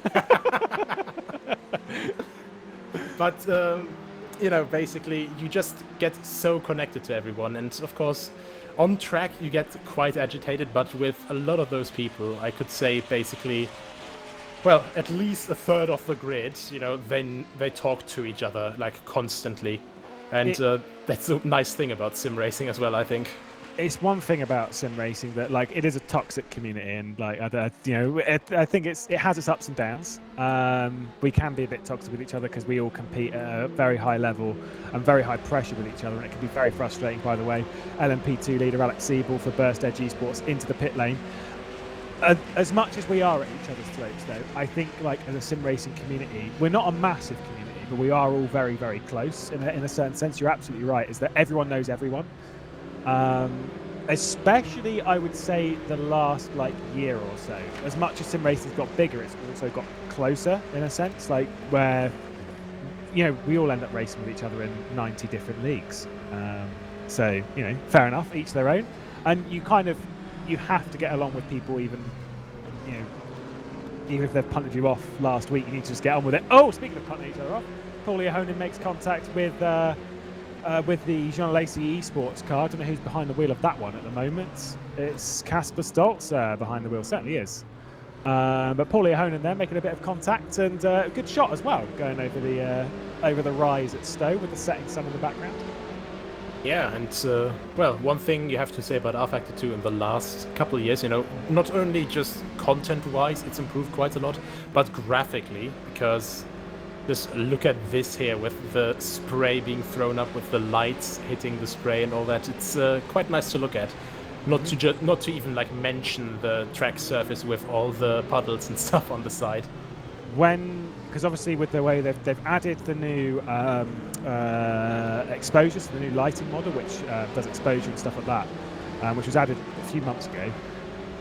But basically, you just get so connected to everyone, and of course, on track you get quite agitated. But with a lot of those people, I could say basically, well, at least a third of the grid, they talk to each other like constantly. And that's a nice thing about sim racing as well, I think. It's one thing about sim racing that, like, it is a toxic community, and like, I think it has its ups and downs. We can be a bit toxic with each other because we all compete at a very high level and very high pressure with each other, and it can be very frustrating. By the way, LMP2 leader Alex Siebel for Burst Edge Esports into the pit lane. As much as we are at each other's throats, though, I think, like, as a sim racing community, we're not a massive community, but we are all very, very close in a certain sense. You're absolutely right, is that everyone knows everyone. Especially, I would say, the last year or so. As much as sim racing's got bigger, it's also got closer in a sense, like where we all end up racing with each other in 90 different leagues. So fair enough, each their own, and you have to get along with people, even if they've punted you off last week, you need to just get on with it. Oh, speaking of punting each other off, Paulie Ahonen makes contact with with the Jean Lacey Esports car. I don't know who's behind the wheel of that one at the moment. It's Casper Stoltz behind the wheel, certainly is. But Paulie Ahonen there making a bit of contact, and a good shot as well, going over the rise at Stowe with the setting sun in the background. Yeah, and well, one thing you have to say about rFactor 2 in the last couple of years, you know, not only just content-wise, it's improved quite a lot, but graphically, because just look at this here with the spray being thrown up, with the lights hitting the spray and all that. It's quite nice to look at. Not to even like mention the track surface with all the puddles and stuff on the side. Because obviously with the way they've added the new exposure, so the new lighting model, which does exposure and stuff like that, which was added a few months ago.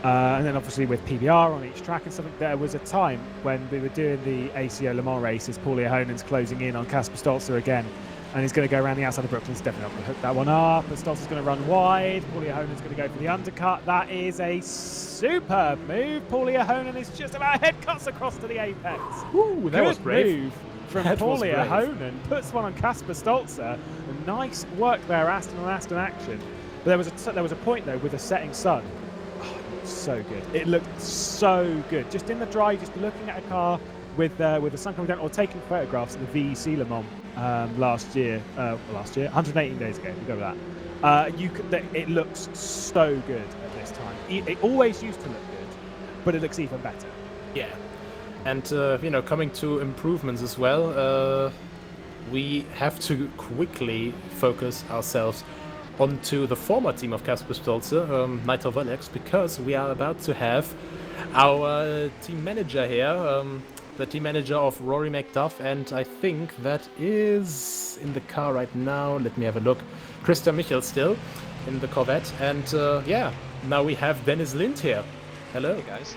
And then obviously with PBR on each track and something, there was a time when we were doing the ACO Le Mans races, Paulie Ahonen's closing in on Casper Stoltzer again, and he's going to go around the outside of Brooklyn. He's definitely not going to hook that one up. But Stoltzer's going to run wide. Paulie Ahonen's going to go for the undercut. That is a superb move. Paulie Ahonen is just about head cuts across to the apex. Ooh, that was brave. Move from Paulie Ahonen. Puts one on Casper Stoltzer. Nice work there, Aston on Aston action. But there was a point though with the setting sun. Oh, it looked so good. It looked so good. Just in the dry, just looking at a car with the sun coming down, or taking photographs of the VEC Le Mans last year, 118 days ago. We go with that. It looks so good at this time. It always used to look good, but it looks even better. Yeah, and you know, coming to improvements as well, we have to quickly focus ourselves onto the former team of Casper Stoltzer, Night of Alex, because we are about to have our team manager here. The team manager of Rory McDuff, and I think that is in the car right now. Let me have a look. Christa Michel still in the Corvette, and yeah, now we have Dennis Lind here. Hello. Hey guys.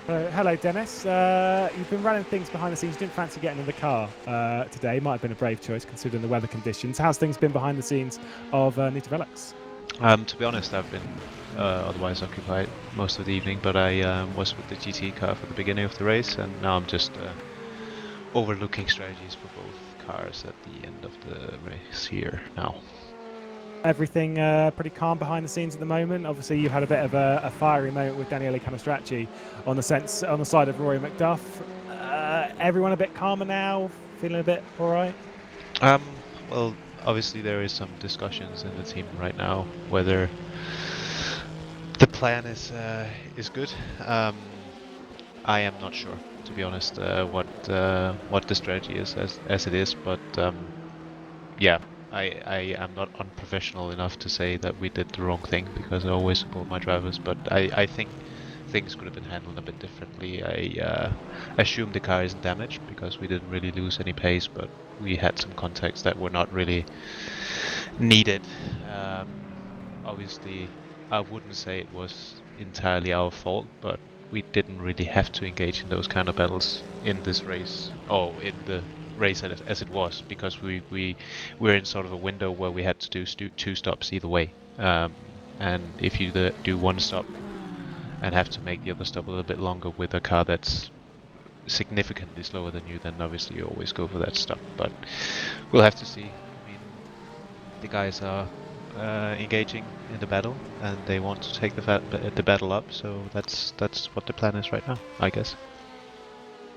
Hello, Dennis. You've been running things behind the scenes. You didn't fancy getting in the car today. Might have been a brave choice considering the weather conditions. How's things been behind the scenes of Night of Alex? To be honest, I've been otherwise occupied most of the evening, but I was with the GT car for the beginning of the race, and now I'm just overlooking strategies for both cars at the end of the race here now. Everything pretty calm behind the scenes at the moment. Obviously, you had a bit of a fiery moment with Daniele Canestracci on the side of Rory McDuff. Everyone a bit calmer now, feeling a bit all right? Well, obviously there is some discussions in the team right now whether the plan is good. I am not sure, to be honest, what the strategy is as it is, but yeah, I am not unprofessional enough to say that we did the wrong thing, because I always support my drivers, but I think things could have been handled a bit differently. I assume the car isn't damaged because we didn't really lose any pace, but we had some contacts that were not really needed. Obviously, I wouldn't say it was entirely our fault, but we didn't really have to engage in those kind of battles in this race, or in the race as it was, because we were in sort of a window where we had to do two stops either way. And if you do one stop and have to make the other stop a little bit longer with a car that's significantly slower than you, then obviously you always go for that stop. But we'll have to see. I mean, the guys are engaging in the battle, and they want to take the battle up. So that's what the plan is right now, I guess.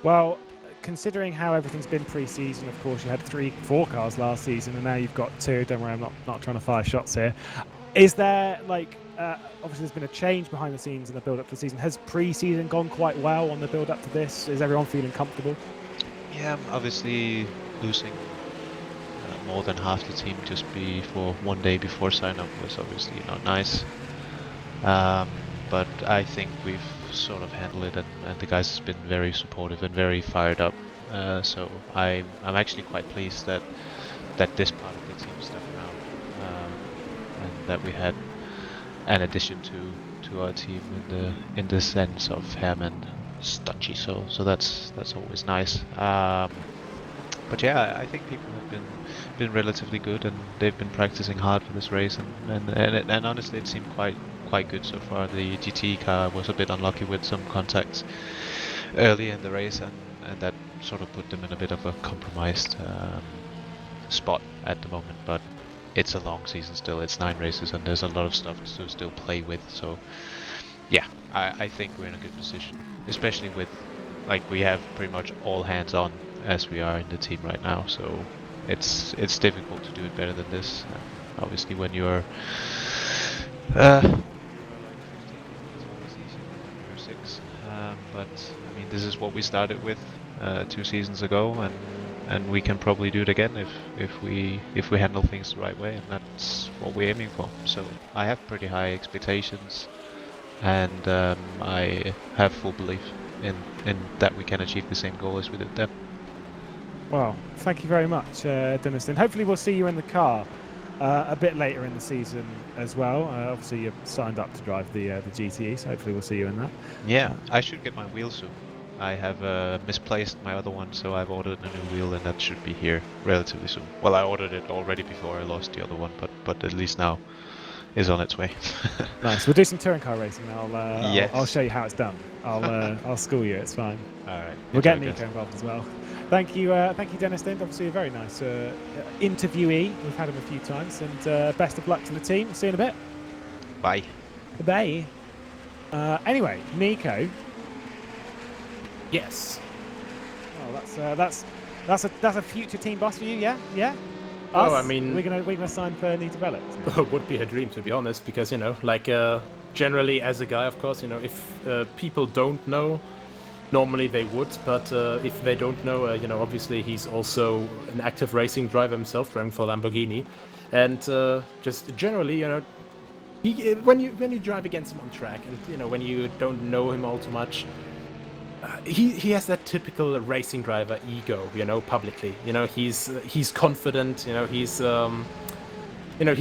Well, considering how everything's been pre-season, of course you had 4 cars last season, and now you've got 2. Don't worry, I'm not trying to fire shots here. Is there obviously there's been a change behind the scenes in the build-up to the season. Has pre-season gone quite well on the build-up to this? Is everyone feeling comfortable? Yeah, obviously losing more than half the team just before one day before sign-up was obviously not nice. But I think we've sort of handled it, and the guys have been very supportive and very fired up. So I'm actually quite pleased that this part of the team stuck around, and that we had an addition to our team in the sense of Herman Stucci. So that's always nice. But yeah, I think people have been relatively good, and they've been practicing hard for this race, and honestly it seemed quite good so far. The GT car was a bit unlucky with some contacts early in the race, and that sort of put them in a bit of a compromised spot at the moment, but it's a long season still. It's 9 races and there's a lot of stuff to still play with. So yeah, I think we're in a good position, especially with, like, we have pretty much all hands on as we are in the team right now. So it's difficult to do it better than this. Obviously, when you're or 6, but I mean, this is what we started with 2 seasons ago, and we can probably do it again if we handle things the right way, and that's what we're aiming for. So I have pretty high expectations, and I have full belief in that we can achieve the same goal as we did then. Well, thank you very much, Dennis. And hopefully we'll see you in the car a bit later in the season as well. Obviously, you've signed up to drive the GTE, so hopefully we'll see you in that. Yeah, I should get my wheel soon. I have misplaced my other one, so I've ordered a new wheel, and that should be here relatively soon. Well, I ordered it already before I lost the other one, but at least now is on its way. Nice. We'll do some touring car racing. Yes. I'll show you how it's done. I'll school you. It's fine. All right. We'll get Nico involved as well. Thank you, Dennis Lind. Obviously, a very nice interviewee. We've had him a few times, and best of luck to the team. See you in a bit. Bye. Bye. Anyway, Nico. Yes. Oh, that's a future team boss for you, yeah? Yeah. Oh, Us? I mean, we're gonna sign for New Developed. Would be a dream, to be honest, because like generally as a guy, of course, if people don't know, normally they would, but if they don't know, obviously he's also an active racing driver himself, driving for Lamborghini, and just generally, when you drive against him on track, and when you don't know him all too much. He has that typical racing driver ego, publicly. He's confident. He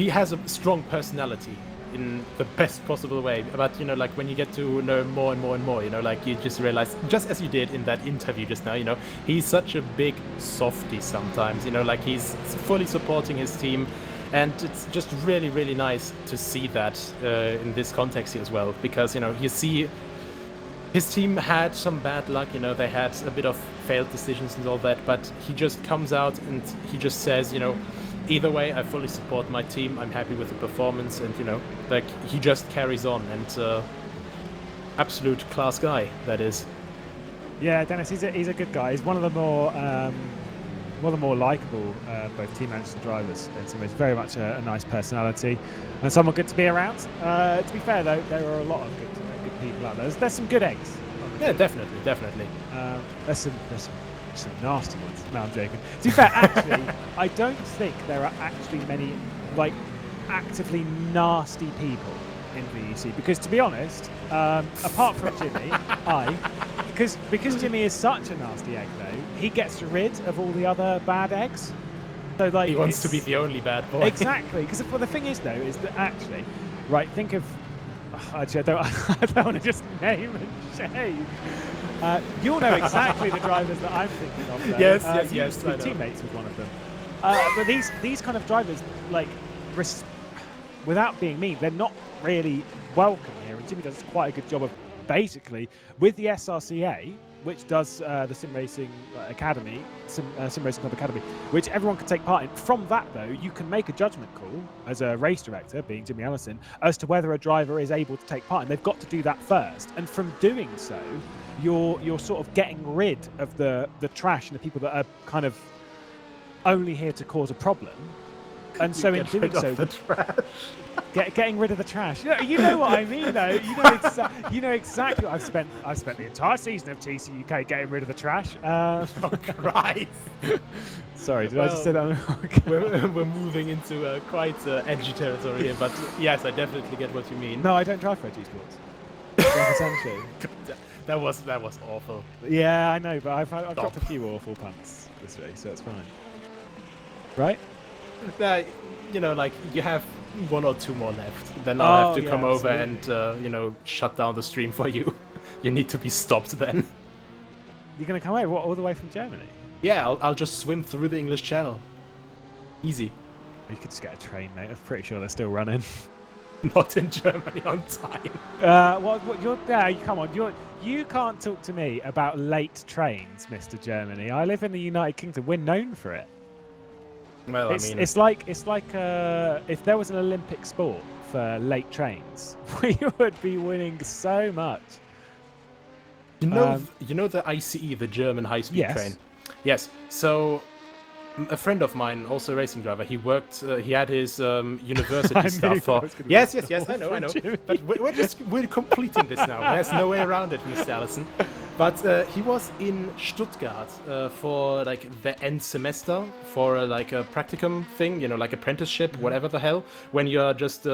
has a strong personality in the best possible way. But like when you get to know more and more and more, like you just realize, just as you did in that interview just now, he's such a big softie sometimes. Like he's fully supporting his team, and it's just really, really nice to see that in this context here as well, because you see. His team had some bad luck, they had a bit of failed decisions and all that, but he just comes out and he just says, either way, I fully support my team, I'm happy with the performance, and, like, he just carries on, and absolute class guy, that is. Yeah, Dennis, he's a good guy. He's one of the more likable, both team managers and drivers. And so he's very much a nice personality, and someone good to be around. To be fair, though, there are a lot of good people out there. There's some good eggs. Yeah, definitely. There's some nasty ones. No, I'm joking. To be fair, actually, I don't think there are actually many like actively nasty people in VEC, because to be honest, apart from Jimmy, because Jimmy is such a nasty egg though, he gets rid of all the other bad eggs. So like he wants to be the only bad boy. Exactly, because the thing is though, is that actually, right? Think of. Actually, I don't want to just name and shame. You'll know exactly the drivers that I'm thinking of. Though. Yes. You were teammates with one of them. But these kind of drivers, like, without being mean, they're not really welcome here. And Jimmy does quite a good job of basically with the SRCA, which does the Sim Racing Academy, Sim Racing Club Academy, which everyone can take part in. From that, though, you can make a judgment call as a race director, being Jimmy Allison, as to whether a driver is able to take part, and they've got to do that first. And from doing so, you're sort of getting rid of the trash and the people that are kind of only here to cause a problem. And so in doing so, getting rid of the trash. You know what I mean, though. You know exactly what I've spent the entire season of TC UK getting rid of the trash. Oh Christ! Sorry, did I just say that? We're moving into quite edgy territory here, but yes, I definitely get what you mean. No, I don't drive for edgy sports. Essentially, that was awful. Yeah, I know, but I've dropped a few awful punts this week, so it's fine. Right? Like you have 1 or 2 more left. Then I'll have to come over and shut down the stream for you. You need to be stopped then. You're gonna come over all the way from Germany? Yeah, I'll just swim through the English Channel. Easy. You could just get a train, mate. I'm pretty sure they're still running. Not in Germany on time. Come on. You can't talk to me about late trains, Mr. Germany. I live in the United Kingdom. We're known for it. Well, it's like if there was an Olympic sport for late trains, we would be winning so much. You know the ICE, the German high-speed train. Yes. So a friend of mine, also a racing driver, he worked. He had his university stuff for. Yes. I know. But we're completing this now. There's no way around it, Mr. Allison. But he was in Stuttgart for like the end semester for like a practicum thing, like apprenticeship, whatever the hell, when you're just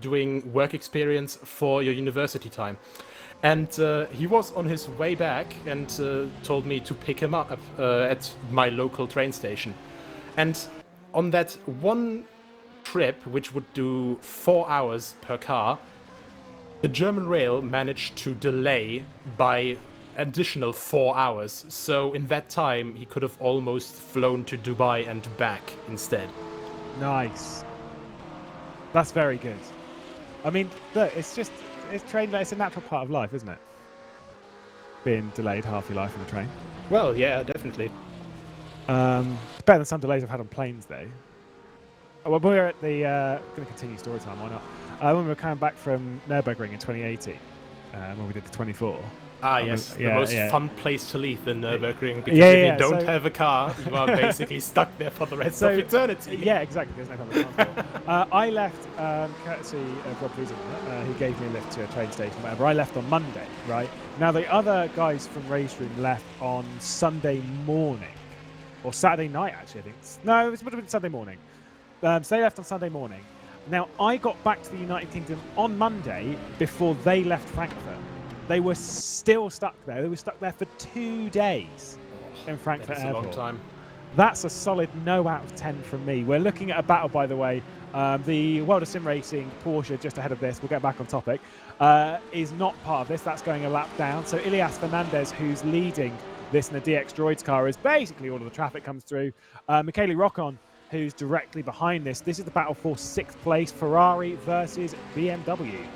doing work experience for your university time. And he was on his way back and told me to pick him up at my local train station. And on that one trip, which would do 4 hours per car, the German rail managed to delay by additional 4 hours. So in that time, he could have almost flown to Dubai and back instead. Nice. That's very good. I mean, look, it's a natural part of life, isn't it? Being delayed half your life on a train. Well, yeah, definitely. It's better than some delays I've had on planes, though. Well, we were at the... going to continue story time, why not? When we were coming back from Nürburgring in 2018, when we did the 24. Yes, the most fun place to leave, the Nürburgring, because if you don't have a car, you are basically stuck there for the rest of eternity. Yeah, exactly. There's no public transport. I left, courtesy of Rob Wiesel, he gave me a lift to a train station, whatever. I left on Monday, right? Now, the other guys from Race Room left on Sunday morning, or Saturday night, actually, I think. No, it would have been Sunday morning. So they left on Sunday morning. Now, I got back to the United Kingdom on Monday before they left Frankfurt. They were still stuck there. They were stuck there for 2 days in Frankfurt Airport. That's a long time. That's a solid no out of 10 from me. We're looking at a battle, by the way. The World of Sim Racing Porsche, just ahead of this, we'll get back on topic, is not part of this. That's going a lap down. So Ilias Fernandez, who's leading this in the DX Droids car, is basically all of the traffic comes through. Michele Roccon, who's directly behind this. This is the battle for 6th place, Ferrari versus BMW.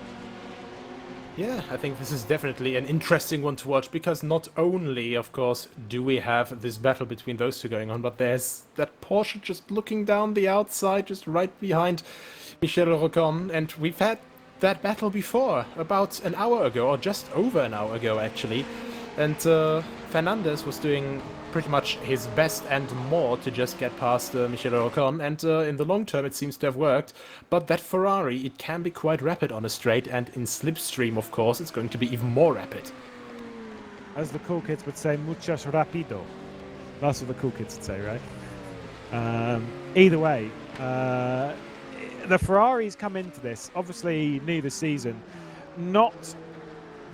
Yeah, I think this is definitely an interesting one to watch, because not only, of course, do we have this battle between those two going on, but there's that Porsche just looking down the outside, just right behind Michele Roccon, and we've had that battle before, about an hour ago, or just over an hour ago, actually. And Fernandez was doing pretty much his best and more to just get past Michele Roccon, and in the long term it seems to have worked. But that Ferrari, it can be quite rapid on a straight, and in slipstream, of course, it's going to be even more rapid. As the cool kids would say, muchas rapido. That's what the cool kids would say, right? Either way, the Ferraris come into this, obviously new this season, not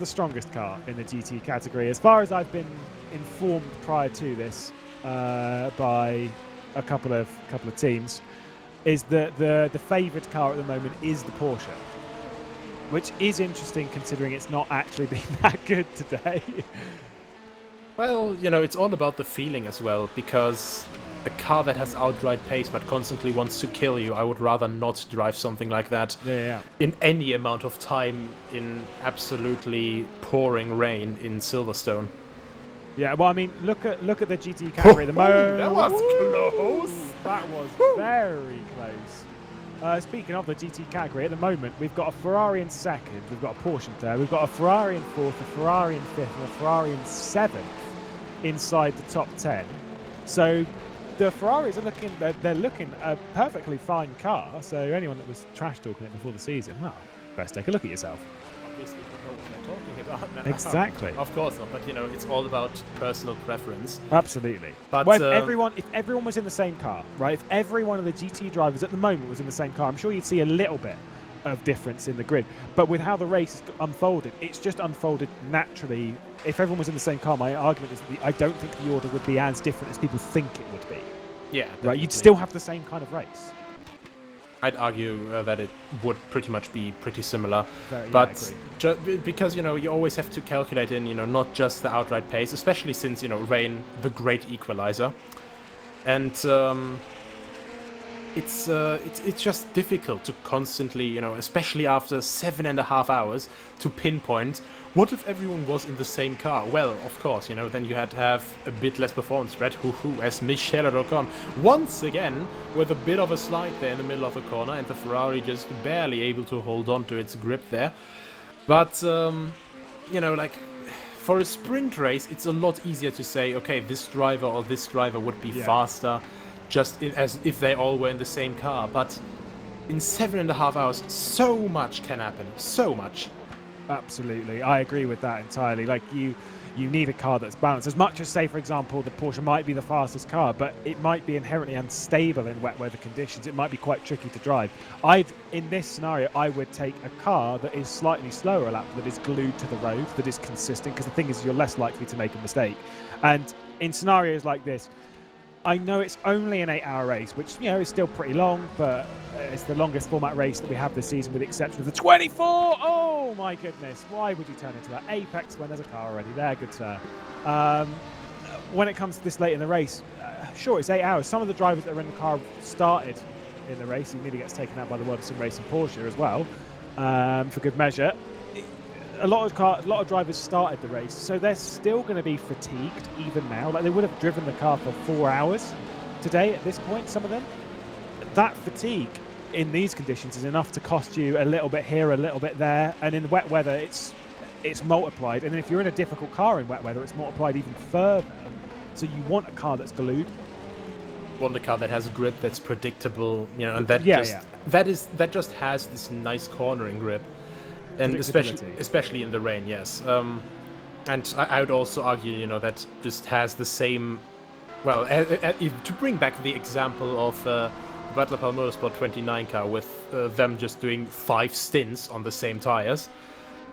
the strongest car in the GT category. As far as I've been informed prior to this by a couple of teams, is that the favoured car at the moment is the Porsche, which is interesting considering it's not actually been that good today. Well, it's all about the feeling as well, because a car that has outright pace but constantly wants to kill you, I would rather not drive something like that in any amount of time in absolutely pouring rain in Silverstone. Yeah, well, I mean, look at the GT category at the moment. That was close. That was very close. Speaking of the GT category, at the moment, we've got a Ferrari in second, we've got a Porsche in third, we've got a Ferrari in fourth, a Ferrari in fifth, and a Ferrari in seventh inside the top 10. So the Ferraris are they're looking a perfectly fine car. So anyone that was trash talking it before the season, well, best take a look at yourself. Obviously, you know what they're talking about now. Exactly. Of course not, but it's all about personal preference. Absolutely. But well, if everyone was in the same car, right? If every one of the GT drivers at the moment was in the same car, I'm sure you'd see a little bit of difference in the grid. But with how the race has unfolded, it's just unfolded naturally. If everyone was in the same car, my argument is that I don't think the order would be as different as people think it would be. Yeah. Right, definitely. you'd still have the same kind of race. I'd argue that it would pretty much be pretty similar. But because, you always have to calculate in, not just the outright pace, especially since, rain, the great equalizer. And it's just difficult to constantly, especially after 7.5 hours, to pinpoint what if everyone was in the same car. Well, of course, then you had to have a bit less performance spread, as Michel Ocon once again with a bit of a slide there in the middle of the corner, and the Ferrari just barely able to hold on to its grip there. But for a sprint race, it's a lot easier to say, okay, this driver or this driver would be faster, just as if they all were in the same car. But in 7.5 hours, so much can happen. So much. Absolutely. I agree with that entirely. Like, you need a car that's balanced. As much as, say, for example, the Porsche might be the fastest car, but it might be inherently unstable in wet weather conditions. It might be quite tricky to drive. In this scenario, I would take a car that is slightly slower a lap, that is glued to the road, that is consistent, because the thing is, you're less likely to make a mistake. And in scenarios like this, I know it's only an 8-hour race, which, is still pretty long, but it's the longest format race that we have this season, with the exception of the 24. Oh, my goodness. Why would you turn into that apex when there's a car already there? Good sir. When it comes to this late in the race, sure, it's 8 hours. Some of the drivers that are in the car started in the race. He nearly gets taken out by the World of Sim Racing Porsche as well, for good measure. A lot of drivers started the race, so they're still going to be fatigued even now. Like, they would have driven the car for 4 hours today at this point, some of them. That fatigue in these conditions is enough to cost you a little bit here, a little bit there, and in wet weather it's multiplied. And if you're in a difficult car in wet weather, it's multiplied even further. So you want a car that's glued. You want a car that has a grip, that's predictable, and that just has this nice cornering grip. And especially in the rain, yes. And I would also argue, that just has the same. Well, to bring back the example of Battle Pal Motorsport 29 car with them just doing 5 stints on the same tires,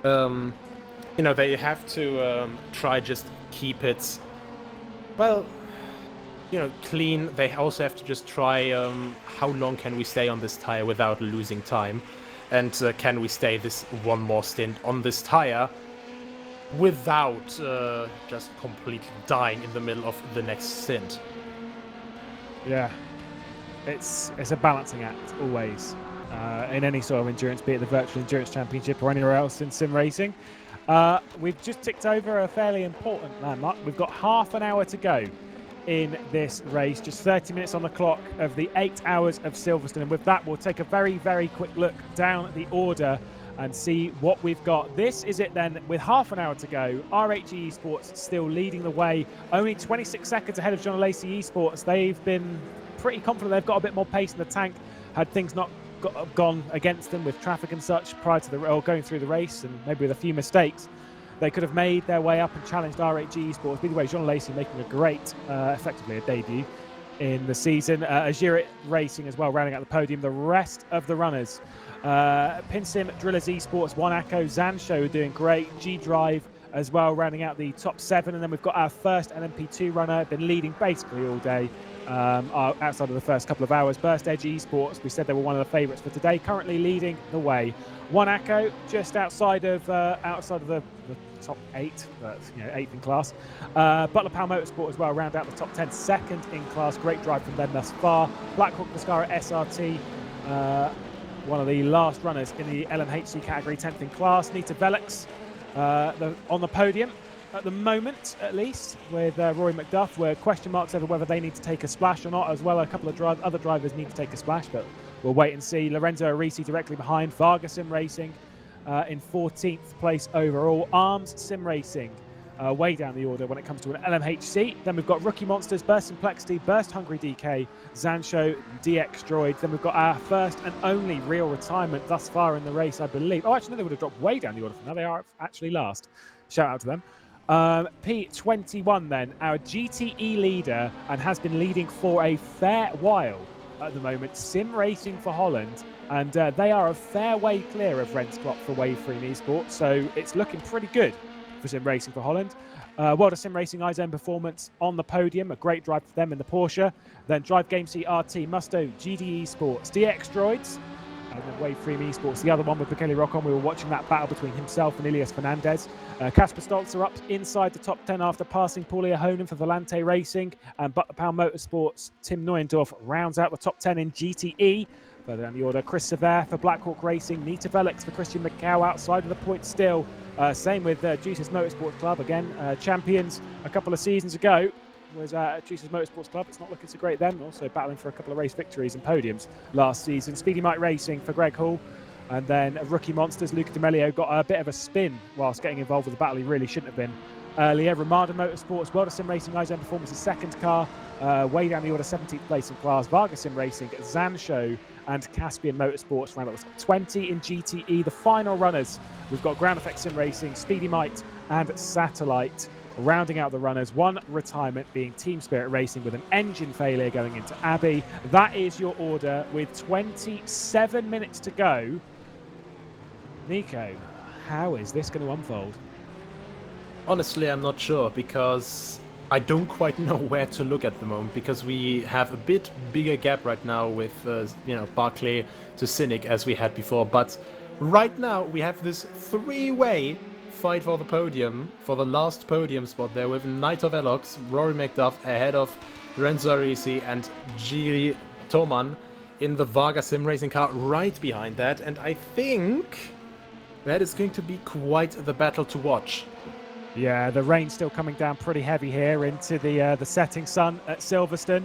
they have to try just keep it, clean. They also have to just try how long can we stay on this tire without losing time. And can we stay this one more stint on this tire without just completely dying in the middle of the next stint? Yeah, it's a balancing act always in any sort of endurance, be it the Virtual Endurance Championship or anywhere else in sim racing. We've just ticked over a fairly important landmark. We've got half an hour to go in this race, just 30 minutes on the clock of the 8 hours of Silverstone. And with that, we'll take a very, very quick look down the order and see what we've got. This is it then, with half an hour to go. RHE Esports still leading the way, only 26 seconds ahead of John Lacey Esports. They've been pretty confident they've got a bit more pace in the tank, had things not gone against them with traffic and such prior to going through the race, and maybe with a few mistakes. They could have made their way up and challenged RHE Esports. By the way, John Lacey making a great, effectively a debut in the season. Agirit Racing as well, rounding out the podium. The rest of the runners, Pinsim, Drillers Esports, Wanako, Zansho doing great. G-Drive as well, rounding out the top 7. And then we've got our first LMP2 runner, been leading basically all day, outside of the first couple of hours. Burst Edge Esports, we said they were one of the favourites for today, currently leading the way. Wanako just outside of the top 8, but 8th in class. Butler Pal Motorsport as well, round out the top 10, 2nd in class. Great drive from them thus far. Blackhawk Mascara SRT, one of the last runners in the LMHC category, 10th in class. Nita Velix on the podium at the moment, at least, with Rory McDuff, where question marks over whether they need to take a splash or not, as well. A couple of other drivers need to take a splash, but we'll wait and see. Lorenzo Arisi directly behind. Varga Sim Racing in 14th place overall. Arms Sim Racing way down the order when it comes to an LMHC. Then we've got Rookie Monsters, Burst Complexity, Burst Hungry DK, Zansho, DX Droid. Then we've got our first and only real retirement thus far in the race, I believe. Oh, actually, no, they would have dropped way down the order from now. They are actually last. Shout out to them. P21 then, our GTE leader, and has been leading for a fair while at the moment, Sim Racing for Holland, and they are a fair way clear of Rensklop for Waveframe Esports, so it's looking pretty good for Sim Racing for Holland. World of Sim Racing iZone Performance on the podium, a great drive for them in the Porsche. Then Drive Game C RT, Musto, GDE Sports, DX Droids, And then Waveframe Esports, the other one with Bekele Rock on. We were watching that battle between himself and Ilias Fernandez. Kasper Stolzer up inside the top 10 after passing Paulia Honen for Volante Racing. And But the Pound Motorsports, Tim Neuendorf rounds out the top 10 in GTE. Further down the order, Chris Sever for Blackhawk Racing, Nita Velix for Christian McCow outside of the point still. Same with Juices Motorsports Club, again, champions a couple of seasons ago was Juices Motorsports Club. It's not looking so great then, also battling for a couple of race victories and podiums last season. Speedy Mike Racing for Greg Hall. And then Rookie Monsters, Luca D'Amelio got a bit of a spin whilst getting involved with the battle he really shouldn't have been earlier. Ramada Motorsports, World of Sim Racing, Izone Performance's second car, way down the order, 17th place in class. Vargas Sim Racing, Zanshow and Caspian Motorsports round up the top 20 in GTE. The final runners, we've got Ground Effect Sim Racing, Speedy Might and Satellite. Rounding out the runners, one retirement being Team Spirit Racing with an engine failure going into Abbey. That is your order with 27 minutes to go. Nico, how is this going to unfold? Honestly, I'm not sure, because I don't quite know where to look at the moment, because we have a bit bigger gap right now with, Barclay to Cynic as we had before. But right now we have this three-way fight for the podium, for the last podium spot there, with Knight of Elox, Rory McDuff ahead of Renzo Arisi and Giri Toman in the Vargas Sim Racing car right behind that. And I think that is going to be quite the battle to watch. Yeah, the rain's still coming down pretty heavy here into the setting sun at Silverstone.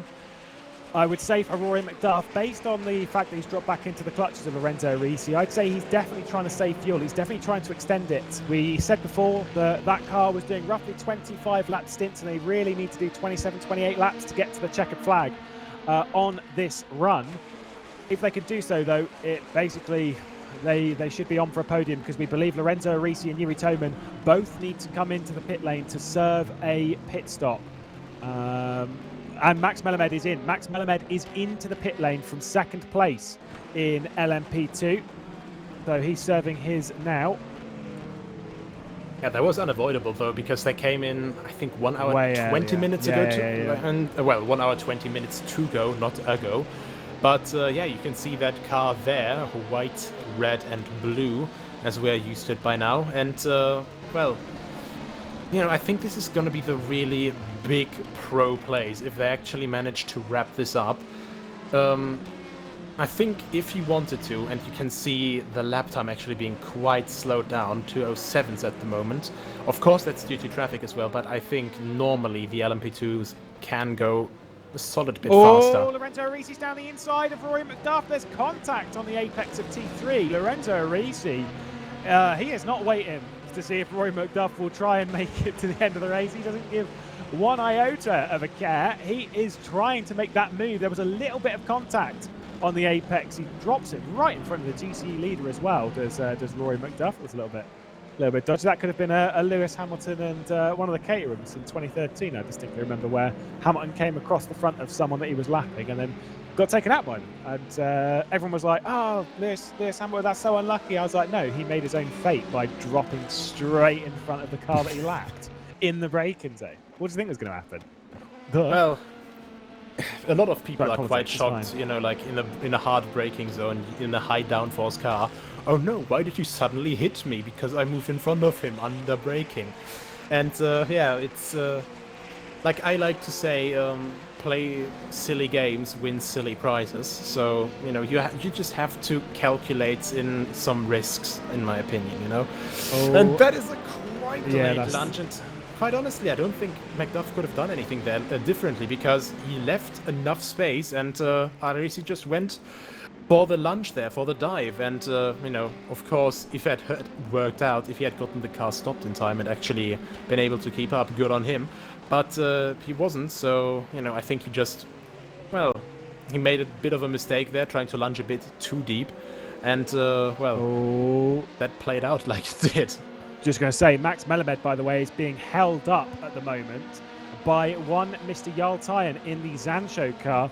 I would say for Rory McDuff, based on the fact that he's dropped back into the clutches of Lorenzo Arisi, I'd say he's definitely trying to save fuel. He's definitely trying to extend it. We said before that that car was doing roughly 25 lap stints, and they really need to do 27, 28 laps to get to the checkered flag on this run. If they could do so, though, it basically they should be on for a podium, because we believe Lorenzo Arisi and Yuri Toman both need to come into the pit lane to serve a pit stop. And Max Melamed is in. Max Melamed is into the pit lane from second place in LMP2. So he's serving his now. Yeah, that was unavoidable, though, because they came in, I think, 1 hour Way 20 minutes ago. And, 1 hour 20 minutes to go, not ago. But, yeah, you can see that car there, white, red and blue, as we're used to it by now. And, I think this is going to be the really big pro plays if they actually manage to wrap this up. I think if he wanted to, and you can see the lap time actually being quite slowed down, 2:07s at the moment. Of course, that's due to traffic as well, but I think normally the LMP2s can go a solid bit faster. Oh, Lorenzo Arisi's down the inside of Rory McDuff. There's contact on the apex of T3. Lorenzo Arisi, he is not waiting to see if Rory McDuff will try and make it to the end of the race. He doesn't give one iota of a care. He is trying to make that move. There was a little bit of contact on the apex. He drops it right in front of the GCE leader as well. Does Rory McDuff? It's a little bit dodgy. That could have been a Lewis Hamilton and one of the Caterhams in 2013. I distinctly remember where Hamilton came across the front of someone that he was lapping and then got taken out by them. And everyone was like, "Oh, Lewis Hamilton, that's so unlucky." I was like, no, he made his own fate by dropping straight in front of the car that he lapped in the braking zone. What do you think was going to happen? Well, a lot of people But are quite shocked, fine. like in a hard braking zone, in a high downforce car. Oh no, why did you suddenly hit me? Because I moved in front of him under braking. And yeah, it's like I like to say, play silly games, win silly prizes. So, you just have to calculate in some risks, in my opinion, Oh. And that is a quite Yeah, late lunge. And quite honestly, I don't think McDuff could have done anything there differently, because he left enough space and Arisi just went for the lunge there, for the dive. And, of course, if it had worked out, if he had gotten the car stopped in time and actually been able to keep up, good on him. But he wasn't, so, I think he just, he made a bit of a mistake there, trying to lunge a bit too deep. And, that played out like it did. Just going to say, Max Melamed, by the way, is being held up at the moment by one Mr. Jarl Tyen in the Zanshow car.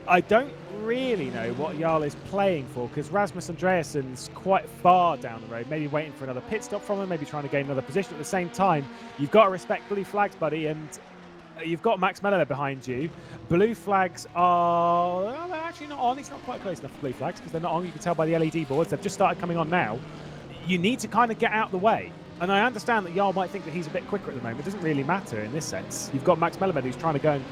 I don't really know what Jarl is playing for, because Rasmus Andreassen's quite far down the road, maybe waiting for another pit stop from him, maybe trying to gain another position. At the same time, you've got to respect blue flags, buddy, and You've got Max Mello behind you. Blue flags are... Well, they're actually not on. It's not quite close enough for blue flags because they're not on. You can tell by the LED boards. They've just started coming on now. You need to kind of get out of the way. And I understand that Jarl might think that he's a bit quicker at the moment. It doesn't really matter in this sense. You've got Max Melamed who's trying to go and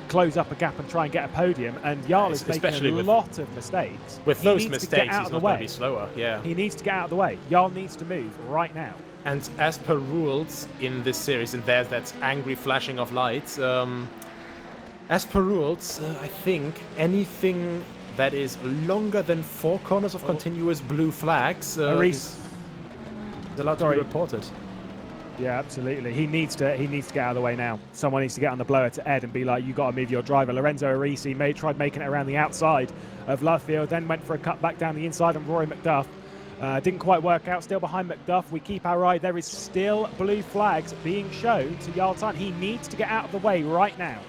close up a gap and try and get a podium, and Jarl is making a lot of mistakes. With those mistakes, he's not going to be slower. Yeah, he needs to get out of the way. Jarl needs to move right now. And as per rules in this series, and there's that angry flashing of lights, as per rules, I think anything that is longer than 4 corners of continuous blue flags is allowed to be reported. Yeah, absolutely. He needs to get out of the way now. Someone needs to get on the blower to Ed and be like, you got to move your driver. Lorenzo Arisi tried making it around the outside of Lovefield, then went for a cut back down the inside on Rory McDuff. Didn't quite work out. Still behind McDuff. We keep our eye. There is still blue flags being shown to Jarl Tuyn. He needs to get out of the way right now.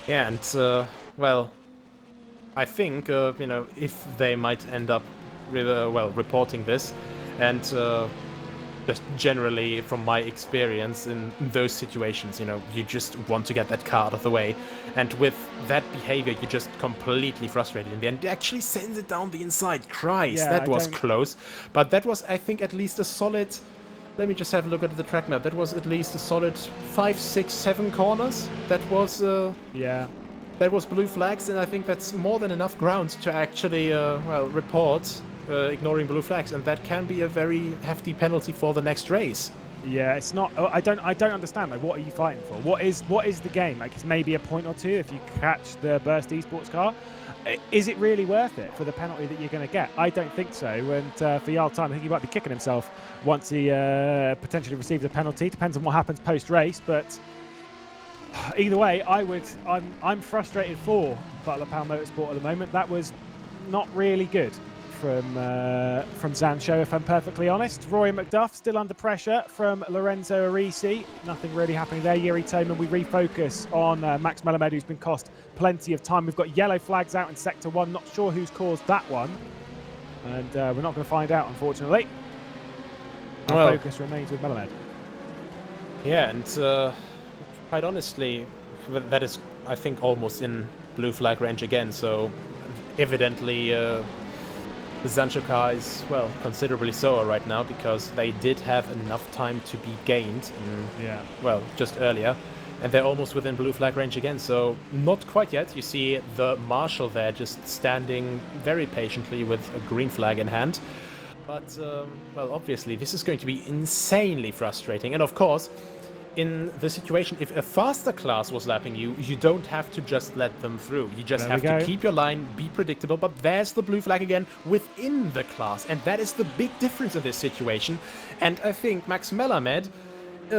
Yeah, and well, I think if they might end up reporting this, and just generally from my experience in those situations, you just want to get that car out of the way, and with that behavior you just completely frustrated in the end. It actually sends it down the inside. Christ, yeah, that was close, but that was, I think, at least a solid, let me just have a look at the track map, that was at least a solid 5, 6, 7 corners. That was that was blue flags, and I think that's more than enough ground to actually report ignoring blue flags, and that can be a very hefty penalty for the next race. Yeah, it's not. I don't understand. Like, what are you fighting for? What is the game? Like, it's maybe a point or two if you catch the Burst Esports car. Is it really worth it for the penalty that you're going to get? I don't think so. And for Jarl Tuyn, I think he might be kicking himself once he potentially receives a penalty. Depends on what happens post-race, but either way, I'm frustrated for Butler Power Motorsport at the moment. That was not really good from Zancho, if I'm perfectly honest. Rory McDuff still under pressure from Lorenzo Arisi. Nothing really happening there. Yuri Toman, we refocus on Max Melamed, who's been cost plenty of time. We've got yellow flags out in Sector 1. Not sure who's caused that one. And we're not going to find out, unfortunately. Our focus remains with Melamed. Yeah, and quite honestly, that is, I think, almost in blue flag range again. So evidently, the Zancho car is, considerably slower right now, because they did have enough time to be gained, just earlier, and they're almost within blue flag range again, so not quite yet. You see the marshal there just standing very patiently with a green flag in hand, but, obviously this is going to be insanely frustrating, and of course, in the situation, if a faster class was lapping you, you don't have to just let them through. You just have to keep your line, be predictable, but there's the blue flag again within the class, and that is the big difference in this situation. And I think Max Melamed,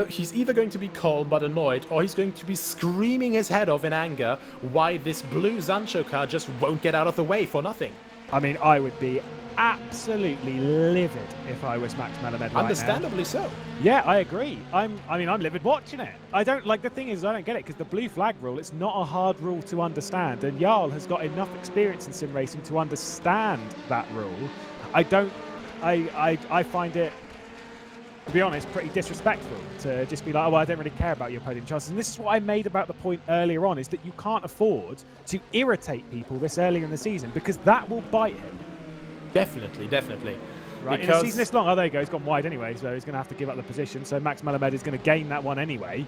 he's either going to be calm but annoyed, or he's going to be screaming his head off in anger why this blue Zancho car just won't get out of the way for nothing. I mean, I would be absolutely livid if I was Max Melamed right now. Understandably so. Yeah, I agree. I'm livid watching it. I don't like, the thing is, I don't get it, because the blue flag rule, it's not a hard rule to understand, and Jarl has got enough experience in sim racing to understand that rule. I find it, to be honest, pretty disrespectful to just be like, I don't really care about your podium chances. And this is what I made about the point earlier on, is that you can't afford to irritate people this early in the season, because that will bite him. Definitely. Right, in a season this long, there you go, he's gone wide anyway, so he's going to have to give up the position. So Max Melamed is going to gain that one anyway.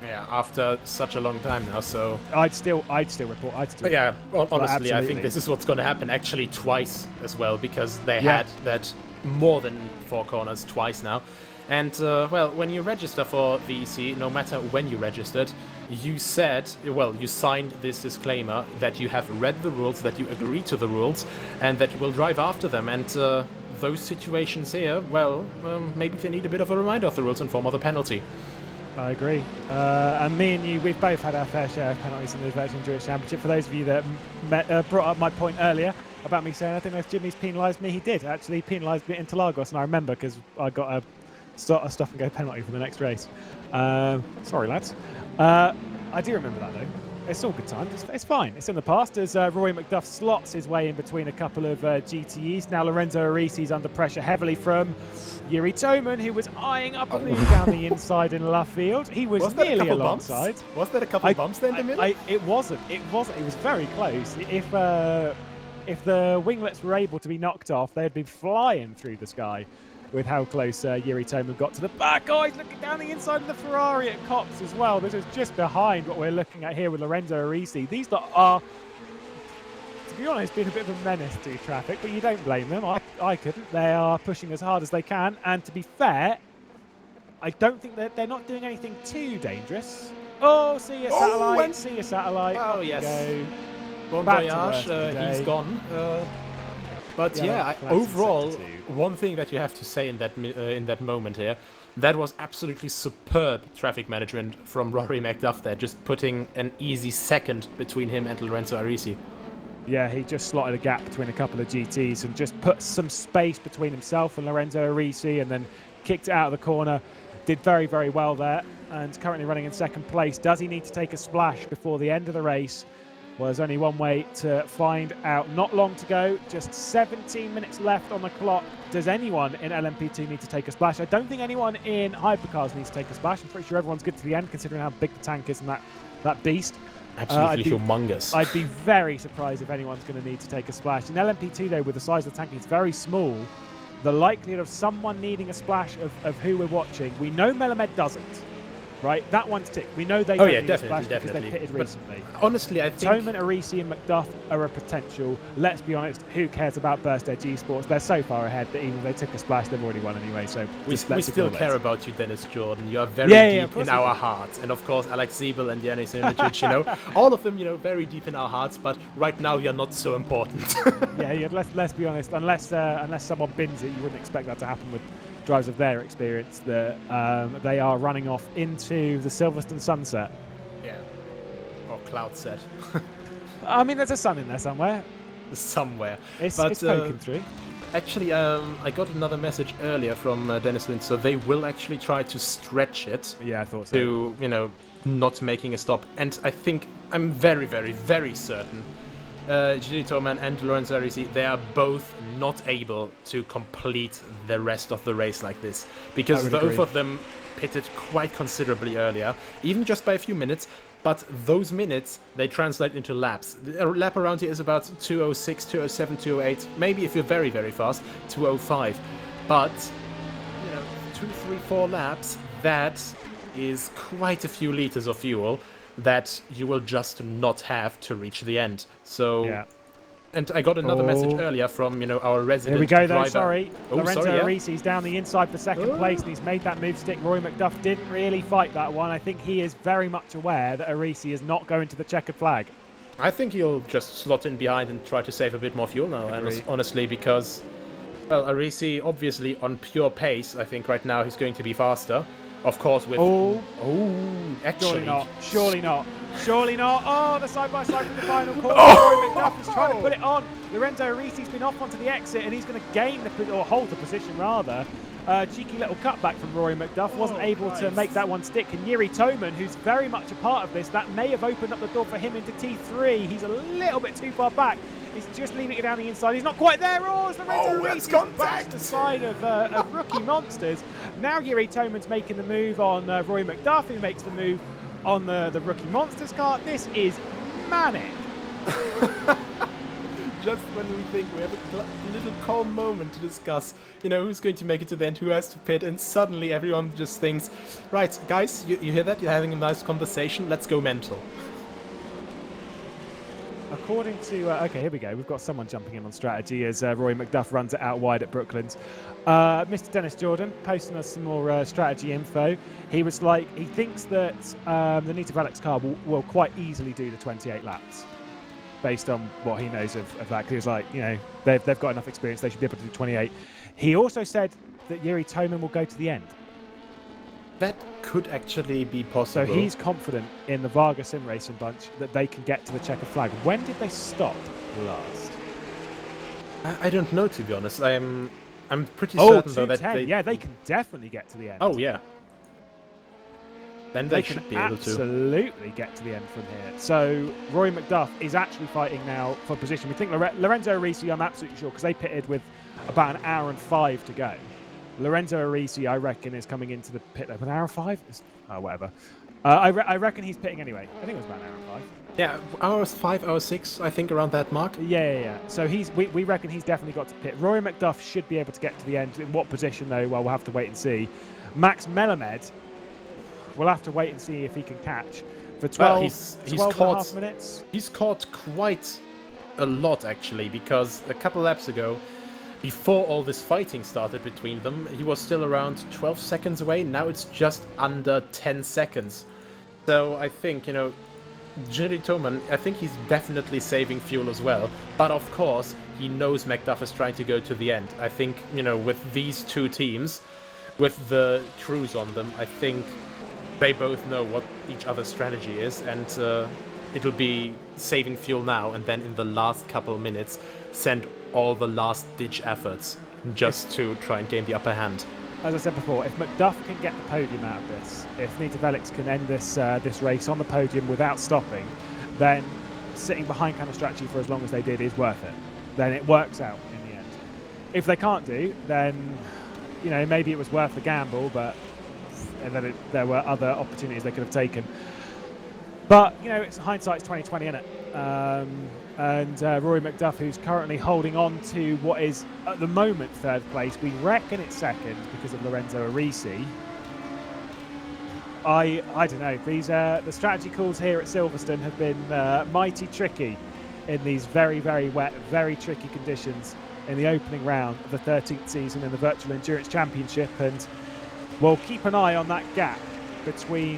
Yeah, after such a long time now, so... I'd still report. Yeah, honestly, I think this is what's going to happen actually twice as well, because they had that more than 4 corners twice now. And, when you register for VEC, no matter when you registered, you said, you signed this disclaimer that you have read the rules, that you agree to the rules, and that you will drive after them. And those situations here, maybe they need a bit of a reminder of the rules in form of a penalty. I agree. And me and you, we've both had our fair share of penalties in the Virtual Endurance Championship. For those of you that brought up my point earlier about me saying I think if Jimmy's penalised me, he did actually penalise me in Interlagos, and I remember because I got a stop and go penalty for the next race. Sorry, lads. I do remember that though. It's all good times. It's fine. It's in the past as Rory McDuff slots his way in between a couple of GTEs. Now Lorenzo Arisi's under pressure heavily from Yuri Toman, who was eyeing up a move down the inside in left field. He was nearly alongside. Was that a couple of bumps there in the middle? It wasn't. It was very close. If the winglets were able to be knocked off, they'd be flying through the sky with how close Yuri Toman got to the back. Oh, he's looking down the inside of the Ferrari at Cops as well. This is just behind what we're looking at here with Lorenzo Arisi. These lot are, to be honest, been a bit of a menace to traffic, but you don't blame them. I couldn't. They are pushing as hard as they can, and to be fair, I don't think they're not doing anything too dangerous. Oh, see your satellite. See your satellite. Oh, Off yes. Go. Bon Back to voyage, Earth he's gone. But yeah, overall, one thing that you have to say in that moment here, that was absolutely superb traffic management from Rory McDuff there, just putting an easy second between him and Lorenzo Arisi. Yeah, he just slotted a gap between a couple of GTs and just put some space between himself and Lorenzo Arisi, and then kicked it out of the corner. Did very, very well there, and currently running in second place. Does he need to take a splash before the end of the race? Well, there's only one way to find out. Not long to go, just 17 minutes left on the clock. Does anyone in LMP2 need to take a splash? I don't think anyone in hypercars needs to take a splash. I'm pretty sure everyone's good to the end, considering how big the tank is and that beast. Absolutely humongous. I'd be very surprised if anyone's going to need to take a splash. In LMP2, though, with the size of the tank, it's very small. The likelihood of someone needing a splash of who we're watching, we know Melamed doesn't. Right, that one's ticked. We know they don't need a splash because they pitted recently. Honestly, I think Toman, Arisi, and McDuff are a potential. Let's be honest, who cares about Burst Edge Esports? They're so far ahead that even if they took a splash, they've already won anyway. So we still care about you, Dennis Jordan. You are very deep in our hearts, and of course, Alex Siebel and Yanis Ilicic, you know, all of them, you know, very deep in our hearts. But right now, you're not so important. yeah. Let's be honest. Unless someone bins it, you wouldn't expect that to happen with drives of their experience. That they are running off into the Silverstone sunset. Yeah, or cloud set. I mean, there's a sun in there somewhere. It's poking through. Actually, I got another message earlier from Dennis Lind, so they will actually try to stretch it. Yeah, I thought so. To, you know, not making a stop. And I think, I'm very, very, very certain Gilles Toman and Lorenzo Arisi, they are both not able to complete the rest of the race like this. Because both of them pitted quite considerably earlier, even just by a few minutes. But those minutes, they translate into laps. A lap around here is about 2:06, 2:07, 2:08. Maybe if you're very, very fast, 2:05. But, you know, 2, 3, 4 laps, that is quite a few liters of fuel that you will just not have to reach the end. So, yeah. And I got another message earlier from, you know, our resident Here we go, though, driver. sorry. Lorenzo yeah. Arisi's down the inside for second place, and he's made that move stick. Rory McDuff didn't really fight that one. I think he is very much aware that Arisi is not going to the checkered flag. I think he'll just slot in behind and try to save a bit more fuel now, honestly, because, well, Arisi, obviously, on pure pace, I think right now he's going to be faster. Of course, with... actually... Surely not. Oh, the side-by-side from the final corner. Rory McDuff is trying to put it on. Lorenzo Arisi's been off onto the exit, and he's going to gain or hold the position, rather. Cheeky little cutback from Rory McDuff. Wasn't able to make that one stick. And Yuri Toman, who's very much a part of this, that may have opened up the door for him into T3. He's a little bit too far back. He's just leaving it down the inside. He's not quite there. Oh, it's Lorenzo Arisi's back to the side of Rookie Monsters. Now Yuri Toman's making the move on Rory McDuff, who makes the move on the Rookie Monsters car. This is manic. Just when we think we have a little calm moment to discuss, you know, who's going to make it to the end, who has to pit, and suddenly everyone just thinks, right, guys, you hear that? You're having a nice conversation. Let's go mental. According to... okay, here we go. We've got someone jumping in on strategy as Rory McDuff runs it out wide at Brooklands. Mr. Dennis Jordan posting us some more strategy info. He was like, he thinks that the Nita Radek's car will quite easily do the 28 laps based on what he knows of that. He was like, you know, they've got enough experience. They should be able to do 28. He also said that Yuri Toman will go to the end. That could actually be possible. So he's confident in the Varga Sim Racing bunch that they can get to the checkered flag. When did they stop last? I don't know, to be honest. I'm pretty certain though that they can definitely get to the end. Oh yeah. then they should can be able to. absolutely get to the end from here. So Rory McDuff is actually fighting now for position. We think Lorenzo Arisi, I'm absolutely sure, because they pitted with about 1 hour and 5 to go. Lorenzo Arisi, I reckon, is coming into the pit with 1 hour and 5? Whatever. I reckon he's pitting anyway. I think it was about 1 hour and 5. Yeah, hours 5, hours 6, I think, around that mark. Yeah. So we reckon he's definitely got to pit. Rory McDuff should be able to get to the end. In what position, though? Well, we'll have to wait and see. Max Melamed, we'll have to wait and see if he can catch for 12, he's 12 caught, and a half minutes. He's caught quite a lot, actually, because a couple laps ago, before all this fighting started between them, he was still around 12 seconds away. Now it's just under 10 seconds. So I think, Jerry Toman, I think he's definitely saving fuel as well. But of course, he knows McDuff is trying to go to the end. I think, with these two teams, with the crews on them, I think they both know what each other's strategy is. And it'll be saving fuel now and then in the last couple of minutes, send all the last-ditch efforts just to try and gain the upper hand. As I said before, if McDuff can get the podium out of this, if Nita Velix can end this race on the podium without stopping, then sitting behind kind of strategy for as long as they did is worth it. Then it works out in the end. If they can't do, then maybe it was worth the gamble, but and then there were other opportunities they could have taken. But it's hindsight's 20/20, isn't it? And Rory McDuff, who's currently holding on to what is at the moment third place, we reckon it's second because of Lorenzo Arisi. I don't know. These the strategy calls here at Silverstone have been mighty tricky in these very, very wet, very tricky conditions in the opening round of the 13th season in the Virtual Endurance Championship, and we'll keep an eye on that gap between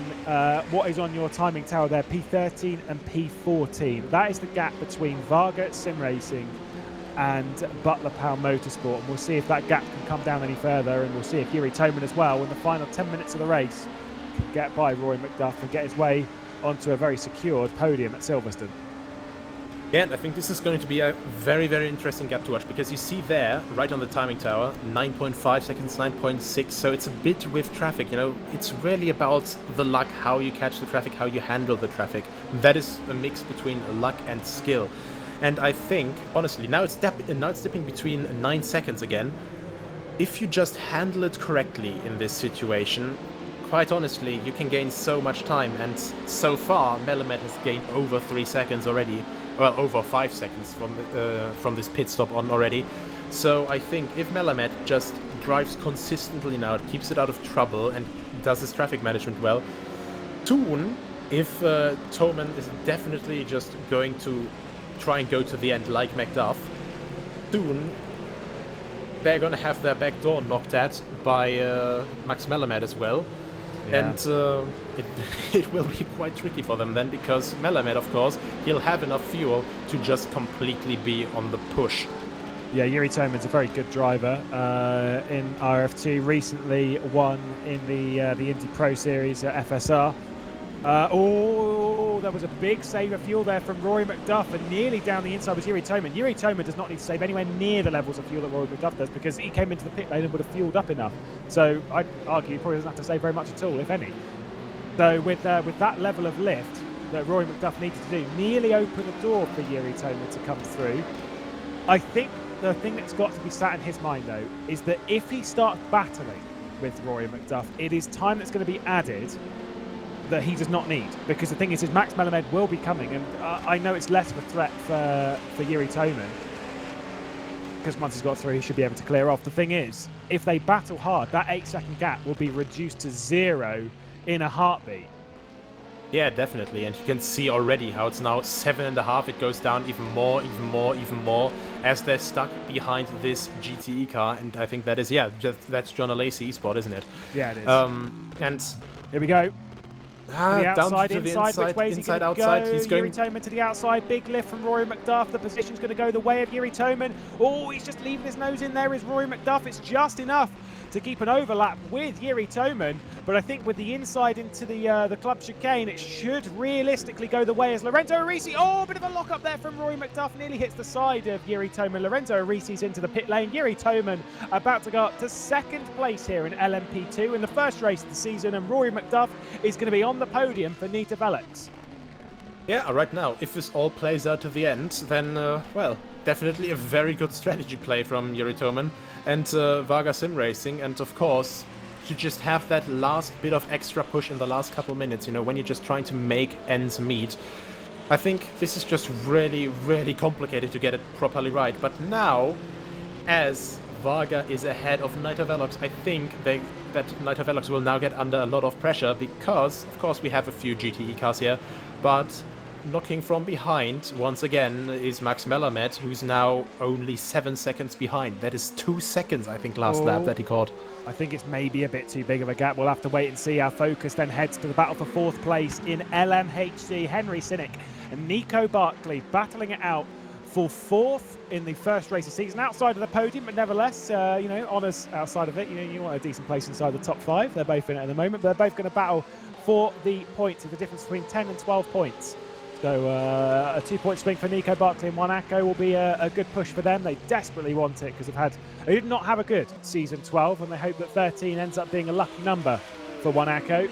what is on your timing tower there, P13 and P14. That is the gap between Varga Sim Racing and Butler Power Motorsport, and we'll see if that gap can come down any further, and we'll see if Yuri Toman as well in the final 10 minutes of the race can get by Rory McDuff and get his way onto a very secured podium at Silverstone. Yeah, and I think this is going to be a very, very interesting gap to watch, because you see there, right on the timing tower, 9.5 seconds, 9.6, so it's a bit with traffic, it's really about the luck, how you catch the traffic, how you handle the traffic. That is a mix between luck and skill. And I think, honestly, now it's dipping between 9 seconds again. If you just handle it correctly in this situation, quite honestly, you can gain so much time, and so far, Melamed has gained over 3 seconds already. Well, over 5 seconds from this pit stop on already. So I think if Melamed just drives consistently now, keeps it out of trouble, and does his traffic management well, soon, if Toman is definitely just going to try and go to the end like McDuff, soon they're going to have their back door knocked at by Max Melamed as well. Yeah. And it will be quite tricky for them then, because Melamed, of course, he'll have enough fuel to just completely be on the push. Yeah, Yuri Toman's a very good driver in RF2. Recently won in the Indy Pro Series at FSR. There was a big save of fuel there from Rory McDuff, and nearly down the inside was Yuri Toman. Yuri Toman does not need to save anywhere near the levels of fuel that Rory McDuff does, because he came into the pit lane and would have fueled up enough. So I'd argue he probably doesn't have to save very much at all, if any. So with that level of lift that Rory McDuff needed to do, nearly open the door for Yuri Toman to come through. I think the thing that's got to be sat in his mind, though, is that if he starts battling with Rory McDuff, it is time that's going to be added that he does not need, because the thing is Max Melamed will be coming, and I know it's less of a threat for Yuri Toman, because once he's got through he should be able to clear off. The thing is, if they battle hard, that 8-second gap will be reduced to 0 in a heartbeat. Yeah, definitely, and you can see already how it's now 7.5. It goes down even more, as they're stuck behind this GTE car, and I think that is, that's John Lacey Esport, isn't it? Yeah, it is. And here we go. The outside, down to inside, the which way is he going to outside. go? He's going... Yuri Toman to the outside, big lift from Rory McDuff. The position's going to go the way of Yuri Toman. Oh, he's just leaving his nose in there is Rory McDuff. It's just enough to keep an overlap with Yuri Toman. But I think with the inside into the club chicane, it should realistically go the way as Lorenzo Arisi. Oh, a bit of a lock up there from Rory McDuff. Nearly hits the side of Yuri Toman. Lorenzo Arisi's into the pit lane. Yuri Toman about to go up to second place here in LMP2 in the first race of the season. And Rory McDuff is going to be on the podium for Nita Velix. Yeah, right now, if this all plays out to the end, then, well, definitely a very good strategy play from Yuri Toman and Varga Sim Racing. And of course, to just have that last bit of extra push in the last couple minutes, you know, when you're just trying to make ends meet. I think this is just really, really complicated to get it properly right. But now, as Varga is ahead of Nita Velix, I think that Nita Velix will now get under a lot of pressure because, of course, we have a few GTE cars here, but knocking from behind, once again, is Max Melamed, who's now only 7 seconds behind. That is 2 seconds, I think, last lap that he caught. I think it's maybe a bit too big of a gap. We'll have to wait and see. Our focus then heads to the battle for fourth place in LMHC. Henry Cynic and Nico Barkley battling it out for fourth in the first race of the season, outside of the podium, but nevertheless, you know, honours outside of it. You know, you want a decent place inside the top 5. They're both in it at the moment, but they're both going to battle for the points, with the difference between 10 and 12 points. So a 2-point swing for Nico Barkley and Wanako will be a good push for them. They desperately want it because they did not have a good season 12, and they hope that 13 ends up being a lucky number for Wanako.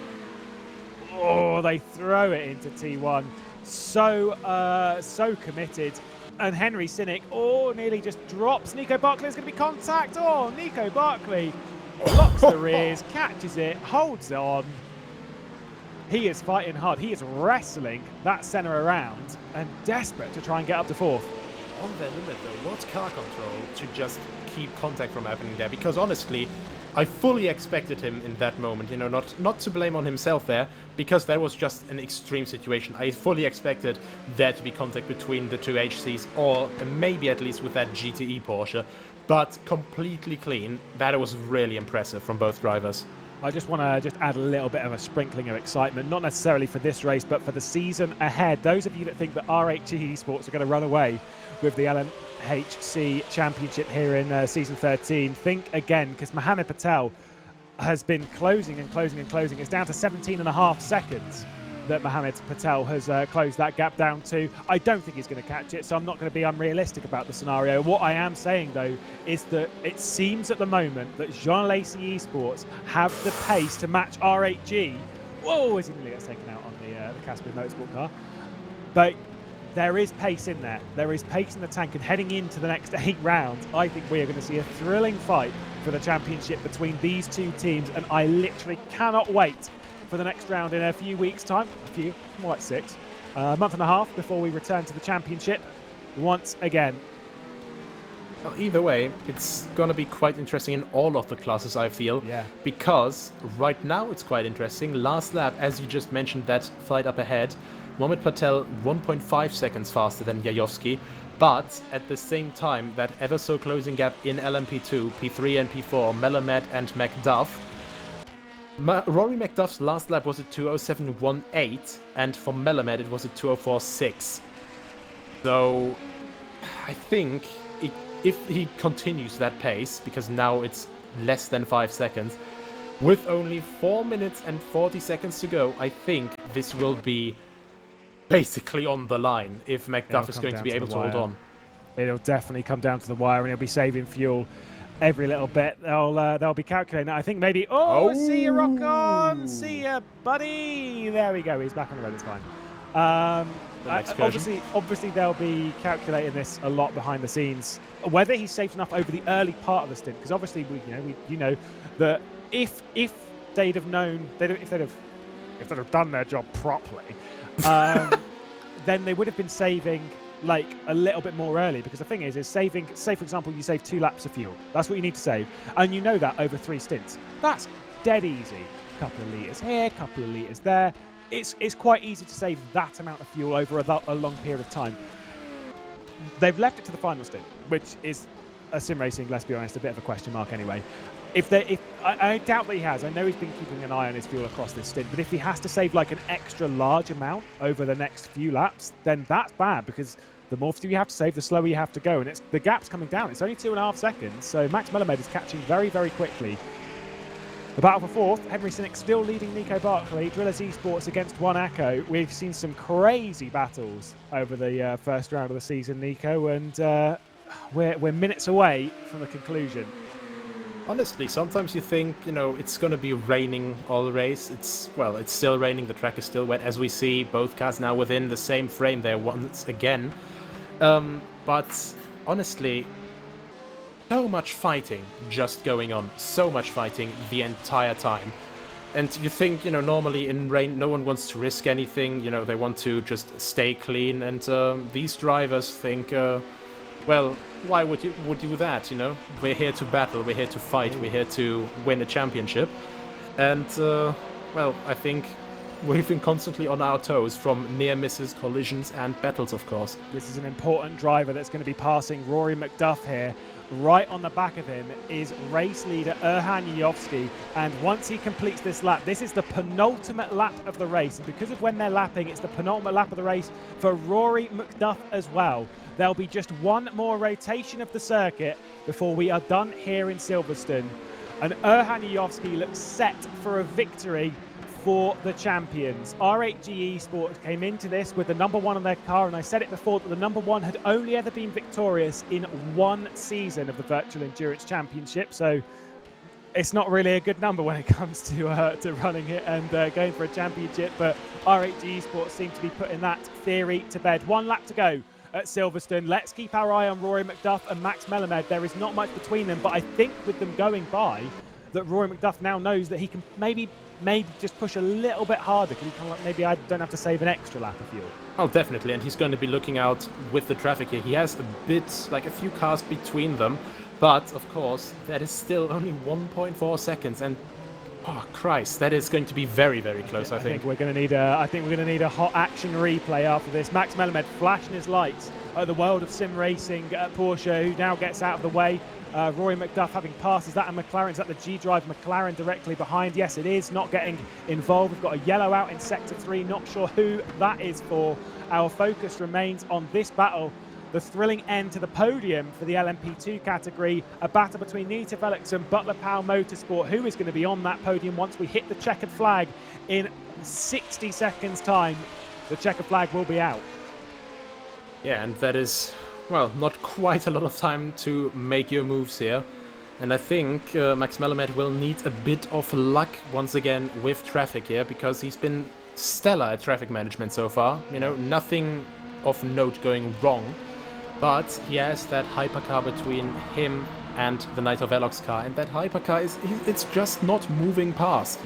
Oh, they throw it into T1. So committed. And Henry Cynic, nearly just drops. Nico Barkley is going to be contact. Nico Barkley locks the rears, catches it, holds it on. He is fighting hard. He is wrestling that centre around and desperate to try and get up to fourth. On their limit, though, what's car control to just keep contact from happening there? Because honestly, I fully expected him in that moment, you know, not to blame on himself there, because that was just an extreme situation. I fully expected there to be contact between the two HCs, or maybe at least with that GTE Porsche, but completely clean. That was really impressive from both drivers. I just want to add a little bit of a sprinkling of excitement, not necessarily for this race, but for the season ahead. Those of you that think that RHE Esports are going to run away with the LMHC Championship here in season 13, think again, because Mohamed Patel has been closing and closing and closing. It's down to 17.5 seconds that Mohamed Patel has closed that gap down to. I don't think he's going to catch it, so I'm not going to be unrealistic about the scenario. What I am saying, though, is that it seems at the moment that Jean Lacy Esports have the pace to match RHG. Whoa, as he nearly gets taken out on the Caspian Motorsport car. But there is pace in there. There is pace in the tank, and heading into the next 8 rounds, I think we are going to see a thrilling fight for the championship between these two teams, and I literally cannot wait for the next round in a few weeks' time. More like 6. A month and a half before we return to the championship once again. Well, either way, it's going to be quite interesting in all of the classes, I feel. Yeah. Because right now it's quite interesting. Last lap, as you just mentioned, that fight up ahead, Mohamed Patel 1.5 seconds faster than Yayovsky. But at the same time, that ever so closing gap in LMP2, P3 and P4, Melamed and McDuff. Rory McDuff's last lap was at 2:07.18, and for Melamed it was at 2:04.6. So I think if he continues that pace, because now it's less than 5 seconds, with only 4 minutes and 40 seconds to go, I think this will be basically on the line if McDuff is going to be able to hold on. It'll definitely come down to the wire, and he'll be saving fuel every little bit. They'll be calculating that. I think maybe. See you, Rock On. See ya, buddy. There we go. He's back on the road. It's fine. Obviously, they'll be calculating this a lot behind the scenes. Whether he's safe enough over the early part of the stint, because obviously we know that if they'd have known, if they'd have done their job properly, then they would have been saving like a little bit more early, because the thing is saving, say for example you save 2 laps of fuel, that's what you need to save, and you know that over 3 stints, that's dead easy. A couple of litres here, a couple of litres there. It's quite easy to save that amount of fuel over a long period of time. They've left it to the final stint, which is a sim racing, let's be honest, a bit of a question mark anyway. I doubt that he has. I know he's been keeping an eye on his fuel across this stint, but if he has to save like an extra large amount over the next few laps, then that's bad, because the more fuel you have to save, the slower you have to go, and the gap's coming down. It's only 2.5 seconds, so Max Melamed is catching very, very quickly The battle for fourth, Henry Sinek still leading Nico Barkley. Drillers Esports against One Echo. We've seen some crazy battles over the first round of the season, Nico, and we're minutes away from the conclusion. Honestly, sometimes you think, it's going to be raining all race. It's still raining. The track is still wet. As we see, both cars now within the same frame there once again. But honestly, so much fighting just going on. So much fighting the entire time. And you think, normally in rain, no one wants to risk anything. They want to just stay clean. And these drivers think, well, why would you do that, We're here to battle, we're here to fight, we're here to win a championship. And, I think we've been constantly on our toes from near misses, collisions and battles, of course. This is an important driver that's going to be passing Rory McDuff here. Right on the back of him is race leader Erhan Yovsky, and once he completes this lap, this is the penultimate lap of the race, and because of when they're lapping, it's the penultimate lap of the race for Rory McDuff as well. There'll be just one more rotation of the circuit before we are done here in Silverstone, and Erhan Yovsky looks set for a victory for the champions. R8G Esports came into this with the number one on their car, and I said it before that the number one had only ever been victorious in one season of the Virtual Endurance Championship, so it's not really a good number when it comes to running it and going for a championship, but R8G Esports seem to be putting that theory to bed. One lap to go at Silverstone. Let's keep our eye on Rory McDuff and Max Melamed. There is not much between them, but I think with them going by, that Rory McDuff now knows that he can maybe just push a little bit harder. Can he kind of maybe I don't have to save an extra lap of fuel? Oh, definitely, and he's going to be looking out with the traffic here. He has a few cars between them, but of course that is still only 1.4 seconds, and oh Christ, that is going to be very, very close. I think we're going to need a hot action replay after this. Max Melamed flashing his lights at the world of sim racing at Porsche, who now gets out of the way. Rory McDuff having passes that, and McLaren's at the G-Drive. McLaren directly behind. Yes, it is not getting involved. We've got a yellow out in Sector 3. Not sure who that is for. Our focus remains on this battle. The thrilling end to the podium for the LMP2 category. A battle between Nita Felix and Butler Powell Motorsport. Who is going to be on that podium once we hit the checkered flag in 60 seconds' time? The checkered flag will be out. Yeah, and that is, well, not quite a lot of time to make your moves here. And I think Max Melamed will need a bit of luck once again with traffic here, because he's been stellar at traffic management so far. Nothing of note going wrong. But he has that hypercar between him and the Nitro Velox car, and that hypercar it's just not moving past,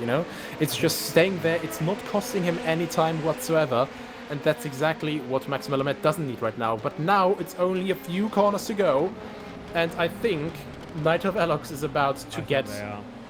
It's just staying there. It's not costing him any time whatsoever. And that's exactly what Max Melamed doesn't need right now. But now it's only a few corners to go. And I think Nitro Velox is about to get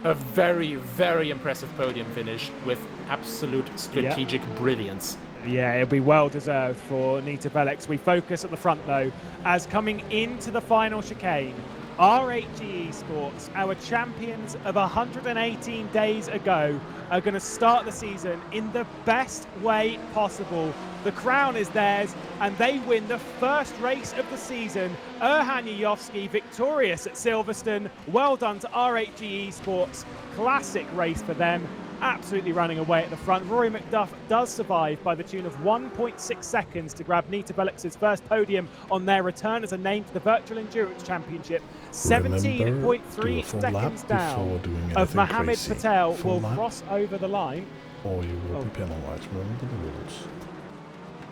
a very, very impressive podium finish with absolute strategic brilliance. Yeah, it'll be well deserved for Nita Velox. We focus at the front though, as coming into the final chicane, R8G Esports, our champions of 118 days ago, are going to start the season in the best way possible. The crown is theirs, and they win the first race of the season. Erhan Yovsky victorious at Silverstone. Well done to R8G Esports. Classic race for them. Absolutely running away at the front. Rory McDuff does survive by the tune of 1.6 seconds to grab Nita Velox's first podium on their return as a name to the Virtual Endurance Championship. 17.3 seconds down of Mohammed Patel will cross over the line. Or you will be penalised. Remember the rules.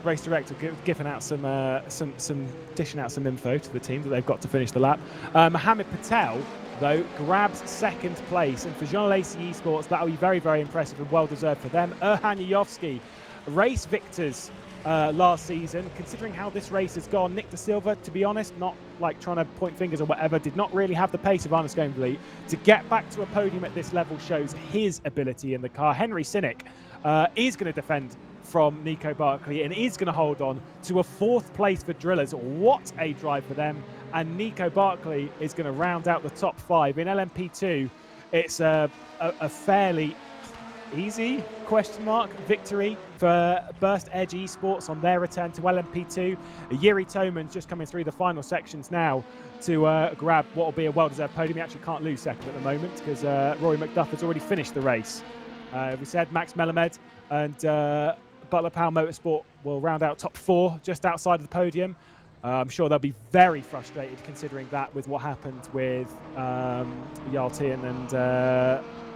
Race director giving out dishing out some info to the team that they've got to finish the lap. Mohammed Patel, though, grabs second place, and for Jean Lacy Esports, that will be very, very impressive and well deserved for them. Erhan Yovsky, race victors last season. Considering how this race has gone, Nick De Silva, to be honest, not like trying to point fingers or whatever, did not really have the pace of Arne Skånevliet. To get back to a podium at this level shows his ability in the car. Henry Sinek is going to defend from Nico Barkley and is going to hold on to a fourth place for Drillers. What a drive for them. And Nico Barkley is going to round out the top five. In LMP2, it's a fairly easy question mark victory for Burst Edge Esports on their return to LMP2. Yuri Toman's just coming through the final sections now to grab what will be a well-deserved podium. He actually can't lose second at the moment because Rory McDuff has already finished the race. We said Max Melamed and Butler Powell Motorsport will round out top 4 just outside of the podium. I'm sure they'll be very frustrated considering that with what happened with Yaltian and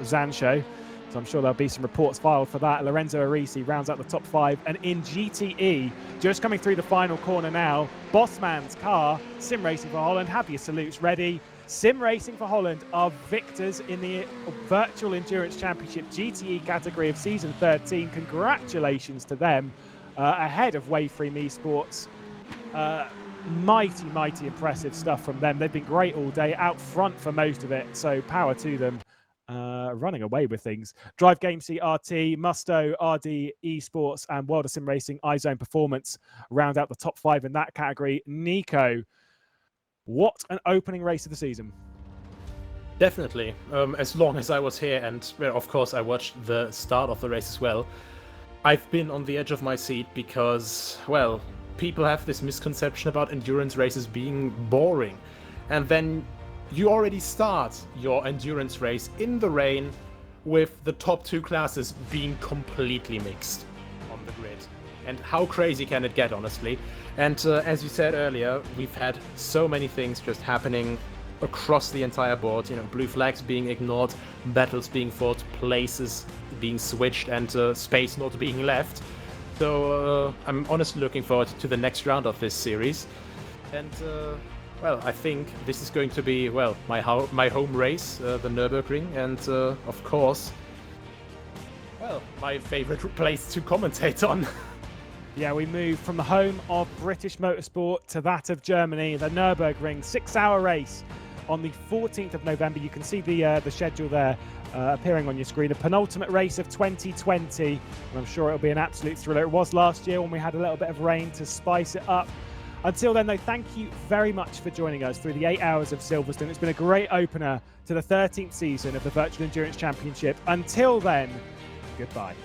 Zansho. So I'm sure there'll be some reports filed for that. Lorenzo Arisi rounds out the top 5. And in GTE, just coming through the final corner now, Bossman's car, Sim Racing for Holland, have your salutes ready. Sim Racing for Holland are victors in the Virtual Endurance Championship GTE category of Season 13. Congratulations to them, ahead of Waveframe Esports. Mighty impressive stuff from them. They've been great all day, out front for most of it, so power to them. Running away with things. Drive Game CRT, Musto, RD Esports, and World of Sim Racing iZone Performance round out the top 5 in that category. Nico, what an opening race of the season. Definitely. As long as I was here, and well, of course I watched the start of the race as well, I've been on the edge of my seat because, well, people have this misconception about endurance races being boring. And then you already start your endurance race in the rain with the top 2 classes being completely mixed on the grid. And how crazy can it get, honestly? And as you said earlier, we've had so many things just happening across the entire board. You know, blue flags being ignored, battles being fought, places being switched, and space not being left. So I'm honestly looking forward to the next round of this series. And well, I think this is going to be, well, my home race, the Nürburgring, and of course, well, my favorite place to commentate on. Yeah, we move from the home of British motorsport to that of Germany, the Nürburgring 6-hour race on the 14th of November. You can see the schedule there appearing on your screen. The penultimate race of 2020, and I'm sure it'll be an absolute thriller. It was last year when we had a little bit of rain to spice it up. Until then, though, thank you very much for joining us through the 8 hours of Silverstone. It's been a great opener to the 13th season of the Virtual Endurance Championship. Until then, goodbye.